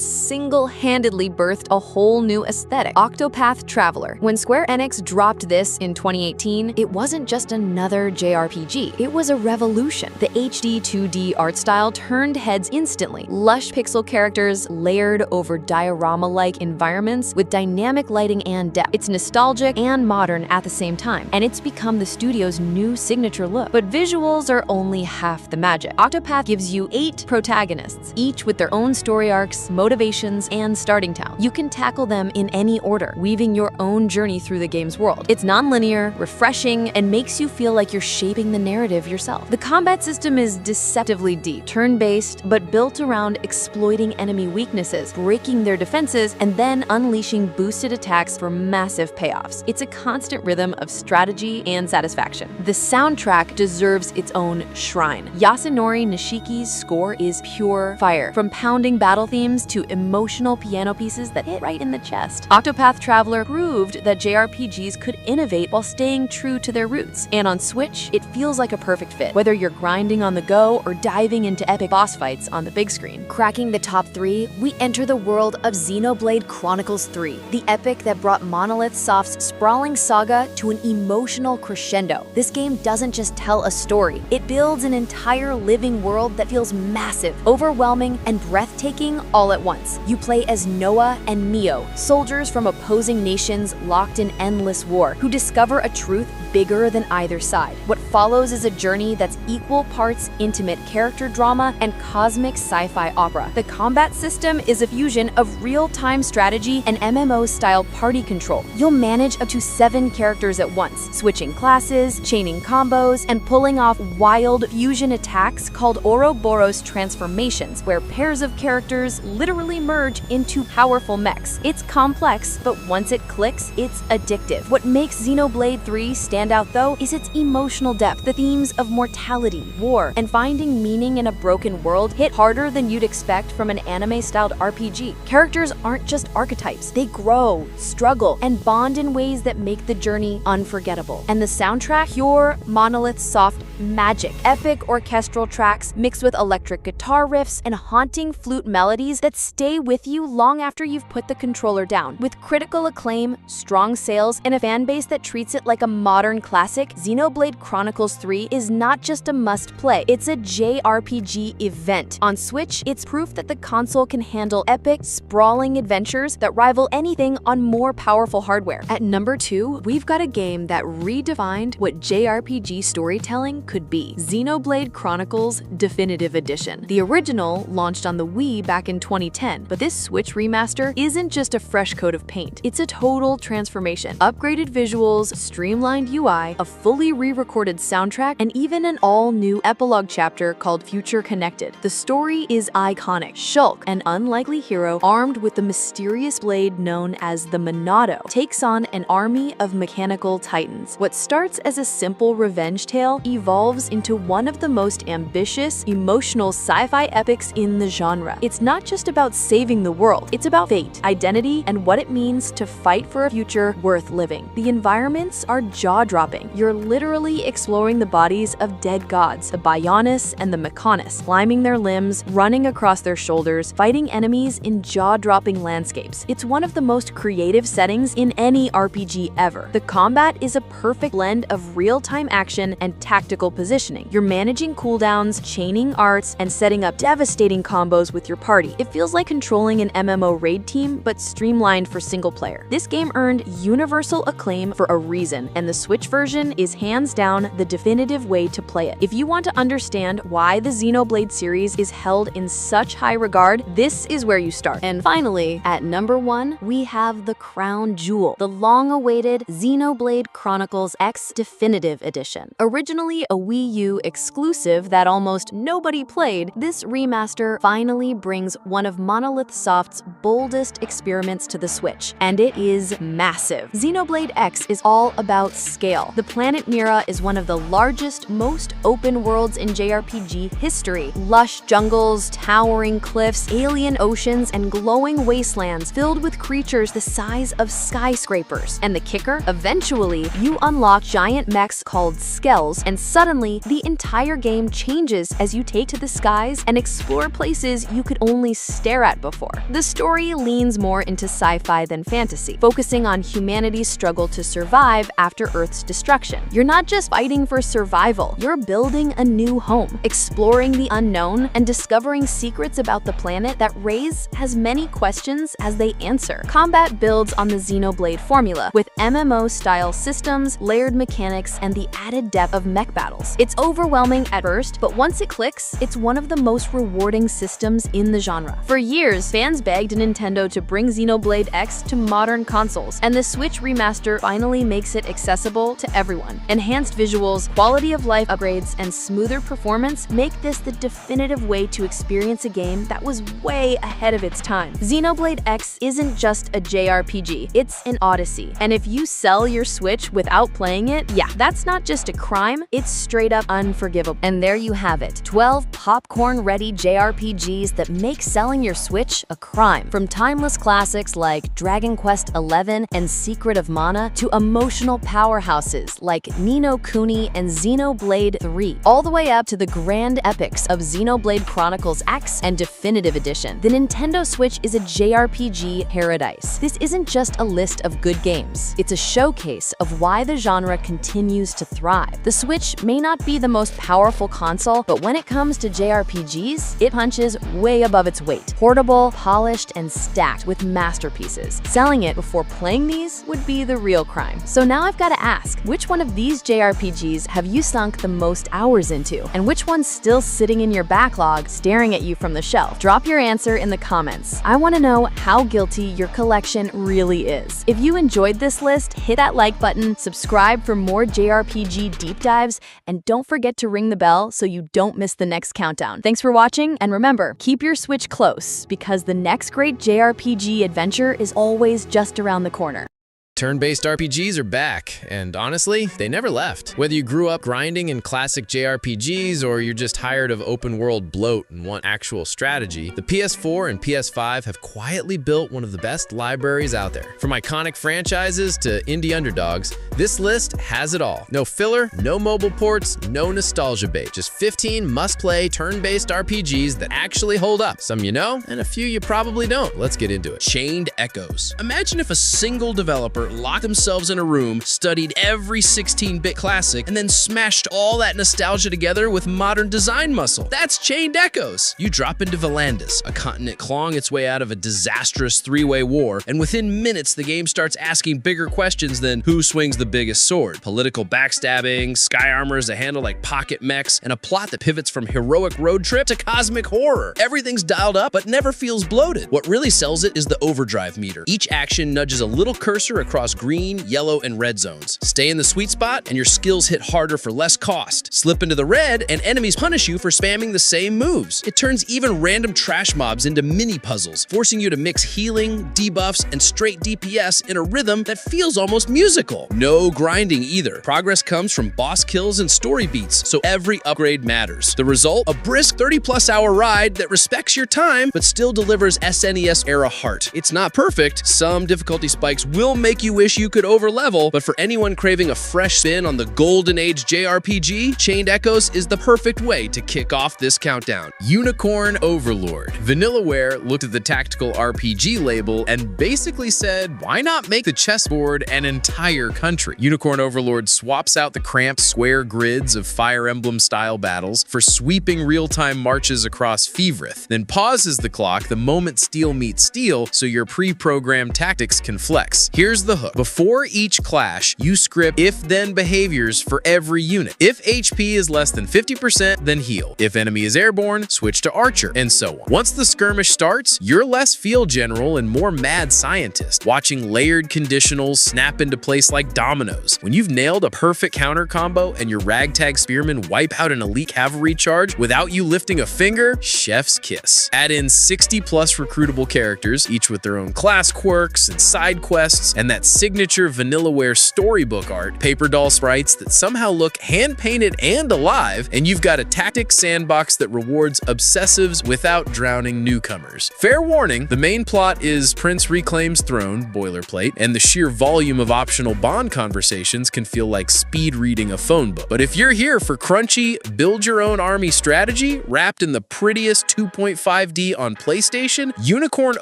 single-handedly birthed a whole new aesthetic, Octopath Traveler. When Square Enix dropped this in 2018, it wasn't just another JRPG, it was a revolution. The HD 2D art style turned heads instantly. Lush pixel characters layered over diorama-like environments with dynamic lighting and depth. It's nostalgic and modern at the same time, and it's become the studio's new signature look. But visuals are only half the magic. Octopath gives you 8 protagonists, each with their own story arcs, motivations, and starting town. You can tackle them in any order, weaving your own journey through the game's world. It's non-linear, refreshing, and makes you feel like you're shaping the narrative yourself. The combat system is deceptively deep, turn-based, but built around exploiting enemy weaknesses, breaking their defenses, and then unleashing boosted attacks for massive payoffs. It's a constant rhythm of strategy and satisfaction. The soundtrack deserves its own shrine. Yasunori Nishiki's score is pure fire, from pounding battle themes to emotional piano pieces that hit right in the chest. Octopath Traveler proved that JRPGs could innovate while staying true to their roots. And on Switch, it feels like a perfect fit, whether you're grinding on the go or diving into epic boss fights on the big screen. Cracking the top 3, we enter the world of Xenoblade Chronicles 3, the epic that brought Monolith Soft's sprawling saga to an emotional crescendo. This game doesn't just tell a story, it builds an entire living world that feels massive, overwhelming, and breathtaking all at once. You play as Noah and Neo, soldiers from opposing nations locked in endless war, who discover a truth bigger than either side. What follows is a journey that's equal parts intimate character drama and cosmic sci-fi opera. The combat system is a fusion of real-time strategy and MMO-style party control. You'll manage up to 7 characters at once, switching classes, chaining combos, and pulling off wild fusion attacks called Ouroboros transformations, where pairs of characters literally merge into powerful mechs. It's complex, but once it clicks, it's addictive. What makes Xenoblade 3 stand out, though, is its emotional depth. The themes of mortality, war, and finding meaning in a broken world hit harder than you'd expect from an anime-styled RPG. Characters aren't just archetypes. They grow, struggle, and bond in ways that make the journey unforgettable. And the soundtrack? Pure Monolith Soft magic. Epic orchestral tracks mixed with electric guitar riffs and haunting flute melodies that stay with you long after you've put the controller down. With critical acclaim, strong sales, and a fanbase that treats it like a modern classic, Xenoblade Chronicles 3 is not just a must-play, it's a JRPG event. On Switch, it's proof that the console can handle epic, sprawling adventures that rival anything on more powerful hardware. At number 2, we've got a game that redefined what JRPG storytelling could be. Xenoblade Chronicles Definitive Edition. The original launched on the Wii back in 2010, but this Switch remaster isn't just a fresh coat of paint. It's a total transformation. Upgraded visuals, streamlined UI, a fully re-recorded soundtrack, and even an all-new epilogue chapter called Future Connected. The story is iconic. Shulk, an unlikely hero armed with the mysterious blade known as the Monado, takes on an army of mechanical titans. What starts as a simple revenge tale evolves evolves into one of the most ambitious, emotional sci-fi epics in the genre. It's not just about saving the world, it's about fate, identity, and what it means to fight for a future worth living. The environments are jaw-dropping. You're literally exploring the bodies of dead gods, the Bionis and the Mechonis, climbing their limbs, running across their shoulders, fighting enemies in jaw-dropping landscapes. It's one of the most creative settings in any RPG ever. The combat is a perfect blend of real-time action and tactical positioning. You're managing cooldowns, chaining arts, and setting up devastating combos with your party. It feels like controlling an MMO raid team, but streamlined for single player. This game earned universal acclaim for a reason, and the Switch version is hands down the definitive way to play it. If you want to understand why the Xenoblade series is held in such high regard, this is where you start. And finally, at number 1, we have the crown jewel, the long-awaited Xenoblade Chronicles X Definitive Edition. Originally a Wii U exclusive that almost nobody played, this remaster finally brings one of Monolith Soft's boldest experiments to the Switch, and it is massive. Xenoblade X is all about scale. The planet Mira is one of the largest, most open worlds in JRPG history. Lush jungles, towering cliffs, alien oceans, and glowing wastelands filled with creatures the size of skyscrapers. And the kicker? Eventually, you unlock giant mechs called skells, and suddenly, the entire game changes as you take to the skies and explore places you could only stare at before. The story leans more into sci-fi than fantasy, focusing on humanity's struggle to survive after Earth's destruction. You're not just fighting for survival, you're building a new home, exploring the unknown, and discovering secrets about the planet that raise as many questions as they answer. Combat builds on the Xenoblade formula, with MMO-style systems, layered mechanics, and the added depth of mech battles. It's overwhelming at first, but once it clicks, it's one of the most rewarding systems in the genre. For years, fans begged Nintendo to bring Xenoblade X to modern consoles, and the Switch remaster finally makes it accessible to everyone. Enhanced visuals, quality of life upgrades, and smoother performance make this the definitive way to experience a game that was way ahead of its time. Xenoblade X isn't just a JRPG, it's an odyssey. And if you sell your Switch without playing it, yeah, that's not just a crime, it's straight up unforgivable. And there you have it, 12 popcorn-ready JRPGs that make selling your Switch a crime. From timeless classics like Dragon Quest XI and Secret of Mana to emotional powerhouses like Ni no Kuni and Xenoblade 3, all the way up to the grand epics of Xenoblade Chronicles X and Definitive Edition. The Nintendo Switch is a JRPG paradise. This isn't just a list of good games. It's a showcase of why the genre continues to thrive. The Switch may not be the most powerful console, but when it comes to JRPGs, it punches way above its weight. Portable, polished, and stacked with masterpieces. Selling it before playing these would be the real crime. So now I've got to ask, which one of these JRPGs have you sunk the most hours into? And which one's still sitting in your backlog, staring at you from the shelf? Drop your answer in the comments. I want to know how guilty your collection really is. If you enjoyed this list, hit that like button, subscribe for more JRPG deep dives, and don't forget to ring the bell so you don't miss the next countdown. Thanks for watching, and remember, keep your Switch close, because the next great JRPG adventure is always just around the corner. Turn-based RPGs are back, and honestly, they never left. Whether you grew up grinding in classic JRPGs or you're just tired of open-world bloat and want actual strategy, the PS4 and PS5 have quietly built one of the best libraries out there. From iconic franchises to indie underdogs, this list has it all. No filler, no mobile ports, no nostalgia bait. Just 15 must-play turn-based RPGs that actually hold up. Some you know, and a few you probably don't. Let's get into it. Chained Echoes. Imagine if a single developer locked themselves in a room, studied every 16-bit classic, and then smashed all that nostalgia together with modern design muscle. That's Chained Echoes. You drop into Volandis, a continent clawing its way out of a disastrous three-way war, and within minutes the game starts asking bigger questions than who swings the biggest sword, political backstabbing, sky armors that handle like pocket mechs, and a plot that pivots from heroic road trip to cosmic horror. Everything's dialed up, but never feels bloated. What really sells it is the overdrive meter. Each action nudges a little cursor across across green, yellow, and red zones. Stay in the sweet spot, and your skills hit harder for less cost. Slip into the red, and enemies punish you for spamming the same moves. It turns even random trash mobs into mini puzzles, forcing you to mix healing, debuffs, and straight DPS in a rhythm that feels almost musical. No grinding either. Progress comes from boss kills and story beats, so every upgrade matters. The result? A brisk 30-plus hour ride that respects your time, but still delivers SNES-era heart. It's not perfect. Some difficulty spikes will make you wish you could overlevel, but for anyone craving a fresh spin on the golden age JRPG, Chained Echoes is the perfect way to kick off this countdown. Unicorn Overlord. Vanillaware looked at the tactical RPG label and basically said, why not make the chessboard an entire country? Unicorn Overlord swaps out the cramped square grids of Fire Emblem-style battles for sweeping real-time marches across Fevrith, then pauses the clock the moment steel meets steel so your pre-programmed tactics can flex. Here's the hook. Before each clash, you script if-then behaviors for every unit. If HP is less than 50%, then heal. If enemy is airborne, switch to archer, and so on. Once the skirmish starts, you're less field general and more mad scientist, watching layered conditionals snap into place like dominoes. When you've nailed a perfect counter combo and your ragtag spearmen wipe out an elite cavalry charge without you lifting a finger, chef's kiss. Add in 60+ recruitable characters, each with their own class quirks and side quests, and that signature Vanillaware storybook art, paper doll sprites that somehow look hand-painted and alive, and you've got a tactics sandbox that rewards obsessives without drowning newcomers. Fair warning, the main plot is Prince reclaims throne, boilerplate, and the sheer volume of optional Bond conversations can feel like speed reading a phone book. But if you're here for crunchy, build-your-own-army strategy wrapped in the prettiest 2.5D on PlayStation, Unicorn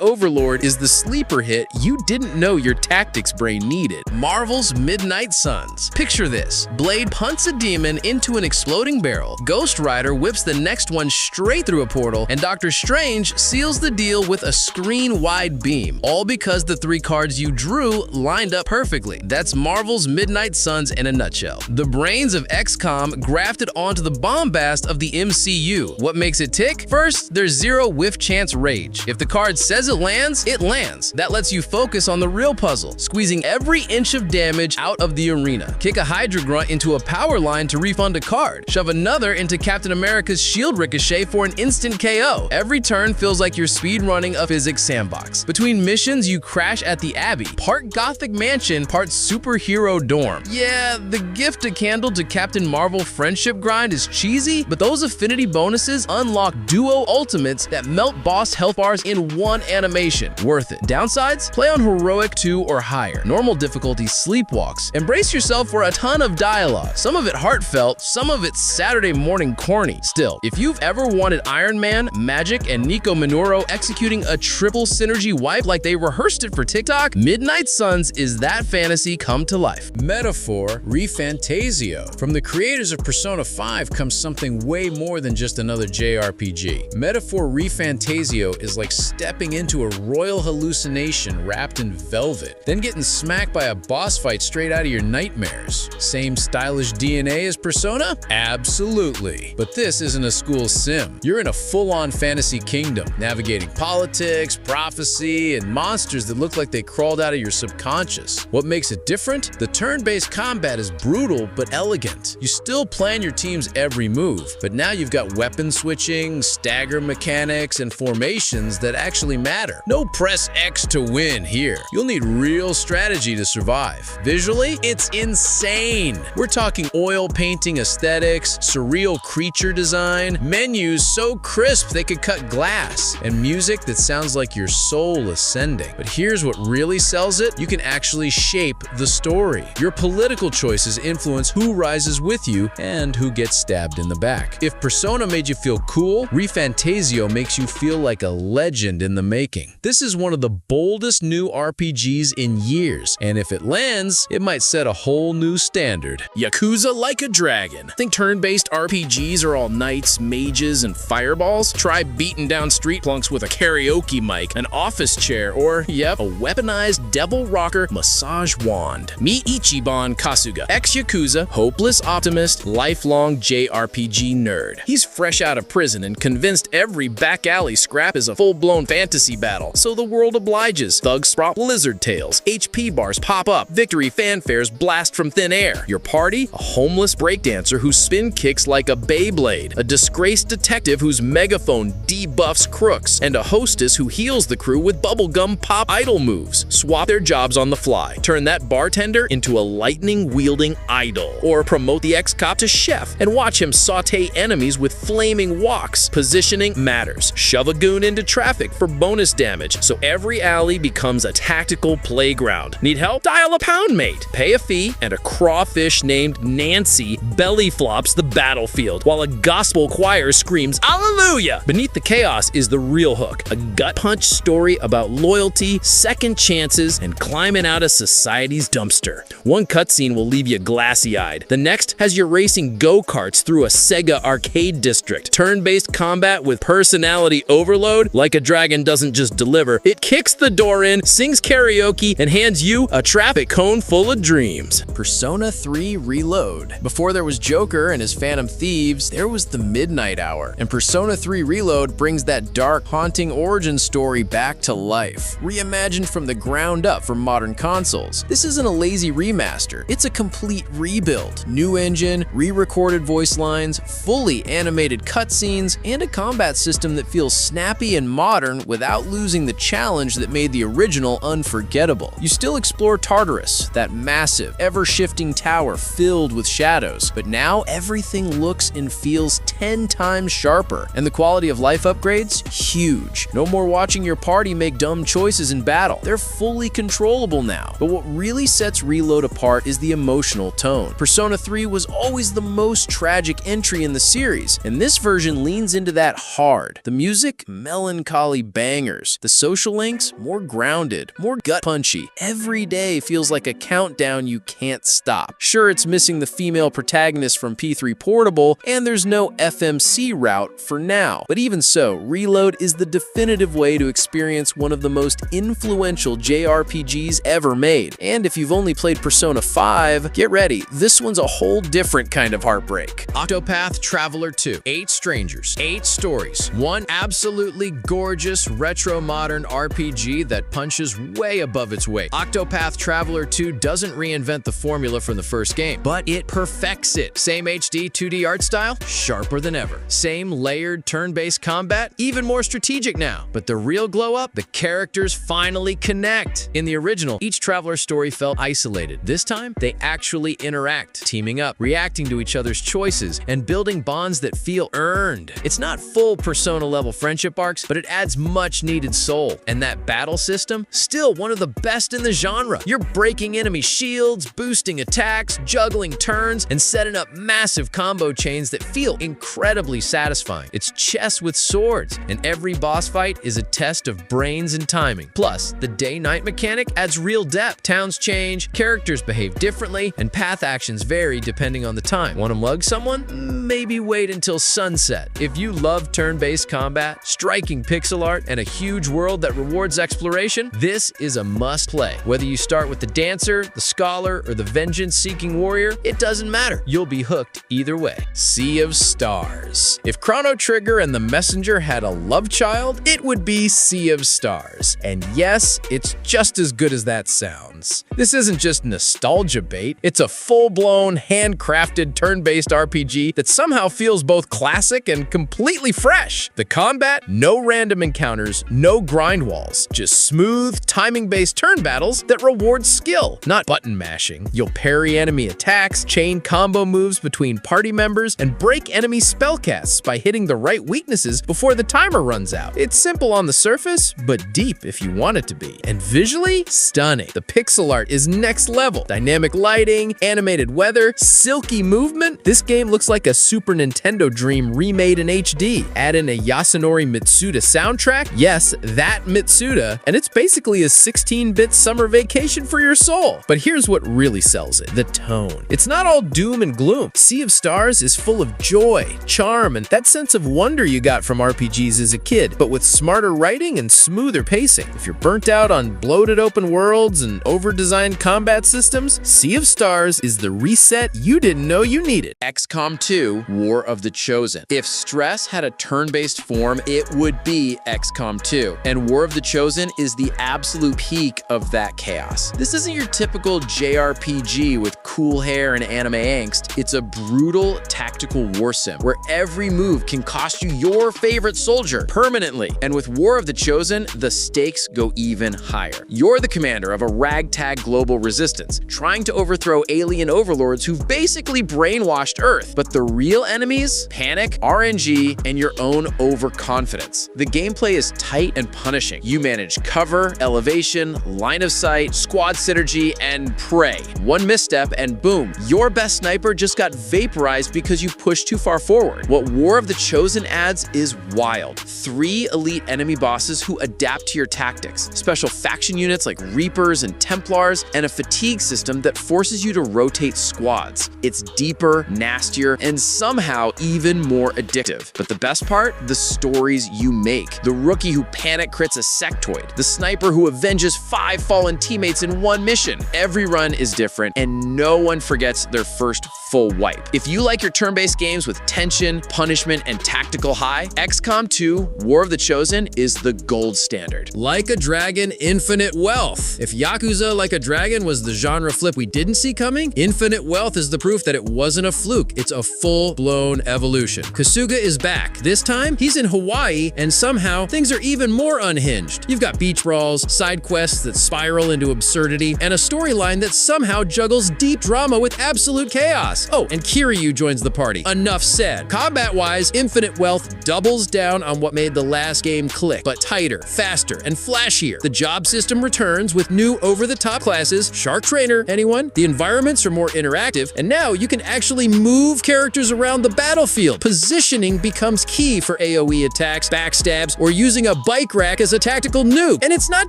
Overlord is the sleeper hit you didn't know your tactics brain needed. Marvel's Midnight Suns. Picture this. Blade punts a demon into an exploding barrel, Ghost Rider whips the next one straight through a portal, and Doctor Strange seals the deal with a screen-wide beam, all because the 3 cards you drew lined up perfectly. That's Marvel's Midnight Suns in a nutshell. The brains of XCOM grafted onto the bombast of the MCU. What makes it tick? First, there's zero whiff chance rage. If the card says it lands, it lands. That lets you focus on the real puzzle, squeezing every inch of damage out of the arena. Kick a Hydra Grunt into a power line to refund a card. Shove another into Captain America's shield ricochet for an instant KO. Every turn feels like you're speedrunning a physics sandbox. Between missions, you crash at the Abbey, part Gothic Mansion, part superhero dorm. Yeah, the gift a candle to Captain Marvel friendship grind is cheesy, but those affinity bonuses unlock duo ultimates that melt boss health bars in one animation. Worth it. Downsides? Play on Heroic 2 or higher. Normal difficulty sleepwalks. Embrace yourself for a ton of dialogue. Some of it heartfelt, some of it Saturday morning corny. Still, if you've ever wanted Iron Man, Magic, and Nico Minoru executing a triple synergy wipe like they rehearsed it for TikTok, Midnight Suns is that fantasy come to life. Metaphor ReFantasio. From the creators of Persona 5 comes something way more than just another JRPG. Metaphor ReFantasio is like stepping into a royal hallucination wrapped in velvet, then getting smacked by a boss fight straight out of your nightmares. Same stylish DNA as Persona? Absolutely. But this isn't a school sim. You're in a full-on fantasy kingdom, navigating politics, prophecy, and monsters that look like they crawled out of your subconscious. What makes it different? The turn-based combat is brutal but elegant. You still plan your team's every move, but now you've got weapon switching, stagger mechanics, and formations that actually matter. No press X to win here. You'll need real strategy to survive. Visually, it's insane. We're talking oil painting aesthetics, surreal creature design, menus so crisp they could cut glass, and music that sounds like your soul ascending. But here's what really sells it: you can actually shape the story. Your political choices influence who rises with you and who gets stabbed in the back. If Persona made you feel cool, ReFantasio makes you feel like a legend in the making. This is one of the boldest new RPGs in years, and if it lands, it might set a whole new standard. Yakuza Like a Dragon. Think turn-based RPGs are all knights, mages, and fireballs? Try beating down street plunks with a karaoke mic, an office chair, or, yep, a weaponized devil rocker massage wand. Meet Ichiban Kasuga, ex-Yakuza, hopeless optimist, lifelong JRPG nerd. He's fresh out of prison and convinced every back alley scrap is a full-blown fantasy battle, so the world obliges. Thugs prop lizard tails, HP bars pop up, victory fanfares blast from thin air. Your party? A homeless breakdancer whose spin kicks like a Beyblade, a disgraced detective whose megaphone debuffs crooks, and a hostess who heals the crew with bubblegum pop idol moves. Swap their jobs on the fly. Turn that bartender into a lightning-wielding idol. Or promote the ex-cop to chef and watch him saute enemies with flaming woks. Positioning matters. Shove a goon into traffic for bonus damage, so every alley becomes a tactical playground. Need help? Dial a pound mate. Pay a fee, and a crawfish named Nancy belly flops the battlefield, while a gospel choir screams, "Alleluia!" Beneath the chaos is the real hook. A gut-punch story about loyalty, second chances, and climbing out of society's dumpster. One cutscene will leave you glassy-eyed. The next has you racing go-karts through a Sega arcade district. Turn-based combat with personality overload. Like a Dragon doesn't just deliver, it kicks the door in, sings karaoke, and hands you a traffic cone full of dreams. Persona 3 Reload. Before there was Joker and his Phantom Thieves, there was the Midnight Hour. And Persona 3 Reload brings that dark, haunting origin story back to life. Reimagined from the ground up for modern consoles. This isn't a lazy remaster, it's a complete rebuild. New engine, re-recorded voice lines, fully animated cutscenes, and a combat system that feels snappy and modern without losing the challenge that made the original unforgettable. You still explore Tartarus, that massive, ever-shifting tower filled with shadows, but now everything looks and feels 10 times sharper, and the quality of life upgrades, huge. No more watching your party make dumb choices in battle. They're fully controllable now. But what really sets Reload apart is the emotional tone. Persona 3 was always the most tragic entry in the series, and this version leans into that hard. The music, melancholy bangers. The social links, more grounded, more gut-punchy. Every day feels like a countdown you can't stop. Sure, it's missing the female protagonist from P3 Portable, and there's no FMC route for now. But even so, Reload is the definitive way to experience one of the most influential JRPGs ever made. And if you've only played Persona 5, get ready, this one's a whole different kind of heartbreak. Octopath Traveler 2. 8 strangers, 8 stories, one absolutely gorgeous retro-modern RPG that punches way above its weight. Octopath Traveler 2 doesn't reinvent the formula from the first game, but it perfects it. Same HD 2D art style, sharper than ever. Same layered turn-based combat, even more strategic now. But the real glow-up? The characters finally connect. In the original, each Traveler story felt isolated. This time, they actually interact, teaming up, reacting to each other's choices, and building bonds that feel earned. It's not full Persona-level friendship arcs, but it adds much-needed soul. And that battle system? Still one of the best in the genre. You're breaking enemy shields, boosting attacks, juggling turns, and setting up massive combo chains that feel incredibly satisfying. It's chess with swords, and every boss fight is a test of brains and timing. Plus, the day-night mechanic adds real depth. Towns change, characters behave differently, and path actions vary depending on the time. Want to mug someone? Maybe wait until sunset. If you love turn-based combat, striking pixel art, and a huge world that rewards exploration, this is a must-play. Whether you start with the Dancer, the Scholar, or the Vengeance-seeking warrior, it doesn't matter. You'll be hooked either way. Sea of Stars. If Chrono Trigger and the Messenger had a love child, it would be Sea of Stars. And yes, it's just as good as that sounds. This isn't just nostalgia bait, it's a full-blown, handcrafted, turn-based RPG that somehow feels both classic and completely fresh. The combat? No random encounters, no grind walls, just smooth, timing-based turn battles that reward skill, not button mashing. You'll parry enemy attacks, chain combo moves between party members, and break enemy spellcasts by hitting the right weaknesses before the timer runs out. It's simple on the surface, but deep if you want it to be. And visually, stunning. The pixel art is next level. Dynamic lighting, animated weather, silky movement. This game looks like a Super Nintendo dream remade in HD. Add in a Yasunori Mitsuda soundtrack, yes, that Mitsuda, and it's basically a 16-bit summer vacation for your soul. But here's what really sells it, the tone. It's not all doom and gloom. Sea of Stars is full of joy, joy, charm, and that sense of wonder you got from RPGs as a kid, but with smarter writing and smoother pacing. If you're burnt out on bloated open worlds and over-designed combat systems, Sea of Stars is the reset you didn't know you needed. XCOM 2: War of the Chosen. If stress had a turn-based form, it would be XCOM 2. And War of the Chosen is the absolute peak of that chaos. This isn't your typical JRPG with cool hair and anime angst. It's a brutal tactical war sim where every move can cost you your favorite soldier permanently. And with War of the Chosen, the stakes go even higher. You're the commander of a ragtag global resistance, trying to overthrow alien overlords who've basically brainwashed Earth. But the real enemies? Panic, RNG, and your own overconfidence. The gameplay is tight and punishing. You manage cover, elevation, line of sight, squad synergy, and prey. One misstep and boom, your best sniper just got vaporized because you pushed too far forward. What War of the Chosen adds is wild. 3 elite enemy bosses who adapt to your tactics, special faction units like Reapers and Templars, and a fatigue system that forces you to rotate squads. It's deeper, nastier, and somehow even more addictive. But the best part? The stories you make. The rookie who panic crits a sectoid. The sniper who avenges 5 fallen teammates in one mission. Every run is different, and no one forgets their first full wipe. If you like your turn-based games with tension, punishment, and tactical high, XCOM 2: War of the Chosen is the gold standard. Like a Dragon, Infinite Wealth. If Yakuza Like a Dragon was the genre flip we didn't see coming, Infinite Wealth is the proof that it wasn't a fluke. It's a full-blown evolution. Kasuga is back. This time, he's in Hawaii, and somehow things are even more unhinged. You've got beach brawls, side quests that spiral into absurdity, and a storyline that somehow juggles deep drama with absolute chaos. Oh, and Kiryu joins the party. Enough said. Combat-wise, Infinite Wealth doubles down on what made the last game click, but tighter, faster, and flashier. The job system returns with new over-the-top classes. Shark Trainer, anyone? The environments are more interactive, and now you can actually move characters around the battlefield. Positioning becomes key for AoE attacks, backstabs, or using a bike rack as a tactical nuke. And it's not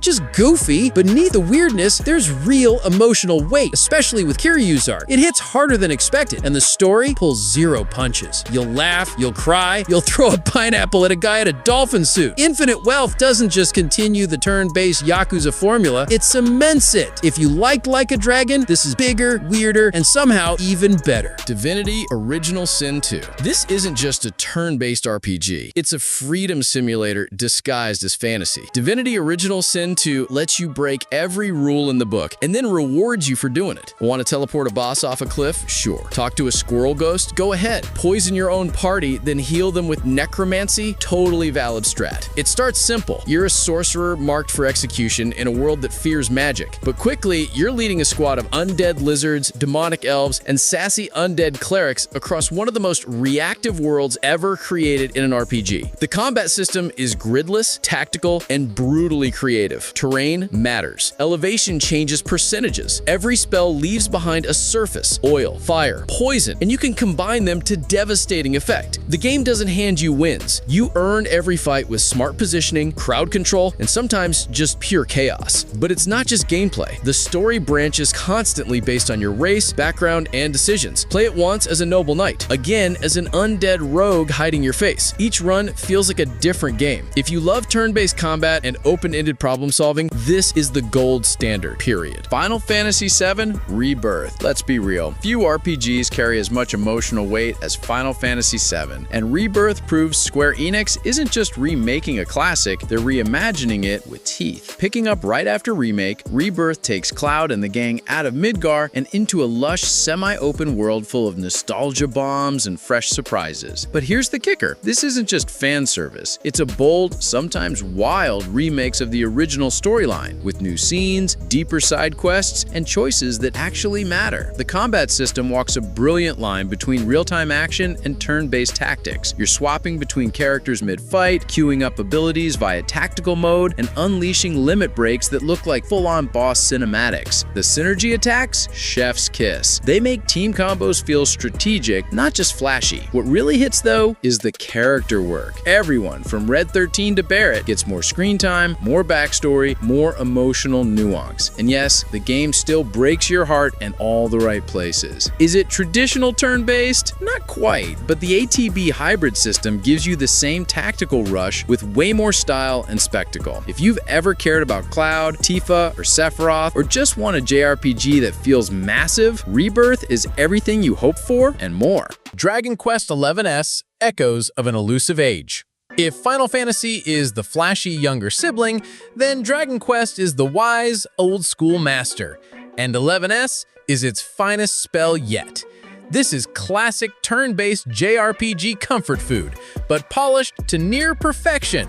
just goofy. Beneath the weirdness, there's real emotional weight, especially with Kiryu's arc. It hits harder than expected, and the story pulls 0 punches. You'll laugh, you'll cry, you'll throw a pineapple at a guy in a dolphin suit. Infinite Wealth doesn't just continue the turn-based Yakuza formula, it cements it. If you liked Like a Dragon, this is bigger, weirder, and somehow even better. Divinity Original Sin 2. This isn't just a turn-based RPG. It's a freedom simulator disguised as fantasy. Divinity Original Sin 2 lets you break every rule in the book and then rewards you for doing it. Want to teleport a boss off a cliff? Sure. Talk to a squirrel ghost? Go ahead. Poison your own party, then heal them with necromancy? Totally valid strat. It starts simple. You're a sorcerer marked for execution in a world that fears magic. But quickly, you're leading a squad of undead lizards, demonic elves, and sassy undead clerics across one of the most reactive worlds ever created in an RPG. The combat system is gridless, tactical, and brutally creative. Terrain matters. Elevation changes percentages. Every spell leaves behind a surface, oil, fire, poison, and you can combine them to devastating effect. The game doesn't hand you wins. You earn every fight with smart positioning, crowd control, and sometimes just pure chaos. But it's not just gameplay. The story branches constantly based on your race, background, and decisions. Play it once as a noble knight, again as an undead rogue hiding your face. Each run feels like a different game. If you love turn-based combat and open-ended problem solving, this is the gold standard, period. Final Fantasy VII Rebirth. Let's be real. Few RPGs carry as much emotional weight as Final Fantasy VII, and Rebirth proves Square Enix isn't just remaking a classic, they're reimagining it with teeth. Picking up right after Remake, Rebirth takes Cloud and the gang out of Midgar and into a lush, semi-open world full of nostalgia bombs and fresh surprises. But here's the kicker. This isn't just fan service. It's a bold, sometimes wild remakes of the original storyline, with new scenes, deeper side quests, and choices that actually matter. The combat system walks a brilliant line between real-time action and turn-based tactics. You're swapping between characters mid-fight, queuing up abilities via tactical mode, and unleashing limit breaks that look like full-on boss cinematics. The synergy attacks? Chef's kiss. They make team combos feel strategic, not just flashy. What really hits, though, is the character work. Everyone, from Red 13 to Barrett, gets more screen time, more backstory, more emotional nuance. And yes, the game still breaks your heart in all the right places. Is it traditional turn-based? Not quite. great, but the ATB hybrid system gives you the same tactical rush with way more style and spectacle. If you've ever cared about Cloud, Tifa, or Sephiroth, or just want a JRPG that feels massive, Rebirth is everything you hope for and more. Dragon Quest XI's Echoes of an Elusive Age. If Final Fantasy is the flashy younger sibling, then Dragon Quest is the wise, old-school master, and 11S is its finest spell yet. This is classic turn-based JRPG comfort food, but polished to near perfection.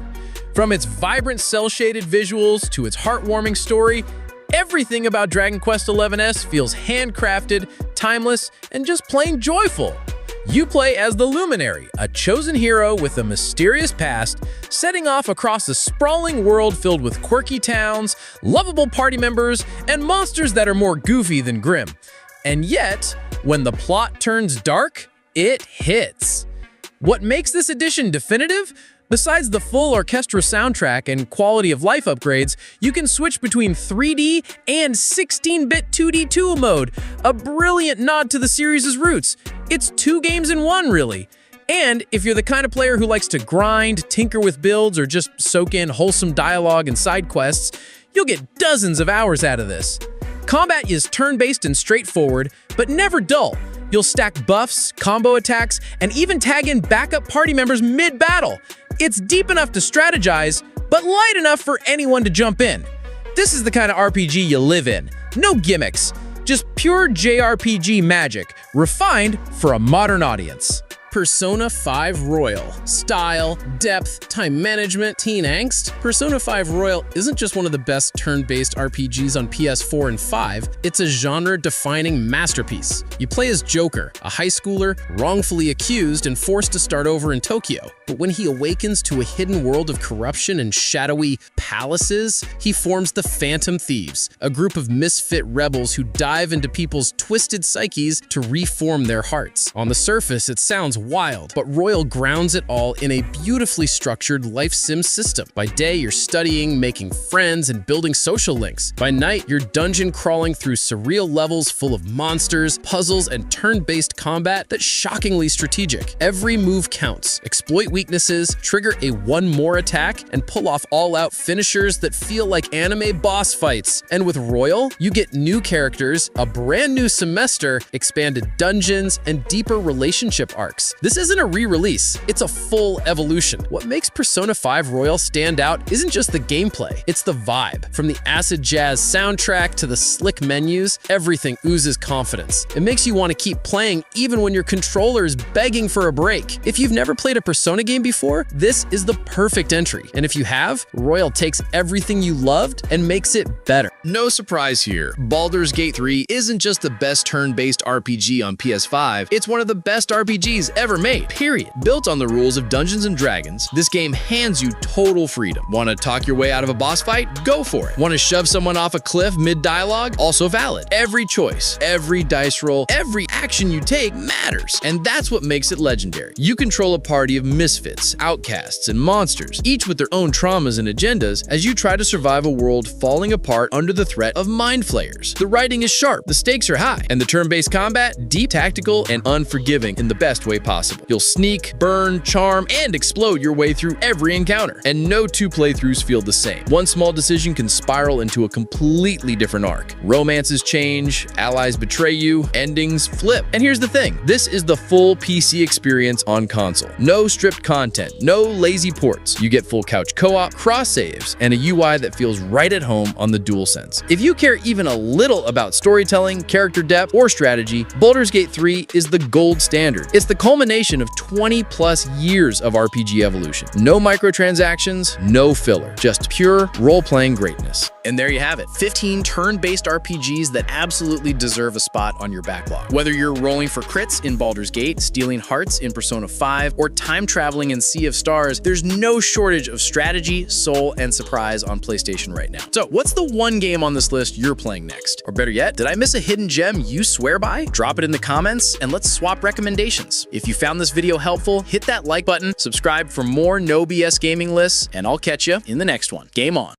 From its vibrant cel-shaded visuals to its heartwarming story, everything about Dragon Quest XI's feels handcrafted, timeless, and just plain joyful. You play as the Luminary, a chosen hero with a mysterious past, setting off across a sprawling world filled with quirky towns, lovable party members, and monsters that are more goofy than grim. And yet, when the plot turns dark, it hits. What makes this edition definitive? Besides the full orchestra soundtrack and quality of life upgrades, you can switch between 3D and 16-bit 2D tool mode, a brilliant nod to the series' roots. It's 2 games in 1, really. And if you're the kind of player who likes to grind, tinker with builds, or just soak in wholesome dialogue and side quests, you'll get dozens of hours out of this. Combat is turn-based and straightforward, but never dull. You'll stack buffs, combo attacks, and even tag in backup party members mid-battle. It's deep enough to strategize, but light enough for anyone to jump in. This is the kind of RPG you live in. No gimmicks, just pure JRPG magic, refined for a modern audience. Persona 5 Royal. Style, depth, time management, teen angst. Persona 5 Royal isn't just one of the best turn-based RPGs on PS4 and 5, it's a genre-defining masterpiece. You play as Joker, a high schooler wrongfully accused and forced to start over in Tokyo. But when he awakens to a hidden world of corruption and shadowy palaces, he forms the Phantom Thieves, a group of misfit rebels who dive into people's twisted psyches to reform their hearts. On the surface, it sounds wild, but Royal grounds it all in a beautifully structured life sim system. By day, you're studying, making friends, and building social links. By night, you're dungeon crawling through surreal levels full of monsters, puzzles, and turn-based combat that's shockingly strategic. Every move counts. Exploit weaknesses, trigger a one more attack, and pull off all-out finishers that feel like anime boss fights. And with Royal, you get new characters, a brand new semester, expanded dungeons, and deeper relationship arcs. This isn't a re-release, it's a full evolution. What makes Persona 5 Royal stand out isn't just the gameplay, it's the vibe. From the acid jazz soundtrack to the slick menus, everything oozes confidence. It makes you want to keep playing even when your controller is begging for a break. If you've never played a Persona game before, this is the perfect entry. And if you have, Royal takes everything you loved and makes it better. No surprise here, Baldur's Gate 3 isn't just the best turn-based RPG on PS5, it's one of the best RPGs ever made, period. Built on the rules of Dungeons & Dragons, this game hands you total freedom. Want to talk your way out of a boss fight? Go for it. Want to shove someone off a cliff mid-dialogue? Also valid. Every choice, every dice roll, every action you take matters, and that's what makes it legendary. You control a party of misfits, outcasts, and monsters, each with their own traumas and agendas as you try to survive a world falling apart under the threat of mind flayers. The writing is sharp, the stakes are high, and the turn-based combat deep, tactical, and unforgiving in the best way possible. You'll sneak, burn, charm, and explode your way through every encounter, and no 2 playthroughs feel the same. One small decision can spiral into a completely different arc. Romances change, allies betray you, endings flip. And here's the thing, this is the full PC experience on console. No stripped content, no lazy ports. You get full couch co-op, cross saves, and a UI that feels right at home on the DualSense. If you care even a little about storytelling, character depth, or strategy, Baldur's Gate 3 is the gold standard. It's the culmination of 20+ years of RPG evolution. No microtransactions, no filler, just pure role-playing greatness. And there you have it, 15 turn-based RPGs that absolutely deserve a spot on your backlog. Whether you're rolling for crits in Baldur's Gate, stealing hearts in Persona 5, or time-traveling in Sea of Stars, there's no shortage of strategy, soul, and surprise on PlayStation right now. So what's the one game on this list you're playing next? Or better yet, did I miss a hidden gem you swear by? Drop it in the comments and let's swap recommendations. If you found this video helpful, hit that like button, subscribe for more no BS gaming lists, and I'll catch you in the next one. Game on.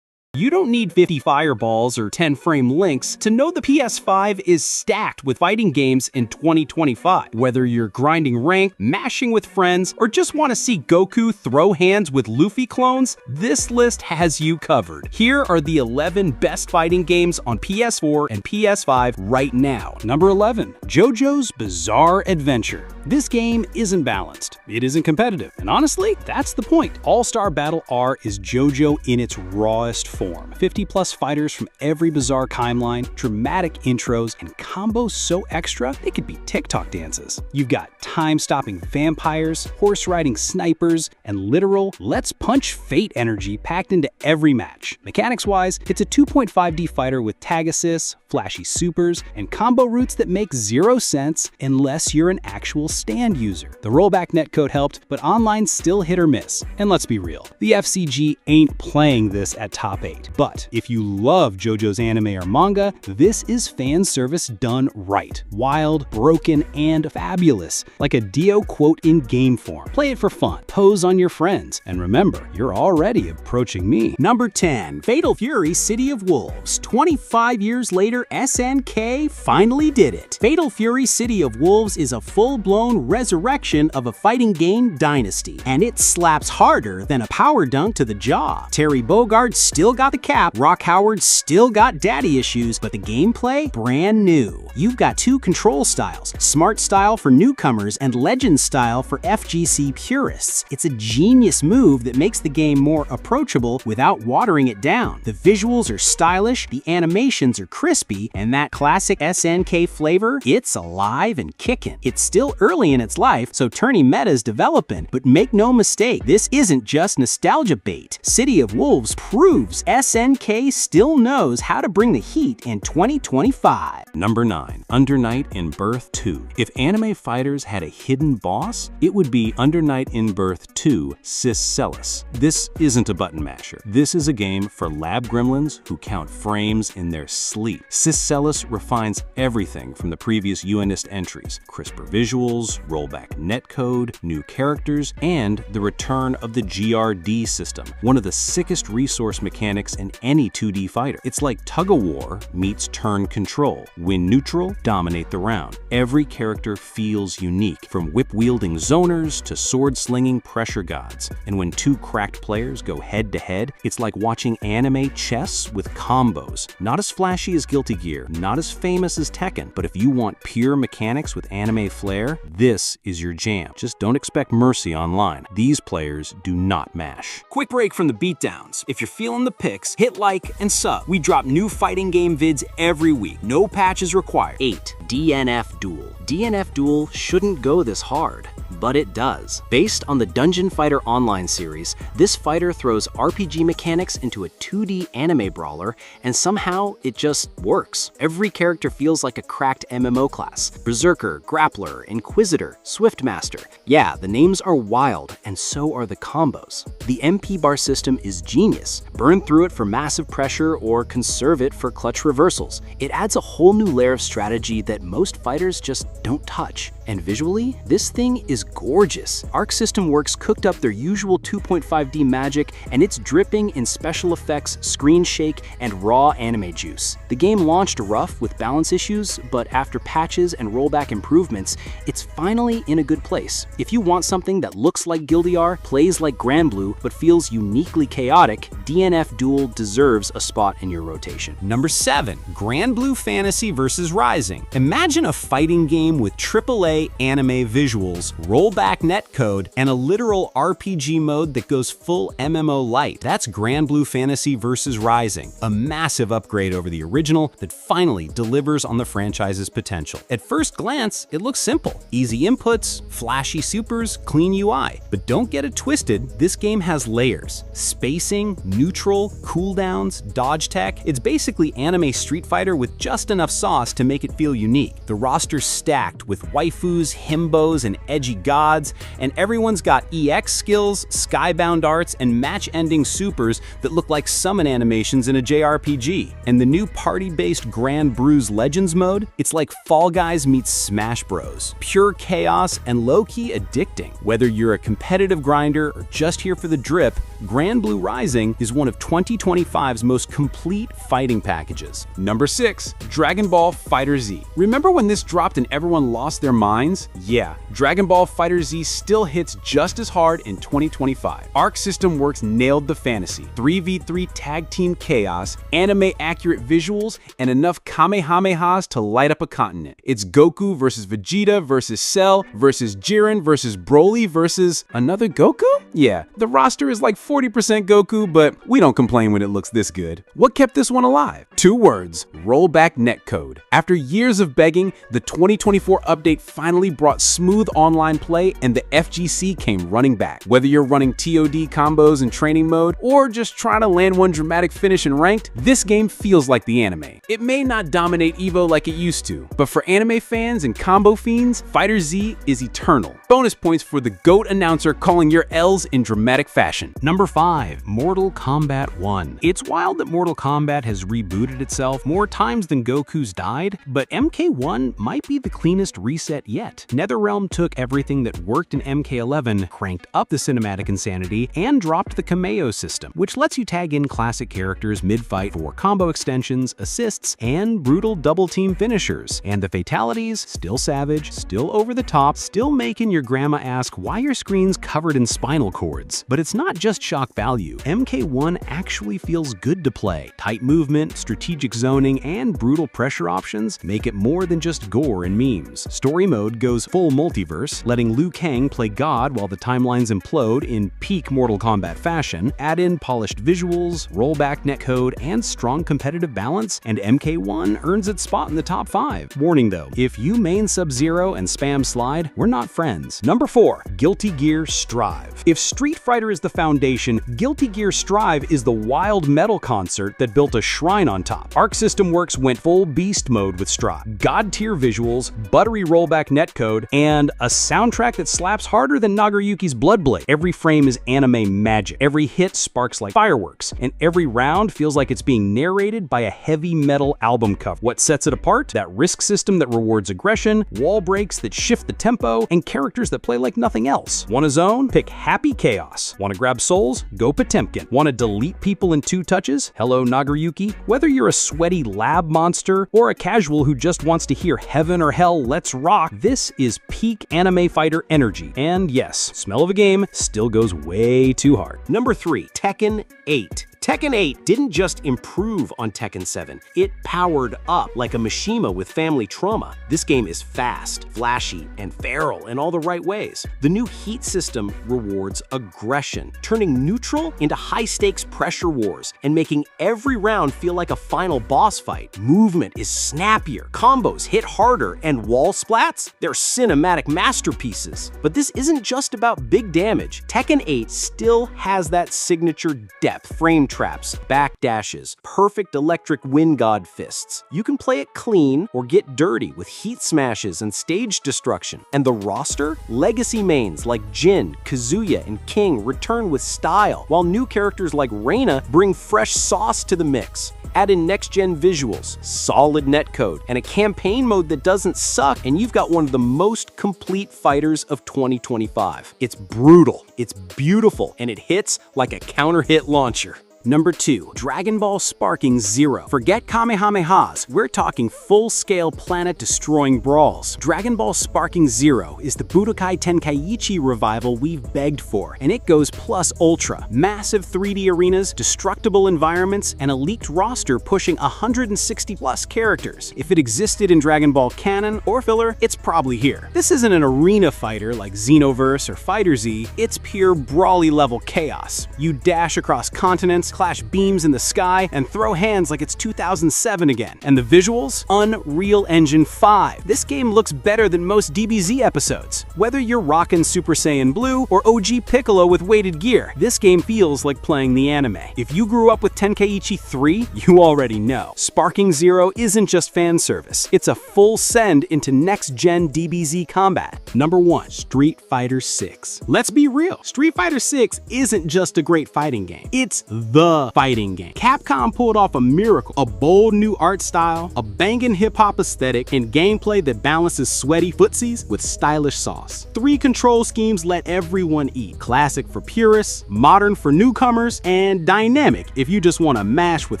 You don't need 50 fireballs or 10-frame links to know the PS5 is stacked with fighting games in 2025. Whether you're grinding rank, mashing with friends, or just want to see Goku throw hands with Luffy clones, this list has you covered. Here are the 11 best fighting games on PS4 and PS5 right now. Number 11, JoJo's Bizarre Adventure. This game isn't balanced, it isn't competitive, and honestly, that's the point. All-Star Battle R is JoJo in its rawest form. 50+ fighters from every bizarre timeline, dramatic intros, and combos so extra they could be TikTok dances. You've got time-stopping vampires, horse-riding snipers, and literal let's punch fate energy packed into every match. Mechanics-wise, it's a 2.5D fighter with tag assists, flashy supers, and combo routes that make zero sense unless you're an actual stand user. The rollback netcode helped, but online's still hit or miss. And let's be real, the FCG ain't playing this at top 8. But if you love JoJo's anime or manga, this is fan service done right. Wild, broken, and fabulous. Like a Dio quote in game form. Play it for fun, pose on your friends, and remember, you're already approaching me. Number 10, Fatal Fury City of Wolves. 25 years later, SNK finally did it. Fatal Fury City of Wolves is a full-blown resurrection of a fighting game dynasty, and it slaps harder than a power dunk to the jaw. Terry Bogard still got the cap, Rock Howard still got daddy issues, but the gameplay, brand new. You've got 2 control styles, Smart Style for newcomers and Legend Style for FGC purists. It's a genius move that makes the game more approachable without watering it down. The visuals are stylish, the animations are crispy, and that classic SNK flavor, it's alive and kicking. It's still early in its life, so tourney meta's developing, but make no mistake, this isn't just nostalgia bait. City of Wolves proves SNK still knows how to bring the heat in 2025. Number 9, Under Night in Birth 2. If anime fighters had a hidden boss, it would be Under Night in Birth 2 Celis. This isn't a button masher. This is a game for lab gremlins who count frames in their sleep. Celis refines everything from the previous UNist entries, crisper visuals, rollback netcode, new characters, and the return of the GRD system, one of the sickest resource mechanics in any 2D fighter. It's like tug-of-war meets turn control. Win neutral, dominate the round. Every character feels unique, from whip-wielding zoners to sword-slinging pressure gods. And when 2 cracked players go head-to-head, it's like watching anime chess with combos. Not as flashy as Guilty Gear, not as famous as Tekken, but if you want pure mechanics with anime flair, this is your jam. Just don't expect mercy online. These players do not mash. Quick break from the beatdowns. If you're feeling the picks, hit like and sub. We drop new fighting game vids every week. No patches required. 8. DNF Duel. DNF Duel shouldn't go this hard, but it does. Based on the Dungeon Fighter Online series, this fighter throws RPG mechanics into a 2D anime brawler, and somehow it just works. Every character feels like a cracked MMO class. Berserker, Grappler, Inquisitor, Swiftmaster. Yeah, the names are wild, and so are the combos. The MP bar system is genius. Burn through it for massive pressure or conserve it for clutch reversals. It adds a whole new layer of strategy that most fighters just don't touch. And visually, this thing is gorgeous. Arc System Works cooked up their usual 2.5D magic, and it's dripping in special effects, screen shake, and raw anime juice. The game launched rough with balance issues, but after patches and rollback improvements, it's finally in a good place. If you want something that looks like Gildear, plays like Granblue, but feels uniquely chaotic, DNF Duel deserves a spot in your rotation. Number 7, Granblue Fantasy vs. Rising. Imagine a fighting game with AAA anime visuals, rollback netcode, and a literal RPG mode that goes full MMO light. That's Granblue Fantasy vs. Rising, a massive upgrade over the original that finally delivers on the franchise's potential. At first glance, it looks simple. Easy inputs, flashy supers, clean UI. But don't get it twisted, this game has layers. Spacing, neutral, cooldowns, dodge tech. It's basically anime Street Fighter with just enough sauce to make it feel unique. The roster's stacked with waifu waifus, himbos, and edgy gods, and everyone's got EX skills, skybound arts, and match-ending supers that look like summon animations in a JRPG. And the new party-based Grand Bruise Legends mode, it's like Fall Guys meets Smash Bros. Pure chaos and low-key addicting. Whether you're a competitive grinder or just here for the drip, Grand Blue Rising is one of 2025's most complete fighting packages. Number 6. Dragon Ball FighterZ. Remember when this dropped and everyone lost their minds? Yeah, Dragon Ball FighterZ still hits just as hard in 2025. Arc System Works nailed the fantasy. 3v3 tag team chaos, anime-accurate visuals, and enough Kamehamehas to light up a continent. It's Goku versus Vegeta versus Cell versus Jiren versus Broly versus another Goku? Yeah, the roster is like 40% Goku, but we don't complain when it looks this good. What kept this one alive? 2 words: rollback netcode. After years of begging, the 2024 update finally brought smooth online play and the FGC came running back. Whether you're running TOD combos in training mode or just trying to land one dramatic finish in ranked, this game feels like the anime. It may not dominate EVO like it used to, but for anime fans and combo fiends, FighterZ is eternal. Bonus points for the GOAT announcer calling your L's in dramatic fashion. Number 5. Mortal Kombat 1. It's wild that Mortal Kombat has rebooted itself more times than Goku's died, but MK1 might be the cleanest reset yet. NetherRealm took everything that worked in MK11, cranked up the cinematic insanity, and dropped the Kameo system, which lets you tag in classic characters mid-fight for combo extensions, assists, and brutal double-team finishers. And the fatalities, still savage, still over the top, still making your grandma ask why your screen's covered in spinal cords. But it's not just shock value. MK1 actually feels good to play. Tight movement, strategic zoning, and brutal pressure options make it more than just gore and memes. Story mode goes full multiverse, letting Liu Kang play God while the timelines implode in peak Mortal Kombat fashion. Add in polished visuals, rollback netcode, and strong competitive balance, and MK1 earns its spot in the top 5. Warning though, if you main Sub-Zero and spam slide, we're not friends. Number 4. Guilty Gear Strive. If Street Fighter is the foundation, Guilty Gear Strive is the wild metal concert that built a shrine on top. Arc System Works went full beast mode with Strive. God-tier visuals, buttery rollback netcode, and a soundtrack that slaps harder than Nagoriyuki's Bloodblade. Every frame is anime magic. Every hit sparks like fireworks, and every round feels like it's being narrated by a heavy metal album cover. What sets it apart? That risk system that rewards aggression, wall breaks that shift the tempo, and characters that play like nothing else. Want a zone? Pick Happy Chaos. Want to grab souls? Go Potemkin. Want to delete people in 2 touches? Hello Nagoriyuki. Whether you're a sweaty lab monster or a casual who just wants to hear heaven or hell, let's rock, this is peak anime fighter energy. And yes, smell of a game still goes way too hard. Number 3. Tekken 8. Tekken 8 didn't just improve on Tekken 7, it powered up like a Mishima with family trauma. This game is fast, flashy, and feral in all the right ways. The new heat system rewards aggression, turning neutral into high-stakes pressure wars and making every round feel like a final boss fight. Movement is snappier, combos hit harder, and wall splats? They're cinematic masterpieces. But this isn't just about big damage. Tekken 8 still has that signature depth, frame traps, backdashes, perfect electric wind god fists. You can play it clean or get dirty with heat smashes and stage destruction. And the roster? Legacy mains like Jin, Kazuya, and King return with style, while new characters like Reina bring fresh sauce to the mix. Add in next-gen visuals, solid netcode, and a campaign mode that doesn't suck, and you've got one of the most complete fighters of 2025. It's brutal, it's beautiful, and it hits like a counter-hit launcher. Number 2. Dragon Ball Sparking Zero. Forget Kamehamehas, we're talking full-scale planet-destroying brawls. Dragon Ball Sparking Zero is the Budokai Tenkaichi revival we've begged for, and it goes plus ultra. Massive 3D arenas, destructible environments, and a leaked roster pushing 160-plus characters. If it existed in Dragon Ball canon or filler, it's probably here. This isn't an arena fighter like Xenoverse or FighterZ, it's pure brawly-level chaos. You dash across continents, hands, clash beams in the sky, and throw hands like it's 2007 again. And the visuals? Unreal Engine 5. This game looks better than most DBZ episodes. Whether you're rockin' Super Saiyan Blue or OG Piccolo with weighted gear, this game feels like playing the anime. If you grew up with Tenkaichi 3, you already know. Sparking Zero isn't just fan service, it's a full send into next-gen DBZ combat. Number 1. Street Fighter 6. Let's be real, Street Fighter 6 isn't just a great fighting game, it's the fighting game. Capcom pulled off a miracle, a bold new art style, a bangin' hip-hop aesthetic, and gameplay that balances sweaty footsies with stylish sauce. 3 control schemes let everyone eat. Classic for purists, modern for newcomers, and dynamic if you just want to mash with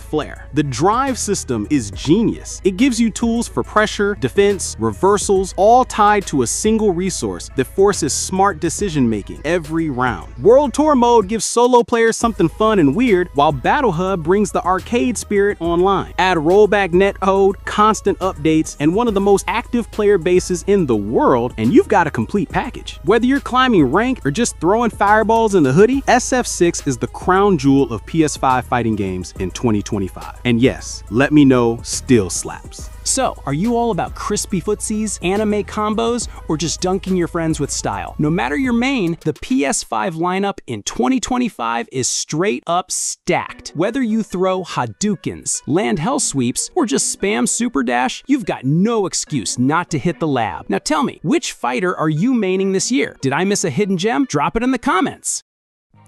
flair. The drive system is genius. It gives you tools for pressure, defense, reversals, all tied to a single resource that forces smart decision-making every round. World Tour mode gives solo players something fun and weird, while Battle Hub brings the arcade spirit online. Add rollback netcode, constant updates, and one of the most active player bases in the world, and you've got a complete package. Whether you're climbing rank or just throwing fireballs in the hoodie, SF6 is the crown jewel of PS5 fighting games in 2025. And yes, let me know, still slaps. So, are you all about crispy footsies, anime combos, or just dunking your friends with style? No matter your main, the PS5 lineup in 2025 is straight up stacked. Whether you throw Hadoukens, land hell sweeps, or just spam super dash, you've got no excuse not to hit the lab. Now tell me, which fighter are you maining this year? Did I miss a hidden gem? Drop it in the comments.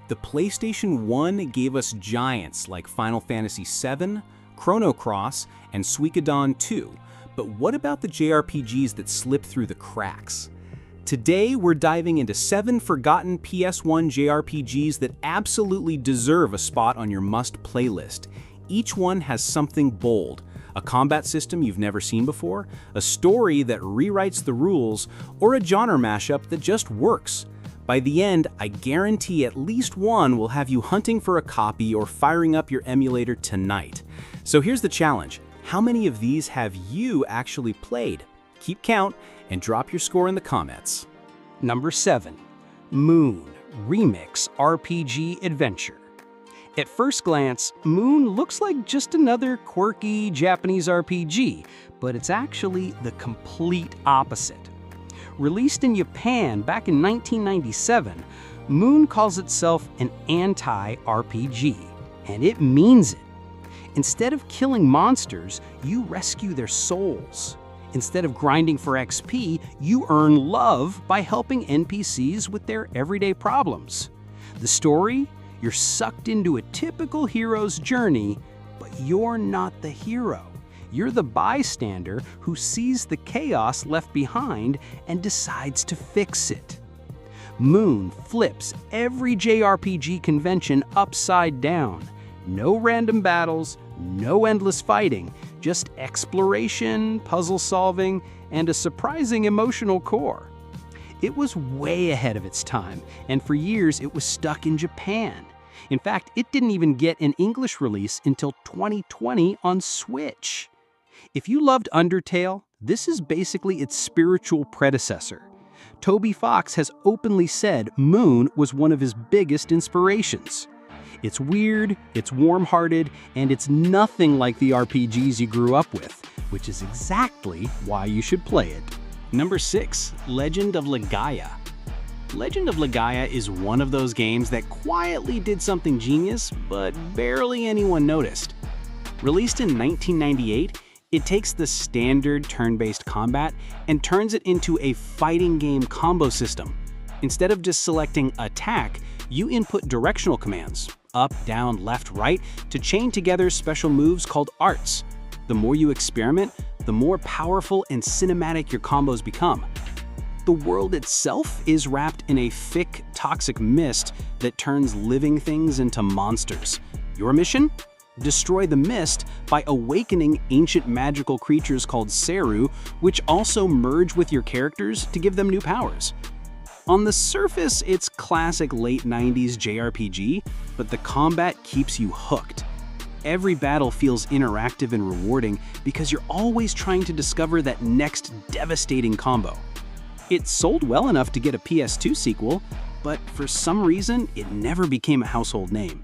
The PlayStation 1 gave us giants like Final Fantasy VII, Chrono Cross, and Suikoden 2, but what about the JRPGs that slip through the cracks? Today, we're diving into 7 forgotten PS1 JRPGs that absolutely deserve a spot on your must playlist. Each one has something bold, a combat system you've never seen before, a story that rewrites the rules, or a genre mashup that just works. By the end, I guarantee at least one will have you hunting for a copy or firing up your emulator tonight. So here's the challenge. How many of these have you actually played? Keep count and drop your score in the comments. Number 7. Moon Remix RPG Adventure. At first glance, Moon looks like just another quirky Japanese RPG, but it's actually the complete opposite. Released in Japan back in 1997, Moon calls itself an anti-RPG, and it means it. Instead of killing monsters, you rescue their souls. Instead of grinding for XP, you earn love by helping NPCs with their everyday problems. The story? You're sucked into a typical hero's journey, but you're not the hero. You're the bystander who sees the chaos left behind and decides to fix it. Moon flips every JRPG convention upside down. No random battles, no endless fighting, just exploration, puzzle solving, and a surprising emotional core. It was way ahead of its time, and for years it was stuck in Japan. In fact, it didn't even get an English release until 2020 on Switch. If you loved Undertale, this is basically its spiritual predecessor. Toby Fox has openly said Moon was one of his biggest inspirations. It's weird, it's warm-hearted, and it's nothing like the RPGs you grew up with, which is exactly why you should play it. Number 6. Legend of Legaia. Legend of Legaia is one of those games that quietly did something genius, but barely anyone noticed. Released in 1998, it takes the standard turn-based combat and turns it into a fighting game combo system. Instead of just selecting attack, you input directional commands, up, down, left, right, to chain together special moves called arts. The more you experiment, the more powerful and cinematic your combos become. The world itself is wrapped in a thick, toxic mist that turns living things into monsters. Your mission? Destroy the mist by awakening ancient magical creatures called Seru, which also merge with your characters to give them new powers. On the surface, it's classic late 90s JRPG, but the combat keeps you hooked. Every battle feels interactive and rewarding because you're always trying to discover that next devastating combo. It sold well enough to get a PS2 sequel, but for some reason, it never became a household name.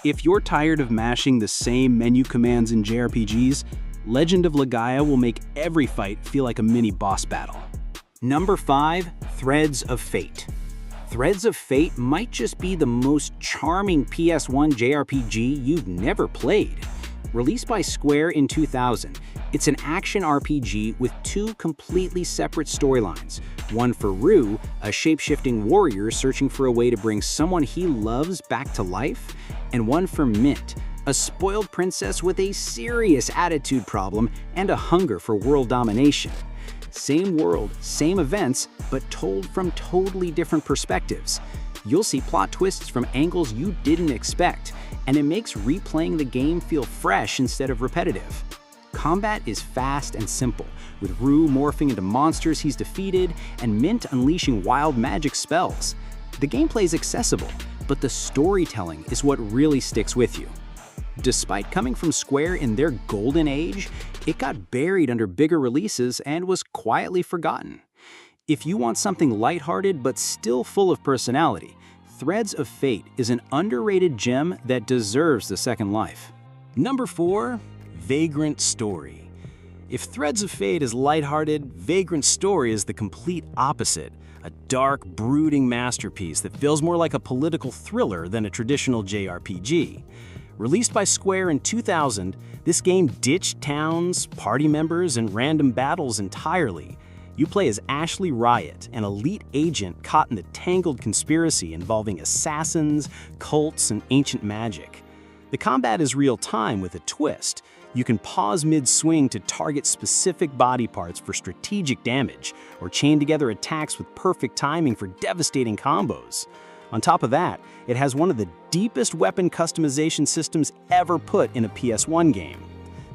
If you're tired of mashing the same menu commands in JRPGs, Legend of Legaia will make every fight feel like a mini boss battle. Number 5, Threads of Fate. Threads of Fate might just be the most charming PS1 JRPG you've never played. Released by Square in 2000, it's an action RPG with 2 completely separate storylines. One for Rue, a shape-shifting warrior searching for a way to bring someone he loves back to life, and one for Mint, a spoiled princess with a serious attitude problem and a hunger for world domination. Same world, same events, but told from totally different perspectives. You'll see plot twists from angles you didn't expect, and it makes replaying the game feel fresh instead of repetitive. Combat is fast and simple, with Rue morphing into monsters he's defeated and Mint unleashing wild magic spells. The gameplay is accessible, but the storytelling is what really sticks with you. Despite coming from Square in their golden age, it got buried under bigger releases and was quietly forgotten. If you want something lighthearted but still full of personality, Threads of Fate is an underrated gem that deserves the second life. Number 4, Vagrant Story. If Threads of Fate is lighthearted, Vagrant Story is the complete opposite. A dark, brooding masterpiece that feels more like a political thriller than a traditional JRPG. Released by Square in 2000, this game ditched towns, party members, and random battles entirely. You play as Ashley Riot, an elite agent caught in the tangled conspiracy involving assassins, cults, and ancient magic. The combat is real-time with a twist. You can pause mid-swing to target specific body parts for strategic damage, or chain together attacks with perfect timing for devastating combos. On top of that, it has one of the deepest weapon customization systems ever put in a PS1 game.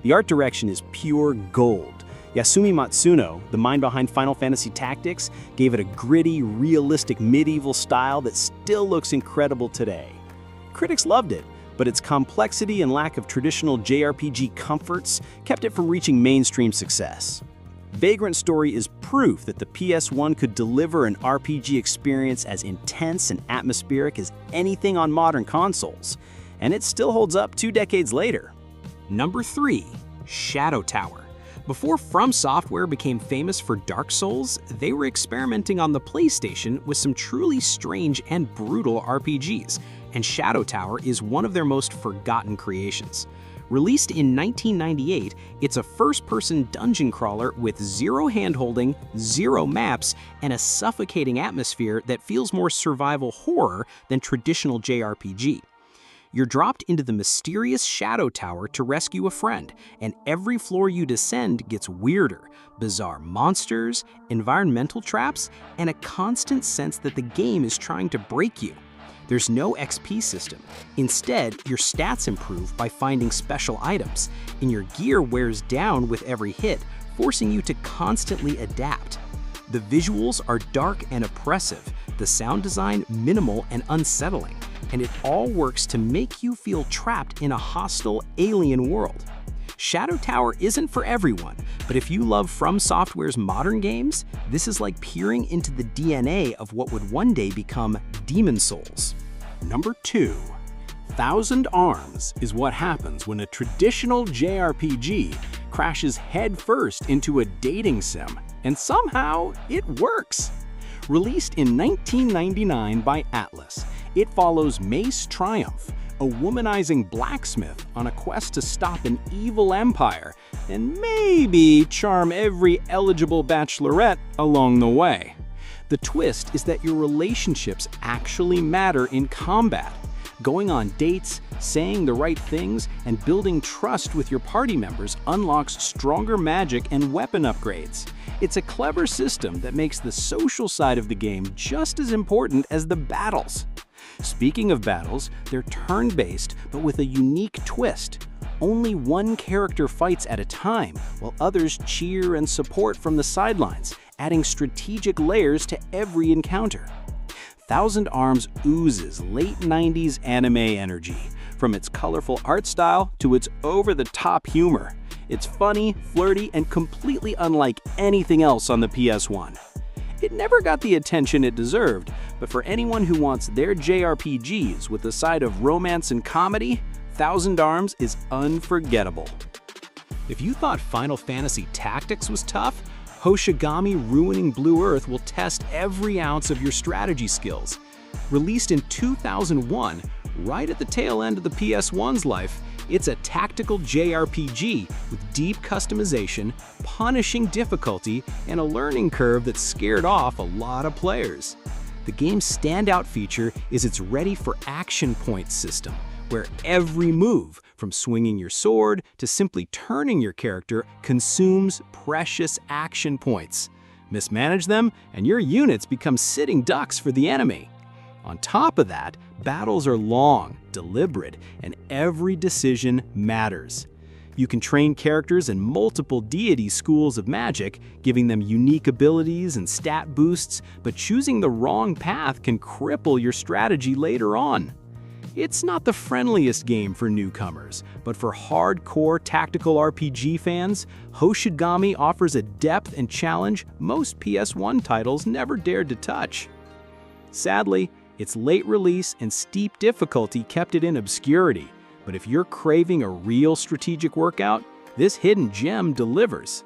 The art direction is pure gold. Yasumi Matsuno, the mind behind Final Fantasy Tactics, gave it a gritty, realistic medieval style that still looks incredible today. Critics loved it, but its complexity and lack of traditional JRPG comforts kept it from reaching mainstream success. Vagrant Story is proof that the PS1 could deliver an RPG experience as intense and atmospheric as anything on modern consoles, and it still holds up 2 decades later. Number 3, Shadow Tower. Before From Software became famous for Dark Souls, they were experimenting on the PlayStation with some truly strange and brutal RPGs, and Shadow Tower is one of their most forgotten creations. Released in 1998, it's a first-person dungeon crawler with 0 handholding, 0 maps, and a suffocating atmosphere that feels more survival horror than traditional JRPG. You're dropped into the mysterious Shadow Tower to rescue a friend, and every floor you descend gets weirder. Bizarre monsters, environmental traps, and a constant sense that the game is trying to break you. There's no XP system. Instead, your stats improve by finding special items, and your gear wears down with every hit, forcing you to constantly adapt. The visuals are dark and oppressive, the sound design minimal and unsettling, and it all works to make you feel trapped in a hostile, alien world. Shadow Tower isn't for everyone, but if you love From Software's modern games, this is like peering into the DNA of what would one day become Demon Souls. Number 2. Thousand Arms is what happens when a traditional JRPG crashes headfirst into a dating sim, and somehow it works. Released in 1999 by Atlas, it follows Mace Triumph, a womanizing blacksmith on a quest to stop an evil empire and maybe charm every eligible bachelorette along the way. The twist is that your relationships actually matter in combat. Going on dates, saying the right things, and building trust with your party members unlocks stronger magic and weapon upgrades. It's a clever system that makes the social side of the game just as important as the battles. Speaking of battles, they're turn-based, but with a unique twist. Only one character fights at a time, while others cheer and support from the sidelines, adding strategic layers to every encounter. Thousand Arms oozes late 90s anime energy, from its colorful art style to its over-the-top humor. It's funny, flirty, and completely unlike anything else on the PS1. It never got the attention it deserved, but for anyone who wants their JRPGs with a side of romance and comedy, Thousand Arms is unforgettable. If you thought Final Fantasy Tactics was tough, Hoshigami Ruining Blue Earth will test every ounce of your strategy skills. Released in 2001, right at the tail end of the PS1's life, it's a tactical JRPG with deep customization, punishing difficulty, and a learning curve that scared off a lot of players. The game's standout feature is its Ready for Action Points system, where every move, from swinging your sword to simply turning your character, consumes precious action points. Mismanage them, and your units become sitting ducks for the enemy. On top of that, battles are long, deliberate, and every decision matters. You can train characters in multiple deity schools of magic, giving them unique abilities and stat boosts, but choosing the wrong path can cripple your strategy later on. It's not the friendliest game for newcomers, but for hardcore tactical RPG fans, Hoshigami offers a depth and challenge most PS1 titles never dared to touch. Sadly, its late release and steep difficulty kept it in obscurity, but if you're craving a real strategic workout, this hidden gem delivers.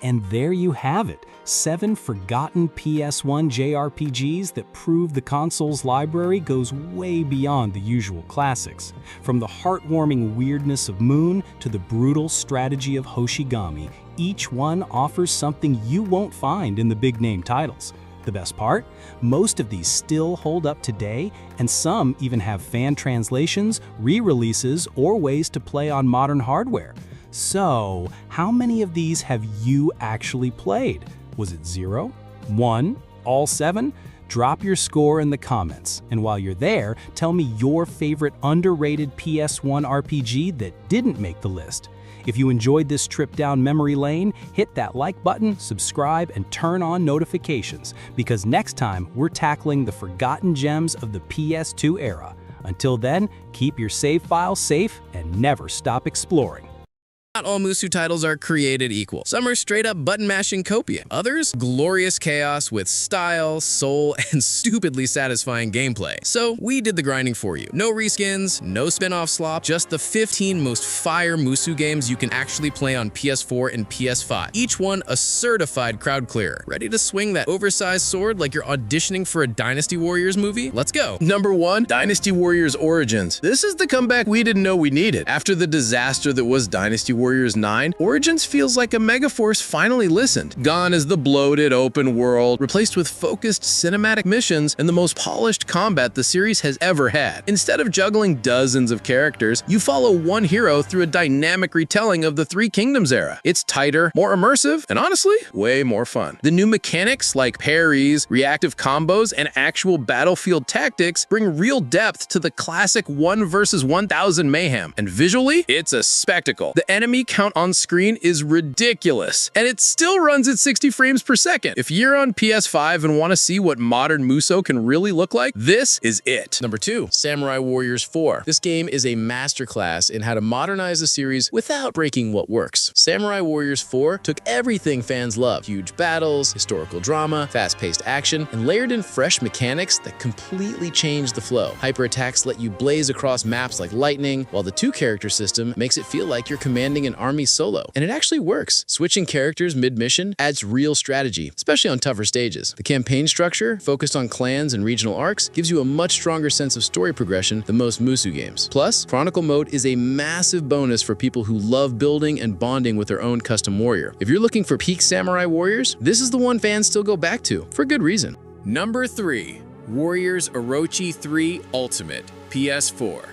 And there you have it, 7 forgotten PS1 JRPGs that prove the console's library goes way beyond the usual classics. From the heartwarming weirdness of Moon to the brutal strategy of Hoshigami, each one offers something you won't find in the big-name titles. The best part? Most of these still hold up today, and some even have fan translations, re-releases, or ways to play on modern hardware. So, how many of these have you actually played? Was it 0? 1? All 7? Drop your score in the comments, and while you're there, tell me your favorite underrated PS1 RPG that didn't make the list. If you enjoyed this trip down memory lane, hit that like button, subscribe, and turn on notifications, because next time we're tackling the forgotten gems of the PS2 era. Until then, keep your save files safe and never stop exploring. Not all Musu titles are created equal. Some are straight-up button-mashing copia. Others, glorious chaos with style, soul, and stupidly satisfying gameplay. So, we did the grinding for you. No reskins, no spin-off slop, just the 15 most fire Musu games you can actually play on PS4 and PS5. Each one a certified crowd clearer. Ready to swing that oversized sword like you're auditioning for a Dynasty Warriors movie? Let's go! Number 1, Dynasty Warriors Origins. This is the comeback we didn't know we needed. After the disaster that was Dynasty Warriors 9, Origins feels like a megaforce finally listened. Gone is the bloated open world, replaced with focused cinematic missions and the most polished combat the series has ever had. Instead of juggling dozens of characters, you follow one hero through a dynamic retelling of the Three Kingdoms era. It's tighter, more immersive, and honestly, way more fun. The new mechanics like parries, reactive combos, and actual battlefield tactics bring real depth to the classic 1 versus 1000 mayhem. And visually, it's a spectacle. The enemy count on screen is ridiculous, and it still runs at 60 frames per second. If you're on PS5 and want to see what modern Muso can really look like, this is it. Number 2, Samurai Warriors 4. This game is a masterclass in how to modernize a series without breaking what works. Samurai Warriors 4 took everything fans love: huge battles, historical drama, fast-paced action, and layered in fresh mechanics that completely changed the flow. Hyper attacks let you blaze across maps like lightning, while the 2-character system makes it feel like you're commanding an army solo. And it actually works. Switching characters mid-mission adds real strategy, especially on tougher stages. The campaign structure, focused on clans and regional arcs, gives you a much stronger sense of story progression than most Musu games. Plus, Chronicle Mode is a massive bonus for people who love building and bonding with their own custom warrior. If you're looking for peak Samurai Warriors, this is the one fans still go back to, for good reason. Number 3, Warriors Orochi 3 Ultimate, PS4.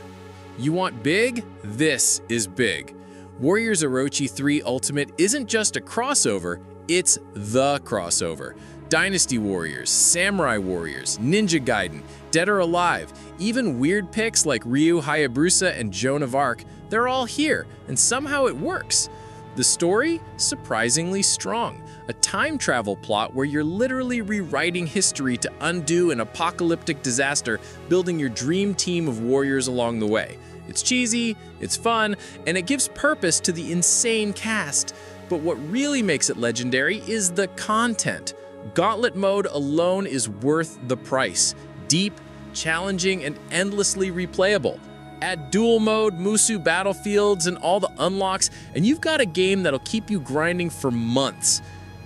You want big? This is big. Warriors Orochi 3 Ultimate isn't just a crossover, it's the crossover. Dynasty Warriors, Samurai Warriors, Ninja Gaiden, Dead or Alive, even weird picks like Ryu Hayabusa and Joan of Arc, they're all here, and somehow it works. The story? Surprisingly strong. A time travel plot where you're literally rewriting history to undo an apocalyptic disaster, building your dream team of warriors along the way. It's cheesy, it's fun, and it gives purpose to the insane cast. But what really makes it legendary is the content. Gauntlet mode alone is worth the price. Deep, challenging, and endlessly replayable. Add duel mode, Musou battlefields, and all the unlocks, and you've got a game that'll keep you grinding for months.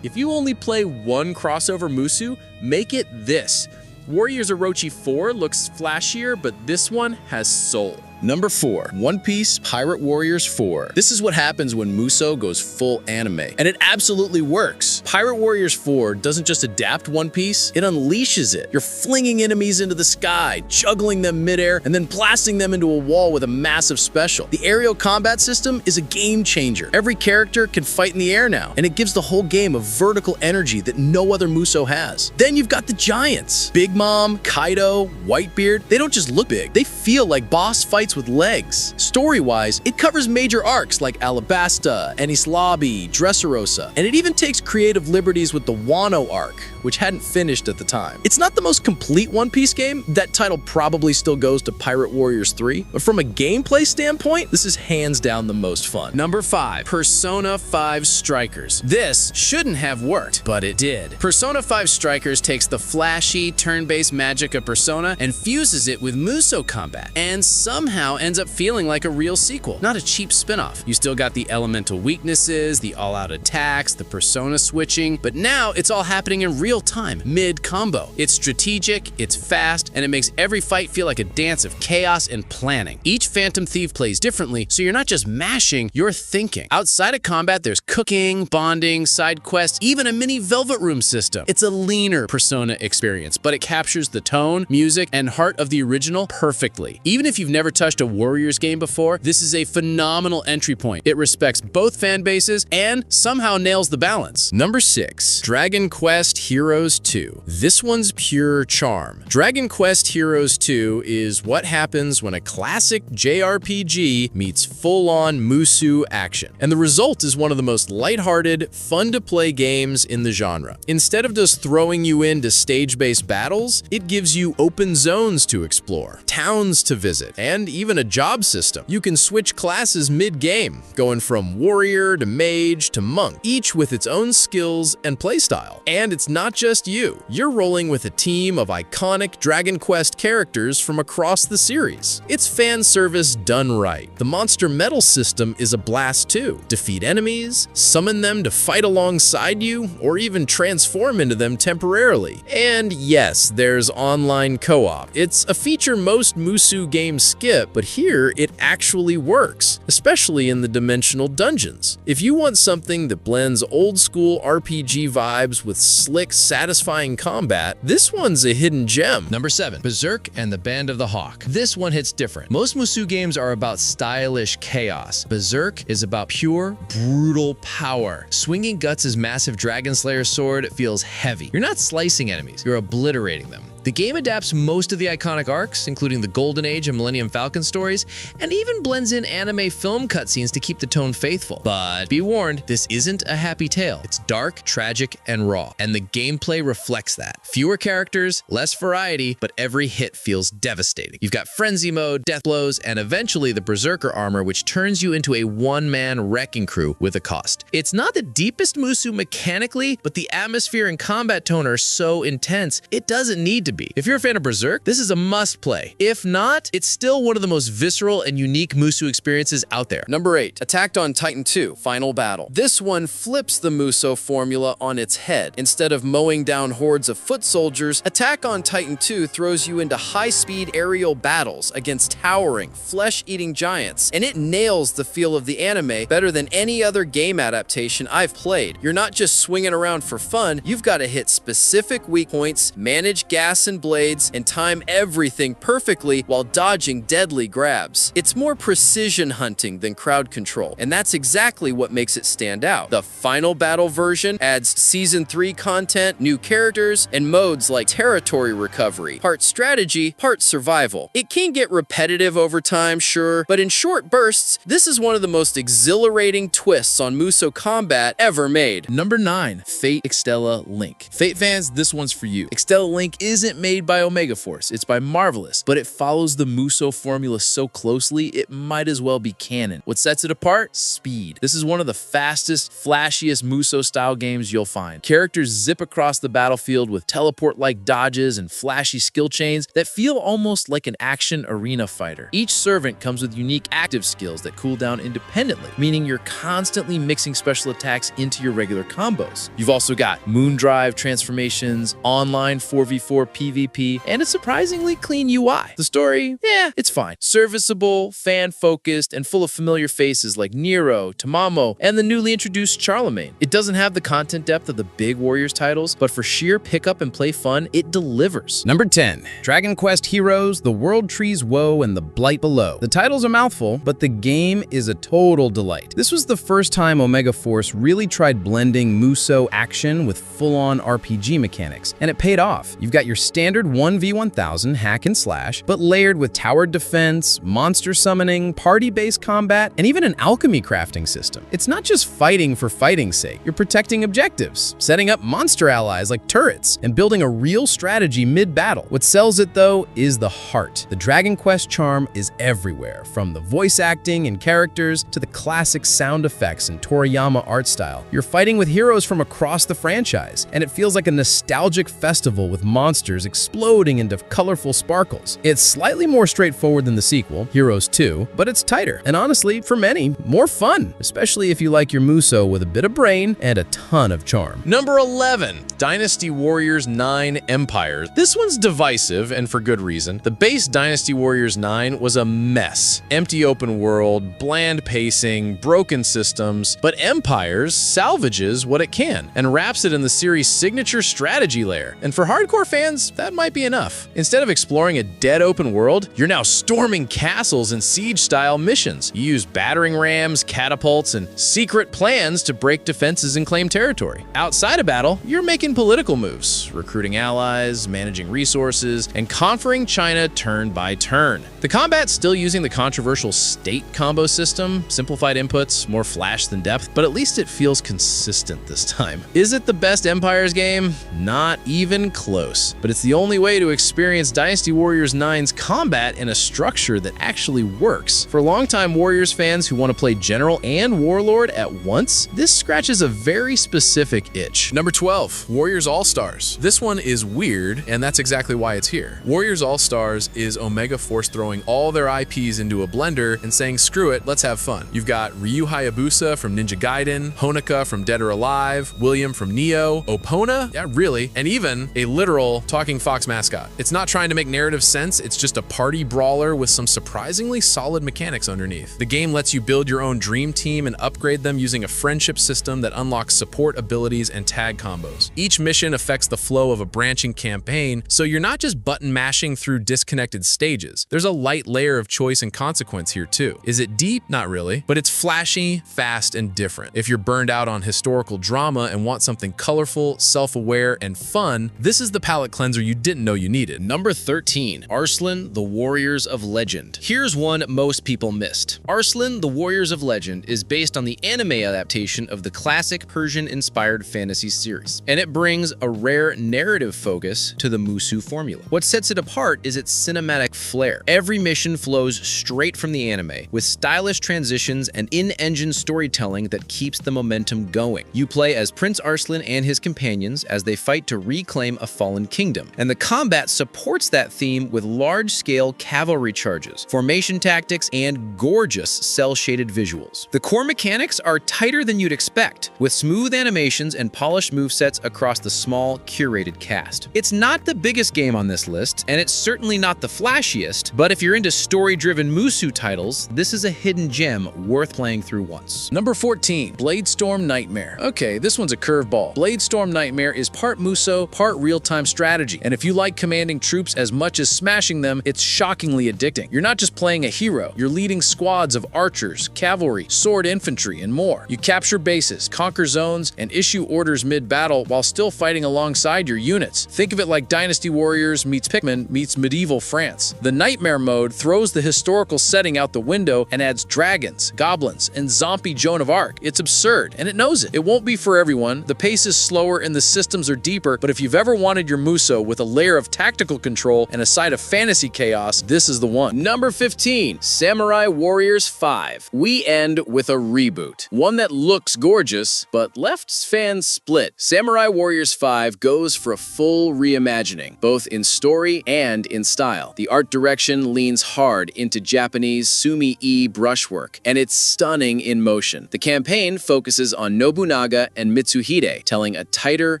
If you only play one crossover Musou, make it this. Warriors Orochi 4 looks flashier, but this one has soul. Number 4. One Piece Pirate Warriors 4. This is what happens when Musou goes full anime, and it absolutely works. Pirate Warriors 4 doesn't just adapt One Piece, it unleashes it. You're flinging enemies into the sky, juggling them midair, and then blasting them into a wall with a massive special. The aerial combat system is a game changer. Every character can fight in the air now, and it gives the whole game a vertical energy that no other Musou has. Then you've got the giants. Big Mom, Kaido, Whitebeard, they don't just look big, they feel like boss fights with legs. Story-wise, it covers major arcs like Alabasta, Enies Lobby, Dressrosa, and it even takes creative liberties with the Wano arc, which hadn't finished at the time. It's not the most complete One Piece game, that title probably still goes to Pirate Warriors 3, but from a gameplay standpoint, this is hands down the most fun. Number 5. Persona 5 Strikers. This shouldn't have worked, but it did. Persona 5 Strikers takes the flashy, turn-based magic of Persona and fuses it with Musou combat, and somehow ends up feeling like a real sequel, not a cheap spin-off. You still got the elemental weaknesses, the all-out attacks, the persona switching, but now it's all happening in real time, mid-combo. It's strategic, it's fast, and it makes every fight feel like a dance of chaos and planning. Each Phantom Thief plays differently, so you're not just mashing, you're thinking. Outside of combat, there's cooking, bonding, side quests, even a mini Velvet Room system. It's a leaner Persona experience, but it captures the tone, music, and heart of the original perfectly. Even if you've never touched a Warriors game before, this is a phenomenal entry point. It respects both fan bases and somehow nails the balance. Number 6. Dragon Quest Heroes 2. This one's pure charm. Dragon Quest Heroes 2 is what happens when a classic JRPG meets full-on Musou action. And the result is one of the most lighthearted, fun-to-play games in the genre. Instead of just throwing you into stage-based battles, it gives you open zones to explore, towns to visit, and even a job system. You can switch classes mid-game, going from warrior to mage to monk, each with its own skills and playstyle. And it's not just you. You're rolling with a team of iconic Dragon Quest characters from across the series. It's fan service done right. The monster medal system is a blast too. Defeat enemies, summon them to fight alongside you, or even transform into them temporarily. And yes, there's online co-op. It's a feature most Musou games skip, but here it actually works, especially in the dimensional dungeons. If you want something that blends old school RPG vibes with slick, satisfying combat, this one's a hidden gem. Number 7. Berserk and the Band of the Hawk. This one hits different. Most Musou games are about stylish chaos. Berserk is about pure, brutal power. Swinging Guts' massive Dragon Slayer sword feels heavy. You're not slicing enemies, you're obliterating them. The game adapts most of the iconic arcs, including the Golden Age and Millennium Falcon stories, and even blends in anime film cutscenes to keep the tone faithful. But be warned, this isn't a happy tale. It's dark, tragic, and raw, and the gameplay reflects that. Fewer characters, less variety, but every hit feels devastating. You've got Frenzy Mode, Death Blows, and eventually the Berserker armor, which turns you into a one-man wrecking crew with a cost. It's not the deepest Musou mechanically, but the atmosphere and combat tone are so intense, it doesn't need to be. If you're a fan of Berserk, this is a must play. If not, it's still one of the most visceral and unique Musou experiences out there. Number 8. Attack on Titan 2 Final Battle. This one flips the Musou formula on its head. Instead of mowing down hordes of foot soldiers, Attack on Titan 2 throws you into high-speed aerial battles against towering, flesh-eating giants, and it nails the feel of the anime better than any other game adaptation I've played. You're not just swinging around for fun, you've got to hit specific weak points, manage gas and blades, and time everything perfectly while dodging deadly grabs. It's more precision hunting than crowd control, and that's exactly what makes it stand out. The Final Battle version adds Season 3 content, new characters, and modes like territory recovery, part strategy, part survival. It can get repetitive over time, sure, but in short bursts, this is one of the most exhilarating twists on Musou combat ever made. Number 9. Fate Extella Link. Fate fans, this one's for you. Extella Link isn't isn't made by Omega Force, it's by Marvelous, but it follows the Musou formula so closely, it might as well be canon. What sets it apart? Speed. This is one of the fastest, flashiest Musou-style games you'll find. Characters zip across the battlefield with teleport-like dodges and flashy skill chains that feel almost like an action arena fighter. Each servant comes with unique active skills that cool down independently, meaning you're constantly mixing special attacks into your regular combos. You've also got Moondrive transformations, online 4v4 PvP, and a surprisingly clean UI. The story, it's fine. Serviceable, fan-focused, and full of familiar faces like Nero, Tamamo, and the newly introduced Charlemagne. It doesn't have the content depth of the big Warriors titles, but for sheer pick-up and play fun, it delivers. Number 10. Dragon Quest Heroes, The World Tree's Woe, and The Blight Below. The title's a mouthful, but the game is a total delight. This was the first time Omega Force really tried blending Musou action with full-on RPG mechanics, and it paid off. You've got your standard 1v1000 hack and slash, but layered with towered defense, monster summoning, party-based combat, and even an alchemy crafting system. It's not just fighting for fighting's sake. You're protecting objectives, setting up monster allies like turrets, and building a real strategy mid-battle. What sells it, though, is the heart. The Dragon Quest charm is everywhere, from the voice acting and characters to the classic sound effects and Toriyama art style. You're fighting with heroes from across the franchise, and it feels like a nostalgic festival with monsters exploding into colorful sparkles. It's slightly more straightforward than the sequel, Heroes 2, but it's tighter, and honestly, for many, more fun, especially if you like your Musou with a bit of brain and a ton of charm. Number 11. Dynasty Warriors 9 Empires. This one's divisive, and for good reason. The base Dynasty Warriors 9 was a mess. Empty open world, bland pacing, broken systems, but Empires salvages what it can and wraps it in the series' signature strategy layer. And for hardcore fans, that might be enough. Instead of exploring a dead open world, you're now storming castles and siege-style missions. You use battering rams, catapults, and secret plans to break defenses and claim territory. Outside of battle, you're making political moves, recruiting allies, managing resources, and conquering China turn by turn. The combat's still using the controversial state combo system, simplified inputs, more flash than depth, but at least it feels consistent this time. Is it the best Empires game? Not even close. But it's the only way to experience Dynasty Warriors 9's combat in a structure that actually works. For longtime Warriors fans who want to play General and Warlord at once, this scratches a very specific itch. Number 12. Warriors All-Stars. This one is weird, and that's exactly why it's here. Warriors All-Stars is Omega Force throwing all their IPs into a blender and saying, screw it, let's have fun. You've got Ryu Hayabusa from Ninja Gaiden, Honoka from Dead or Alive, William from Neo, Opona, yeah really, and even a literal talking fox mascot. It's not trying to make narrative sense, it's just a party brawler with some surprisingly solid mechanics underneath. The game lets you build your own dream team and upgrade them using a friendship system that unlocks support abilities and tag combos. Each mission affects the flow of a branching campaign, so you're not just button mashing through disconnected stages. There's a light layer of choice and consequence here too. Is it deep? Not really, but it's flashy, fast, and different. If you're burned out on historical drama and want something colorful, self-aware, and fun, this is the palate cleanser you didn't know you needed. Number 13. Arslan, the Warriors of Legend. Here's one most people missed. Arslan, the Warriors of Legend is based on the anime adaptation of the classic Persian-inspired fantasy series, and it brings a rare narrative focus to the Musou formula. What sets it apart is its cinematic flair. Every mission flows straight from the anime, with stylish transitions and in-engine storytelling that keeps the momentum going. You play as Prince Arslan and his companions as they fight to reclaim a fallen kingdom, and the combat supports that theme with large-scale cavalry charges, formation tactics, and gorgeous cel-shaded visuals. The core mechanics are tighter than you'd expect, with smooth animations and polished movesets across the small, curated cast. It's not the biggest game on this list, and it's certainly not the flashiest, but if you're into story-driven Musou titles, this is a hidden gem worth playing through once. Number 14. Bladestorm Nightmare. Okay, this one's a curveball. Bladestorm Nightmare is part Musou, part real-time strategy, and if you like commanding troops as much as smashing them, it's shockingly addicting. You're not just playing a hero, you're leading squads of archers, cavalry, sword infantry, and more. You capture bases, conquer zones, and issue orders mid-battle while still fighting alongside your units. Think of it like Dynasty Warriors meets Pikmin meets medieval France. The Nightmare mode throws the historical setting out the window and adds dragons, goblins, and zombie Joan of Arc. It's absurd, and it knows it. It won't be for everyone. The pace is slower and the systems are deeper, but if you've ever wanted your Musou with a layer of tactical control and a side of fantasy chaos, this is the one. Number 15, Samurai Warriors 5. We end with a reboot. One that looks gorgeous, but left fans split. Samurai Warriors 5 goes for a full reimagining, both in story and in style. The art direction leans hard into Japanese sumi-e brushwork, and it's stunning in motion. The campaign focuses on Nobunaga and Mitsuhide, telling a tighter,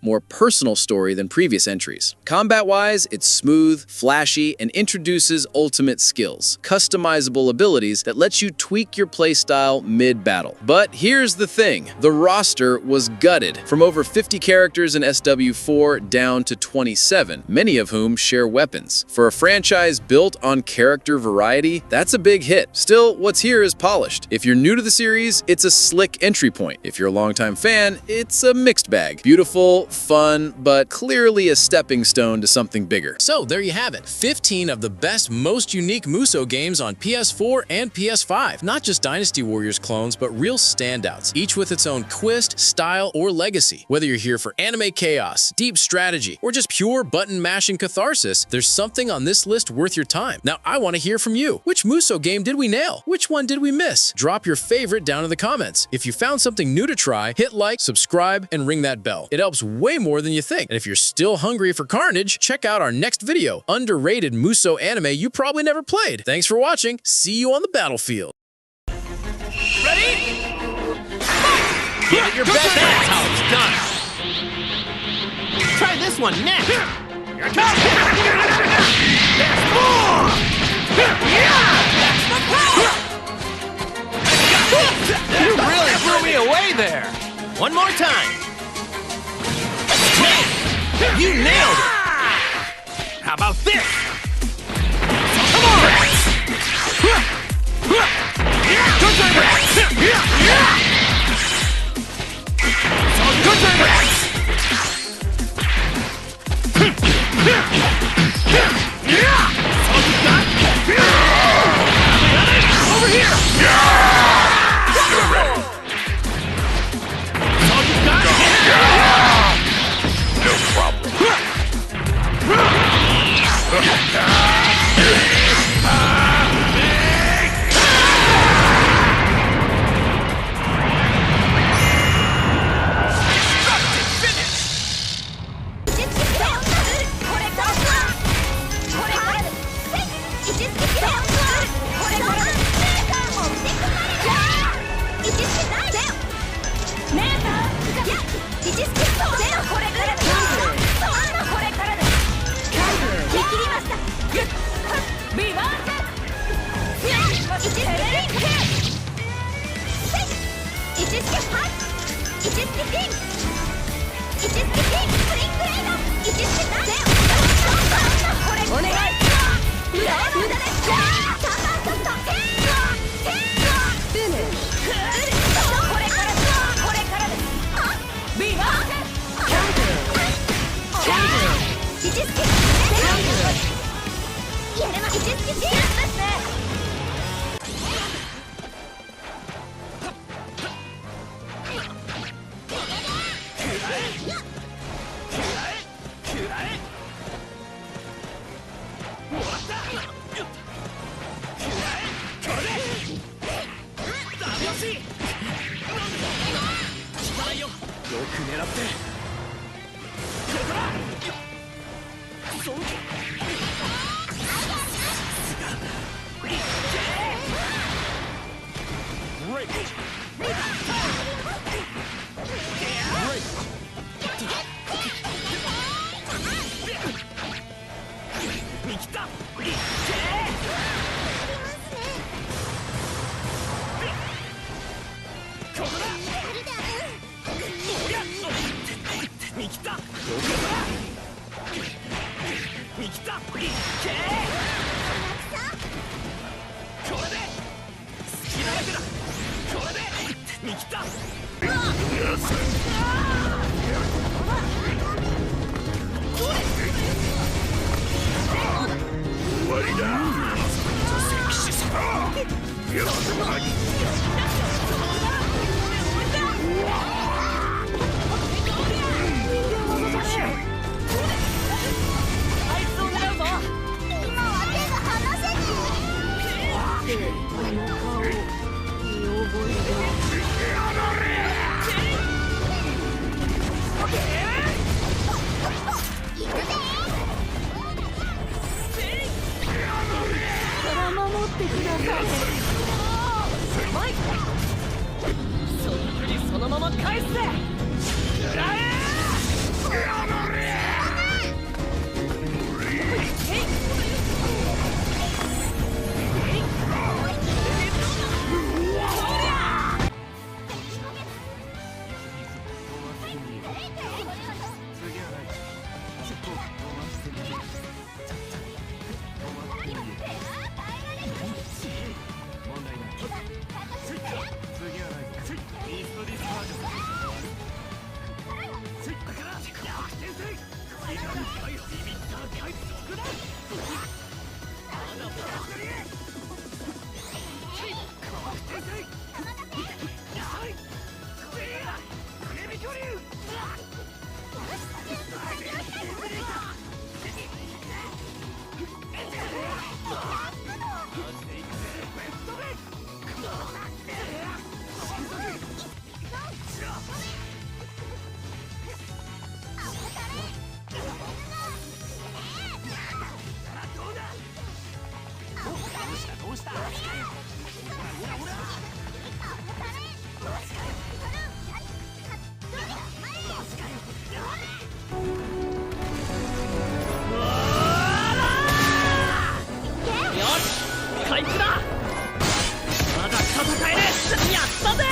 more personal story than previous entries. Combat-wise, it's smooth, flashy, and introduces ultimate skills, customizable abilities that lets you tweak your playstyle mid-battle. But here's the thing, the roster was gutted. From over 50 characters in SW4 down to 27, many of whom share weapons. For a franchise built on character variety, that's a big hit. Still, what's here is polished. If you're new to the series, it's a slick entry point. If you're a longtime fan, it's a mixed bag. Beautiful, fun, but clearly a stepping stone to something bigger. So there you have it, 15 of the best, most unique Musou games on PS4 and PS5. Not just Dynasty Warriors clones, but real standouts, each with its own twist, style, or legacy. Whether you're here for anime chaos, deep strategy, or just pure button-mashing catharsis, there's something on this list worth your time. Now, I want to hear from you. Which Musou game did we nail? Which one did we miss? Drop your favorite down in the comments. If you found something new to try, hit like, subscribe, and ring that bell. It helps way more than you think. And if you're still hungry for carnage, check out our next video, underrated Musou anime you probably never played. Thanks for watching. See you on the battlefield. Ready? Give it your best. That's how it's done. Try this one next. Here it comes. There's more. That's the power. You really blew me away there. One more time. Man, you nailed it. How about this? Come on. Good time. Good time. Over here! You're ready! All you got? No problem. 守ってください。そっくりそのまま返すぜ。食らえ。回復だ。まだ戦えねえ。やったぜ。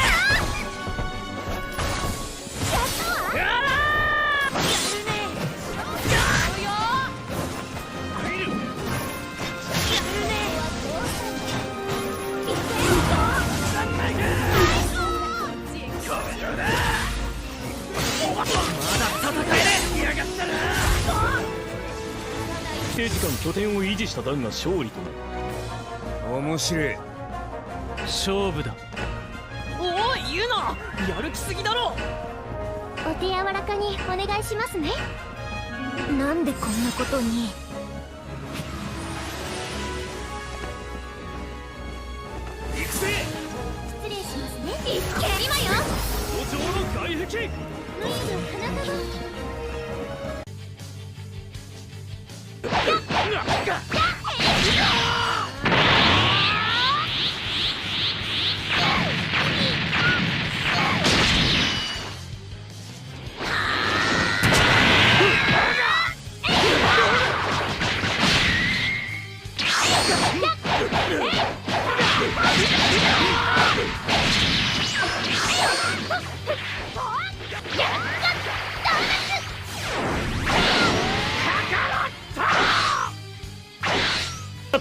一定時間拠点を維持した段が勝利となる。面白い。勝負だ。おお、ユナ、やる気すぎだろ。お手柔らかにお願いしますね。なんでこんなことに。行くぜ。失礼しますね。今よ。包丁の外壁。無理の花束。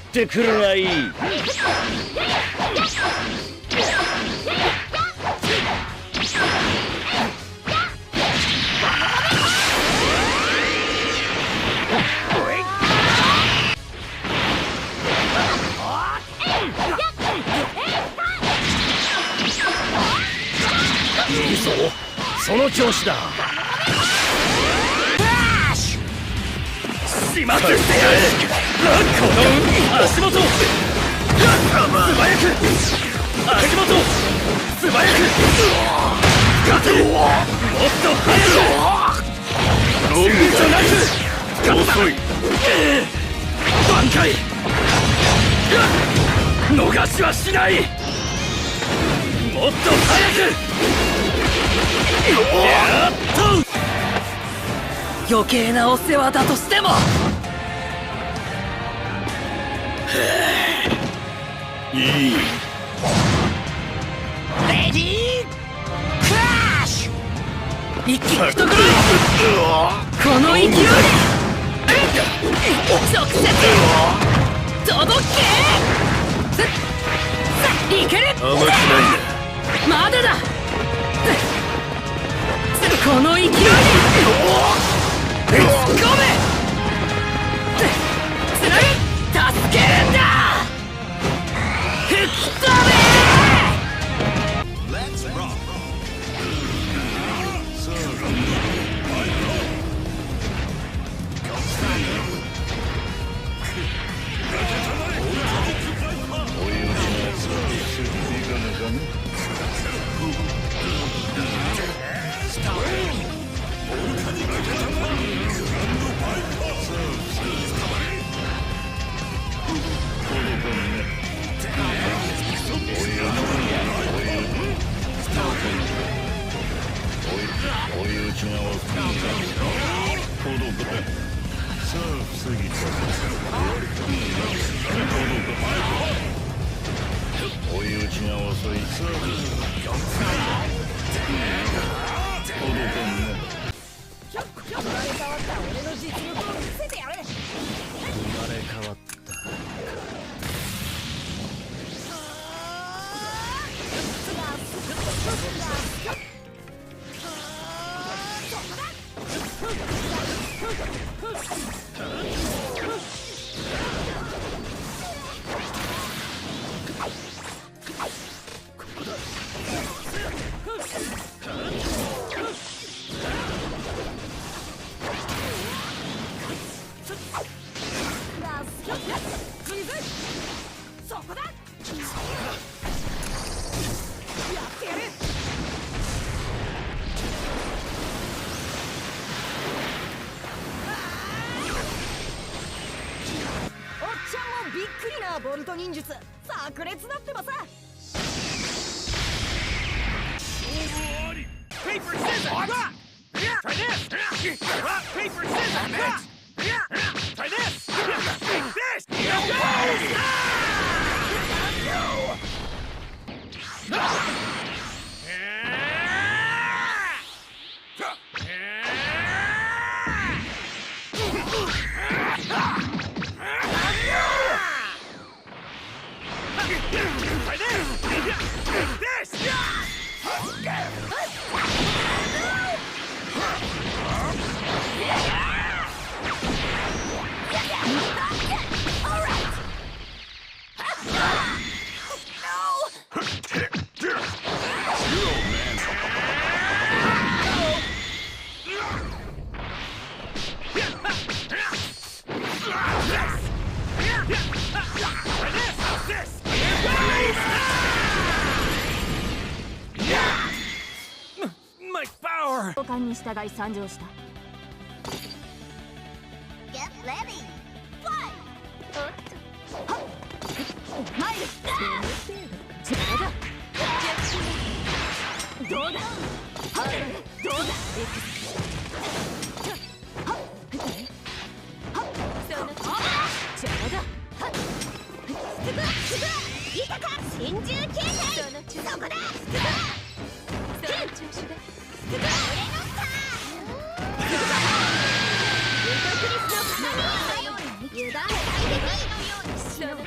ってくるがいい。いいぞ、その調子だ。しまってやれ。この足元。素早く。足元。素早く。もっと速く。躊躇なく。遅い。挽回。逃しはしない。もっと早く。やっと。余計なお世話だとしても。いい。レディークラッシュ。一気に懐へ。この勢いで直接届け。いける。甘くない。まだだ。この勢いで突っ込め。つなぐ。助けるんだ。吹き飛べ。スタート。ボルト忍術炸裂だってばさ。Paper scissors! Try this! Rock, paper scissors! Try this! This! Try this! This! My power! 交換に従い参上した。Get ready! Fight! 参る！どうだ？どうだ？いたか真珠形態そこだその調子だ俺のターンユートクリスの鏡のように油断大敵のようにしのぶ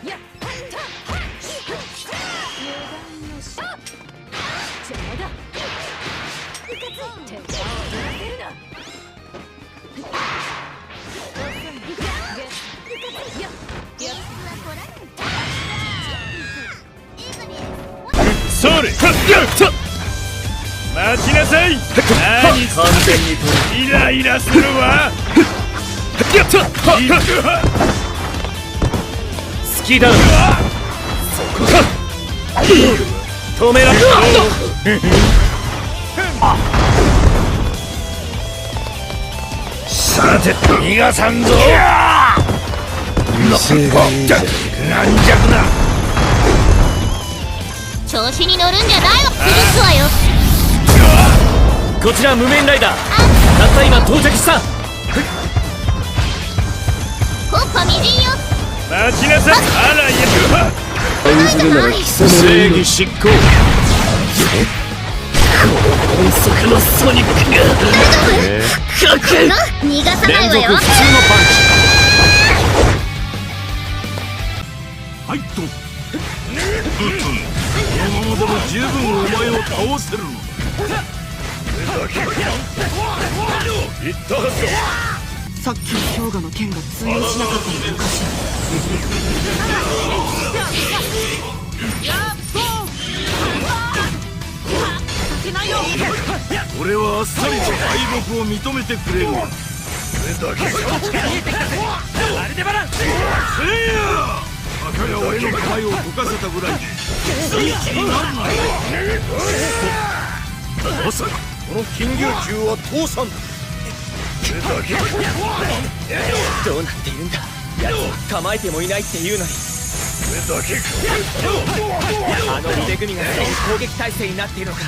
やっ油断のし邪魔だうかつ手を取らせるなそれ待ちなさい何完全に取るイライラするわ好きだそこ止められさて逃がさんぞなんじゃくな調子に乗るんじゃないわ許すわよこちら無面ライダーたった今到着したコッパみじんよ待ちなさいあらや譲るなら貴様の正義執行この音速のソニックが逃がさないわよ連続普通のパンチはいとこのままでも十分お前を倒せるのだ言ったはずださっきの氷河の剣が通用しなかったのかしら俺はあっさりと敗北を認めてくれるそれだけあれでバランスせいや赤が俺の構えを解かせたぐらいでいい気になるなよまさかこの金魚銃は父さんそれだけどうなっているんだやつ構えてもいないっていうのにそれだけかあの腕組みが攻撃態勢になっているのか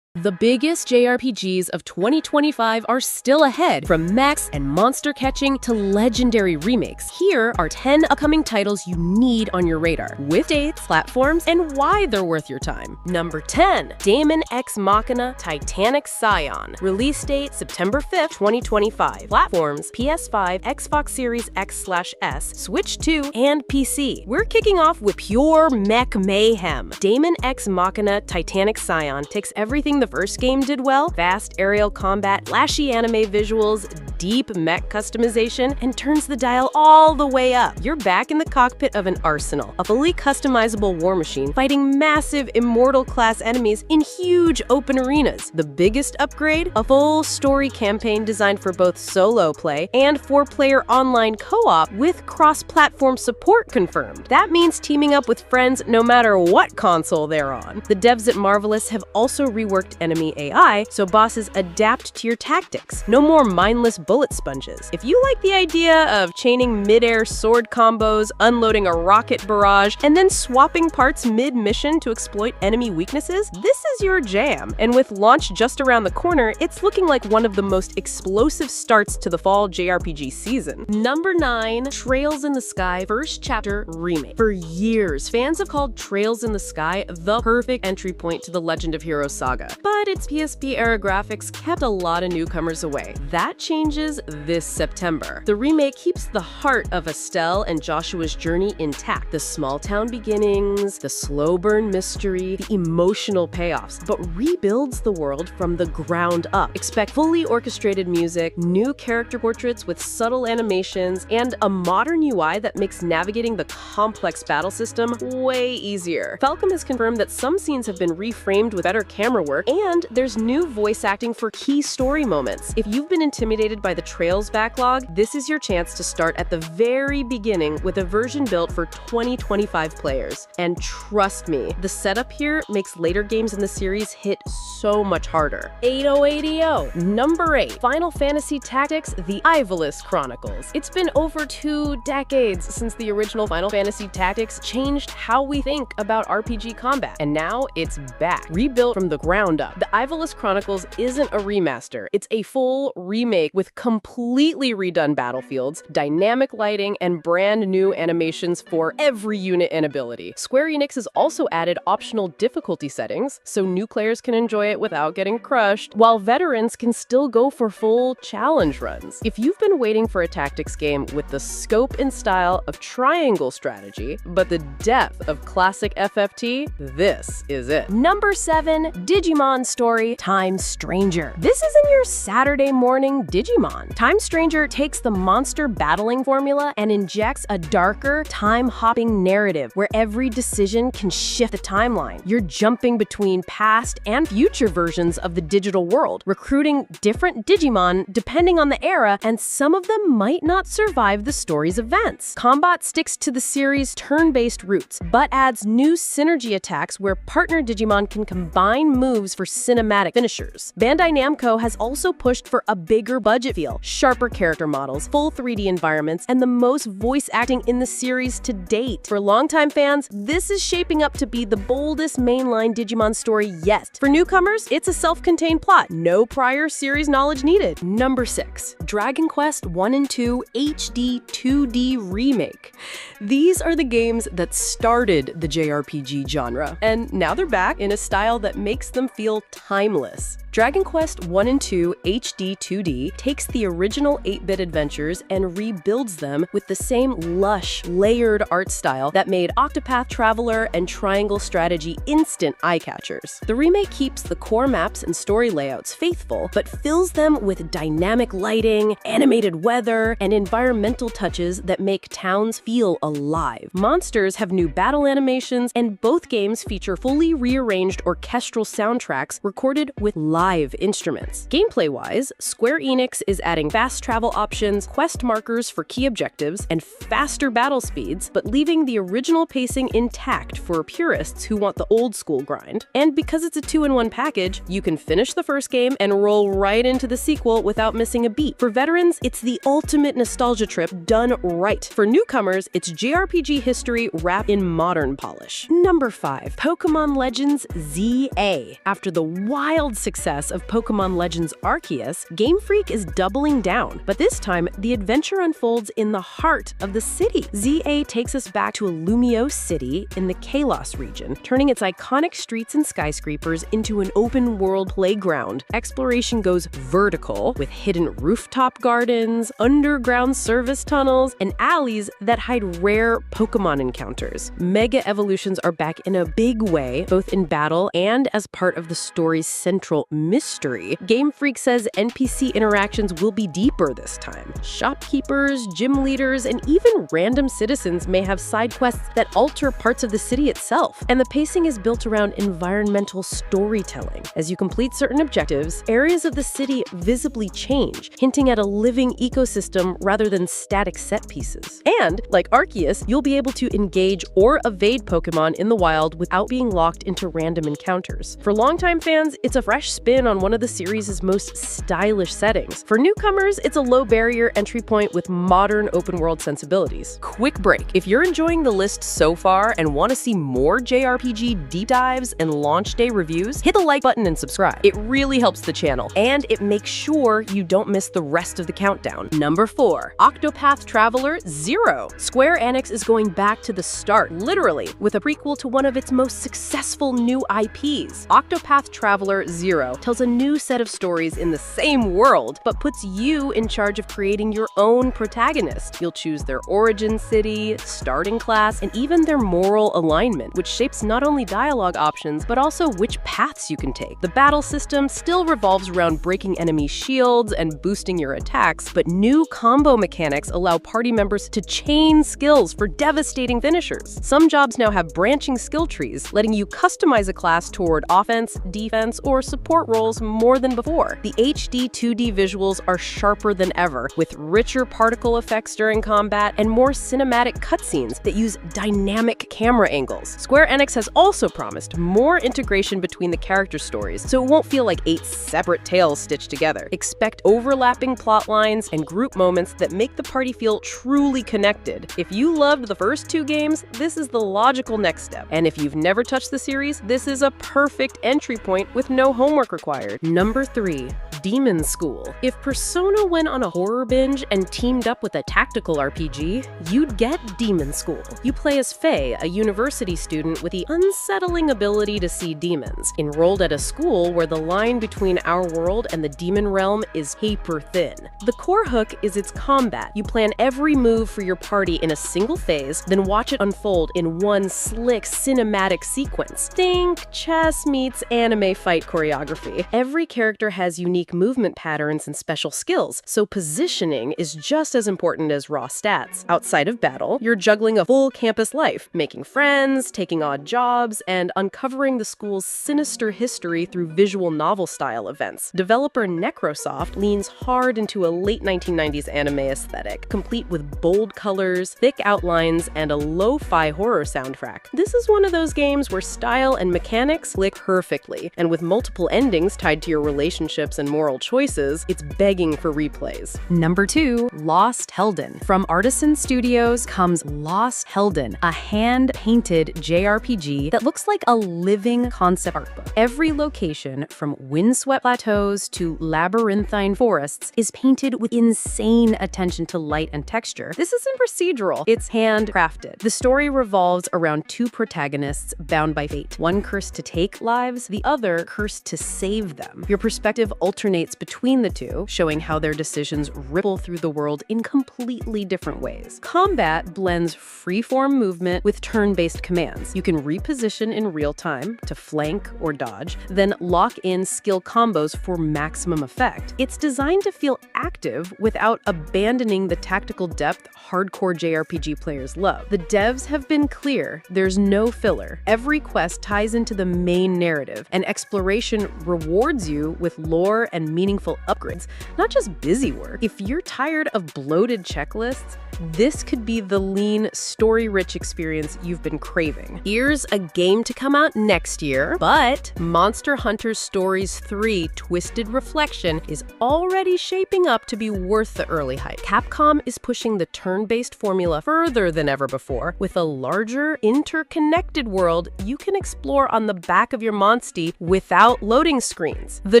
The biggest JRPGs of 2025 are still ahead, from max and monster catching to legendary remakes. Here are 10 upcoming titles you need on your radar, with dates, platforms, and why they're worth your time. Number 10, Daemon X Machina Titanic Scion. Release date September 5th, 2025. Platforms PS5, Xbox Series X/S, Switch 2, and PC. We're kicking off with pure mech mayhem. Daemon X Machina Titanic Scion takes everything the first game did well: fast aerial combat, flashy anime visuals, deep mech customization, and turns the dial all the way up. You're back in the cockpit of an arsenal, a fully customizable war machine fighting massive immortal-class enemies in huge open arenas. The biggest upgrade? A full story campaign designed for both solo play and 4-player online co-op with cross-platform support confirmed. That means teaming up with friends no matter what console they're on. The devs at Marvelous have also reworked enemy AI so bosses adapt to your tactics. No more mindless bullet sponges. If you like the idea of chaining mid-air sword combos, unloading a rocket barrage, and then swapping parts mid-mission to exploit enemy weaknesses, this is your jam. And with launch just around the corner, it's looking like one of the most explosive starts to the fall JRPG season. Number 9, Trails in the Sky First Chapter Remake. For years, fans have called Trails in the Sky the perfect entry point to the Legend of Heroes saga, but its PSP-era graphics kept a lot of newcomers away. That changes this September. The remake keeps the heart of Estelle and Joshua's journey intact. The small-town beginnings, the slow-burn mystery, the emotional payoffs, but rebuilds the world from the ground up. Expect fully orchestrated music, new character portraits with subtle animations, and a modern UI that makes navigating the complex battle system way easier. Falcom has confirmed that some scenes have been reframed with better camera work, and there's new voice acting for key story moments. If you've been intimidated by the Trails backlog, this is your chance to start at the very beginning with a version built for 2025 players. And trust me, the setup here makes later games in the series hit so much harder. 8080. Number 8, Final Fantasy Tactics: The Ivalice Chronicles. It's been over 2 decades since the original Final Fantasy Tactics changed how we think about RPG combat, and now it's back, rebuilt from the ground up. The Ivalice Chronicles isn't a remaster, it's a full remake with completely redone battlefields, dynamic lighting, and brand new animations for every unit and ability. Square Enix has also added optional difficulty settings, so new players can enjoy it without getting crushed, while veterans can still go for full challenge runs. If you've been waiting for a tactics game with the scope and style of triangle strategy, but the depth of classic FFT, this is it. Number 7, Digimon Story Time Stranger. This isn't your Saturday morning Digimon Digimon. Time Stranger takes the monster battling formula and injects a darker, time-hopping narrative where every decision can shift the timeline. You're jumping between past and future versions of the digital world, recruiting different Digimon depending on the era, and some of them might not survive the story's events. Combat sticks to the series' turn-based roots, but adds new synergy attacks where partner Digimon can combine moves for cinematic finishers. Bandai Namco has also pushed for a bigger budget feel, sharper character models, full 3D environments, and the most voice acting in the series to date. For longtime fans, this is shaping up to be the boldest mainline Digimon story yet. For newcomers, it's a self-contained plot, no prior series knowledge needed. Number 6. Dragon Quest 1 and 2 HD 2D Remake. These are the games that started the JRPG genre, and now they're back in a style that makes them feel timeless. Dragon Quest 1 and 2 HD 2D takes the original 8-bit adventures and rebuilds them with the same lush, layered art style that made Octopath Traveler and Triangle Strategy instant eye-catchers. The remake keeps the core maps and story layouts faithful, but fills them with dynamic lighting, animated weather, and environmental touches that make towns feel alive. Monsters have new battle animations, and both games feature fully rearranged orchestral soundtracks recorded with live instruments. Gameplay-wise, Square Enix is adding fast travel options, quest markers for key objectives, and faster battle speeds, but leaving the original pacing intact for purists who want the old-school grind. And because it's a 2-in-1 package, you can finish the first game and roll right into the sequel without missing a beat. For veterans, it's the ultimate nostalgia trip done right. For newcomers, it's JRPG history wrapped in modern polish. Number 5. Pokémon Legends ZA. After the wild success of Pokémon Legends Arceus, Game Freak is doubling down, but this time the adventure unfolds in the heart of the city. ZA takes us back to a Lumiose city in the Kalos region, turning its iconic streets and skyscrapers into an open-world playground. Exploration goes vertical, with hidden rooftop gardens, underground service tunnels, and alleys that hide rare Pokémon encounters. Mega evolutions are back in a big way, both in battle and as part of the story's central mystery. Game Freak says NPC interactions will be deeper this time. Shopkeepers, gym leaders, and even random citizens may have side quests that alter parts of the city itself. And the pacing is built around environmental storytelling. As you complete certain objectives, areas of the city visibly change, hinting at a living ecosystem rather than static set pieces. And, like Arceus, you'll be able to engage or evade Pokémon in the wild without being locked into random encounters. For longtime fans, it's a fresh spin on one of the series' most stylish settings. For newcomers, it's a low-barrier entry point with modern open-world sensibilities. Quick break. If you're enjoying the list so far and want to see more JRPG deep dives and launch day reviews, hit the like button and subscribe. It really helps the channel, and it makes sure you don't miss the rest of the countdown. Number 4. Octopath Traveler 0. Square Enix is going back to the start, literally, with a prequel to one of its most successful new IPs. Octopath Traveler 0 tells a new set of stories in the same world, but puts you in charge of creating your own protagonist. You'll choose their origin city, starting class, and even their moral alignment, which shapes not only dialogue options, but also which paths you can take. The battle system still revolves around breaking enemy shields and boosting your attacks, but new combo mechanics allow party members to chain skills for devastating finishers. Some jobs now have branching skill trees, letting you customize a class toward offense, defense, or support roles more than before. The HD 2D visuals are sharper than ever, with richer particle effects during combat and more cinematic cutscenes that use dynamic camera angles. Square Enix has also promised more integration between the character stories, so it won't feel like 8 separate tales stitched together. Expect overlapping plot lines and group moments that make the party feel truly connected. If you loved the first 2 games, this is the logical next step. And if you've never touched the series, this is a perfect entry point with no homework required. Number 3. Demon School. If Persona went on a horror binge and teamed up with a tactical RPG, you'd get Demon School. You play as Faye, a university student with the unsettling ability to see demons, enrolled at a school where the line between our world and the demon realm is paper thin. The core hook is its combat. You plan every move for your party in a single phase, then watch it unfold in one slick cinematic sequence. Think chess meets anime fight choreography. choreography. Every character has unique movement patterns and special skills, so positioning is just as important as raw stats. Outside of battle, you're juggling a full campus life, making friends, taking odd jobs, and uncovering the school's sinister history through visual novel-style events. Developer Necrosoft leans hard into a late 1990s anime aesthetic, complete with bold colors, thick outlines, and a lo-fi horror soundtrack. This is one of those games where style and mechanics click perfectly, and with multiple endings tied to your relationships and moral choices, it's begging for replays. Number 2, Lost Helden. From Artisan Studios comes Lost Helden, a hand-painted JRPG that looks like a living concept art book. Every location, from windswept plateaus to labyrinthine forests, is painted with insane attention to light and texture. This isn't procedural, it's handcrafted. The story revolves around two protagonists bound by fate, one cursed to take lives, the other cursed to save them. Your perspective alternates between the two, showing how their decisions ripple through the world in completely different ways. Combat blends freeform movement with turn-based commands. You can reposition in real time to flank or dodge, then lock in skill combos for maximum effect. It's designed to feel active without abandoning the tactical depth hardcore JRPG players love. The devs have been clear, there's no filler. Every quest ties into the main narrative, and exploration rewards you with lore and meaningful upgrades, not just busy work. If you're tired of bloated checklists, this could be the lean, story-rich experience you've been craving. Here's a game to come out next year, but Monster Hunter Stories 3 Twisted Reflection is already shaping up to be worth the early hype. Capcom is pushing the turn-based formula further than ever before, with a larger, interconnected world you can explore on the back of your Monstie without loading screens. The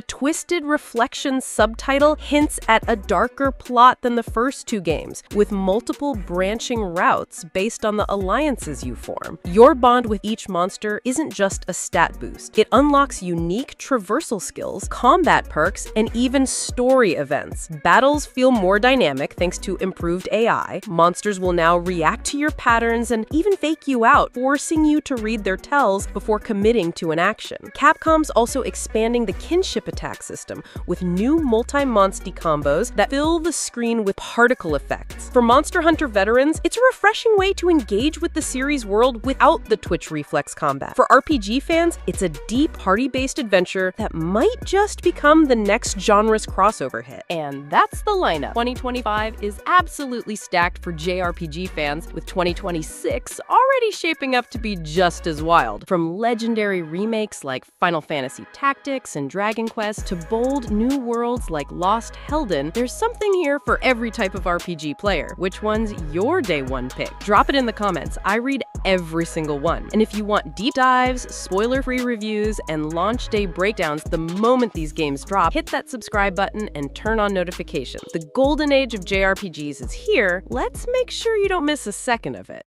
Twisted Reflection subtitle hints at a darker plot than the first two games, with multiple branching routes based on the alliances you form. Your bond with each monster isn't just a stat boost. It unlocks unique traversal skills, combat perks, and even story events. Battles feel more dynamic thanks to improved AI. Monsters will now react to your patterns and even fake you out, forcing you to read their tells before committing to an action. Capcom's also expanding the kinship attack system with new multi-monstie combos that fill the screen with particle effects. For Monster Hunter veterans, it's a refreshing way to engage with the series world without the twitch reflex combat. For RPG fans, it's a deep party-based adventure that might just become the next genre's crossover hit. And that's the lineup. 2025 is absolutely stacked for JRPG fans, with 2026 already shaping up to be just as wild. From legendary remakes like Final Fantasy Tactics and Dragon Quest to bold new worlds like Lost Helden, there's something here for every type of RPG player. Which one's your day one pick? Drop it in the comments. I read every single one. And if you want deep dives, spoiler-free reviews, and launch day breakdowns the moment these games drop, hit that subscribe button and turn on notifications. The golden age of JRPGs is here. Let's make sure you don't miss a second of it.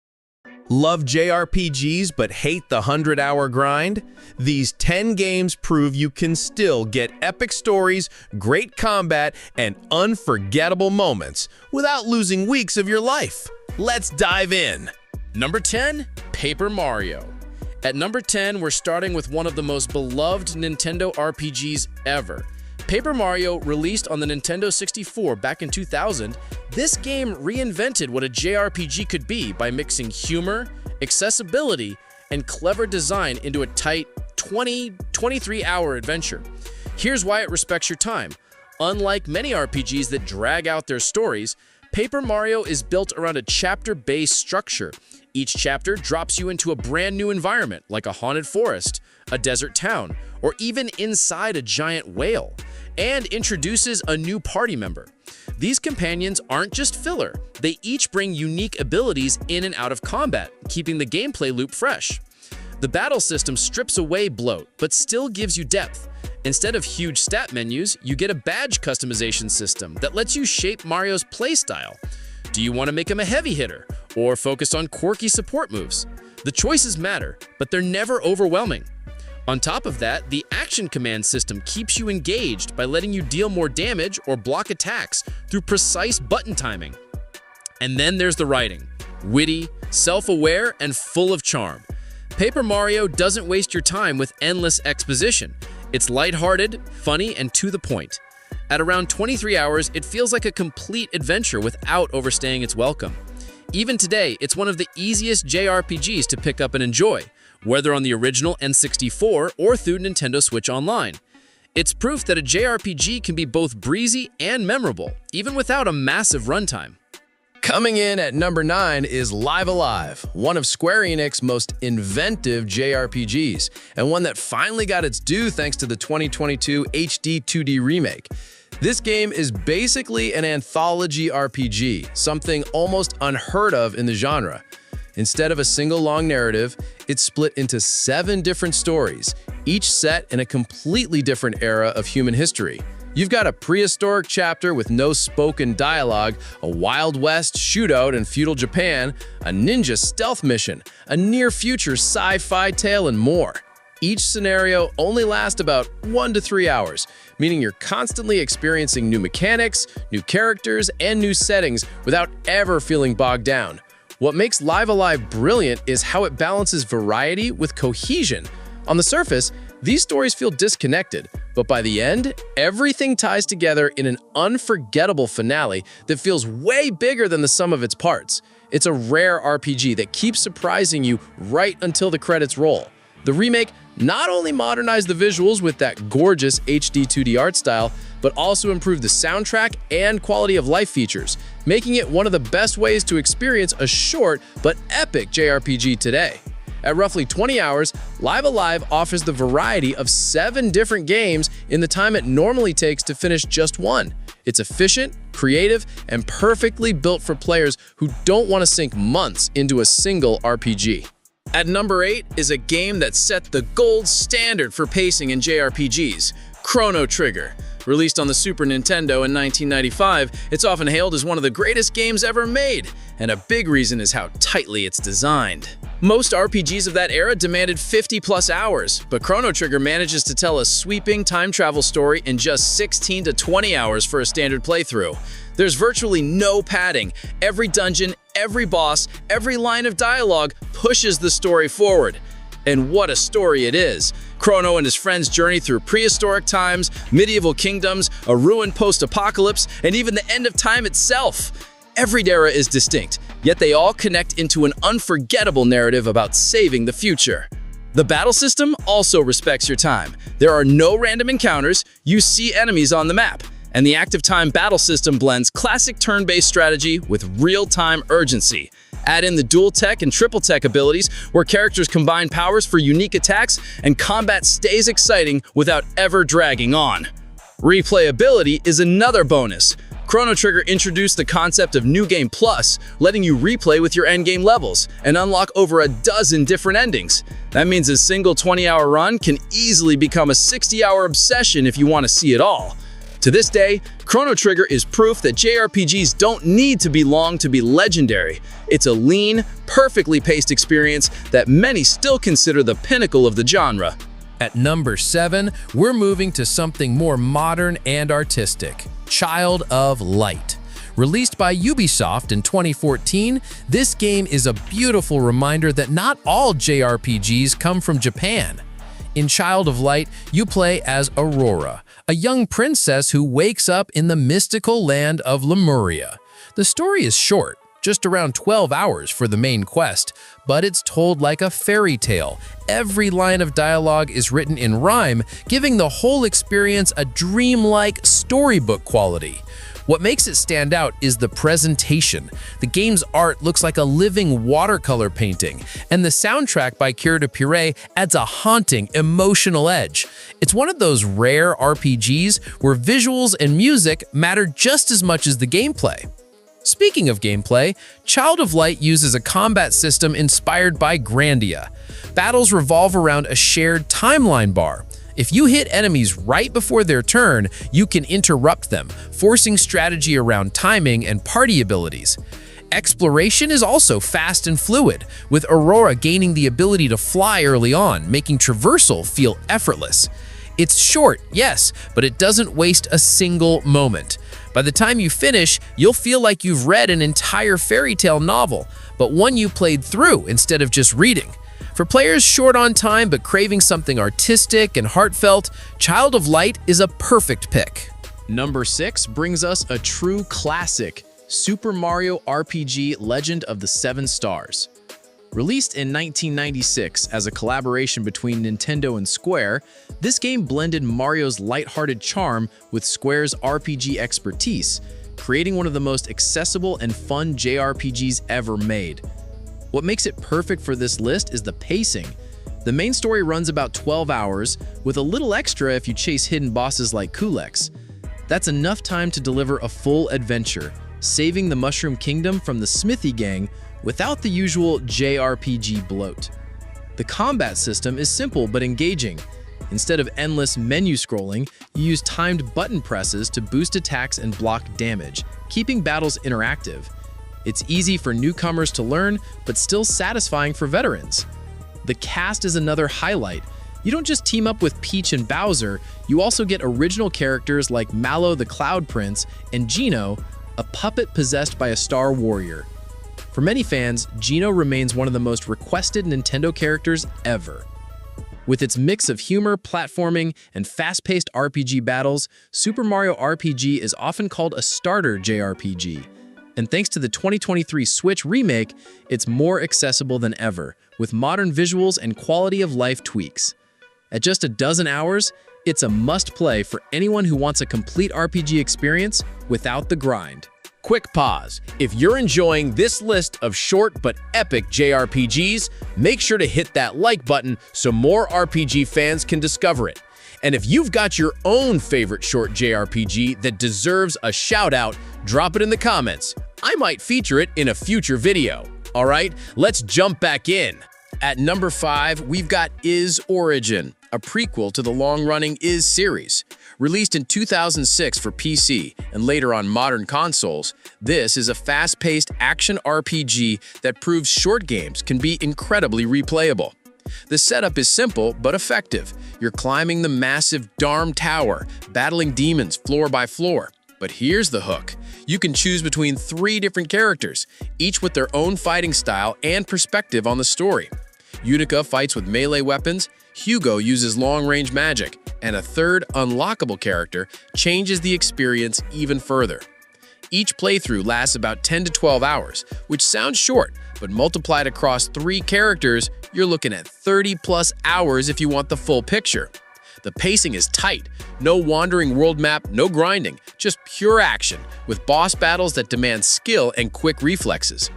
Love JRPGs but hate the 100-hour grind? These 10 games prove you can still get epic stories, great combat, and unforgettable moments without losing weeks of your life. Let's dive in. Number 10, Paper Mario. At number 10, we're starting with one of the most beloved Nintendo RPGs ever. Paper Mario, released on the Nintendo 64 back in 2000, this game reinvented what a JRPG could be by mixing humor, accessibility, and clever design into a tight 23-hour adventure. Here's why it respects your time. Unlike many RPGs that drag out their stories, Paper Mario is built around a chapter-based structure. Each chapter drops you into a brand new environment, like a haunted forest, a desert town, or even inside a giant whale, and introduces a new party member. These companions aren't just filler, they each bring unique abilities in and out of combat, keeping the gameplay loop fresh. The battle system strips away bloat, but still gives you depth. Instead of huge stat menus, you get a badge customization system that lets you shape Mario's playstyle. Do you want to make him a heavy hitter, or focus on quirky support moves? The choices matter, but they're never overwhelming. On top of that, the action command system keeps you engaged by letting you deal more damage or block attacks through precise button timing. And then there's the writing. Witty, self-aware, and full of charm. Paper Mario doesn't waste your time with endless exposition. It's lighthearted, funny, and to the point. At around 23 hours, it feels like a complete adventure without overstaying its welcome. Even today, it's one of the easiest JRPGs to pick up and enjoy, whether on the original N64 or through Nintendo Switch Online. It's proof that a JRPG can be both breezy and memorable, even without a massive runtime. Coming in at number 9 is Live Alive, one of Square Enix's most inventive JRPGs, and one that finally got its due thanks to the 2022 HD 2D remake. This game is basically an anthology RPG, something almost unheard of in the genre. Instead of a single long narrative, it's split into 7 different stories, each set in a completely different era of human history. You've got a prehistoric chapter with no spoken dialogue, a Wild West shootout in feudal Japan, a ninja stealth mission, a near-future sci-fi tale, and more. Each scenario only lasts about 1 to 3 hours, meaning you're constantly experiencing new mechanics, new characters, and new settings without ever feeling bogged down. What makes Live Alive brilliant is how it balances variety with cohesion. On the surface, these stories feel disconnected, but by the end, everything ties together in an unforgettable finale that feels way bigger than the sum of its parts. It's a rare RPG that keeps surprising you right until the credits roll. The remake not only modernized the visuals with that gorgeous HD 2D art style, but also improved the soundtrack and quality of life features, making it one of the best ways to experience a short but epic JRPG today. At roughly 20 hours, Live Alive offers the variety of 7 different games in the time it normally takes to finish just one. It's efficient, creative, and perfectly built for players who don't want to sink months into a single RPG. At number 8 is a game that set the gold standard for pacing in JRPGs, Chrono Trigger. Released on the Super Nintendo in 1995, it's often hailed as one of the greatest games ever made, and a big reason is how tightly it's designed. Most RPGs of that era demanded 50+ hours, but Chrono Trigger manages to tell a sweeping time travel story in just 16 to 20 hours for a standard playthrough. There's virtually no padding. Every dungeon, every boss, every line of dialogue pushes the story forward. And what a story it is! Chrono and his friends journey through prehistoric times, medieval kingdoms, a ruined post-apocalypse, and even the end of time itself. Every era is distinct, yet they all connect into an unforgettable narrative about saving the future. The battle system also respects your time. There are no random encounters, you see enemies on the map, and the active time battle system blends classic turn-based strategy with real-time urgency. Add in the dual tech and triple tech abilities, where characters combine powers for unique attacks, and combat stays exciting without ever dragging on. Replayability is another bonus. Chrono Trigger introduced the concept of New Game Plus, letting you replay with your endgame levels and unlock over a dozen different endings. That means a single 20-hour run can easily become a 60-hour obsession if you want to see it all. To this day, Chrono Trigger is proof that JRPGs don't need to be long to be legendary. It's a lean, perfectly paced experience that many still consider the pinnacle of the genre. At number 7, we're moving to something more modern and artistic, Child of Light. Released by Ubisoft in 2014, this game is a beautiful reminder that not all JRPGs come from Japan. In Child of Light, you play as Aurora, a young princess who wakes up in the mystical land of Lemuria. The story is short, just around 12 hours for the main quest, but it's told like a fairy tale. Every line of dialogue is written in rhyme, giving the whole experience a dreamlike storybook quality. What makes it stand out is the presentation. The game's art looks like a living watercolor painting, and the soundtrack by curated adds a haunting, emotional edge. It's one of those rare RPGs where visuals and music matter just as much as the gameplay. Speaking of gameplay, Child of Light uses a combat system inspired by Grandia. Battles revolve around a shared timeline bar. If you hit enemies right before their turn, you can interrupt them, forcing strategy around timing and party abilities. Exploration is also fast and fluid, with Aurora gaining the ability to fly early on, making traversal feel effortless. It's short, yes, but it doesn't waste a single moment. By the time you finish, you'll feel like you've read an entire fairy tale novel, but one you played through instead of just reading. For players short on time but craving something artistic and heartfelt, Child of Light is a perfect pick. Number 6 brings us a true classic, Super Mario RPG Legend of the Seven Stars. Released in 1996 as a collaboration between Nintendo and Square, this game blended Mario's lighthearted charm with Square's RPG expertise, creating one of the most accessible and fun JRPGs ever made. What makes it perfect for this list is the pacing. The main story runs about 12 hours, with a little extra if you chase hidden bosses like Kulex. That's enough time to deliver a full adventure, saving the Mushroom Kingdom from the Smithy Gang without the usual JRPG bloat. The combat system is simple but engaging. Instead of endless menu scrolling, you use timed button presses to boost attacks and block damage, keeping battles interactive. It's easy for newcomers to learn, but still satisfying for veterans. The cast is another highlight. You don't just team up with Peach and Bowser, you also get original characters like Mallow the Cloud Prince and Geno, a puppet possessed by a Star Warrior. For many fans, Geno remains one of the most requested Nintendo characters ever. With its mix of humor, platforming, and fast-paced RPG battles, Super Mario RPG is often called a starter JRPG. And thanks to the 2023 Switch remake, it's more accessible than ever, with modern visuals and quality-of-life tweaks. At just a dozen hours, it's a must-play for anyone who wants a complete RPG experience without the grind. Quick pause. If you're enjoying this list of short but epic JRPGs, make sure to hit that like button so more RPG fans can discover it. And if you've got your own favorite short JRPG that deserves a shout-out, drop it in the comments. I might feature it in a future video. All right, let's jump back in. At number 5, we've got Is Origin, a prequel to the long-running Is series. Released in 2006 for PC and later on modern consoles, this is a fast-paced action RPG that proves short games can be incredibly replayable. The setup is simple but effective. You're climbing the massive Dharm Tower, battling demons floor by floor. But here's the hook. You can choose between 3 different characters, each with their own fighting style and perspective on the story. Unica fights with melee weapons, Hugo uses long-range magic, and a third, unlockable character changes the experience even further. Each playthrough lasts about 10 to 12 hours, which sounds short, but multiplied across 3 characters, you're looking at 30+ hours if you want the full picture. The pacing is tight, no wandering world map, no grinding, just pure action, with boss battles that demand skill and quick reflexes.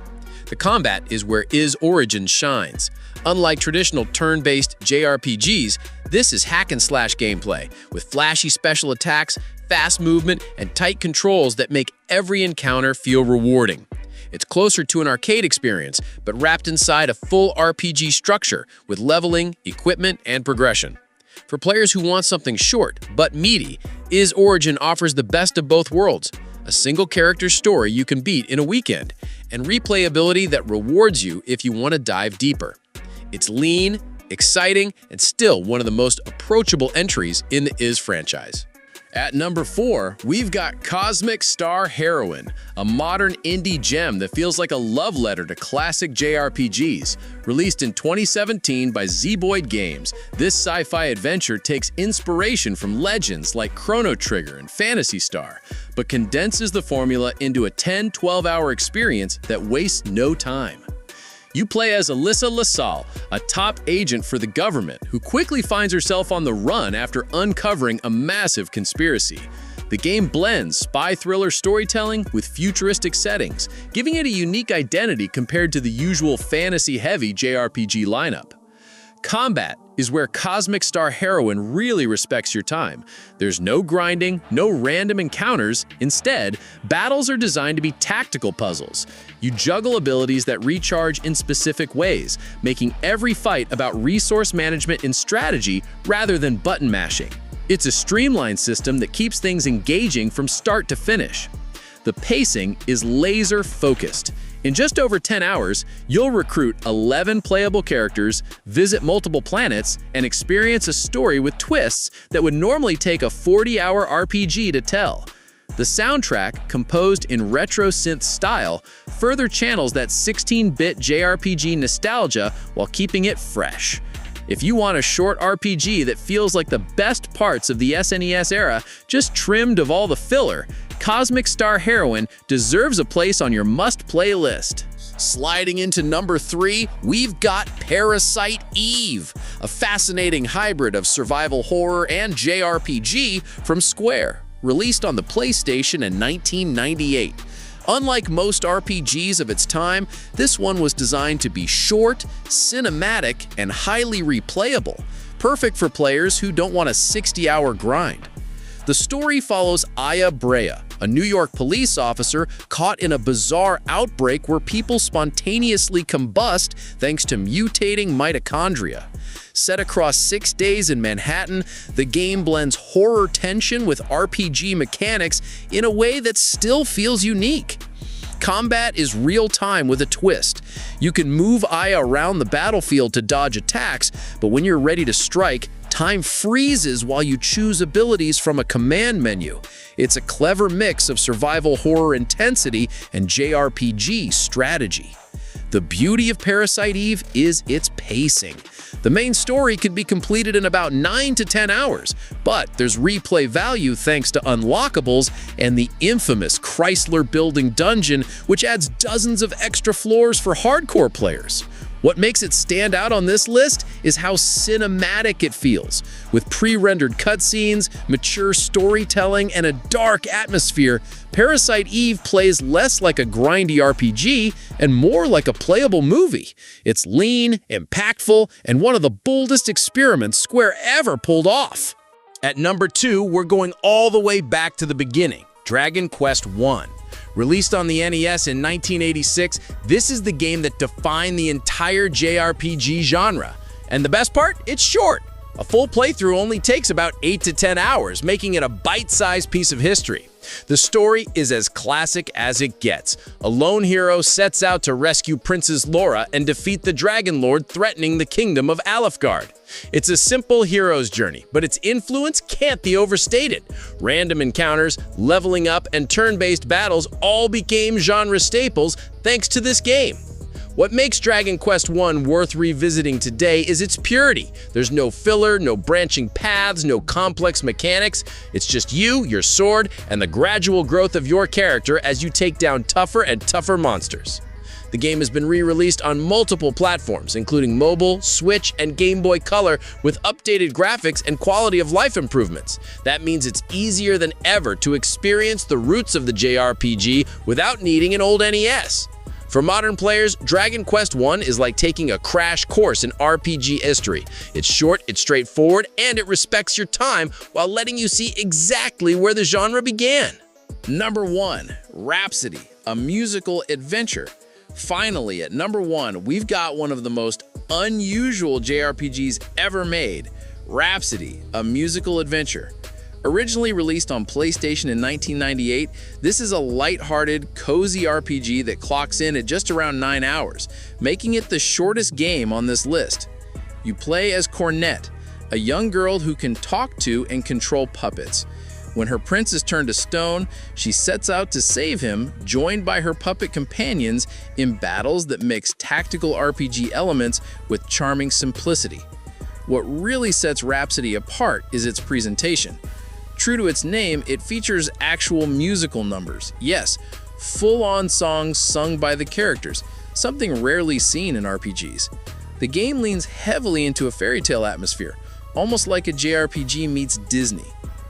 The combat is where Is Origin shines. Unlike traditional turn-based JRPGs, this is hack-and-slash gameplay, with flashy special attacks, fast movement, and tight controls that make every encounter feel rewarding. It's closer to an arcade experience, but wrapped inside a full RPG structure with leveling, equipment, and progression. For players who want something short but meaty, Is Origin offers the best of both worlds, a single-character story you can beat in a weekend, and replayability that rewards you if you want to dive deeper. It's lean, exciting, and still one of the most approachable entries in the Is franchise. At number 4, we've got Cosmic Star Heroine, a modern indie gem that feels like a love letter to classic JRPGs. Released in 2017 by Z-Boyd Games, this sci-fi adventure takes inspiration from legends like Chrono Trigger and Phantasy Star, but condenses the formula into a 10-12-hour experience that wastes no time. You play as Alyssa LaSalle, a top agent for the government who quickly finds herself on the run after uncovering a massive conspiracy. The game blends spy thriller storytelling with futuristic settings, giving it a unique identity compared to the usual fantasy-heavy JRPG lineup. Combat is where Cosmic Star Heroine really respects your time. There's no grinding, no random encounters. Instead, battles are designed to be tactical puzzles. You juggle abilities that recharge in specific ways, making every fight about resource management and strategy rather than button mashing. It's a streamlined system that keeps things engaging from start to finish. The pacing is laser-focused. In just over 10 hours, you'll recruit 11 playable characters, visit multiple planets, and experience a story with twists that would normally take a 40-hour RPG to tell. The soundtrack, composed in retro synth style, further channels that 16-bit JRPG nostalgia while keeping it fresh. If you want a short RPG that feels like the best parts of the SNES era, just trimmed of all the filler, Cosmic Star Heroine deserves a place on your must-play list. Sliding into number 3, we've got Parasite Eve, a fascinating hybrid of survival horror and JRPG from Square, released on the PlayStation in 1998. Unlike most RPGs of its time, this one was designed to be short, cinematic, and highly replayable, perfect for players who don't want a 60-hour grind. The story follows Aya Brea, a New York police officer caught in a bizarre outbreak where people spontaneously combust thanks to mutating mitochondria. Set across 6 days in Manhattan, the game blends horror tension with RPG mechanics in a way that still feels unique. Combat is real-time with a twist. You can move Aya around the battlefield to dodge attacks, but when you're ready to strike, time freezes while you choose abilities from a command menu. It's a clever mix of survival horror intensity and JRPG strategy. The beauty of Parasite Eve is its pacing. The main story can be completed in about 9 to 10 hours, but there's replay value thanks to unlockables and the infamous Chrysler Building dungeon, which adds dozens of extra floors for hardcore players. What makes it stand out on this list is how cinematic it feels. With pre-rendered cutscenes, mature storytelling, and a dark atmosphere, Parasite Eve plays less like a grindy RPG and more like a playable movie. It's lean, impactful, and one of the boldest experiments Square ever pulled off. At number 2, we're going all the way back to the beginning, Dragon Quest I. Released on the NES in 1986, this is the game that defined the entire JRPG genre. And the best part? It's short. A full playthrough only takes about 8 to 10 hours, making it a bite-sized piece of history. The story is as classic as it gets. A lone hero sets out to rescue Princess Laura and defeat the Dragon Lord threatening the kingdom of Alefgard. It's a simple hero's journey, but its influence can't be overstated. Random encounters, leveling up, and turn-based battles all became genre staples thanks to this game. What makes Dragon Quest I worth revisiting today is its purity. There's no filler, no branching paths, no complex mechanics. It's just you, your sword, and the gradual growth of your character as you take down tougher and tougher monsters. The game has been re-released on multiple platforms, including mobile, Switch, and Game Boy Color, with updated graphics and quality of life improvements. That means it's easier than ever to experience the roots of the JRPG without needing an old NES. For modern players, Dragon Quest I is like taking a crash course in RPG history. It's short, it's straightforward, and it respects your time while letting you see exactly where the genre began. Number 1, Rhapsody, a musical adventure. Finally, at number 1, we've got one of the most unusual JRPGs ever made, Rhapsody, a musical adventure. Originally released on PlayStation in 1998, this is a lighthearted, cozy RPG that clocks in at just around 9 hours, making it the shortest game on this list. You play as Cornette, a young girl who can talk to and control puppets. When her prince is turned to stone, she sets out to save him, joined by her puppet companions in battles that mix tactical RPG elements with charming simplicity. What really sets Rhapsody apart is its presentation. True to its name, it features actual musical numbers. Yes, full-on songs sung by the characters, something rarely seen in RPGs. The game leans heavily into a fairy tale atmosphere, almost like a JRPG meets Disney.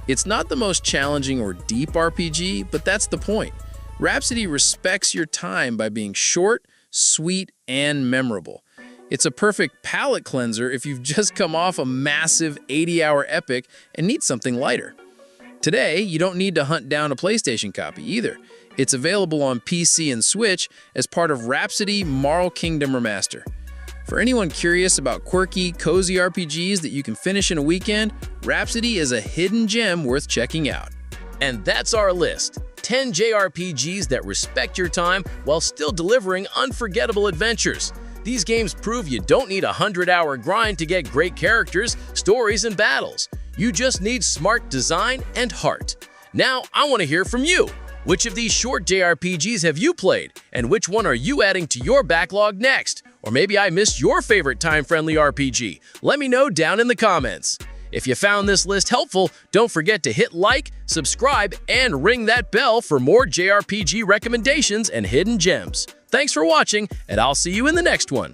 It's not the most challenging or deep RPG, but that's the point. Rhapsody respects your time by being short, sweet, and memorable. It's a perfect palate cleanser if you've just come off a massive 80-hour epic and need something lighter. Today, you don't need to hunt down a PlayStation copy either. It's available on PC and Switch as part of Rhapsody Marl Kingdom Remaster. For anyone curious about quirky, cozy RPGs that you can finish in a weekend, Rhapsody is a hidden gem worth checking out. And that's our list. 10 JRPGs that respect your time while still delivering unforgettable adventures. These games prove you don't need a 100-hour grind to get great characters, stories, and battles. You just need smart design and heart. Now, I want to hear from you. Which of these short JRPGs have you played, and which one are you adding to your backlog next? Or maybe I missed your favorite time-friendly RPG. Let me know down in the comments. If you found this list helpful, don't forget to hit like, subscribe, and ring that bell for more JRPG recommendations and hidden gems. Thanks for watching, and I'll see you in the next one.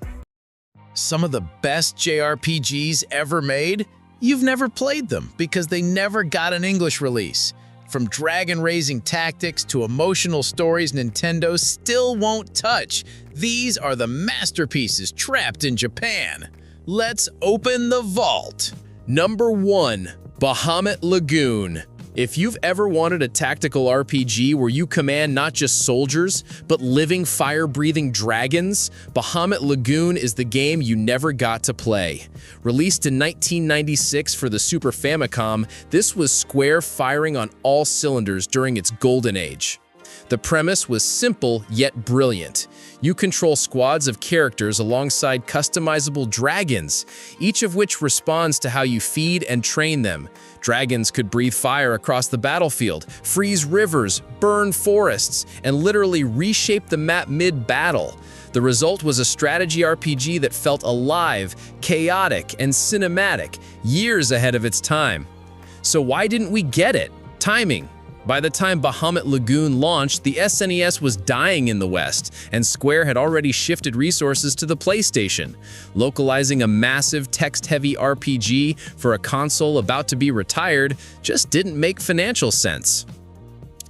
Some of the best JRPGs ever made? You've never played them because they never got an English release. From dragon-raising tactics to emotional stories Nintendo still won't touch. These are the masterpieces trapped in Japan. Let's open the vault. Number 1. Bahamut Lagoon. If you've ever wanted a tactical RPG where you command not just soldiers, but living fire-breathing dragons, Bahamut Lagoon is the game you never got to play. Released in 1996 for the Super Famicom, this was Square firing on all cylinders during its golden age. The premise was simple yet brilliant. You control squads of characters alongside customizable dragons, each of which responds to how you feed and train them. Dragons could breathe fire across the battlefield, freeze rivers, burn forests, and literally reshape the map mid-battle. The result was a strategy RPG that felt alive, chaotic, and cinematic, years ahead of its time. So why didn't we get it? Timing. By the time Bahamut Lagoon launched, the SNES was dying in the West, and Square had already shifted resources to the PlayStation. Localizing a massive text-heavy RPG for a console about to be retired just didn't make financial sense.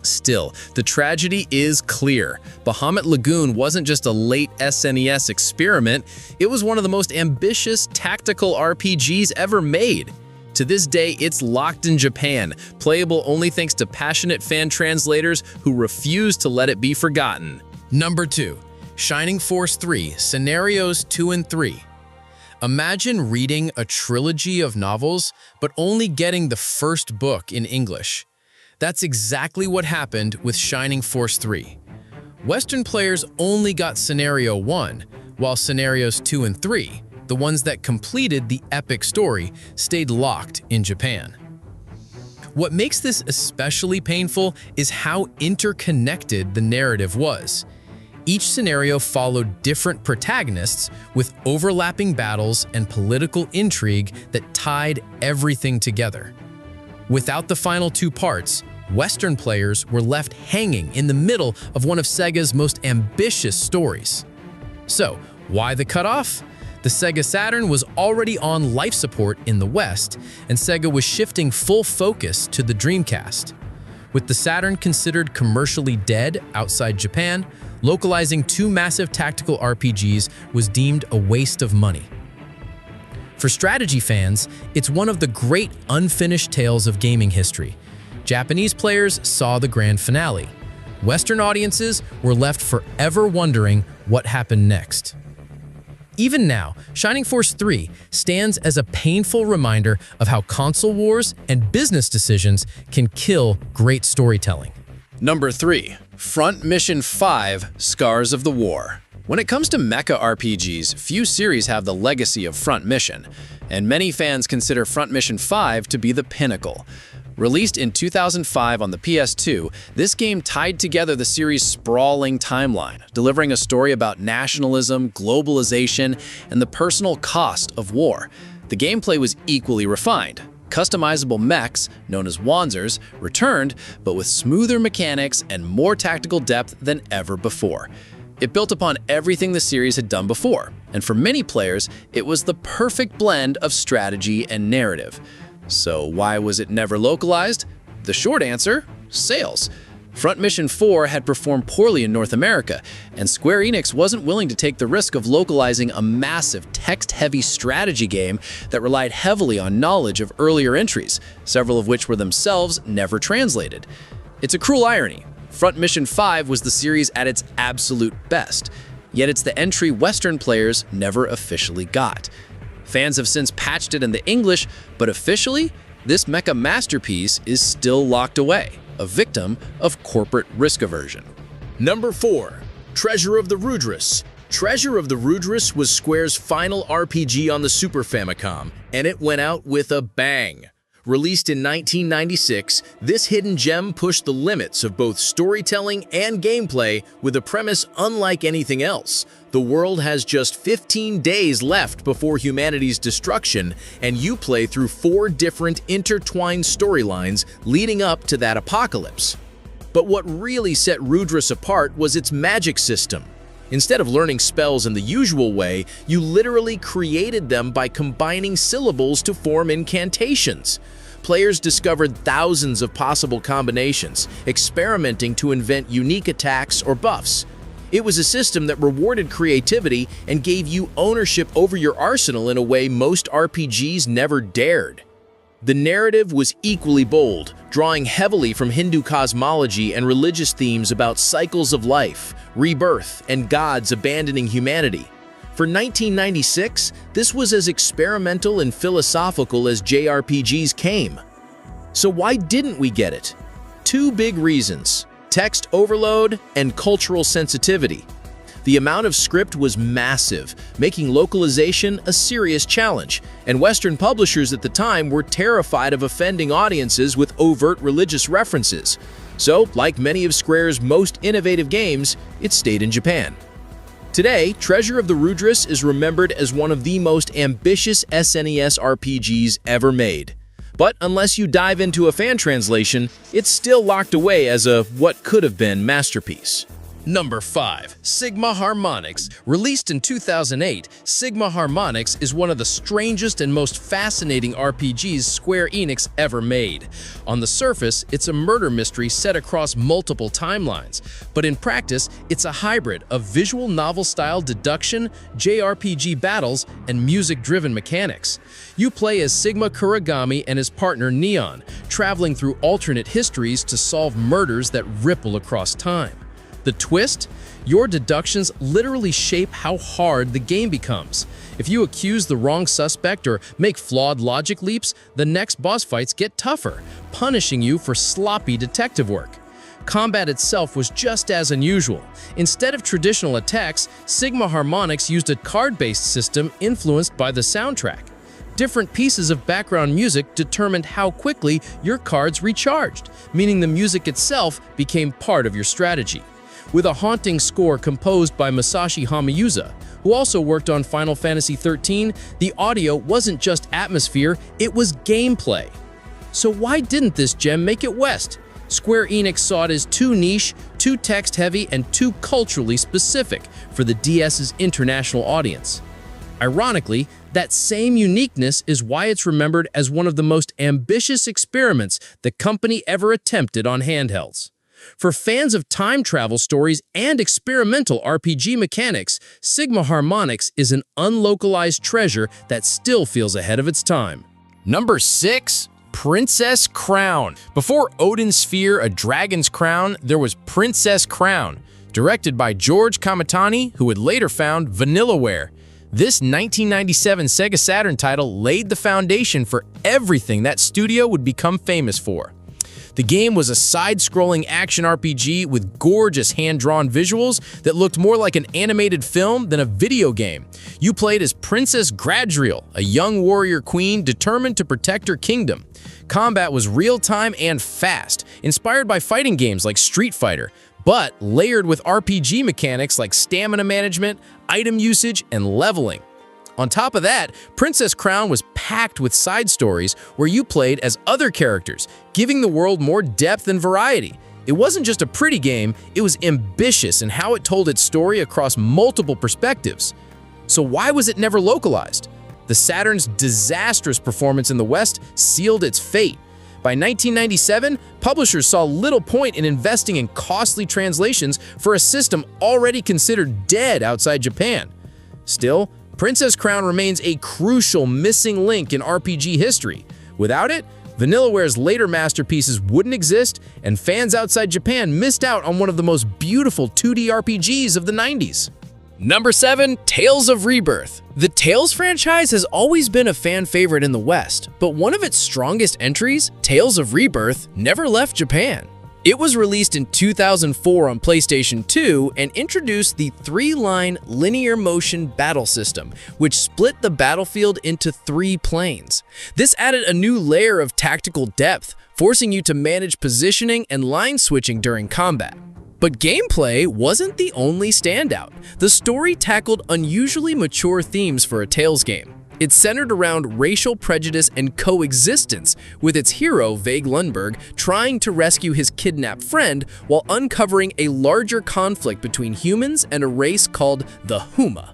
Still, the tragedy is clear. Bahamut Lagoon wasn't just a late SNES experiment, it was one of the most ambitious tactical RPGs ever made. To this day, it's locked in Japan, playable only thanks to passionate fan translators who refuse to let it be forgotten. Number 2. Shining Force 3, Scenarios 2 and 3. Imagine reading a trilogy of novels, but only getting the first book in English. That's exactly what happened with Shining Force 3. Western players only got Scenario 1, while Scenarios 2 and 3, the ones that completed the epic story, stayed locked in Japan. What makes this especially painful is how interconnected the narrative was. Each scenario followed different protagonists with overlapping battles and political intrigue that tied everything together. Without the final 2 parts, Western players were left hanging in the middle of one of Sega's most ambitious stories. So, why the cutoff? The Sega Saturn was already on life support in the West, and Sega was shifting full focus to the Dreamcast. With the Saturn considered commercially dead outside Japan, localizing 2 massive tactical RPGs was deemed a waste of money. For strategy fans, it's one of the great unfinished tales of gaming history. Japanese players saw the grand finale. Western audiences were left forever wondering what happened next. Even now, Shining Force 3 stands as a painful reminder of how console wars and business decisions can kill great storytelling. Number 3. Front Mission 5, Scars of the War. When it comes to mecha RPGs, few series have the legacy of Front Mission, and many fans consider Front Mission 5 to be the pinnacle. Released in 2005 on the PS2, this game tied together the series' sprawling timeline, delivering a story about nationalism, globalization, and the personal cost of war. The gameplay was equally refined. Customizable mechs, known as Wanzers, returned, but with smoother mechanics and more tactical depth than ever before. It built upon everything the series had done before, and for many players, it was the perfect blend of strategy and narrative. So why was it never localized? The short answer: sales. Front Mission 4 had performed poorly in North America, and Square Enix wasn't willing to take the risk of localizing a massive text-heavy strategy game that relied heavily on knowledge of earlier entries, several of which were themselves never translated. It's a cruel irony. Front Mission 5 was the series at its absolute best, yet it's the entry Western players never officially got. Fans have since patched it into English, but officially, this mecha masterpiece is still locked away, a victim of corporate risk aversion. Number 4. Treasure of the Rudras. Treasure of the Rudras was Square's final RPG on the Super Famicom, and it went out with a bang. Released in 1996, this hidden gem pushed the limits of both storytelling and gameplay with a premise unlike anything else. The world has just 15 days left before humanity's destruction, and you play through 4 different intertwined storylines leading up to that apocalypse. But what really set Rudras apart was its magic system. Instead of learning spells in the usual way, you literally created them by combining syllables to form incantations. Players discovered thousands of possible combinations, experimenting to invent unique attacks or buffs. It was a system that rewarded creativity and gave you ownership over your arsenal in a way most RPGs never dared. The narrative was equally bold, drawing heavily from Hindu cosmology and religious themes about cycles of life, rebirth, and gods abandoning humanity. For 1996, this was as experimental and philosophical as JRPGs came. So why didn't we get it? 2 big reasons: text overload and cultural sensitivity. The amount of script was massive, making localization a serious challenge, and Western publishers at the time were terrified of offending audiences with overt religious references. So, like many of Square's most innovative games, it stayed in Japan. Today, Treasure of the Rudras is remembered as one of the most ambitious SNES RPGs ever made. But unless you dive into a fan translation, it's still locked away as a what could have been masterpiece. Number 5. Sigma Harmonix. Released in 2008, Sigma Harmonix is one of the strangest and most fascinating RPGs Square Enix ever made. On the surface, it's a murder mystery set across multiple timelines, but in practice, it's a hybrid of visual novel-style deduction, JRPG battles, and music-driven mechanics. You play as Sigma Kuragami and his partner Neon, traveling through alternate histories to solve murders that ripple across time. The twist? Your deductions literally shape how hard the game becomes. If you accuse the wrong suspect or make flawed logic leaps, the next boss fights get tougher, punishing you for sloppy detective work. Combat itself was just as unusual. Instead of traditional attacks, Sigma Harmonix used a card-based system influenced by the soundtrack. Different pieces of background music determined how quickly your cards recharged, meaning the music itself became part of your strategy. With a haunting score composed by Masashi Hamauza, who also worked on Final Fantasy XIII, the audio wasn't just atmosphere, it was gameplay. So why didn't this gem make it west? Square Enix saw it as too niche, too text-heavy, and too culturally specific for the DS's international audience. Ironically, that same uniqueness is why it's remembered as one of the most ambitious experiments the company ever attempted on handhelds. For fans of time travel stories and experimental RPG mechanics, Sigma Harmonix is an unlocalized treasure that still feels ahead of its time. Number 6. Princess Crown. Before Odin's Sphere, A Dragon's Crown, there was Princess Crown, directed by George Kamitani, who would later found Vanillaware. This 1997 Sega Saturn title laid the foundation for everything that studio would become famous for. The game was a side-scrolling action RPG with gorgeous hand-drawn visuals that looked more like an animated film than a video game. You played as Princess Gradriel, a young warrior queen determined to protect her kingdom. Combat was real-time and fast, inspired by fighting games like Street Fighter, but layered with RPG mechanics like stamina management, item usage, and leveling. On top of that, Princess Crown was packed with side stories where you played as other characters, giving the world more depth and variety. It wasn't just a pretty game, it was ambitious in how it told its story across multiple perspectives. So why was it never localized? The Saturn's disastrous performance in the West sealed its fate. By 1997, publishers saw little point in investing in costly translations for a system already considered dead outside Japan. Still, Princess Crown remains a crucial missing link in RPG history. Without it, Vanillaware's later masterpieces wouldn't exist, and fans outside Japan missed out on one of the most beautiful 2D RPGs of the 90s. Number 7. Tales of Rebirth. The Tales franchise has always been a fan favorite in the West, but one of its strongest entries, Tales of Rebirth, never left Japan. It was released in 2004 on PlayStation 2 and introduced the 3-line linear motion battle system, which split the battlefield into 3 planes. This added a new layer of tactical depth, forcing you to manage positioning and line switching during combat. But gameplay wasn't the only standout. The story tackled unusually mature themes for a Tales game. It's centered around racial prejudice and coexistence, with its hero, Vague Lundberg, trying to rescue his kidnapped friend while uncovering a larger conflict between humans and a race called the Huma.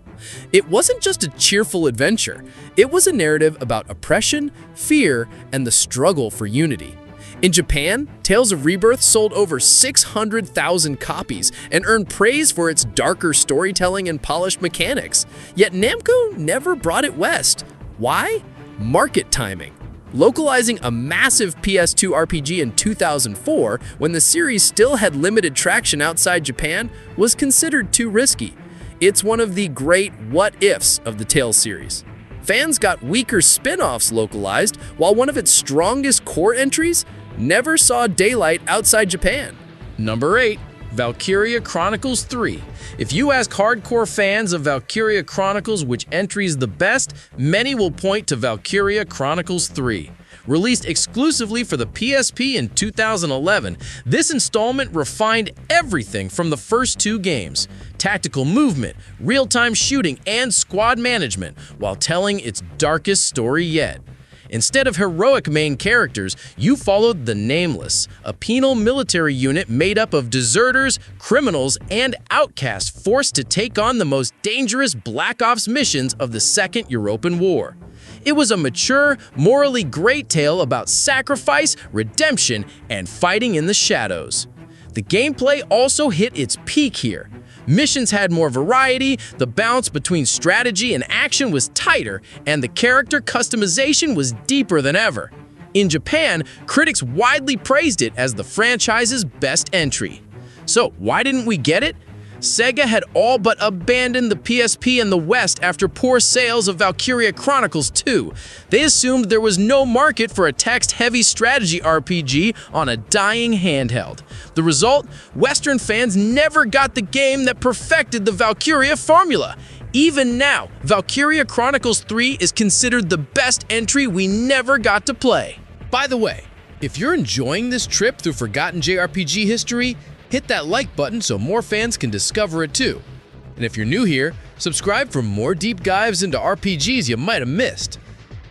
It wasn't just a cheerful adventure. It was a narrative about oppression, fear, and the struggle for unity. In Japan, Tales of Rebirth sold over 600,000 copies and earned praise for its darker storytelling and polished mechanics. Yet Namco never brought it west. Why? Market timing. Localizing a massive PS2 RPG in 2004, when the series still had limited traction outside Japan, was considered too risky. It's one of the great what-ifs of the Tales series. Fans got weaker spin-offs localized, while one of its strongest core entries never saw daylight outside Japan. Number 8. Valkyria Chronicles 3. If you ask hardcore fans of Valkyria Chronicles which entry is the best, many will point to Valkyria Chronicles 3. Released exclusively for the PSP in 2011, this installment refined everything from the first 2 games: tactical movement, real-time shooting, and squad management, while telling its darkest story yet. Instead of heroic main characters, you followed the Nameless, a penal military unit made up of deserters, criminals, and outcasts forced to take on the most dangerous Black Ops missions of the Second European War. It was a mature, morally great tale about sacrifice, redemption, and fighting in the shadows. The gameplay also hit its peak here. Missions had more variety, the balance between strategy and action was tighter, and the character customization was deeper than ever. In Japan, critics widely praised it as the franchise's best entry. So why didn't we get it? Sega had all but abandoned the PSP in the West after poor sales of Valkyria Chronicles 2. They assumed there was no market for a text-heavy strategy RPG on a dying handheld. The result? Western fans never got the game that perfected the Valkyria formula. Even now, Valkyria Chronicles 3 is considered the best entry we never got to play. By the way, if you're enjoying this trip through forgotten JRPG history, hit that like button so more fans can discover it too. And if you're new here, subscribe for more deep dives into RPGs you might have missed.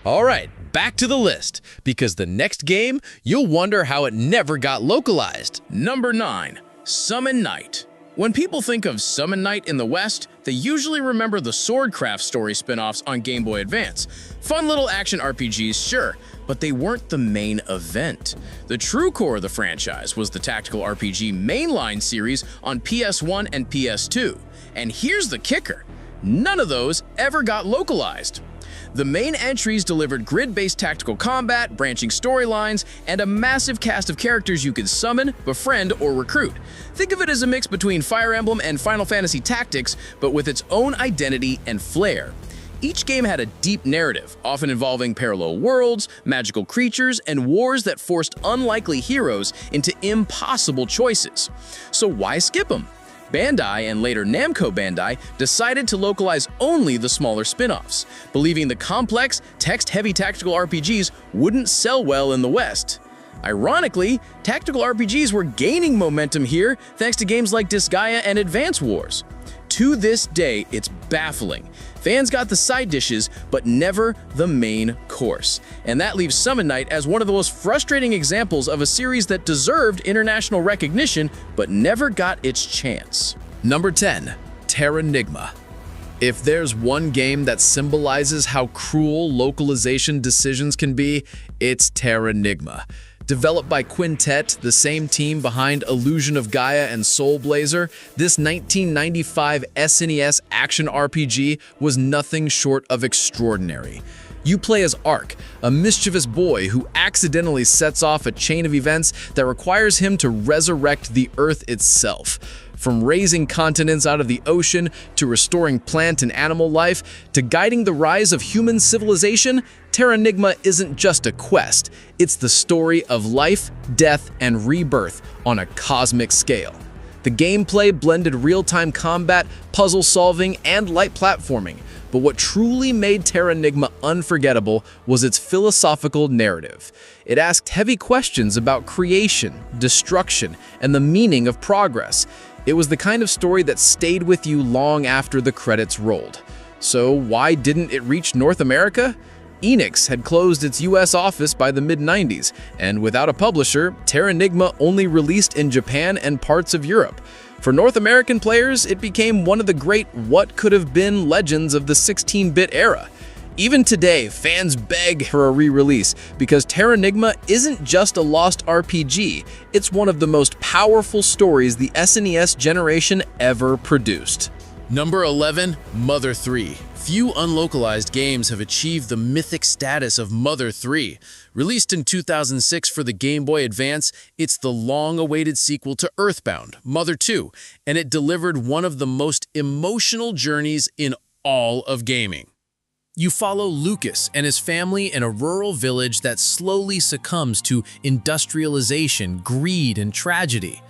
Alright, back to the list, because the next game, you'll wonder how it never got localized. Number 9. Summon Night. When people think of Summon Night in the West, they usually remember the Swordcraft story spin-offs on Game Boy Advance. Fun little action RPGs, sure, but they weren't the main event. The true core of the franchise was the tactical RPG mainline series on PS1 and PS2. And here's the kicker: none of those ever got localized. The main entries delivered grid-based tactical combat, branching storylines, and a massive cast of characters you could summon, befriend, or recruit. Think of it as a mix between Fire Emblem and Final Fantasy Tactics, but with its own identity and flair. Each game had a deep narrative, often involving parallel worlds, magical creatures, and wars that forced unlikely heroes into impossible choices. So why skip them? Bandai, and later Namco Bandai, decided to localize only the smaller spin-offs, believing the complex, text-heavy tactical RPGs wouldn't sell well in the West. Ironically, tactical RPGs were gaining momentum here thanks to games like Disgaea and Advance Wars. To this day, it's baffling. Fans got the side dishes, but never the main course. And that leaves Summon Night as one of the most frustrating examples of a series that deserved international recognition, but never got its chance. Number 10. Terranigma. If there's one game that symbolizes how cruel localization decisions can be, it's Terranigma. Developed by Quintet, the same team behind Illusion of Gaia and Soul Blazer, this 1995 SNES action RPG was nothing short of extraordinary. You play as Ark, a mischievous boy who accidentally sets off a chain of events that requires him to resurrect the Earth itself. From raising continents out of the ocean, to restoring plant and animal life, to guiding the rise of human civilization, Terranigma isn't just a quest, it's the story of life, death, and rebirth on a cosmic scale. The gameplay blended real-time combat, puzzle solving, and light platforming, but what truly made Terranigma unforgettable was its philosophical narrative. It asked heavy questions about creation, destruction, and the meaning of progress. It was the kind of story that stayed with you long after the credits rolled. So why didn't it reach North America? Enix had closed its US office by the mid-90s, and without a publisher, Terranigma only released in Japan and parts of Europe. For North American players, it became one of the great what-could-have-been legends of the 16-bit era. Even today, fans beg for a re-release because Terranigma isn't just a lost RPG, it's one of the most powerful stories the SNES generation ever produced. Number 11, Mother 3. Few unlocalized games have achieved the mythic status of Mother 3. Released in 2006 for the Game Boy Advance, it's the long-awaited sequel to Earthbound, Mother 2, and it delivered one of the most emotional journeys in all of gaming. You follow Lucas and his family in a rural village that slowly succumbs to industrialization, greed, and tragedy.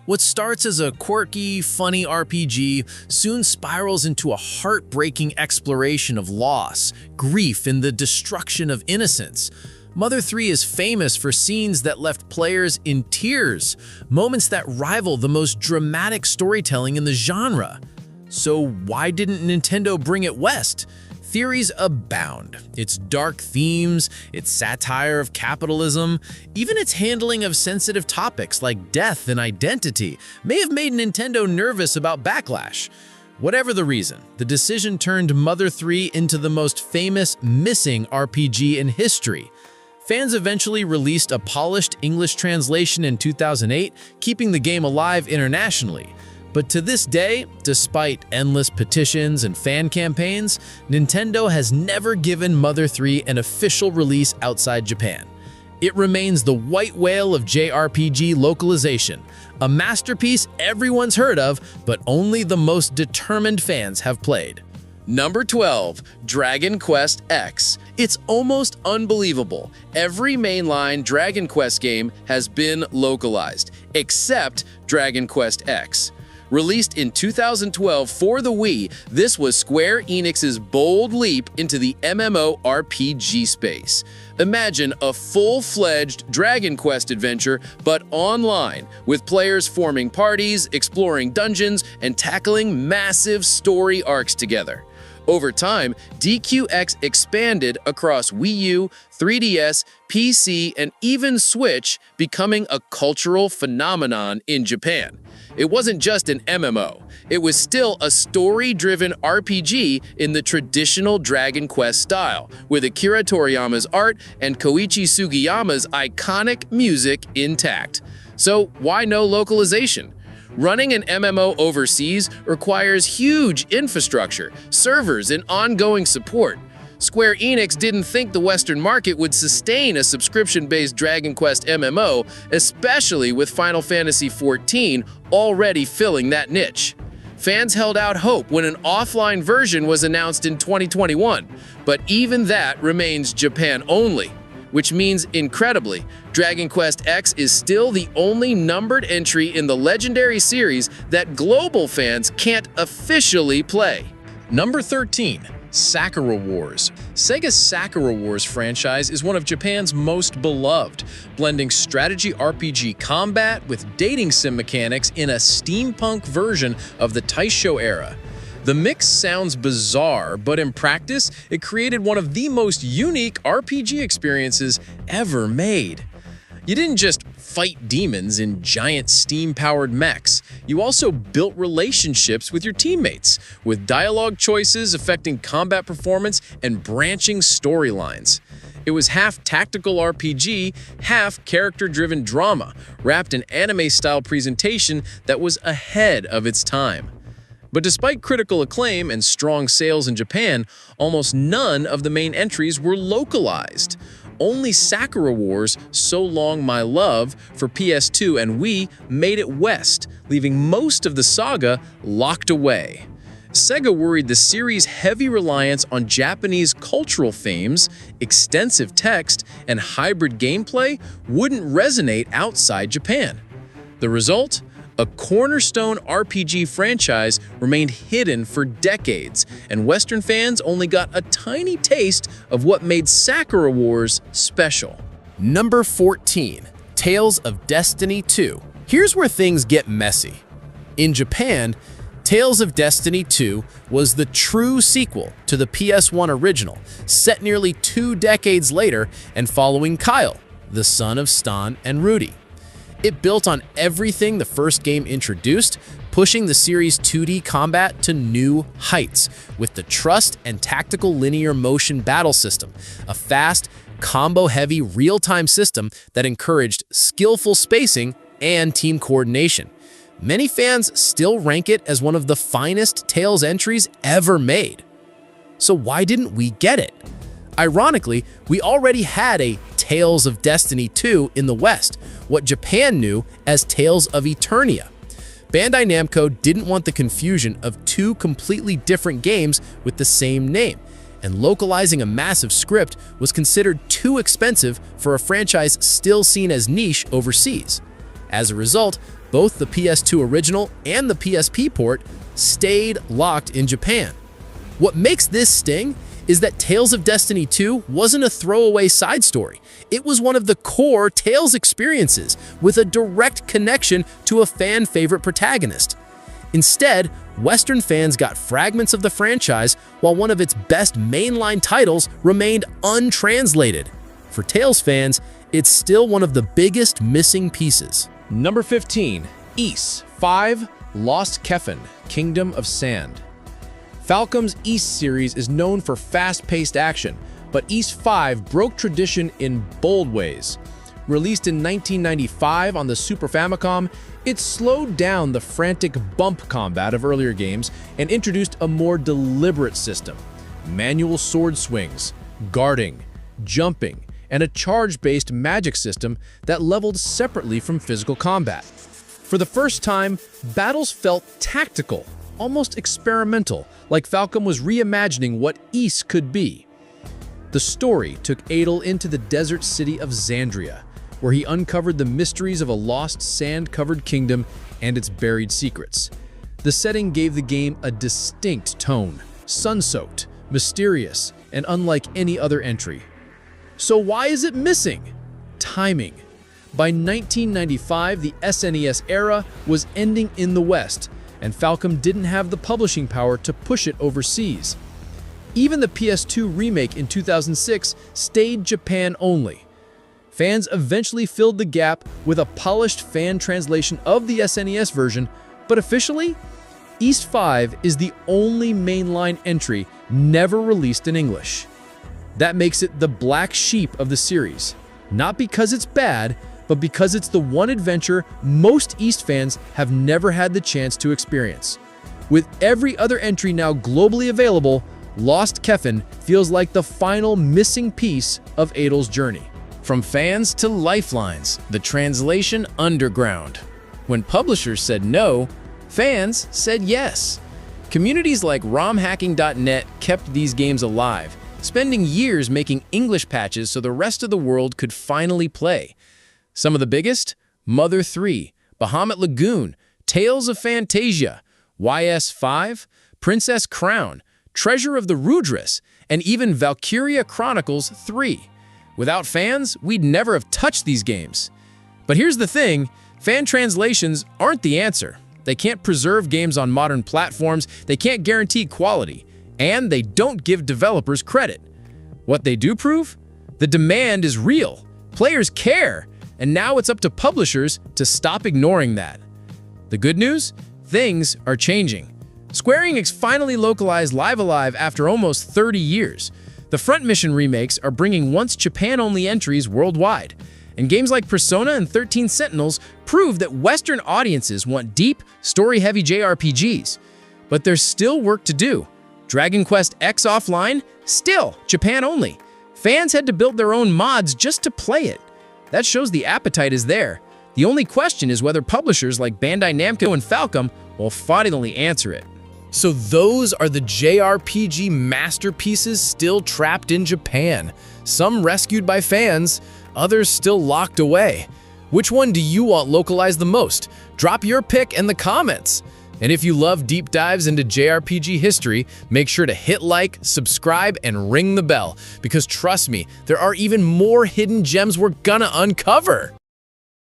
What starts as a quirky, funny RPG soon spirals into a heartbreaking exploration of loss, grief, and the destruction of innocence. Mother 3 is famous for scenes that left players in tears, moments that rival the most dramatic storytelling in the genre. So why didn't Nintendo bring it west? Theories abound. Its dark themes, its satire of capitalism, even its handling of sensitive topics like death and identity may have made Nintendo nervous about backlash. Whatever the reason, the decision turned Mother 3 into the most famous missing RPG in history. Fans eventually released a polished English translation in 2008, keeping the game alive internationally. But to this day, despite endless petitions and fan campaigns, Nintendo has never given Mother 3 an official release outside Japan. It remains the white whale of JRPG localization, a masterpiece everyone's heard of, but only the most determined fans have played. Number 12, Dragon Quest X. It's almost unbelievable. Every mainline Dragon Quest game has been localized, except Dragon Quest X. Released in 2012 for the Wii, this was Square Enix's bold leap into the MMORPG space. Imagine a full-fledged Dragon Quest adventure, but online, with players forming parties, exploring dungeons, and tackling massive story arcs together. Over time, DQX expanded across Wii U, 3DS, PC, and even Switch, becoming a cultural phenomenon in Japan. It wasn't just an MMO, it was still a story-driven RPG in the traditional Dragon Quest style, with Akira Toriyama's art and Koichi Sugiyama's iconic music intact. So why no localization? Running an MMO overseas requires huge infrastructure, servers, and ongoing support. Square Enix didn't think the Western market would sustain a subscription-based Dragon Quest MMO, especially with Final Fantasy XIV already filling that niche. Fans held out hope when an offline version was announced in 2021, but even that remains Japan only. Which means, incredibly, Dragon Quest X is still the only numbered entry in the legendary series that global fans can't officially play. Number 13, Sakura Wars. Sega's Sakura Wars franchise is one of Japan's most beloved, blending strategy RPG combat with dating sim mechanics in a steampunk version of the Taisho era. The mix sounds bizarre, but in practice, it created one of the most unique RPG experiences ever made. You didn't just fight demons in giant steam-powered mechs. You also built relationships with your teammates, with dialogue choices affecting combat performance and branching storylines. It was half tactical RPG, half character-driven drama, wrapped in anime-style presentation that was ahead of its time. But despite critical acclaim and strong sales in Japan, almost none of the main entries were localized. Only Sakura Wars So Long My Love for PS2 and Wii made it west, leaving most of the saga locked away. Sega worried the series' heavy reliance on Japanese cultural themes, extensive text, and hybrid gameplay wouldn't resonate outside Japan. The result? A cornerstone RPG franchise remained hidden for decades, and Western fans only got a tiny taste of what made Sakura Wars special. Number 14. Tales of Destiny 2. Here's where things get messy. In Japan, Tales of Destiny 2 was the true sequel to the PS1 original, set nearly 2 decades later and following Kyle, the son of Stan and Rudy. It built on everything the first game introduced, pushing the series' 2D combat to new heights with the trust and tactical linear motion battle system, a fast, combo-heavy real-time system that encouraged skillful spacing and team coordination. Many fans still rank it as one of the finest Tales entries ever made. So why didn't we get it? Ironically, we already had a Tales of Destiny 2 in the West, what Japan knew as Tales of Eternia. Bandai Namco didn't want the confusion of 2 completely different games with the same name, and localizing a massive script was considered too expensive for a franchise still seen as niche overseas. As a result, both the PS2 original and the PSP port stayed locked in Japan. What makes this sting is that Tales of Destiny 2 wasn't a throwaway side story. It was one of the core Tales experiences with a direct connection to a fan-favorite protagonist. Instead, Western fans got fragments of the franchise while one of its best mainline titles remained untranslated. For Tales fans, it's still one of the biggest missing pieces. Number 15. Ys 5 Lost Kefin, Kingdom of Sand. Falcom's Ys series is known for fast-paced action, but Ys 5 broke tradition in bold ways. Released in 1995 on the Super Famicom, it slowed down the frantic bump combat of earlier games and introduced a more deliberate system. Manual sword swings, guarding, jumping, and a charge-based magic system that leveled separately from physical combat. For the first time, battles felt tactical, almost experimental, like Falcom was reimagining what Ys could be. The story took Adel into the desert city of Xandria, where he uncovered the mysteries of a lost sand-covered kingdom and its buried secrets. The setting gave the game a distinct tone, sun-soaked, mysterious, and unlike any other entry. So why is it missing? Timing. By 1995, the SNES era was ending in the West, and Falcom didn't have the publishing power to push it overseas. Even the PS2 remake in 2006 stayed Japan only. Fans eventually filled the gap with a polished fan translation of the SNES version, but officially, Ys 5 is the only mainline entry never released in English. That makes it the black sheep of the series, not because it's bad, but because it's the one adventure most Ys fans have never had the chance to experience. With every other entry now globally available, Lost Kefin feels like the final missing piece of Adel's journey. From fans to lifelines, the translation underground. When publishers said no, fans said yes. Communities like romhacking.net kept these games alive, spending years making English patches so the rest of the world could finally play. Some of the biggest? Mother 3, Bahamut Lagoon, Tales of Fantasia, YS5, Princess Crown, Treasure of the Rudras, and even Valkyria Chronicles 3. Without fans, we'd never have touched these games. But here's the thing, fan translations aren't the answer. They can't preserve games on modern platforms, they can't guarantee quality, and they don't give developers credit. What they do prove? The demand is real, players care, and now it's up to publishers to stop ignoring that. The good news? Things are changing. Square Enix finally localized Live Alive after almost 30 years. The Front Mission remakes are bringing once Japan-only entries worldwide. And games like Persona and 13 Sentinels prove that Western audiences want deep, story-heavy JRPGs. But there's still work to do. Dragon Quest X Offline? Still Japan only. Fans had to build their own mods just to play it. That shows the appetite is there. The only question is whether publishers like Bandai Namco and Falcom will finally answer it. So those are the JRPG masterpieces still trapped in Japan. Some rescued by fans, others still locked away. Which one do you want localized the most? Drop your pick in the comments. And if you love deep dives into JRPG history, make sure to hit like, subscribe, and ring the bell. Because trust me, there are even more hidden gems we're gonna uncover.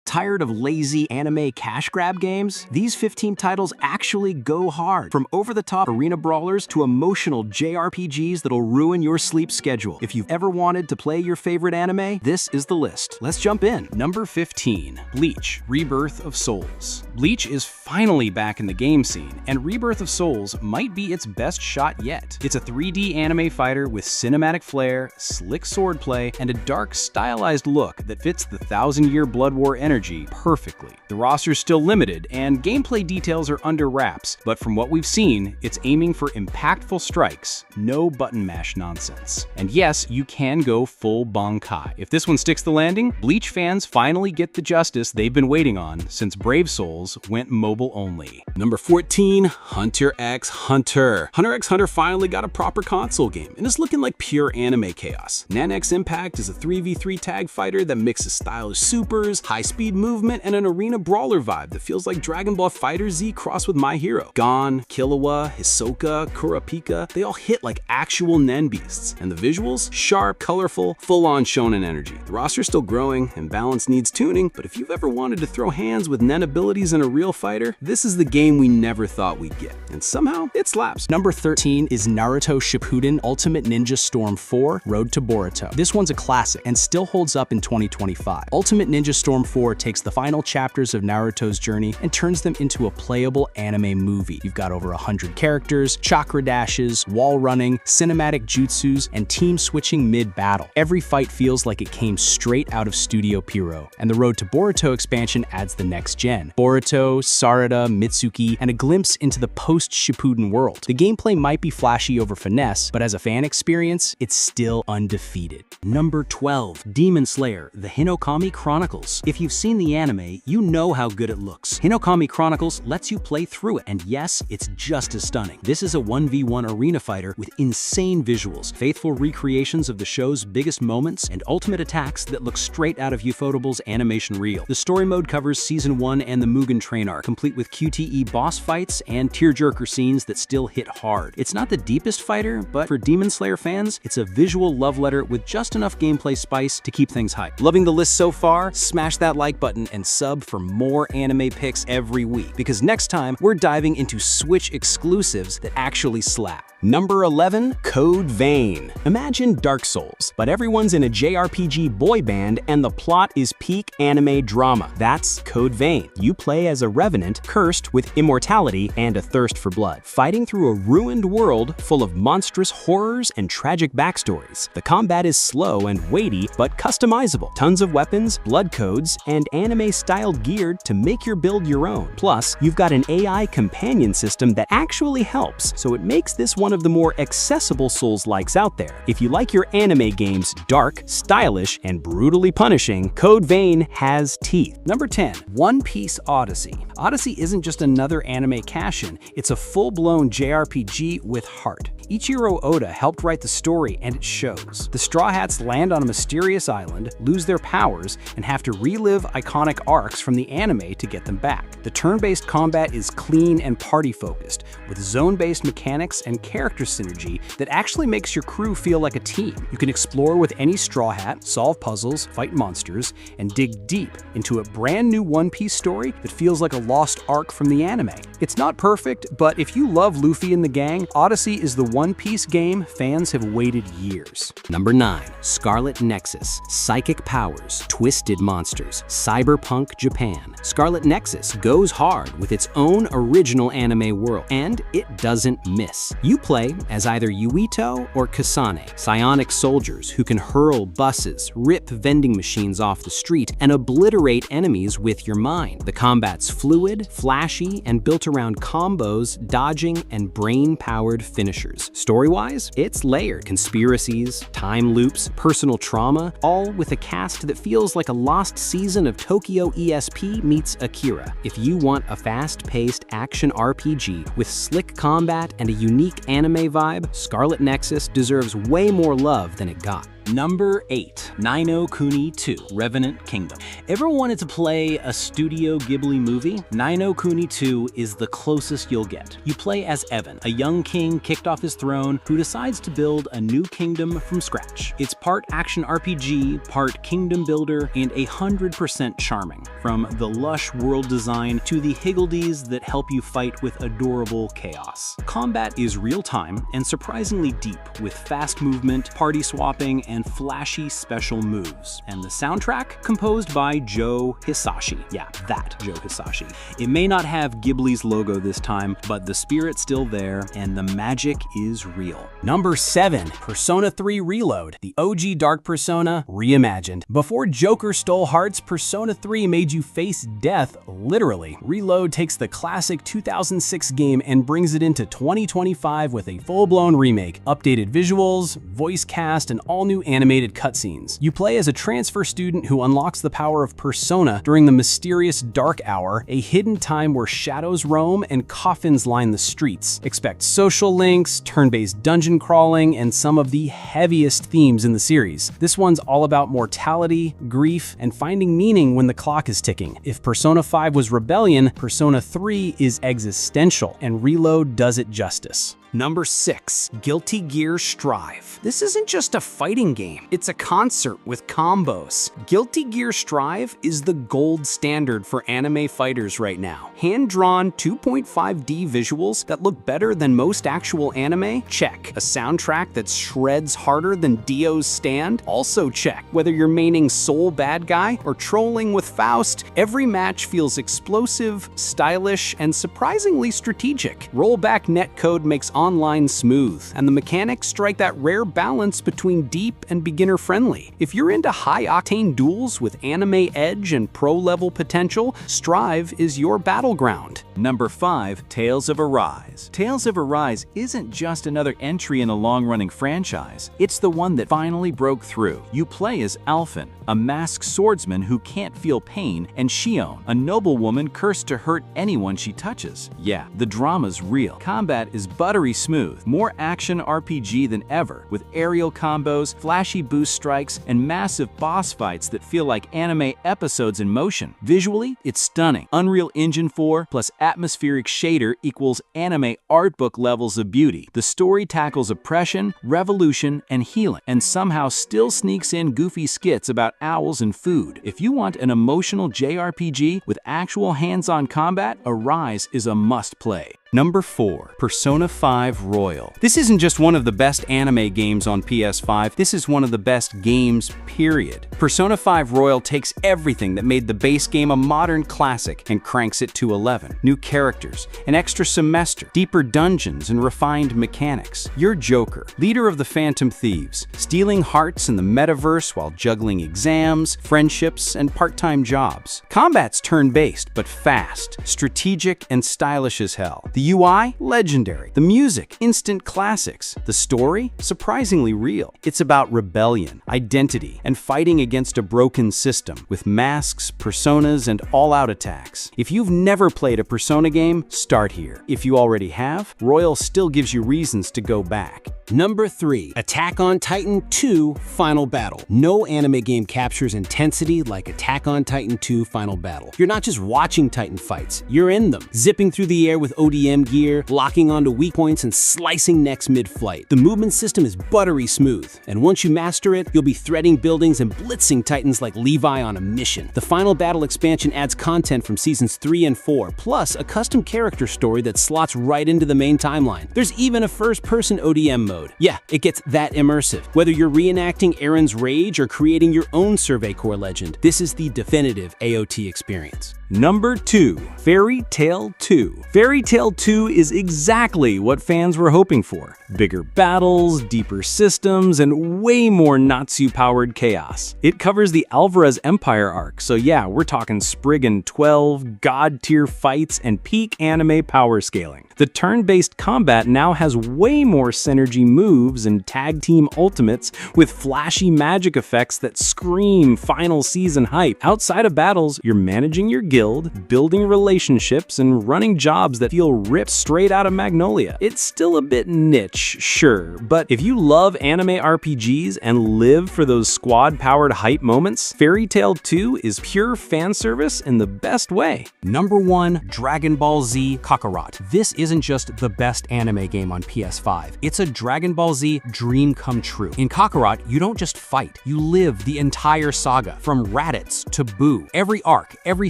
Tired of lazy anime cash grab games? These 15 titles actually go hard. From over-the-top arena brawlers to emotional JRPGs that'll ruin your sleep schedule. If you've ever wanted to play your favorite anime, this is the list. Let's jump in. Number 15, Bleach, Rebirth of Souls. Bleach is finally back in the game scene, and Rebirth of Souls might be its best shot yet. It's a 3D anime fighter with cinematic flair, slick swordplay, and a dark, stylized look that fits the 1000-year Blood War energy perfectly. The roster's still limited, and gameplay details are under wraps, but from what we've seen, it's aiming for impactful strikes, no button mash nonsense. And yes, you can go full Bankai. If this one sticks the landing, Bleach fans finally get the justice they've been waiting on since Brave Souls went mobile only. Number 14, Hunter x Hunter. Hunter x Hunter finally got a proper console game, and it's looking like pure anime chaos. Nan-X Impact is a 3v3 tag fighter that mixes stylish supers, high-speed movement, and an arena brawler vibe that feels like Dragon Ball FighterZ crossed with My Hero. Gon, Killua, Hisoka, Kurapika, they all hit like actual Nen beasts. And the visuals? Sharp, colorful, full-on shonen energy. The roster's still growing, and balance needs tuning, but if you've ever wanted to throw hands with Nen abilities in a real fighter, this is the game we never thought we'd get. And somehow, it slaps. Number 13 is Naruto Shippuden Ultimate Ninja Storm 4 Road to Boruto. This one's a classic, and still holds up in 2025. Ultimate Ninja Storm 4 takes the final chapters of Naruto's journey and turns them into a playable anime movie. You've got over 100 characters, chakra dashes, wall running, cinematic jutsus, and team switching mid-battle. Every fight feels like it came straight out of Studio Pierrot, and the Road to Boruto expansion adds the next gen. Boruto, Sarada, Mitsuki, and a glimpse into the post-Shippuden world. The gameplay might be flashy over finesse, but as a fan experience, it's still undefeated. Number 12, Demon Slayer, The Hinokami Chronicles. If you've seen the anime, you know how good it looks. Hinokami Chronicles lets you play through it, and yes, it's just as stunning. This is a 1v1 arena fighter with insane visuals, faithful recreations of the show's biggest moments, and ultimate attacks that look straight out of Ufotable's animation reel. The story mode covers Season 1 and the Mugen Train arc, complete with QTE boss fights and tearjerker scenes that still hit hard. It's not the deepest fighter, but for Demon Slayer fans, it's a visual love letter with just enough gameplay spice to keep things hyped. Loving the list so far? Smash that like button and sub for more anime picks every week, because next time we're diving into Switch exclusives that actually slap. Number 11, Code Vein. Imagine Dark Souls, but everyone's in a JRPG boy band and the plot is peak anime drama. That's Code Vein. You play as a revenant cursed with immortality and a thirst for blood, fighting through a ruined world full of monstrous horrors and tragic backstories. The combat is slow and weighty, but customizable. Tons of weapons, blood codes, and anime-styled gear to make your build your own. Plus, you've got an AI companion system that actually helps, so it makes this one of the more accessible Souls-likes out there. If you like your anime games dark, stylish, and brutally punishing, Code Vein has teeth. Number 10, One Piece Odyssey. Odyssey isn't just another anime cash-in, it's a full-blown JRPG with heart. Ichiro Oda helped write the story, and it shows. The Straw Hats land on a mysterious island, lose their powers, and have to relive iconic arcs from the anime to get them back. The turn-based combat is clean and party-focused, with zone-based mechanics and character synergy that actually makes your crew feel like a team. You can explore with any Straw Hat, solve puzzles, fight monsters, and dig deep into a brand new One Piece story that feels like a lost arc from the anime. It's not perfect, but if you love Luffy and the gang, Odyssey is the One Piece game fans have waited years. Number 9, Scarlet Nexus. Psychic powers, twisted monsters, cyberpunk Japan. Scarlet Nexus goes hard with its own original anime world, and it doesn't miss. You play as either Yuito or Kasane, psionic soldiers who can hurl buses, rip vending machines off the street, and obliterate enemies with your mind. The combat's fluid, flashy, and built around combos, dodging, and brain-powered finishers. Story-wise, it's layered. Conspiracies, time loops, personal trauma, all with a cast that feels like a lost season of Tokyo ESP meets Akira. If you want a fast-paced action RPG with slick combat and a unique anime vibe, Scarlet Nexus deserves way more love than it got. Number 8, Ni no Kuni 2, Revenant Kingdom. Ever wanted to play a Studio Ghibli movie? Ni no Kuni 2 is the closest you'll get. You play as Evan, a young king kicked off his throne who decides to build a new kingdom from scratch. It's part action RPG, part kingdom builder, and 100% charming. From the lush world design to the higgledies that help you fight with adorable chaos. Combat is real-time and surprisingly deep, with fast movement, party swapping, and flashy special moves. And the soundtrack? Composed by Joe Hisashi. Yeah, that Joe Hisashi. It may not have Ghibli's logo this time, but the spirit's still there, and the magic is real. Number 7, Persona 3 Reload, the OG Dark Persona reimagined. Before Joker stole hearts, Persona 3 made you face death, literally. Reload takes the classic 2006 game and brings it into 2025 with a full-blown remake, updated visuals, voice cast, and all new animated cutscenes. You play as a transfer student who unlocks the power of Persona during the mysterious Dark Hour, a hidden time where shadows roam and coffins line the streets. Expect social links, turn-based dungeon crawling, and some of the heaviest themes in the series. This one's all about mortality, grief, and finding meaning when the clock is ticking. If Persona 5 was rebellion, Persona 3 is existential, and Reload does it justice. Number 6, Guilty Gear Strive. This isn't just a fighting game, it's a concert with combos. Guilty Gear Strive is the gold standard for anime fighters right now. Hand-drawn 2.5D visuals that look better than most actual anime? Check. A soundtrack that shreds harder than Dio's Stand? Also check. Whether you're maining Soul Bad Guy or trolling with Faust, every match feels explosive, stylish, and surprisingly strategic. Rollback netcode makes online smooth, and the mechanics strike that rare balance between deep and beginner-friendly. If you're into high-octane duels with anime edge and pro-level potential, Strive is your battleground. Number 5, Tales of Arise. Tales of Arise isn't just another entry in a long-running franchise. It's the one that finally broke through. You play as Alphen, a masked swordsman who can't feel pain, and Shion, a noblewoman cursed to hurt anyone she touches. Yeah, the drama's real. Combat is buttery smooth, more action RPG than ever, with aerial combos, flashy boost strikes, and massive boss fights that feel like anime episodes in motion. Visually, it's stunning. Unreal Engine 4 plus atmospheric shader equals anime art book levels of beauty. The story tackles oppression, revolution, and healing, and somehow still sneaks in goofy skits about owls and food. If you want an emotional JRPG with actual hands-on combat, Arise is a must-play. Number 4, Persona 5 Royal. This isn't just one of the best anime games on PS5, this is one of the best games, period. Persona 5 Royal takes everything that made the base game a modern classic and cranks it to 11. New characters, an extra semester, deeper dungeons, and refined mechanics. You're Joker, leader of the Phantom Thieves, stealing hearts in the metaverse while juggling exams, friendships, and part-time jobs. Combat's turn-based, but fast, strategic, and stylish as hell. The UI? Legendary. The music? Instant classics. The story? Surprisingly real. It's about rebellion, identity, and fighting against a broken system, with masks, personas, and all-out attacks. If you've never played a Persona game, start here. If you already have, Royal still gives you reasons to go back. Number 3, Attack on Titan 2 Final Battle. No anime game captures intensity like Attack on Titan 2 Final Battle. You're not just watching Titan fights, you're in them, zipping through the air with ODM gear, locking onto weak points, and slicing necks mid-flight. The movement system is buttery smooth, and once you master it, you'll be threading buildings and blitzing Titans like Levi on a mission. The Final Battle expansion adds content from seasons 3 and 4, plus a custom character story that slots right into the main timeline. There's even a first-person ODM mode. Yeah, it gets that immersive. Whether you're reenacting Aaron's rage or creating your own Survey Corps legend, this is the definitive AOT experience. Number 2, Fairy Tail 2. Fairy Tail Battlefield 2 is exactly what fans were hoping for. Bigger battles, deeper systems, and way more Natsu-powered chaos. It covers the Alvarez Empire arc, so yeah, we're talking Spriggan 12, god-tier fights, and peak anime power scaling. The turn-based combat now has way more synergy moves and tag team ultimates with flashy magic effects that scream final season hype. Outside of battles, you're managing your guild, building relationships, and running jobs that feel ripped straight out of Magnolia. It's still a bit niche, sure, but if you love anime RPGs and live for those squad-powered hype moments, Fairy Tail 2 is pure fan service in the best way. Number 1, Dragon Ball Z Kakarot. This isn't just the best anime game on PS5, it's a Dragon Ball Z dream come true. In Kakarot, you don't just fight, you live the entire saga, from Raditz to Boo. Every arc, every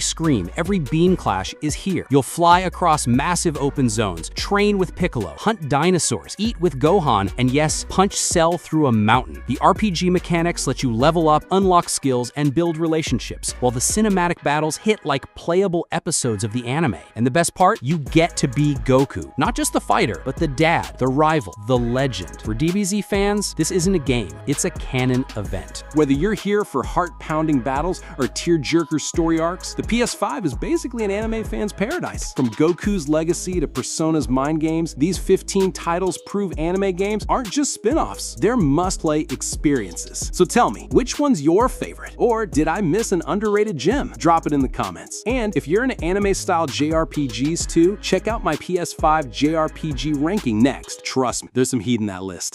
scream, every beam clash is here. You'll fly across massive open zones, train with Piccolo, hunt dinosaurs, eat with Gohan, and yes, punch Cell through a mountain. The RPG mechanics let you level up, unlock skills, and build relationships, while the cinematic battles hit like playable episodes of the anime. And the best part, you get to be Goku. Not just the fighter, but the dad, the rival, the legend. For DBZ fans, this isn't a game, it's a canon event. Whether you're here for heart-pounding battles or tear-jerker story arcs, the PS5 is basically an anime fan's paradise. From Goku's Legacy to Persona's Mind Games, these 15 titles prove anime games aren't just spin-offs, they're must-play experiences. So tell me, which one's your favorite? Or did I miss an underrated gem? Drop it in the comments. And if you're into anime-style JRPGs too, check out my PS5 JRPG ranking next. Trust me, there's some heat in that list.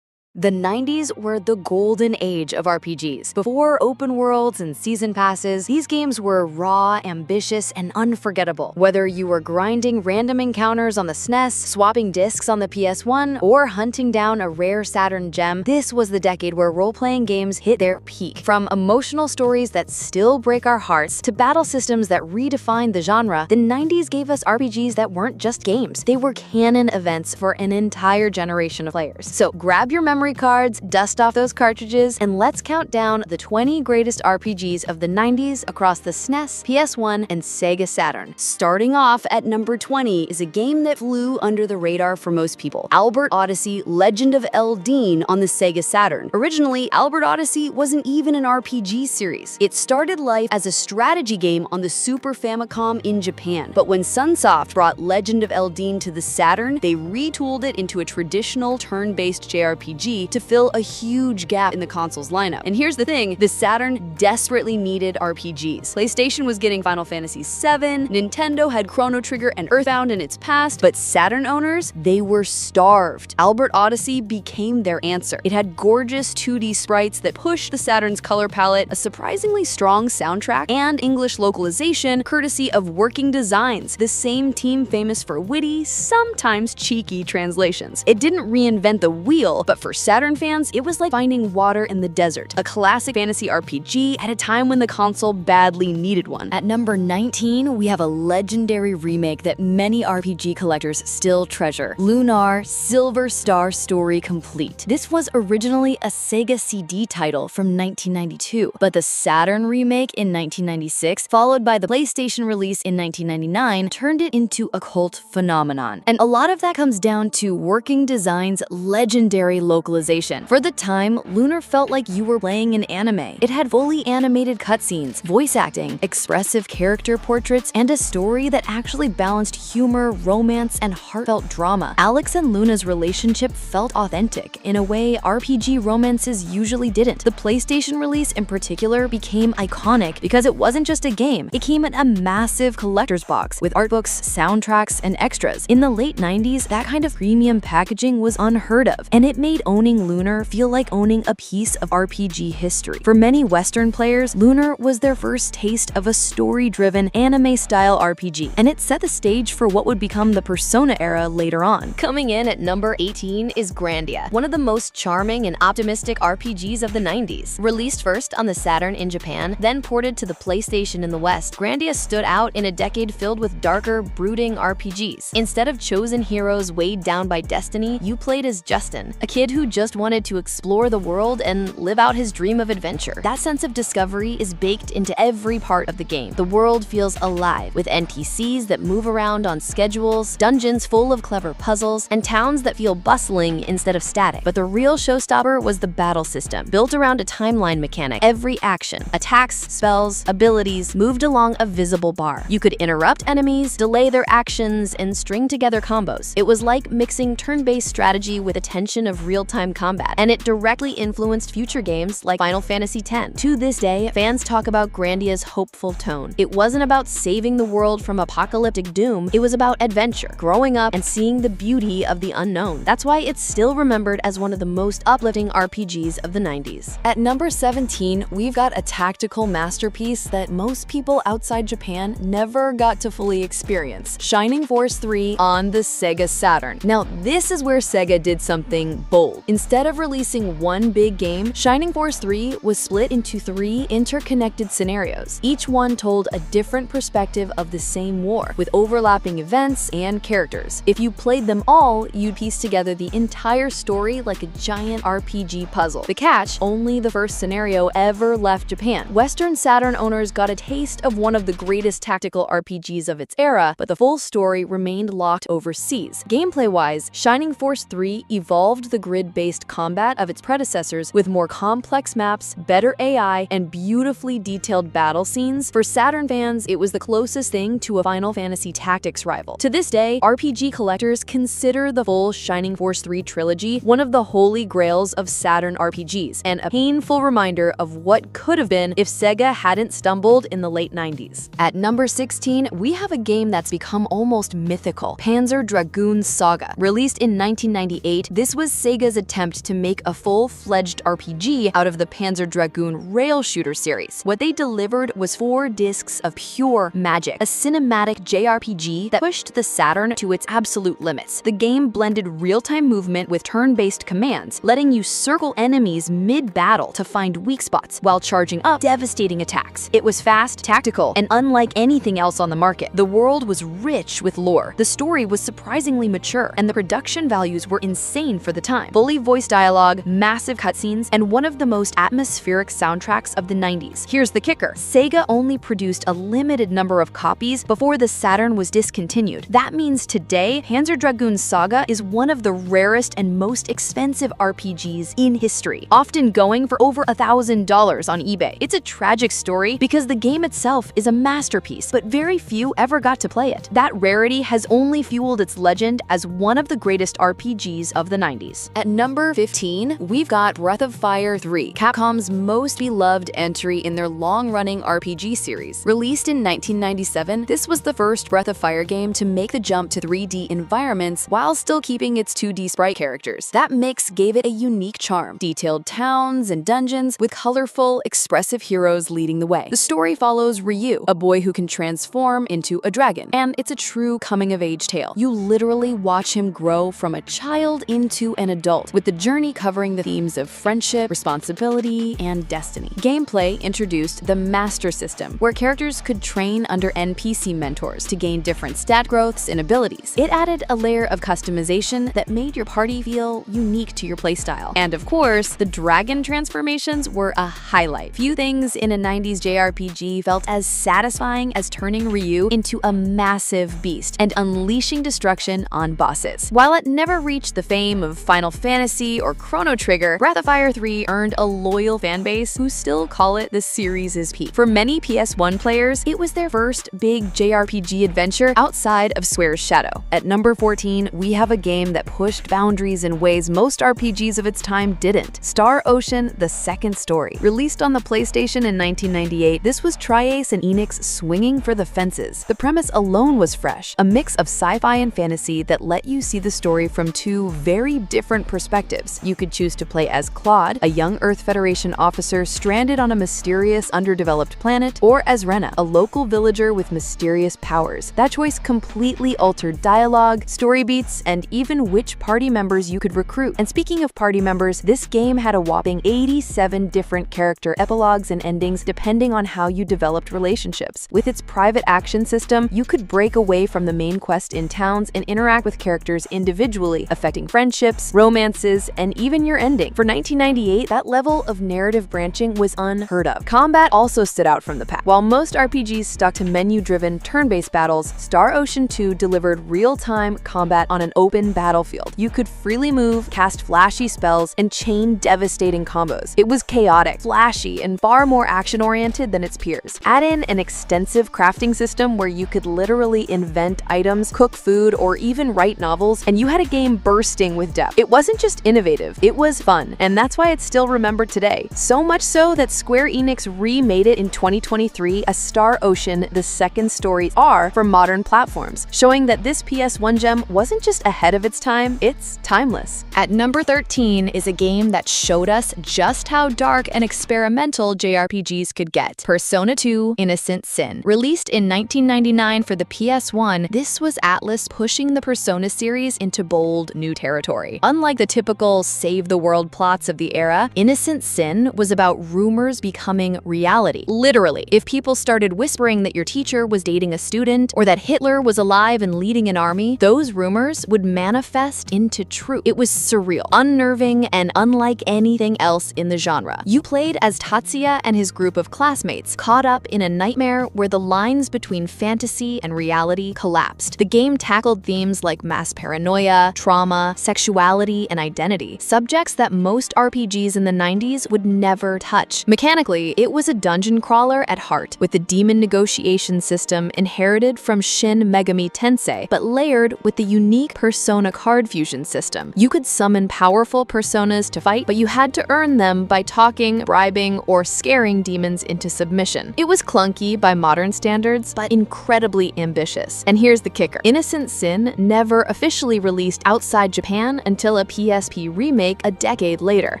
The 90s were the golden age of RPGs. Before open worlds and season passes, these games were raw, ambitious, and unforgettable. Whether you were grinding random encounters on the SNES, swapping discs on the PS1, or hunting down a rare Saturn gem, this was the decade where role-playing games hit their peak. From emotional stories that still break our hearts to battle systems that redefined the genre, the 90s gave us RPGs that weren't just games. They were canon events for an entire generation of players. So grab your memory cards, dust off those cartridges, and let's count down the 20 greatest RPGs of the 90s across the SNES, PS1, and Sega Saturn. Starting off at number 20 is a game that flew under the radar for most people. Albert Odyssey: Legend of Eldeen on the Sega Saturn. Originally, Albert Odyssey wasn't even an RPG series. It started life as a strategy game on the Super Famicom in Japan. But when Sunsoft brought Legend of Eldeen to the Saturn, they retooled it into a traditional turn-based JRPG to fill a huge gap in the console's lineup. And here's the thing, the Saturn desperately needed RPGs. PlayStation was getting Final Fantasy VII, Nintendo had Chrono Trigger and Earthbound in its past, but Saturn owners, they were starved. Albert Odyssey became their answer. It had gorgeous 2D sprites that pushed the Saturn's color palette, a surprisingly strong soundtrack, and English localization courtesy of Working Designs, the same team famous for witty, sometimes cheeky translations. It didn't reinvent the wheel, but for Saturn fans, it was like finding water in the desert, a classic fantasy RPG at a time when the console badly needed one. At number 19, we have a legendary remake that many RPG collectors still treasure. Lunar Silver Star Story Complete. This was originally a Sega CD title from 1992, but the Saturn remake in 1996, followed by the PlayStation release in 1999, turned it into a cult phenomenon. And a lot of that comes down to Working Designs' legendary localization. For the time, Lunar felt like you were playing an anime. It had fully animated cutscenes, voice acting, expressive character portraits, and a story that actually balanced humor, romance, and heartfelt drama. Alex and Luna's relationship felt authentic in a way RPG romances usually didn't. The PlayStation release in particular became iconic because it wasn't just a game. It came in a massive collector's box with art books, soundtracks, and extras. In the late 90s, that kind of premium packaging was unheard of, and it made owning Lunar feel like owning a piece of RPG history. For many Western players, Lunar was their first taste of a story-driven, anime-style RPG, and it set the stage for what would become the Persona era later on. Coming in at number 18 is Grandia, one of the most charming and optimistic RPGs of the 90s. Released first on the Saturn in Japan, then ported to the PlayStation in the West, Grandia stood out in a decade filled with darker, brooding RPGs. Instead of chosen heroes weighed down by destiny, you played as Justin, a kid who just wanted to explore the world and live out his dream of adventure. That sense of discovery is baked into every part of the game. The world feels alive, with NPCs that move around on schedules, dungeons full of clever puzzles, and towns that feel bustling instead of static. But the real showstopper was the battle system, built around a timeline mechanic. Every action, attacks, spells, abilities moved along a visible bar. You could interrupt enemies, delay their actions, and string together combos. It was like mixing turn-based strategy with the tension of real-time combat, and it directly influenced future games like Final Fantasy X. To this day, fans talk about Grandia's hopeful tone. It wasn't about saving the world from apocalyptic doom, it was about adventure, growing up, and seeing the beauty of the unknown. That's why it's still remembered as one of the most uplifting RPGs of the 90s. At number 17, we've got a tactical masterpiece that most people outside Japan never got to fully experience: Shining Force 3 on the Sega Saturn. Now, this is where Sega did something bold. Instead of releasing one big game, Shining Force 3 was split into 3 interconnected scenarios. Each one told a different perspective of the same war, with overlapping events and characters. If you played them all, you'd piece together the entire story like a giant RPG puzzle. The catch: only the first scenario ever left Japan. Western Saturn owners got a taste of one of the greatest tactical RPGs of its era, but the full story remained locked overseas. Gameplay-wise, Shining Force 3 evolved the grid-based combat of its predecessors with more complex maps, better AI, and beautifully detailed battle scenes. For Saturn fans, it was the closest thing to a Final Fantasy Tactics rival. To this day, RPG collectors consider the full Shining Force 3 trilogy one of the holy grails of Saturn RPGs, and a painful reminder of what could have been if Sega hadn't stumbled in the late 90s. At number 16, we have a game that's become almost mythical: Panzer Dragoon Saga. Released in 1998, this was Sega's attempt to make a full-fledged RPG out of the Panzer Dragoon rail shooter series. What they delivered was 4 discs of pure magic, a cinematic JRPG that pushed the Saturn to its absolute limits. The game blended real-time movement with turn-based commands, letting you circle enemies mid-battle to find weak spots while charging up devastating attacks. It was fast, tactical, and unlike anything else on the market. The world was rich with lore, the story was surprisingly mature, and the production values were insane for the time. Fully voiced dialogue, massive cutscenes, and one of the most atmospheric soundtracks of the 90s. Here's the kicker: Sega only produced a limited number of copies before the Saturn was discontinued. That means today, Panzer Dragoon Saga is one of the rarest and most expensive RPGs in history, often going for over $1,000 on eBay. It's a tragic story because the game itself is a masterpiece, but very few ever got to play it. That rarity has only fueled its legend as one of the greatest RPGs of the 90s. At number 15, we've got Breath of Fire 3, Capcom's most beloved entry in their long-running RPG series. Released in 1997, this was the first Breath of Fire game to make the jump to 3D environments while still keeping its 2D sprite characters. That mix gave it a unique charm: detailed towns and dungeons with colorful, expressive heroes leading the way. The story follows Ryu, a boy who can transform into a dragon, and it's a true coming-of-age tale. You literally watch him grow from a child into an adult, with the journey covering the themes of friendship, responsibility, and destiny. Gameplay introduced the Master System, where characters could train under NPC mentors to gain different stat growths and abilities. It added a layer of customization that made your party feel unique to your playstyle. And of course, the dragon transformations were a highlight. Few things in a 90s JRPG felt as satisfying as turning Ryu into a massive beast and unleashing destruction on bosses. While it never reached the fame of Final Fantasy or Chrono Trigger, Breath of Fire 3 earned a loyal fanbase who still call it the series' peak. For many PS1 players, it was their first big JRPG adventure outside of Swear's Shadow. At number 14, we have a game that pushed boundaries in ways most RPGs of its time didn't: Star Ocean: The Second Story. Released on the PlayStation in 1998, this was Tri-Ace and Enix swinging for the fences. The premise alone was fresh, a mix of sci-fi and fantasy that let you see the story from 2 very different perspectives. You could choose to play as Claude, a young Earth Federation officer stranded on a mysterious, underdeveloped planet, or as Rena, a local villager with mysterious powers. That choice completely altered dialogue, story beats, and even which party members you could recruit. And speaking of party members, this game had a whopping 87 different character epilogues and endings depending on how you developed relationships. With its private action system, you could break away from the main quest in towns and interact with characters individually, affecting friendships, romance, alliances, and even your ending. For 1998, that level of narrative branching was unheard of. Combat also stood out from the pack. While most RPGs stuck to menu-driven, turn-based battles, Star Ocean 2 delivered real-time combat on an open battlefield. You could freely move, cast flashy spells, and chain devastating combos. It was chaotic, flashy, and far more action-oriented than its peers. Add in an extensive crafting system where you could literally invent items, cook food, or even write novels, and you had a game bursting with depth. It wasn't just innovative, it was fun, and that's why it's still remembered today. So much so that Square Enix remade it in 2023 as Star Ocean: The Second Story R for modern platforms, showing that this PS1 gem wasn't just ahead of its time, it's timeless. At number 13 is a game that showed us just how dark and experimental JRPGs could get. Persona 2: Innocent Sin. Released in 1999 for the PS1, this was Atlus pushing the Persona series into bold new territory. Unlike the typical save-the-world plots of the era, Innocent Sin was about rumors becoming reality. Literally, if people started whispering that your teacher was dating a student or that Hitler was alive and leading an army, those rumors would manifest into truth. It was surreal, unnerving, and unlike anything else in the genre. You played as Tatsuya and his group of classmates, caught up in a nightmare where the lines between fantasy and reality collapsed. The game tackled themes like mass paranoia, trauma, sexuality, and identity, subjects that most RPGs in the 90s would never touch. Mechanically, it was a dungeon crawler at heart, with the demon negotiation system inherited from Shin Megami Tensei, but layered with the unique Persona card fusion system. You could summon powerful personas to fight, but you had to earn them by talking, bribing, or scaring demons into submission. It was clunky by modern standards, but incredibly ambitious. And here's the kicker. Innocent Sin never officially released outside Japan until a PSP remake a decade later.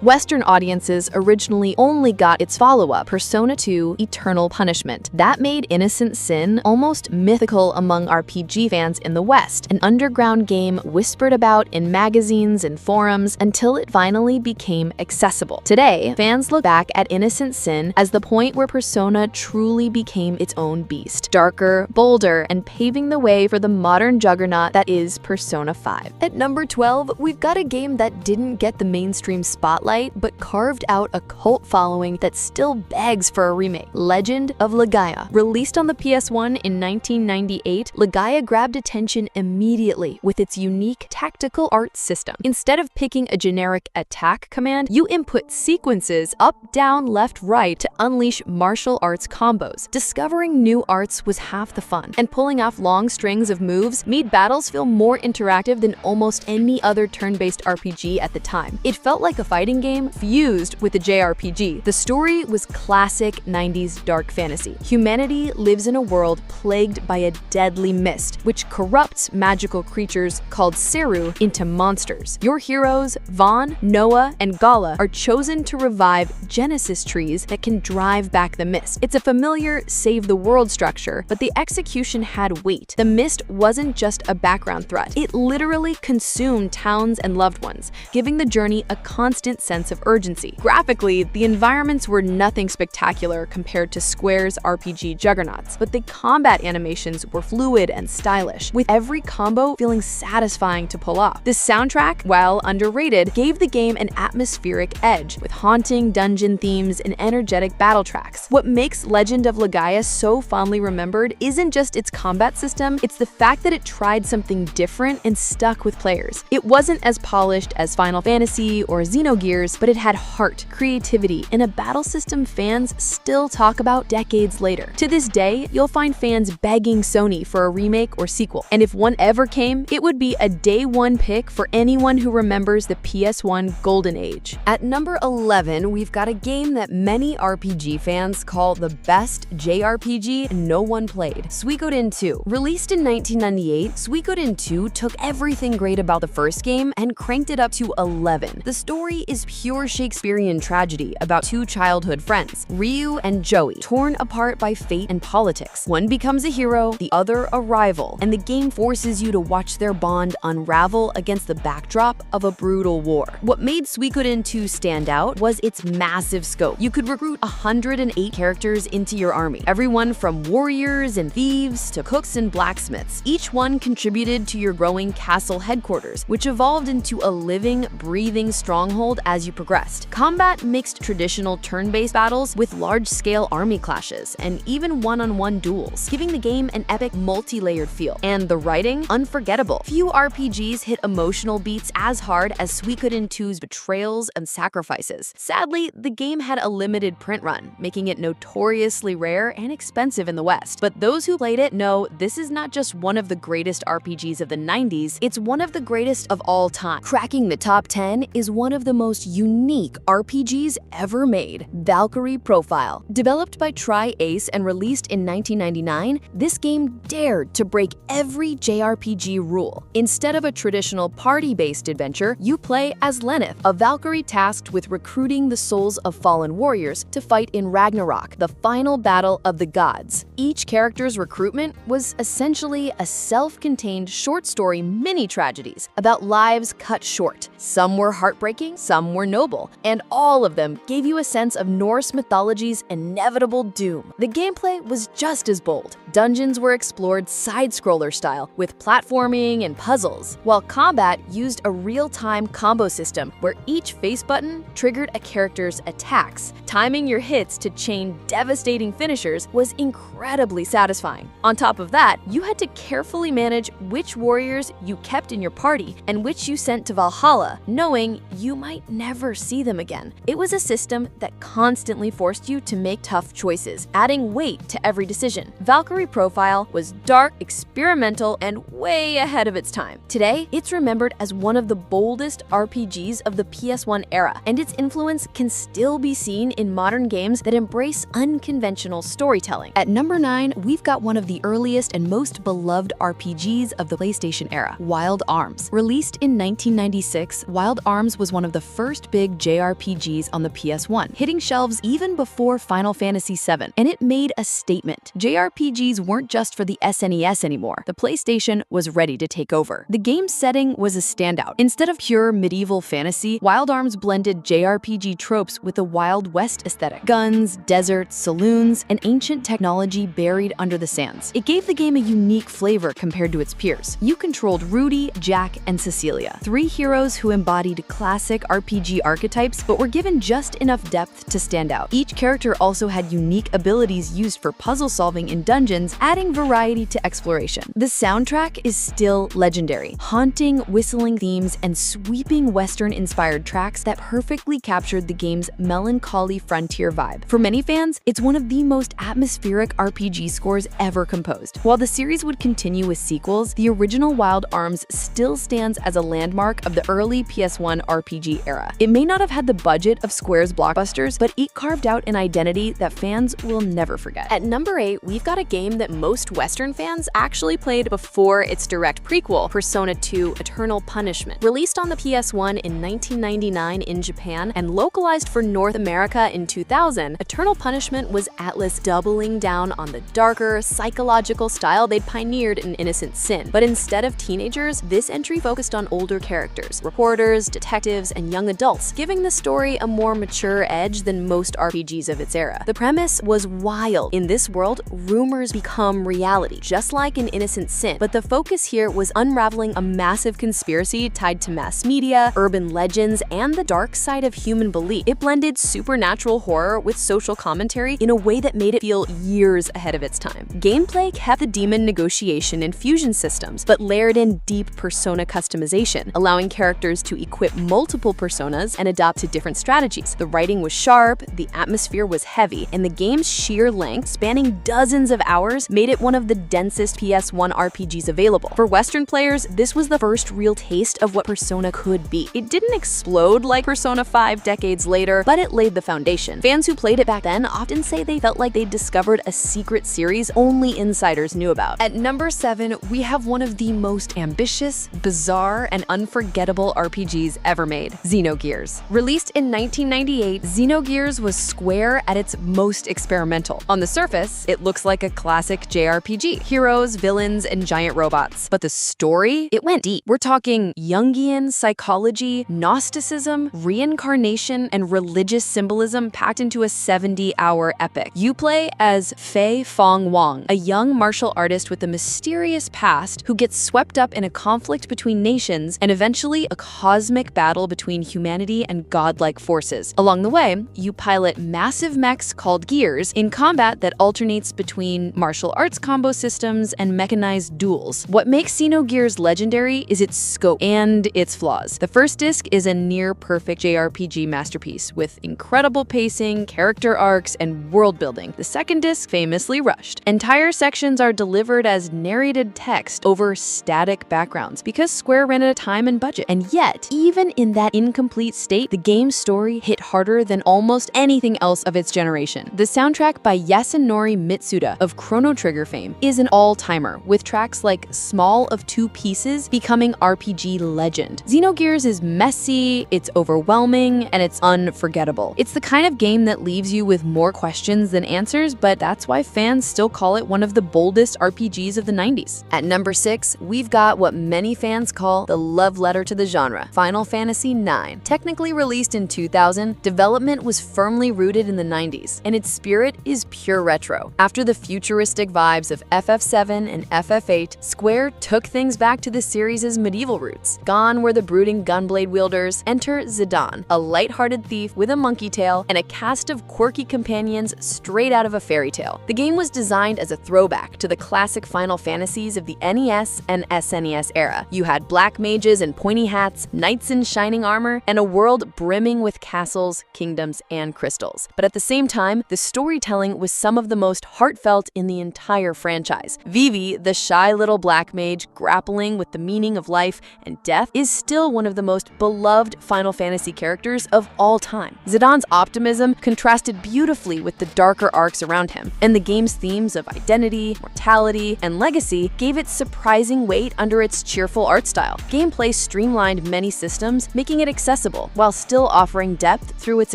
Western audiences originally only got its follow-up, Persona 2: Eternal Punishment. That made Innocent Sin almost mythical among RPG fans in the West, an underground game whispered about in magazines and forums until it finally became accessible. Today, fans look back at Innocent Sin as the point where Persona truly became its own beast, darker, bolder, and paving the way for the modern juggernaut that is Persona 5. At number 12, we've got a game that didn't get the mainstream spotlight, but carved out a cult following that still begs for a remake. Legend of Legaia. Released on the PS1 in 1998, Legaia grabbed attention immediately with its unique tactical art system. Instead of picking a generic attack command, you input sequences up, down, left, right to unleash martial arts combos. Discovering new arts was half the fun, and pulling off long strings of moves made battles feel more interactive than almost any other turn-based RPG at the time. It felt like a fighting game fused with a JRPG. The story was classic 90s dark fantasy. Humanity lives in a world plagued by a deadly mist, which corrupts magical creatures called Seru into monsters. Your heroes, Vaughn, Noah, and Gala, are chosen to revive Genesis trees that can drive back the mist. It's a familiar save-the-world structure, but the execution had weight. The mist wasn't just a background threat. It literally consumed towns and loved ones, giving the journey a constant sense of urgency. Graphically, the environments were nothing spectacular compared to Square's RPG juggernauts, but the combat animations were fluid and stylish, with every combo feeling satisfying to pull off. The soundtrack, while underrated, gave the game an atmospheric edge, with haunting dungeon themes and energetic battle tracks. What makes Legend of Legaia so fondly remembered isn't just its combat system, it's the fact that it tried something different and stuck with players. It wasn't as polished as Final Fantasy or Xenogears, but it had heart, creativity, and a battle system fans still talk about decades later. To this day, you'll find fans begging Sony for a remake or sequel, and if one ever came, it would be a day one pick for anyone who remembers the PS1 golden age. At number 11, we've got a game that many RPG fans call the best JRPG no one played, Suikoden 2. Released in 1998, Suikoden 2 took everything great about the first game and cranked it up to 11. The story is pure Shakespearean tragedy about two childhood friends, Ryu and Joey, torn apart by fate and politics. One becomes a hero, the other a rival, and the game forces you to watch their bond unravel against the backdrop of a brutal war. What made Suikoden 2 stand out was its massive scope. You could recruit 108 characters into your army, everyone from warriors and thieves to cooks and blacksmiths. Each one contributed to your growing castle headquarters, which evolved into a living, breathing stronghold as you progressed. Combat mixed traditional turn-based battles with large-scale army clashes and even one-on-one duels, giving the game an epic multi-layered feel. And the writing, unforgettable. Few RPGs hit emotional beats as hard as Suikoden 2's betrayals and sacrifices. Sadly, the game had a limited print run, making it notoriously rare and expensive in the West. But those who played it know this is not just one of the greatest RPGs of the 90s, it's one of the greatest of all time. Cracking the top 10 is one of the most unique RPGs ever made, Valkyrie Profile. Developed by Tri-Ace and released in 1999, this game dared to break every JRPG rule. Instead of a traditional party-based adventure, you play as Lenneth, a Valkyrie tasked with recruiting the souls of fallen warriors to fight in Ragnarok, the final battle of the gods. Each character's recruitment was essentially a self-contained short story mini-tragedies about lives cut short. Some were heartbreaking, some were noble, and all of them gave you a sense of Norse mythology's inevitable doom. The gameplay was just as bold. Dungeons were explored side-scroller style, with platforming and puzzles, while combat used a real-time combo system where each face button triggered a character's attacks. Timing your hits to chain devastating finishers was incredibly satisfying. On top of that, you had to carefully manage which warriors you kept in your party and which you sent to Valhalla, knowing you might never see them again. It was a system that constantly forced you to make tough choices, adding weight to every decision. Valkyrie Profile was dark, experimental, and way ahead of its time. Today, it's remembered as one of the boldest RPGs of the PS1 era, and its influence can still be seen in modern games that embrace unconventional storytelling. At number 9, we've got one of the earliest and most beloved RPGs of the PlayStation era, Wild Arms. Released in 1996, Wild Arms was one of the first big JRPGs on the PS1, hitting shelves even before Final Fantasy VII, and it made a statement. JRPGs weren't just for the SNES anymore. The PlayStation was ready to take over. The game's setting was a standout. Instead of pure medieval fantasy, Wild Arms blended JRPG tropes with a Wild West aesthetic. Guns, deserts, saloons, and ancient technology buried under the sands. It gave the game a unique flavor compared to its peers. You controlled Rudy, Jack, and Cecilia, 3 heroes who embodied classic RPG archetypes but were given just enough depth to stand out. Each character also had unique abilities used for puzzle solving in dungeons, adding variety to exploration. The soundtrack is still legendary. Haunting, whistling themes, and sweeping Western-inspired tracks that perfectly captured the game's melancholy frontier vibe. For many fans, it's one of the most atmospheric RPG scores ever composed. While the series would continue with sequels, the original Wild Arms still stands as a landmark of the early PS1 RPG era. It may not have had the budget of Square's blockbusters, but it carved out an identity that fans will never forget. At number 8, we've got a game that most Western fans actually played before its direct prequel, Persona 2 Eternal Punishment. Released on the PS1 in 1999 in Japan and localized for North America in 2000, Eternal Punishment was Atlus doubling down on the darker, psychological style they'd pioneered in Innocent Sin. But instead of teenagers, this entry focused on older characters, reporters, detectives, and young adults, giving the story a more mature edge than most RPGs of its era. The premise was wild. In this world, rumors become reality, just like in Innocent Sin, but the focus here was unraveling a massive conspiracy tied to mass media, urban legends, and the dark side of human belief. It blended supernatural horror with social commentary in a way that made it feel years ahead of its time. Gameplay kept the demon negotiation and fusion systems, but layered in deep persona customization, allowing characters to equip multiple personas and adapt to different strategies. The writing was sharp, the atmosphere was heavy, and the game's sheer length, spanning dozens of hours, made it one of the densest PS1 RPGs available. For Western players, this was the first real taste of what Persona could be. It didn't explode like Persona 5 decades later, but it laid the foundation. Fans who played it back then often say they felt like they'd discovered a secret series only insiders knew about. At number 7, we have one of the most ambitious, bizarre, and unforgettable RPGs ever made, Xenogears. Released in 1998, Xenogears was Square at its most experimental. On the surface, it looks like a classic JRPG. Heroes, villains, and giant robots. But the story? It went deep. We're talking Jungian psychology, Gnosticism, reincarnation, and religious symbolism packed into a 70-hour epic. You play as Fei Fong Wang, a young martial artist with a mysterious past who gets swept up in a conflict between nations and eventually essentially a cosmic battle between humanity and godlike forces. Along the way, you pilot massive mechs called gears in combat that alternates between martial arts combo systems and mechanized duels. What makes Xenogears legendary is its scope and its flaws. The first disc is a near-perfect JRPG masterpiece with incredible pacing, character arcs, and world building. The second disc famously rushed. Entire sections are delivered as narrated text over static backgrounds because Square ran out of time and budget. And yet, even in that incomplete state, the game's story hit harder than almost anything else of its generation. The soundtrack by Yasunori Mitsuda of Chrono Trigger fame is an all-timer, with tracks like Small of Two Pieces becoming RPG legend. Xenogears is messy, it's overwhelming, and it's unforgettable. It's the kind of game that leaves you with more questions than answers, but that's why fans still call it one of the boldest RPGs of the 90s. At number 6, we've got what many fans call the love letter to the genre, Final Fantasy IX. Technically released in 2000, development was firmly rooted in the 90s, and its spirit is pure retro. After the futuristic vibes of FF7 and FF8, Square took things back to the series' medieval roots. Gone were the brooding gunblade wielders. Enter Zidane, a lighthearted thief with a monkey tail and a cast of quirky companions straight out of a fairy tale. The game was designed as a throwback to the classic Final Fantasies of the NES and SNES era. You had black mages and pointy hats, knights in shining armor, and a world brimming with castles, kingdoms, and crystals. But at the same time, the storytelling was some of the most heartfelt in the entire franchise. Vivi, the shy little black mage grappling with the meaning of life and death, is still one of the most beloved Final Fantasy characters of all time. Zidane's optimism contrasted beautifully with the darker arcs around him, and the game's themes of identity, mortality, and legacy gave it surprising weight under its cheerful art style. Gameplay streamlined many systems, making it accessible while still offering depth through its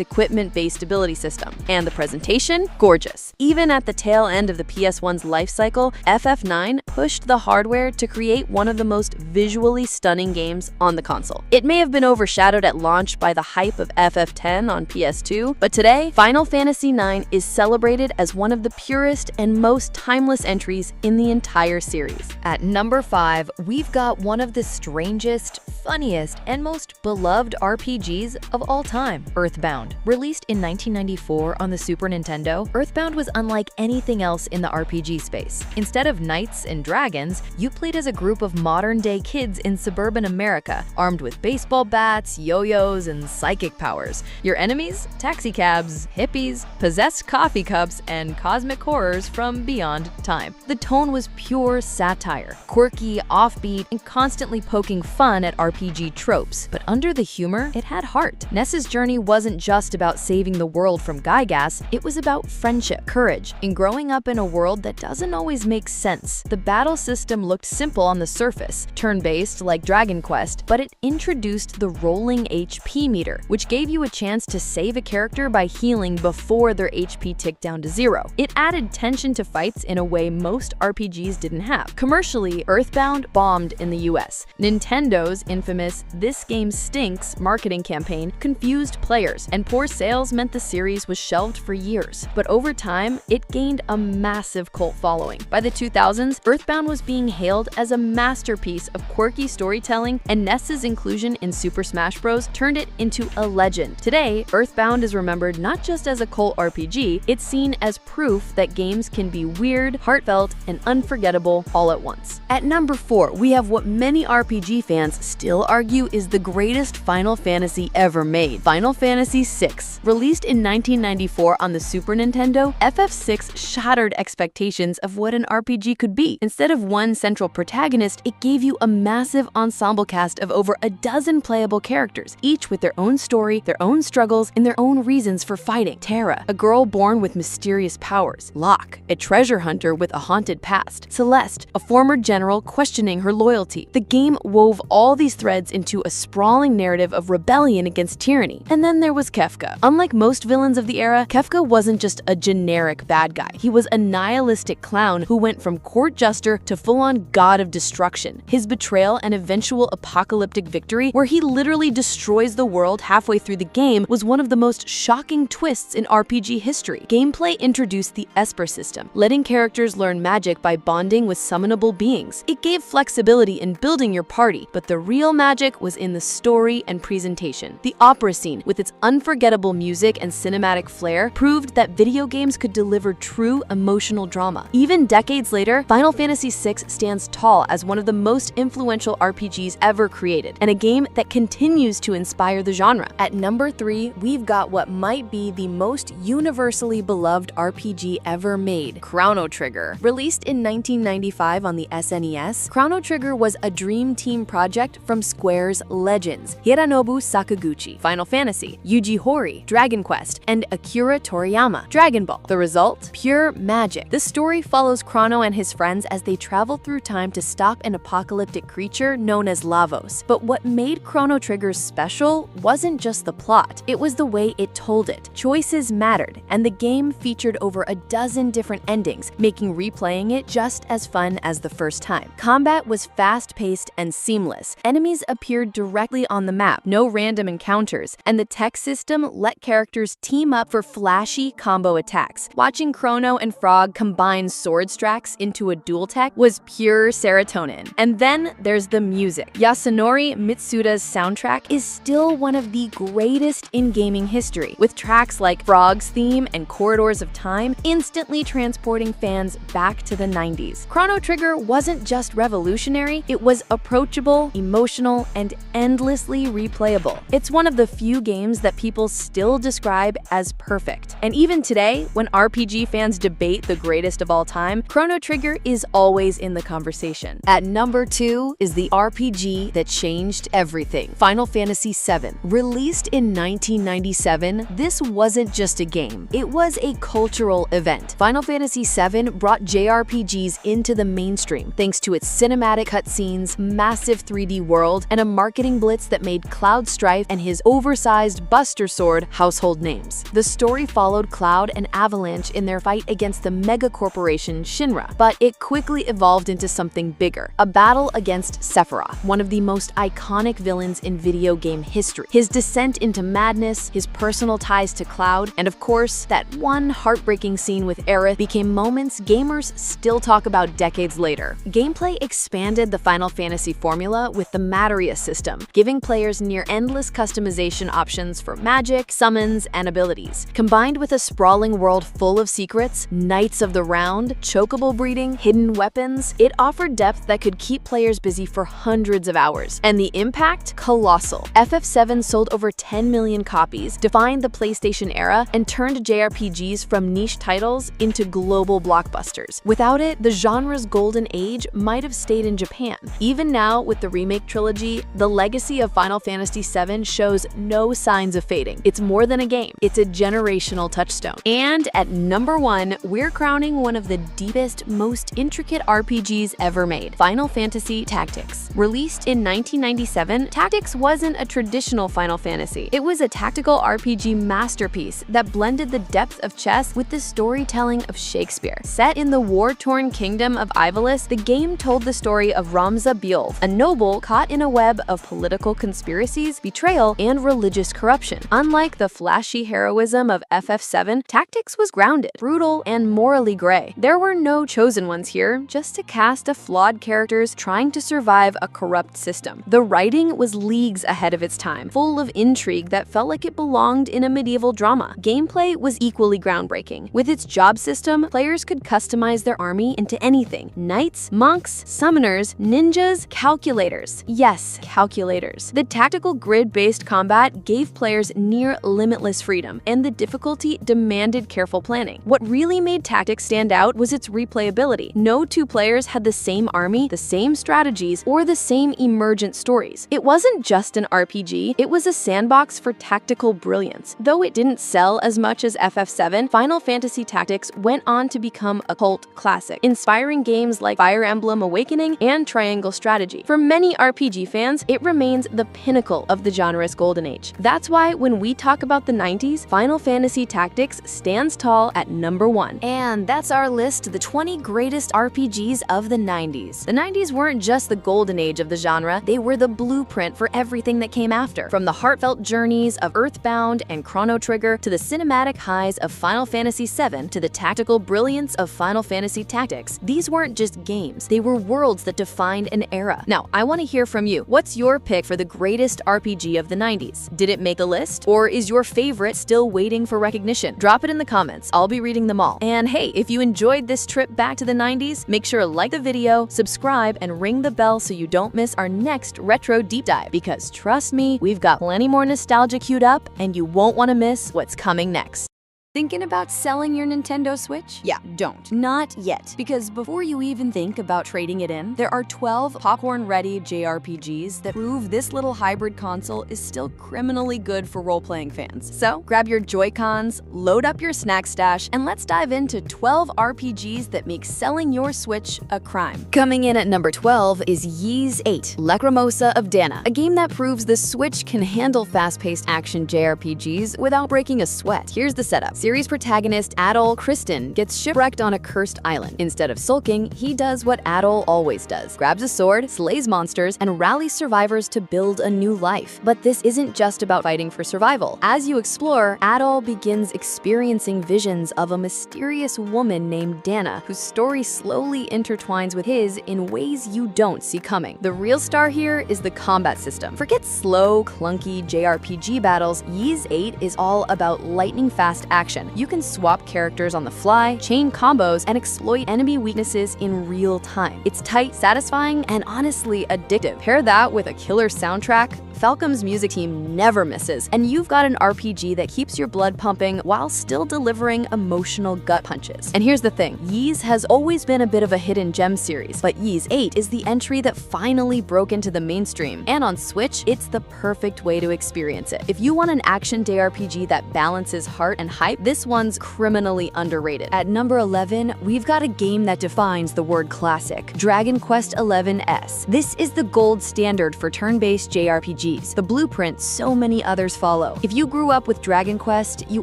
equipment-based ability system. And the presentation? Gorgeous. Even at the tail end of the PS1's life cycle, FF9 pushed the hardware to create one of the most visually stunning games on the console. It may have been overshadowed at launch by the hype of FF10 on PS2, but today, Final Fantasy IX is celebrated as one of the purest and most timeless entries in the entire series. At number 5, we've got one of the strangest, funniest, and most beloved RPGs of all time, Earthbound. Released in 1994 on the Super Nintendo, Earthbound was unlike anything else in the RPG space. Instead of knights and dragons, you played as a group of modern-day kids in suburban America, armed with baseball bats, yo-yos, and psychic powers. Your enemies? Taxicabs, hippies, possessed coffee cups, and cosmic horrors from beyond time. The tone was pure satire, quirky, offbeat, and constantly poking fun at RPG tropes. But under the humor, it had heart. Ness's journey wasn't just about saving the world from Gygas, it was about friendship, courage, and growing up in a world that doesn't always make sense. The battle system looked simple on the surface, turn-based like Dragon Quest, but it introduced the rolling HP meter, which gave you a chance to save a character by healing before their HP ticked down to 0. It added tension to fights in a way most RPGs didn't have. Commercially, Earthbound bombed in the US. Nintendo's infamous "This Game Stinks" marketing campaign confused players, and poor sales meant the series was shelved for years. But over time, it gained a massive cult following. By the 2000s, Earthbound was being hailed as a masterpiece of quirky storytelling, and Ness's inclusion in Super Smash Bros. Turned it into a legend. Today, Earthbound is remembered not just as a cult RPG, it's seen as proof that games can be weird, heartfelt, and unforgettable all at once. At number 4, we have what many RPG fans still argue is the greatest Final Fantasy ever made, Final Fantasy VI. Released in 1994 on the Super Nintendo, FF6 shattered expectations of what an RPG could be. Instead of one central protagonist, it gave you a massive ensemble cast of over a dozen playable characters, each with their own story, their own struggles, and their own reasons for fighting. Terra, a girl born with mysterious powers. Locke, a treasure hunter with a haunted past. Celeste, a former general questioning her loyalty. The game wove all these threads into a sprawling narrative of rebellion against tyranny. And then there was Kefka. Unlike most villains of the era, Kefka wasn't just a generic bad guy. He was a nihilistic clown who went from court jester to full-on god of destruction. His betrayal and eventual apocalyptic victory, where he literally destroys the world halfway through the game, was one of the most shocking twists in RPG history. Gameplay introduced the Esper system, letting characters learn magic by bonding with summonable beings. It gave flexibility in building your party, but the real real magic was in the story and presentation. The opera scene, with its unforgettable music and cinematic flair, proved that video games could deliver true emotional drama. Even decades later, Final Fantasy VI stands tall as one of the most influential RPGs ever created, and a game that continues to inspire the genre. At number 3, we've got what might be the most universally beloved RPG ever made, Chrono Trigger. Released in 1995 on the SNES, Chrono Trigger was a dream team project from Square's legends, Hironobu Sakaguchi, Final Fantasy, Yuji Horii, Dragon Quest, and Akira Toriyama, Dragon Ball. The result? Pure magic. The story follows Chrono and his friends as they travel through time to stop an apocalyptic creature known as Lavos. But what made Chrono Trigger special wasn't just the plot, it was the way it told it. Choices mattered, and the game featured over a dozen different endings, making replaying it just as fun as the first time. Combat was fast-paced and seamless. Enemies appeared directly on the map, no random encounters, and the tech system let characters team up for flashy combo attacks. Watching Chrono and Frog combine sword stacks into a dual tech was pure serotonin. And then there's the music. Yasunori Mitsuda's soundtrack is still one of the greatest in gaming history, with tracks like Frog's theme and Corridors of Time instantly transporting fans back to the 90s. Chrono Trigger wasn't just revolutionary, it was approachable, emotional, and endlessly replayable. It's one of the few games that people still describe as perfect. And even today, when RPG fans debate the greatest of all time, Chrono Trigger is always in the conversation. At number 2 is the RPG that changed everything, Final Fantasy VII. Released in 1997, this wasn't just a game, it was a cultural event. Final Fantasy VII brought JRPGs into the mainstream thanks to its cinematic cutscenes, massive 3D world, and a marketing blitz that made Cloud Strife and his oversized Buster Sword household names. The story followed Cloud and Avalanche in their fight against the mega corporation Shinra, but it quickly evolved into something bigger, a battle against Sephiroth, one of the most iconic villains in video game history. His descent into madness, his personal ties to Cloud, and of course, that one heartbreaking scene with Aerith became moments gamers still talk about decades later. Gameplay expanded the Final Fantasy formula with the Materia system, giving players near-endless customization options for magic, summons, and abilities. Combined with a sprawling world full of secrets, Knights of the Round, chocobo breeding, hidden weapons, it offered depth that could keep players busy for hundreds of hours. And the impact? Colossal. FF7 sold over 10 million copies, defined the PlayStation era, and turned JRPGs from niche titles into global blockbusters. Without it, the genre's golden age might have stayed in Japan. Even now, with the remake trilogy, the legacy of Final Fantasy VII shows no signs of fading. It's more than a game, it's a generational touchstone. And at number 1, we're crowning one of the deepest, most intricate RPGs ever made, Final Fantasy Tactics. Released in 1997, Tactics wasn't a traditional Final Fantasy. It was a tactical RPG masterpiece that blended the depth of chess with the storytelling of Shakespeare. Set in the war-torn kingdom of Ivalice, the game told the story of Ramza Beowulf, a noble caught in a web of political conspiracies, betrayal, and religious corruption. Unlike the flashy heroism of FF7, Tactics was grounded, brutal, and morally gray. There were no chosen ones here, just a cast of flawed characters trying to survive a corrupt system. The writing was leagues ahead of its time, full of intrigue that felt like it belonged in a medieval drama. Gameplay was equally groundbreaking. With its job system, players could customize their army into anything: knights, monks, summoners, ninjas, calculators. Yes, calculators. The tactical grid-based combat gave players near limitless freedom, and the difficulty demanded careful planning. What really made Tactics stand out was its replayability. No two players had the same army, the same strategies, or the same emergent stories. It wasn't just an RPG, it was a sandbox for tactical brilliance. Though it didn't sell as much as FF7, Final Fantasy Tactics went on to become a cult classic, inspiring games like Fire Emblem Awakening and Triangle Strategy. For many RPG fans, it remains the pinnacle of the genre's golden age. That's why when we talk about the 90s, Final Fantasy Tactics stands tall at number 1. And that's our list, the 20 greatest RPGs of the 90s. The 90s weren't just the golden age of the genre, they were the blueprint for everything that came after. From the heartfelt journeys of Earthbound and Chrono Trigger, to the cinematic highs of Final Fantasy VII, to the tactical brilliance of Final Fantasy Tactics, these weren't just games, they were worlds that defined an era. Now, I want to hear from you. What's your pick for the greatest RPG of the 90s? Did it make a list? Or is your favorite still waiting for recognition? Drop it in the comments. I'll be reading them all. And hey, if you enjoyed this trip back to the 90s, make sure to like the video, subscribe, and ring the bell so you don't miss our next retro deep dive. Because trust me, we've got plenty more nostalgia queued up, and you won't want to miss what's coming next. Thinking about selling your Nintendo Switch? Yeah, don't. Not yet. Because before you even think about trading it in, there are 12 popcorn-ready JRPGs that prove this little hybrid console is still criminally good for role-playing fans. So, grab your Joy-Cons, load up your snack stash, and let's dive into 12 RPGs that make selling your Switch a crime. Coming in at number 12 is Ys 8, Lacrimosa of Dana, a game that proves the Switch can handle fast-paced action JRPGs without breaking a sweat. Here's the setup. Series protagonist Adol Kristen gets shipwrecked on a cursed island. Instead of sulking, he does what Adol always does. Grabs a sword, slays monsters, and rallies survivors to build a new life. But this isn't just about fighting for survival. As you explore, Adol begins experiencing visions of a mysterious woman named Dana, whose story slowly intertwines with his in ways you don't see coming. The real star here is the combat system. Forget slow, clunky JRPG battles. Ys 8 is all about lightning-fast action. You can swap characters on the fly, chain combos, and exploit enemy weaknesses in real time. It's tight, satisfying, and honestly addictive. Pair that with a killer soundtrack, Falcom's music team never misses, and you've got an RPG that keeps your blood pumping while still delivering emotional gut punches. And here's the thing, Ys has always been a bit of a hidden gem series, but Ys 8 is the entry that finally broke into the mainstream, and on Switch, it's the perfect way to experience it. If you want an action JRPG that balances heart and hype, this one's criminally underrated. At number 11, we've got a game that defines the word classic, Dragon Quest XI-S. This is the gold standard for turn-based JRPGs, the blueprint so many others follow. If you grew up with Dragon Quest, you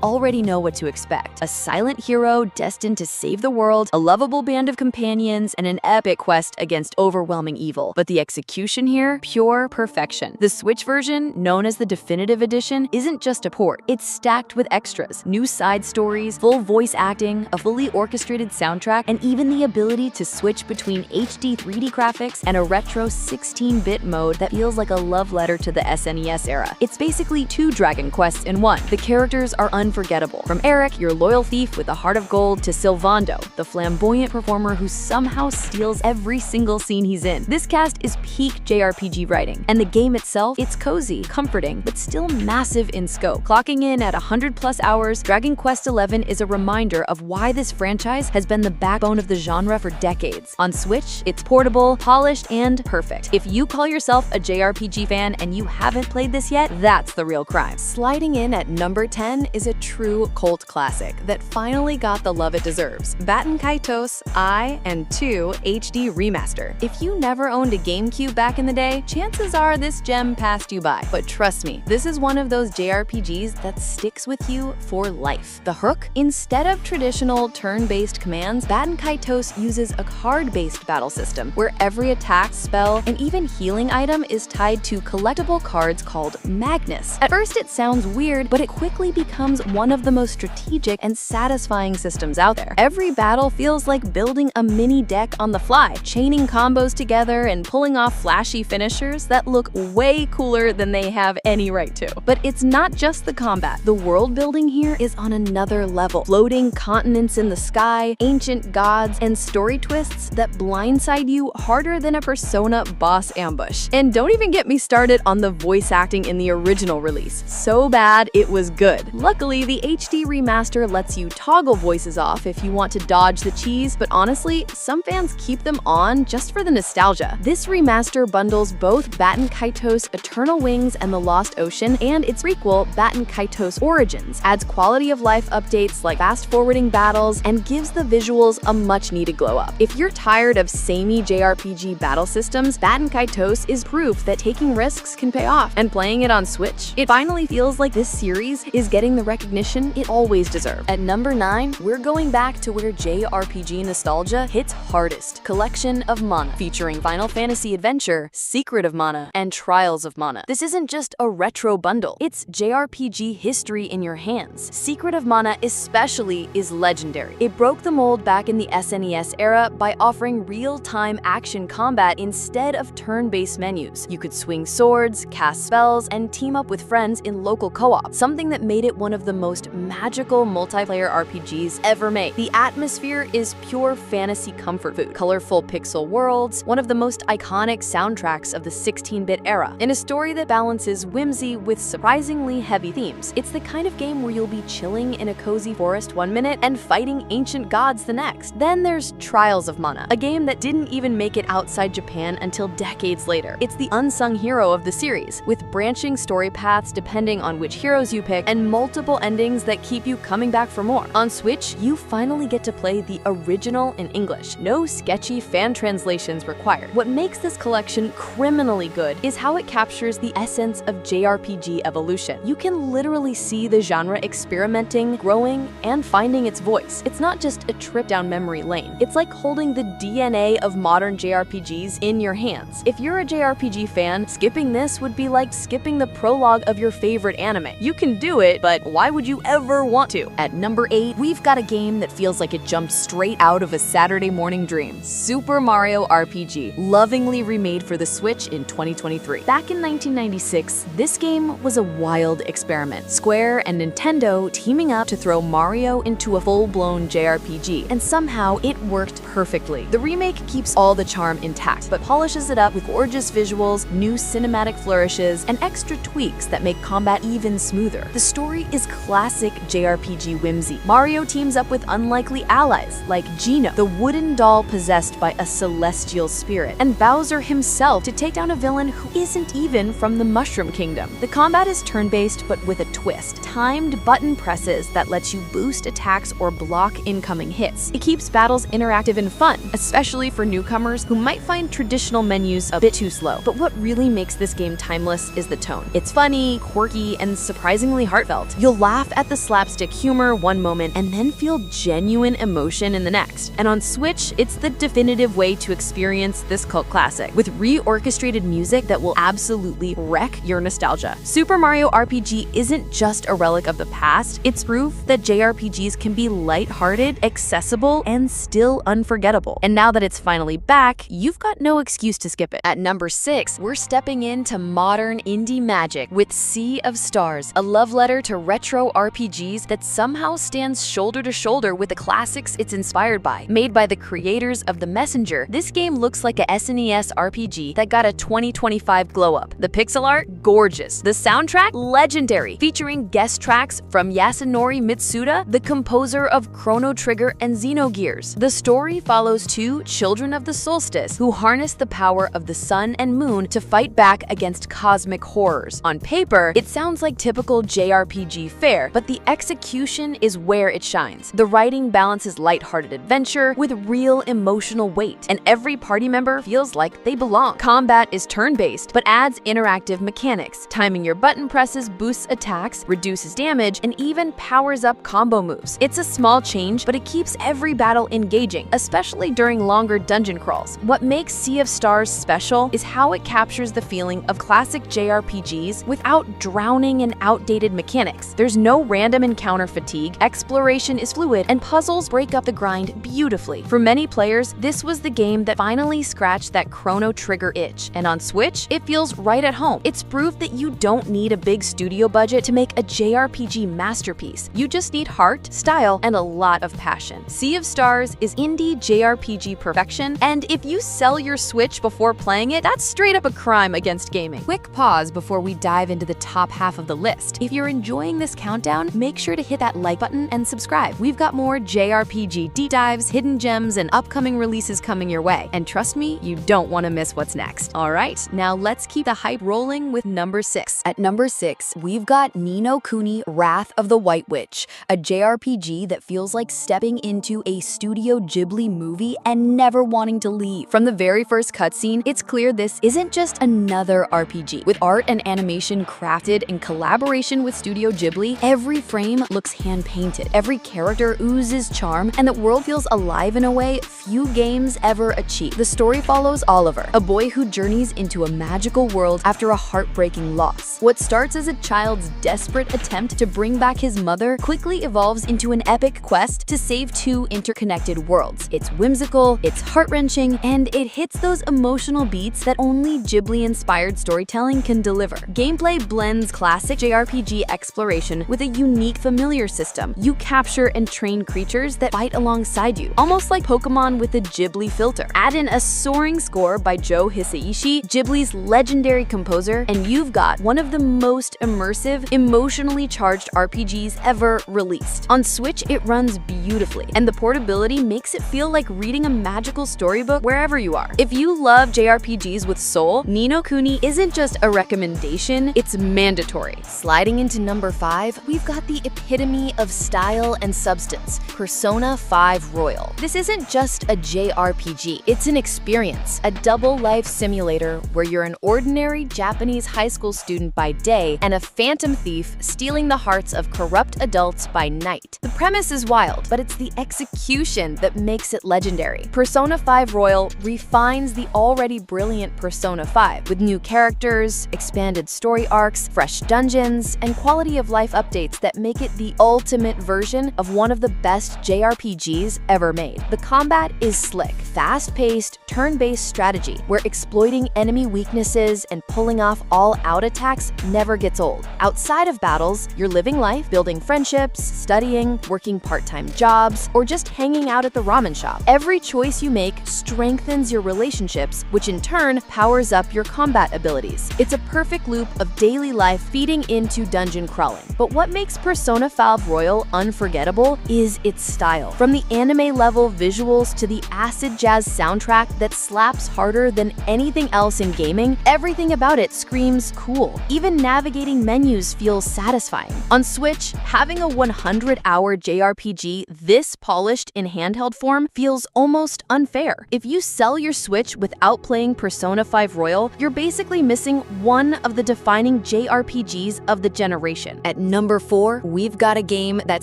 already know what to expect. A silent hero destined to save the world, a lovable band of companions, and an epic quest against overwhelming evil. But the execution here, pure perfection. The Switch version, known as the Definitive Edition, isn't just a port. It's stacked with extras, new side stories, full voice acting, a fully orchestrated soundtrack, and even the ability to switch between HD 3D graphics and a retro 16-bit mode that feels like a love letter to the SNES era. It's basically 2 Dragon Quests in one. The characters are unforgettable. From Eric, your loyal thief with a heart of gold, to Sylvando, the flamboyant performer who somehow steals every single scene he's in. This cast is peak JRPG writing, and the game itself, it's cozy, comforting, but still massive in scope. Clocking in at 100+ hours, Dragon Quest XI is a reminder of why this franchise has been the backbone of the genre for decades. On Switch, it's portable, polished, and perfect. If you call yourself a JRPG fan and you haven't played this yet, that's the real crime. Sliding in at number 10 is a true cult classic that finally got the love it deserves. Baten Kaitos I and II HD Remaster. If you never owned a GameCube back in the day, chances are this gem passed you by. But trust me, this is one of those JRPGs that sticks with you for life. The hook? Instead of traditional turn-based commands, Baten Kaitos uses a card-based battle system where every attack, spell, and even healing item is tied to collectible cards called Magnus. At first it sounds weird, but it quickly becomes one of the most strategic and satisfying systems out there. Every battle feels like building a mini deck on the fly, chaining combos together and pulling off flashy finishers that look way cooler than they have any right to. But it's not just the combat. The world building here is on another level. Floating continents in the sky, ancient gods, and story twists that blindside you harder than a Persona boss ambush. And don't even get me started on the voice acting in the original release. So bad, it was good. Luckily, the HD remaster lets you toggle voices off if you want to dodge the cheese, but honestly, some fans keep them on just for the nostalgia. This remaster bundles both Baten Kaitos Eternal Wings and the Lost Ocean and its prequel, Baten Kaitos Origins, adds quality of life updates like fast-forwarding battles, and gives the visuals a much-needed glow-up. If you're tired of samey JRPG battle systems, Baten Kaitos is proof that taking risks can can pay off. And playing it on Switch, it finally feels like this series is getting the recognition it always deserved. At number 9, we're going back to where JRPG nostalgia hits hardest. Collection of Mana, featuring Final Fantasy Adventure, Secret of Mana, and Trials of Mana. This isn't just a retro bundle, it's JRPG history in your hands. Secret of Mana especially is legendary. It broke the mold back in the SNES era by offering real-time action combat instead of turn-based menus. You could swing swords, cast spells, and team up with friends in local co-op, something that made it one of the most magical multiplayer RPGs ever made. The atmosphere is pure fantasy comfort food. Colorful pixel worlds, one of the most iconic soundtracks of the 16-bit era, and a story that balances whimsy with surprisingly heavy themes. It's the kind of game where you'll be chilling in a cozy forest one minute and fighting ancient gods the next. Then there's Trials of Mana, a game that didn't even make it outside Japan until decades later. It's the unsung hero of the series, with branching story paths depending on which heroes you pick and multiple endings that keep you coming back for more. On Switch, you finally get to play the original in English. No sketchy fan translations required. What makes this collection criminally good is how it captures the essence of JRPG evolution. You can literally see the genre experimenting, growing, and finding its voice. It's not just a trip down memory lane. It's like holding the DNA of modern JRPGs in your hands. If you're a JRPG fan, skipping this would be like skipping the prologue of your favorite anime. You can do it, but why would you ever want to? At number 8, we've got a game that feels like it jumped straight out of a Saturday morning dream. Super Mario RPG, lovingly remade for the Switch in 2023. Back in 1996, this game was a wild experiment. Square and Nintendo teaming up to throw Mario into a full-blown JRPG, and somehow it worked perfectly. The remake keeps all the charm intact, but polishes it up with gorgeous visuals, new cinematic flourishes, and extra tweaks that make combat even smoother. The story is classic JRPG whimsy. Mario teams up with unlikely allies like Geno, the wooden doll possessed by a celestial spirit, and Bowser himself to take down a villain who isn't even from the Mushroom Kingdom. The combat is turn-based but with a twist. Timed button presses that lets you boost attacks or block incoming hits. It keeps battles interactive and fun, especially for newcomers who might find traditional menus a bit too slow. But what really makes this game timeless is the tone. It's funny, quirky, and surprisingly heartfelt. You'll laugh at the slapstick humor one moment and then feel genuine emotion in the next. And on Switch, it's the definitive way to experience this cult classic, with reorchestrated music that will absolutely wreck your nostalgia. Super Mario RPG isn't just a relic of the past, it's proof that JRPGs can be lighthearted, accessible, and still unforgettable. And now that it's finally back, you've got no excuse to skip it. At number 6, we're stepping into modern indie magic with Sea of Stars, a love letter to retro RPGs that somehow stands shoulder to shoulder with the classics it's inspired by. Made by the creators of The Messenger, this game looks like a SNES RPG that got a 2025 glow up. The pixel art, gorgeous. The soundtrack, legendary, featuring guest tracks from Yasunori Mitsuda, the composer of Chrono Trigger and Xenogears. The story follows two children of the solstice who harness the power of the sun and moon to fight back against cosmic horrors. On paper, it sounds like typical JRPG fare, but the execution is where it shines. The writing balances lighthearted adventure with real emotional weight, and every party member feels like they belong. Combat is turn-based, but adds interactive mechanics. Timing your button presses boosts attacks, reduces damage, and even powers up combo moves. It's a small change, but it keeps every battle engaging, especially during longer dungeon crawls. What makes Sea of Stars special is how it captures the feeling of classic JRPGs without drowning in outdated mechanics. There's no random encounter fatigue, exploration is fluid, and puzzles break up the grind beautifully. For many players, this was the game that finally scratched that Chrono Trigger itch, and on Switch, it feels right at home. It's proof that you don't need a big studio budget to make a JRPG masterpiece. You just need heart, style, and a lot of passion. Sea of Stars is indie JRPG perfection, and if you sell your Switch before playing it, that's straight up a crime against gaming. Quick pause before we dive into the top half of the list. If you're enjoying this countdown, make sure to hit that like button and subscribe. We've got more JRPG deep dives, hidden gems, and upcoming releases coming your way. And trust me, you don't want to miss what's next. Alright, now let's keep the hype rolling with number 6. At number 6, we've got Ni no Kuni Wrath of the White Witch, a JRPG that feels like stepping into a Studio Ghibli movie and never wanting to leave. From the very first cutscene, it's clear this isn't just another RPG. With art and animation crafted in collaboration with Studio Ghibli, every frame looks hand-painted, every character oozes charm, and the world feels alive in a way few games ever achieve. The story follows Oliver, a boy who journeys into a magical world after a heartbreaking loss. What starts as a child's desperate attempt to bring back his mother quickly evolves into an epic quest to save two interconnected worlds. It's whimsical, it's heart-wrenching, and it hits those emotional beats that only Ghibli-inspired storytelling can deliver. Gameplay blends classic JRPG exploration with a unique familiar system. You capture and train creatures that fight alongside you, almost like Pokemon with a Ghibli filter. Add in a soaring score by Joe Hisaishi, Ghibli's legendary composer, and you've got one of the most immersive, emotionally charged RPGs ever released. On Switch, it runs beautifully, and the portability makes it feel like reading a magical storybook wherever you are. If you love JRPGs with soul, Ni no Kuni isn't just a recommendation, it's mandatory. Sliding into number 5, we've got the epitome of style and substance, Persona 5 Royal. This isn't just a JRPG, it's an experience, a double-life simulator where you're an ordinary Japanese high school student by day and a phantom thief stealing the hearts of corrupt adults by night. The premise is wild, but it's the execution that makes it legendary. Persona 5 Royal refines the already brilliant Persona 5 with new characters, expanded story arcs, fresh dungeons, and quality-of-life updates that make it the ultimate version of one of the best JRPGs ever made. The combat is slick, fast-paced, turn-based strategy where exploiting enemy weaknesses and pulling off all-out attacks never gets old. Outside of battles, you're living life, building friendships, studying, working part-time jobs, or just hanging out at the ramen shop. Every choice you make strengthens your relationships, which in turn powers up your combat abilities. It's a perfect loop of daily life feeding into dungeon crawling. But what makes Persona 5 Royal unforgettable is its style. From the anime-level visuals to the acid jazz soundtrack that slaps harder than anything else in gaming, everything about it screams cool. Even navigating menus feels satisfying. On Switch, having a 100-hour JRPG this polished in handheld form feels almost unfair. If you sell your Switch without playing Persona 5 Royal, you're basically missing one of the defining JRPGs of the generation. At number 4, we've got a game that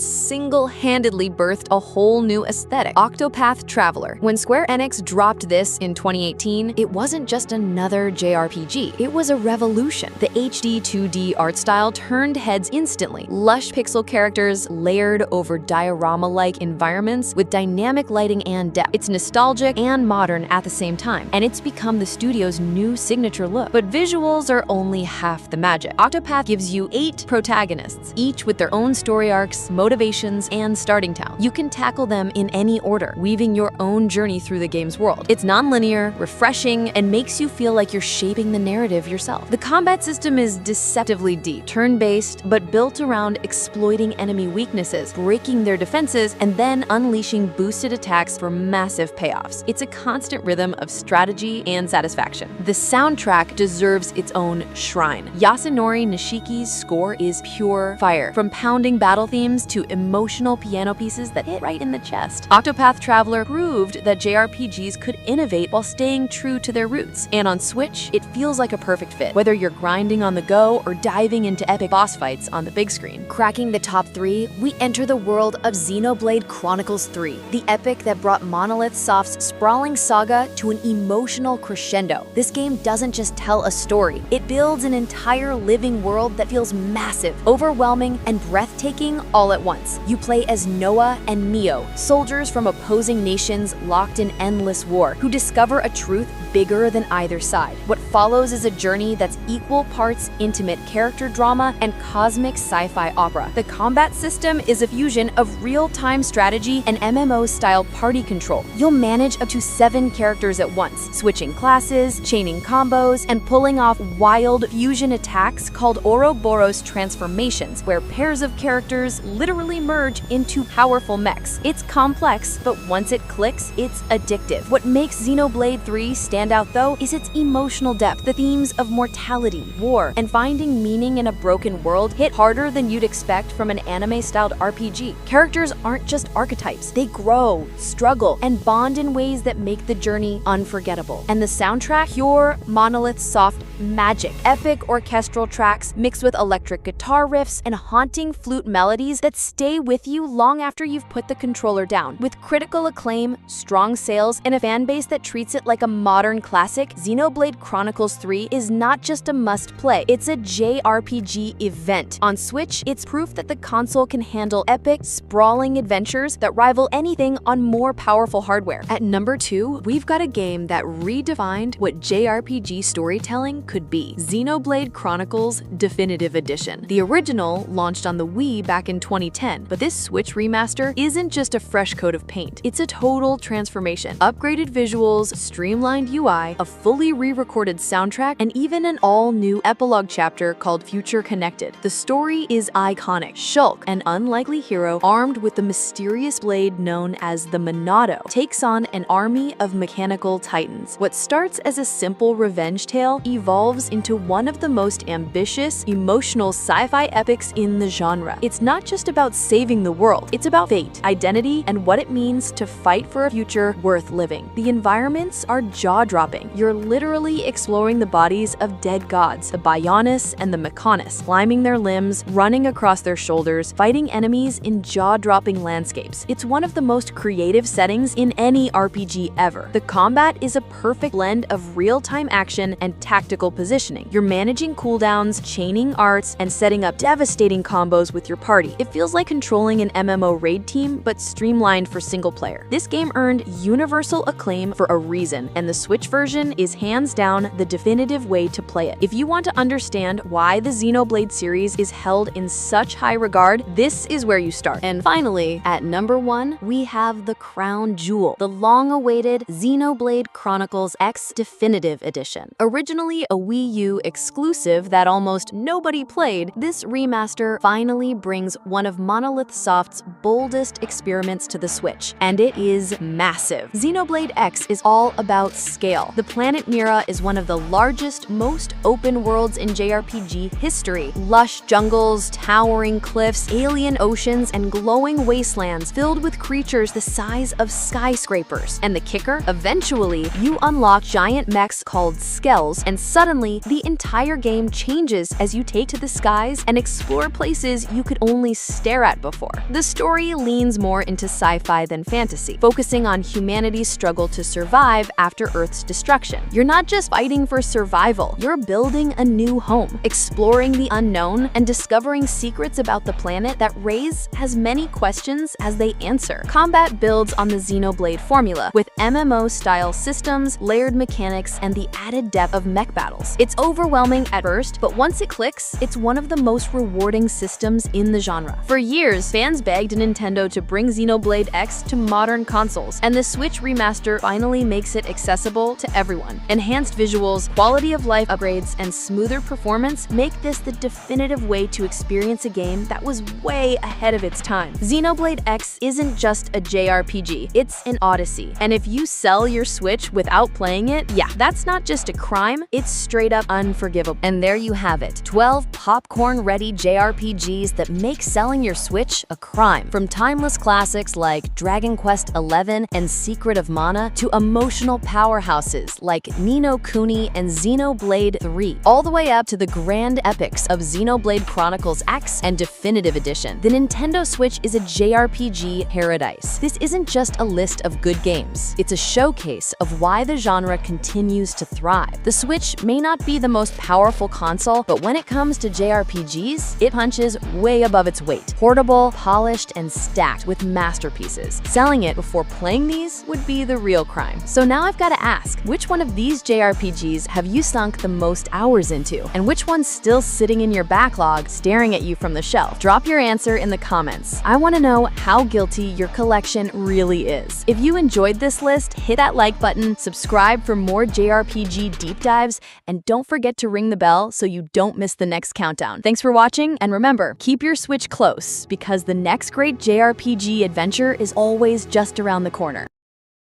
single-handedly birthed a whole new aesthetic, Octopath Traveler. When Square Enix dropped this in 2018, it wasn't just another JRPG, it was a revolution. The HD 2D art style turned heads instantly. Lush pixel characters layered over diorama-like environments with dynamic lighting and depth. It's nostalgic and modern at the same time, and it's become the studio's new signature look. But visuals are only half the magic. Octopath gives you 8 protagonists, each with their own story arcs, motivations, and starting town. You can tackle them in any order, weaving your own journey through the game's world. It's non-linear, refreshing, and makes you feel like you're shaping the narrative yourself. The combat system is deceptively deep, turn-based, but built around exploiting enemy weaknesses, breaking their defenses, and then unleashing boosted attacks for massive payoffs. It's a constant rhythm of strategy and satisfaction. The soundtrack deserves its own shrine. Yasunori Nishiki's score is pure fire, from pounding battle themes to emotional piano pieces that hit right in the chest. Octopath Traveler proved that JRPGs could innovate while staying true to their roots, and on Switch, it feels like a perfect fit, whether you're grinding on the go or diving into epic boss fights on the big screen. Cracking the top 3, we enter the world of Xenoblade Chronicles 3, the epic that brought Monolith Soft's sprawling saga to an emotional crescendo. This game doesn't just tell a story, it builds an entire living world that feels massive, overwhelming, and breathtaking all at once. You play as Noah and Mio, soldiers from opposing nations locked in endless war, who discover a truth bigger than either side. What follows is a journey that's equal parts intimate character drama and cosmic sci-fi opera. The combat system is a fusion of real-time strategy and MMO-style party control. You'll manage up to 7 characters at once, switching classes, chaining combos, and pulling off wild fusion attacks called Ouroboros transformations, where pairs of characters literally merge into powerful mechs. It's complex, but once it clicks, it's addictive. What makes Xenoblade 3 stand out, though, is its emotional depth. The themes of mortality, war, and finding meaning in a broken world hit harder than you'd expect from an anime-styled RPG. Characters aren't just archetypes. They grow, struggle, and bond in ways that make the journey unforgettable. And the soundtrack, pure Monolith Soft soft magic. Epic orchestral tracks mixed with electric guitar riffs and haunting flute melodies that stay with you long after you've put the controller down. With critical acclaim, strong sales, and a fanbase that treats it like a modern classic, Xenoblade Chronicles 3 is not just a must-play, it's a JRPG event. On Switch, it's proof that the console can handle epic, sprawling adventures that rival anything on more powerful hardware. At number 2, we've got a game that redefined what JRPG storytelling could be. Xenoblade Chronicles Definitive Edition. The original launched on the Wii back in 2010, but this Switch remaster isn't just a fresh coat of paint. It's a total transformation. Upgraded visuals, streamlined UI, a fully re-recorded soundtrack, and even an all-new epilogue chapter called Future Connected. The story is iconic. Shulk, an unlikely hero armed with the mysterious blade known as the Monado, takes on an army of mechanical titans. What starts as a simple revenge tale evolves into one of the most ambitious, emotional sci-fi epics in the genre. It's not just about saving the world, it's about fate, identity, and what it means to fight for a future worth living. The environments are jaw-dropping. You're literally exploring the bodies of dead gods, the Bionis and the Mechonis, climbing their limbs, running across their shoulders, fighting enemies in jaw-dropping landscapes. It's one of the most creative settings in any RPG ever. The combat is a perfect blend of real-time action and tactical positioning. You're managing cooldowns, chaining arts, and setting up devastating combos with your party. It feels like controlling an MMO raid team, but streamlined for single player. This game earned universal acclaim for a reason, and the Switch version is hands down the definitive way to play it. If you want to understand why the Xenoblade series is held in such high regard, this is where you start. And finally, at number 1, we have the crown jewel, the long-awaited Xenoblade Chronicles X Definitive Edition. Originally a Wii U exclusive that almost nobody played, this remaster finally brings one of Monolith Soft's boldest experiments to the Switch, and it is massive. Xenoblade X is all about scale. The planet Mira is one of the largest, most open worlds in JRPG history. Lush jungles, towering cliffs, alien oceans, and glowing wastelands filled with creatures the size of skyscrapers. And the kicker? Eventually, you unlock giant mechs called skells, and suddenly, the entire game changes as you take to the skies and explore places you could only stare at before. The story leans more into sci-fi than fantasy, focusing on humanity's struggle to survive after Earth's destruction. You're not just fighting for survival, you're building a new home, exploring the unknown, and discovering secrets about the planet that raise as many questions as they answer. Combat builds on the Xenoblade formula, with MMO-style systems, layered mechanics, and the added depth of mech battles. It's overwhelming at first, but once it clicks, it's one of the most rewarding systems in the genre. For years, fans begged Nintendo to bring Xenoblade X to modern consoles, and the Switch remaster finally makes it accessible to everyone. Enhanced visuals, quality of life upgrades, and smoother performance make this the definitive way to experience a game that was way ahead of its time. Xenoblade X isn't just a JRPG, it's an odyssey. And if you sell your Switch without playing it, yeah, that's not just a crime, it's straight up unforgivable. And there you have it, 12 popcorn-ready JRPGs that make selling your Switch a crime. From timeless classics like Dragon Quest XI and Secret of Mana to emotional powerhouses like Ni no Kuni and Xenoblade 3, all the way up to the grand epics of Xenoblade Chronicles X and Definitive Edition. The Nintendo Switch is a JRPG paradise. This isn't just a list of good games, it's a showcase of why the genre continues to thrive. The Switch may not be the most powerful console, but when it comes to JRPGs, it punches way above its weight. Portable, polished, and stacked with masterpieces. Selling it before playing these would be the real crime. So now I've got to ask, which one of these JRPGs have you sunk the most hours into? And which one's still sitting in your backlog, staring at you from the shelf? Drop your answer in the comments. I want to know how guilty your collection really is. If you enjoyed this list, hit that like button, subscribe for more JRPG deep dives, and don't forget to ring the bell so you don't miss the next countdown. Thanks for watching, and remember, keep your Switch close, because the next great JRPG adventure is always just around the corner.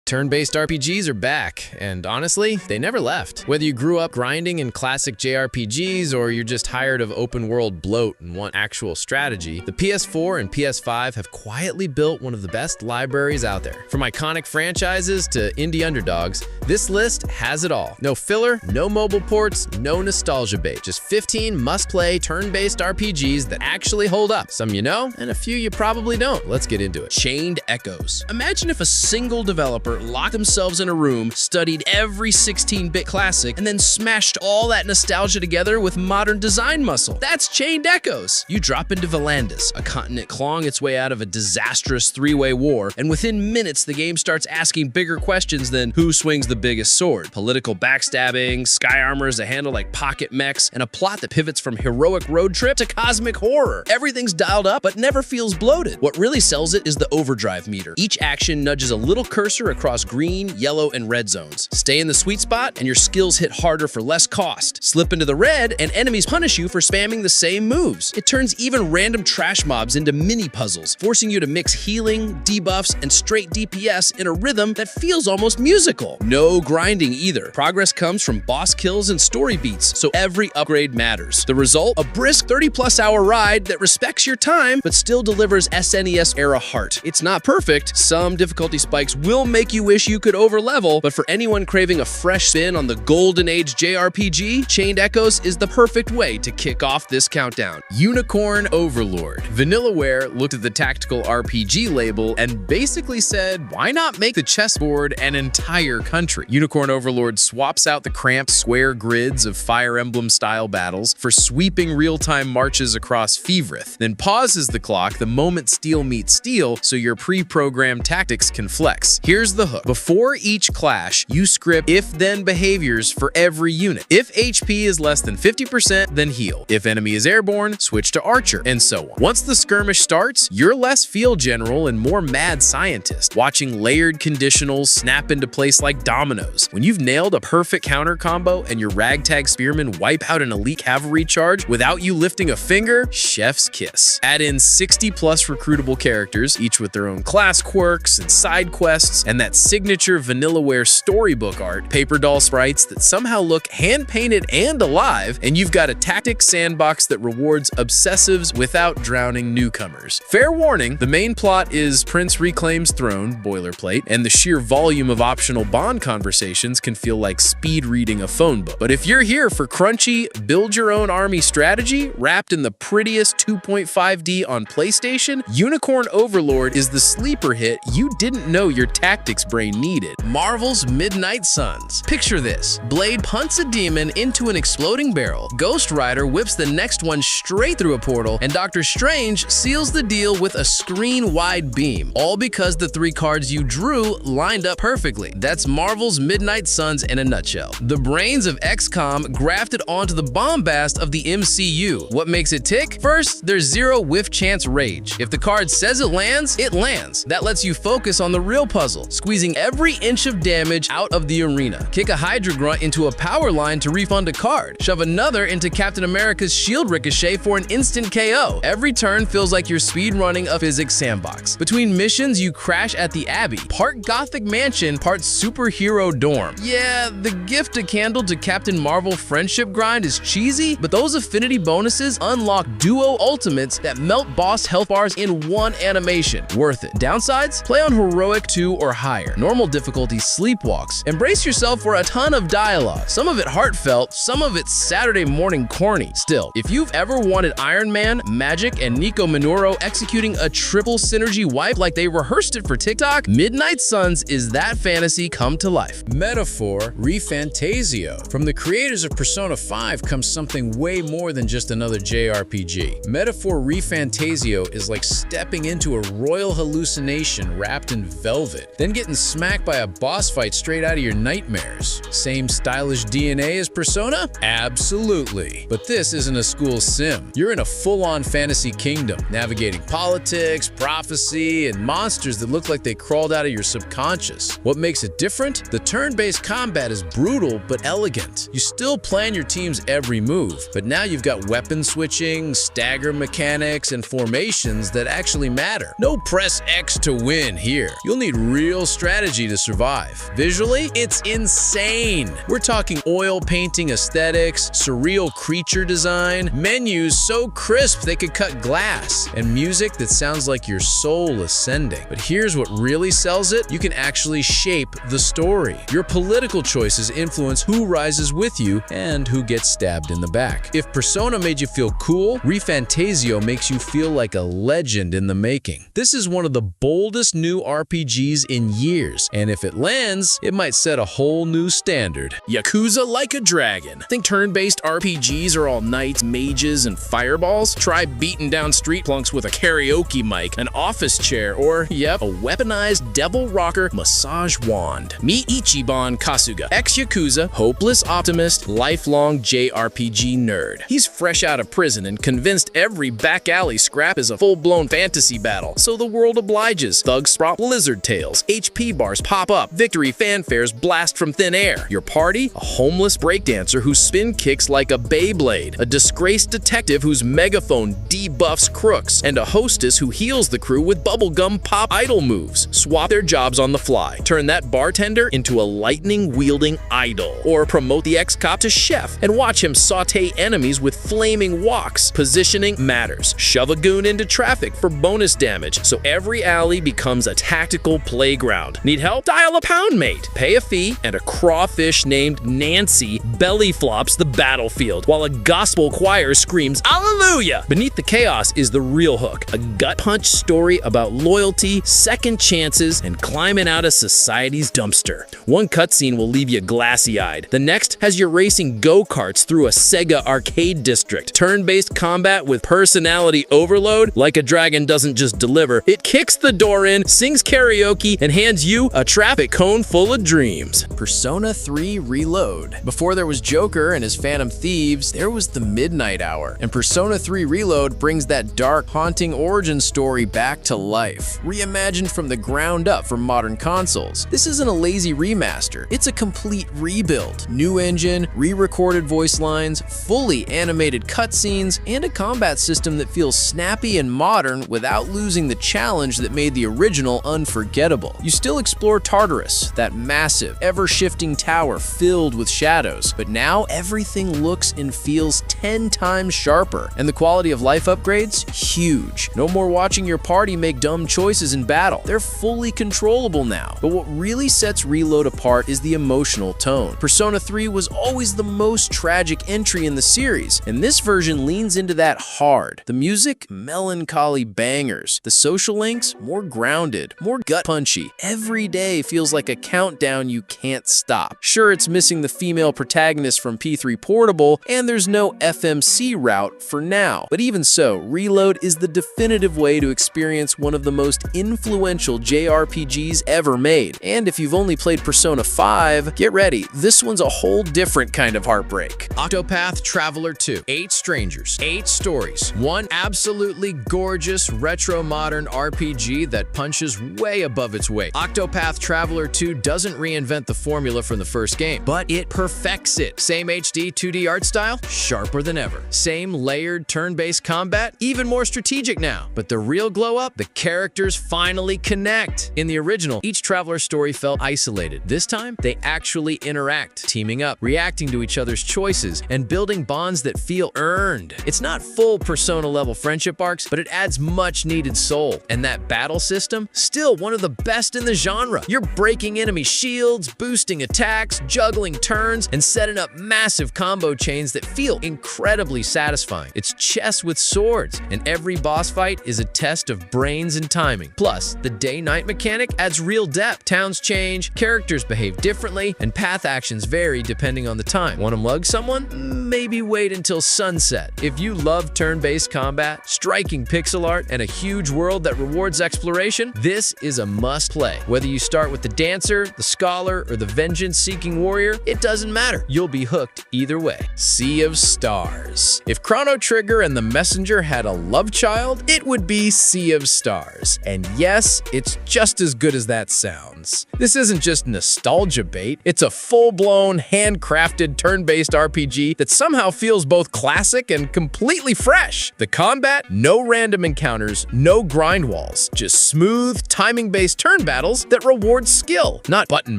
Turn-based RPGs are back, and honestly, they never left. Whether you grew up grinding in classic JRPGs or you're just tired of open-world bloat and want actual strategy, the PS4 and PS5 have quietly built one of the best libraries out there. From iconic franchises to indie underdogs, this list has it all. No filler, no mobile ports, no nostalgia bait. Just 15 must-play turn-based RPGs that actually hold up. Some you know, and a few you probably don't. Let's get into it. Chained Echoes. Imagine if a single developer locked themselves in a room, studied every 16-bit classic, and then smashed all that nostalgia together with modern design muscle. That's Chained Echoes. You drop into Volandis, a continent clawing its way out of a disastrous three-way war, and within minutes the game starts asking bigger questions than who swings the biggest sword, political backstabbing, sky armors that handle like pocket mechs, and a plot that pivots from heroic road trip to cosmic horror. Everything's dialed up, but never feels bloated. What really sells it is the overdrive meter. Each action nudges a little cursor across green, yellow, and red zones. Stay in the sweet spot, and your skills hit harder for less cost. Slip into the red, and enemies punish you for spamming the same moves. It turns even random trash mobs into mini puzzles, forcing you to mix healing, debuffs, and straight DPS in a rhythm that feels almost musical. No grinding either. Progress comes from boss kills and story beats, so every upgrade matters. The result? A brisk 30-plus hour ride that respects your time, but still delivers SNES-era heart. It's not perfect. Some difficulty spikes will make you wish you could overlevel, but for anyone craving a fresh spin on the golden age JRPG, Chained Echoes is the perfect way to kick off this countdown. Unicorn Overlord. Vanillaware looked at the tactical RPG label and basically said, why not make the chessboard an entire country? Unicorn Overlord swaps out the cramped square grids of Fire Emblem-style battles for sweeping real-time marches across Fevrith, then pauses the clock the moment steel meets steel so your pre-programmed tactics can flex. Here's the hook. Before each clash, you script if-then behaviors for every unit. If HP is less than 50%, then heal. If enemy is airborne, switch to archer, and so on. Once the skirmish starts, you're less field general and more mad scientist, watching layered conditionals snap into place like dominoes. When you've nailed a perfect counter combo and your ragtag spearmen wipe out an elite cavalry charge without you lifting a finger, chef's kiss. Add in 60-plus recruitable characters, each with their own class quirks and side quests, and that signature Vanillaware storybook art, paper doll sprites that somehow look hand-painted and alive, and you've got a tactics sandbox that rewards obsessives without drowning newcomers. Fair warning, the main plot is Prince reclaims throne, boilerplate, and the sheer volume of optional bond conversations can feel like speed reading a phone book. But if you're here for crunchy, build-your-own-army strategy wrapped in the prettiest 2.5D on PlayStation, Unicorn Overlord is the sleeper hit you didn't know your tactics brain needed. Marvel's Midnight Suns. Picture this. Blade punts a demon into an exploding barrel, Ghost Rider whips the next one straight through a portal, and Doctor Strange seals the deal with a screen-wide beam. All because the 3 cards you drew lined up perfectly. That's Marvel's Midnight Suns in a nutshell. The brains of XCOM grafted onto the bombast of the MCU. What makes it tick? First, there's zero whiff chance rage. If the card says it lands, it lands. That lets you focus on the real puzzle, squeezing every inch of damage out of the arena. Kick a Hydra Grunt into a power line to refund a card. Shove another into Captain America's shield ricochet for an instant KO. Every turn feels like you're speedrunning a physics sandbox. Between missions, you crash at the Abbey, part Gothic Mansion, part superhero dorm. Yeah, the gift a candle to Captain Marvel friendship grind is cheesy, but those affinity bonuses unlock duo ultimates that melt boss health bars in one animation. Worth it. Downsides? Play on Heroic 2 or higher. Normal difficulty sleepwalks. Embrace yourself for a ton of dialogue. Some of it heartfelt, some of it Saturday morning corny. Still, if you've ever wanted Iron Man, Magic, and Nico Minoru executing a triple synergy wipe like they rehearsed it for TikTok, Midnight Suns is that fantasy come to life. Metaphor ReFantasio. From the creators of Persona 5 comes something way more than just another JRPG. Metaphor ReFantasio is like stepping into a royal hallucination wrapped in velvet, then getting smacked by a boss fight straight out of your nightmares. Same stylish DNA as Persona? Absolutely. But this isn't a school sim. You're in a full-on fantasy kingdom, navigating politics, prophecy, and monsters that look like they crawled out of your subconscious. What makes it different? The turn-based combat is brutal but elegant. You still plan your team's every move, but now you've got weapon switching, stagger mechanics, and formations that actually matter. No press X to win here. You'll need real strategy to survive. Visually, it's insane. We're talking oil painting aesthetics, surreal creature design, menus so crisp they could cut glass, and music that sounds like your soul ascending. But here's what really sells it: you can actually shape the story. Your political choices influence who rises with you and who gets stabbed in the back. If Persona made you feel cool, ReFantasio makes you feel like a legend in the making. This is one of the boldest new RPGs in years, and if it lands, it might set a whole new standard. Yakuza Like a Dragon. Think turn-based RPGs are all knights, mages, and fireballs? Try beating down street plunks with a karaoke mic, an office chair, or, yep, a weaponized devil rocker massage wand. Meet Ichiban Kasuga, ex-Yakuza, hopeless optimist, lifelong JRPG nerd. He's fresh out of prison and convinced every back alley scrap is a full-blown fantasy battle, so the world obliges. Thugs sprout lizard tails, HP bars pop up, victory fanfares blast from thin air. Your party? A homeless breakdancer who spin kicks like a Beyblade, a disgraced detective whose megaphone debuffs crooks, and a hostess who heals the crew with bubblegum pop idol moves. Swap their jobs on the fly. Turn that bartender into a lightning-wielding idol. Or promote the ex-cop to chef and watch him saute enemies with flaming woks. Positioning matters. Shove a goon into traffic for bonus damage, so every alley becomes a tactical playground. Need help? Dial a pound mate. Pay a fee, and a crawfish named Nancy belly flops the battlefield while a gospel choir screams Alleluia! Beneath the chaos is the real hook, a gut punch story about loyalty, second chances, and climbing out of society's dumpster. One cutscene will leave you glassy-eyed. The next has you racing go-karts through a Sega arcade district. Turn-based combat with personality overload. Like a Dragon doesn't just deliver, it kicks the door in, sings karaoke, and hands you a traffic cone full of dreams. Persona 3 Reload. Before there was Joker and his Phantom Thieves, there was the Midnight Hour. And Persona 3 Reload brings that dark, haunting origin story back to life. Reimagined from the ground up for modern consoles. This isn't a lazy remaster, it's a complete rebuild. New engine, re-recorded voice lines, fully animated cutscenes, and a combat system that feels snappy and modern without losing the challenge that made the original unforgettable. You still explore Tartarus, that massive, ever-shifting tower filled with shadows, but now everything looks and feels 10 times sharper, and the quality of life upgrades? Huge. No more watching your party make dumb choices in battle. They're fully controllable now. But what really sets Reload apart is the emotional tone. Persona 3 was always the most tragic entry in the series, and this version leans into that hard. The music? Melancholy bangers. The social links? More grounded, more gut-punchy. Every day feels like a countdown you can't stop. Sure, it's missing the female protagonist from P3 Portable, and there's no FMC route for now. But even so, Reload is the definitive way to experience one of the most influential JRPGs ever made. And if you've only played Persona 5, get ready, this one's a whole different kind of heartbreak. Octopath Traveler 2. 8 strangers, 8 stories, one absolutely gorgeous retro-modern RPG that punches way above its weight. Octopath Traveler 2 doesn't reinvent the formula from the first game, but it perfects it. Same HD 2D art style? Sharper than ever. Same layered turn-based combat? Even more strategic now. But the real glow-up? The characters finally connect. In the original, each traveler story felt isolated. This time, they actually interact, teaming up, reacting to each other's choices, and building bonds that feel earned. It's not full Persona-level friendship arcs, but it adds much-needed soul. And that battle system? Still one of the best in the genre. You're breaking enemy shields, boosting attacks, juggling turns, and setting up massive combo chains that feel incredibly satisfying. It's chess with swords, and every boss fight is a test of brains and timing. Plus, the day-night mechanic adds real depth. Towns change, characters behave differently, and path actions vary depending on the time. Want to mug someone? Maybe wait until sunset. If you love turn-based combat, striking pixel art, and a huge world that rewards exploration, this is a must-play. Whether you start with the Dancer, the Scholar, or the Vengeance-seeking Warrior, it doesn't matter. You'll be hooked either way. Sea of Stars. If Chrono Trigger and the Messenger had a love child, it would be Sea of Stars. And yes, it's just as good as that sounds. This isn't just nostalgia bait, it's a full-blown, handcrafted turn-based RPG that somehow feels both classic and completely fresh. The combat? No random encounters, no grind walls, just smooth, timing-based turn battles battles that reward skill, not button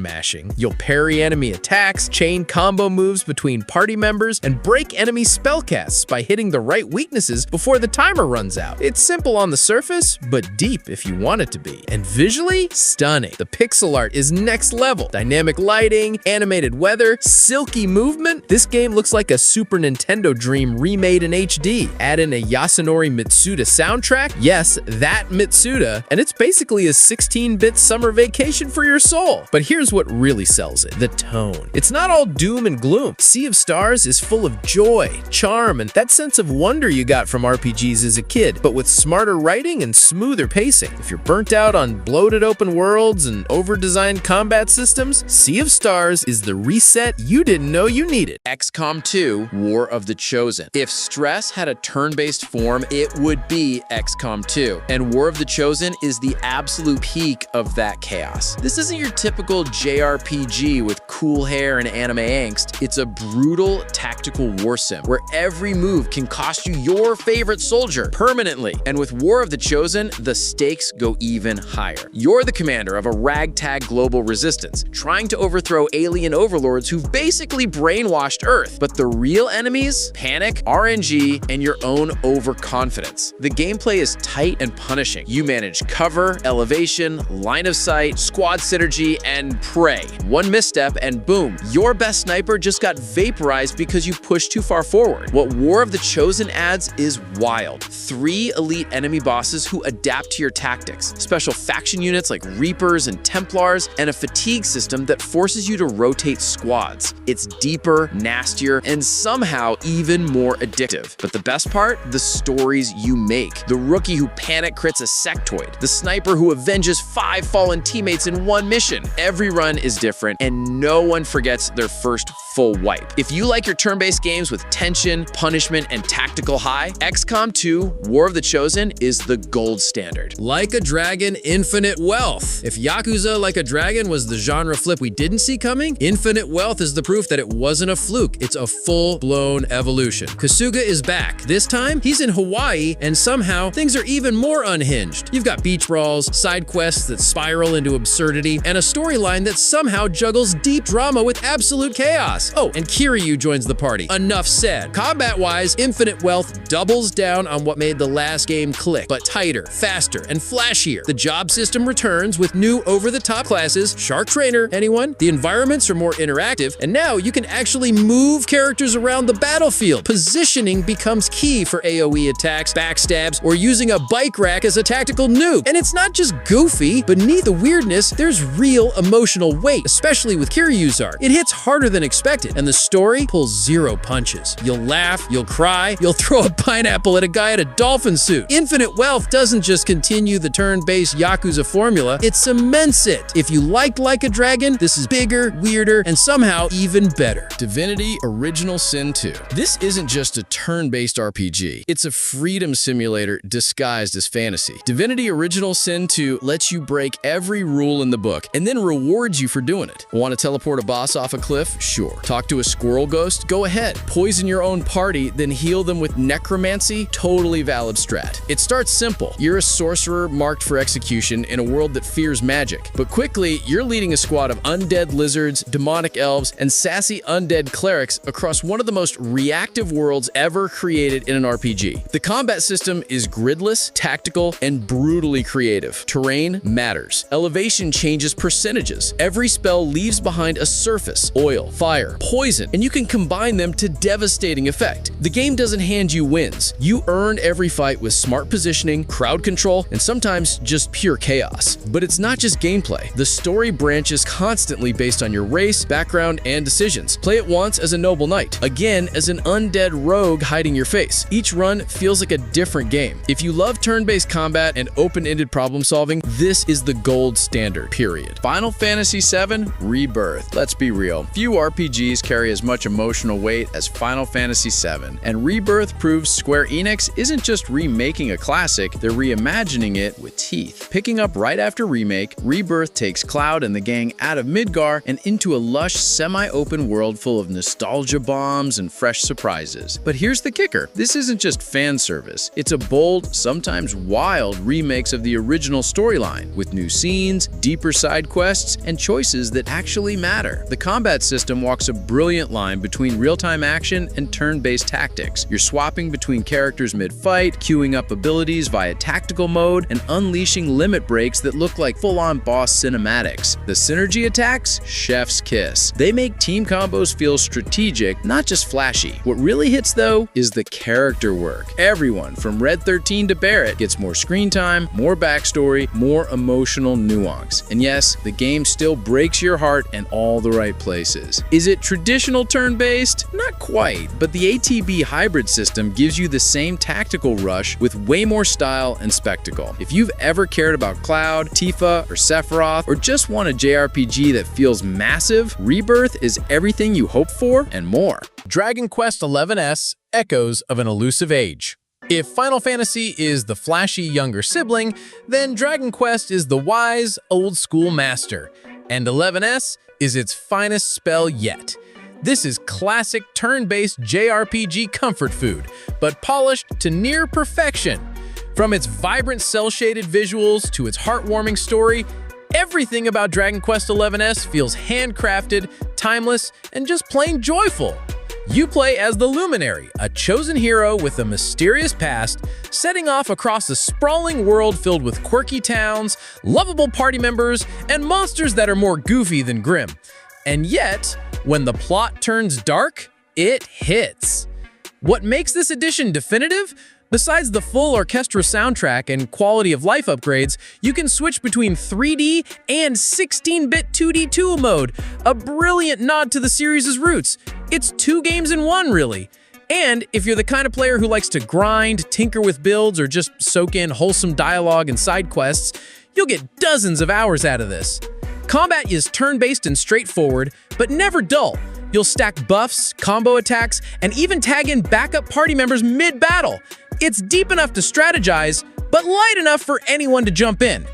mashing. You'll parry enemy attacks, chain combo moves between party members, and break enemy spellcasts by hitting the right weaknesses before the timer runs out. It's simple on the surface, but deep if you want it to be. And visually, stunning. The pixel art is next level. Dynamic lighting, animated weather, silky movement. This game looks like a Super Nintendo dream remade in HD. Add in a Yasunori Mitsuda soundtrack. Yes, that Mitsuda. And it's basically a 16-bit summer vacation for your soul. But here's what really sells it: the tone. It's not all doom and gloom. Sea of Stars is full of joy, charm, and that sense of wonder you got from RPGs as a kid, but with smarter writing and smoother pacing. If you're burnt out on bloated open worlds and over-designed combat systems, Sea of Stars is the reset you didn't know you needed. XCOM 2: War of the Chosen. If stress had a turn-based form, it would be XCOM 2. And War of the Chosen is the absolute peak of that chaos. This isn't your typical JRPG with cool hair and anime angst. It's a brutal tactical war sim where every move can cost you your favorite soldier permanently. And with War of the Chosen, the stakes go even higher. You're the commander of a ragtag global resistance, trying to overthrow alien overlords who've basically brainwashed Earth. But the real enemies? Panic, RNG, and your own overconfidence. The gameplay is tight and punishing. You manage cover, elevation, line of sight, squad synergy, and prey. One misstep and boom, your best sniper just got vaporized because you pushed too far forward. What War of the Chosen adds is wild. 3 elite enemy bosses who adapt to your tactics, special faction units like Reapers and Templars, and a fatigue system that forces you to rotate squads. It's deeper, nastier, and somehow even more addictive. But the best part? The stories you make. The rookie who panic crits a sectoid. The sniper who avenges 5 fallen teammates in one mission. Every run is different, and no one forgets their first full wipe. If you like your turn-based games with tension, punishment, and tactical high, XCOM 2: War of the Chosen is the gold standard. Like a Dragon, Infinite Wealth. If Yakuza Like a Dragon was the genre flip we didn't see coming, Infinite Wealth is the proof that it wasn't a fluke. It's a full-blown evolution. Kasuga is back. This time, he's in Hawaii, and somehow things are even more unhinged. You've got beach brawls, side quests that spiral into absurdity, and a storyline that somehow juggles deep drama with absolute chaos. Oh, and Kiryu joins the party. Enough said. Combat-wise, Infinite Wealth doubles down on what made the last game click, but tighter, faster, and flashier. The job system returns with new over-the-top classes. Shark Trainer, anyone? The environments are more interactive, and now you can actually move characters around the battlefield. Positioning becomes key for AoE attacks, backstabs, or using a bike rack as a tactical nuke. And it's not just goofy. Beneath the weirdness, there's real emotional weight, especially with Kiryu's arc. It hits harder than expected, and the story pulls 0 punches. You'll laugh, you'll cry, you'll throw a pineapple at a guy in a dolphin suit. Infinite Wealth doesn't just continue the turn-based Yakuza formula, it cements it. If you liked Like a Dragon, this is bigger, weirder, and somehow even better. Divinity Original Sin 2. This isn't just a turn-based RPG. It's a freedom simulator disguised as fantasy. Divinity Original Sin 2 lets you break every rule in the book and then rewards you for doing it. Want to teleport a boss off a cliff? Sure. Talk to a squirrel ghost? Go ahead. Poison your own party, then heal them with necromancy? Totally valid strat. It starts simple. You're a sorcerer marked for execution in a world that fears magic. But quickly, you're leading a squad of undead lizards, demonic elves, and sassy undead clerics across one of the most reactive worlds ever created in an RPG. The combat system is gridless, tactical, and brutally creative. Terrain matters. Elevation changes percentages. Every spell leaves behind a surface, oil, fire, poison, and you can combine them to devastating effect. The game doesn't hand you wins. You earn every fight with smart positioning, crowd control, and sometimes just pure chaos. But it's not just gameplay. The story branches constantly based on your race, background, and decisions. Play it once as a noble knight, again as an undead rogue hiding your face. Each run feels like a different game. If you love turn-based combat and open-ended problem solving, this is the gold standard, period. Final Fantasy VII Rebirth. Let's be real. Few RPGs carry as much emotional weight as Final Fantasy VII, and Rebirth proves Square Enix isn't just remaking a classic, they're reimagining it with teeth. Picking up right after Remake, Rebirth takes Cloud and the gang out of Midgar and into a lush, semi-open world full of nostalgia bombs and fresh surprises. But here's the kicker. This isn't just fan service. It's a bold, sometimes wild remix of the original storyline, with new scenes, deeper side quests, and choices that actually matter. The combat system walks a brilliant line between real-time action and turn-based tactics. You're swapping between characters mid-fight, queuing up abilities via tactical mode, and unleashing limit breaks that look like full-on boss cinematics. The synergy attacks? Chef's kiss. They make team combos feel strategic, not just flashy. What really hits, though, is the character work. Everyone, from Red 13 to Barrett, gets more screen time, more backstory, more emotional nuance. And yes, the game still breaks your heart in all the right places. Is it traditional turn-based? Not quite, but the ATB hybrid system gives you the same tactical rush with way more style and spectacle. If you've ever cared about Cloud, Tifa, or Sephiroth, or just want a JRPG that feels massive, Rebirth is everything you hope for and more. Dragon Quest XI's Echoes of an Elusive Age. If Final Fantasy is the flashy younger sibling, then Dragon Quest is the wise, old-school master, and 11S is its finest spell yet. This is classic turn-based JRPG comfort food, but polished to near perfection. From its vibrant cel-shaded visuals to its heartwarming story, everything about Dragon Quest XI's feels handcrafted, timeless, and just plain joyful. You play as the Luminary, a chosen hero with a mysterious past, setting off across a sprawling world filled with quirky towns, lovable party members, and monsters that are more goofy than grim. And yet, when the plot turns dark, it hits. What makes this edition definitive? Besides the full orchestra soundtrack and quality of life upgrades, you can switch between 3D and 16-bit 2D2 mode, a brilliant nod to the series' roots. It's 2 games in 1, really. And if you're the kind of player who likes to grind, tinker with builds, or just soak in wholesome dialogue and side quests, you'll get dozens of hours out of this. Combat is turn-based and straightforward, but never dull. You'll stack buffs, combo attacks, and even tag in backup party members mid-battle. It's deep enough to strategize, but light enough for anyone to jump in.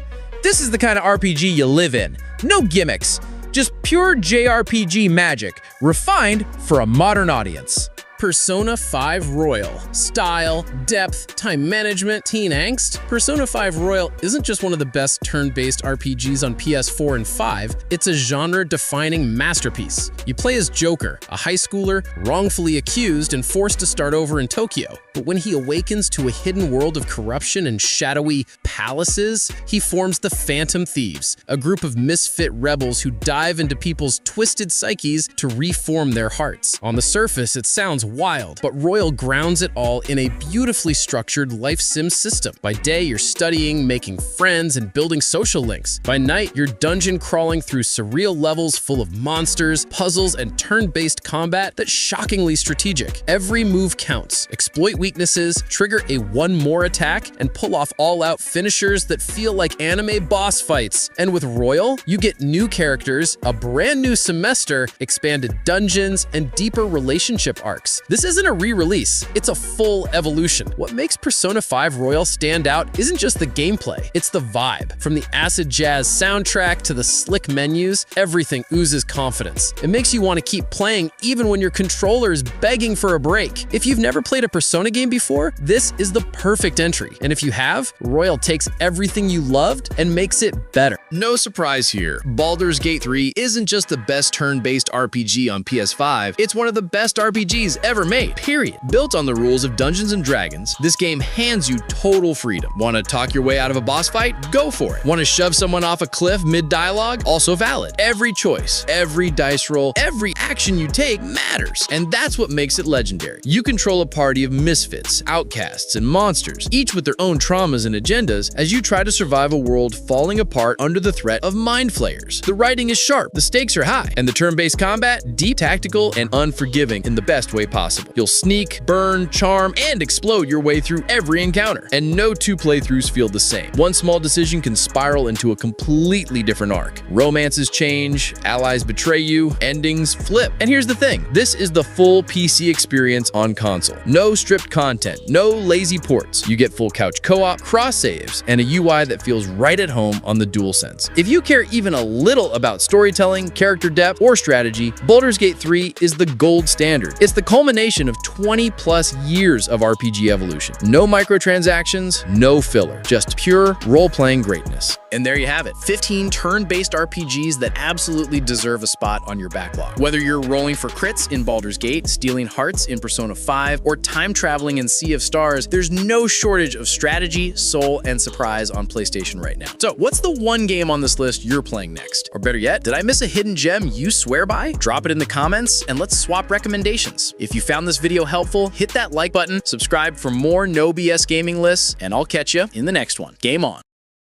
This is the kind of RPG you live in. No gimmicks, just pure JRPG magic, refined for a modern audience. Persona 5 Royal. Style, depth, time management, teen angst. Persona 5 Royal isn't just one of the best turn-based RPGs on PS4 and 5, it's a genre-defining masterpiece. You play as Joker, a high schooler wrongfully accused and forced to start over in Tokyo. But when he awakens to a hidden world of corruption and shadowy palaces, he forms the Phantom Thieves, a group of misfit rebels who dive into people's twisted psyches to reform their hearts. On the surface, it sounds wild, but Royal grounds it all in a beautifully structured life sim system. By day, you're studying, making friends, and building social links. By night, you're dungeon crawling through surreal levels full of monsters, puzzles, and turn-based combat that's shockingly strategic. Every move counts. Exploit weaknesses, trigger a one more attack, and pull off all-out finishers that feel like anime boss fights. And with Royal, you get new characters, a brand new semester, expanded dungeons, and deeper relationship arcs. This isn't a re-release, it's a full evolution. What makes Persona 5 Royal stand out isn't just the gameplay, it's the vibe. From the acid jazz soundtrack to the slick menus, everything oozes confidence. It makes you want to keep playing even when your controller is begging for a break. If you've never played a Persona game before, this is the perfect entry. And if you have, Royal takes everything you loved and makes it better. No surprise here, Baldur's Gate 3 isn't just the best turn-based RPG on PS5, it's one of the best RPGs ever made, period. Built on the rules of Dungeons & Dragons, this game hands you total freedom. Want to talk your way out of a boss fight? Go for it. Want to shove someone off a cliff mid-dialogue? Also valid. Every choice, every dice roll, every action you take matters, and that's what makes it legendary. You control a party of misfits, outcasts, and monsters, each with their own traumas and agendas as you try to survive a world falling apart under the threat of mind flayers. The writing is sharp, the stakes are high, and the turn-based combat deep, tactical, and unforgiving in the best way possible. You'll sneak, burn, charm, and explode your way through every encounter, and no 2 playthroughs feel the same. One small decision can spiral into a completely different arc. Romances change, allies betray you, endings flip. And here's the thing, this is the full PC experience on console. No stripped content, no lazy ports. You get full couch co-op, cross saves, and a UI that feels right at home on the DualSense. If you care even a little about storytelling, character depth, or strategy, Baldur's Gate 3 is the gold standard. It's the culmination culmination of 20+ years of RPG evolution. No microtransactions, no filler, just pure role-playing greatness. And there you have it, 15 turn-based RPGs that absolutely deserve a spot on your backlog. Whether you're rolling for crits in Baldur's Gate, stealing hearts in Persona 5, or time-traveling in Sea of Stars, there's no shortage of strategy, soul, and surprise on PlayStation right now. So what's the one game on this list you're playing next? Or better yet, did I miss a hidden gem you swear by? Drop it in the comments and let's swap recommendations. If you found this video helpful, hit that like button, subscribe for more No BS gaming lists, and I'll catch you in the next one. Game on.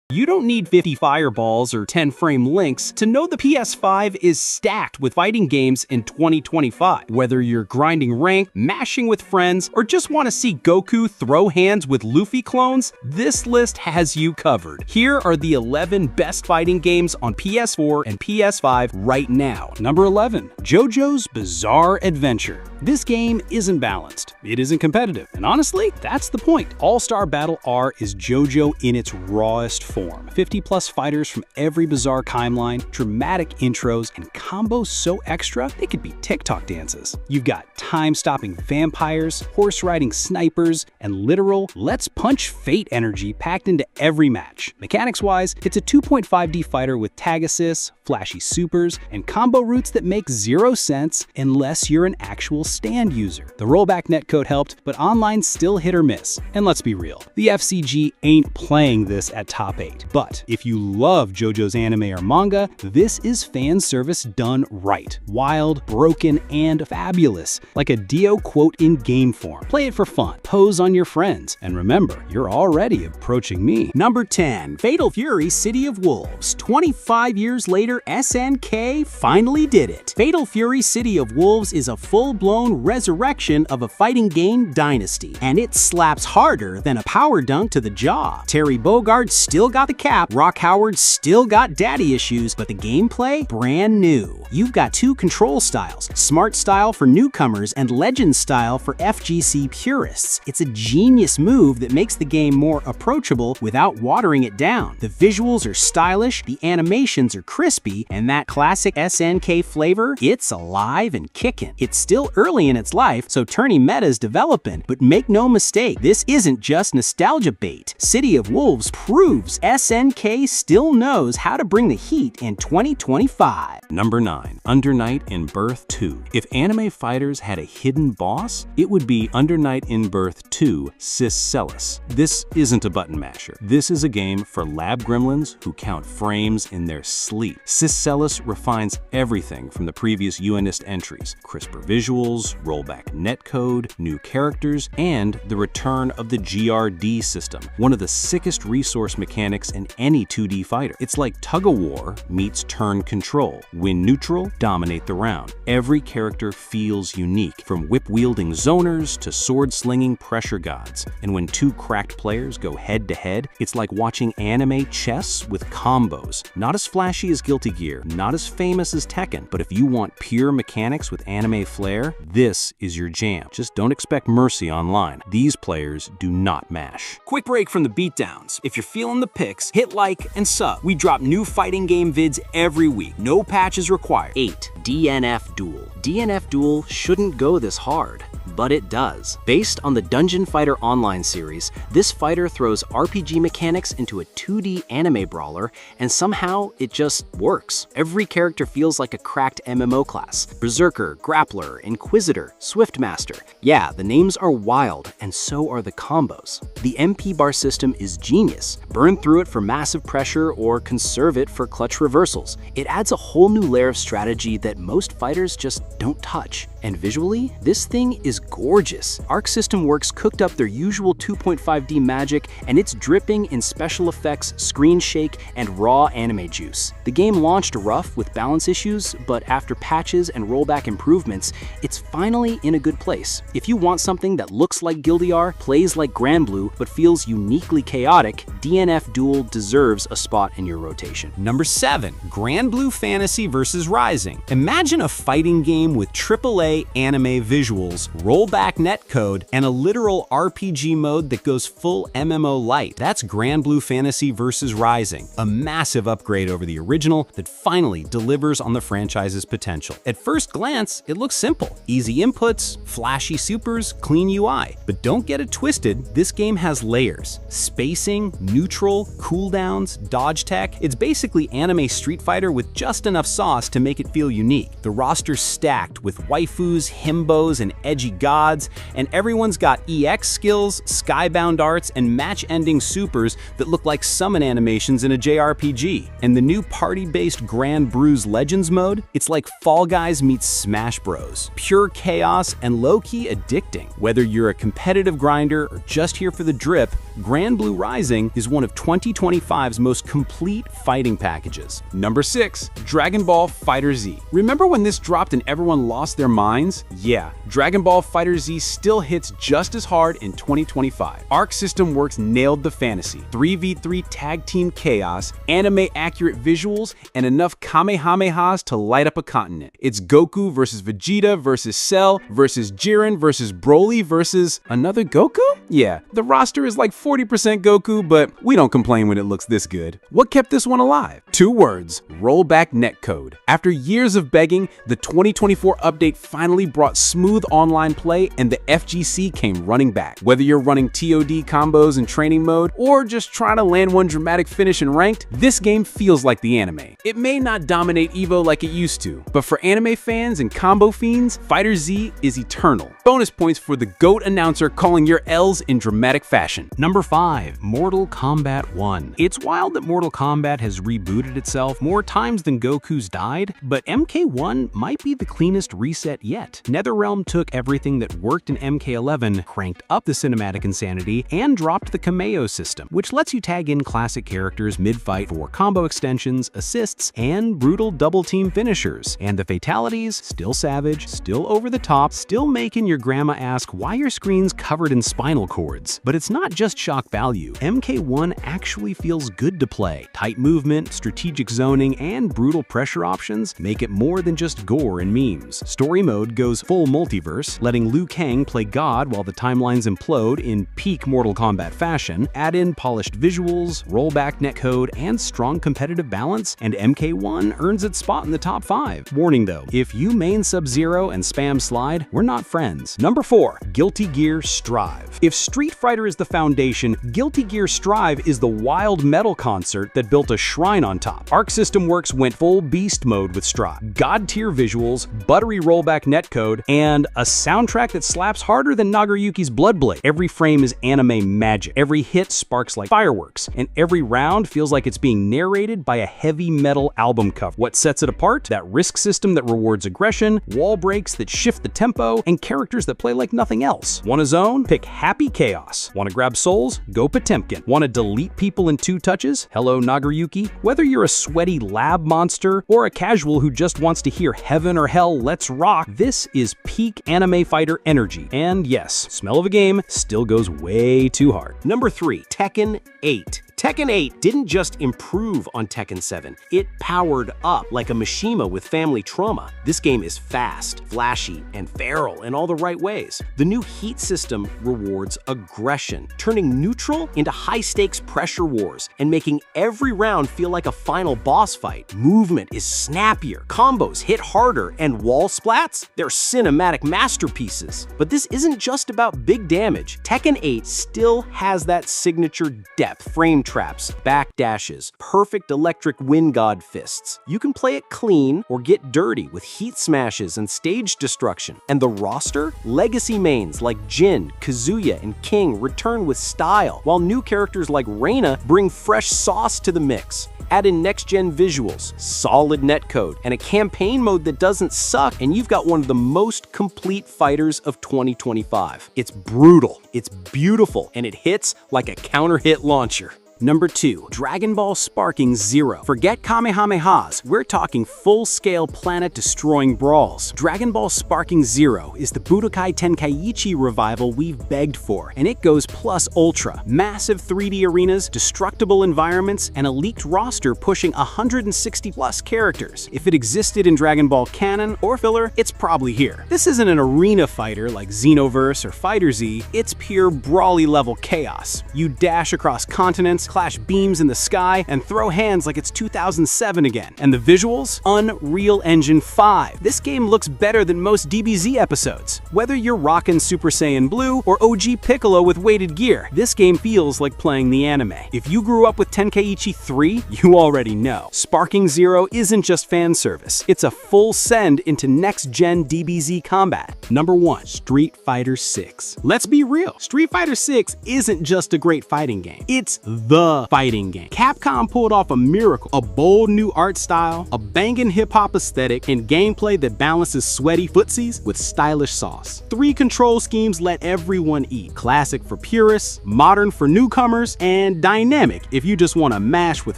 You don't need 50 fireballs or 10 frame links to know the PS5 is stacked with fighting games in 2025. Whether you're grinding rank, mashing with friends, or just want to see Goku throw hands with Luffy clones, this list has you covered. Here are the 11 best fighting games on PS4 and PS5 right now. Number 11, JoJo's Bizarre Adventure. This game isn't balanced, it isn't competitive, and honestly, that's the point. All-Star Battle R is JoJo in its rawest form. 50+ fighters from every bizarre timeline, dramatic intros, and combos so extra they could be TikTok dances. You've got time-stopping vampires, horse-riding snipers, and literal let's punch fate energy packed into every match. Mechanics-wise, it's a 2.5D fighter with tag assists, flashy supers, and combo routes that make zero sense unless you're an actual stand user. The rollback netcode helped, but online's still hit or miss. And let's be real, the FCG ain't playing this at top 8. But if you love JoJo's anime or manga, this is fan service done right. Wild, broken, and fabulous. Like a Dio quote in game form. Play it for fun, pose on your friends, and remember, you're already approaching me. Number 10, Fatal Fury City of Wolves. 25 years later, SNK finally did it. Fatal Fury City of Wolves is a full-blown resurrection of a fighting game dynasty, and it slaps harder than a power dunk to the jaw. Terry Bogard still got the cap, Rock Howard still got daddy issues, but the gameplay, brand new. You've got two control styles, Smart Style for newcomers and Legend Style for FGC purists. It's a genius move that makes the game more approachable without watering it down. The visuals are stylish, the animations are crispy, and that classic SNK flavor, it's alive and kicking. It's still early in its life, so tourney meta's developing, but make no mistake, this isn't just nostalgia bait. City of Wolves proves SNK still knows how to bring the heat in 2025. Number 9, Under Night in Birth 2. If anime fighters had a hidden boss, it would be Under Night in Birth 2 Ciscellus. This isn't a button masher. This is a game for lab gremlins who count frames in their sleep. Ciscellus refines everything from the previous UNist entries, crisper visuals, rollback netcode, new characters, and the return of the GRD system, one of the sickest resource mechanics in any 2D fighter. It's like tug-of-war meets turn control. Win neutral, dominate the round. Every character feels unique, from whip-wielding zoners to sword-slinging pressure gods. And when two cracked players go head-to-head, it's like watching anime chess with combos. Not as flashy as Guilty Gear, not as famous as Tekken, but if you want pure mechanics with anime flair, this is your jam. Just don't expect mercy online. These players do not mash. Quick break from the beatdowns. If you're feeling the picks, hit like and sub. We drop new fighting game vids every week. No patches required. 8. DNF Duel. DNF Duel shouldn't go this hard, but it does. Based on the Dungeon Fighter Online series, this fighter throws RPG mechanics into a 2D anime brawler, and somehow it just works. Every character feels like a cracked MMO class. Berserker, Grappler, Inquisitor, Swiftmaster. Yeah, the names are wild, and so are the combos. The MP bar system is genius. Burn through it for massive pressure or conserve it for clutch reversals. It adds a whole new layer of strategy that most fighters just don't touch. And visually, this thing is gorgeous. Arc System Works cooked up their usual 2.5D magic, and it's dripping in special effects, screen shake, and raw anime juice. The game launched rough with balance issues, but after patches and rollback improvements, it's finally in a good place. If you want something that looks like Guildiar, plays like Granblue, but feels uniquely chaotic, DNF Duel deserves a spot in your rotation. Number 7, Granblue Fantasy vs. Rising. Imagine a fighting game with AAA AAA anime visuals, rollback netcode, and a literal RPG mode that goes full MMO light. That's Grand Blue Fantasy vs. Rising, a massive upgrade over the original that finally delivers on the franchise's potential. At first glance, it looks simple. Easy inputs, flashy supers, clean UI. But don't get it twisted, this game has layers. Spacing, neutral, cooldowns, dodge tech. It's basically anime Street Fighter with just enough sauce to make it feel unique. The roster's stacked with waifus, himbos, and edgy gods, and everyone's got EX skills, skybound arts, and match-ending supers that look like summon animations in a JRPG. And the new party-based Grand Brews Legends mode, it's like Fall Guys meets Smash Bros. Pure chaos and low-key addicting. Whether you're a competitive grinder or just here for the drip, Grand Blue Rising is one of 2025's most complete fighting packages. Number 6. Dragon Ball FighterZ. Remember when this dropped and everyone lost their minds? Yeah, Dragon Ball FighterZ still hits just as hard in 2025. Arc System Works nailed the fantasy. 3v3 tag team chaos, anime-accurate visuals, and enough Kamehamehas to light up a continent. It's Goku versus Vegeta versus Cell versus Jiren versus Broly versus another Goku? Yeah, the roster is like 40% Goku, but we don't complain when it looks this good. What kept this one alive? 2 words: rollback netcode. After years of begging, the 2024 update finally brought smooth online play and the FGC came running back. Whether you're running TOD combos in training mode or just trying to land one dramatic finish in ranked, this game feels like the anime. It may not dominate EVO like it used to, but for anime fans and combo fiends, FighterZ is eternal. Bonus points for the GOAT announcer calling your L's in dramatic fashion. Number 5. Mortal Kombat 1. It's wild that Mortal Kombat has rebooted itself more times than Goku's died, but MK1 might be the cleanest reset yet. NetherRealm took everything that worked in MK11, cranked up the cinematic insanity, and dropped the Kameo system, which lets you tag in classic characters mid-fight for combo extensions, assists, and brutal double-team finishers. And the fatalities, still savage, still over the top, still making your grandma ask why your screen's covered in spinal cords. But it's not just shock value. MK1 actually feels good to play. Tight movement, strategic zoning, and brutal pressure options make it more than just gore and memes. Story mode goes full multiverse, letting Liu Kang play God while the timelines implode in peak Mortal Kombat fashion. Add in polished visuals, rollback netcode, and strong competitive balance, and MK1 earns its spot in the top 5. Warning though, if you main Sub-Zero and spam slide, we're not friends. Number 4. Guilty Gear Strive. If Street Fighter is the foundation, Guilty Gear Strive is the wild metal concert that built a shrine on top. Arc System Works went full beast mode with Strive. God-tier visuals, buttery rollback netcode, and a soundtrack that slaps harder than Nagayuki's Bloodblade. Every frame is anime magic. Every hit sparks like fireworks, and every round feels like it's being narrated by a heavy metal album cover. What sets it apart? That risk system that rewards aggression, wall breaks that shift the tempo, and characters that play like nothing else. Want a zone? Pick Happy Chaos. Want to grab souls? Go Potemkin. Want to delete people in 2 touches? Hello Nagayuki. Whether you're a sweaty lab monster or a casual who just wants to hear heaven or hell, let's rock, this is peak anime fighter energy. And yes, smell of a game still goes way too hard. Number 3. Tekken 8. Tekken 8 didn't just improve on Tekken 7, it powered up like a Mishima with family trauma. This game is fast, flashy, and feral in all the right ways. The new heat system rewards aggression, turning neutral into high-stakes pressure wars and making every round feel like a final boss fight. Movement is snappier, combos hit harder, and wall splats, they're cinematic masterpieces. But this isn't just about big damage. Tekken 8 still has that signature depth, frame traps, backdashes, perfect electric wind god fists. You can play it clean or get dirty with heat smashes and stage destruction. And the roster? Legacy mains like Jin, Kazuya, and King return with style, while new characters like Reina bring fresh sauce to the mix. Add in next-gen visuals, solid netcode, and a campaign mode that doesn't suck, and you've got one of the most complete fighters of 2025. It's brutal, it's beautiful, and it hits like a counter-hit launcher. Number 2. Dragon Ball Sparking Zero. Forget Kamehamehas, we're talking full-scale planet-destroying brawls. Dragon Ball Sparking Zero is the Budokai Tenkaichi revival we've begged for, and it goes plus ultra. Massive 3D arenas, destructible environments, and a leaked roster pushing 160-plus characters. If it existed in Dragon Ball canon or filler, it's probably here. This isn't an arena fighter like Xenoverse or FighterZ, it's pure brawly-level chaos. You dash across continents, clash beams in the sky, and throw hands like it's 2007 again. And the visuals? Unreal Engine 5. This game looks better than most DBZ episodes. Whether you're rockin' Super Saiyan Blue or OG Piccolo with weighted gear, this game feels like playing the anime. If you grew up with Tenkaichi 3, you already know. Sparking Zero isn't just fan service, it's a full send into next-gen DBZ combat. Number 1. Street Fighter 6. Let's be real, Street Fighter 6 isn't just a great fighting game, it's the fighting game. Capcom pulled off a miracle, a bold new art style, a bangin' hip-hop aesthetic, and gameplay that balances sweaty footsies with stylish sauce. 3 control schemes let everyone eat. Classic for purists, modern for newcomers, and dynamic if you just want to mash with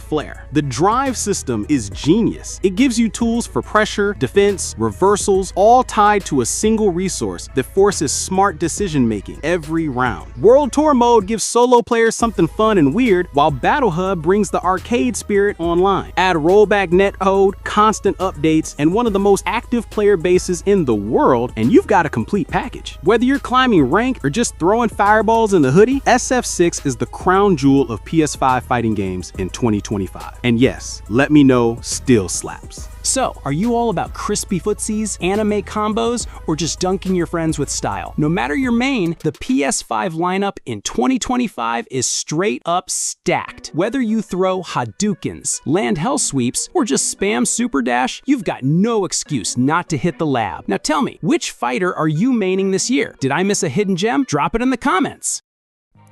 flair. The drive system is genius. It gives you tools for pressure, defense, reversals, all tied to a single resource that forces smart decision-making every round. World Tour mode gives solo players something fun and weird, while Battle Hub brings the arcade spirit online. Add rollback netcode, constant updates, and one of the most active player bases in the world, and you've got a complete package. Whether you're climbing rank or just throwing fireballs in the hoodie, SF6 is the crown jewel of PS5 fighting games in 2025. And yes, let me know, still slaps. So, are you all about crispy footsies, anime combos, or just dunking your friends with style? No matter your main, the PS5 lineup in 2025 is straight up stacked. Whether you throw Hadoukens, land hell sweeps, or just spam Super Dash, you've got no excuse not to hit the lab. Now tell me, which fighter are you maining this year? Did I miss a hidden gem? Drop it in the comments.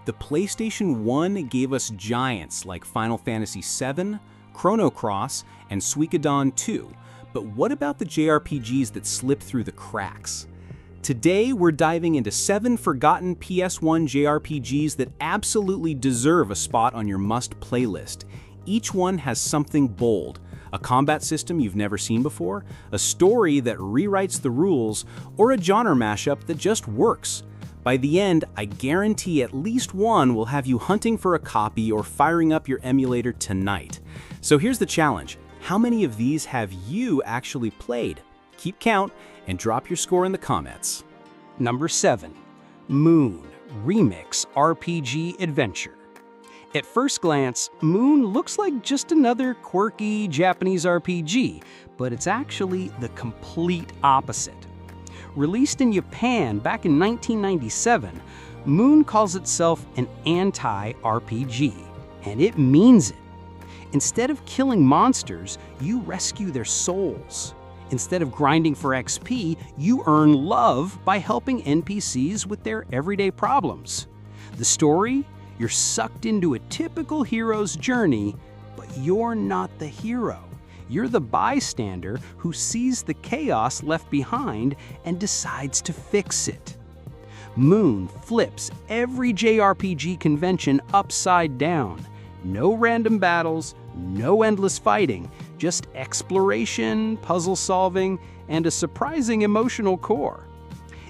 The PlayStation 1 gave us giants like Final Fantasy VII, Chrono Cross, and Suikoden 2, but what about the JRPGs that slip through the cracks? Today, we're diving into 7 forgotten PS1 JRPGs that absolutely deserve a spot on your must-play list. Each one has something bold, a combat system you've never seen before, a story that rewrites the rules, or a genre mashup that just works. By the end, I guarantee at least one will have you hunting for a copy or firing up your emulator tonight. So here's the challenge. How many of these have you actually played? Keep count and drop your score in the comments. Number 7. Moon Remix RPG Adventure. At first glance, Moon looks like just another quirky Japanese RPG, but it's actually the complete opposite. Released in Japan back in 1997, Moon calls itself an anti-RPG, and it means it. Instead of killing monsters, you rescue their souls. Instead of grinding for XP, you earn love by helping NPCs with their everyday problems. The story? You're sucked into a typical hero's journey, but you're not the hero. You're the bystander who sees the chaos left behind and decides to fix it. Moon flips every JRPG convention upside down. No random battles, no endless fighting, just exploration, puzzle solving, and a surprising emotional core.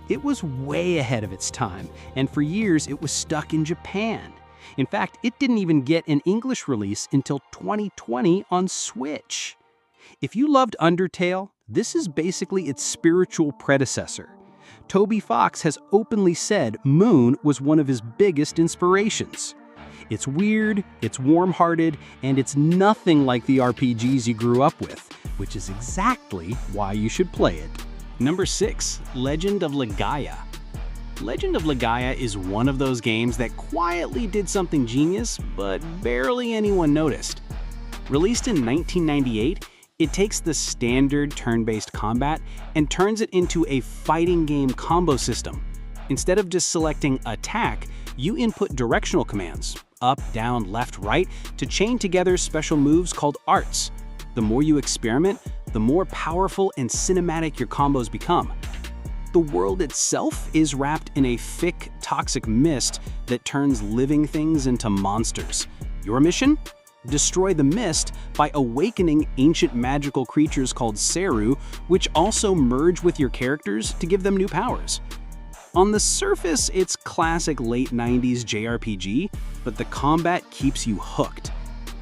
It was way ahead of its time, and for years it was stuck in Japan. In fact, it didn't even get an English release until 2020 on Switch. If you loved Undertale, this is basically its spiritual predecessor. Toby Fox has openly said Moon was one of his biggest inspirations. It's weird, it's warm-hearted, and it's nothing like the RPGs you grew up with, which is exactly why you should play it. Number 6. Legend of Legaia. Legend of Legaia is one of those games that quietly did something genius, but barely anyone noticed. Released in 1998, it takes the standard turn-based combat and turns it into a fighting game combo system. Instead of just selecting attack, you input directional commands, up, down, left, right, to chain together special moves called arts. The more you experiment, the more powerful and cinematic your combos become. The world itself is wrapped in a thick, toxic mist that turns living things into monsters. Your mission? Destroy the mist by awakening ancient magical creatures called Seru, which also merge with your characters to give them new powers. On the surface, it's classic late 90s JRPG, but the combat keeps you hooked.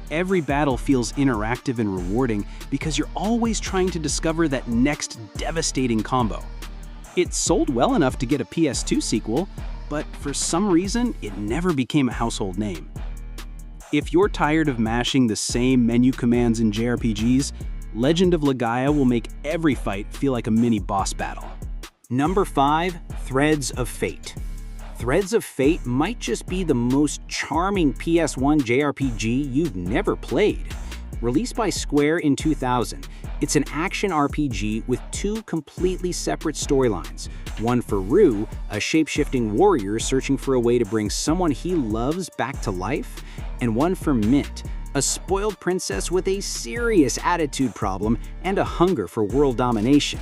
Every battle feels interactive and rewarding because you're always trying to discover that next devastating combo. It sold well enough to get a PS2 sequel, but for some reason, it never became a household name. If you're tired of mashing the same menu commands in JRPGs, Legend of Legaia will make every fight feel like a mini boss battle. Number 5, Threads of Fate. Threads of Fate might just be the most charming PS1 JRPG you've never played. Released by Square in 2000, it's an action RPG with 2 completely separate storylines. One for Rue, a shape-shifting warrior searching for a way to bring someone he loves back to life, and one for Mint, a spoiled princess with a serious attitude problem and a hunger for world domination.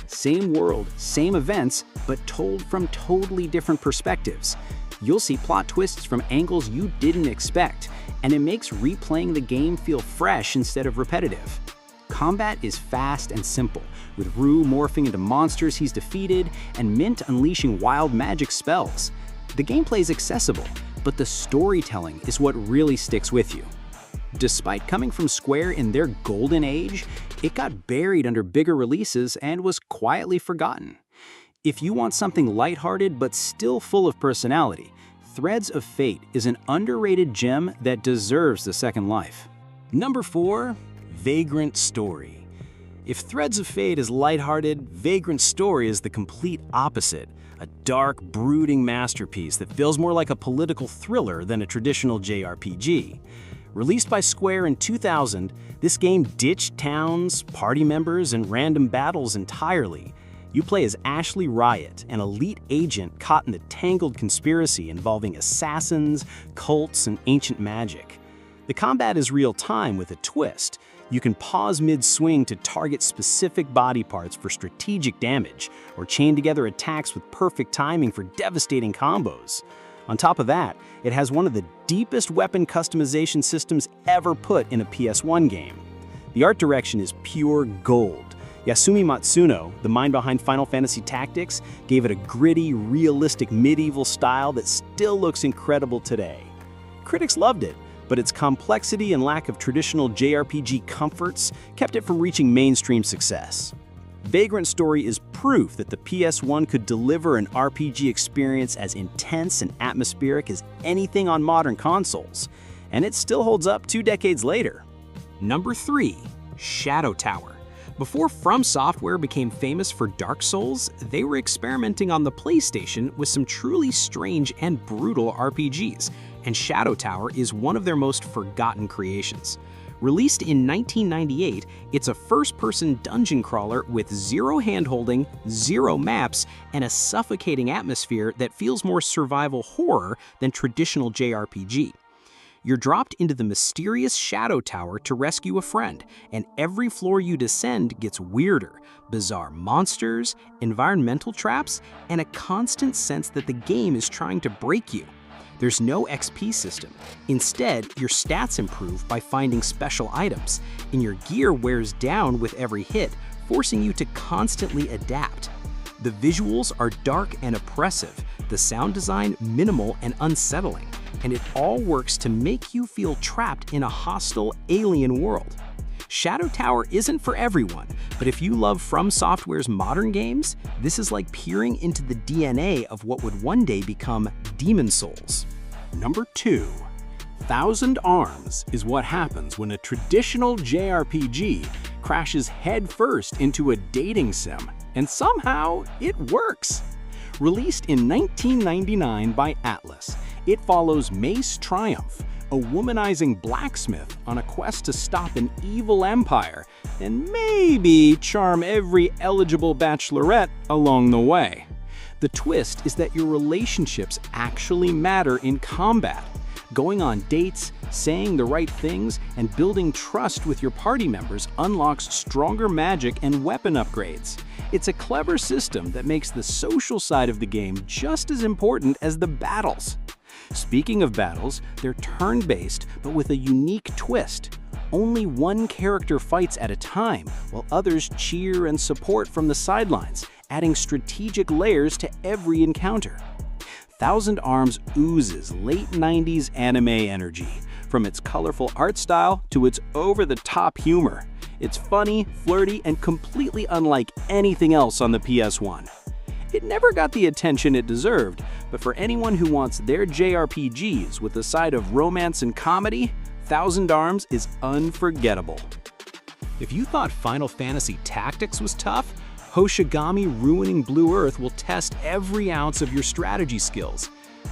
Same world, same events, but told from totally different perspectives. You'll see plot twists from angles you didn't expect, and it makes replaying the game feel fresh instead of repetitive. Combat is fast and simple, with Rue morphing into monsters he's defeated and Mint unleashing wild magic spells. The gameplay is accessible, but the storytelling is what really sticks with you. Despite coming from Square in their golden age, it got buried under bigger releases and was quietly forgotten. If you want something lighthearted but still full of personality, Threads of Fate is an underrated gem that deserves the second life. Number 4, Vagrant Story. If Threads of Fate is lighthearted, Vagrant Story is the complete opposite. A dark, brooding masterpiece that feels more like a political thriller than a traditional JRPG. Released by Square in 2000, this game ditched towns, party members, and random battles entirely. You play as Ashley Riot, an elite agent caught in the tangled conspiracy involving assassins, cults, and ancient magic. The combat is real-time with a twist. You can pause mid-swing to target specific body parts for strategic damage, or chain together attacks with perfect timing for devastating combos. On top of that, it has one of the deepest weapon customization systems ever put in a PS1 game. The art direction is pure gold. Yasumi Matsuno, the mind behind Final Fantasy Tactics, gave it a gritty, realistic medieval style that still looks incredible today. Critics loved it, but its complexity and lack of traditional JRPG comforts kept it from reaching mainstream success. Vagrant Story is proof that the PS1 could deliver an RPG experience as intense and atmospheric as anything on modern consoles, and it still holds up 2 decades later. Number 3, Shadow Tower. Before From Software became famous for Dark Souls, they were experimenting on the PlayStation with some truly strange and brutal RPGs, and Shadow Tower is one of their most forgotten creations. Released in 1998, it's a first-person dungeon crawler with 0 handholding, 0 maps, and a suffocating atmosphere that feels more survival horror than traditional JRPG. You're dropped into the mysterious Shadow Tower to rescue a friend, and every floor you descend gets weirder. Bizarre monsters, environmental traps, and a constant sense that the game is trying to break you. There's no XP system. Instead, your stats improve by finding special items, and your gear wears down with every hit, forcing you to constantly adapt. The visuals are dark and oppressive, the sound design minimal and unsettling, and it all works to make you feel trapped in a hostile alien world. Shadow Tower isn't for everyone, but if you love From Software's modern games, this is like peering into the DNA of what would one day become Demon Souls. Number 2, Thousand Arms is what happens when a traditional JRPG crashes headfirst into a dating sim, and somehow it works. Released in 1999 by Atlas, it follows Mace Triumph, a womanizing blacksmith on a quest to stop an evil empire and maybe charm every eligible bachelorette along the way. The twist is that your relationships actually matter in combat. Going on dates, saying the right things, and building trust with your party members unlocks stronger magic and weapon upgrades. It's a clever system that makes the social side of the game just as important as the battles. Speaking of battles, they're turn-based but with a unique twist. Only one character fights at a time, while others cheer and support from the sidelines, adding strategic layers to every encounter. Thousand Arms oozes late 90s anime energy, from its colorful art style to its over-the-top humor. It's funny, flirty, and completely unlike anything else on the PS1. It never got the attention it deserved, but for anyone who wants their JRPGs with a side of romance and comedy, Thousand Arms is unforgettable. If you thought Final Fantasy Tactics was tough, Hoshigami Ruining Blue Earth will test every ounce of your strategy skills.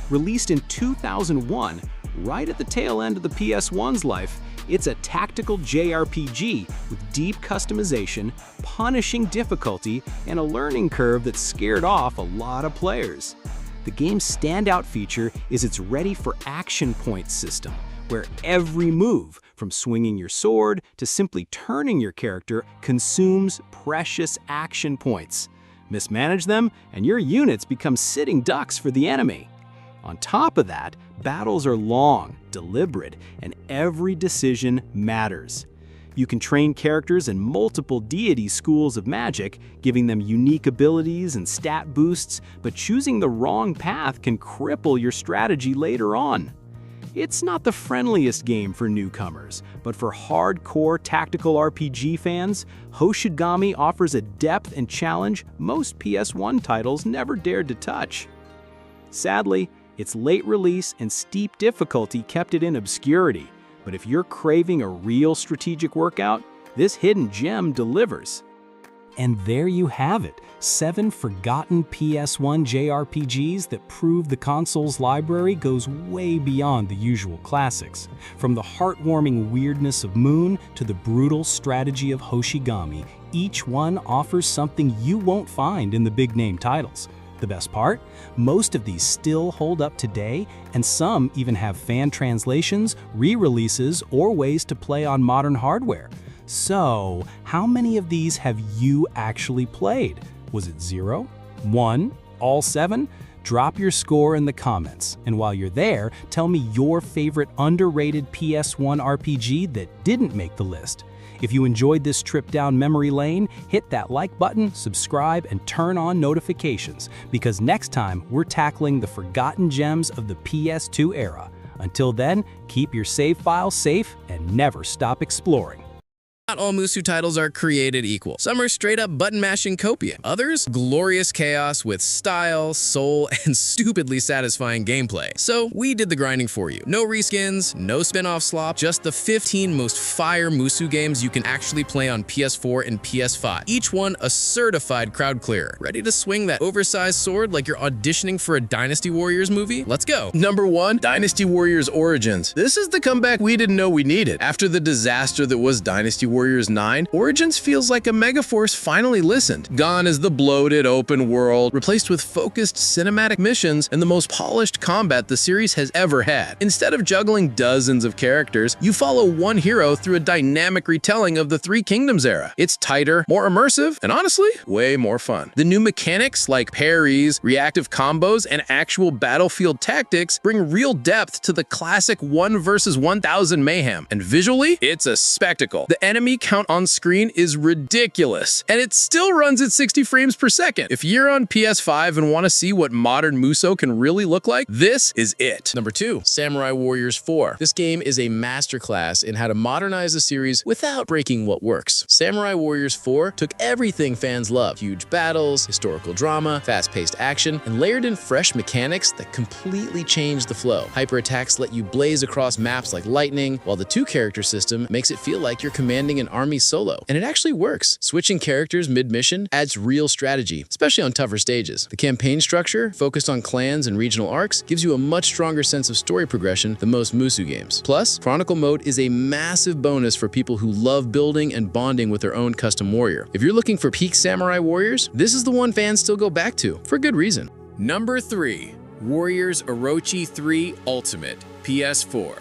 Released in 2001, right at the tail end of the PS1's life, it's a tactical JRPG with deep customization, punishing difficulty, and a learning curve that scared off a lot of players. The game's standout feature is its Ready for Action Points system, where every move, from swinging your sword to simply turning your character, consumes precious action points. Mismanage them, and your units become sitting ducks for the enemy. On top of that, battles are long, deliberate, and every decision matters. You can train characters in multiple deity schools of magic, giving them unique abilities and stat boosts, but choosing the wrong path can cripple your strategy later on. It's not the friendliest game for newcomers, but for hardcore tactical RPG fans, Hoshigami offers a depth and challenge most PS1 titles never dared to touch. Sadly, its late release and steep difficulty kept it in obscurity, but if you're craving a real strategic workout, this hidden gem delivers. And there you have it, 7 forgotten PS1 JRPGs that prove the console's library goes way beyond the usual classics. From the heartwarming weirdness of Moon to the brutal strategy of Hoshigami, each one offers something you won't find in the big-name titles. The best part? Most of these still hold up today, and some even have fan translations, re-releases, or ways to play on modern hardware. So, how many of these have you actually played? Was it 0? 1? All 7? Drop your score in the comments, and while you're there, tell me your favorite underrated PS1 RPG that didn't make the list. If you enjoyed this trip down memory lane, hit that like button, subscribe, and turn on notifications, because next time we're tackling the forgotten gems of the PS2 era. Until then, keep your save files safe and never stop exploring. Not all Musu titles are created equal. Some are straight-up button-mashing copia. Others, glorious chaos with style, soul, and stupidly satisfying gameplay. So, we did the grinding for you. No reskins, no spin-off slop, just the 15 most fire Musu games you can actually play on PS4 and PS5. Each one a certified crowd clearer. Ready to swing that oversized sword like you're auditioning for a Dynasty Warriors movie? Let's go! Number 1, Dynasty Warriors Origins. This is the comeback we didn't know we needed. After the disaster that was Dynasty Warriors 9, Origins feels like a megaforce finally listened. Gone is the bloated open world, replaced with focused cinematic missions and the most polished combat the series has ever had. Instead of juggling dozens of characters, you follow one hero through a dynamic retelling of the Three Kingdoms era. It's tighter, more immersive, and honestly, way more fun. The new mechanics like parries, reactive combos, and actual battlefield tactics bring real depth to the classic 1 versus 1000 mayhem. And visually, it's a spectacle. The enemy count on screen is ridiculous, and it still runs at 60 frames per second. If you're on PS5 and want to see what modern Musou can really look like, this is it. Number 2, Samurai Warriors 4. This game is a masterclass in how to modernize a series without breaking what works. Samurai Warriors 4 took everything fans love: huge battles, historical drama, fast-paced action, and layered in fresh mechanics that completely changed the flow. Hyper attacks let you blaze across maps like lightning, while the 2-character system makes it feel like you're commanding an army solo. And it actually works. Switching characters mid-mission adds real strategy, especially on tougher stages. The campaign structure, focused on clans and regional arcs, gives you a much stronger sense of story progression than most Musu games. Plus, Chronicle Mode is a massive bonus for people who love building and bonding with their own custom warrior. If you're looking for peak Samurai Warriors, this is the one fans still go back to, for good reason. Number 3, Warriors Orochi 3 Ultimate, PS4.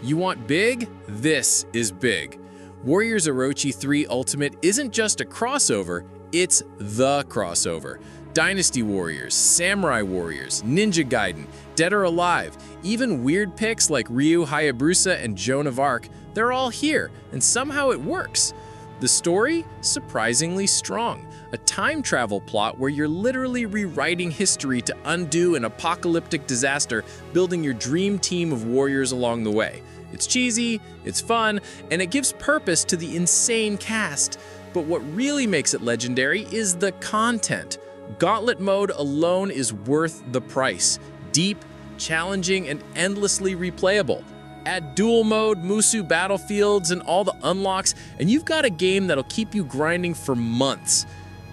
You want big? This is big. Warriors Orochi 3 Ultimate isn't just a crossover, it's the crossover. Dynasty Warriors, Samurai Warriors, Ninja Gaiden, Dead or Alive, even weird picks like Ryu Hayabusa and Joan of Arc, they're all here, and somehow it works. The story? Surprisingly strong. A time travel plot where you're literally rewriting history to undo an apocalyptic disaster, building your dream team of warriors along the way. It's cheesy, it's fun, and it gives purpose to the insane cast. But what really makes it legendary is the content. Gauntlet mode alone is worth the price. Deep, challenging, and endlessly replayable. Add dual mode, Musou battlefields, and all the unlocks, and you've got a game that'll keep you grinding for months.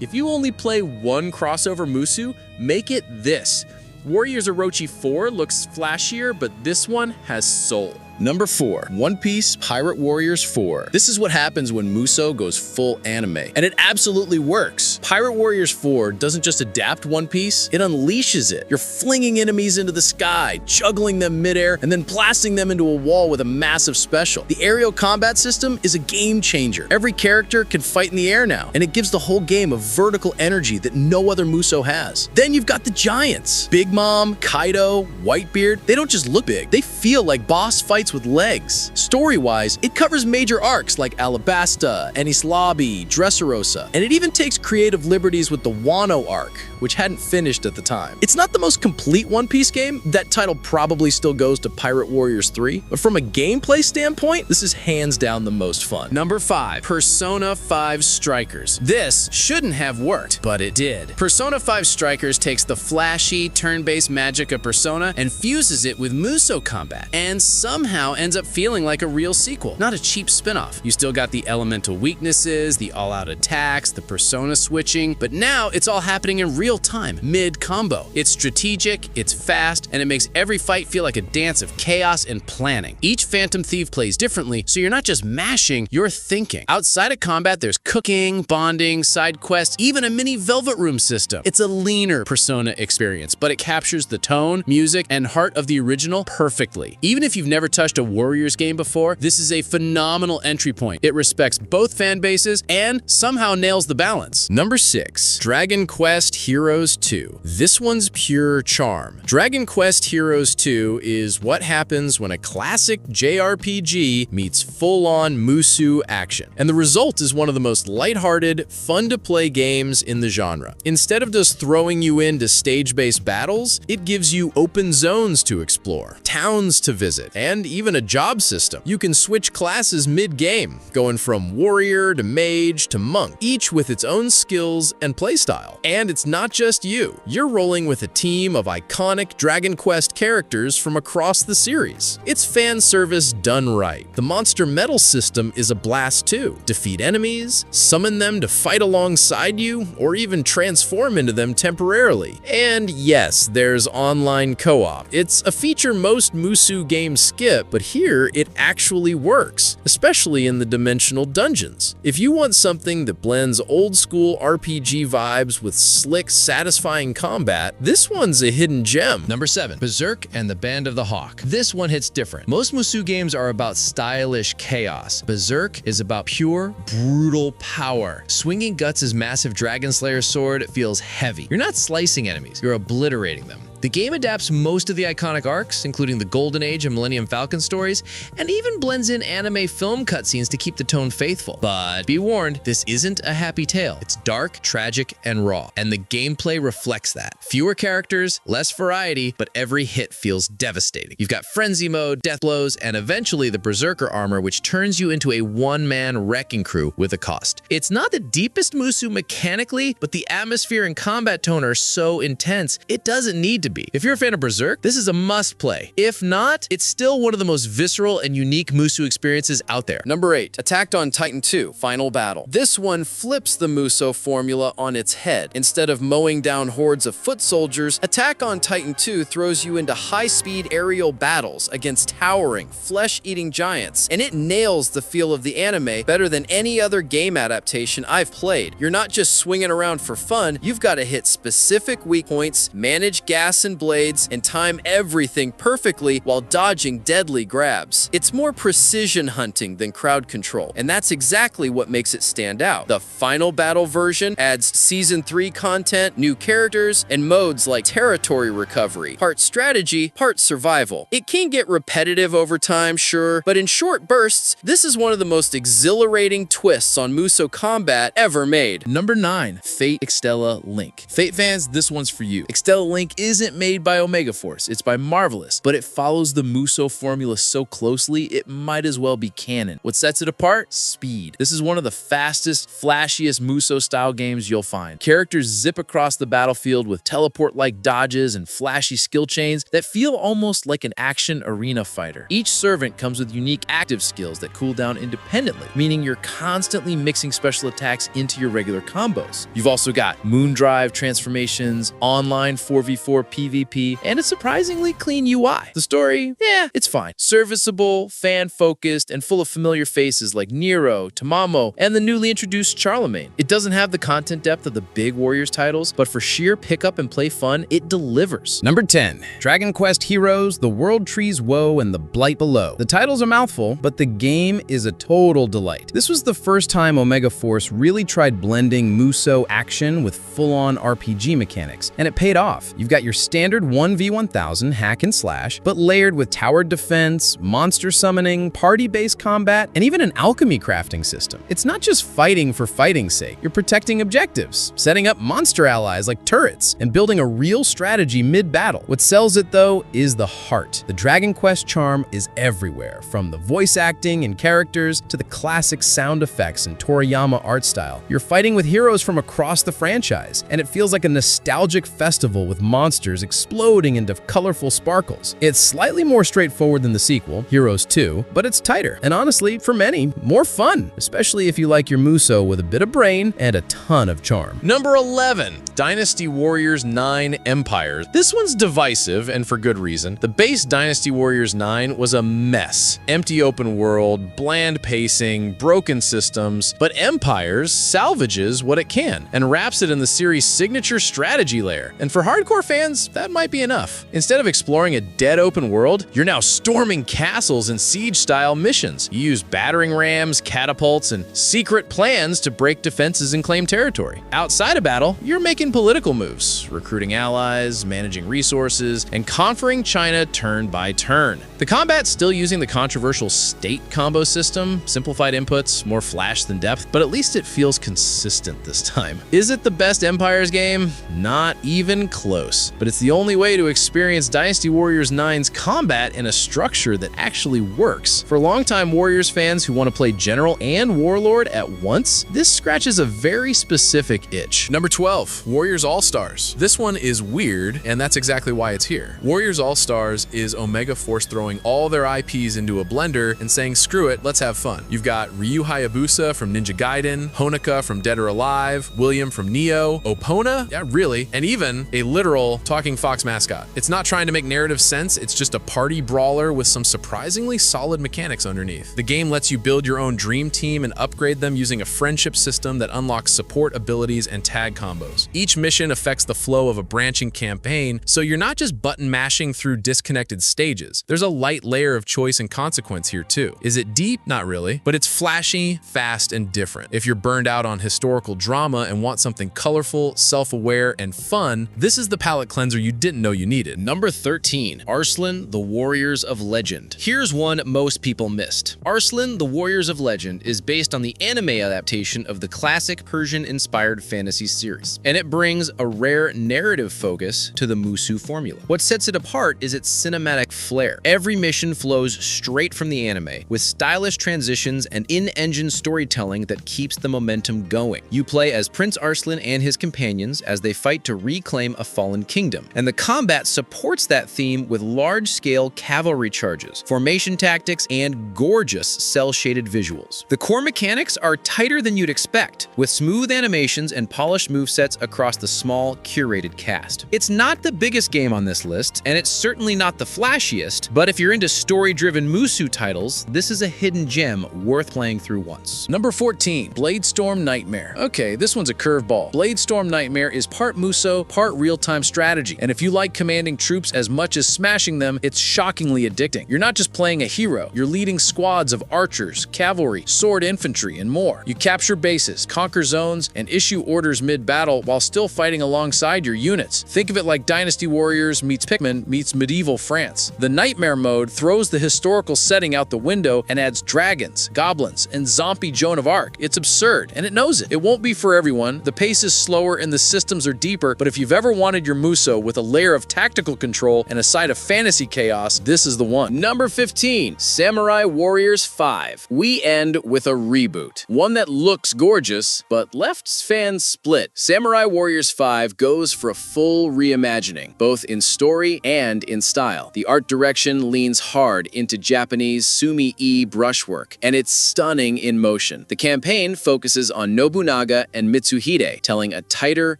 If you only play one crossover Musou, make it this. Warriors Orochi 4 looks flashier, but this one has soul. Number 4. One Piece Pirate Warriors 4. This is what happens when Musou goes full anime, and it absolutely works. Pirate Warriors 4 doesn't just adapt One Piece, it unleashes it. You're flinging enemies into the sky, juggling them midair, and then blasting them into a wall with a massive special. The aerial combat system is a game changer. Every character can fight in the air now, and it gives the whole game a vertical energy that no other Musou has. Then you've got the giants. Big Mom, Kaido, Whitebeard, they don't just look big, they feel like boss fights with legs. Story-wise, it covers major arcs like Alabasta, Enies Lobby, Dressrosa, and it even takes creative liberties with the Wano arc, which hadn't finished at the time. It's not the most complete One Piece game, that title probably still goes to Pirate Warriors 3, but from a gameplay standpoint, this is hands down the most fun. Number 5. Persona 5 Strikers. This shouldn't have worked, but it did. Persona 5 Strikers takes the flashy, turn-based magic of Persona and fuses it with Musou combat, and somehow ends up feeling like a real sequel, not a cheap spin-off. You still got the elemental weaknesses, the all-out attacks, the persona switching, but now it's all happening in real time, mid-combo. It's strategic, it's fast, and it makes every fight feel like a dance of chaos and planning. Each Phantom Thief plays differently, so you're not just mashing, you're thinking. Outside of combat, there's cooking, bonding, side quests, even a mini Velvet Room system. It's a leaner Persona experience, but it captures the tone, music, and heart of the original perfectly. Even if you've never touched a Warriors game before, this is a phenomenal entry point. It respects both fan bases and somehow nails the balance. Number 6. Dragon Quest Heroes 2. This one's pure charm. Dragon Quest Heroes 2 is what happens when a classic JRPG meets full-on Musou action. And the result is one of the most lighthearted, fun-to-play games in the genre. Instead of just throwing you into stage-based battles, it gives you open zones to explore, towns to visit, and even a job system. You can switch classes mid-game, going from warrior to mage to monk, each with its own skills and playstyle. And it's not just you. You're rolling with a team of iconic Dragon Quest characters from across the series. It's fan service done right. The monster medal system is a blast too. Defeat enemies, summon them to fight alongside you, or even transform into them temporarily. And yes, there's online co-op. It's a feature most Musou games skip, but here it actually works, especially in the dimensional dungeons. If you want something that blends old school RPG vibes with slick, satisfying combat, this one's a hidden gem. Number 7. Berserk and the Band of the Hawk. This one hits different. Most Musou games are about stylish chaos. Berserk is about pure, brutal power. Swinging Guts' massive Dragon Slayer sword feels heavy. You're not slicing enemies, you're obliterating them. The game adapts most of the iconic arcs, including the Golden Age and Millennium Falcon stories, and even blends in anime film cutscenes to keep the tone faithful. But be warned, this isn't a happy tale. It's dark, tragic, and raw, and the gameplay reflects that. Fewer characters, less variety, but every hit feels devastating. You've got Frenzy Mode, Death Blows, and eventually the Berserker armor, which turns you into a one-man wrecking crew with a cost. It's not the deepest Musou mechanically, but the atmosphere and combat tone are so intense, it doesn't need to be. If you're a fan of Berserk, this is a must play. If not, it's still one of the most visceral and unique Musou experiences out there. Number 8. Attack on Titan 2 Final Battle. This one flips the Musou formula on its head. Instead of mowing down hordes of foot soldiers, Attack on Titan 2 throws you into high-speed aerial battles against towering, flesh-eating giants, and it nails the feel of the anime better than any other game adaptation I've played. You're not just swinging around for fun, you've got to hit specific weak points, manage gas unison blades and time everything perfectly while dodging deadly grabs. It's more precision hunting than crowd control, and that's exactly what makes it stand out. The final battle version adds Season 3 content, new characters, and modes like territory recovery, part strategy, part survival. It can get repetitive over time, sure, but in short bursts, this is one of the most exhilarating twists on Musou combat ever made. Number 9, Fate Extella Link. Fate fans, this one's for you. Extella Link isn't made by Omega Force, it's by Marvelous, but it follows the Musou formula so closely, it might as well be canon. What sets it apart? Speed. This is one of the fastest, flashiest Musou-style games you'll find. Characters zip across the battlefield with teleport-like dodges and flashy skill chains that feel almost like an action arena fighter. Each servant comes with unique active skills that cool down independently, meaning you're constantly mixing special attacks into your regular combos. You've also got Moondrive transformations, online 4v4 PvP, and a surprisingly clean UI. The story, yeah, it's fine. Serviceable, fan-focused, and full of familiar faces like Nero, Tamamo, and the newly introduced Charlemagne. It doesn't have the content depth of the big Warriors titles, but for sheer pick up and play fun, it delivers. Number 10, Dragon Quest Heroes, The World Tree's Woe, and The Blight Below. The title's a mouthful, but the game is a total delight. This was the first time Omega Force really tried blending Musou action with full-on RPG mechanics, and it paid off. You've got your standard 1v1000 hack and slash, but layered with towered defense, monster summoning, party-based combat, and even an alchemy crafting system. It's not just fighting for fighting's sake. You're protecting objectives, setting up monster allies like turrets, and building a real strategy mid-battle. What sells it, though, is the heart. The Dragon Quest charm is everywhere, from the voice acting and characters to the classic sound effects and Toriyama art style. You're fighting with heroes from across the franchise, and it feels like a nostalgic festival with monsters exploding into colorful sparkles. It's slightly more straightforward than the sequel, Heroes 2, but it's tighter, and honestly, for many, more fun, especially if you like your Musou with a bit of brain and a ton of charm. Number 11, Dynasty Warriors 9 Empires. This one's divisive, and for good reason. The base Dynasty Warriors 9 was a mess. Empty open world, bland pacing, broken systems, but Empires salvages what it can and wraps it in the series' signature strategy layer. And for hardcore fans, that might be enough. Instead of exploring a dead open world, you're now storming castles and siege-style missions. You use battering rams, catapults, and secret plans to break defenses and claim territory. Outside of battle, you're making political moves, recruiting allies, managing resources, and conquering China turn by turn. The combat's still using the controversial state combo system, simplified inputs, more flash than depth, but at least it feels consistent this time. Is it the best Empires game? Not even close. But it's the only way to experience Dynasty Warriors 9's combat in a structure that actually works. For longtime Warriors fans who want to play General and Warlord at once, this scratches a very specific itch. Number 12, Warriors All-Stars. This one is weird, and that's exactly why it's here. Warriors All-Stars is Omega Force throwing all their IPs into a blender and saying, screw it, let's have fun. You've got Ryu Hayabusa from Ninja Gaiden, Honoka from Dead or Alive, William from Neo, Opona, yeah really, and even a literal talking fox mascot. It's not trying to make narrative sense, it's just a party brawler with some surprisingly solid mechanics underneath. The game lets you build your own dream team and upgrade them using a friendship system that unlocks support abilities and tag combos. Each mission affects the flow of a branching campaign, so you're not just button mashing through disconnected stages. There's a light layer of choice and consequence here too. Is it deep? Not really, but it's flashy, fast, and different. If you're burned out on historical drama and want something colorful, self-aware, and fun, this is the palate cleanser you didn't know you needed. Number 13, Arslan, The Warriors of Legend. Here's one most people missed. Arslan, The Warriors of Legend is based on the anime adaptation of the classic Persian-inspired fantasy series, and it brings a rare narrative focus to the Musou formula. What sets it apart is its cinematic flair. Every mission flows straight from the anime, with stylish transitions and in-engine storytelling that keeps the momentum going. You play as Prince Arslan and his companions as they fight to reclaim a fallen kingdom, and the combat supports that theme with large-scale cavalry charges, formation tactics, and gorgeous cel-shaded visuals. The core mechanics are tighter than you'd expect, with smooth animations and polished movesets across the small, curated cast. It's not the biggest game on this list, and it's certainly not the flashiest, but if you're into story-driven Musou titles, this is a hidden gem worth playing through once. Number 14, Bladestorm Nightmare. Okay, this one's a curveball. Bladestorm Nightmare is part Musou, part real-time strategy, and if you like commanding troops as much as smashing them, it's shockingly addicting. You're not just playing a hero, you're leading squads of archers, cavalry, sword infantry, and more. You capture bases, conquer zones, and issue orders mid-battle while still fighting alongside your units. Think of it like Dynasty Warriors meets Pikmin meets medieval France. The Nightmare mode throws the historical setting out the window and adds dragons, goblins, and zombie Joan of Arc. It's absurd, and it knows it. It won't be for everyone. The pace is slower and the systems are deeper, but if you've ever wanted your Musou with a layer of tactical control and a side of fantasy chaos, this is the one. Number 15, Samurai Warriors 5. We end with a reboot. One that looks gorgeous, but left fans split. Samurai Warriors 5 goes for a full reimagining, both in story and in style. The art direction leans hard into Japanese sumi-e brushwork, and it's stunning in motion. The campaign focuses on Nobunaga and Mitsuhide, telling a tighter,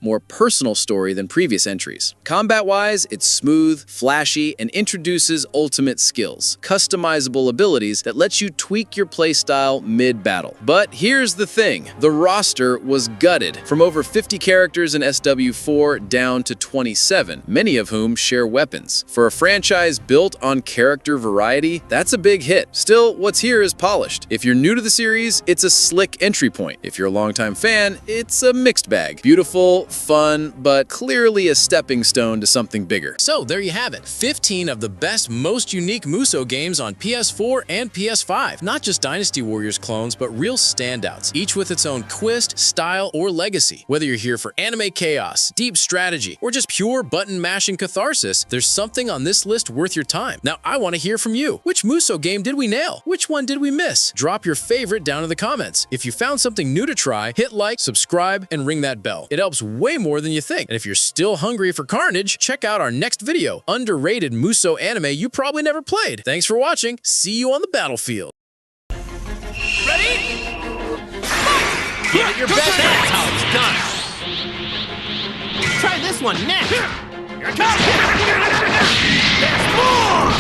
more personal story than previous entries. Combat-wise, it's smooth, flashy, and introduces ultimate skills, customizable abilities that lets you tweak your playstyle mid-battle. But here's the thing, the roster was gutted, from over 50 characters in SW4 down to 27, many of whom share weapons. For a franchise built on character variety, that's a big hit. Still, what's here is polished. If you're new to the series, it's a slick entry point. If you're a longtime fan, it's a mixed bag. Beautiful, fun, but clearly a stepping stone to something bigger. So there you have it, 15 of the best, most unique Musou games on PS4 and PS5. Not just Dynasty Warriors clones, but real standouts, each with its own twist, style, or legacy. Whether you're here for anime chaos, deep strategy, or just pure button-mashing catharsis, there's something on this list worth your time. Now, I want to hear from you. Which Musou game did we nail? Which one did we miss? Drop your favorite down in the comments. If you found something new to try, hit like, subscribe, and ring that bell. It helps way more than you think. And if you're still hungry for carnage, check out our next video, underrated Musou anime you probably never played. Thanks for watching. See you on the battlefield. Ready? Give it your best. That's how it's done. Try this one next. Here it comes! There's more!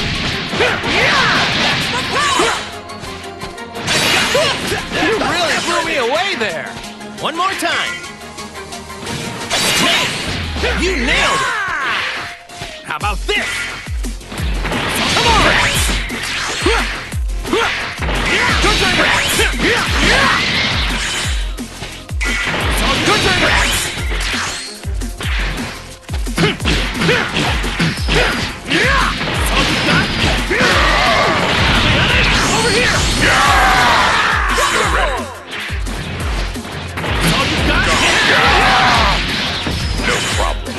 You really blew me away there. One more time. Man, you nailed it. How about this? Come on! Good turn! Good turn! Over here! You're ready. All you got? No problem.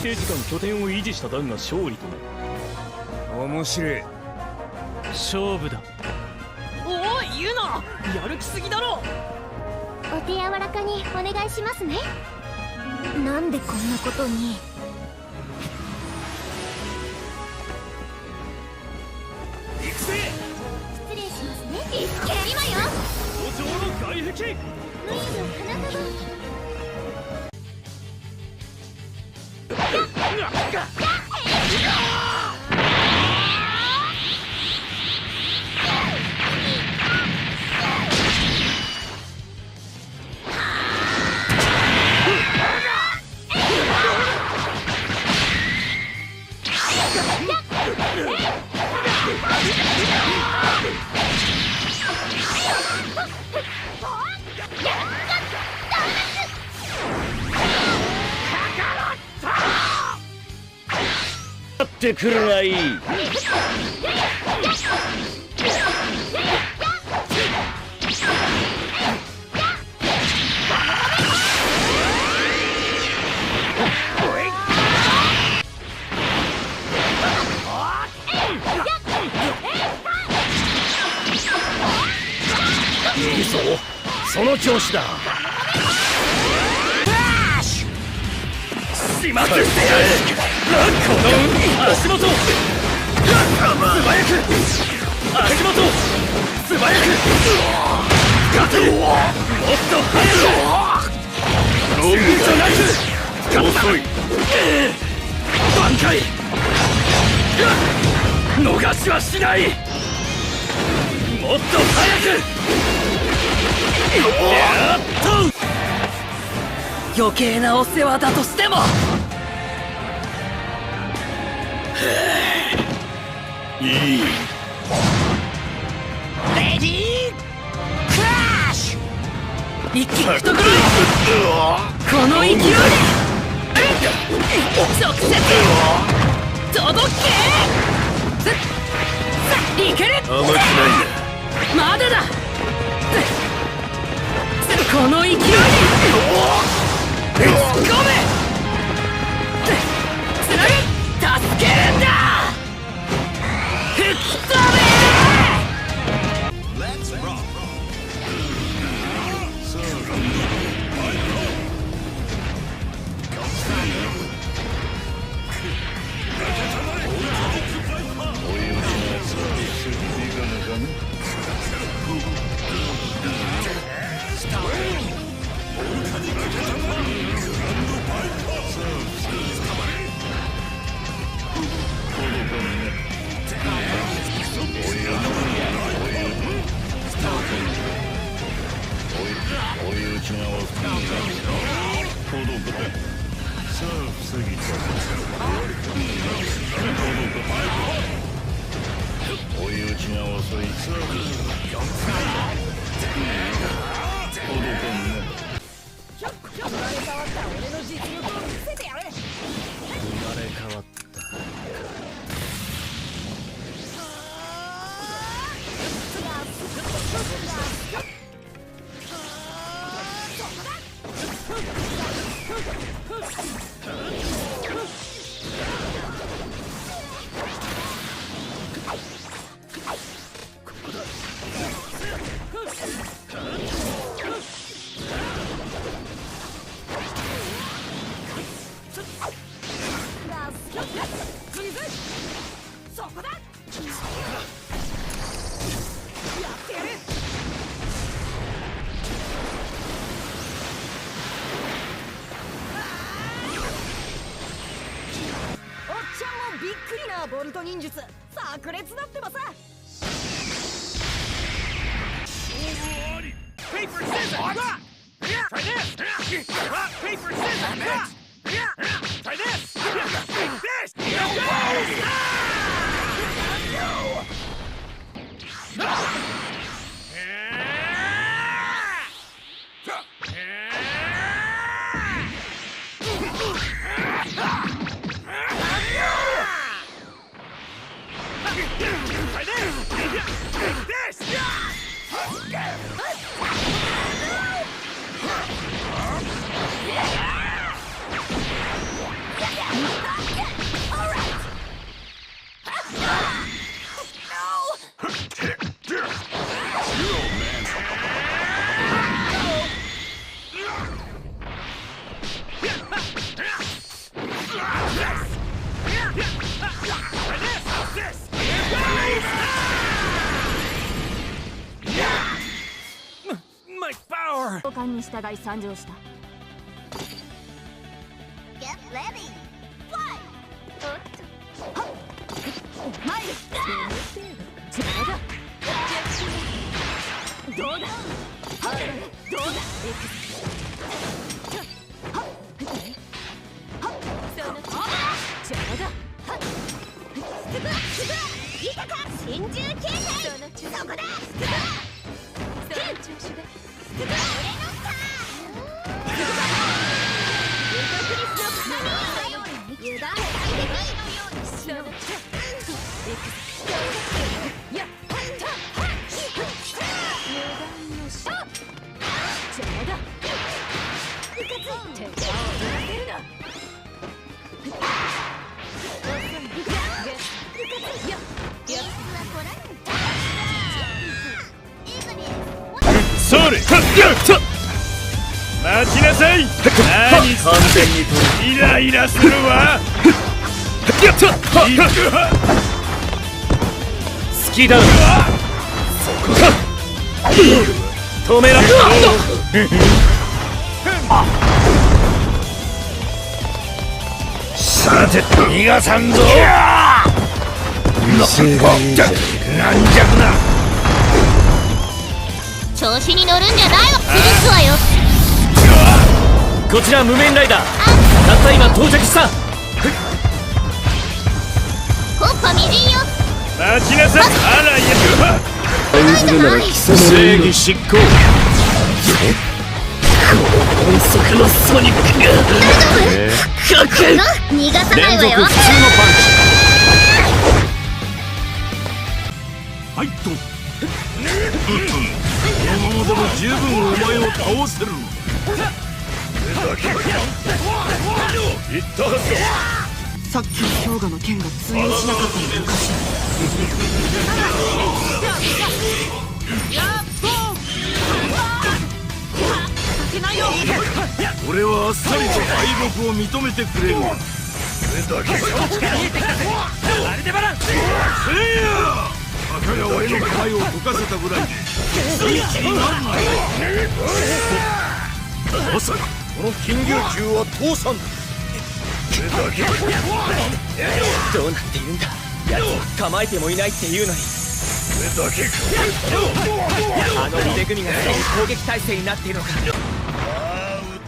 定時間拠点を維持した段が勝利となる。面白い。勝負だ。おお、ユナ、やる気すぎだろ。お手柔らかにお願いしますね。なんでこんなことに。行くぜ。失礼しますね。今よ。補助の外壁。無理の花束。ってくるがいい。いいぞ、その調子だ。しまってやれ。この足元。素早く足元。素早く。もっと速く。躊躇なく。遅い。挽回。逃しはしない。もっと早く。やっと。余計なお世話だとしても。いい。レディークラッシュ。一気に懐に。この勢いで直接届け。さあ、いける。甘くないんだ。まだだ。追い打ちが遅いツアー届かんね。生まれ変わった俺の実力を見せてやる。生まれ変わった。そこだ。やってやる。おっちゃんもびっくりなボルト忍術炸裂だってばさ。Paper, scissors! Rock! Try this! Rock, paper, scissors! Rock! Try this! This! Try this! This! My power! 交換に従い参上した。Get ready! Fight! 前へ。どうだ。どうだ。どうだ。いたか真珠形態。そこだ。それ待ちなさい。何完全にイライラするわ。好きだ。止められさて逃がさんぞ。なんじゃくな。調子に乗るんじゃないわ。潰すわよ。こちら無面ライダー。たった今到着した。コッパみじんよ。待ちなさい。あらや正義執行。音速のソニックが逃がさないわよ。連続普通のパンチ。はいとこのままでも十分お前を倒せる。言ったはずだ。さっきの氷河の剣が通用しなかったのおかしい。俺はあっさりと敗北を認めてくれる。それだけあれでバランス。せいやたかが俺の構えを解かせたぐらいで気になるなよ。まさかこの金魚銃は父さんだ。どうなっているんだ。やつ構えてもいないっていうのに。それだけか。あの腕組みが攻撃態勢になっているのか。ああうっ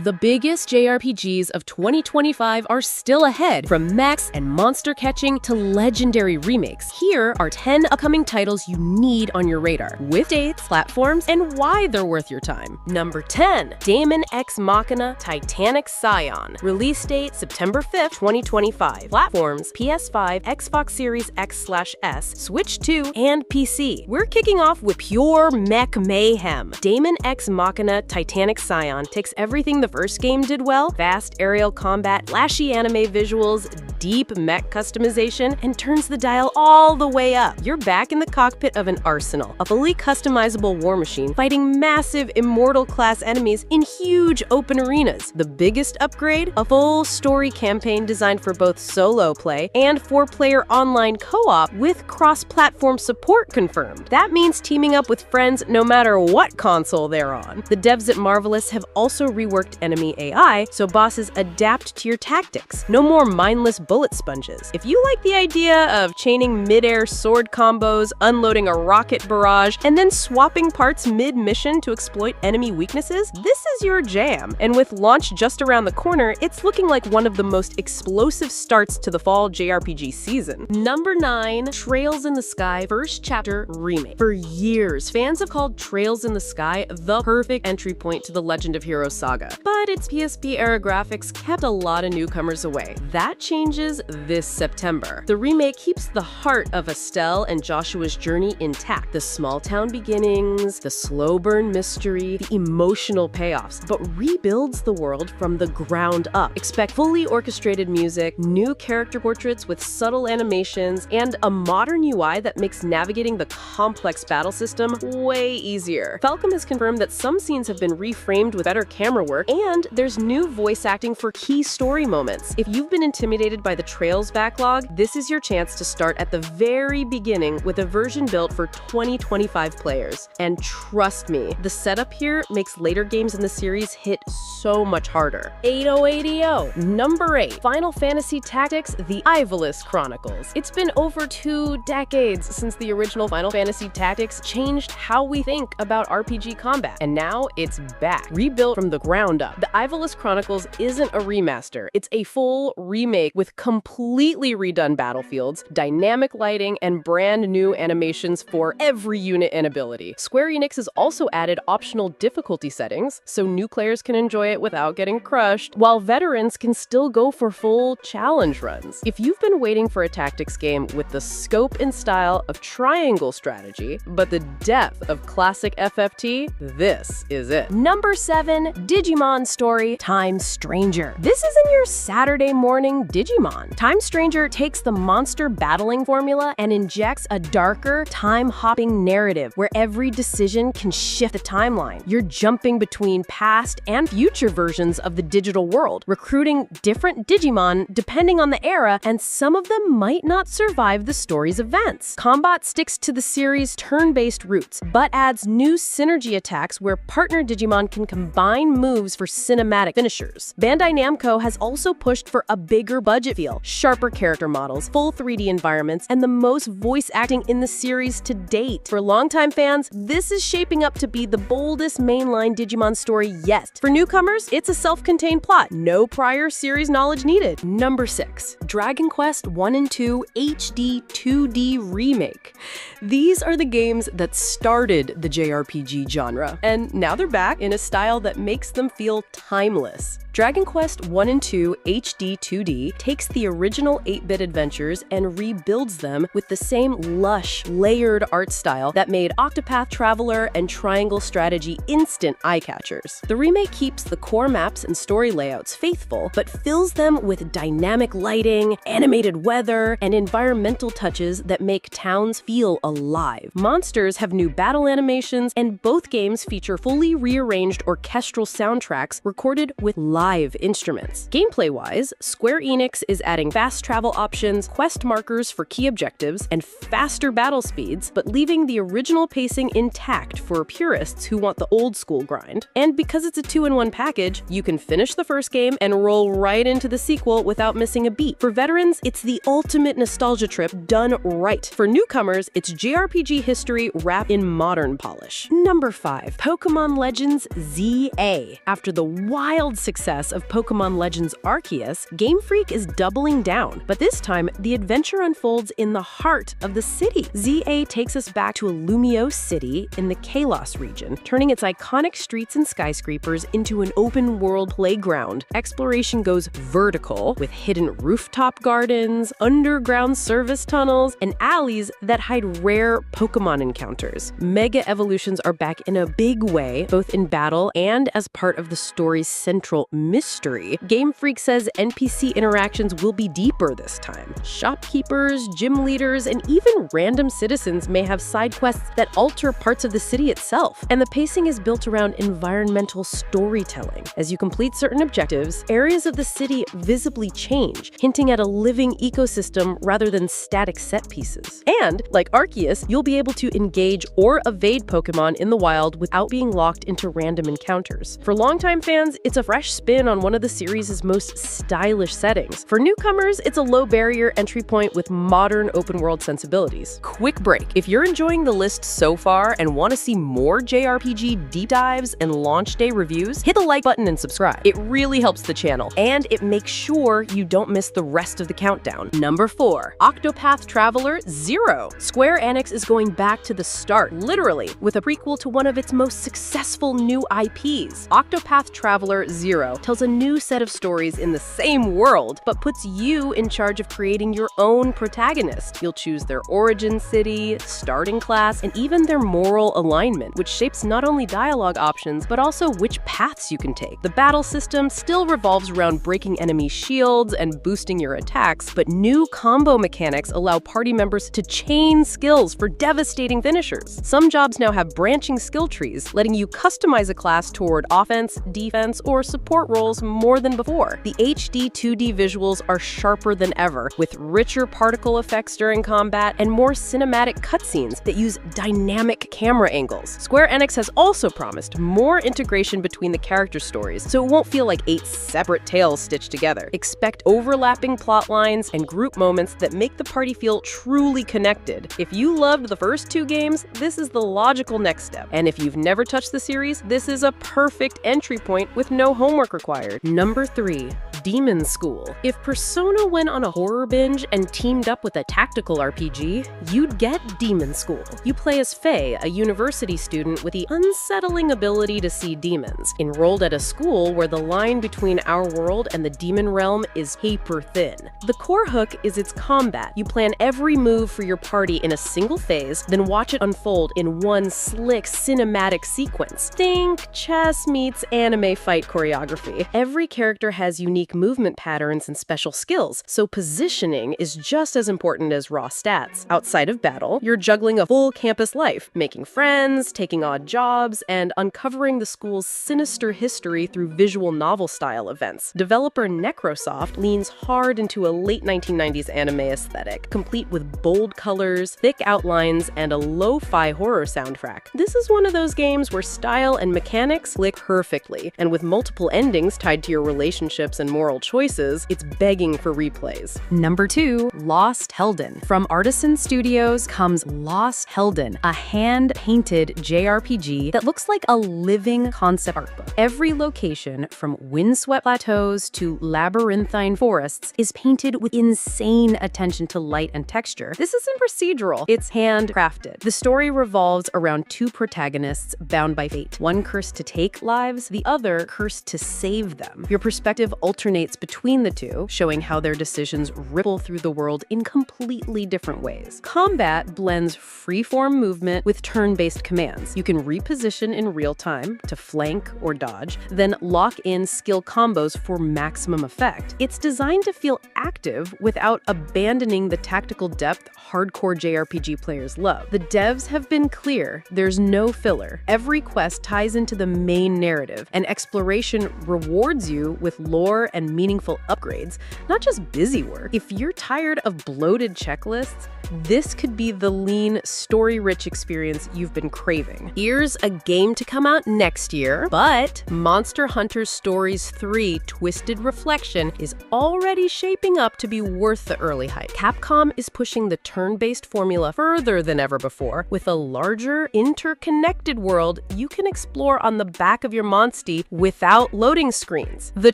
The biggest JRPGs of 2025 are still ahead, from max and monster catching to legendary remakes. Here are 10 upcoming titles you need on your radar, with dates, platforms, and why they're worth your time. Number 10, Daemon X Machina Titanic Scion. Release date September 5th, 2025. Platforms PS5, Xbox Series X/S, Switch 2, and PC. We're kicking off with pure mech mayhem. Daemon X Machina Titanic Scion takes everything the first game did well: fast aerial combat, flashy anime visuals, deep mech customization, and turns the dial all the way up. You're back in the cockpit of an arsenal, a fully customizable war machine fighting massive immortal-class enemies in huge open arenas. The biggest upgrade? A full story campaign designed for both solo play and 4-player online co-op with cross-platform support confirmed. That means teaming up with friends no matter what console they're on. The devs at Marvelous have also reworked enemy AI, so bosses adapt to your tactics. No more mindless bullet sponges. If you like the idea of chaining mid-air sword combos, unloading a rocket barrage, and then swapping parts mid-mission to exploit enemy weaknesses, this is your jam. And with launch just around the corner, it's looking like one of the most explosive starts to the fall JRPG season. Number 9, Trails in the Sky First Chapter Remake. For years, fans have called Trails in the Sky the perfect entry point to the Legend of Heroes saga. But its PSP-era graphics kept a lot of newcomers away. That changes this September. The remake keeps the heart of Estelle and Joshua's journey intact. The small-town beginnings, the slow-burn mystery, the emotional payoffs, but rebuilds the world from the ground up. Expect fully orchestrated music, new character portraits with subtle animations, and a modern UI that makes navigating the complex battle system way easier. Falcom has confirmed that some scenes have been reframed with better camera work, and there's new voice acting for key story moments. If you've been intimidated by the Trails backlog, this is your chance to start at the very beginning with a version built for 2025 players. And trust me, the setup here makes later games in the series hit so much harder. 8080. Number 8, Final Fantasy Tactics: The Ivalice Chronicles. It's been over 2 decades since the original Final Fantasy Tactics changed how we think about RPG combat, and now it's back, rebuilt from the ground up. The Ivalice Chronicles isn't a remaster, it's a full remake with completely redone battlefields, dynamic lighting, and brand new animations for every unit and ability. Square Enix has also added optional difficulty settings, so new players can enjoy it without getting crushed, while veterans can still go for full challenge runs. If you've been waiting for a tactics game with the scope and style of triangle strategy, but the depth of classic FFT, this is it. Number 7, Digimon Digimon story, Time Stranger. This isn't your Saturday morning Digimon. Time Stranger takes the monster battling formula and injects a darker, time-hopping narrative where every decision can shift the timeline. You're jumping between past and future versions of the digital world, recruiting different Digimon depending on the era, and some of them might not survive the story's events. Combat sticks to the series' turn-based roots, but adds new synergy attacks where partner Digimon can combine moves for cinematic finishers. Bandai Namco has also pushed for a bigger budget feel, sharper character models, full 3D environments, and the most voice acting in the series to date. For longtime fans, this is shaping up to be the boldest mainline Digimon story yet. For newcomers, it's a self-contained plot, no prior series knowledge needed. Number 6. Dragon Quest 1 and 2 HD 2D Remake. These are the games that started the JRPG genre, and now they're back in a style that makes them feel timeless. Dragon Quest 1 and 2 HD 2D takes the original 8-bit adventures and rebuilds them with the same lush, layered art style that made Octopath Traveler and Triangle Strategy instant eye-catchers. The remake keeps the core maps and story layouts faithful, but fills them with dynamic lighting, animated weather, and environmental touches that make towns feel alive. Monsters have new battle animations, and both games feature fully rearranged orchestral soundtracks recorded with live instruments. Gameplay-wise, Square Enix is adding fast travel options, quest markers for key objectives, and faster battle speeds, but leaving the original pacing intact for purists who want the old-school grind. And because it's a 2-in-1 package, you can finish the first game and roll right into the sequel without missing a beat. For veterans, it's the ultimate nostalgia trip done right. For newcomers, it's JRPG history wrapped in modern polish. Number 5. Pokemon Legends ZA. After the wild success of Pokemon Legends Arceus, Game Freak is doubling down, but this time the adventure unfolds in the heart of the city. ZA takes us back to Illumio City in the Kalos region, turning its iconic streets and skyscrapers into an open-world playground. Exploration goes vertical, with hidden rooftop gardens, underground service tunnels, and alleys that hide rare Pokemon encounters. Mega evolutions are back in a big way, both in battle and as part of the story's central mystery. Game Freak says NPC interactions will be deeper this time. Shopkeepers, gym leaders, and even random citizens may have side quests that alter parts of the city itself. And the pacing is built around environmental storytelling. As you complete certain objectives, areas of the city visibly change, hinting at a living ecosystem rather than static set pieces. And, like Arceus, you'll be able to engage or evade Pokemon in the wild without being locked into random encounters. For longtime fans, it's a fresh spin on one of the series' most stylish settings. For newcomers, it's a low-barrier entry point with modern open-world sensibilities. Quick break. If you're enjoying the list so far and want to see more JRPG deep dives and launch day reviews, hit the like button and subscribe. It really helps the channel, and it makes sure you don't miss the rest of the countdown. Number 4. Octopath Traveler 0. Square Enix is going back to the start, literally, with a prequel to one of its most successful new IPs. Octopath Traveler 0 tells a new set of stories in the same world, but puts you in charge of creating your own protagonist. You'll choose their origin city, starting class, and even their moral alignment, which shapes not only dialogue options, but also which paths you can take. The battle system still revolves around breaking enemy shields and boosting your attacks, but new combo mechanics allow party members to chain skills for devastating finishers. Some jobs now have branching skill trees, letting you customize a class toward offense, defense, or support roles more than before. The HD 2D visuals are sharper than ever, with richer particle effects during combat and more cinematic cutscenes that use dynamic camera angles. Square Enix has also promised more integration between the character stories, so it won't feel like 8 separate tales stitched together. Expect overlapping plot lines and group moments that make the party feel truly connected. If you loved the first 2 games, this is the logical next step. And if you've never touched the series, this is a perfect entry point with no homework required. Number 3. Demon School. If Persona went on a horror binge and teamed up with a tactical RPG, you'd get Demon School. You play as Faye, a university student with the unsettling ability to see demons, enrolled at a school where the line between our world and the demon realm is paper thin. The core hook is its combat. You plan every move for your party in a single phase, then watch it unfold in one slick cinematic sequence. Think chess meets anime fight choreography. Every character has unique movement patterns and special skills, so positioning is just as important as raw stats. Outside of battle, you're juggling a full campus life, making friends, taking odd jobs, and uncovering the school's sinister history through visual novel-style events. Developer Necrosoft leans hard into a late 1990s anime aesthetic, complete with bold colors, thick outlines, and a lo-fi horror soundtrack. This is one of those games where style and mechanics click perfectly, and with multiple endings tied to your relationships and moral choices, it's begging for replays. Number 2. Lost Helden. From Artisan Studios comes Lost Helden, a hand-painted JRPG that looks like a living concept art book. Every location, from windswept plateaus to labyrinthine forests, is painted with insane attention to light and texture. This isn't procedural, it's handcrafted. The story revolves around two protagonists bound by fate, one cursed to take lives, the other cursed to save them. Your perspective alternates between the two, showing how their decisions ripple through the world in completely different ways. Combat blends free-form movement with turn-based commands. You can reposition in real time to flank or dodge, then lock in skill combos for maximum effect. It's designed to feel active without abandoning the tactical depth hardcore JRPG players love. The devs have been clear, there's no filler. Every quest ties into the main narrative, and exploration rewards you with lore and meaningful upgrades, not just busy work. If you're tired of bloated checklists, this could be the lean, story-rich experience you've been craving. Here's a game to come out next year, but Monster Hunter Stories 3 Twisted Reflection is already shaping up to be worth the early hype. Capcom is pushing the turn-based formula further than ever before, with a larger, interconnected world you can explore on the back of your Monstie without loading screens. The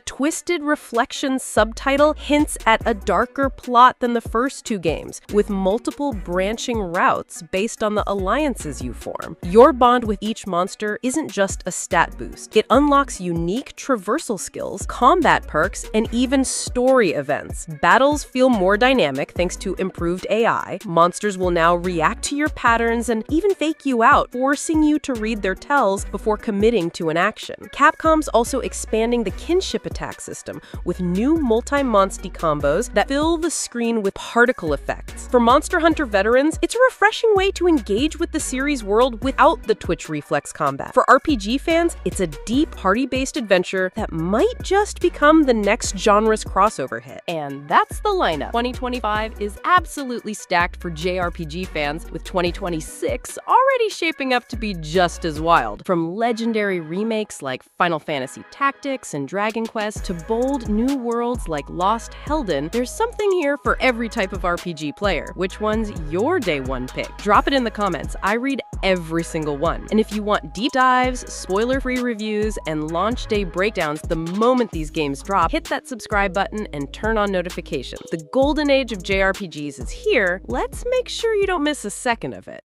Twisted Reflection subtitle hints at a darker plot than the first two games, with multiple branching routes based on the alliances you form. Your bond with each monster isn't just a stat boost. It unlocks unique traversal skills, combat perks, and even story events. Battles feel more dynamic thanks to improved AI. Monsters will now react to your patterns and even fake you out, forcing you to read their tells before committing to an action. Capcom's also expanding the kinship attack system with new multi-monstie combos that fill the screen with particle effects. For Monster Hunter veterans, it's a refreshing way to engage with the series world without the twitch reflex combat. For RPG fans, it's a deep, party-based adventure that might just become the next genre's crossover hit. And that's the lineup. 2025 is absolutely stacked for JRPG fans, with 2026 already shaping up to be just as wild. From legendary remakes like Final Fantasy Tactics and Dragon Quest to bold new worlds like Lost Helden, there's something here for every type of RPG player. Which one's your day one pick? Drop it in the comments. I read every single one. And if you want deep dives, spoiler-free reviews, and launch day breakdowns the moment these games drop, hit that subscribe button and turn on notifications. The golden age of JRPGs is here. Let's make sure you don't miss a second of it.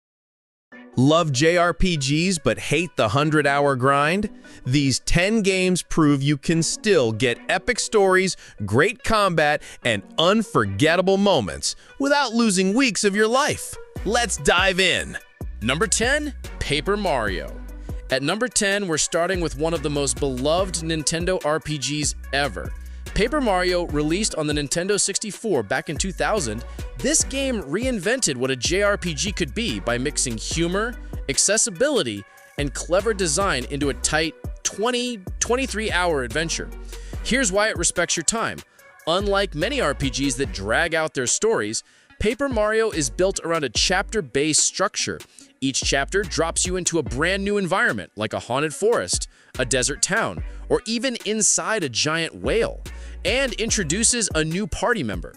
Love JRPGs but hate the 100-hour grind? These 10 games prove you can still get epic stories, great combat, and unforgettable moments without losing weeks of your life. Let's dive in. Number 10, Paper Mario. At number 10, we're starting with one of the most beloved Nintendo RPGs ever. Paper Mario, released on the Nintendo 64 back in 2000, this game reinvented what a JRPG could be by mixing humor, accessibility, and clever design into a tight 23-hour adventure. Here's why it respects your time. Unlike many RPGs that drag out their stories, Paper Mario is built around a chapter-based structure. Each chapter drops you into a brand new environment, like a haunted forest, a desert town, or even inside a giant whale, and introduces a new party member.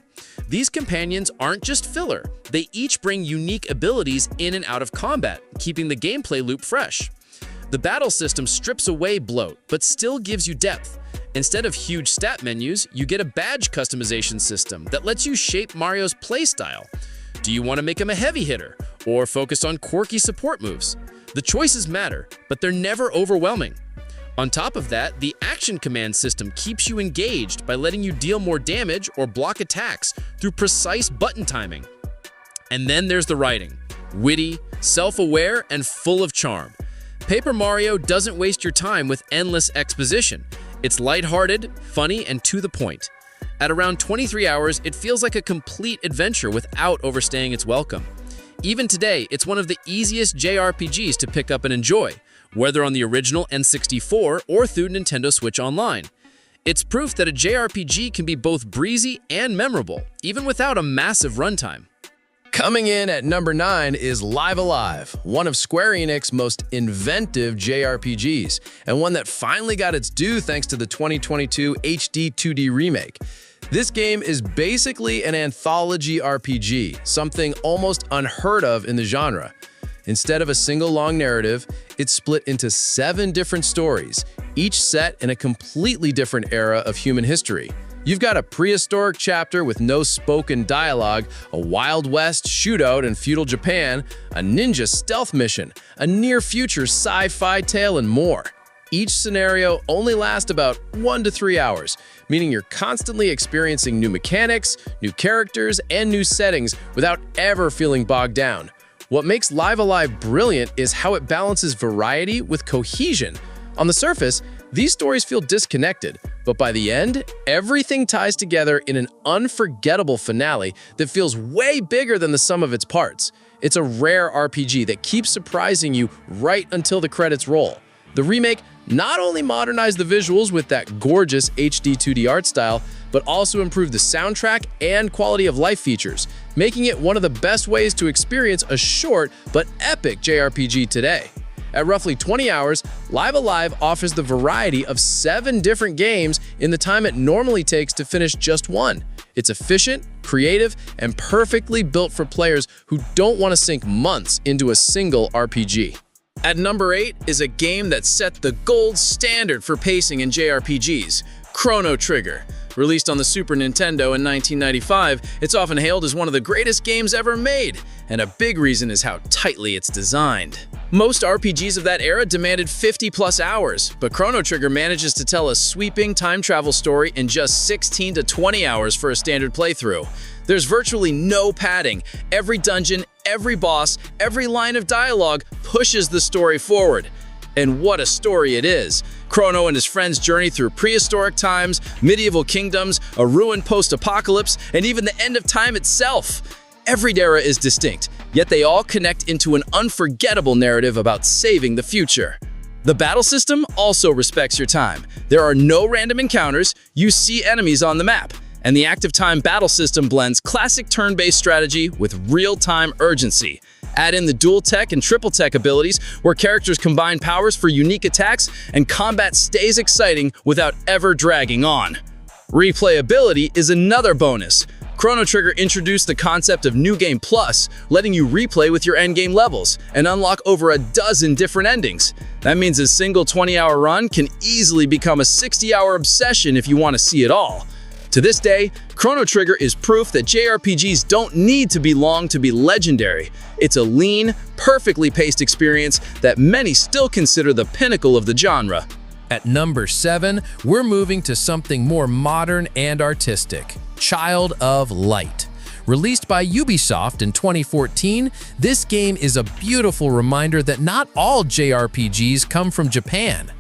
These companions aren't just filler, they each bring unique abilities in and out of combat, keeping the gameplay loop fresh. The battle system strips away bloat, but still gives you depth. Instead of huge stat menus, you get a badge customization system that lets you shape Mario's playstyle. Do you want to make him a heavy hitter or focus on quirky support moves? The choices matter, but they're never overwhelming. On top of that, the action command system keeps you engaged by letting you deal more damage or block attacks through precise button timing. And then there's the writing. Witty, self-aware, and full of charm. Paper Mario doesn't waste your time with endless exposition. It's lighthearted, funny, and to the point. At around 23 hours, it feels like a complete adventure without overstaying its welcome. Even today, it's one of the easiest JRPGs to pick up and enjoy, whether on the original N64 or through Nintendo Switch Online. It's proof that a JRPG can be both breezy and memorable, even without a massive runtime. Coming in at number 9 is Live Alive, one of Square Enix's most inventive JRPGs, and one that finally got its due thanks to the 2022 HD 2D remake. This game is basically an anthology RPG, something almost unheard of in the genre. Instead of a single long narrative, it's split into 7 different stories, each set in a completely different era of human history. You've got a prehistoric chapter with no spoken dialogue, a Wild West shootout in feudal Japan, a ninja stealth mission, a near-future sci-fi tale, and more. Each scenario only lasts about 1 to 3 hours, meaning you're constantly experiencing new mechanics, new characters, and new settings without ever feeling bogged down. What makes Live Alive brilliant is how it balances variety with cohesion. On the surface, these stories feel disconnected, but by the end, everything ties together in an unforgettable finale that feels way bigger than the sum of its parts. It's a rare RPG that keeps surprising you right until the credits roll. The remake not only modernized the visuals with that gorgeous HD 2D art style, but also improved the soundtrack and quality of life features, making it one of the best ways to experience a short but epic JRPG today. At roughly 20 hours, Live Alive offers the variety of 7 different games in the time it normally takes to finish just one. It's efficient, creative, and perfectly built for players who don't want to sink months into a single RPG. At number 8 is a game that set the gold standard for pacing in JRPGs, Chrono Trigger. Released on the Super Nintendo in 1995, it's often hailed as one of the greatest games ever made, and a big reason is how tightly it's designed. Most RPGs of that era demanded 50+ hours, but Chrono Trigger manages to tell a sweeping time travel story in just 16 to 20 hours for a standard playthrough. There's virtually no padding. Every dungeon, every boss, every line of dialogue pushes the story forward. And what a story it is! Chrono and his friends journey through prehistoric times, medieval kingdoms, a ruined post-apocalypse, and even the end of time itself. Every era is distinct, yet they all connect into an unforgettable narrative about saving the future. The battle system also respects your time. There are no random encounters, you see enemies on the map, and the active time battle system blends classic turn-based strategy with real-time urgency. Add in the dual tech and triple tech abilities, where characters combine powers for unique attacks, and combat stays exciting without ever dragging on. Replayability is another bonus. Chrono Trigger introduced the concept of New Game Plus, letting you replay with your endgame levels and unlock over a dozen different endings. That means a single 20-hour run can easily become a 60-hour obsession if you want to see it all. To this day, Chrono Trigger is proof that JRPGs don't need to be long to be legendary. It's a lean, perfectly paced experience that many still consider the pinnacle of the genre. At number 7, we're moving to something more modern and artistic, Child of Light. Released by Ubisoft in 2014, this game is a beautiful reminder that not all JRPGs come from Japan.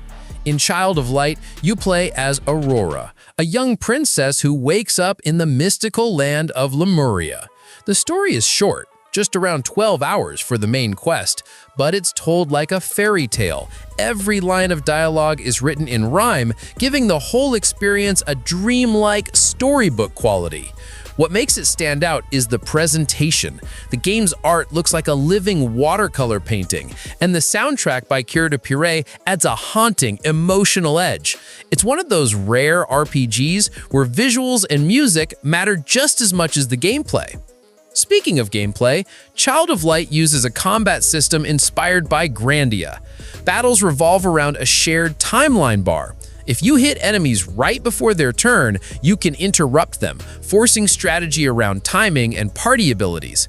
In Child of Light, you play as Aurora, a young princess who wakes up in the mystical land of Lemuria. The story is short, just around 12 hours for the main quest, but it's told like a fairy tale. Every line of dialogue is written in rhyme, giving the whole experience a dreamlike storybook quality. What makes it stand out is the presentation. The game's art looks like a living watercolor painting, and the soundtrack by curated adds a haunting, emotional edge. It's one of those rare RPGs where visuals and music matter just as much as the gameplay. Speaking of gameplay, Child of Light uses a combat system inspired by Grandia. Battles revolve around a shared timeline bar. If you hit enemies right before their turn, you can interrupt them, forcing strategy around timing and party abilities.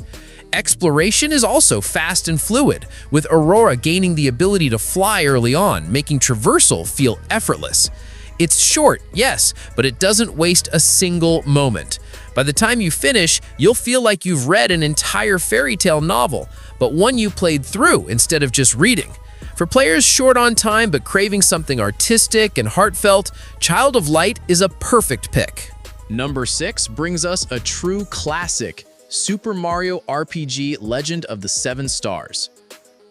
Exploration is also fast and fluid, with Aurora gaining the ability to fly early on, making traversal feel effortless. It's short, yes, but it doesn't waste a single moment. By the time you finish, you'll feel like you've read an entire fairy tale novel, but one you played through instead of just reading. For players short on time but craving something artistic and heartfelt, Child of Light is a perfect pick. Number 6 brings us a true classic, Super Mario RPG Legend of the Seven Stars.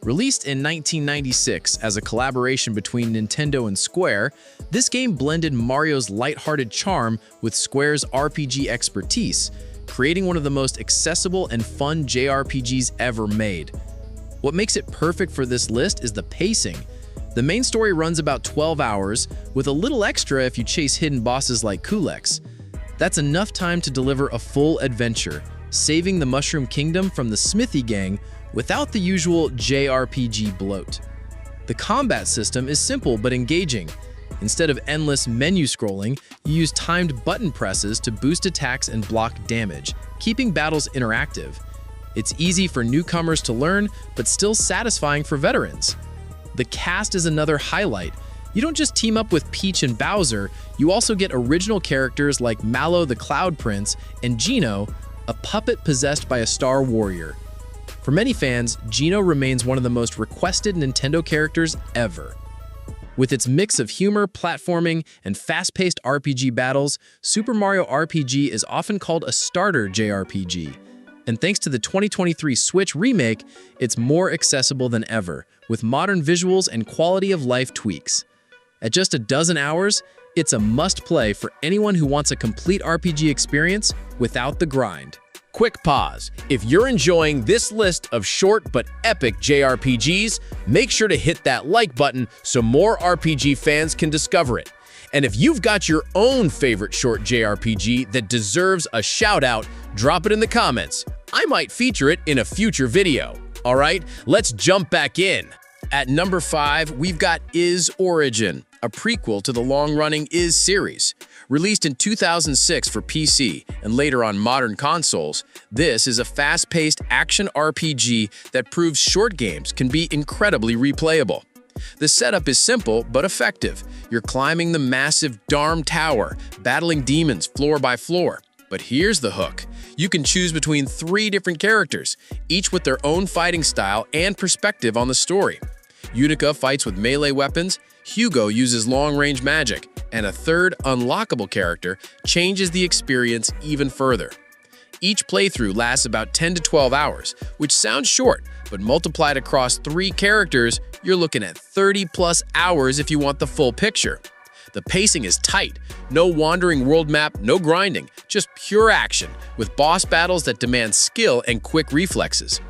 Released in 1996 as a collaboration between Nintendo and Square, this game blended Mario's lighthearted charm with Square's RPG expertise, creating one of the most accessible and fun JRPGs ever made. What makes it perfect for this list is the pacing. The main story runs about 12 hours, with a little extra if you chase hidden bosses like Kulex. That's enough time to deliver a full adventure, saving the Mushroom Kingdom from the Smithy Gang without the usual JRPG bloat. The combat system is simple but engaging. Instead of endless menu scrolling, you use timed button presses to boost attacks and block damage, keeping battles interactive. It's easy for newcomers to learn, but still satisfying for veterans. The cast is another highlight. You don't just team up with Peach and Bowser, you also get original characters like Mallow the Cloud Prince and Geno, a puppet possessed by a Star Warrior. For many fans, Geno remains one of the most requested Nintendo characters ever. With its mix of humor, platforming, and fast-paced RPG battles, Super Mario RPG is often called a starter JRPG. And thanks to the 2023 Switch remake, it's more accessible than ever, with modern visuals and quality-of-life tweaks. At just a dozen hours, it's a must-play for anyone who wants a complete RPG experience without the grind. Quick pause. If you're enjoying this list of short but epic JRPGs, make sure to hit that like button so more RPG fans can discover it. And if you've got your own favorite short JRPG that deserves a shout-out, drop it in the comments. I might feature it in a future video. All right, let's jump back in. At number 5, we've got Is Origin, a prequel to the long-running Is series. Released in 2006 for PC and later on modern consoles, this is a fast-paced action RPG that proves short games can be incredibly replayable. The setup is simple but effective. You're climbing the massive Dharm Tower, battling demons floor by floor. But here's the hook. You can choose between 3 different characters, each with their own fighting style and perspective on the story. Unica fights with melee weapons, Hugo uses long-range magic, and a third, unlockable character changes the experience even further. Each playthrough lasts about 10 to 12 hours, which sounds short, but multiplied across 3 characters, you're looking at 30+ hours if you want the full picture. The pacing is tight, no wandering world map, no grinding, just pure action, with boss battles that demand skill and quick reflexes.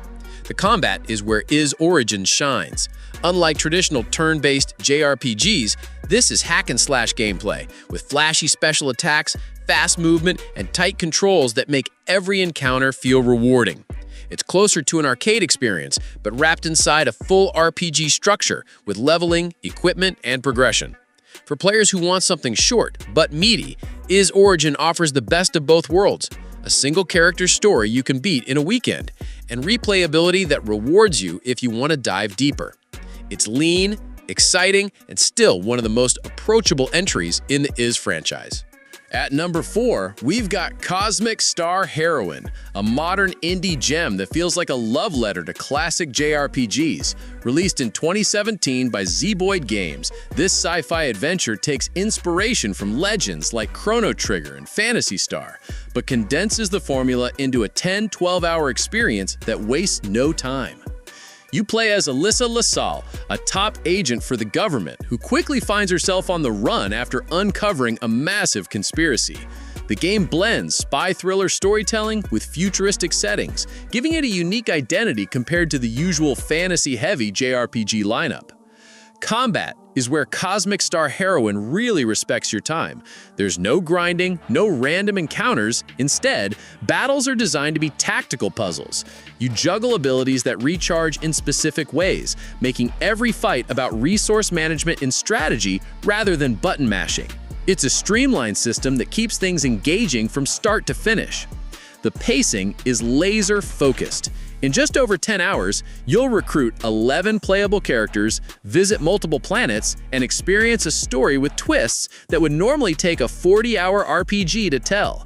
The combat is where Is Origin shines. Unlike traditional turn-based JRPGs, this is hack-and-slash gameplay, with flashy special attacks, fast movement, and tight controls that make every encounter feel rewarding. It's closer to an arcade experience, but wrapped inside a full RPG structure with leveling, equipment, and progression. For players who want something short but meaty, Is Origin offers the best of both worlds, a single-character story you can beat in a weekend, and replayability that rewards you if you want to dive deeper. It's lean, exciting, and still one of the most approachable entries in the Is franchise. At number 4, we've got Cosmic Star Heroine, a modern indie gem that feels like a love letter to classic JRPGs. Released in 2017 by Z-Boyd Games, this sci-fi adventure takes inspiration from legends like Chrono Trigger and Phantasy Star, but condenses the formula into a 10-12-hour experience that wastes no time. You play as Alyssa LaSalle, a top agent for the government who quickly finds herself on the run after uncovering a massive conspiracy. The game blends spy thriller storytelling with futuristic settings, giving it a unique identity compared to the usual fantasy-heavy JRPG lineup. Combat is where Cosmic Star Heroine really respects your time. There's no grinding, no random encounters. Instead, battles are designed to be tactical puzzles. You juggle abilities that recharge in specific ways, making every fight about resource management and strategy rather than button mashing. It's a streamlined system that keeps things engaging from start to finish. The pacing is laser-focused. In just over 10 hours, you'll recruit 11 playable characters, visit multiple planets, and experience a story with twists that would normally take a 40-hour RPG to tell.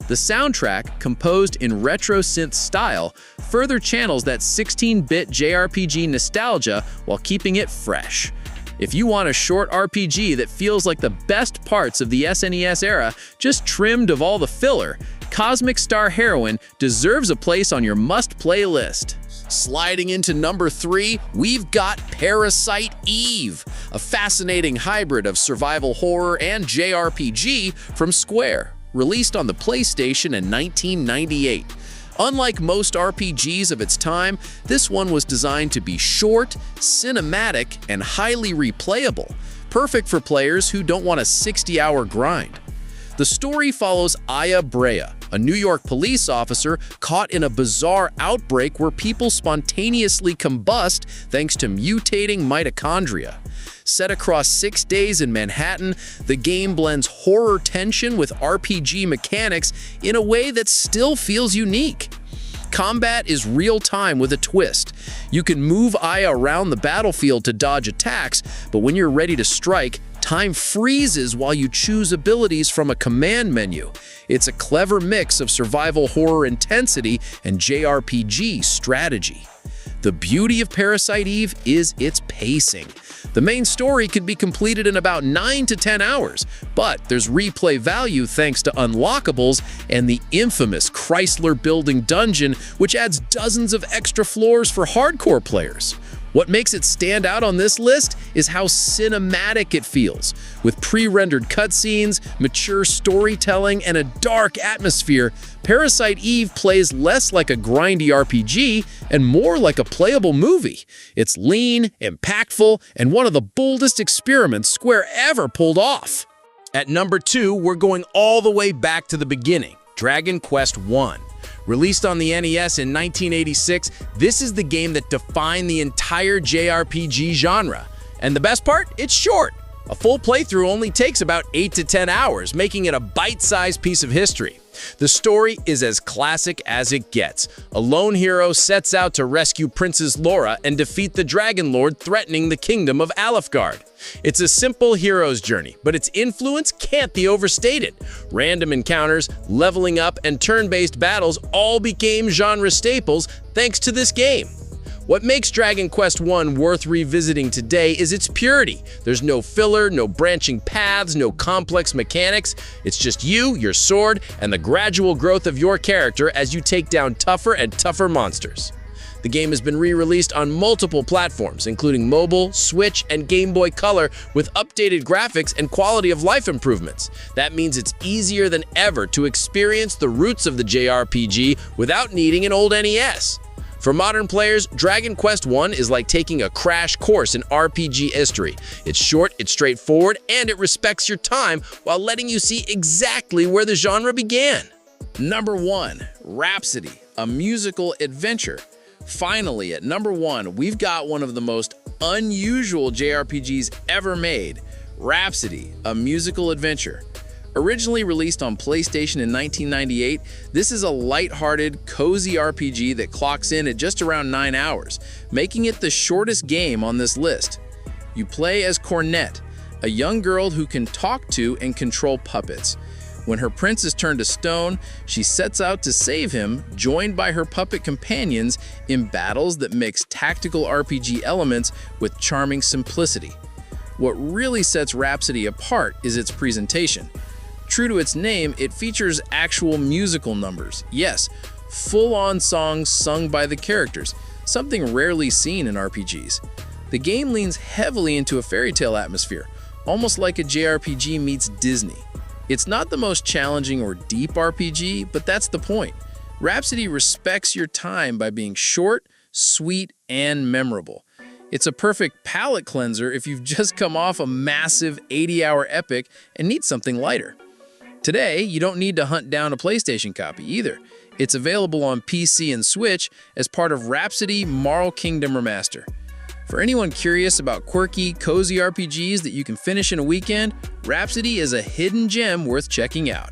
The soundtrack, composed in retro synth style, further channels that 16-bit JRPG nostalgia while keeping it fresh. If you want a short RPG that feels like the best parts of the SNES era, just trimmed of all the filler, Cosmic Star Heroine deserves a place on your must-play list. Sliding into number 3, we've got Parasite Eve, a fascinating hybrid of survival horror and JRPG from Square, released on the PlayStation in 1998. Unlike most RPGs of its time, this one was designed to be short, cinematic, and highly replayable, perfect for players who don't want a 60-hour grind. The story follows Aya Brea, a New York police officer caught in a bizarre outbreak where people spontaneously combust thanks to mutating mitochondria. Set across 6 days in Manhattan, the game blends horror tension with RPG mechanics in a way that still feels unique. Combat is real-time with a twist. You can move Aya around the battlefield to dodge attacks, but when you're ready to strike, time freezes while you choose abilities from a command menu. It's a clever mix of survival horror intensity and JRPG strategy. The beauty of Parasite Eve is its pacing. The main story could be completed in about 9 to 10 hours, but there's replay value thanks to unlockables and the infamous Chrysler Building dungeon, which adds dozens of extra floors for hardcore players. What makes it stand out on this list is how cinematic it feels. With pre-rendered cutscenes, mature storytelling, and a dark atmosphere, Parasite Eve plays less like a grindy RPG and more like a playable movie. It's lean, impactful, and one of the boldest experiments Square ever pulled off. At number 2, we're going all the way back to the beginning, Dragon Quest I. Released on the NES in 1986, this is the game that defined the entire JRPG genre. And the best part? It's short. A full playthrough only takes about 8 to 10 hours, making it a bite-sized piece of history. The story is as classic as it gets. A lone hero sets out to rescue Princess Laura and defeat the Dragon Lord threatening the kingdom of Alefgard. It's a simple hero's journey, but its influence can't be overstated. Random encounters, leveling up, and turn-based battles all became genre staples thanks to this game. What makes Dragon Quest I worth revisiting today is its purity. There's no filler, no branching paths, no complex mechanics. It's just you, your sword, and the gradual growth of your character as you take down tougher and tougher monsters. The game has been re-released on multiple platforms, including mobile, Switch, and Game Boy Color, with updated graphics and quality of life improvements. That means it's easier than ever to experience the roots of the JRPG without needing an old NES. For modern players, Dragon Quest I is like taking a crash course in RPG history. It's short, it's straightforward, and it respects your time while letting you see exactly where the genre began. Number 1, Rhapsody, a musical adventure. Finally, at number 1, we've got one of the most unusual JRPGs ever made, Rhapsody, a musical adventure. Originally released on PlayStation in 1998, this is a lighthearted, cozy RPG that clocks in at just around 9 hours, making it the shortest game on this list. You play as Cornette, a young girl who can talk to and control puppets. When her prince is turned to stone, she sets out to save him, joined by her puppet companions in battles that mix tactical RPG elements with charming simplicity. What really sets Rhapsody apart is its presentation. True to its name, it features actual musical numbers. Yes, full-on songs sung by the characters, something rarely seen in RPGs. The game leans heavily into a fairy tale atmosphere, almost like a JRPG meets Disney. It's not the most challenging or deep RPG, but that's the point. Rhapsody respects your time by being short, sweet, and memorable. It's a perfect palate cleanser if you've just come off a massive 80-hour epic and need something lighter. Today, you don't need to hunt down a PlayStation copy either. It's available on PC and Switch as part of Rhapsody Marl Kingdom Remaster. For anyone curious about quirky, cozy RPGs that you can finish in a weekend, Rhapsody is a hidden gem worth checking out.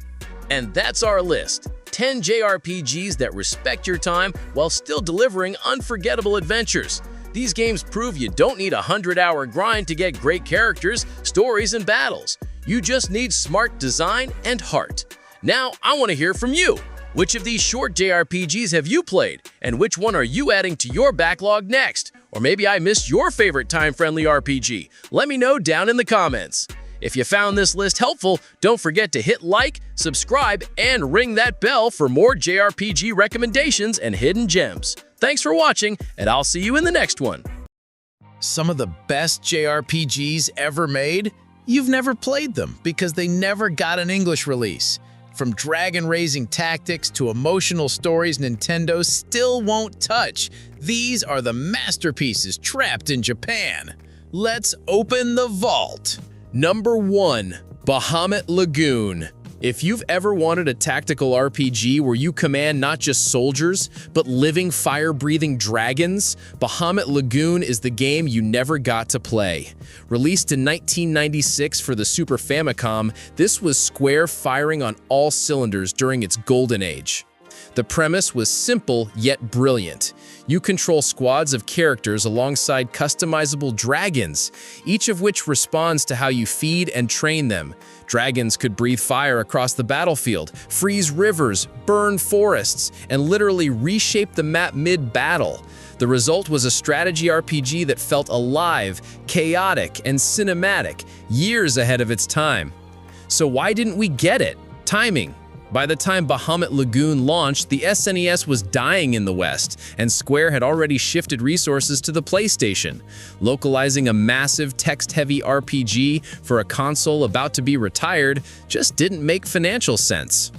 And that's our list. 10 JRPGs that respect your time while still delivering unforgettable adventures. These games prove you don't need a 100-hour grind to get great characters, stories, and battles. You just need smart design and heart. Now, I want to hear from you. Which of these short JRPGs have you played? And which one are you adding to your backlog next? Or maybe I missed your favorite time-friendly RPG. Let me know down in the comments. If you found this list helpful, don't forget to hit like, subscribe, and ring that bell for more JRPG recommendations and hidden gems. Thanks for watching, and I'll see you in the next one. Some of the best JRPGs ever made? You've never played them because they never got an English release. From dragon-raising tactics to emotional stories Nintendo still won't touch, these are the masterpieces trapped in Japan. Let's open the vault. Number 1. Bahamut Lagoon. If you've ever wanted a tactical RPG where you command not just soldiers, but living fire-breathing dragons, Bahamut Lagoon is the game you never got to play. Released in 1996 for the Super Famicom, this was Square firing on all cylinders during its golden age. The premise was simple yet brilliant. You control squads of characters alongside customizable dragons, each of which responds to how you feed and train them. Dragons could breathe fire across the battlefield, freeze rivers, burn forests, and literally reshape the map mid-battle. The result was a strategy RPG that felt alive, chaotic, and cinematic, years ahead of its time. So why didn't we get it? Timing. By the time Bahamut Lagoon launched, the SNES was dying in the West, and Square had already shifted resources to the PlayStation. Localizing a massive text-heavy RPG for a console about to be retired just didn't make financial sense.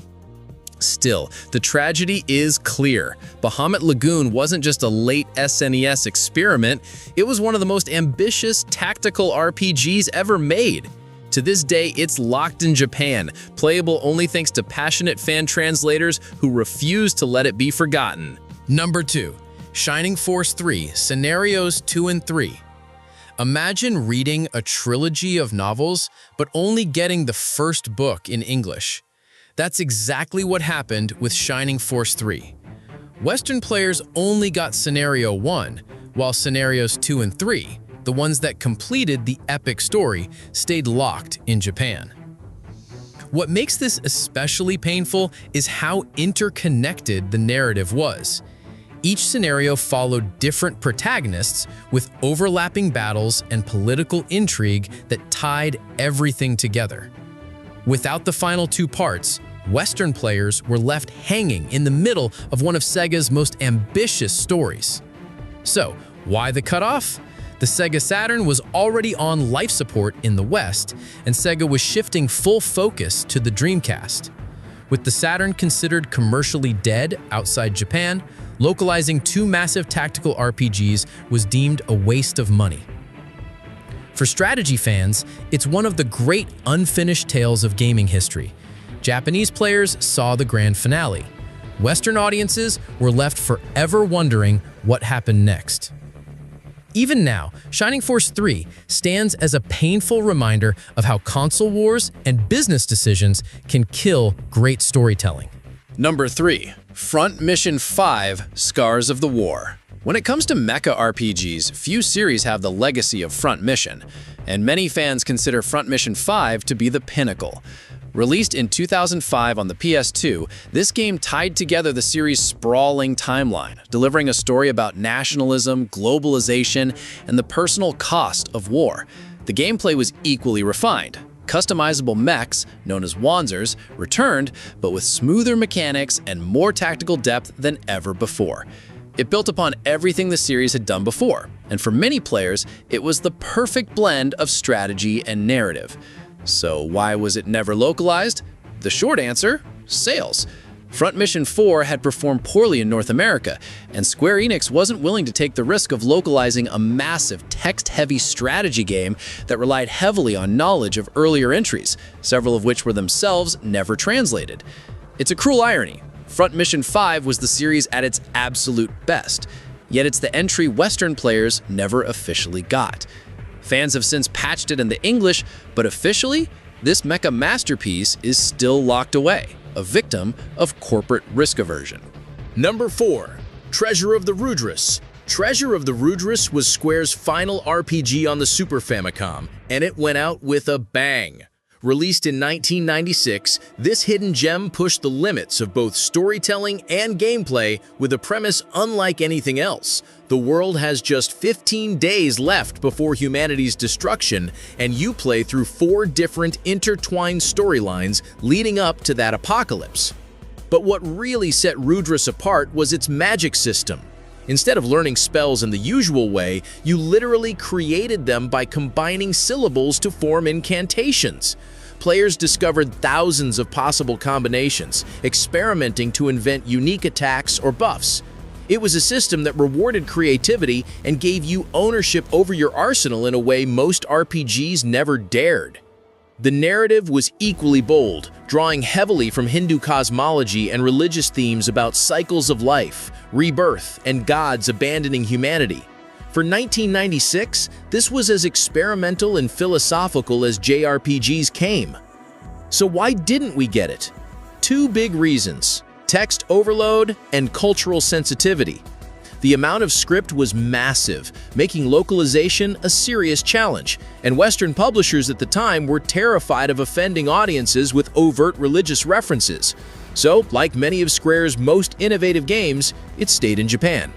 Still, the tragedy is clear. Bahamut Lagoon wasn't just a late SNES experiment, it was one of the most ambitious tactical RPGs ever made. To this day, it's locked in Japan, playable only thanks to passionate fan translators who refuse to let it be forgotten. Number 2. Shining Force 3, Scenarios 2 and 3. Imagine reading a trilogy of novels, but only getting the first book in English. That's exactly what happened with Shining Force 3. Western players only got Scenario 1, while Scenarios 2 and 3, the ones that completed the epic story, stayed locked in Japan. What makes this especially painful is how interconnected the narrative was. Each scenario followed different protagonists with overlapping battles and political intrigue that tied everything together. Without the final 2 parts, Western players were left hanging in the middle of one of Sega's most ambitious stories. So, why the cutoff? The Sega Saturn was already on life support in the West, and Sega was shifting full focus to the Dreamcast. With the Saturn considered commercially dead outside Japan, localizing 2 massive tactical RPGs was deemed a waste of money. For strategy fans, it's one of the great unfinished tales of gaming history. Japanese players saw the grand finale. Western audiences were left forever wondering what happened next. Even now, Shining Force 3 stands as a painful reminder of how console wars and business decisions can kill great storytelling. Number 3. Front Mission 5, Scars of the War. When it comes to mecha RPGs, few series have the legacy of Front Mission, and many fans consider Front Mission 5 to be the pinnacle. Released in 2005 on the PS2, this game tied together the series' sprawling timeline, delivering a story about nationalism, globalization, and the personal cost of war. The gameplay was equally refined. Customizable mechs, known as Wanzers, returned, but with smoother mechanics and more tactical depth than ever before. It built upon everything the series had done before, and for many players, it was the perfect blend of strategy and narrative. So why was it never localized? The short answer: sales. Front Mission 4 had performed poorly in North America, and Square Enix wasn't willing to take the risk of localizing a massive text-heavy strategy game that relied heavily on knowledge of earlier entries, several of which were themselves never translated. It's a cruel irony. Front Mission 5 was the series at its absolute best, yet it's the entry Western players never officially got. Fans have since patched it into English, but officially, this mecha masterpiece is still locked away, a victim of corporate risk aversion. Number 4. Treasure of the Rudras. Treasure of the Rudras was Square's final RPG on the Super Famicom, and it went out with a bang. Released in 1996, this hidden gem pushed the limits of both storytelling and gameplay with a premise unlike anything else. The world has just 15 days left before humanity's destruction, and you play through 4 different intertwined storylines leading up to that apocalypse. But what really set Rudras apart was its magic system. Instead of learning spells in the usual way, you literally created them by combining syllables to form incantations. Players discovered thousands of possible combinations, experimenting to invent unique attacks or buffs. It was a system that rewarded creativity and gave you ownership over your arsenal in a way most RPGs never dared. The narrative was equally bold, drawing heavily from Hindu cosmology and religious themes about cycles of life, rebirth, and gods abandoning humanity. For 1996, this was as experimental and philosophical as JRPGs came. So why didn't we get it? 2 big reasons: text overload and cultural sensitivity. The amount of script was massive, making localization a serious challenge, and Western publishers at the time were terrified of offending audiences with overt religious references. So, like many of Square's most innovative games, it stayed in Japan.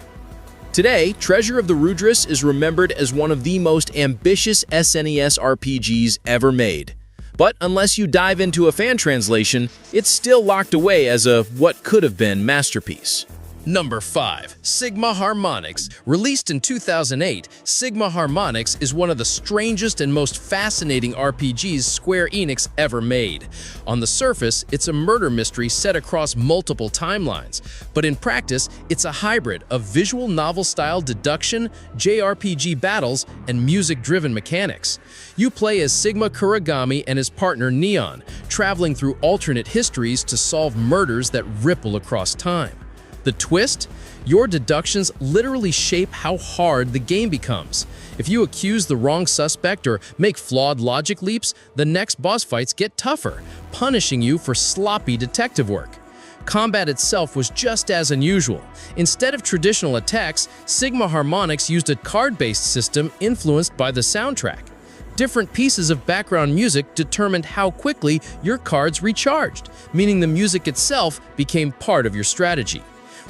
Today, Treasure of the Rudras is remembered as one of the most ambitious SNES RPGs ever made. But unless you dive into a fan translation, it's still locked away as a what could have been masterpiece. Number 5. Sigma Harmonix. Released in 2008, Sigma Harmonix is one of the strangest and most fascinating RPGs Square Enix ever made. On the surface, it's a murder mystery set across multiple timelines, but in practice, it's a hybrid of visual novel-style deduction, JRPG battles, and music-driven mechanics. You play as Sigma Kuragami and his partner Neon, traveling through alternate histories to solve murders that ripple across time. The twist? Your deductions literally shape how hard the game becomes. If you accuse the wrong suspect or make flawed logic leaps, the next boss fights get tougher, punishing you for sloppy detective work. Combat itself was just as unusual. Instead of traditional attacks, Sigma Harmonix used a card-based system influenced by the soundtrack. Different pieces of background music determined how quickly your cards recharged, meaning the music itself became part of your strategy.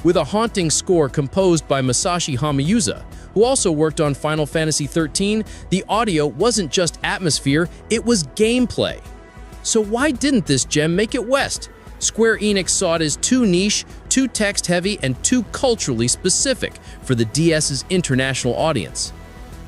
With a haunting score composed by Masashi Hamauza, who also worked on Final Fantasy XIII, the audio wasn't just atmosphere, it was gameplay. So why didn't this gem make it west? Square Enix saw it as too niche, too text-heavy, and too culturally specific for the DS's international audience.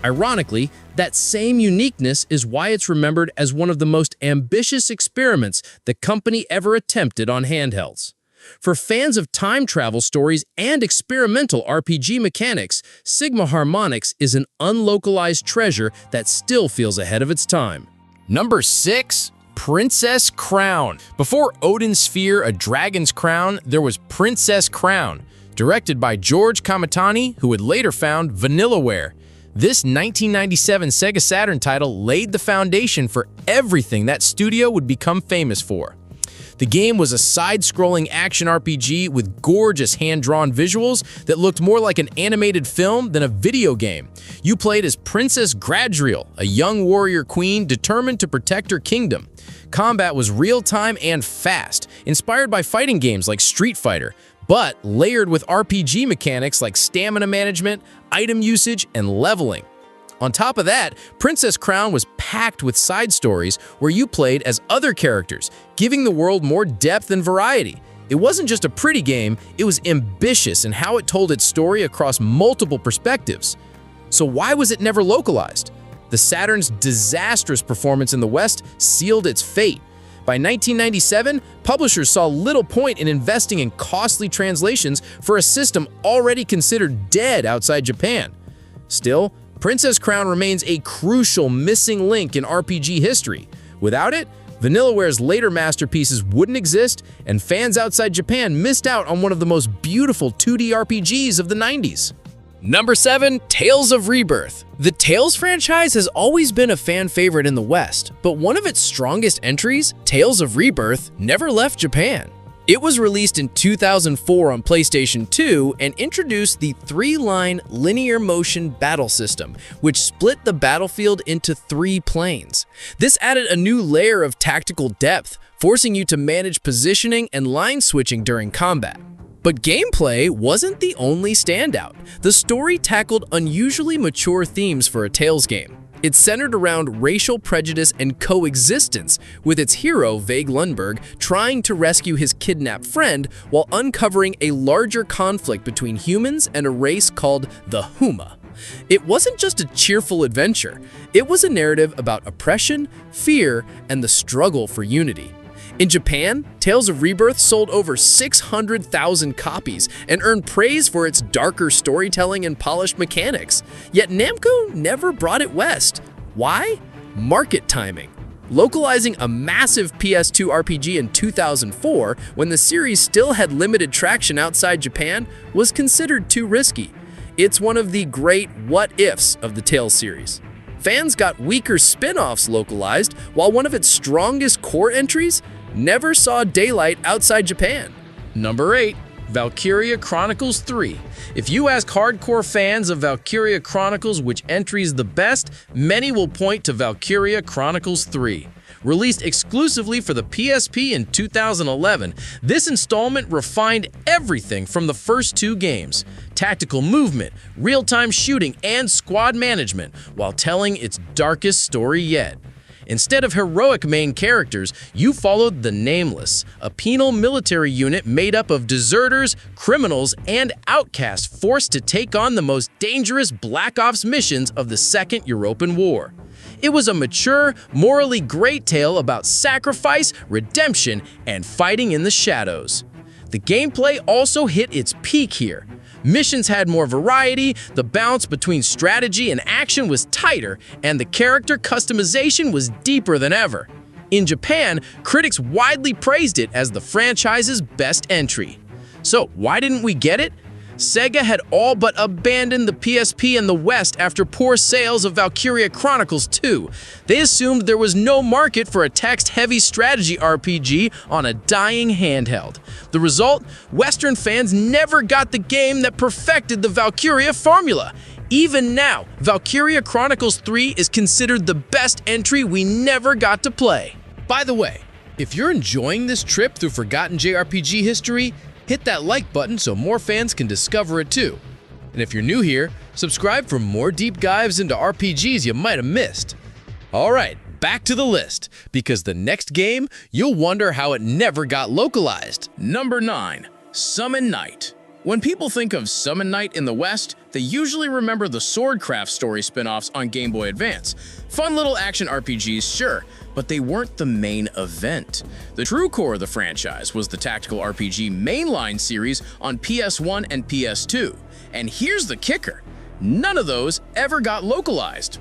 Ironically, that same uniqueness is why it's remembered as one of the most ambitious experiments the company ever attempted on handhelds. For fans of time travel stories and experimental RPG mechanics, Sigma Harmonix is an unlocalized treasure that still feels ahead of its time. Number 6. Princess Crown. Before Odin's Sphere, a Dragon's Crown, there was Princess Crown, directed by George Kamitani, who would later found Vanillaware. This 1997 Sega Saturn title laid the foundation for everything that studio would become famous for. The game was a side-scrolling action RPG with gorgeous hand-drawn visuals that looked more like an animated film than a video game. You played as Princess Gradriel, a young warrior queen determined to protect her kingdom. Combat was real-time and fast, inspired by fighting games like Street Fighter, but layered with RPG mechanics like stamina management, item usage, and leveling. On top of that, Princess Crown was packed with side stories where you played as other characters, giving the world more depth and variety. It wasn't just a pretty game, it was ambitious in how it told its story across multiple perspectives. So why was it never localized? The Saturn's disastrous performance in the West sealed its fate. By 1997, publishers saw little point in investing in costly translations for a system already considered dead outside Japan. Still, Princess Crown remains a crucial missing link in RPG history. Without it, Vanillaware's later masterpieces wouldn't exist, and fans outside Japan missed out on one of the most beautiful 2D RPGs of the 90s. Number 7. Tales of Rebirth. The Tales franchise has always been a fan favorite in the West, but one of its strongest entries, Tales of Rebirth, never left Japan. It was released in 2004 on PlayStation 2 and introduced the 3-line linear motion battle system, which split the battlefield into 3 planes. This added a new layer of tactical depth, forcing you to manage positioning and line switching during combat. But gameplay wasn't the only standout. The story tackled unusually mature themes for a Tales game. It centered around racial prejudice and coexistence, with its hero, Vague Lundberg, trying to rescue his kidnapped friend while uncovering a larger conflict between humans and a race called the Huma. It wasn't just a cheerful adventure. It was a narrative about oppression, fear, and the struggle for unity. In Japan, Tales of Rebirth sold over 600,000 copies and earned praise for its darker storytelling and polished mechanics. Yet Namco never brought it west. Why? Market timing. Localizing a massive PS2 RPG in 2004, when the series still had limited traction outside Japan, was considered too risky. It's one of the great what-ifs of the Tales series. Fans got weaker spin-offs localized, while one of its strongest core entries never saw daylight outside Japan. Number 8. Valkyria Chronicles 3. If you ask hardcore fans of Valkyria Chronicles which entry is the best, many will point to Valkyria Chronicles 3. Released exclusively for the PSP in 2011, this installment refined everything from the first 2 games: tactical movement, real-time shooting, and squad management, while telling its darkest story yet. Instead of heroic main characters, you followed the Nameless, a penal military unit made up of deserters, criminals, and outcasts forced to take on the most dangerous Black Ops missions of the Second European War. It was a mature, morally great tale about sacrifice, redemption, and fighting in the shadows. The gameplay also hit its peak here. Missions had more variety, the balance between strategy and action was tighter, and the character customization was deeper than ever. In Japan, critics widely praised it as the franchise's best entry. So why didn't we get it? Sega had all but abandoned the PSP in the West after poor sales of Valkyria Chronicles 2. They assumed there was no market for a text-heavy strategy RPG on a dying handheld. The result? Western fans never got the game that perfected the Valkyria formula. Even now, Valkyria Chronicles 3 is considered the best entry we never got to play. By the way, if you're enjoying this trip through forgotten JRPG history, hit that like button so more fans can discover it too. And if you're new here, subscribe for more deep dives into RPGs you might have missed. Alright, back to the list, because the next game, you'll wonder how it never got localized. Number 9. Summon Night. When people think of Summon Night in the West, they usually remember the Swordcraft story spin-offs on Game Boy Advance. Fun little action RPGs, sure, but they weren't the main event. The true core of the franchise was the tactical RPG mainline series on PS1 and PS2. And here's the kicker: none of those ever got localized.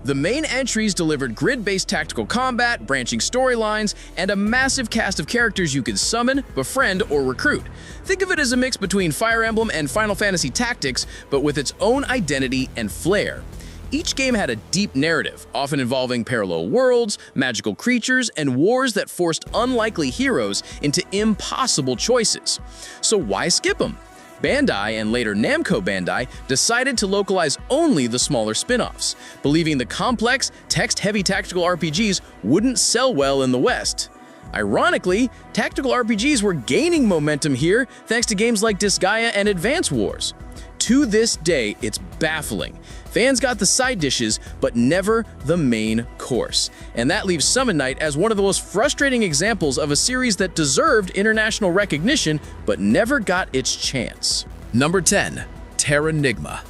The main entries delivered grid-based tactical combat, branching storylines, and a massive cast of characters you could summon, befriend, or recruit. Think of it as a mix between Fire Emblem and Final Fantasy Tactics, but with its own identity and flair. Each game had a deep narrative, often involving parallel worlds, magical creatures, and wars that forced unlikely heroes into impossible choices. So why skip them? Bandai, and later Namco Bandai, decided to localize only the smaller spin-offs, believing the complex, text-heavy tactical RPGs wouldn't sell well in the West. Ironically, tactical RPGs were gaining momentum here thanks to games like Disgaea and Advance Wars. To this day, it's baffling. Fans got the side dishes, but never the main course. And that leaves Summon Night as one of the most frustrating examples of a series that deserved international recognition, but never got its chance. Number 10. Terranigma.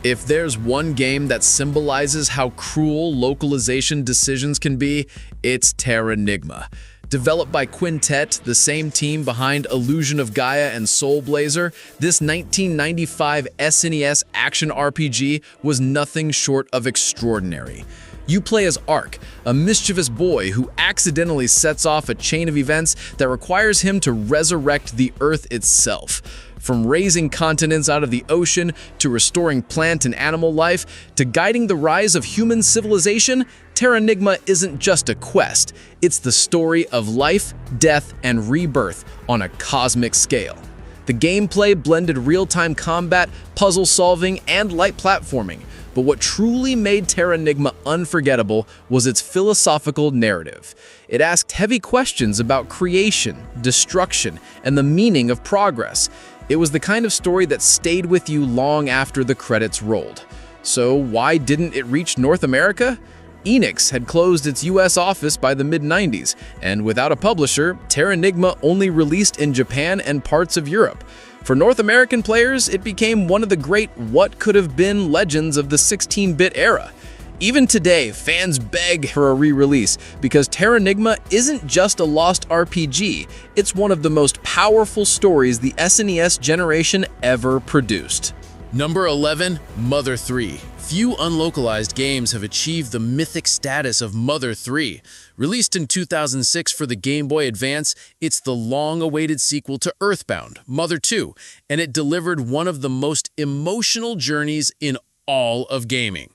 If there's one game that symbolizes how cruel localization decisions can be, it's Terranigma. Developed by Quintet, the same team behind Illusion of Gaia and Soul Blazer, this 1995 SNES action RPG was nothing short of extraordinary. You play as Ark, a mischievous boy who accidentally sets off a chain of events that requires him to resurrect the Earth itself. From raising continents out of the ocean, to restoring plant and animal life, to guiding the rise of human civilization, Terranigma isn't just a quest, it's the story of life, death, and rebirth on a cosmic scale. The gameplay blended real-time combat, puzzle solving, and light platforming, but what truly made Terranigma unforgettable was its philosophical narrative. It asked heavy questions about creation, destruction, and the meaning of progress. It was the kind of story that stayed with you long after the credits rolled. So why didn't it reach North America? Enix had closed its US office by the mid-90s, and without a publisher, Terranigma only released in Japan and parts of Europe. For North American players, it became one of the great what-could-have-been legends of the 16-bit era. Even today, fans beg for a re-release because Terranigma isn't just a lost RPG, it's one of the most powerful stories the SNES generation ever produced. Number 11, Mother 3. Few unlocalized games have achieved the mythic status of Mother 3. Released in 2006 for the Game Boy Advance, it's the long-awaited sequel to Earthbound, Mother 2, and it delivered one of the most emotional journeys in all of gaming.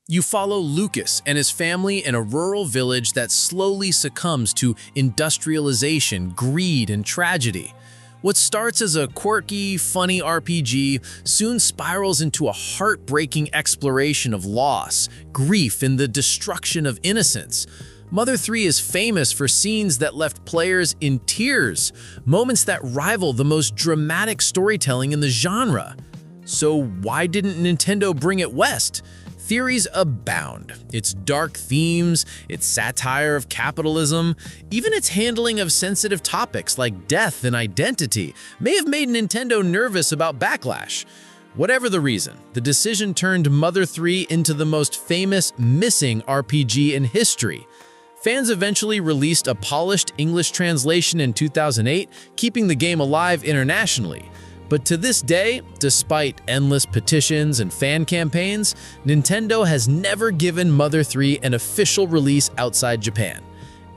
You follow Lucas and his family in a rural village that slowly succumbs to industrialization, greed, and tragedy. What starts as a quirky, funny RPG soon spirals into a heartbreaking exploration of loss, grief, and the destruction of innocence. Mother 3 is famous for scenes that left players in tears, moments that rival the most dramatic storytelling in the genre. So why didn't Nintendo bring it west? Theories abound. Its dark themes, its satire of capitalism, even its handling of sensitive topics like death and identity may have made Nintendo nervous about backlash. Whatever the reason, the decision turned Mother 3 into the most famous missing RPG in history. Fans eventually released a polished English translation in 2008, keeping the game alive internationally. But to this day, despite endless petitions and fan campaigns, Nintendo has never given Mother 3 an official release outside Japan.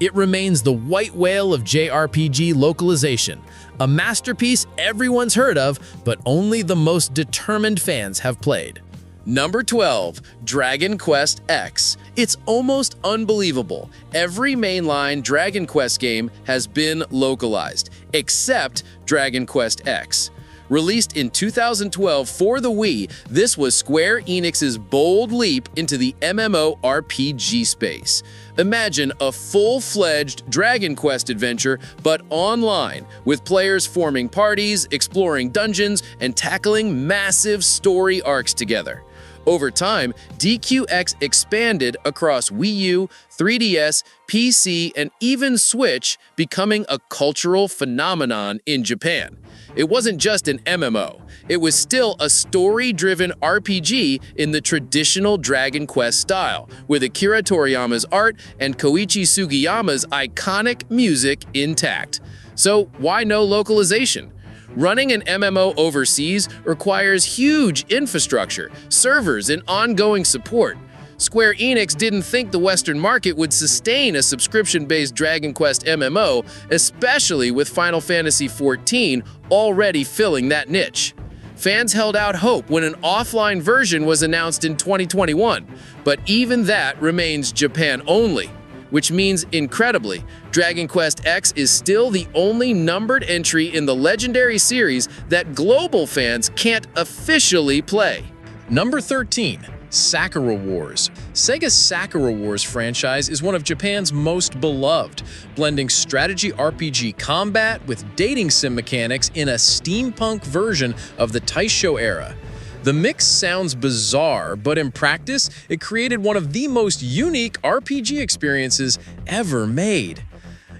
It remains the white whale of JRPG localization, a masterpiece everyone's heard of, but only the most determined fans have played. Number 12, Dragon Quest X. It's almost unbelievable. Every mainline Dragon Quest game has been localized, except Dragon Quest X. Released in 2012 for the Wii, this was Square Enix's bold leap into the MMORPG space. Imagine a full-fledged Dragon Quest adventure, but online, with players forming parties, exploring dungeons, and tackling massive story arcs together. Over time, DQX expanded across Wii U, 3DS, PC, and even Switch, becoming a cultural phenomenon in Japan. It wasn't just an MMO, it was still a story-driven RPG in the traditional Dragon Quest style, with Akira Toriyama's art and Koichi Sugiyama's iconic music intact. So why no localization? Running an MMO overseas requires huge infrastructure, servers, and ongoing support. Square Enix didn't think the Western market would sustain a subscription-based Dragon Quest MMO, especially with Final Fantasy XIV already filling that niche. Fans held out hope when an offline version was announced in 2021, but even that remains Japan only. Which means, incredibly, Dragon Quest X is still the only numbered entry in the legendary series that global fans can't officially play. Number 13, Sakura Wars. Sega's Sakura Wars franchise is one of Japan's most beloved, blending strategy RPG combat with dating sim mechanics in a steampunk version of the Taisho era. The mix sounds bizarre, but in practice, it created one of the most unique RPG experiences ever made.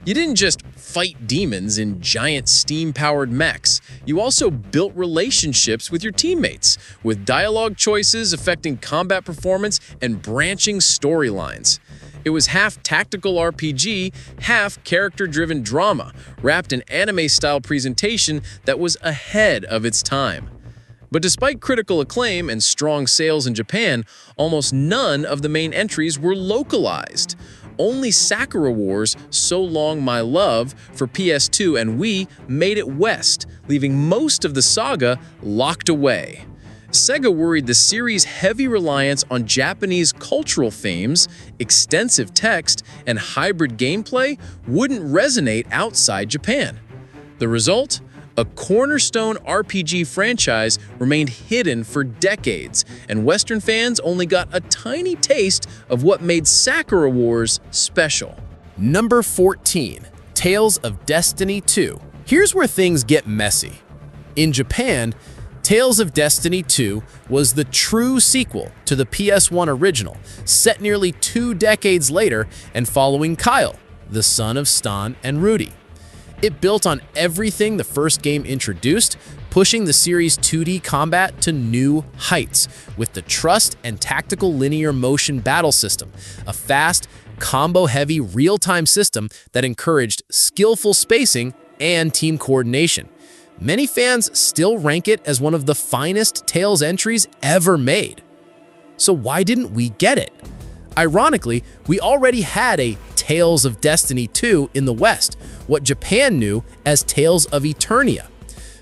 You didn't just fight demons in giant steam-powered mechs. You also built relationships with your teammates, with dialogue choices affecting combat performance and branching storylines. It was half tactical RPG, half character-driven drama, wrapped in anime-style presentation that was ahead of its time. But despite critical acclaim and strong sales in Japan, almost none of the main entries were localized. Only Sakura Wars So Long My Love for PS2 and Wii made it west, leaving most of the saga locked away. Sega worried the series' heavy reliance on Japanese cultural themes, extensive text, and hybrid gameplay wouldn't resonate outside Japan. The result? A cornerstone RPG franchise remained hidden for decades, and Western fans only got a tiny taste of what made Sakura Wars special. Number 14. Tales of Destiny 2. Here's where things get messy. In Japan, Tales of Destiny 2 was the true sequel to the PS1 original, set nearly 2 decades later and following Kyle, the son of Stan and Rudy. It built on everything the first game introduced, pushing the series' 2D combat to new heights with the trust and tactical linear motion battle system, a fast, combo-heavy real-time system that encouraged skillful spacing and team coordination. Many fans still rank it as one of the finest Tales entries ever made. So why didn't we get it? Ironically, we already had a Tales of Destiny 2 in the West, what Japan knew as Tales of Eternia.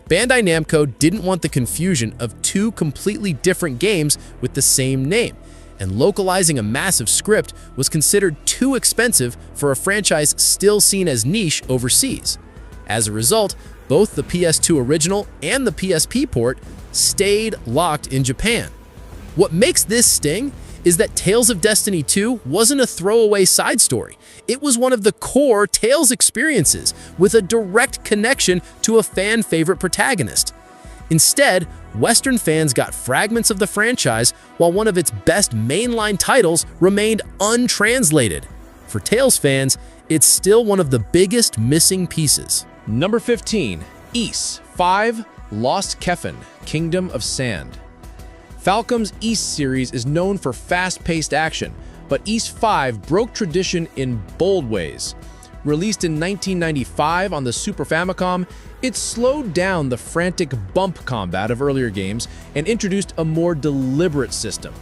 Bandai Namco didn't want the confusion of 2 completely different games with the same name, and localizing a massive script was considered too expensive for a franchise still seen as niche overseas. As a result, both the PS2 original and the PSP port stayed locked in Japan. What makes this sting is that Tales of Destiny 2 wasn't a throwaway side story. It was one of the core Tales experiences with a direct connection to a fan-favorite protagonist. Instead, Western fans got fragments of the franchise while one of its best mainline titles remained untranslated. For Tales fans, it's still one of the biggest missing pieces. Number 15. Ys 5 Lost Kefin, Kingdom of Sand. Falcom's Ys series is known for fast-paced action, but Ys 5 broke tradition in bold ways. Released in 1995 on the Super Famicom, it slowed down the frantic bump combat of earlier games and introduced a more deliberate system.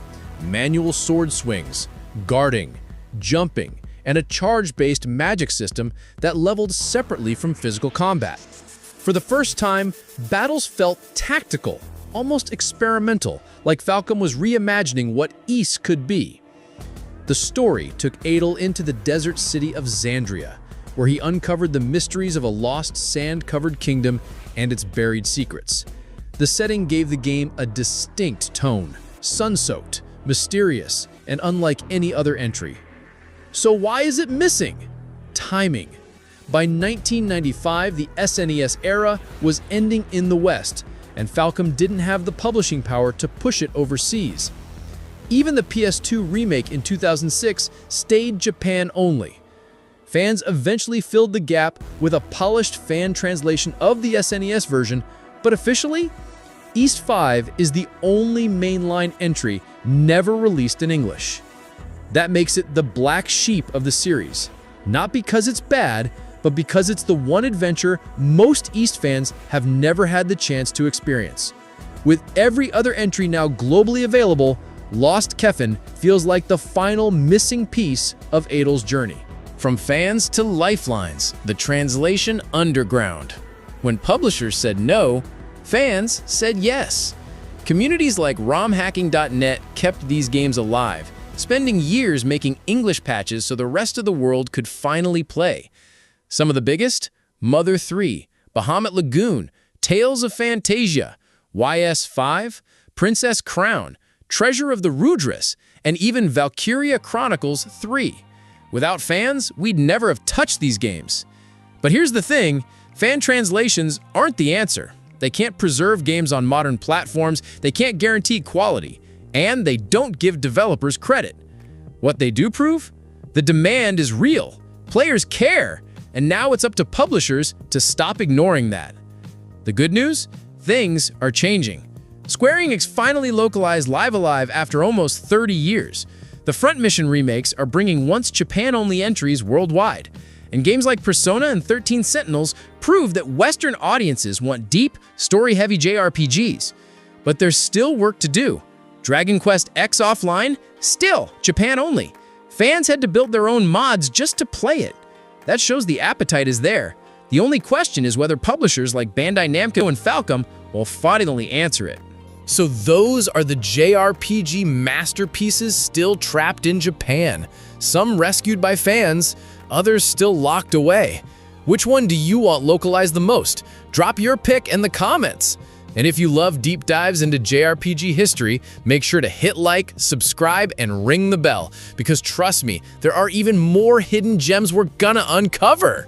Manual sword swings, guarding, jumping, and a charge-based magic system that leveled separately from physical combat. For the first time, battles felt tactical, almost experimental, like Falcom was reimagining what Ys could be. The story took Adel into the desert city of Xandria, where he uncovered the mysteries of a lost sand-covered kingdom and its buried secrets. The setting gave the game a distinct tone, sun-soaked, mysterious, and unlike any other entry. So why is it missing? Timing. By 1995, the SNES era was ending in the West, and Falcom didn't have the publishing power to push it overseas. Even the PS2 remake in 2006 stayed Japan only. Fans eventually filled the gap with a polished fan translation of the SNES version, but officially, Ys 5 is the only mainline entry never released in English. That makes it the black sheep of the series, not because it's bad, but because it's the one adventure most Ys fans have never had the chance to experience. With every other entry now globally available, Lost Kefin feels like the final missing piece of Adel's journey. From fans to lifelines, the translation underground. When publishers said no, fans said yes. Communities like romhacking.net kept these games alive, spending years making English patches so the rest of the world could finally play. Some of the biggest? Mother 3, Bahamut Lagoon, Tales of Fantasia, YS 5, Princess Crown, Treasure of the Rudras, and even Valkyria Chronicles 3. Without fans, we'd never have touched these games. But here's the thing, fan translations aren't the answer. They can't preserve games on modern platforms, they can't guarantee quality, and they don't give developers credit. What they do prove? The demand is real, players care, and now it's up to publishers to stop ignoring that. The good news? Things are changing. Square Enix finally localized Live A Live after almost 30 years. The front mission remakes are bringing once Japan-only entries worldwide. And games like Persona and 13 Sentinels prove that Western audiences want deep, story-heavy JRPGs. But there's still work to do. Dragon Quest X Offline? Still Japan only. Fans had to build their own mods just to play it. That shows the appetite is there. The only question is whether publishers like Bandai Namco and Falcom will finally answer it. So those are the JRPG masterpieces still trapped in Japan. Some rescued by fans, others still locked away. Which one do you want localized the most? Drop your pick in the comments. And if you love deep dives into JRPG history, make sure to hit like, subscribe, and ring the bell. Because trust me, there are even more hidden gems we're gonna uncover.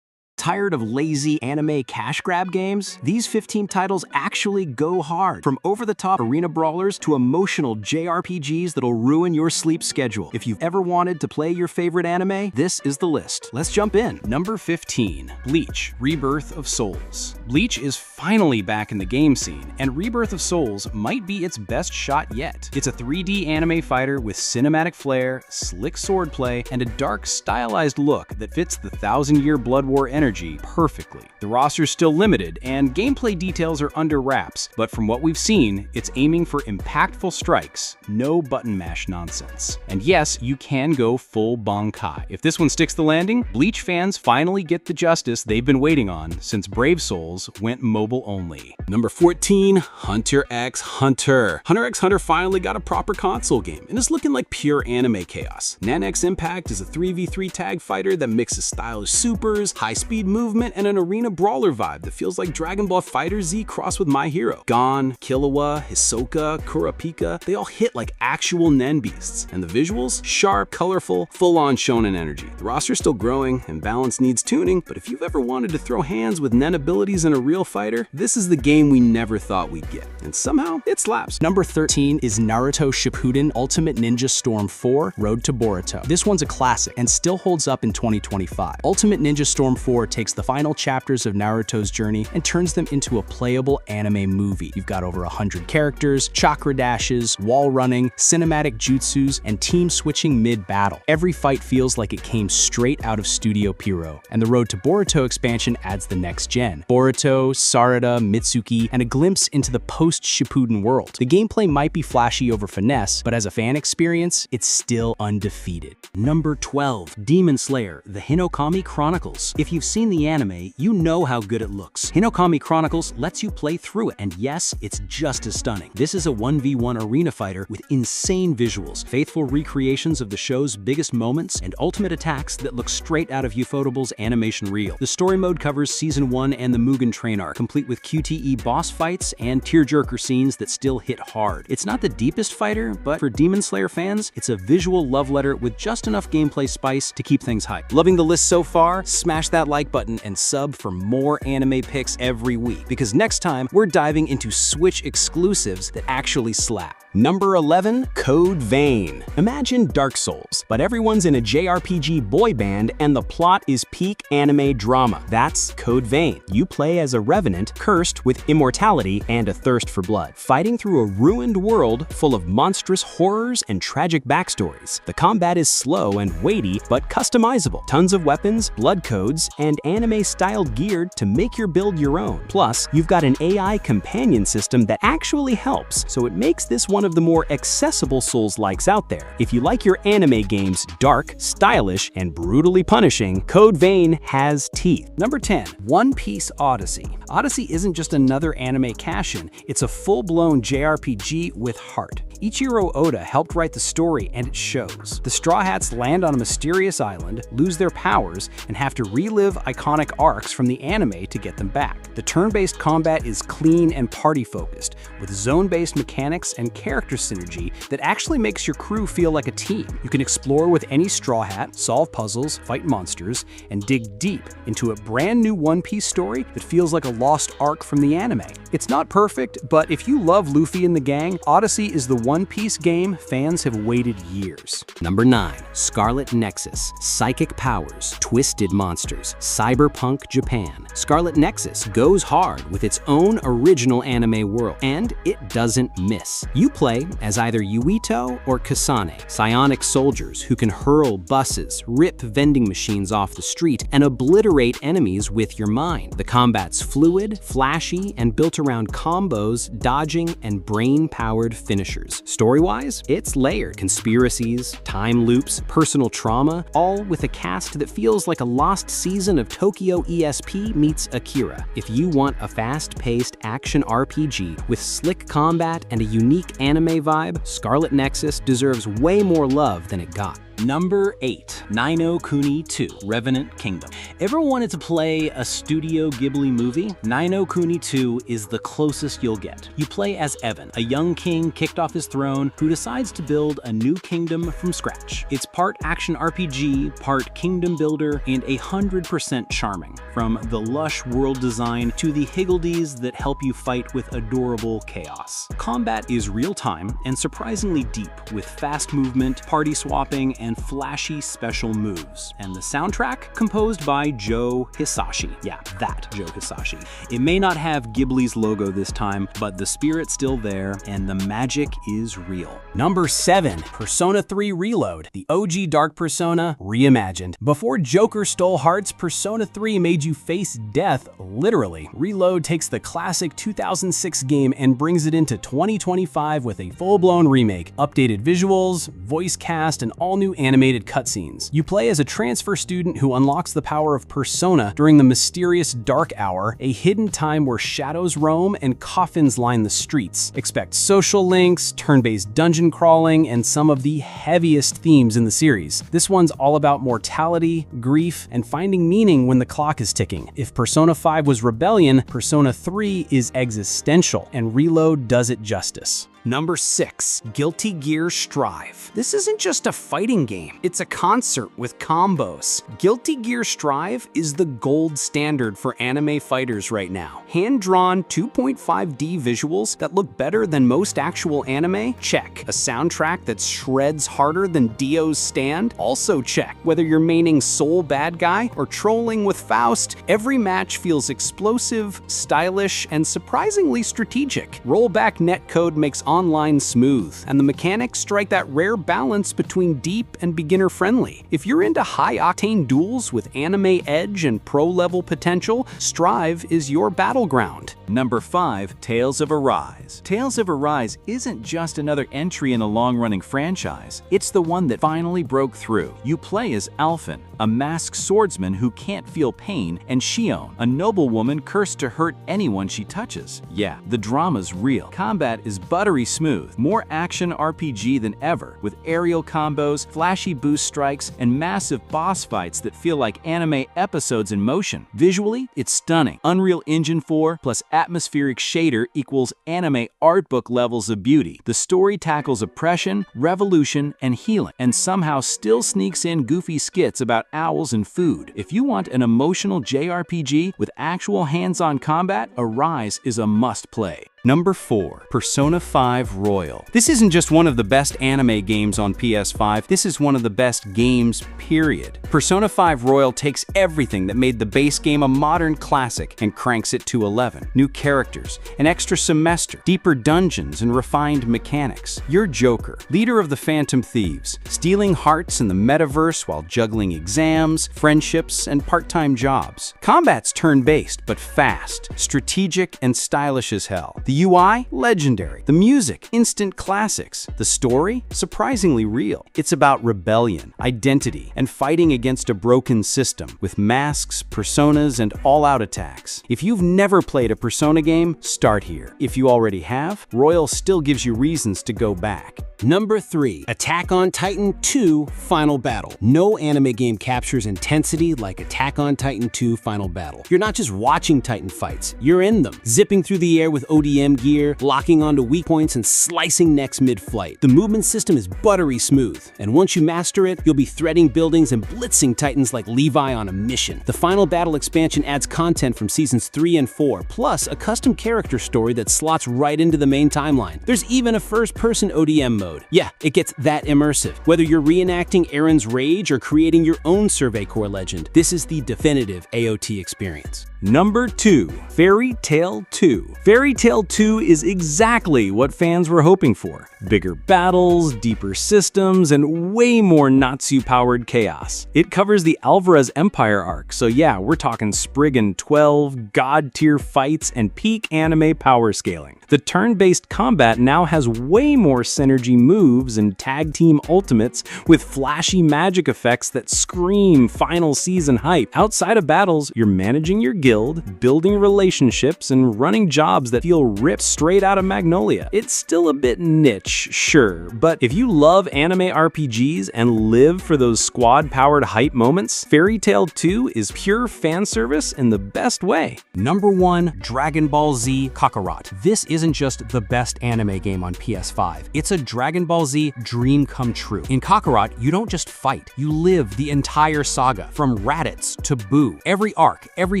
Tired of lazy anime cash grab games? These 15 titles actually go hard. From over-the-top arena brawlers to emotional JRPGs that'll ruin your sleep schedule. If you've ever wanted to play your favorite anime, this is the list. Let's jump in. Number 15, Bleach, Rebirth of Souls. Bleach is finally back in the game scene, and Rebirth of Souls might be its best shot yet. It's a 3D anime fighter with cinematic flair, slick swordplay, and a dark, stylized look that fits the 1000-year Blood War energy perfectly. The roster's still limited, and gameplay details are under wraps, but from what we've seen, it's aiming for impactful strikes, no button mash nonsense. And yes, you can go full Bankai. If this one sticks the landing, Bleach fans finally get the justice they've been waiting on since Brave Souls went mobile only. Number 14, Hunter x Hunter. Hunter x Hunter finally got a proper console game, and it's looking like pure anime chaos. Nanex Impact is a 3v3 tag fighter that mixes stylish supers, high-speed movement, and an arena brawler vibe that feels like Dragon Ball FighterZ crossed with My Hero. Gon, Killua, Hisoka, Kurapika, they all hit like actual Nen beasts. And the visuals? Sharp, colorful, full-on shonen energy. The roster's still growing, and balance needs tuning, but if you've ever wanted to throw hands with Nen abilities in a real fighter, this is the game we never thought we'd get. And somehow, it slaps. Number 13 is Naruto Shippuden Ultimate Ninja Storm 4 Road to Boruto. This one's a classic, and still holds up in 2025. Ultimate Ninja Storm 4 takes the final chapters of Naruto's journey and turns them into a playable anime movie. You've got over 100 characters, chakra dashes, wall running, cinematic jutsus, and team switching mid-battle. Every fight feels like it came straight out of Studio Pierrot, and the Road to Boruto expansion adds the next gen. Boruto, Sarada, Mitsuki, and a glimpse into the post-Shippuden world. The gameplay might be flashy over finesse, but as a fan experience, it's still undefeated. Number 12, Demon Slayer, The Hinokami Chronicles. If you've seen the anime, you know how good it looks. Hinokami Chronicles lets you play through it, and yes, it's just as stunning. This is a 1v1 arena fighter with insane visuals, faithful recreations of the show's biggest moments, and ultimate attacks that look straight out of Ufotable's animation reel. The story mode covers Season 1 and the Mugen Train arc, complete with QTE boss fights and tearjerker scenes that still hit hard. It's not the deepest fighter, but for Demon Slayer fans, it's a visual love letter with just enough gameplay spice to keep things hype. Loving the list so far? Smash that like button and sub for more anime picks every week, because next time we're diving into Switch exclusives that actually slap. Number 11, Code Vein. Imagine Dark Souls, but everyone's in a JRPG boy band and the plot is peak anime drama. That's Code Vein. You play as a revenant cursed with immortality and a thirst for blood, fighting through a ruined world full of monstrous horrors and tragic backstories. The combat is slow and weighty, but customizable. Tons of weapons, blood codes, and anime-styled gear to make your build your own. Plus, you've got an AI companion system that actually helps, so it makes this one of the more accessible Souls-likes out there. If you like your anime games dark, stylish, and brutally punishing, Code Vein has teeth. Number 10, One Piece Odyssey. Odyssey isn't just another anime cash-in, it's a full-blown JRPG with heart. Ichiro Oda helped write the story, and it shows. The Straw Hats land on a mysterious island, lose their powers, and have to relive iconic arcs from the anime to get them back. The turn-based combat is clean and party-focused, with zone-based mechanics and character synergy that actually makes your crew feel like a team. You can explore with any Straw Hat, solve puzzles, fight monsters, and dig deep into a brand new One Piece story that feels like a lost arc from the anime. It's not perfect, but if you love Luffy and the gang, Odyssey is the One Piece game fans have waited years. Number 9, Scarlet Nexus. Psychic powers, twisted monsters, cyberpunk Japan. Scarlet Nexus goes hard with its own original anime world, and it doesn't miss. You play play as either Yuito or Kasane, psionic soldiers who can hurl buses, rip vending machines off the street, and obliterate enemies with your mind. The combat's fluid, flashy, and built around combos, dodging, and brain-powered finishers. Story-wise, it's layered. Conspiracies, time loops, personal trauma, all with a cast that feels like a lost season of Tokyo ESP meets Akira. If you want a fast-paced action RPG with slick combat and a unique anime vibe, Scarlet Nexus deserves way more love than it got. Number 8, Ni no Kuni 2, Revenant Kingdom. Ever wanted to play a Studio Ghibli movie? Ni no Kuni 2 is the closest you'll get. You play as Evan, a young king kicked off his throne who decides to build a new kingdom from scratch. It's part action RPG, part kingdom builder, and 100% charming. From the lush world design to the higgledies that help you fight with adorable chaos. Combat is real-time and surprisingly deep, with fast movement, party swapping, and flashy special moves. And the soundtrack? Composed by Joe Hisashi. Yeah, that Joe Hisashi. It may not have Ghibli's logo this time, but the spirit's still there, and the magic is real. Number 7, Persona 3 Reload, the OG Dark Persona reimagined. Before Joker stole hearts, Persona 3 made you face death, literally. Reload takes the classic 2006 game and brings it into 2025 with a full-blown remake, updated visuals, voice cast, and all new animated cutscenes. You play as a transfer student who unlocks the power of Persona during the mysterious Dark Hour, a hidden time where shadows roam and coffins line the streets. Expect social links, turn-based dungeon crawling, and some of the heaviest themes in the series. This one's all about mortality, grief, and finding meaning when the clock is ticking. If Persona 5 was rebellion, Persona 3 is existential, and Reload does it justice. Number 6, Guilty Gear Strive. This isn't just a fighting game, it's a concert with combos. Guilty Gear Strive is the gold standard for anime fighters right now. Hand-drawn 2.5D visuals that look better than most actual anime? Check. A soundtrack that shreds harder than Dio's Stand? Also check. Whether you're maining Soul Bad Guy or trolling with Faust, every match feels explosive, stylish, and surprisingly strategic. Rollback netcode makes online smooth, and the mechanics strike that rare balance between deep and beginner-friendly. If you're into high-octane duels with anime edge and pro-level potential, Strive is your battleground. Number 5, Tales of Arise. Tales of Arise isn't just another entry in a long-running franchise, it's the one that finally broke through. You play as Alphen, a masked swordsman who can't feel pain, and Shion, a noblewoman cursed to hurt anyone she touches. Yeah, the drama's real. Combat is buttery smooth, more action RPG than ever, with aerial combos, flashy boost strikes, and massive boss fights that feel like anime episodes in motion. Visually, it's stunning. Unreal Engine 4 plus atmospheric shader equals anime art book levels of beauty. The story tackles oppression, revolution, and healing, and somehow still sneaks in goofy skits about owls and food. If you want an emotional JRPG with actual hands-on combat, Arise is a must-play. Number 4, Persona 5 Royal. This isn't just one of the best anime games on PS5, this is one of the best games, period. Persona 5 Royal takes everything that made the base game a modern classic and cranks it to 11. New characters, an extra semester, deeper dungeons, and refined mechanics. You're Joker, leader of the Phantom Thieves, stealing hearts in the metaverse while juggling exams, friendships, and part-time jobs. Combat's turn-based, but fast, strategic, and stylish as hell. The UI? Legendary. The music? Instant classics. The story? Surprisingly real. It's about rebellion, identity, and fighting against a broken system, with masks, personas, and all-out attacks. If you've never played a Persona game, start here. If you already have, Royal still gives you reasons to go back. Number 3, Attack on Titan 2 Final Battle. No anime game captures intensity like Attack on Titan 2 Final Battle. You're not just watching Titan fights, you're in them, zipping through the air with ODM gear, locking onto weak points, and slicing necks mid-flight. The movement system is buttery smooth, and once you master it, you'll be threading buildings and blitzing Titans like Levi on a mission. The Final Battle expansion adds content from seasons 3 and 4, plus a custom character story that slots right into the main timeline. There's even a first-person ODM mode. Yeah, it gets that immersive. Whether you're reenacting Aaron's rage or creating your own Survey Corps legend, this is the definitive AOT experience. Number 2, Fairy Tail 2. Fairy Tail Tale 2 is exactly what fans were hoping for. Bigger battles, deeper systems, and way more Natsu-powered chaos. It covers the Alvarez Empire arc, so yeah, we're talking Spriggan 12, god-tier fights, and peak anime power scaling. The turn-based combat now has way more synergy moves and tag team ultimates with flashy magic effects that scream final season hype. Outside of battles, you're managing your guild, building relationships, and running jobs that feel ripped straight out of Magnolia. It's still a bit niche, sure, but if you love anime RPGs and live for those squad-powered hype moments, Fairy Tail 2 is pure fan service in the best way. Number 1, Dragon Ball Z Kakarot. This isn't just the best anime game on PS5. It's a Dragon Ball Z dream come true. In Kakarot, you don't just fight, you live the entire saga. From Raditz to Boo. Every arc, every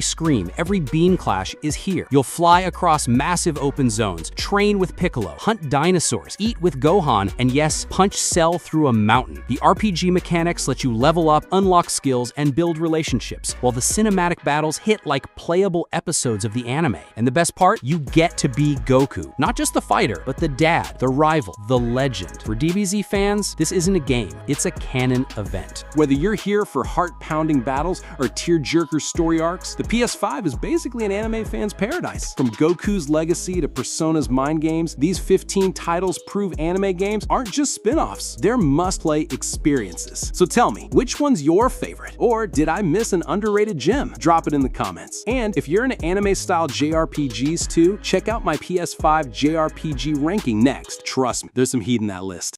scream, every beam clash is here. You'll fly across massive open zones, train with Piccolo, hunt dinosaurs, eat with Gohan, and yes, punch Cell through a mountain. The RPG mechanics let you level up, unlock skills, and build relationships, while the cinematic battles hit like playable episodes of the anime. And the best part? You get to be Goku. Not just the fighter, but the dad, the rival, the legend. For DBZ fans, this isn't a game, it's a canon event. Whether you're here for heart-pounding battles or tear-jerker story arcs, the PS5 is basically an anime fan's paradise. From Goku's Legacy to Persona's Mind Games, these 15 titles prove anime games aren't just spin-offs, they're must-play experiences. So tell me, which one's your favorite? Or did I miss an underrated gem? Drop it in the comments. And if you're into anime-style JRPGs too, check out my PS5 JRPG ranking next. Trust me, there's some heat in that list.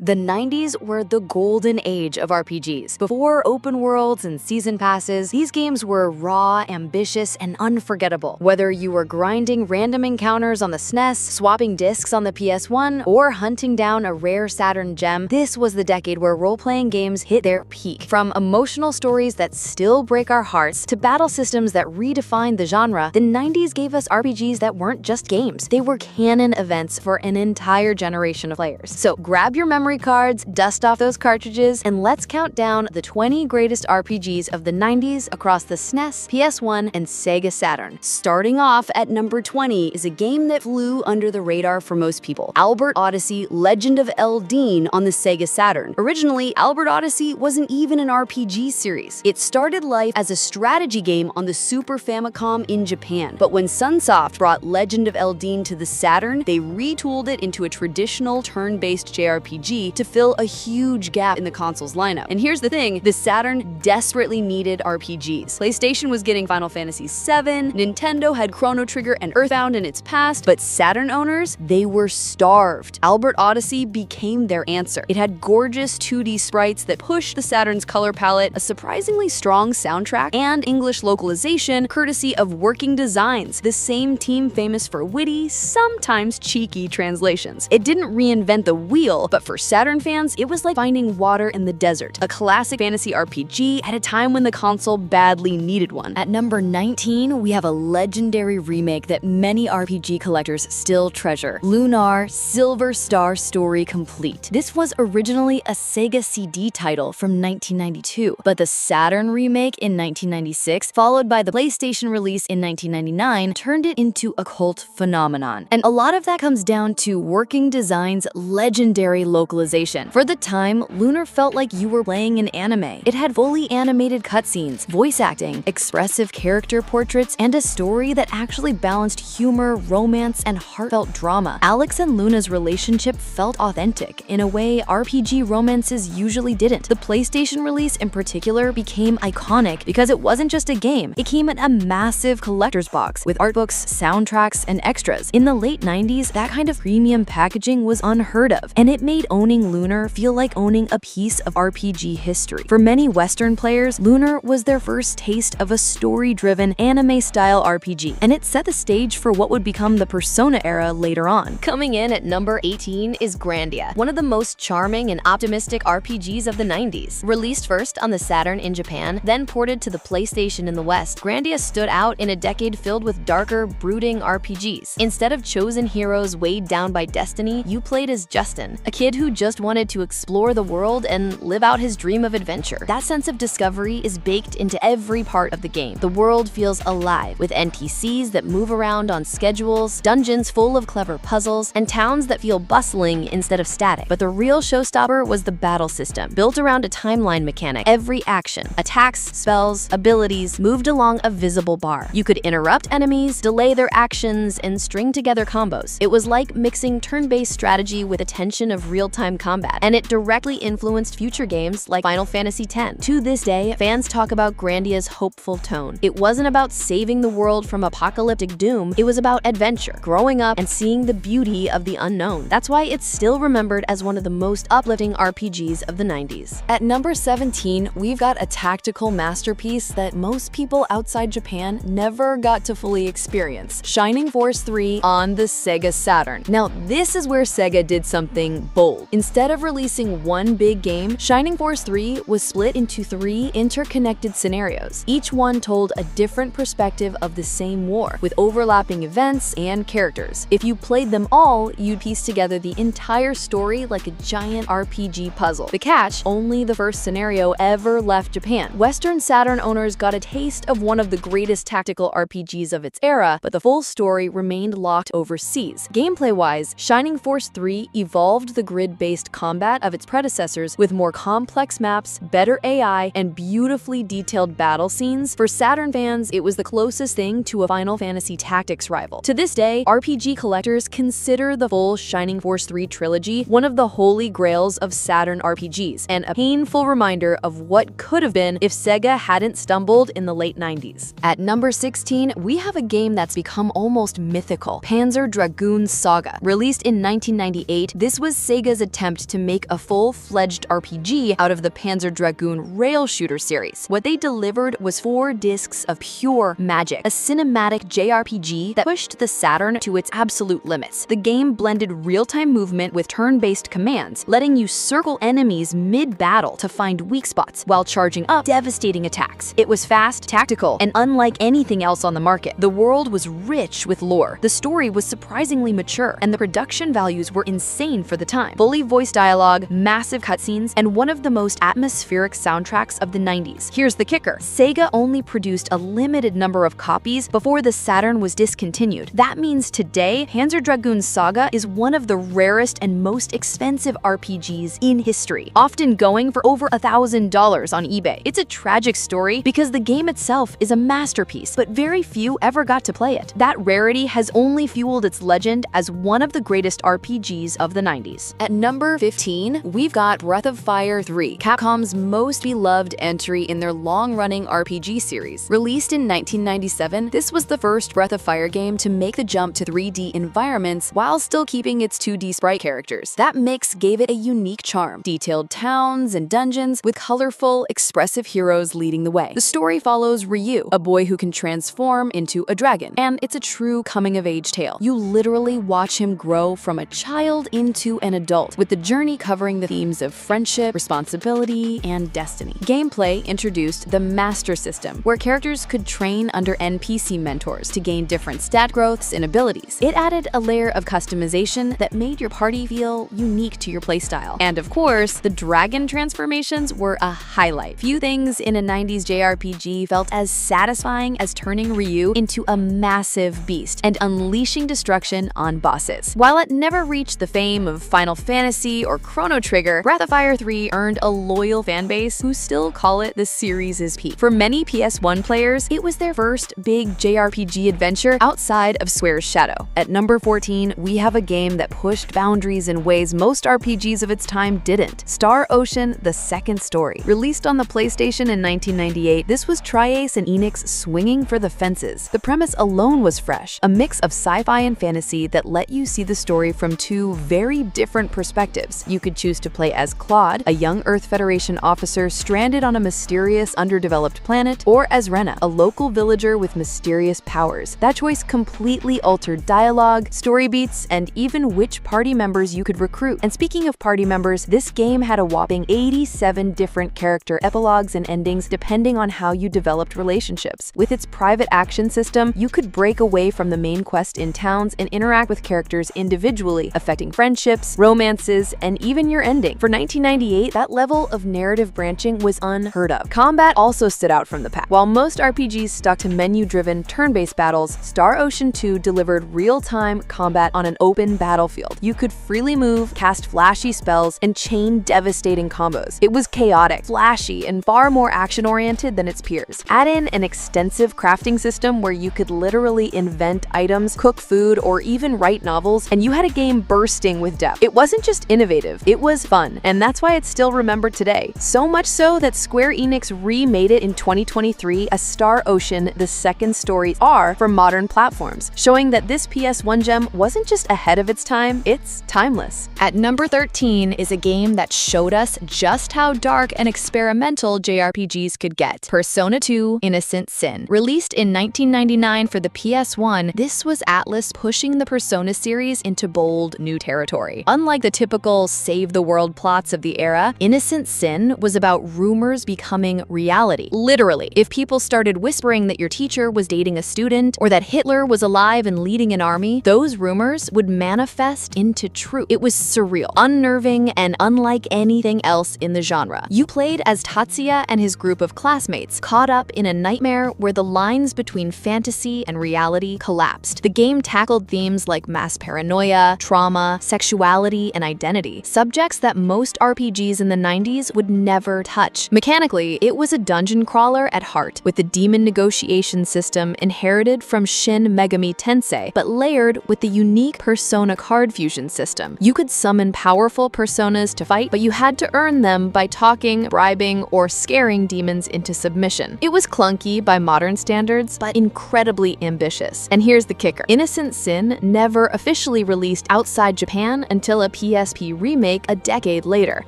The 90s were the golden age of RPGs. Before open worlds and season passes, these games were raw, ambitious, and unforgettable. Whether you were grinding random encounters on the SNES, swapping discs on the PS1, or hunting down a rare Saturn gem, this was the decade where role-playing games hit their peak. From emotional stories that still break our hearts to battle systems that redefined the genre, the 90s gave us RPGs that weren't just games. They were canon events for an entire generation of players. So grab your memory cards, dust off those cartridges, and let's count down the 20 greatest RPGs of the 90s across the SNES, PS1, and Sega Saturn. Starting off at number 20 is a game that flew under the radar for most people. Albert Odyssey: Legend of Eldine on the Sega Saturn. Originally, Albert Odyssey wasn't even an RPG series. It started life as a strategy game on the Super Famicom in Japan. But when Sunsoft brought Legend of Eldine to the Saturn, they retooled it into a traditional turn-based JRPG to fill a huge gap in the console's lineup. And here's the thing, the Saturn desperately needed RPGs. PlayStation was getting Final Fantasy VII, Nintendo had Chrono Trigger and Earthbound in its past, but Saturn owners, they were starved. Albert Odyssey became their answer. It had gorgeous 2D sprites that pushed the Saturn's color palette, a surprisingly strong soundtrack, and English localization courtesy of Working Designs, the same team famous for witty, sometimes cheeky translations. It didn't reinvent the wheel, but for Saturn fans, it was like finding water in the desert, a classic fantasy RPG at a time when the console badly needed one. At number 19, we have a legendary remake that many RPG collectors still treasure. Lunar Silver Star Story Complete. This was originally a Sega CD title from 1992, but the Saturn remake in 1996, followed by the PlayStation release in 1999, turned it into a cult phenomenon. And a lot of that comes down to Working Designs' legendary localization. For the time, Lunar felt like you were playing an anime. It had fully animated cutscenes, voice acting, expressive character portraits, and a story that actually balanced humor, romance, and heartfelt drama. Alex and Luna's relationship felt authentic in a way RPG romances usually didn't. The PlayStation release in particular became iconic because it wasn't just a game. It came in a massive collector's box with art books, soundtracks, and extras. In the late 90s, that kind of premium packaging was unheard of, and it made owning Lunar feel like owning a piece of RPG history. For many Western players, Lunar was their first taste of a story-driven, anime-style RPG, and it set the stage for what would become the Persona era later on. Coming in at number 18 is Grandia, one of the most charming and optimistic RPGs of the 90s. Released first on the Saturn in Japan, then ported to the PlayStation in the West, Grandia stood out in a decade filled with darker, brooding RPGs. Instead of chosen heroes weighed down by destiny, you played as Justin, a kid who Goku just wanted to explore the world and live out his dream of adventure. That sense of discovery is baked into every part of the game. The world feels alive, with NPCs that move around on schedules, dungeons full of clever puzzles, and towns that feel bustling instead of static. But the real showstopper was the battle system, built around a timeline mechanic. Every action, attacks, spells, abilities moved along a visible bar. You could interrupt enemies, delay their actions, and string together combos. It was like mixing turn-based strategy with the tension of real-time combat, and it directly influenced future games like Final Fantasy X. To this day, fans talk about Grandia's hopeful tone. It wasn't about saving the world from apocalyptic doom, it was about adventure, growing up, and seeing the beauty of the unknown. That's why it's still remembered as one of the most uplifting RPGs of the 90s. At number 17, we've got a tactical masterpiece that most people outside Japan never got to fully experience: Shining Force 3 on the Sega Saturn. Now, this is where Sega did something bold. Instead of releasing one big game, Shining Force 3 was split into 3 interconnected scenarios. Each one told a different perspective of the same war, with overlapping events and characters. If you played them all, you'd piece together the entire story like a giant RPG puzzle. The catch: only the first scenario ever left Japan. Western Saturn owners got a taste of one of the greatest tactical RPGs of its era, but the full story remained locked overseas. Gameplay-wise, Shining Force 3 evolved the grid-based combat of its predecessors with more complex maps, better AI, and beautifully detailed battle scenes. For Saturn fans, it was the closest thing to a Final Fantasy Tactics rival. To this day, RPG collectors consider the full Shining Force 3 trilogy one of the holy grails of Saturn RPGs, and a painful reminder of what could have been if Sega hadn't stumbled in the late 90s. At number 16, we have a game that's become almost mythical: Panzer Dragoon Saga. Released in 1998, this was Sega's attempt to make a full-fledged RPG out of the Panzer Dragoon rail shooter series. What they delivered was 4 discs of pure magic, a cinematic JRPG that pushed the Saturn to its absolute limits. The game blended real-time movement with turn-based commands, letting you circle enemies mid-battle to find weak spots while charging up devastating attacks. It was fast, tactical, and unlike anything else on the market. The world was rich with lore, the story was surprisingly mature, and the production values were insane for the time. Fully voiced dialogue, massive cutscenes, and one of the most atmospheric soundtracks of the 90s. Here's the kicker: Sega only produced a limited number of copies before the Saturn was discontinued. That means today, Panzer Dragoon Saga is one of the rarest and most expensive RPGs in history, often going for over $1,000 on eBay. It's a tragic story because the game itself is a masterpiece, but very few ever got to play it. That rarity has only fueled its legend as one of the greatest RPGs of the 90s. At number 15, we've got Breath of Fire 3, Capcom's most beloved entry in their long-running RPG series. Released in 1997, this was the first Breath of Fire game to make the jump to 3D environments while still keeping its 2D sprite characters. That mix gave it a unique charm: detailed towns and dungeons with colorful, expressive heroes leading the way. The story follows Ryu, a boy who can transform into a dragon, and it's a true coming-of-age tale. You literally watch him grow from a child into an adult, with the journey covering the themes of friendship, responsibility, and destiny. Gameplay introduced the Master System, where characters could train under NPC mentors to gain different stat growths and abilities. It added a layer of customization that made your party feel unique to your playstyle. And of course, the dragon transformations were a highlight. Few things in a 90s JRPG felt as satisfying as turning Ryu into a massive beast and unleashing destruction on bosses. While it never reached the fame of Final Fantasy or Chrono Trigger, Breath of Fire 3 earned a loyal fanbase who still call it the series' peak. For many PS1 players, it was their first big JRPG adventure outside of Square's shadow. At number 14, we have a game that pushed boundaries in ways most RPGs of its time didn't: Star Ocean: The Second Story. Released on the PlayStation in 1998, this was Tri-Ace and Enix swinging for the fences. The premise alone was fresh, a mix of sci-fi and fantasy that let you see the story from 2 very different perspectives. You could choose to play as Claude, a young Earth Federation officer stranded on a mysterious, underdeveloped planet, or as Rena, a local villager with mysterious powers. That choice completely altered dialogue, story beats, and even which party members you could recruit. And speaking of party members, this game had a whopping 87 different character epilogues and endings depending on how you developed relationships. With its private action system, you could break away from the main quest in towns and interact with characters individually, affecting friendships, romance, alliances, and even your ending. For 1998, that level of narrative branching was unheard of. Combat also stood out from the pack. While most RPGs stuck to menu-driven, turn-based battles, Star Ocean 2 delivered real-time combat on an open battlefield. You could freely move, cast flashy spells, and chain devastating combos. It was chaotic, flashy, and far more action-oriented than its peers. Add in an extensive crafting system where you could literally invent items, cook food, or even write novels, and you had a game bursting with depth. It wasn't just innovative, it was fun, and that's why it's still remembered today. So much so that Square Enix remade it in 2023 as Star Ocean: The Second Story R for modern platforms, showing that this PS1 gem wasn't just ahead of its time, it's timeless. At number 13 is a game that showed us just how dark and experimental JRPGs could get. Persona 2: Innocent Sin. Released in 1999 for the PS1, this was Atlus pushing the Persona series into bold new territory. Unlike the typical save-the-world plots of the era, Innocent Sin was about rumors becoming reality. Literally, if people started whispering that your teacher was dating a student or that Hitler was alive and leading an army, those rumors would manifest into truth. It was surreal, unnerving, and unlike anything else in the genre. You played as Tatsuya and his group of classmates, caught up in a nightmare where the lines between fantasy and reality collapsed. The game tackled themes like mass paranoia, trauma, sexuality, and identity, subjects that most RPGs in the 90s would never touch. Mechanically, it was a dungeon crawler at heart, with the demon negotiation system inherited from Shin Megami Tensei, but layered with the unique Persona card fusion system. You could summon powerful personas to fight, but you had to earn them by talking, bribing, or scaring demons into submission. It was clunky by modern standards, but incredibly ambitious. And here's the kicker. Innocent Sin never officially released outside Japan until a PSP remake a decade later.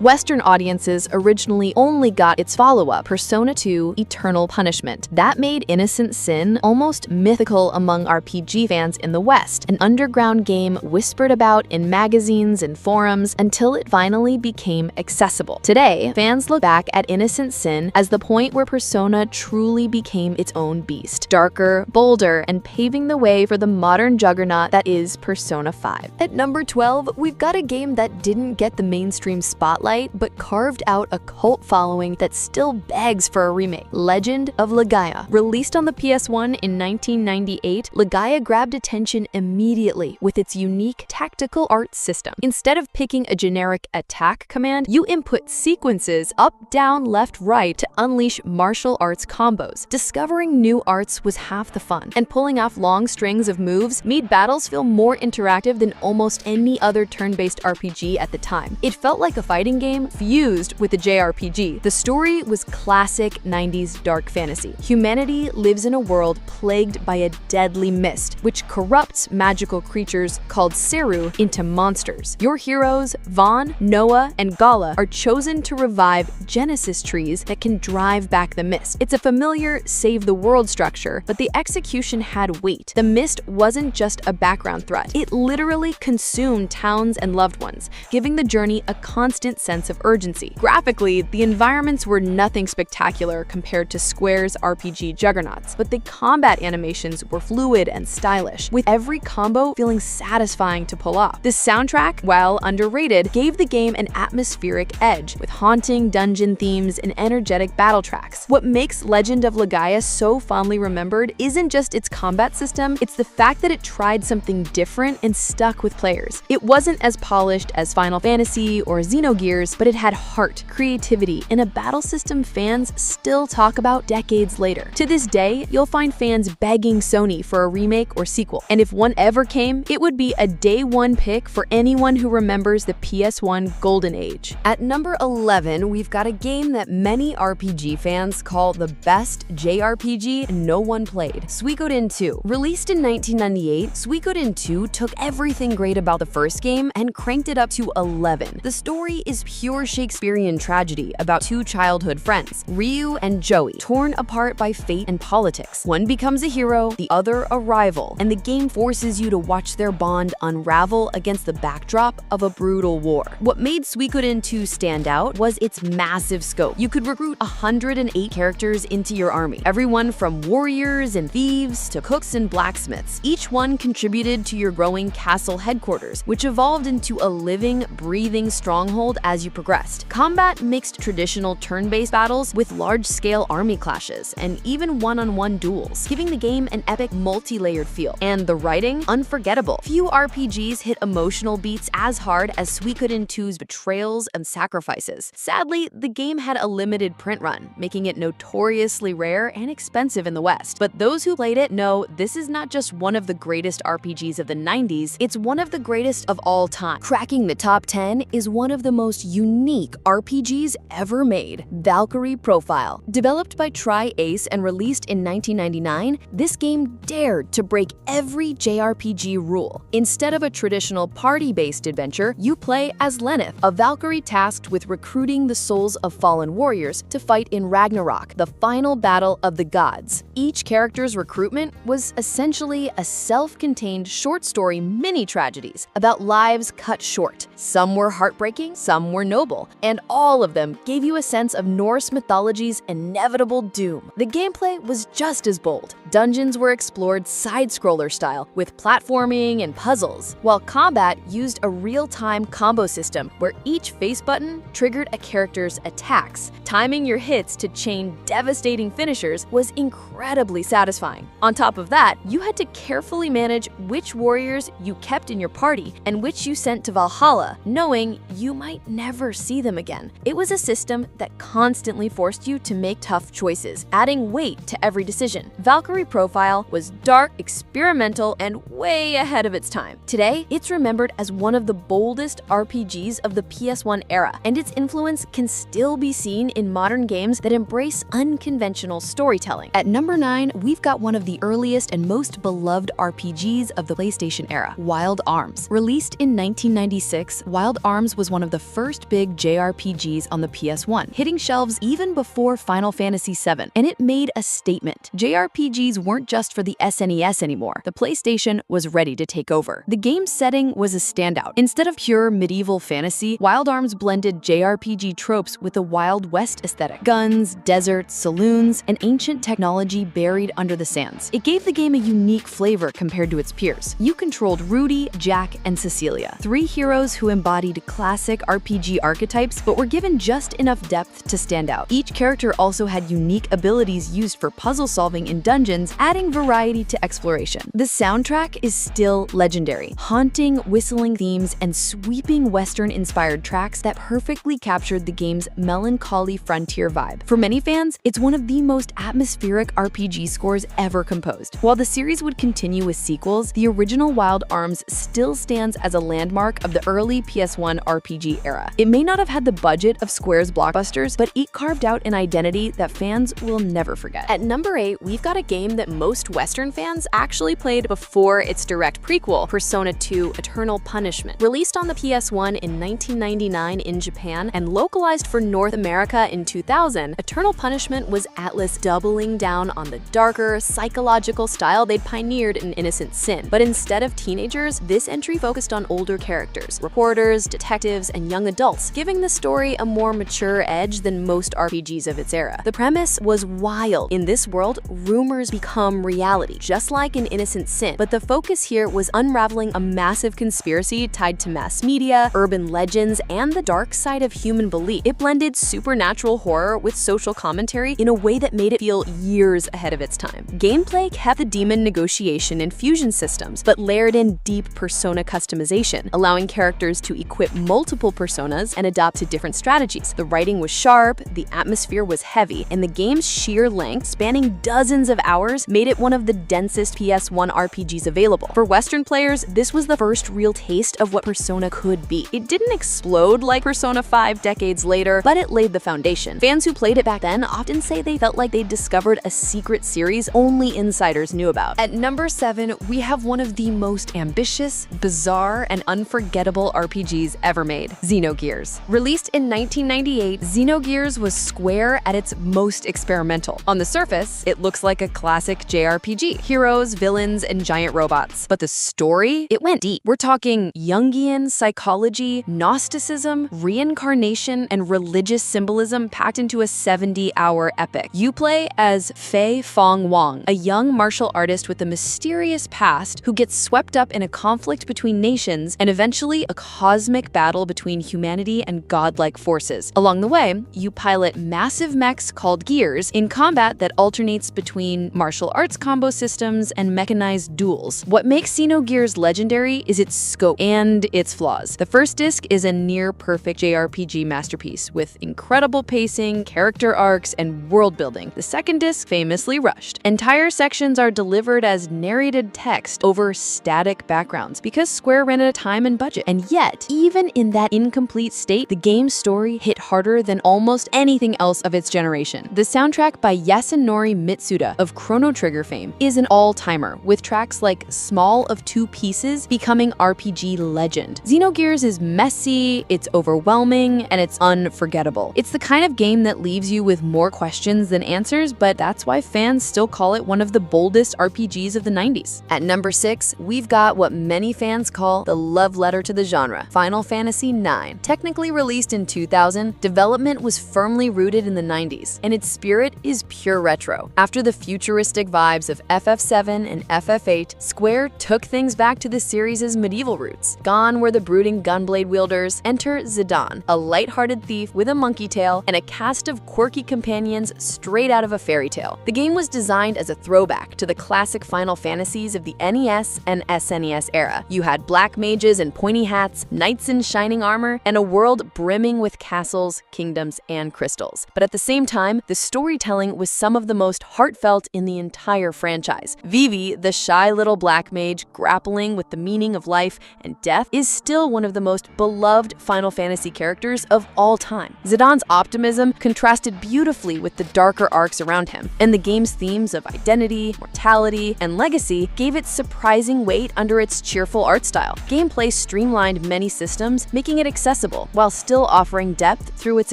Western audiences originally only got its follow-up, Persona 2: Eternal Punishment. That made Innocent Sin almost mythical among RPG fans in the West, an underground game whispered about in magazines and forums until it finally became accessible. Today, fans look back at Innocent Sin as the point where Persona truly became its own beast, darker, bolder, and paving the way for the modern juggernaut that is Persona 5. At number 12, we've got a game that didn't get the mainstream spotlight, but carved out a cult following that still begs for a remake. Legend of Legaia. Released on the PS1 in 1998, Legaia grabbed attention immediately with its unique tactical art system. Instead of picking a generic attack command, you input sequences up, down, left, right to unleash martial arts combos. Discovering new arts was half the fun, and pulling off long strings of moves made battles feel more interactive than almost any other turn-based RPG at the time. It felt like a fighting game fused with a JRPG. The story was classic 90s dark fantasy. Humanity lives in a world plagued by a deadly mist, which corrupts magical creatures called Seru into monsters. Your heroes, Vaughn, Noah, and Gala, are chosen to revive Genesis trees that can drive back the mist. It's a familiar save-the-world structure, but the execution had weight. The mist wasn't just a background threat. It literally consumed towns and loved ones, giving the journey a constant sense of urgency. Graphically, the environments were nothing spectacular compared to Square's RPG juggernauts, but the combat animations were fluid and stylish, with every combo feeling satisfying to pull off. The soundtrack, while underrated, gave the game an atmospheric edge, with haunting dungeon themes and energetic battle tracks. What makes Legend of Legaia so fondly remembered isn't just its combat system, it's the fact that it tried something different and stuck with players. It wasn't as polished as Final Fantasy or Xenogears, but it had heart, creativity, and a battle system fans still talk about decades later. To this day, you'll find fans begging Sony for a remake or sequel, and if one ever came, it would be a day one pick for anyone who remembers the PS1 golden age. At number 11, we've got a game that many RPG fans call the best JRPG no one played, Suikoden 2. Released in 1998, Suikoden 2 took everything great about the first game and cranked it up to 11. The story is pure Shakespearean tragedy about two childhood friends, Ryu and Joey, torn apart by fate and politics. One becomes a hero, the other a rival, and the game forces you to watch their bond unravel against the backdrop of a brutal war. What made Suikoden 2 stand out was its massive scope. You could recruit 108 characters into your army, everyone from warriors and thieves to cooks and blacksmiths. Each one contributed to your growing castle headquarters, which evolved into a living, breathing stronghold as you progressed. Combat mixed traditional turn-based battles with large-scale army clashes and even one-on-one duels, giving the game an epic multi-layered feel. And the writing? Unforgettable. Few RPGs hit emotional beats as hard as Suikoden 2's betrayals and sacrifices. Sadly, the game had a limited print run, making it notoriously rare and expensive in the West. But those who played it know this is not just one of the greatest RPGs of the 90s, it's one of the greatest of all time. Cracking the top 10 is one of the most unique RPGs ever made, Valkyrie Profile. Developed by Tri-Ace and released in 1999, this game dared to break every JRPG rule. Instead of a traditional party-based adventure, you play as Lenneth, a Valkyrie tasked with recruiting the souls of fallen warriors to fight in Ragnarok, the final battle of the gods. Each character's recruitment was essentially a self-contained short story mini-tragedies about lives cut short. Some were heartbreaking, some were noble, and all of them gave you a sense of Norse mythology's inevitable doom. The gameplay was just as bold. Dungeons were explored side-scroller style, with platforming and puzzles, while combat used a real-time combo system where each face button triggered a character's attacks. Timing your hits to chain devastating finishers was incredibly satisfying. On top of that, you had to carefully manage which warriors you kept in your party and which you sent to Valhalla, knowing you might never see them again. It was a system that constantly forced you to make tough choices, adding weight to every decision. Valkyrie Profile was dark, experimental, and way ahead of its time. Today, it's remembered as one of the boldest RPGs of the PS1 era, and its influence can still be seen in modern games that embrace unconventional storytelling. At number 9, we've got one of the earliest and most beloved RPGs of the PlayStation era, Wild Arms. Released in 1996, Wild Arms was one of the first big JRPGs on the PS1, hitting shelves even before Final Fantasy VII, and it made a statement. JRPGs weren't just for the SNES anymore. The PlayStation was ready to take over. The game's setting was a standout. Instead of pure medieval fantasy, Wild Arms blended JRPG tropes with a Wild West aesthetic. Guns, deserts, saloons, and ancient technology buried under the sands. It gave the game a unique flavor compared to its peers. You controlled Rudy, Jack, and Cecilia, three heroes who embodied classic RPG archetypes but were given just enough depth to stand out. Each character also had unique abilities used for puzzle solving in dungeons, adding variety to exploration. The soundtrack is still legendary. Haunting, whistling themes, and sweeping Western-inspired tracks that perfectly captured the game's melancholy frontier vibe. For many fans, it's one of the most atmospheric RPG scores ever composed. While the series would continue with sequels, the original Wild Arms still stands as a landmark of the early PS1 RPG era. It may not have had the budget of Square's blockbusters, but it carved out an identity that fans will never forget. At number 8, we've got a game that most Western fans actually played before its direct prequel, Persona 2 Eternal Punishment. Released on the PS1 in 1999 in Japan and localized for North America in 2000, Eternal Punishment was Atlus doubling down on the darker, psychological style they'd pioneered in Innocent Sin. But instead of teenagers, this entry focused on older characters, reporters, detectives, and young adults, giving the story a more mature edge than most RPGs of its era. The premise was wild. In this world, rumors become reality, just like in Innocent Sin, but the focus here was unraveling a massive conspiracy tied to mass media, urban legends, and the dark side of human belief. It blended supernatural horror with social commentary in a way that made it feel years ahead of its time. Gameplay kept the demon negotiation and fusion systems, but layered in deep persona customization, allowing characters to equip multiple personas and adapt to different strategies. The writing was sharp, the atmosphere was heavy, and the game's sheer length, spanning dozens of hours, made it one of the densest PS1 RPGs available. For Western players, this was the first real taste of what Persona could be. It didn't explode like Persona 5 decades later, but it laid the foundation. Fans who played it back then often say they felt like they'd discovered a secret series only insiders knew about. At number 7, we have one of the most ambitious, bizarre, and unforgettable RPGs ever made, Xenogears. Released in 1998, Xenogears was Square at its most experimental. On the surface, it looks like a classic JRPG. Heroes, villains, and giant robots. But the story? It went deep. We're talking Jungian psychology, Gnosticism, reincarnation, and religious symbolism packed into a 70-hour epic. You play as Fei Fong Wang, a young martial artist with a mysterious past who gets swept up in a conflict between nations and eventually essentially a cosmic battle between humanity and godlike forces. Along the way, you pilot massive mechs called gears in combat that alternates between martial arts combo systems and mechanized duels. What makes Xenogears legendary is its scope and its flaws. The first disc is a near-perfect JRPG masterpiece with incredible pacing, character arcs, and world building. The second disc famously rushed. Entire sections are delivered as narrated text over static backgrounds because Square ran out of time and budget. And yet, even in that incomplete state, the game's story hit harder than almost anything else of its generation. The soundtrack by Yasunori Mitsuda of Chrono Trigger fame is an all-timer, with tracks like Small of Two Pieces becoming RPG legend. Xenogears is messy, it's overwhelming, and it's unforgettable. It's the kind of game that leaves you with more questions than answers, but that's why fans still call it one of the boldest RPGs of the 90s. At number 6, we've got what many fans call the love letter to the genre, Final Fantasy IX. Technically released in 2000, development was firmly rooted in the 90s, and its spirit is pure retro. After the futuristic vibes of FF7 and FF8, Square took things back to the series' medieval roots. Gone were the brooding gunblade wielders. Enter Zidane, a lighthearted thief with a monkey tail and a cast of quirky companions straight out of a fairy tale. The game was designed as a throwback to the classic Final Fantasies of the NES and SNES era. You had black mages and pointy hats, knights in shining armor, and a world brimming with castles, kingdoms, and crystals. But at the same time, the storytelling was some of the most heartfelt in the entire franchise. Vivi, the shy little black mage grappling with the meaning of life and death, is still one of the most beloved Final Fantasy characters of all time. Zidane's optimism contrasted beautifully with the darker arcs around him, and the game's themes of identity, mortality, and legacy gave it surprising weight under its cheerful art style. Gameplay streamlined many systems, making it accessible, while still offering depth through its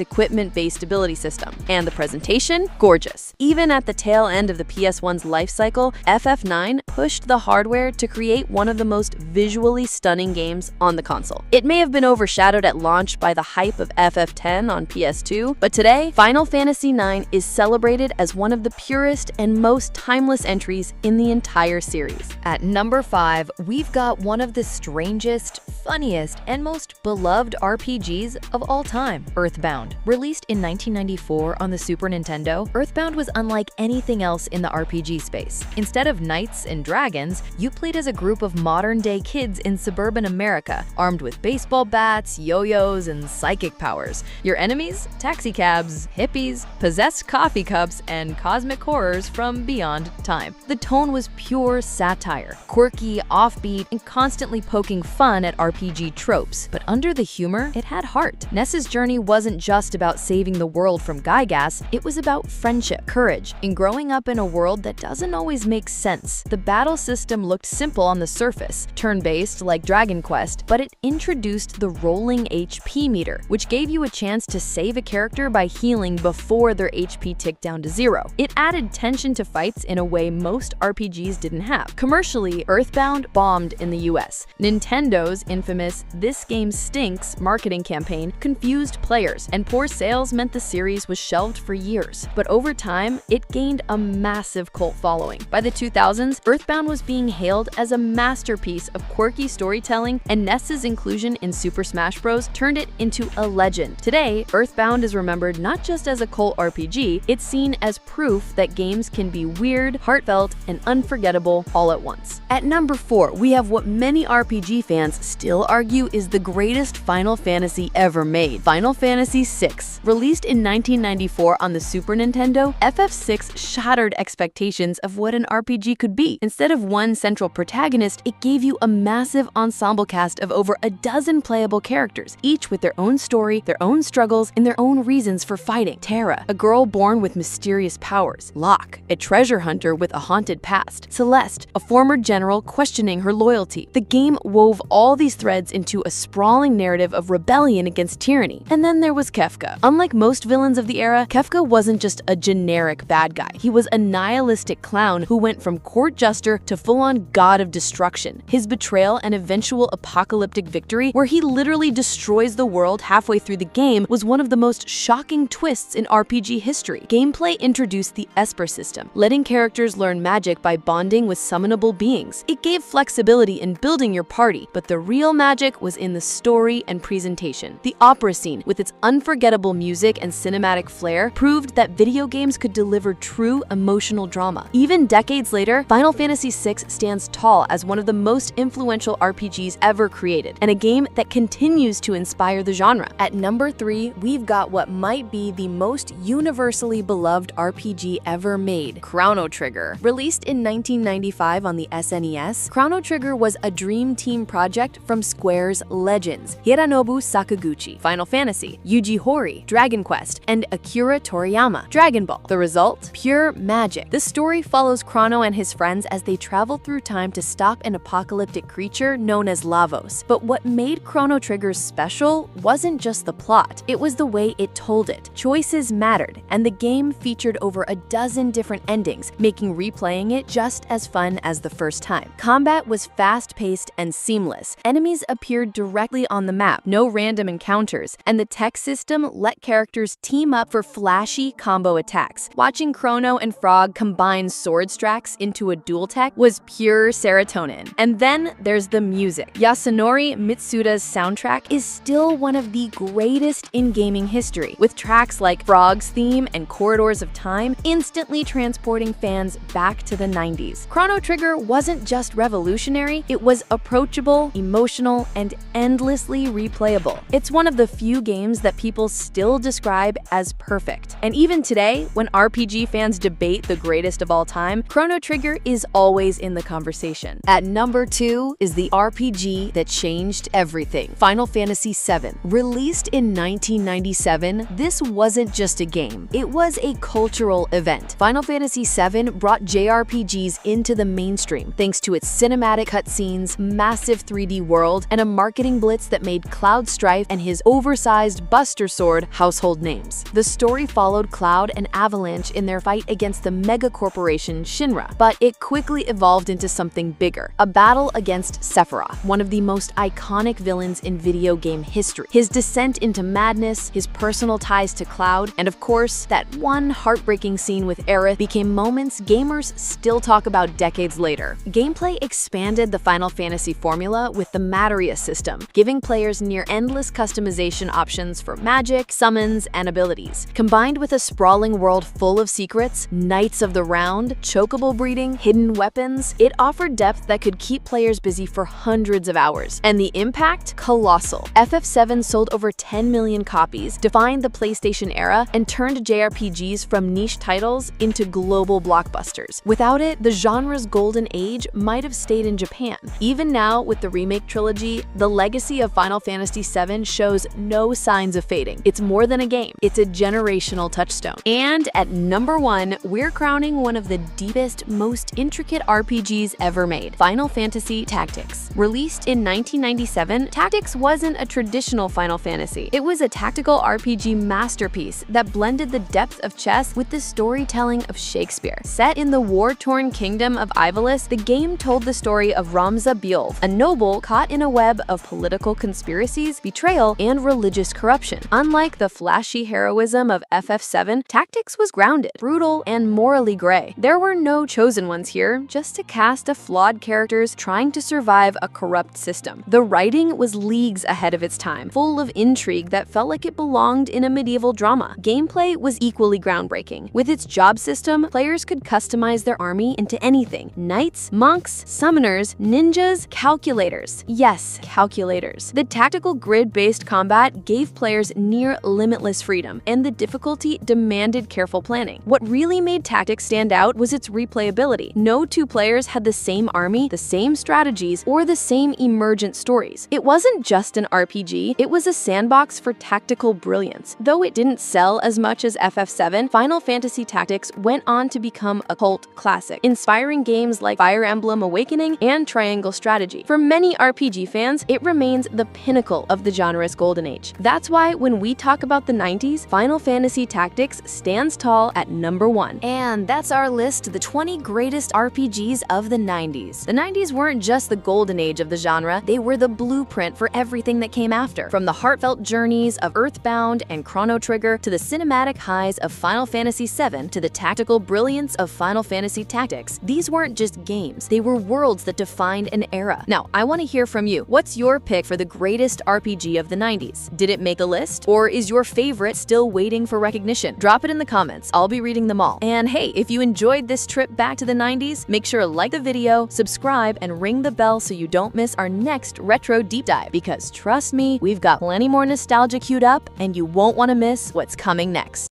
equipment-based ability system. And the presentation? Gorgeous. Even at the tail end of the PS1's life cycle, FF9 pushed the hardware to create one of the most visually stunning games on the console. It may have been overshadowed at launch by the hype of FF10 on PS2, but today, Final Fantasy IX is celebrated as one of the purest and most timeless entries in the entire series. At number 5, we've got one of the strangest, funniest, and most beloved RPGs of all time, Earthbound. Released in 1994 on the Super Nintendo, Earthbound was unlike anything else in the RPG space. Instead of knights and dragons, you played as a group of modern-day kids in suburban America, armed with baseball bats, yo-yos, and psychic powers. Your enemies? Taxicabs, hippies, possessed coffee cups, and cosmic horrors from beyond time. The tone was pure satire, quirky, offbeat, and constantly poking fun at RPG tropes. But under the humor, it had heart. Ness's journey wasn't just about saving the world from Gygas, it was about friendship, courage, and growing up in a world that doesn't always make sense. The battle system looked simple on the surface, turn-based like Dragon Quest, but it introduced the rolling HP meter, which gave you a chance to save a character by healing before their HP ticked down to 0. It added tension to fights in a way most RPGs didn't have. Commercially, Earthbound bombed in the US. Nintendo's infamous "This Game Stinks" marketing campaign confused players, and poor sales meant the series was shelved for years. But over time, it gained a massive cult following. By the 2000s, Earthbound was being hailed as a masterpiece of quirky storytelling, and Ness's inclusion in Super Smash Bros. Turned it into a legend. Today, Earthbound is remembered not just as a cult RPG, it's seen as proof that games can be weird, heartfelt, and unforgettable all at once. At number 4, we have what many RPG fans still argue is the greatest Final Fantasy ever made, Final Fantasy VI. Released in 1994 on the Super Nintendo, FF6 shattered expectations of what an RPG could be. Instead of one central protagonist, it gave you a massive ensemble cast of over a dozen playable characters, each with their own story, their own struggles, and their own reasons for fighting. Terra, a girl born with mysterious powers. Locke, a treasure hunter with a haunted past. Celeste, a former general questioning her loyalty. The game wove all these threads into a sprawling narrative of rebellion against tyranny. And then there was Kefka. Unlike most villains of the era, Kefka wasn't just a generic bad guy. He was a nihilistic clown who went from court jester to full-on god of destruction. His betrayal and eventual apocalyptic victory, where he literally destroys the world halfway through the game, was one of the most shocking twists in RPG history. Gameplay introduced the Esper system, letting characters learn magic by bonding with summonable beings. It gave flexibility in building your party, but the real real magic was in the story and presentation. The opera scene, with its unforgettable music and cinematic flair, proved that video games could deliver true emotional drama. Even decades later, Final Fantasy VI stands tall as one of the most influential RPGs ever created, and a game that continues to inspire the genre. At number 3, we've got what might be the most universally beloved RPG ever made, Chrono Trigger. Released in 1995 on the SNES, Chrono Trigger was a dream team project from Square's legends, Hironobu Sakaguchi, Final Fantasy, Yuji Horii, Dragon Quest, and Akira Toriyama, Dragon Ball. The result? Pure magic. The story follows Chrono and his friends as they travel through time to stop an apocalyptic creature known as Lavos. But what made Chrono Trigger special wasn't just the plot, it was the way it told it. Choices mattered, and the game featured over a dozen different endings, making replaying it just as fun as the first time. Combat was fast-paced and seamless. Enemies appeared directly on the map, no random encounters, and the tech system let characters team up for flashy combo attacks. Watching Chrono and Frog combine sword stacks into a dual tech was pure serotonin. And then there's the music. Yasunori Mitsuda's soundtrack is still one of the greatest in gaming history, with tracks like Frog's theme and Corridors of Time instantly transporting fans back to the 90s. Chrono Trigger wasn't just revolutionary, it was approachable, emotional, and endlessly replayable. It's one of the few games that people still describe as perfect. And even today, when RPG fans debate the greatest of all time, Chrono Trigger is always in the conversation. At number 2 is the RPG that changed everything, Final Fantasy VII. Released in 1997, this wasn't just a game, it was a cultural event. Final Fantasy VII brought JRPGs into the mainstream thanks to its cinematic cutscenes, massive 3D world, and a marketing blitz that made Cloud Strife and his oversized Buster Sword household names. The story followed Cloud and Avalanche in their fight against the mega corporation Shinra, but it quickly evolved into something bigger, a battle against Sephiroth, one of the most iconic villains in video game history. His descent into madness, his personal ties to Cloud, and of course, that one heartbreaking scene with Aerith became moments gamers still talk about decades later. Gameplay expanded the Final Fantasy formula with the Materia system, giving players near-endless customization options for magic, summons, and abilities. Combined with a sprawling world full of secrets, Knights of the Round, chocobo breeding, hidden weapons, it offered depth that could keep players busy for hundreds of hours. And the impact? Colossal. FF7 sold over 10 million copies, defined the PlayStation era, and turned JRPGs from niche titles into global blockbusters. Without it, the genre's golden age might have stayed in Japan. Even now, with the remake trilogy, the legacy of Final Fantasy VII shows no signs of fading. It's more than a game, it's a generational touchstone. And at number 1, we're crowning one of the deepest, most intricate RPGs ever made, Final Fantasy Tactics. Released in 1997, Tactics wasn't a traditional Final Fantasy. It was a tactical RPG masterpiece that blended the depth of chess with the storytelling of Shakespeare. Set in the war-torn kingdom of Ivalice, the game told the story of Ramza Bjolv, a noble caught in a web of political conspiracies, betrayal, and religious corruption. Unlike the flashy heroism of FF7, Tactics was grounded, brutal, and morally gray. There were no chosen ones here, just a cast of flawed characters trying to survive a corrupt system. The writing was leagues ahead of its time, full of intrigue that felt like it belonged in a medieval drama. Gameplay was equally groundbreaking. With its job system, players could customize their army into anything: knights, monks, summoners, ninjas, calculators. Yes, calculators. The tactical grid-based combat gave players near limitless freedom, and the difficulty demanded careful planning. What really made Tactics stand out was its replayability. No two players had the same army, the same strategies, or the same emergent stories. It wasn't just an RPG, it was a sandbox for tactical brilliance. Though it didn't sell as much as FF7, Final Fantasy Tactics went on to become a cult classic, inspiring games like Fire Emblem Awakening and Triangle Strategy. For many RPG fans, it remains the pinnacle of the genre's golden age. That's why when we talk about the 90s, Final Fantasy Tactics stands tall at number 1. And that's our list, the 20 greatest RPGs of the 90s. The 90s weren't just the golden age of the genre, they were the blueprint for everything that came after. From the heartfelt journeys of Earthbound and Chrono Trigger to the cinematic highs of Final Fantasy VII to the tactical brilliance of Final Fantasy Tactics, these weren't just games, they were worlds that defined an era. Now, I want to hear from from you. What's your pick for the greatest RPG of the 90s? Did it make the list? Or is your favorite still waiting for recognition? Drop it in the comments. I'll be reading them all. And hey, if you enjoyed this trip back to the 90s, make sure to like the video, subscribe, and ring the bell so you don't miss our next retro deep dive. Because trust me, we've got plenty more nostalgia queued up, and you won't want to miss what's coming next.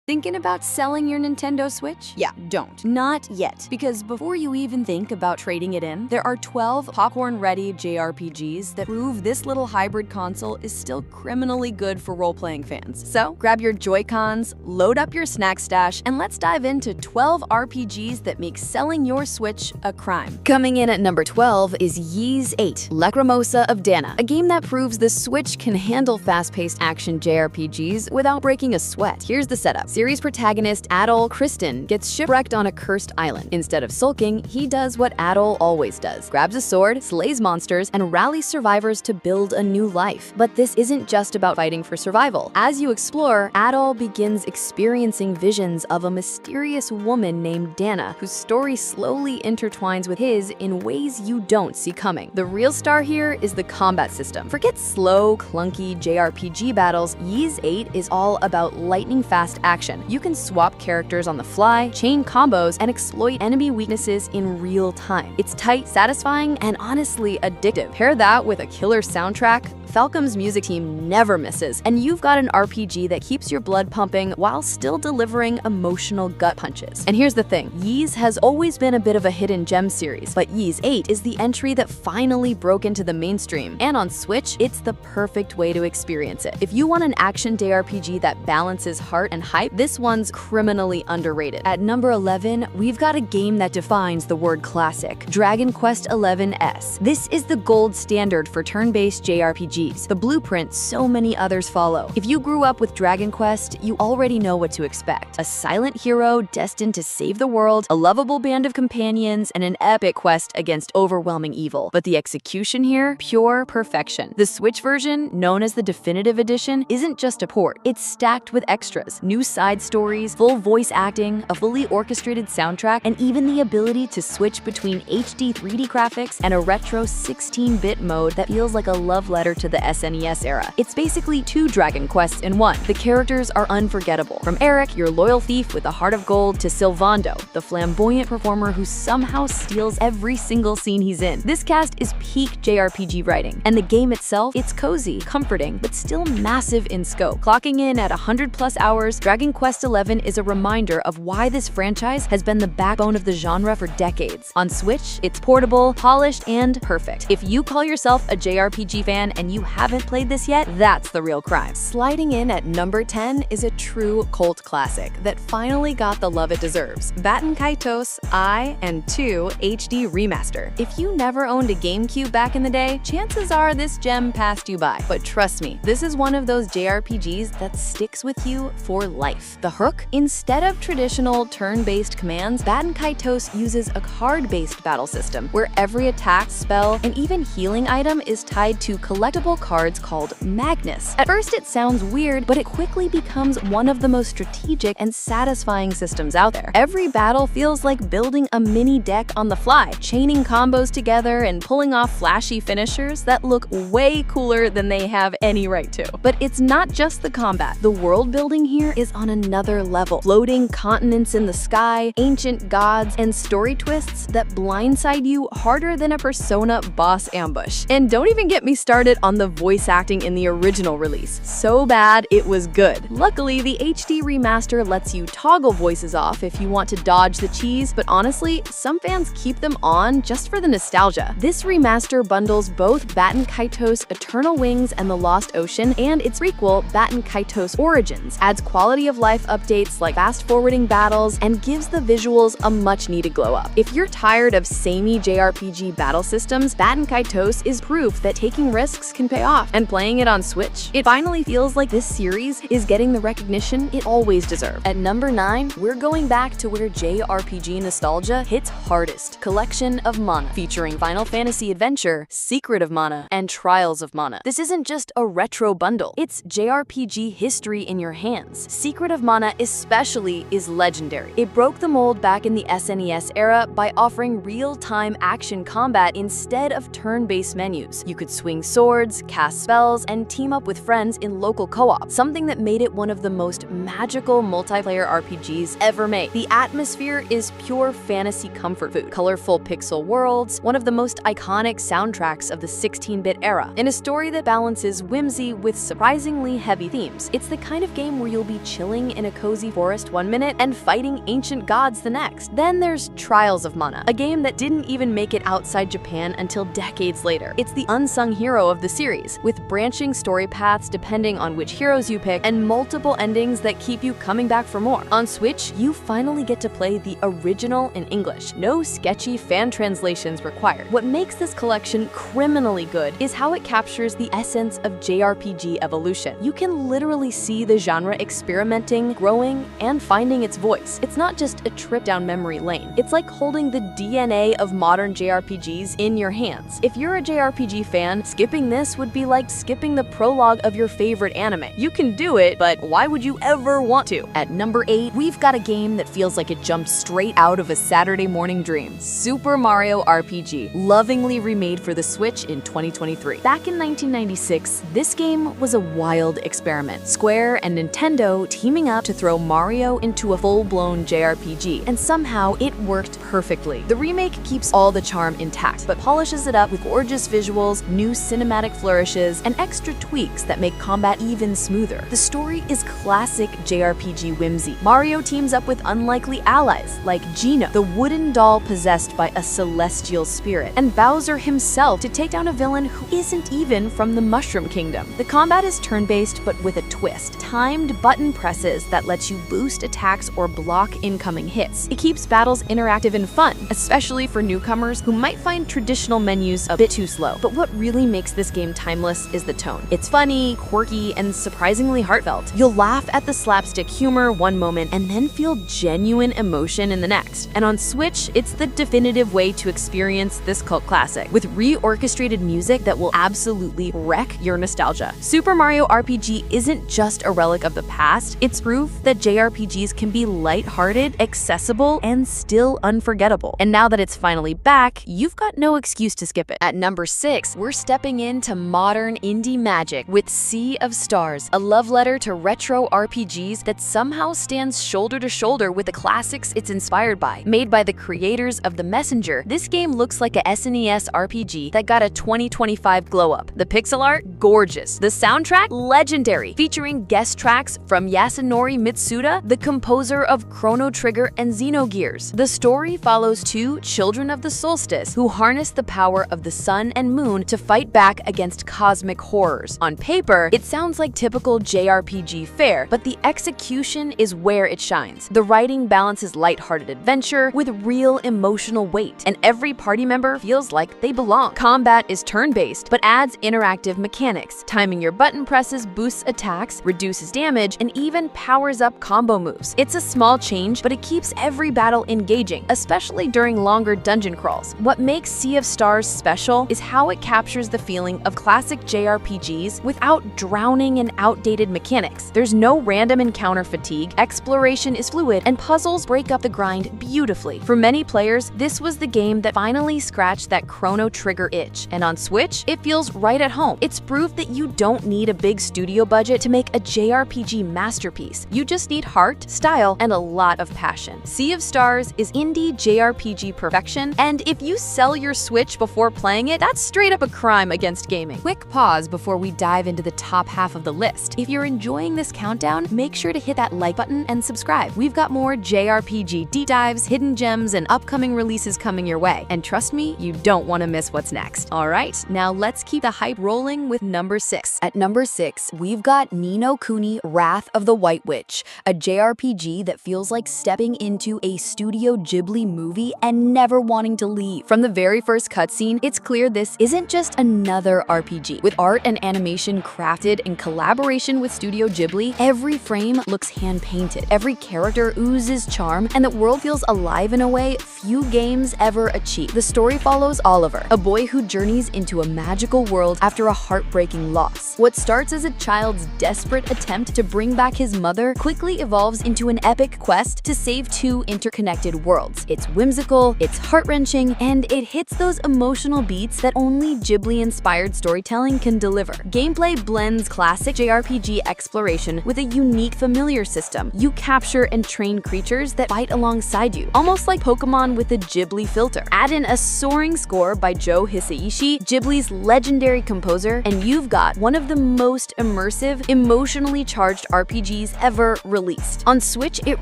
Thinking about selling your Nintendo Switch? Yeah, don't. Not yet. Because before you even think about trading it in, there are 12 popcorn-ready JRPGs that prove this little hybrid console is still criminally good for role-playing fans. So, grab your Joy-Cons, load up your snack stash, and let's dive into 12 RPGs that make selling your Switch a crime. Coming in at number 12 is Ys 8, Lacrimosa of Dana, a game that proves the Switch can handle fast-paced action JRPGs without breaking a sweat. Here's the setup. Series protagonist Adol Kristen gets shipwrecked on a cursed island. Instead of sulking, he does what Adol always does. Grabs a sword, slays monsters, and rallies survivors to build a new life. But this isn't just about fighting for survival. As you explore, Adol begins experiencing visions of a mysterious woman named Dana, whose story slowly intertwines with his in ways you don't see coming. The real star here is the combat system. Forget slow, clunky JRPG battles. Ys 8 is all about lightning-fast action. You can swap characters on the fly, chain combos, and exploit enemy weaknesses in real time. It's tight, satisfying, and honestly addictive. Pair that with a killer soundtrack, Falcom's music team never misses, and you've got an RPG that keeps your blood pumping while still delivering emotional gut punches. And here's the thing, Ys has always been a bit of a hidden gem series, but Ys 8 is the entry that finally broke into the mainstream, and on Switch, it's the perfect way to experience it. If you want an action JRPG that balances heart and hype, this one's criminally underrated. At number 11, we've got a game that defines the word classic, Dragon Quest XI-S. This is the gold standard for turn-based JRPGs, the blueprint so many others follow. If you grew up with Dragon Quest, you already know what to expect. A silent hero destined to save the world, a lovable band of companions, and an epic quest against overwhelming evil. But the execution here, pure perfection. The Switch version, known as the Definitive Edition, isn't just a port. It's stacked with extras, new side stories, full voice acting, a fully orchestrated soundtrack, and even the ability to switch between HD 3D graphics and a retro 16-bit mode that feels like a love letter to the SNES era. It's basically 2 Dragon Quests in one. The characters are unforgettable. From Eric, your loyal thief with a heart of gold, to Sylvando, the flamboyant performer who somehow steals every single scene he's in. This cast is peak JRPG writing, and the game itself, it's cozy, comforting, but still massive in scope. Clocking in at 100+ hours, Dragon Quest XI is a reminder of why this franchise has been the backbone of the genre for decades. On Switch, it's portable, polished, and perfect. If you call yourself a JRPG fan and you haven't played this yet, that's the real crime. Sliding in at number 10 is a true cult classic that finally got the love it deserves. Baten Kaitos I and II HD Remaster. If you never owned a GameCube back in the day, chances are this gem passed you by. But trust me, this is one of those JRPGs that sticks with you for life. The hook? Instead of traditional turn-based commands, Baten Kaitos uses a card-based battle system where every attack, spell, and even healing item is tied to collectible cards called Magnus. At first it sounds weird, but it quickly becomes one of the most strategic and satisfying systems out there. Every battle feels like building a mini deck on the fly, chaining combos together and pulling off flashy finishers that look way cooler than they have any right to. But it's not just the combat. The world building here is on another level. Floating continents in the sky, ancient gods, and story twists that blindside you harder than a Persona boss ambush. And don't even get me started on the voice acting in the original release. So bad, it was good. Luckily, the HD remaster lets you toggle voices off if you want to dodge the cheese, but honestly, some fans keep them on just for the nostalgia. This remaster bundles both Baten Kaitos Eternal Wings and the Lost Ocean and its prequel, Baten Kaitos Origins, adds quality of life updates like fast-forwarding battles, and gives the visuals a much-needed glow-up. If you're tired of samey JRPG battle systems, Baten Kaitos is proof that taking risks can can pay off. And playing it on Switch, it finally feels like this series is getting the recognition it always deserved. At number 9, we're going back to where JRPG nostalgia hits hardest. Collection of Mana, featuring Final Fantasy Adventure, Secret of Mana, and Trials of Mana. This isn't just a retro bundle, it's JRPG history in your hands. Secret of Mana especially is legendary. It broke the mold back in the SNES era by offering real-time action combat instead of turn-based menus. You could swing swords, cast spells, and team up with friends in local co-op, something that made it one of the most magical multiplayer RPGs ever made. The atmosphere is pure fantasy comfort food. Colorful pixel worlds, one of the most iconic soundtracks of the 16-bit era, and a story that balances whimsy with surprisingly heavy themes. It's the kind of game where you'll be chilling in a cozy forest one minute and fighting ancient gods the next. Then there's Trials of Mana, a game that didn't even make it outside Japan until decades later. It's the unsung hero of the series, with branching story paths depending on which heroes you pick and multiple endings that keep you coming back for more. On Switch, you finally get to play the original in English. No sketchy fan translations required. What makes this collection criminally good is how it captures the essence of JRPG evolution. You can literally see the genre experimenting, growing, and finding its voice. It's not just a trip down memory lane. It's like holding the DNA of modern JRPGs in your hands. If you're a JRPG fan, skipping this would be like skipping the prologue of your favorite anime. You can do it, but why would you ever want to? At number 8, we've got a game that feels like it jumped straight out of a Saturday morning dream. Super Mario RPG, lovingly remade for the Switch in 2023. Back in 1996, this game was a wild experiment. Square and Nintendo teaming up to throw Mario into a full-blown JRPG, and somehow it worked perfectly. The remake keeps all the charm intact, but polishes it up with gorgeous visuals, new cinematic flourishes, and extra tweaks that make combat even smoother. The story is classic JRPG whimsy. Mario teams up with unlikely allies like Geno, the wooden doll possessed by a celestial spirit, and Bowser himself to take down a villain who isn't even from the Mushroom Kingdom. The combat is turn-based but with a twist. Timed button presses that lets you boost attacks or block incoming hits. It keeps battles interactive and fun, especially for newcomers who might find traditional menus a bit too slow. But what really makes this game timeless is the tone. It's funny, quirky, and surprisingly heartfelt. You'll laugh at the slapstick humor one moment and then feel genuine emotion in the next. And on Switch, it's the definitive way to experience this cult classic, with reorchestrated music that will absolutely wreck your nostalgia. Super Mario RPG isn't just a relic of the past, it's proof that JRPGs can be lighthearted, accessible, and still unforgettable. And now that it's finally back, you've got no excuse to skip it. At number 6, we're stepping into modern indie magic with Sea of Stars, a love letter to retro RPGs that somehow stands shoulder to shoulder with the classics it's inspired by. Made by the creators of The Messenger, this game looks like a SNES RPG that got a 2025 glow up. The pixel art, gorgeous. The soundtrack, legendary, featuring guest tracks from Yasunori Mitsuda, the composer of Chrono Trigger and Xenogears. The story follows two children of the solstice who harness the power of the sun and moon to fight back against cosmic horrors. On paper, it sounds like typical JRPG fare, but the execution is where it shines. The writing balances lighthearted adventure with real emotional weight, and every party member feels like they belong. Combat is turn-based, but adds interactive mechanics. Timing your button presses boosts attacks, reduces damage, and even powers up combo moves. It's a small change, but it keeps every battle engaging, especially during longer dungeon crawls. What makes Sea of Stars special is how it captures the feeling of classic JRPGs without drowning in outdated mechanics. There's no random encounter fatigue, exploration is fluid, and puzzles break up the grind beautifully. For many players, this was the game that finally scratched that Chrono Trigger itch, and on Switch, it feels right at home. It's proof that you don't need a big studio budget to make a JRPG masterpiece. You just need heart, style, and a lot of passion. Sea of Stars is indie JRPG perfection, and if you sell your Switch before playing it, that's straight up a crime against gaming. Quick pause before we dive into the top half of the list. If you're enjoying this countdown, make sure to hit that like button and subscribe. We've got more JRPG deep dives, hidden gems, and upcoming releases coming your way. And trust me, you don't want to miss what's next. Alright, now let's keep the hype rolling with number 6. At number 6, we've got Ni no Kuni Wrath of the White Witch, a JRPG that feels like stepping into a Studio Ghibli movie and never wanting to leave. From the very first cutscene, it's clear this isn't just another RPG. With art and animation crafted in collaboration with Studio Ghibli, every frame looks hand-painted, every character oozes charm, and the world feels alive in a way few games ever achieve. The story follows Oliver, a boy who journeys into a magical world after a heartbreaking loss. What starts as a child's desperate attempt to bring back his mother quickly evolves into an epic quest to save two interconnected worlds. It's whimsical, it's heart-wrenching, and it hits those emotional beats that only Ghibli-inspired storytelling can deliver. Gameplay blends classic JRPG exploration with a unique familiar system. You capture and train creatures that fight alongside you, almost like Pokemon with a Ghibli filter. Add in a soaring score by Joe Hisaishi, Ghibli's legendary composer, and you've got one of the most immersive, emotionally charged RPGs ever released. On Switch, it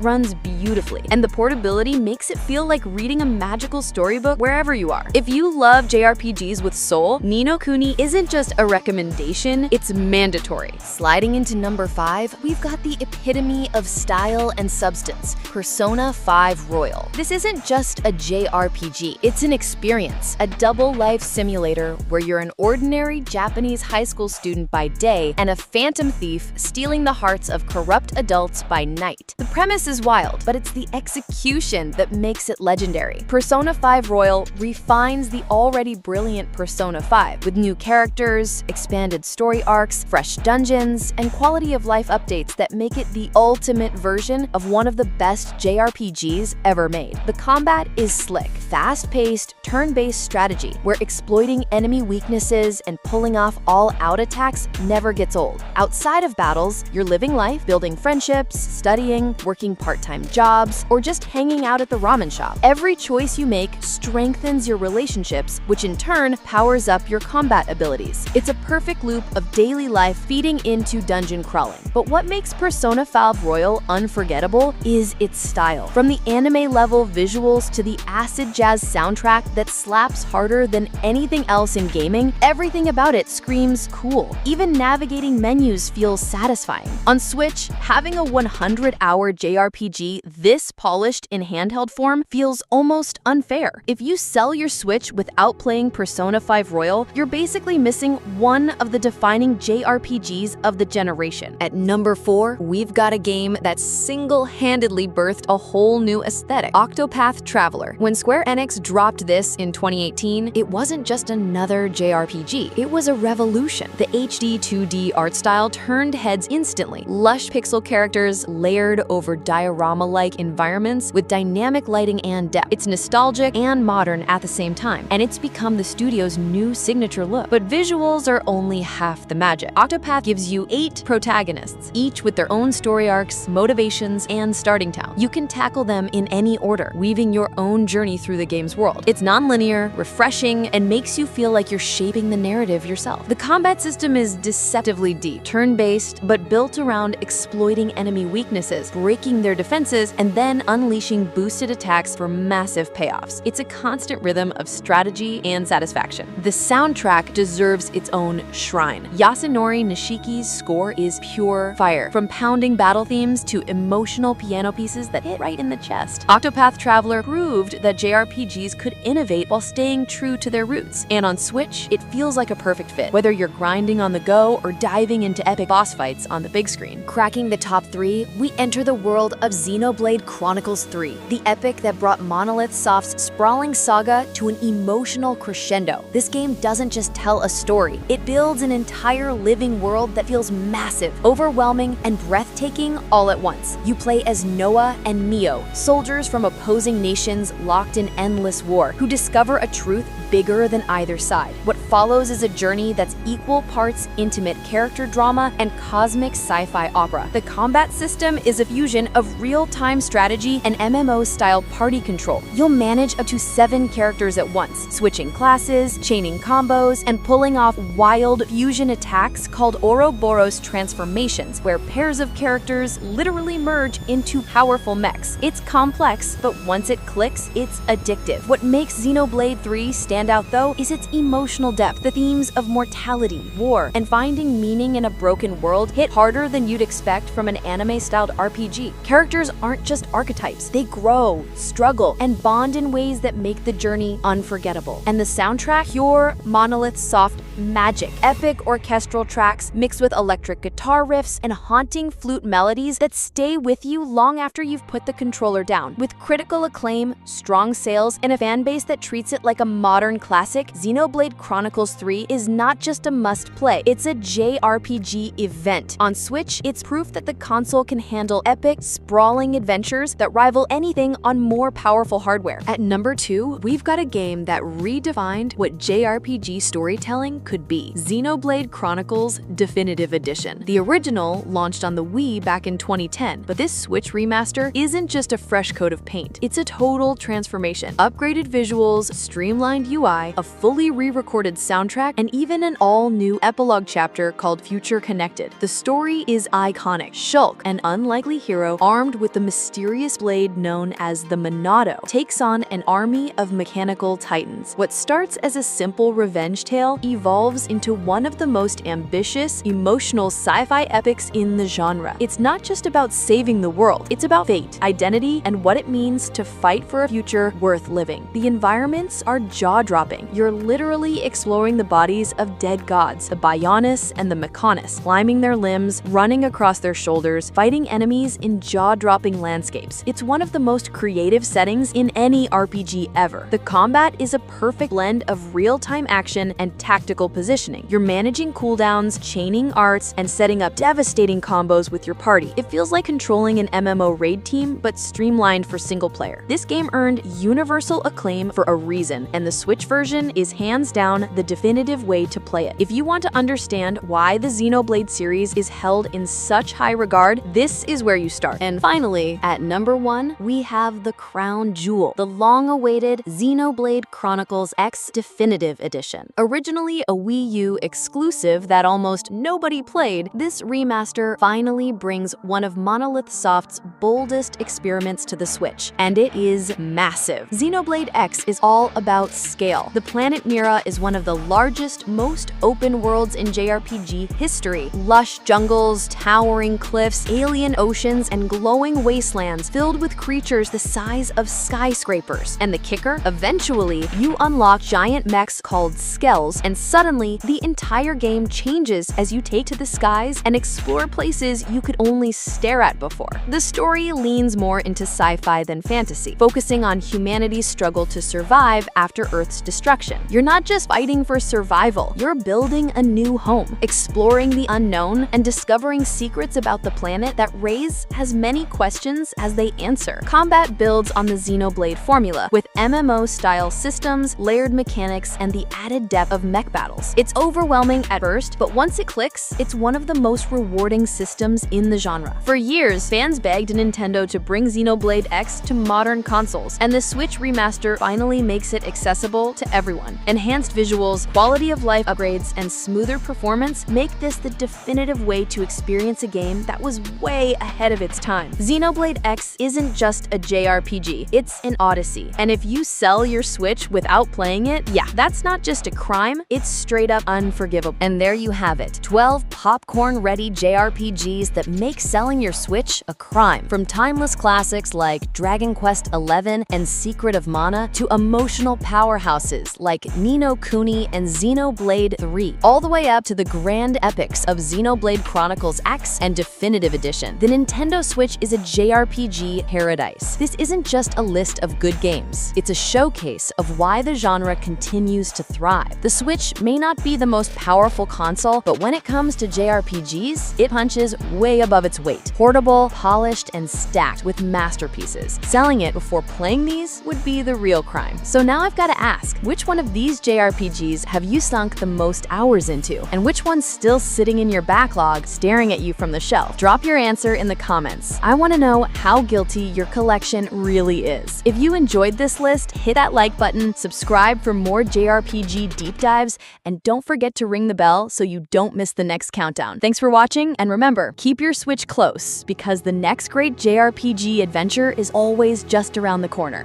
runs beautifully, and the portability makes it feel like reading a magical storybook wherever you are. If you love JRPGs with soul, Ni no Kuni isn't just a recommendation, it's mandatory. Sliding into number 5, we've got the epitome of style and substance, Persona 5 Royal. This isn't just a JRPG, it's an experience, a double-life simulator where you're an ordinary Japanese high school student by day and a phantom thief stealing the hearts of corrupt adults by night. The premise is wild, but it's the execution that makes it legendary. Persona 5 Royal refines the already brilliant Persona 5 with new characters, expanded story arcs, fresh dungeons, and quality-of-life updates that make it the ultimate version of one of the best JRPGs ever made. The combat is slick, fast-paced, turn-based strategy where exploiting enemy weaknesses and pulling off all-out attacks never gets old. Outside of battles, you're living life, building friendships, studying, working part-time jobs, or just hanging out at the ramen shop. Every choice you make strengthens your relationships, which in turn powers up your combat abilities. It's a perfect loop of daily life feeding into dungeon crawling. But what makes Persona 5 Royal unforgettable is its style. From the anime-level visuals to the acid jazz soundtrack that slaps harder than anything else in gaming, everything about it screams cool. Even navigating menus feels satisfying. On Switch, having a 100-hour JRPG this polished in handheld form feels almost unfair. If you sell your Switch without playing Persona 5 Royal, you're basically missing one of the defining JRPGs of the generation. At number 4, we've got a game that single-handedly birthed a whole new aesthetic, Octopath Traveler. When Square Enix dropped this in 2018, it wasn't just another JRPG, it was a revolution. The HD 2D art style turned heads instantly. Lush pixel characters layered over diorama-like environments with dynamic lighting and depth. It's nostalgic and modern at the same time, and it's become the studio's new signature look. But visuals are only half the magic. Octopath gives you 8 protagonists, each with their own story arcs, motivations, and starting town. You can tackle them in any order, weaving your own journey through the game's world. It's non-linear, refreshing, and makes you feel like you're shaping the narrative yourself. The combat system is deceptively deep, turn-based, but built around exploiting enemy weaknesses, breaking their defenses, and then unleashing boosted attacks for massive payoffs. It's a constant rhythm of strategy and satisfaction. The soundtrack deserves its own shrine. Yasunori Nishiki's score is pure fire, from pounding battle themes to emotional piano pieces that hit right in the chest. Octopath Traveler proved that JRPGs could innovate while staying true to their roots. And on Switch, it feels like a perfect fit, whether you're grinding on the go or diving into epic boss fights on the big screen. Cracking the top 3, we enter the world of Xenoblade Chronicles 3, the epic that brought Monolith Soft's sprawling saga to an emotional crescendo. This game doesn't just tell a story, it builds an entire living world that feels massive, overwhelming, and breathtaking all at once. You play as Noah and Mio, soldiers from opposing nations locked in endless war, who discover a truth bigger than either side. What follows is a journey that's equal parts intimate character drama and cosmic sci-fi opera. The combat system is a fusion of real-time strategy and MMO-style party control. You'll manage up to 7 characters at once, switching classes, chaining combos, and pulling off wild fusion attacks called Ouroboros transformations, where pairs of characters literally merge into powerful mechs. It's complex, but once it clicks, it's addictive. What makes Xenoblade 3 stand out, though, is its emotional depth. The themes of mortality, war, and finding meaning in a broken world hit harder than you'd expect from an anime-styled RPG. Characters aren't just archetypes. They grow, struggle, and bond in ways that make the journey unforgettable. And the soundtrack, pure Monolith Soft magic. Epic orchestral tracks mixed with electric guitar riffs and haunting flute melodies that stay with you long after you've put the controller down. With critical acclaim, strong sales, and a fanbase that treats it like a modern classic, Xenoblade Chronicles 3 is not just a must-play, it's a JRPG event. On Switch, it's proof that the console can handle epic, sprawling adventures that rival anything on more powerful hardware. At number 2, we've got a game that redefined what JRPG storytelling could be. Xenoblade Chronicles Definitive Edition. The original launched on the Wii back in 2010, but this Switch remaster isn't just a fresh coat of paint. It's a total transformation. Upgraded visuals, streamlined UI, a fully re-recorded soundtrack, and even an all-new epilogue chapter called Future Connected. The story is iconic. Shulk, an unlikely hero armed with the mysterious blade known as the Monado, takes on an army of mechanical titans. What starts as a simple revenge tale evolves into one of the most ambitious, emotional sci-fi epics in the genre. It's not just about saving the world, it's about fate, identity, and what it means to fight for a future worth living. The environments are jaw-dropping. You're literally exploring the bodies of dead gods, the Bionis and the Mechonis, climbing their limbs, running across their shoulders, fighting enemies in jaw-dropping landscapes. It's one of the most creative settings in any RPG ever. The combat is a perfect blend of real-time action and tactical positioning. You're managing cooldowns, chaining arts, and setting up devastating combos with your party. It feels like controlling an MMO raid team, but streamlined for single player. This game earned universal acclaim for a reason, and the Switch version is hands down the definitive way to play it. If you want to understand why the Xenoblade series is held in such high regard, this is where you start. And finally, at number 1, we have the crown jewel, the long-awaited Xenoblade Chronicles X Definitive Edition. Originally a Wii U exclusive that almost nobody played, this remaster finally brings one of Monolith Soft's boldest experiments to the Switch, and it is massive. Xenoblade X is all about scale. The planet Mira is one of the largest, most open worlds in JRPG history. Lush jungles, towering cliffs, alien oceans, and glowing wastelands filled with creatures the size of skyscrapers. And the kicker? Eventually, you unlock giant mechs called Skells, and suddenly, the entire game changes as you take to the skies and explore places you could only stare at before. The story leans more into sci-fi than fantasy, focusing on humanity's struggle to survive after Earth's destruction. You're not just fighting for survival, you're building a new home, exploring the unknown, and discovering secrets about the planet that raise as many questions as they answer. Combat builds on the Xenoblade formula, with MMO-style systems, layered mechanics, and the added depth of mech battles. It's overwhelming at first, but once it clicks, it's one of the most rewarding systems in the genre. For years, fans begged Nintendo to bring Xenoblade X to modern consoles, and the Switch remaster finally makes it accessible to everyone. Enhanced visuals, quality of life upgrades, and smoother performance make this the definitive way to experience a game that was way ahead of its time. Xenoblade X isn't just a JRPG, it's an odyssey. And if you sell your Switch without playing it, yeah, that's not just a crime, it's straight up unforgivable. And there you have it, 12 popcorn-ready JRPGs that make selling your Switch a crime. From timeless classics like Dragon Quest XI and Secret of Mana to emotional powerhouses like Ni no Kuni and Xenoblade 3, all the way up to the grand epics of Xenoblade Chronicles X and Definitive Edition. The Nintendo Switch is a JRPG paradise. This isn't just a list of good games. It's a showcase of why the genre continues to thrive. The Switch may not be the most powerful console, but when it comes to JRPGs, it punches way above its weight. Portable, polished, and stacked with masterpieces. Selling it before playing these would be the real crime. So now I've got to ask, which one of these JRPGs have you sunk the most hours into? And which one's still sitting in your backlog, staring at you from the shelf? Drop your answer in the comments. I want to know how guilty your collection really is. If you enjoyed this list, hit that like button, subscribe for more JRPG deep dives, and don't forget to ring the bell so you don't miss the next countdown. Thanks for watching, and remember, keep your Switch close, because the next great JRPG adventure is always just around the corner.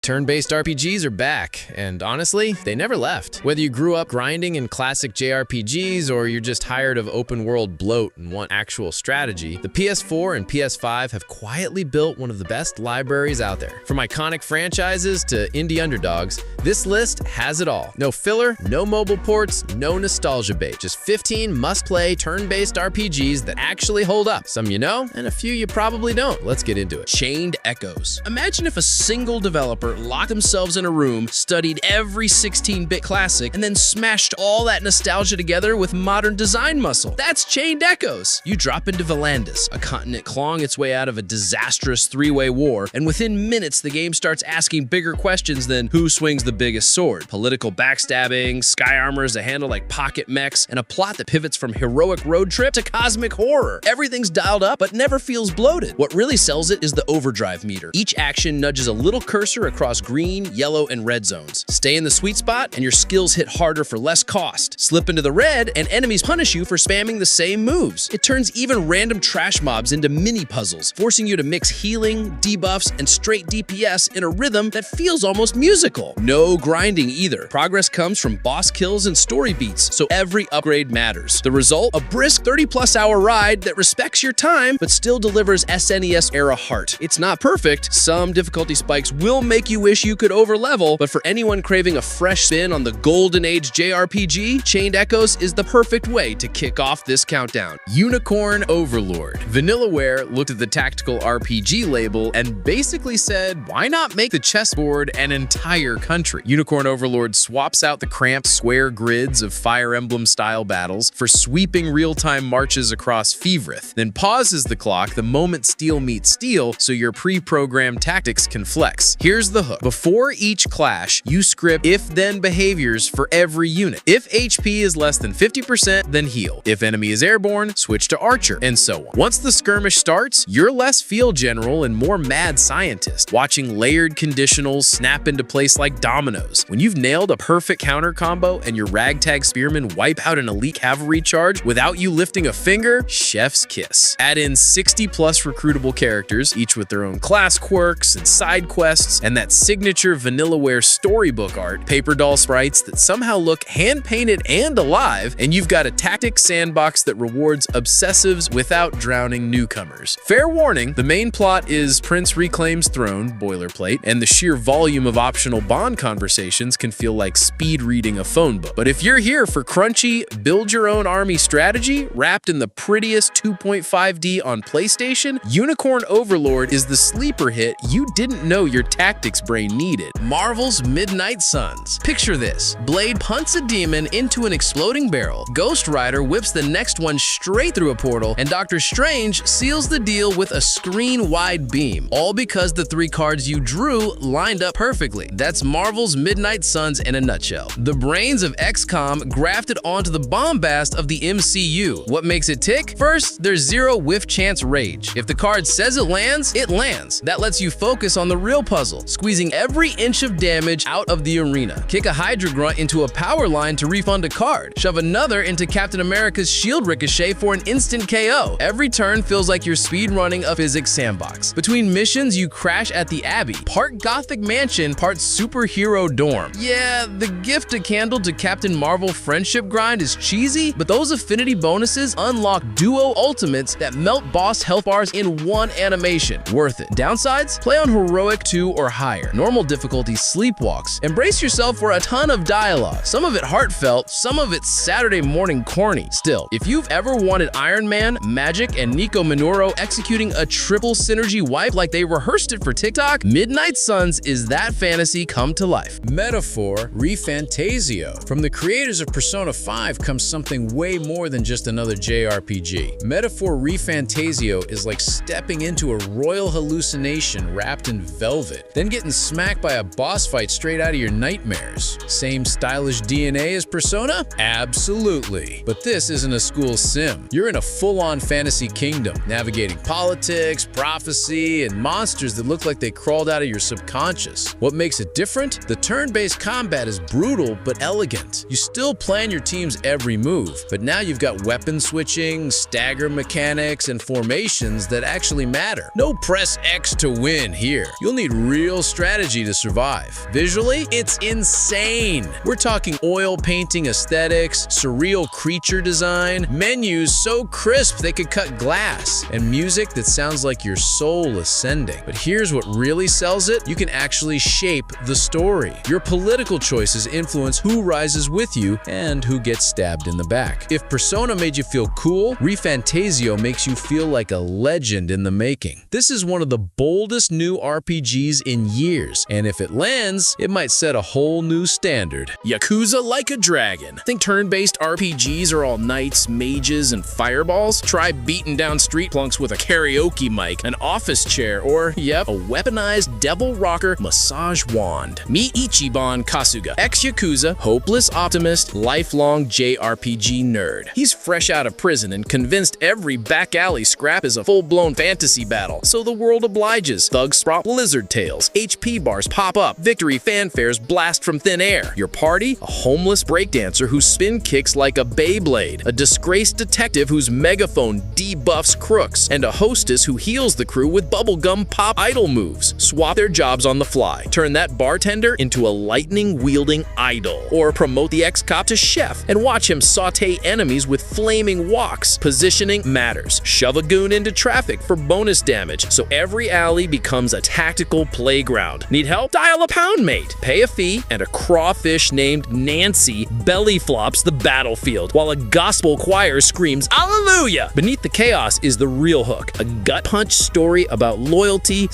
Turn-based RPGs are back, and honestly, they never left. Whether you grew up grinding in classic JRPGs or you're just tired of open-world bloat and want actual strategy, the PS4 and PS5 have quietly built one of the best libraries out there. From iconic franchises to indie underdogs, this list has it all. No filler, no mobile ports, no nostalgia bait. Just 15 must-play turn-based RPGs that actually hold up. Some you know, and a few you probably don't. Let's get into it. Chained Echoes. Imagine if a single developer locked themselves in a room, studied every 16-bit classic, and then smashed all that nostalgia together with modern design muscle. That's Chained Echoes. You drop into Volandis, a continent clawing its way out of a disastrous three-way war, and within minutes the game starts asking bigger questions than who swings the biggest sword, political backstabbing, sky armors that handle like pocket mechs, and a plot that pivots from heroic road trip to cosmic horror. Everything's dialed up, but never feels bloated. What really sells it is the overdrive meter. Each action nudges a little cursor across green, yellow, and red zones. Stay in the sweet spot, and your skills hit harder for less cost. Slip into the red, and enemies punish you for spamming the same moves. It turns even random trash mobs into mini puzzles, forcing you to mix healing, debuffs, and straight DPS in a rhythm that feels almost musical. No grinding either. Progress comes from boss kills and story beats, so every upgrade matters. The result? A brisk 30-plus hour ride that respects your time, but still delivers SNES-era heart. It's not perfect. Some difficulty spikes will make you wish you could overlevel, but for anyone craving a fresh spin on the golden age JRPG, Chained Echoes is the perfect way to kick off this countdown. Unicorn Overlord. Vanillaware looked at the tactical RPG label and basically said, why not make the chessboard an entire country? Unicorn Overlord swaps out the cramped square grids of Fire Emblem-style battles for sweeping real-time marches across Fevrith, then pauses the clock the moment steel meets steel so your pre-programmed tactics can flex. Here's the hook. Before each clash, you script if-then behaviors for every unit. If HP is less than 50%, then heal. If enemy is airborne, switch to archer, and so on. Once the skirmish starts, you're less field general and more mad scientist, watching layered conditionals snap into place like dominoes. When you've nailed a perfect counter combo and your ragtag spearmen wipe out an elite cavalry charge without you lifting a finger, chef's kiss. Add in 60-plus recruitable characters, each with their own class quirks and side quests, and that signature Vanillaware storybook art, paper doll sprites that somehow look hand-painted and alive, and you've got a tactics sandbox that rewards obsessives without drowning newcomers. Fair warning, the main plot is Prince reclaims throne, boilerplate, and the sheer volume of optional bond conversations can feel like speed reading a phone book. But if you're here for crunchy, build-your-own-army strategy wrapped in the prettiest 2.5D on PlayStation, Unicorn Overlord is the sleeper hit you didn't know your tactics brain needed. Marvel's Midnight Suns. Picture this. Blade punts a demon into an exploding barrel, Ghost Rider whips the next one straight through a portal, and Doctor Strange seals the deal with a screen-wide beam. All because the 3 cards you drew lined up perfectly. That's Marvel's Midnight Suns in a nutshell. The brains of XCOM grafted onto the bombast of the MCU. What makes it tick? First, there's zero whiff chance rage. If the card says it lands, it lands. That lets you focus on the real puzzle, squeezing every inch of damage out of the arena. Kick a Hydra Grunt into a power line to refund a card. Shove another into Captain America's shield ricochet for an instant KO. Every turn feels like you're speedrunning a physics sandbox. Between missions, you crash at the Abbey, part Gothic Mansion, part superhero dorm. Yeah, the gift a candle to Captain Marvel friendship grind is cheesy, but those affinity bonuses unlock duo ultimates that melt boss health bars in one animation. Worth it. Downsides? Play on Heroic 2 or higher. Normal difficulty sleepwalks. Embrace yourself for a ton of dialogue. Some of it heartfelt, some of it Saturday morning corny. Still, if you've ever wanted Iron Man, Magic, and Nico Minoru executing a triple synergy wipe like they rehearsed it for TikTok, Midnight Suns is that fantasy come to life. Metaphor ReFantasio. From the creators of Persona 5 comes something way more than just another JRPG. Metaphor ReFantasio is like stepping into a royal hallucination wrapped in velvet, then getting smacked by a boss fight straight out of your nightmares. Same stylish DNA as Persona? Absolutely. But this isn't a school sim. You're in a full-on fantasy kingdom, navigating politics, prophecy, and monsters that look like they crawled out of your subconscious. What makes it different? The turn-based combat is brutal but elegant. You still plan your team's every move, but now you've got weapon switching, stagger mechanics, and formations that actually matter. No press X to win here. You'll need real strategy to survive. Visually, it's insane. We're talking oil painting aesthetics, surreal creature design, menus so crisp they could cut glass, and music that sounds like your soul ascending. But here's what really sells it: you can actually shape the story. Your political choices influence who rises with you and who gets stabbed in the back. If Persona made you feel cool, ReFantasio makes you feel like a legend in the making. This is one of the boldest new RPGs in years, and if it lands, it might set a whole new standard. Yakuza Like a Dragon. Think turn-based RPGs are all knights, mages, and fireballs? Try beating down street plunks with a karaoke mic, an office chair, or, yep, a weaponized devil rocker massage wand. Meet Ichiban Kasuga, ex-Yakuza, hopeless optimist, lifelong JRPG nerd. He's fresh out of prison and convinced every back alley scrap is a full-blown fantasy battle, so the world obliges. Thugs sprout blizzard tails, HP bars pop up, victory fanfares blast from thin air. Your party? A homeless breakdancer who spin kicks like a Beyblade, a disgraced detective whose megaphone debuffs crooks, and a hostess who heals the crew with bubblegum pop idol moves. Swap their jobs on the fly. Turn that bartender into a lightning-wielding idol. Or promote the ex-cop to chef and watch him saute enemies with flaming woks. Positioning matters. Shove a goon into traffic for bonus damage, so every alley becomes a tactical playground. Need help? Dial a pound mate. Pay a fee, and a crawfish named Nancy belly flops the battlefield, while a gospel choir screams Alleluia! Beneath the chaos is the real hook, a gut punch story about loyalty,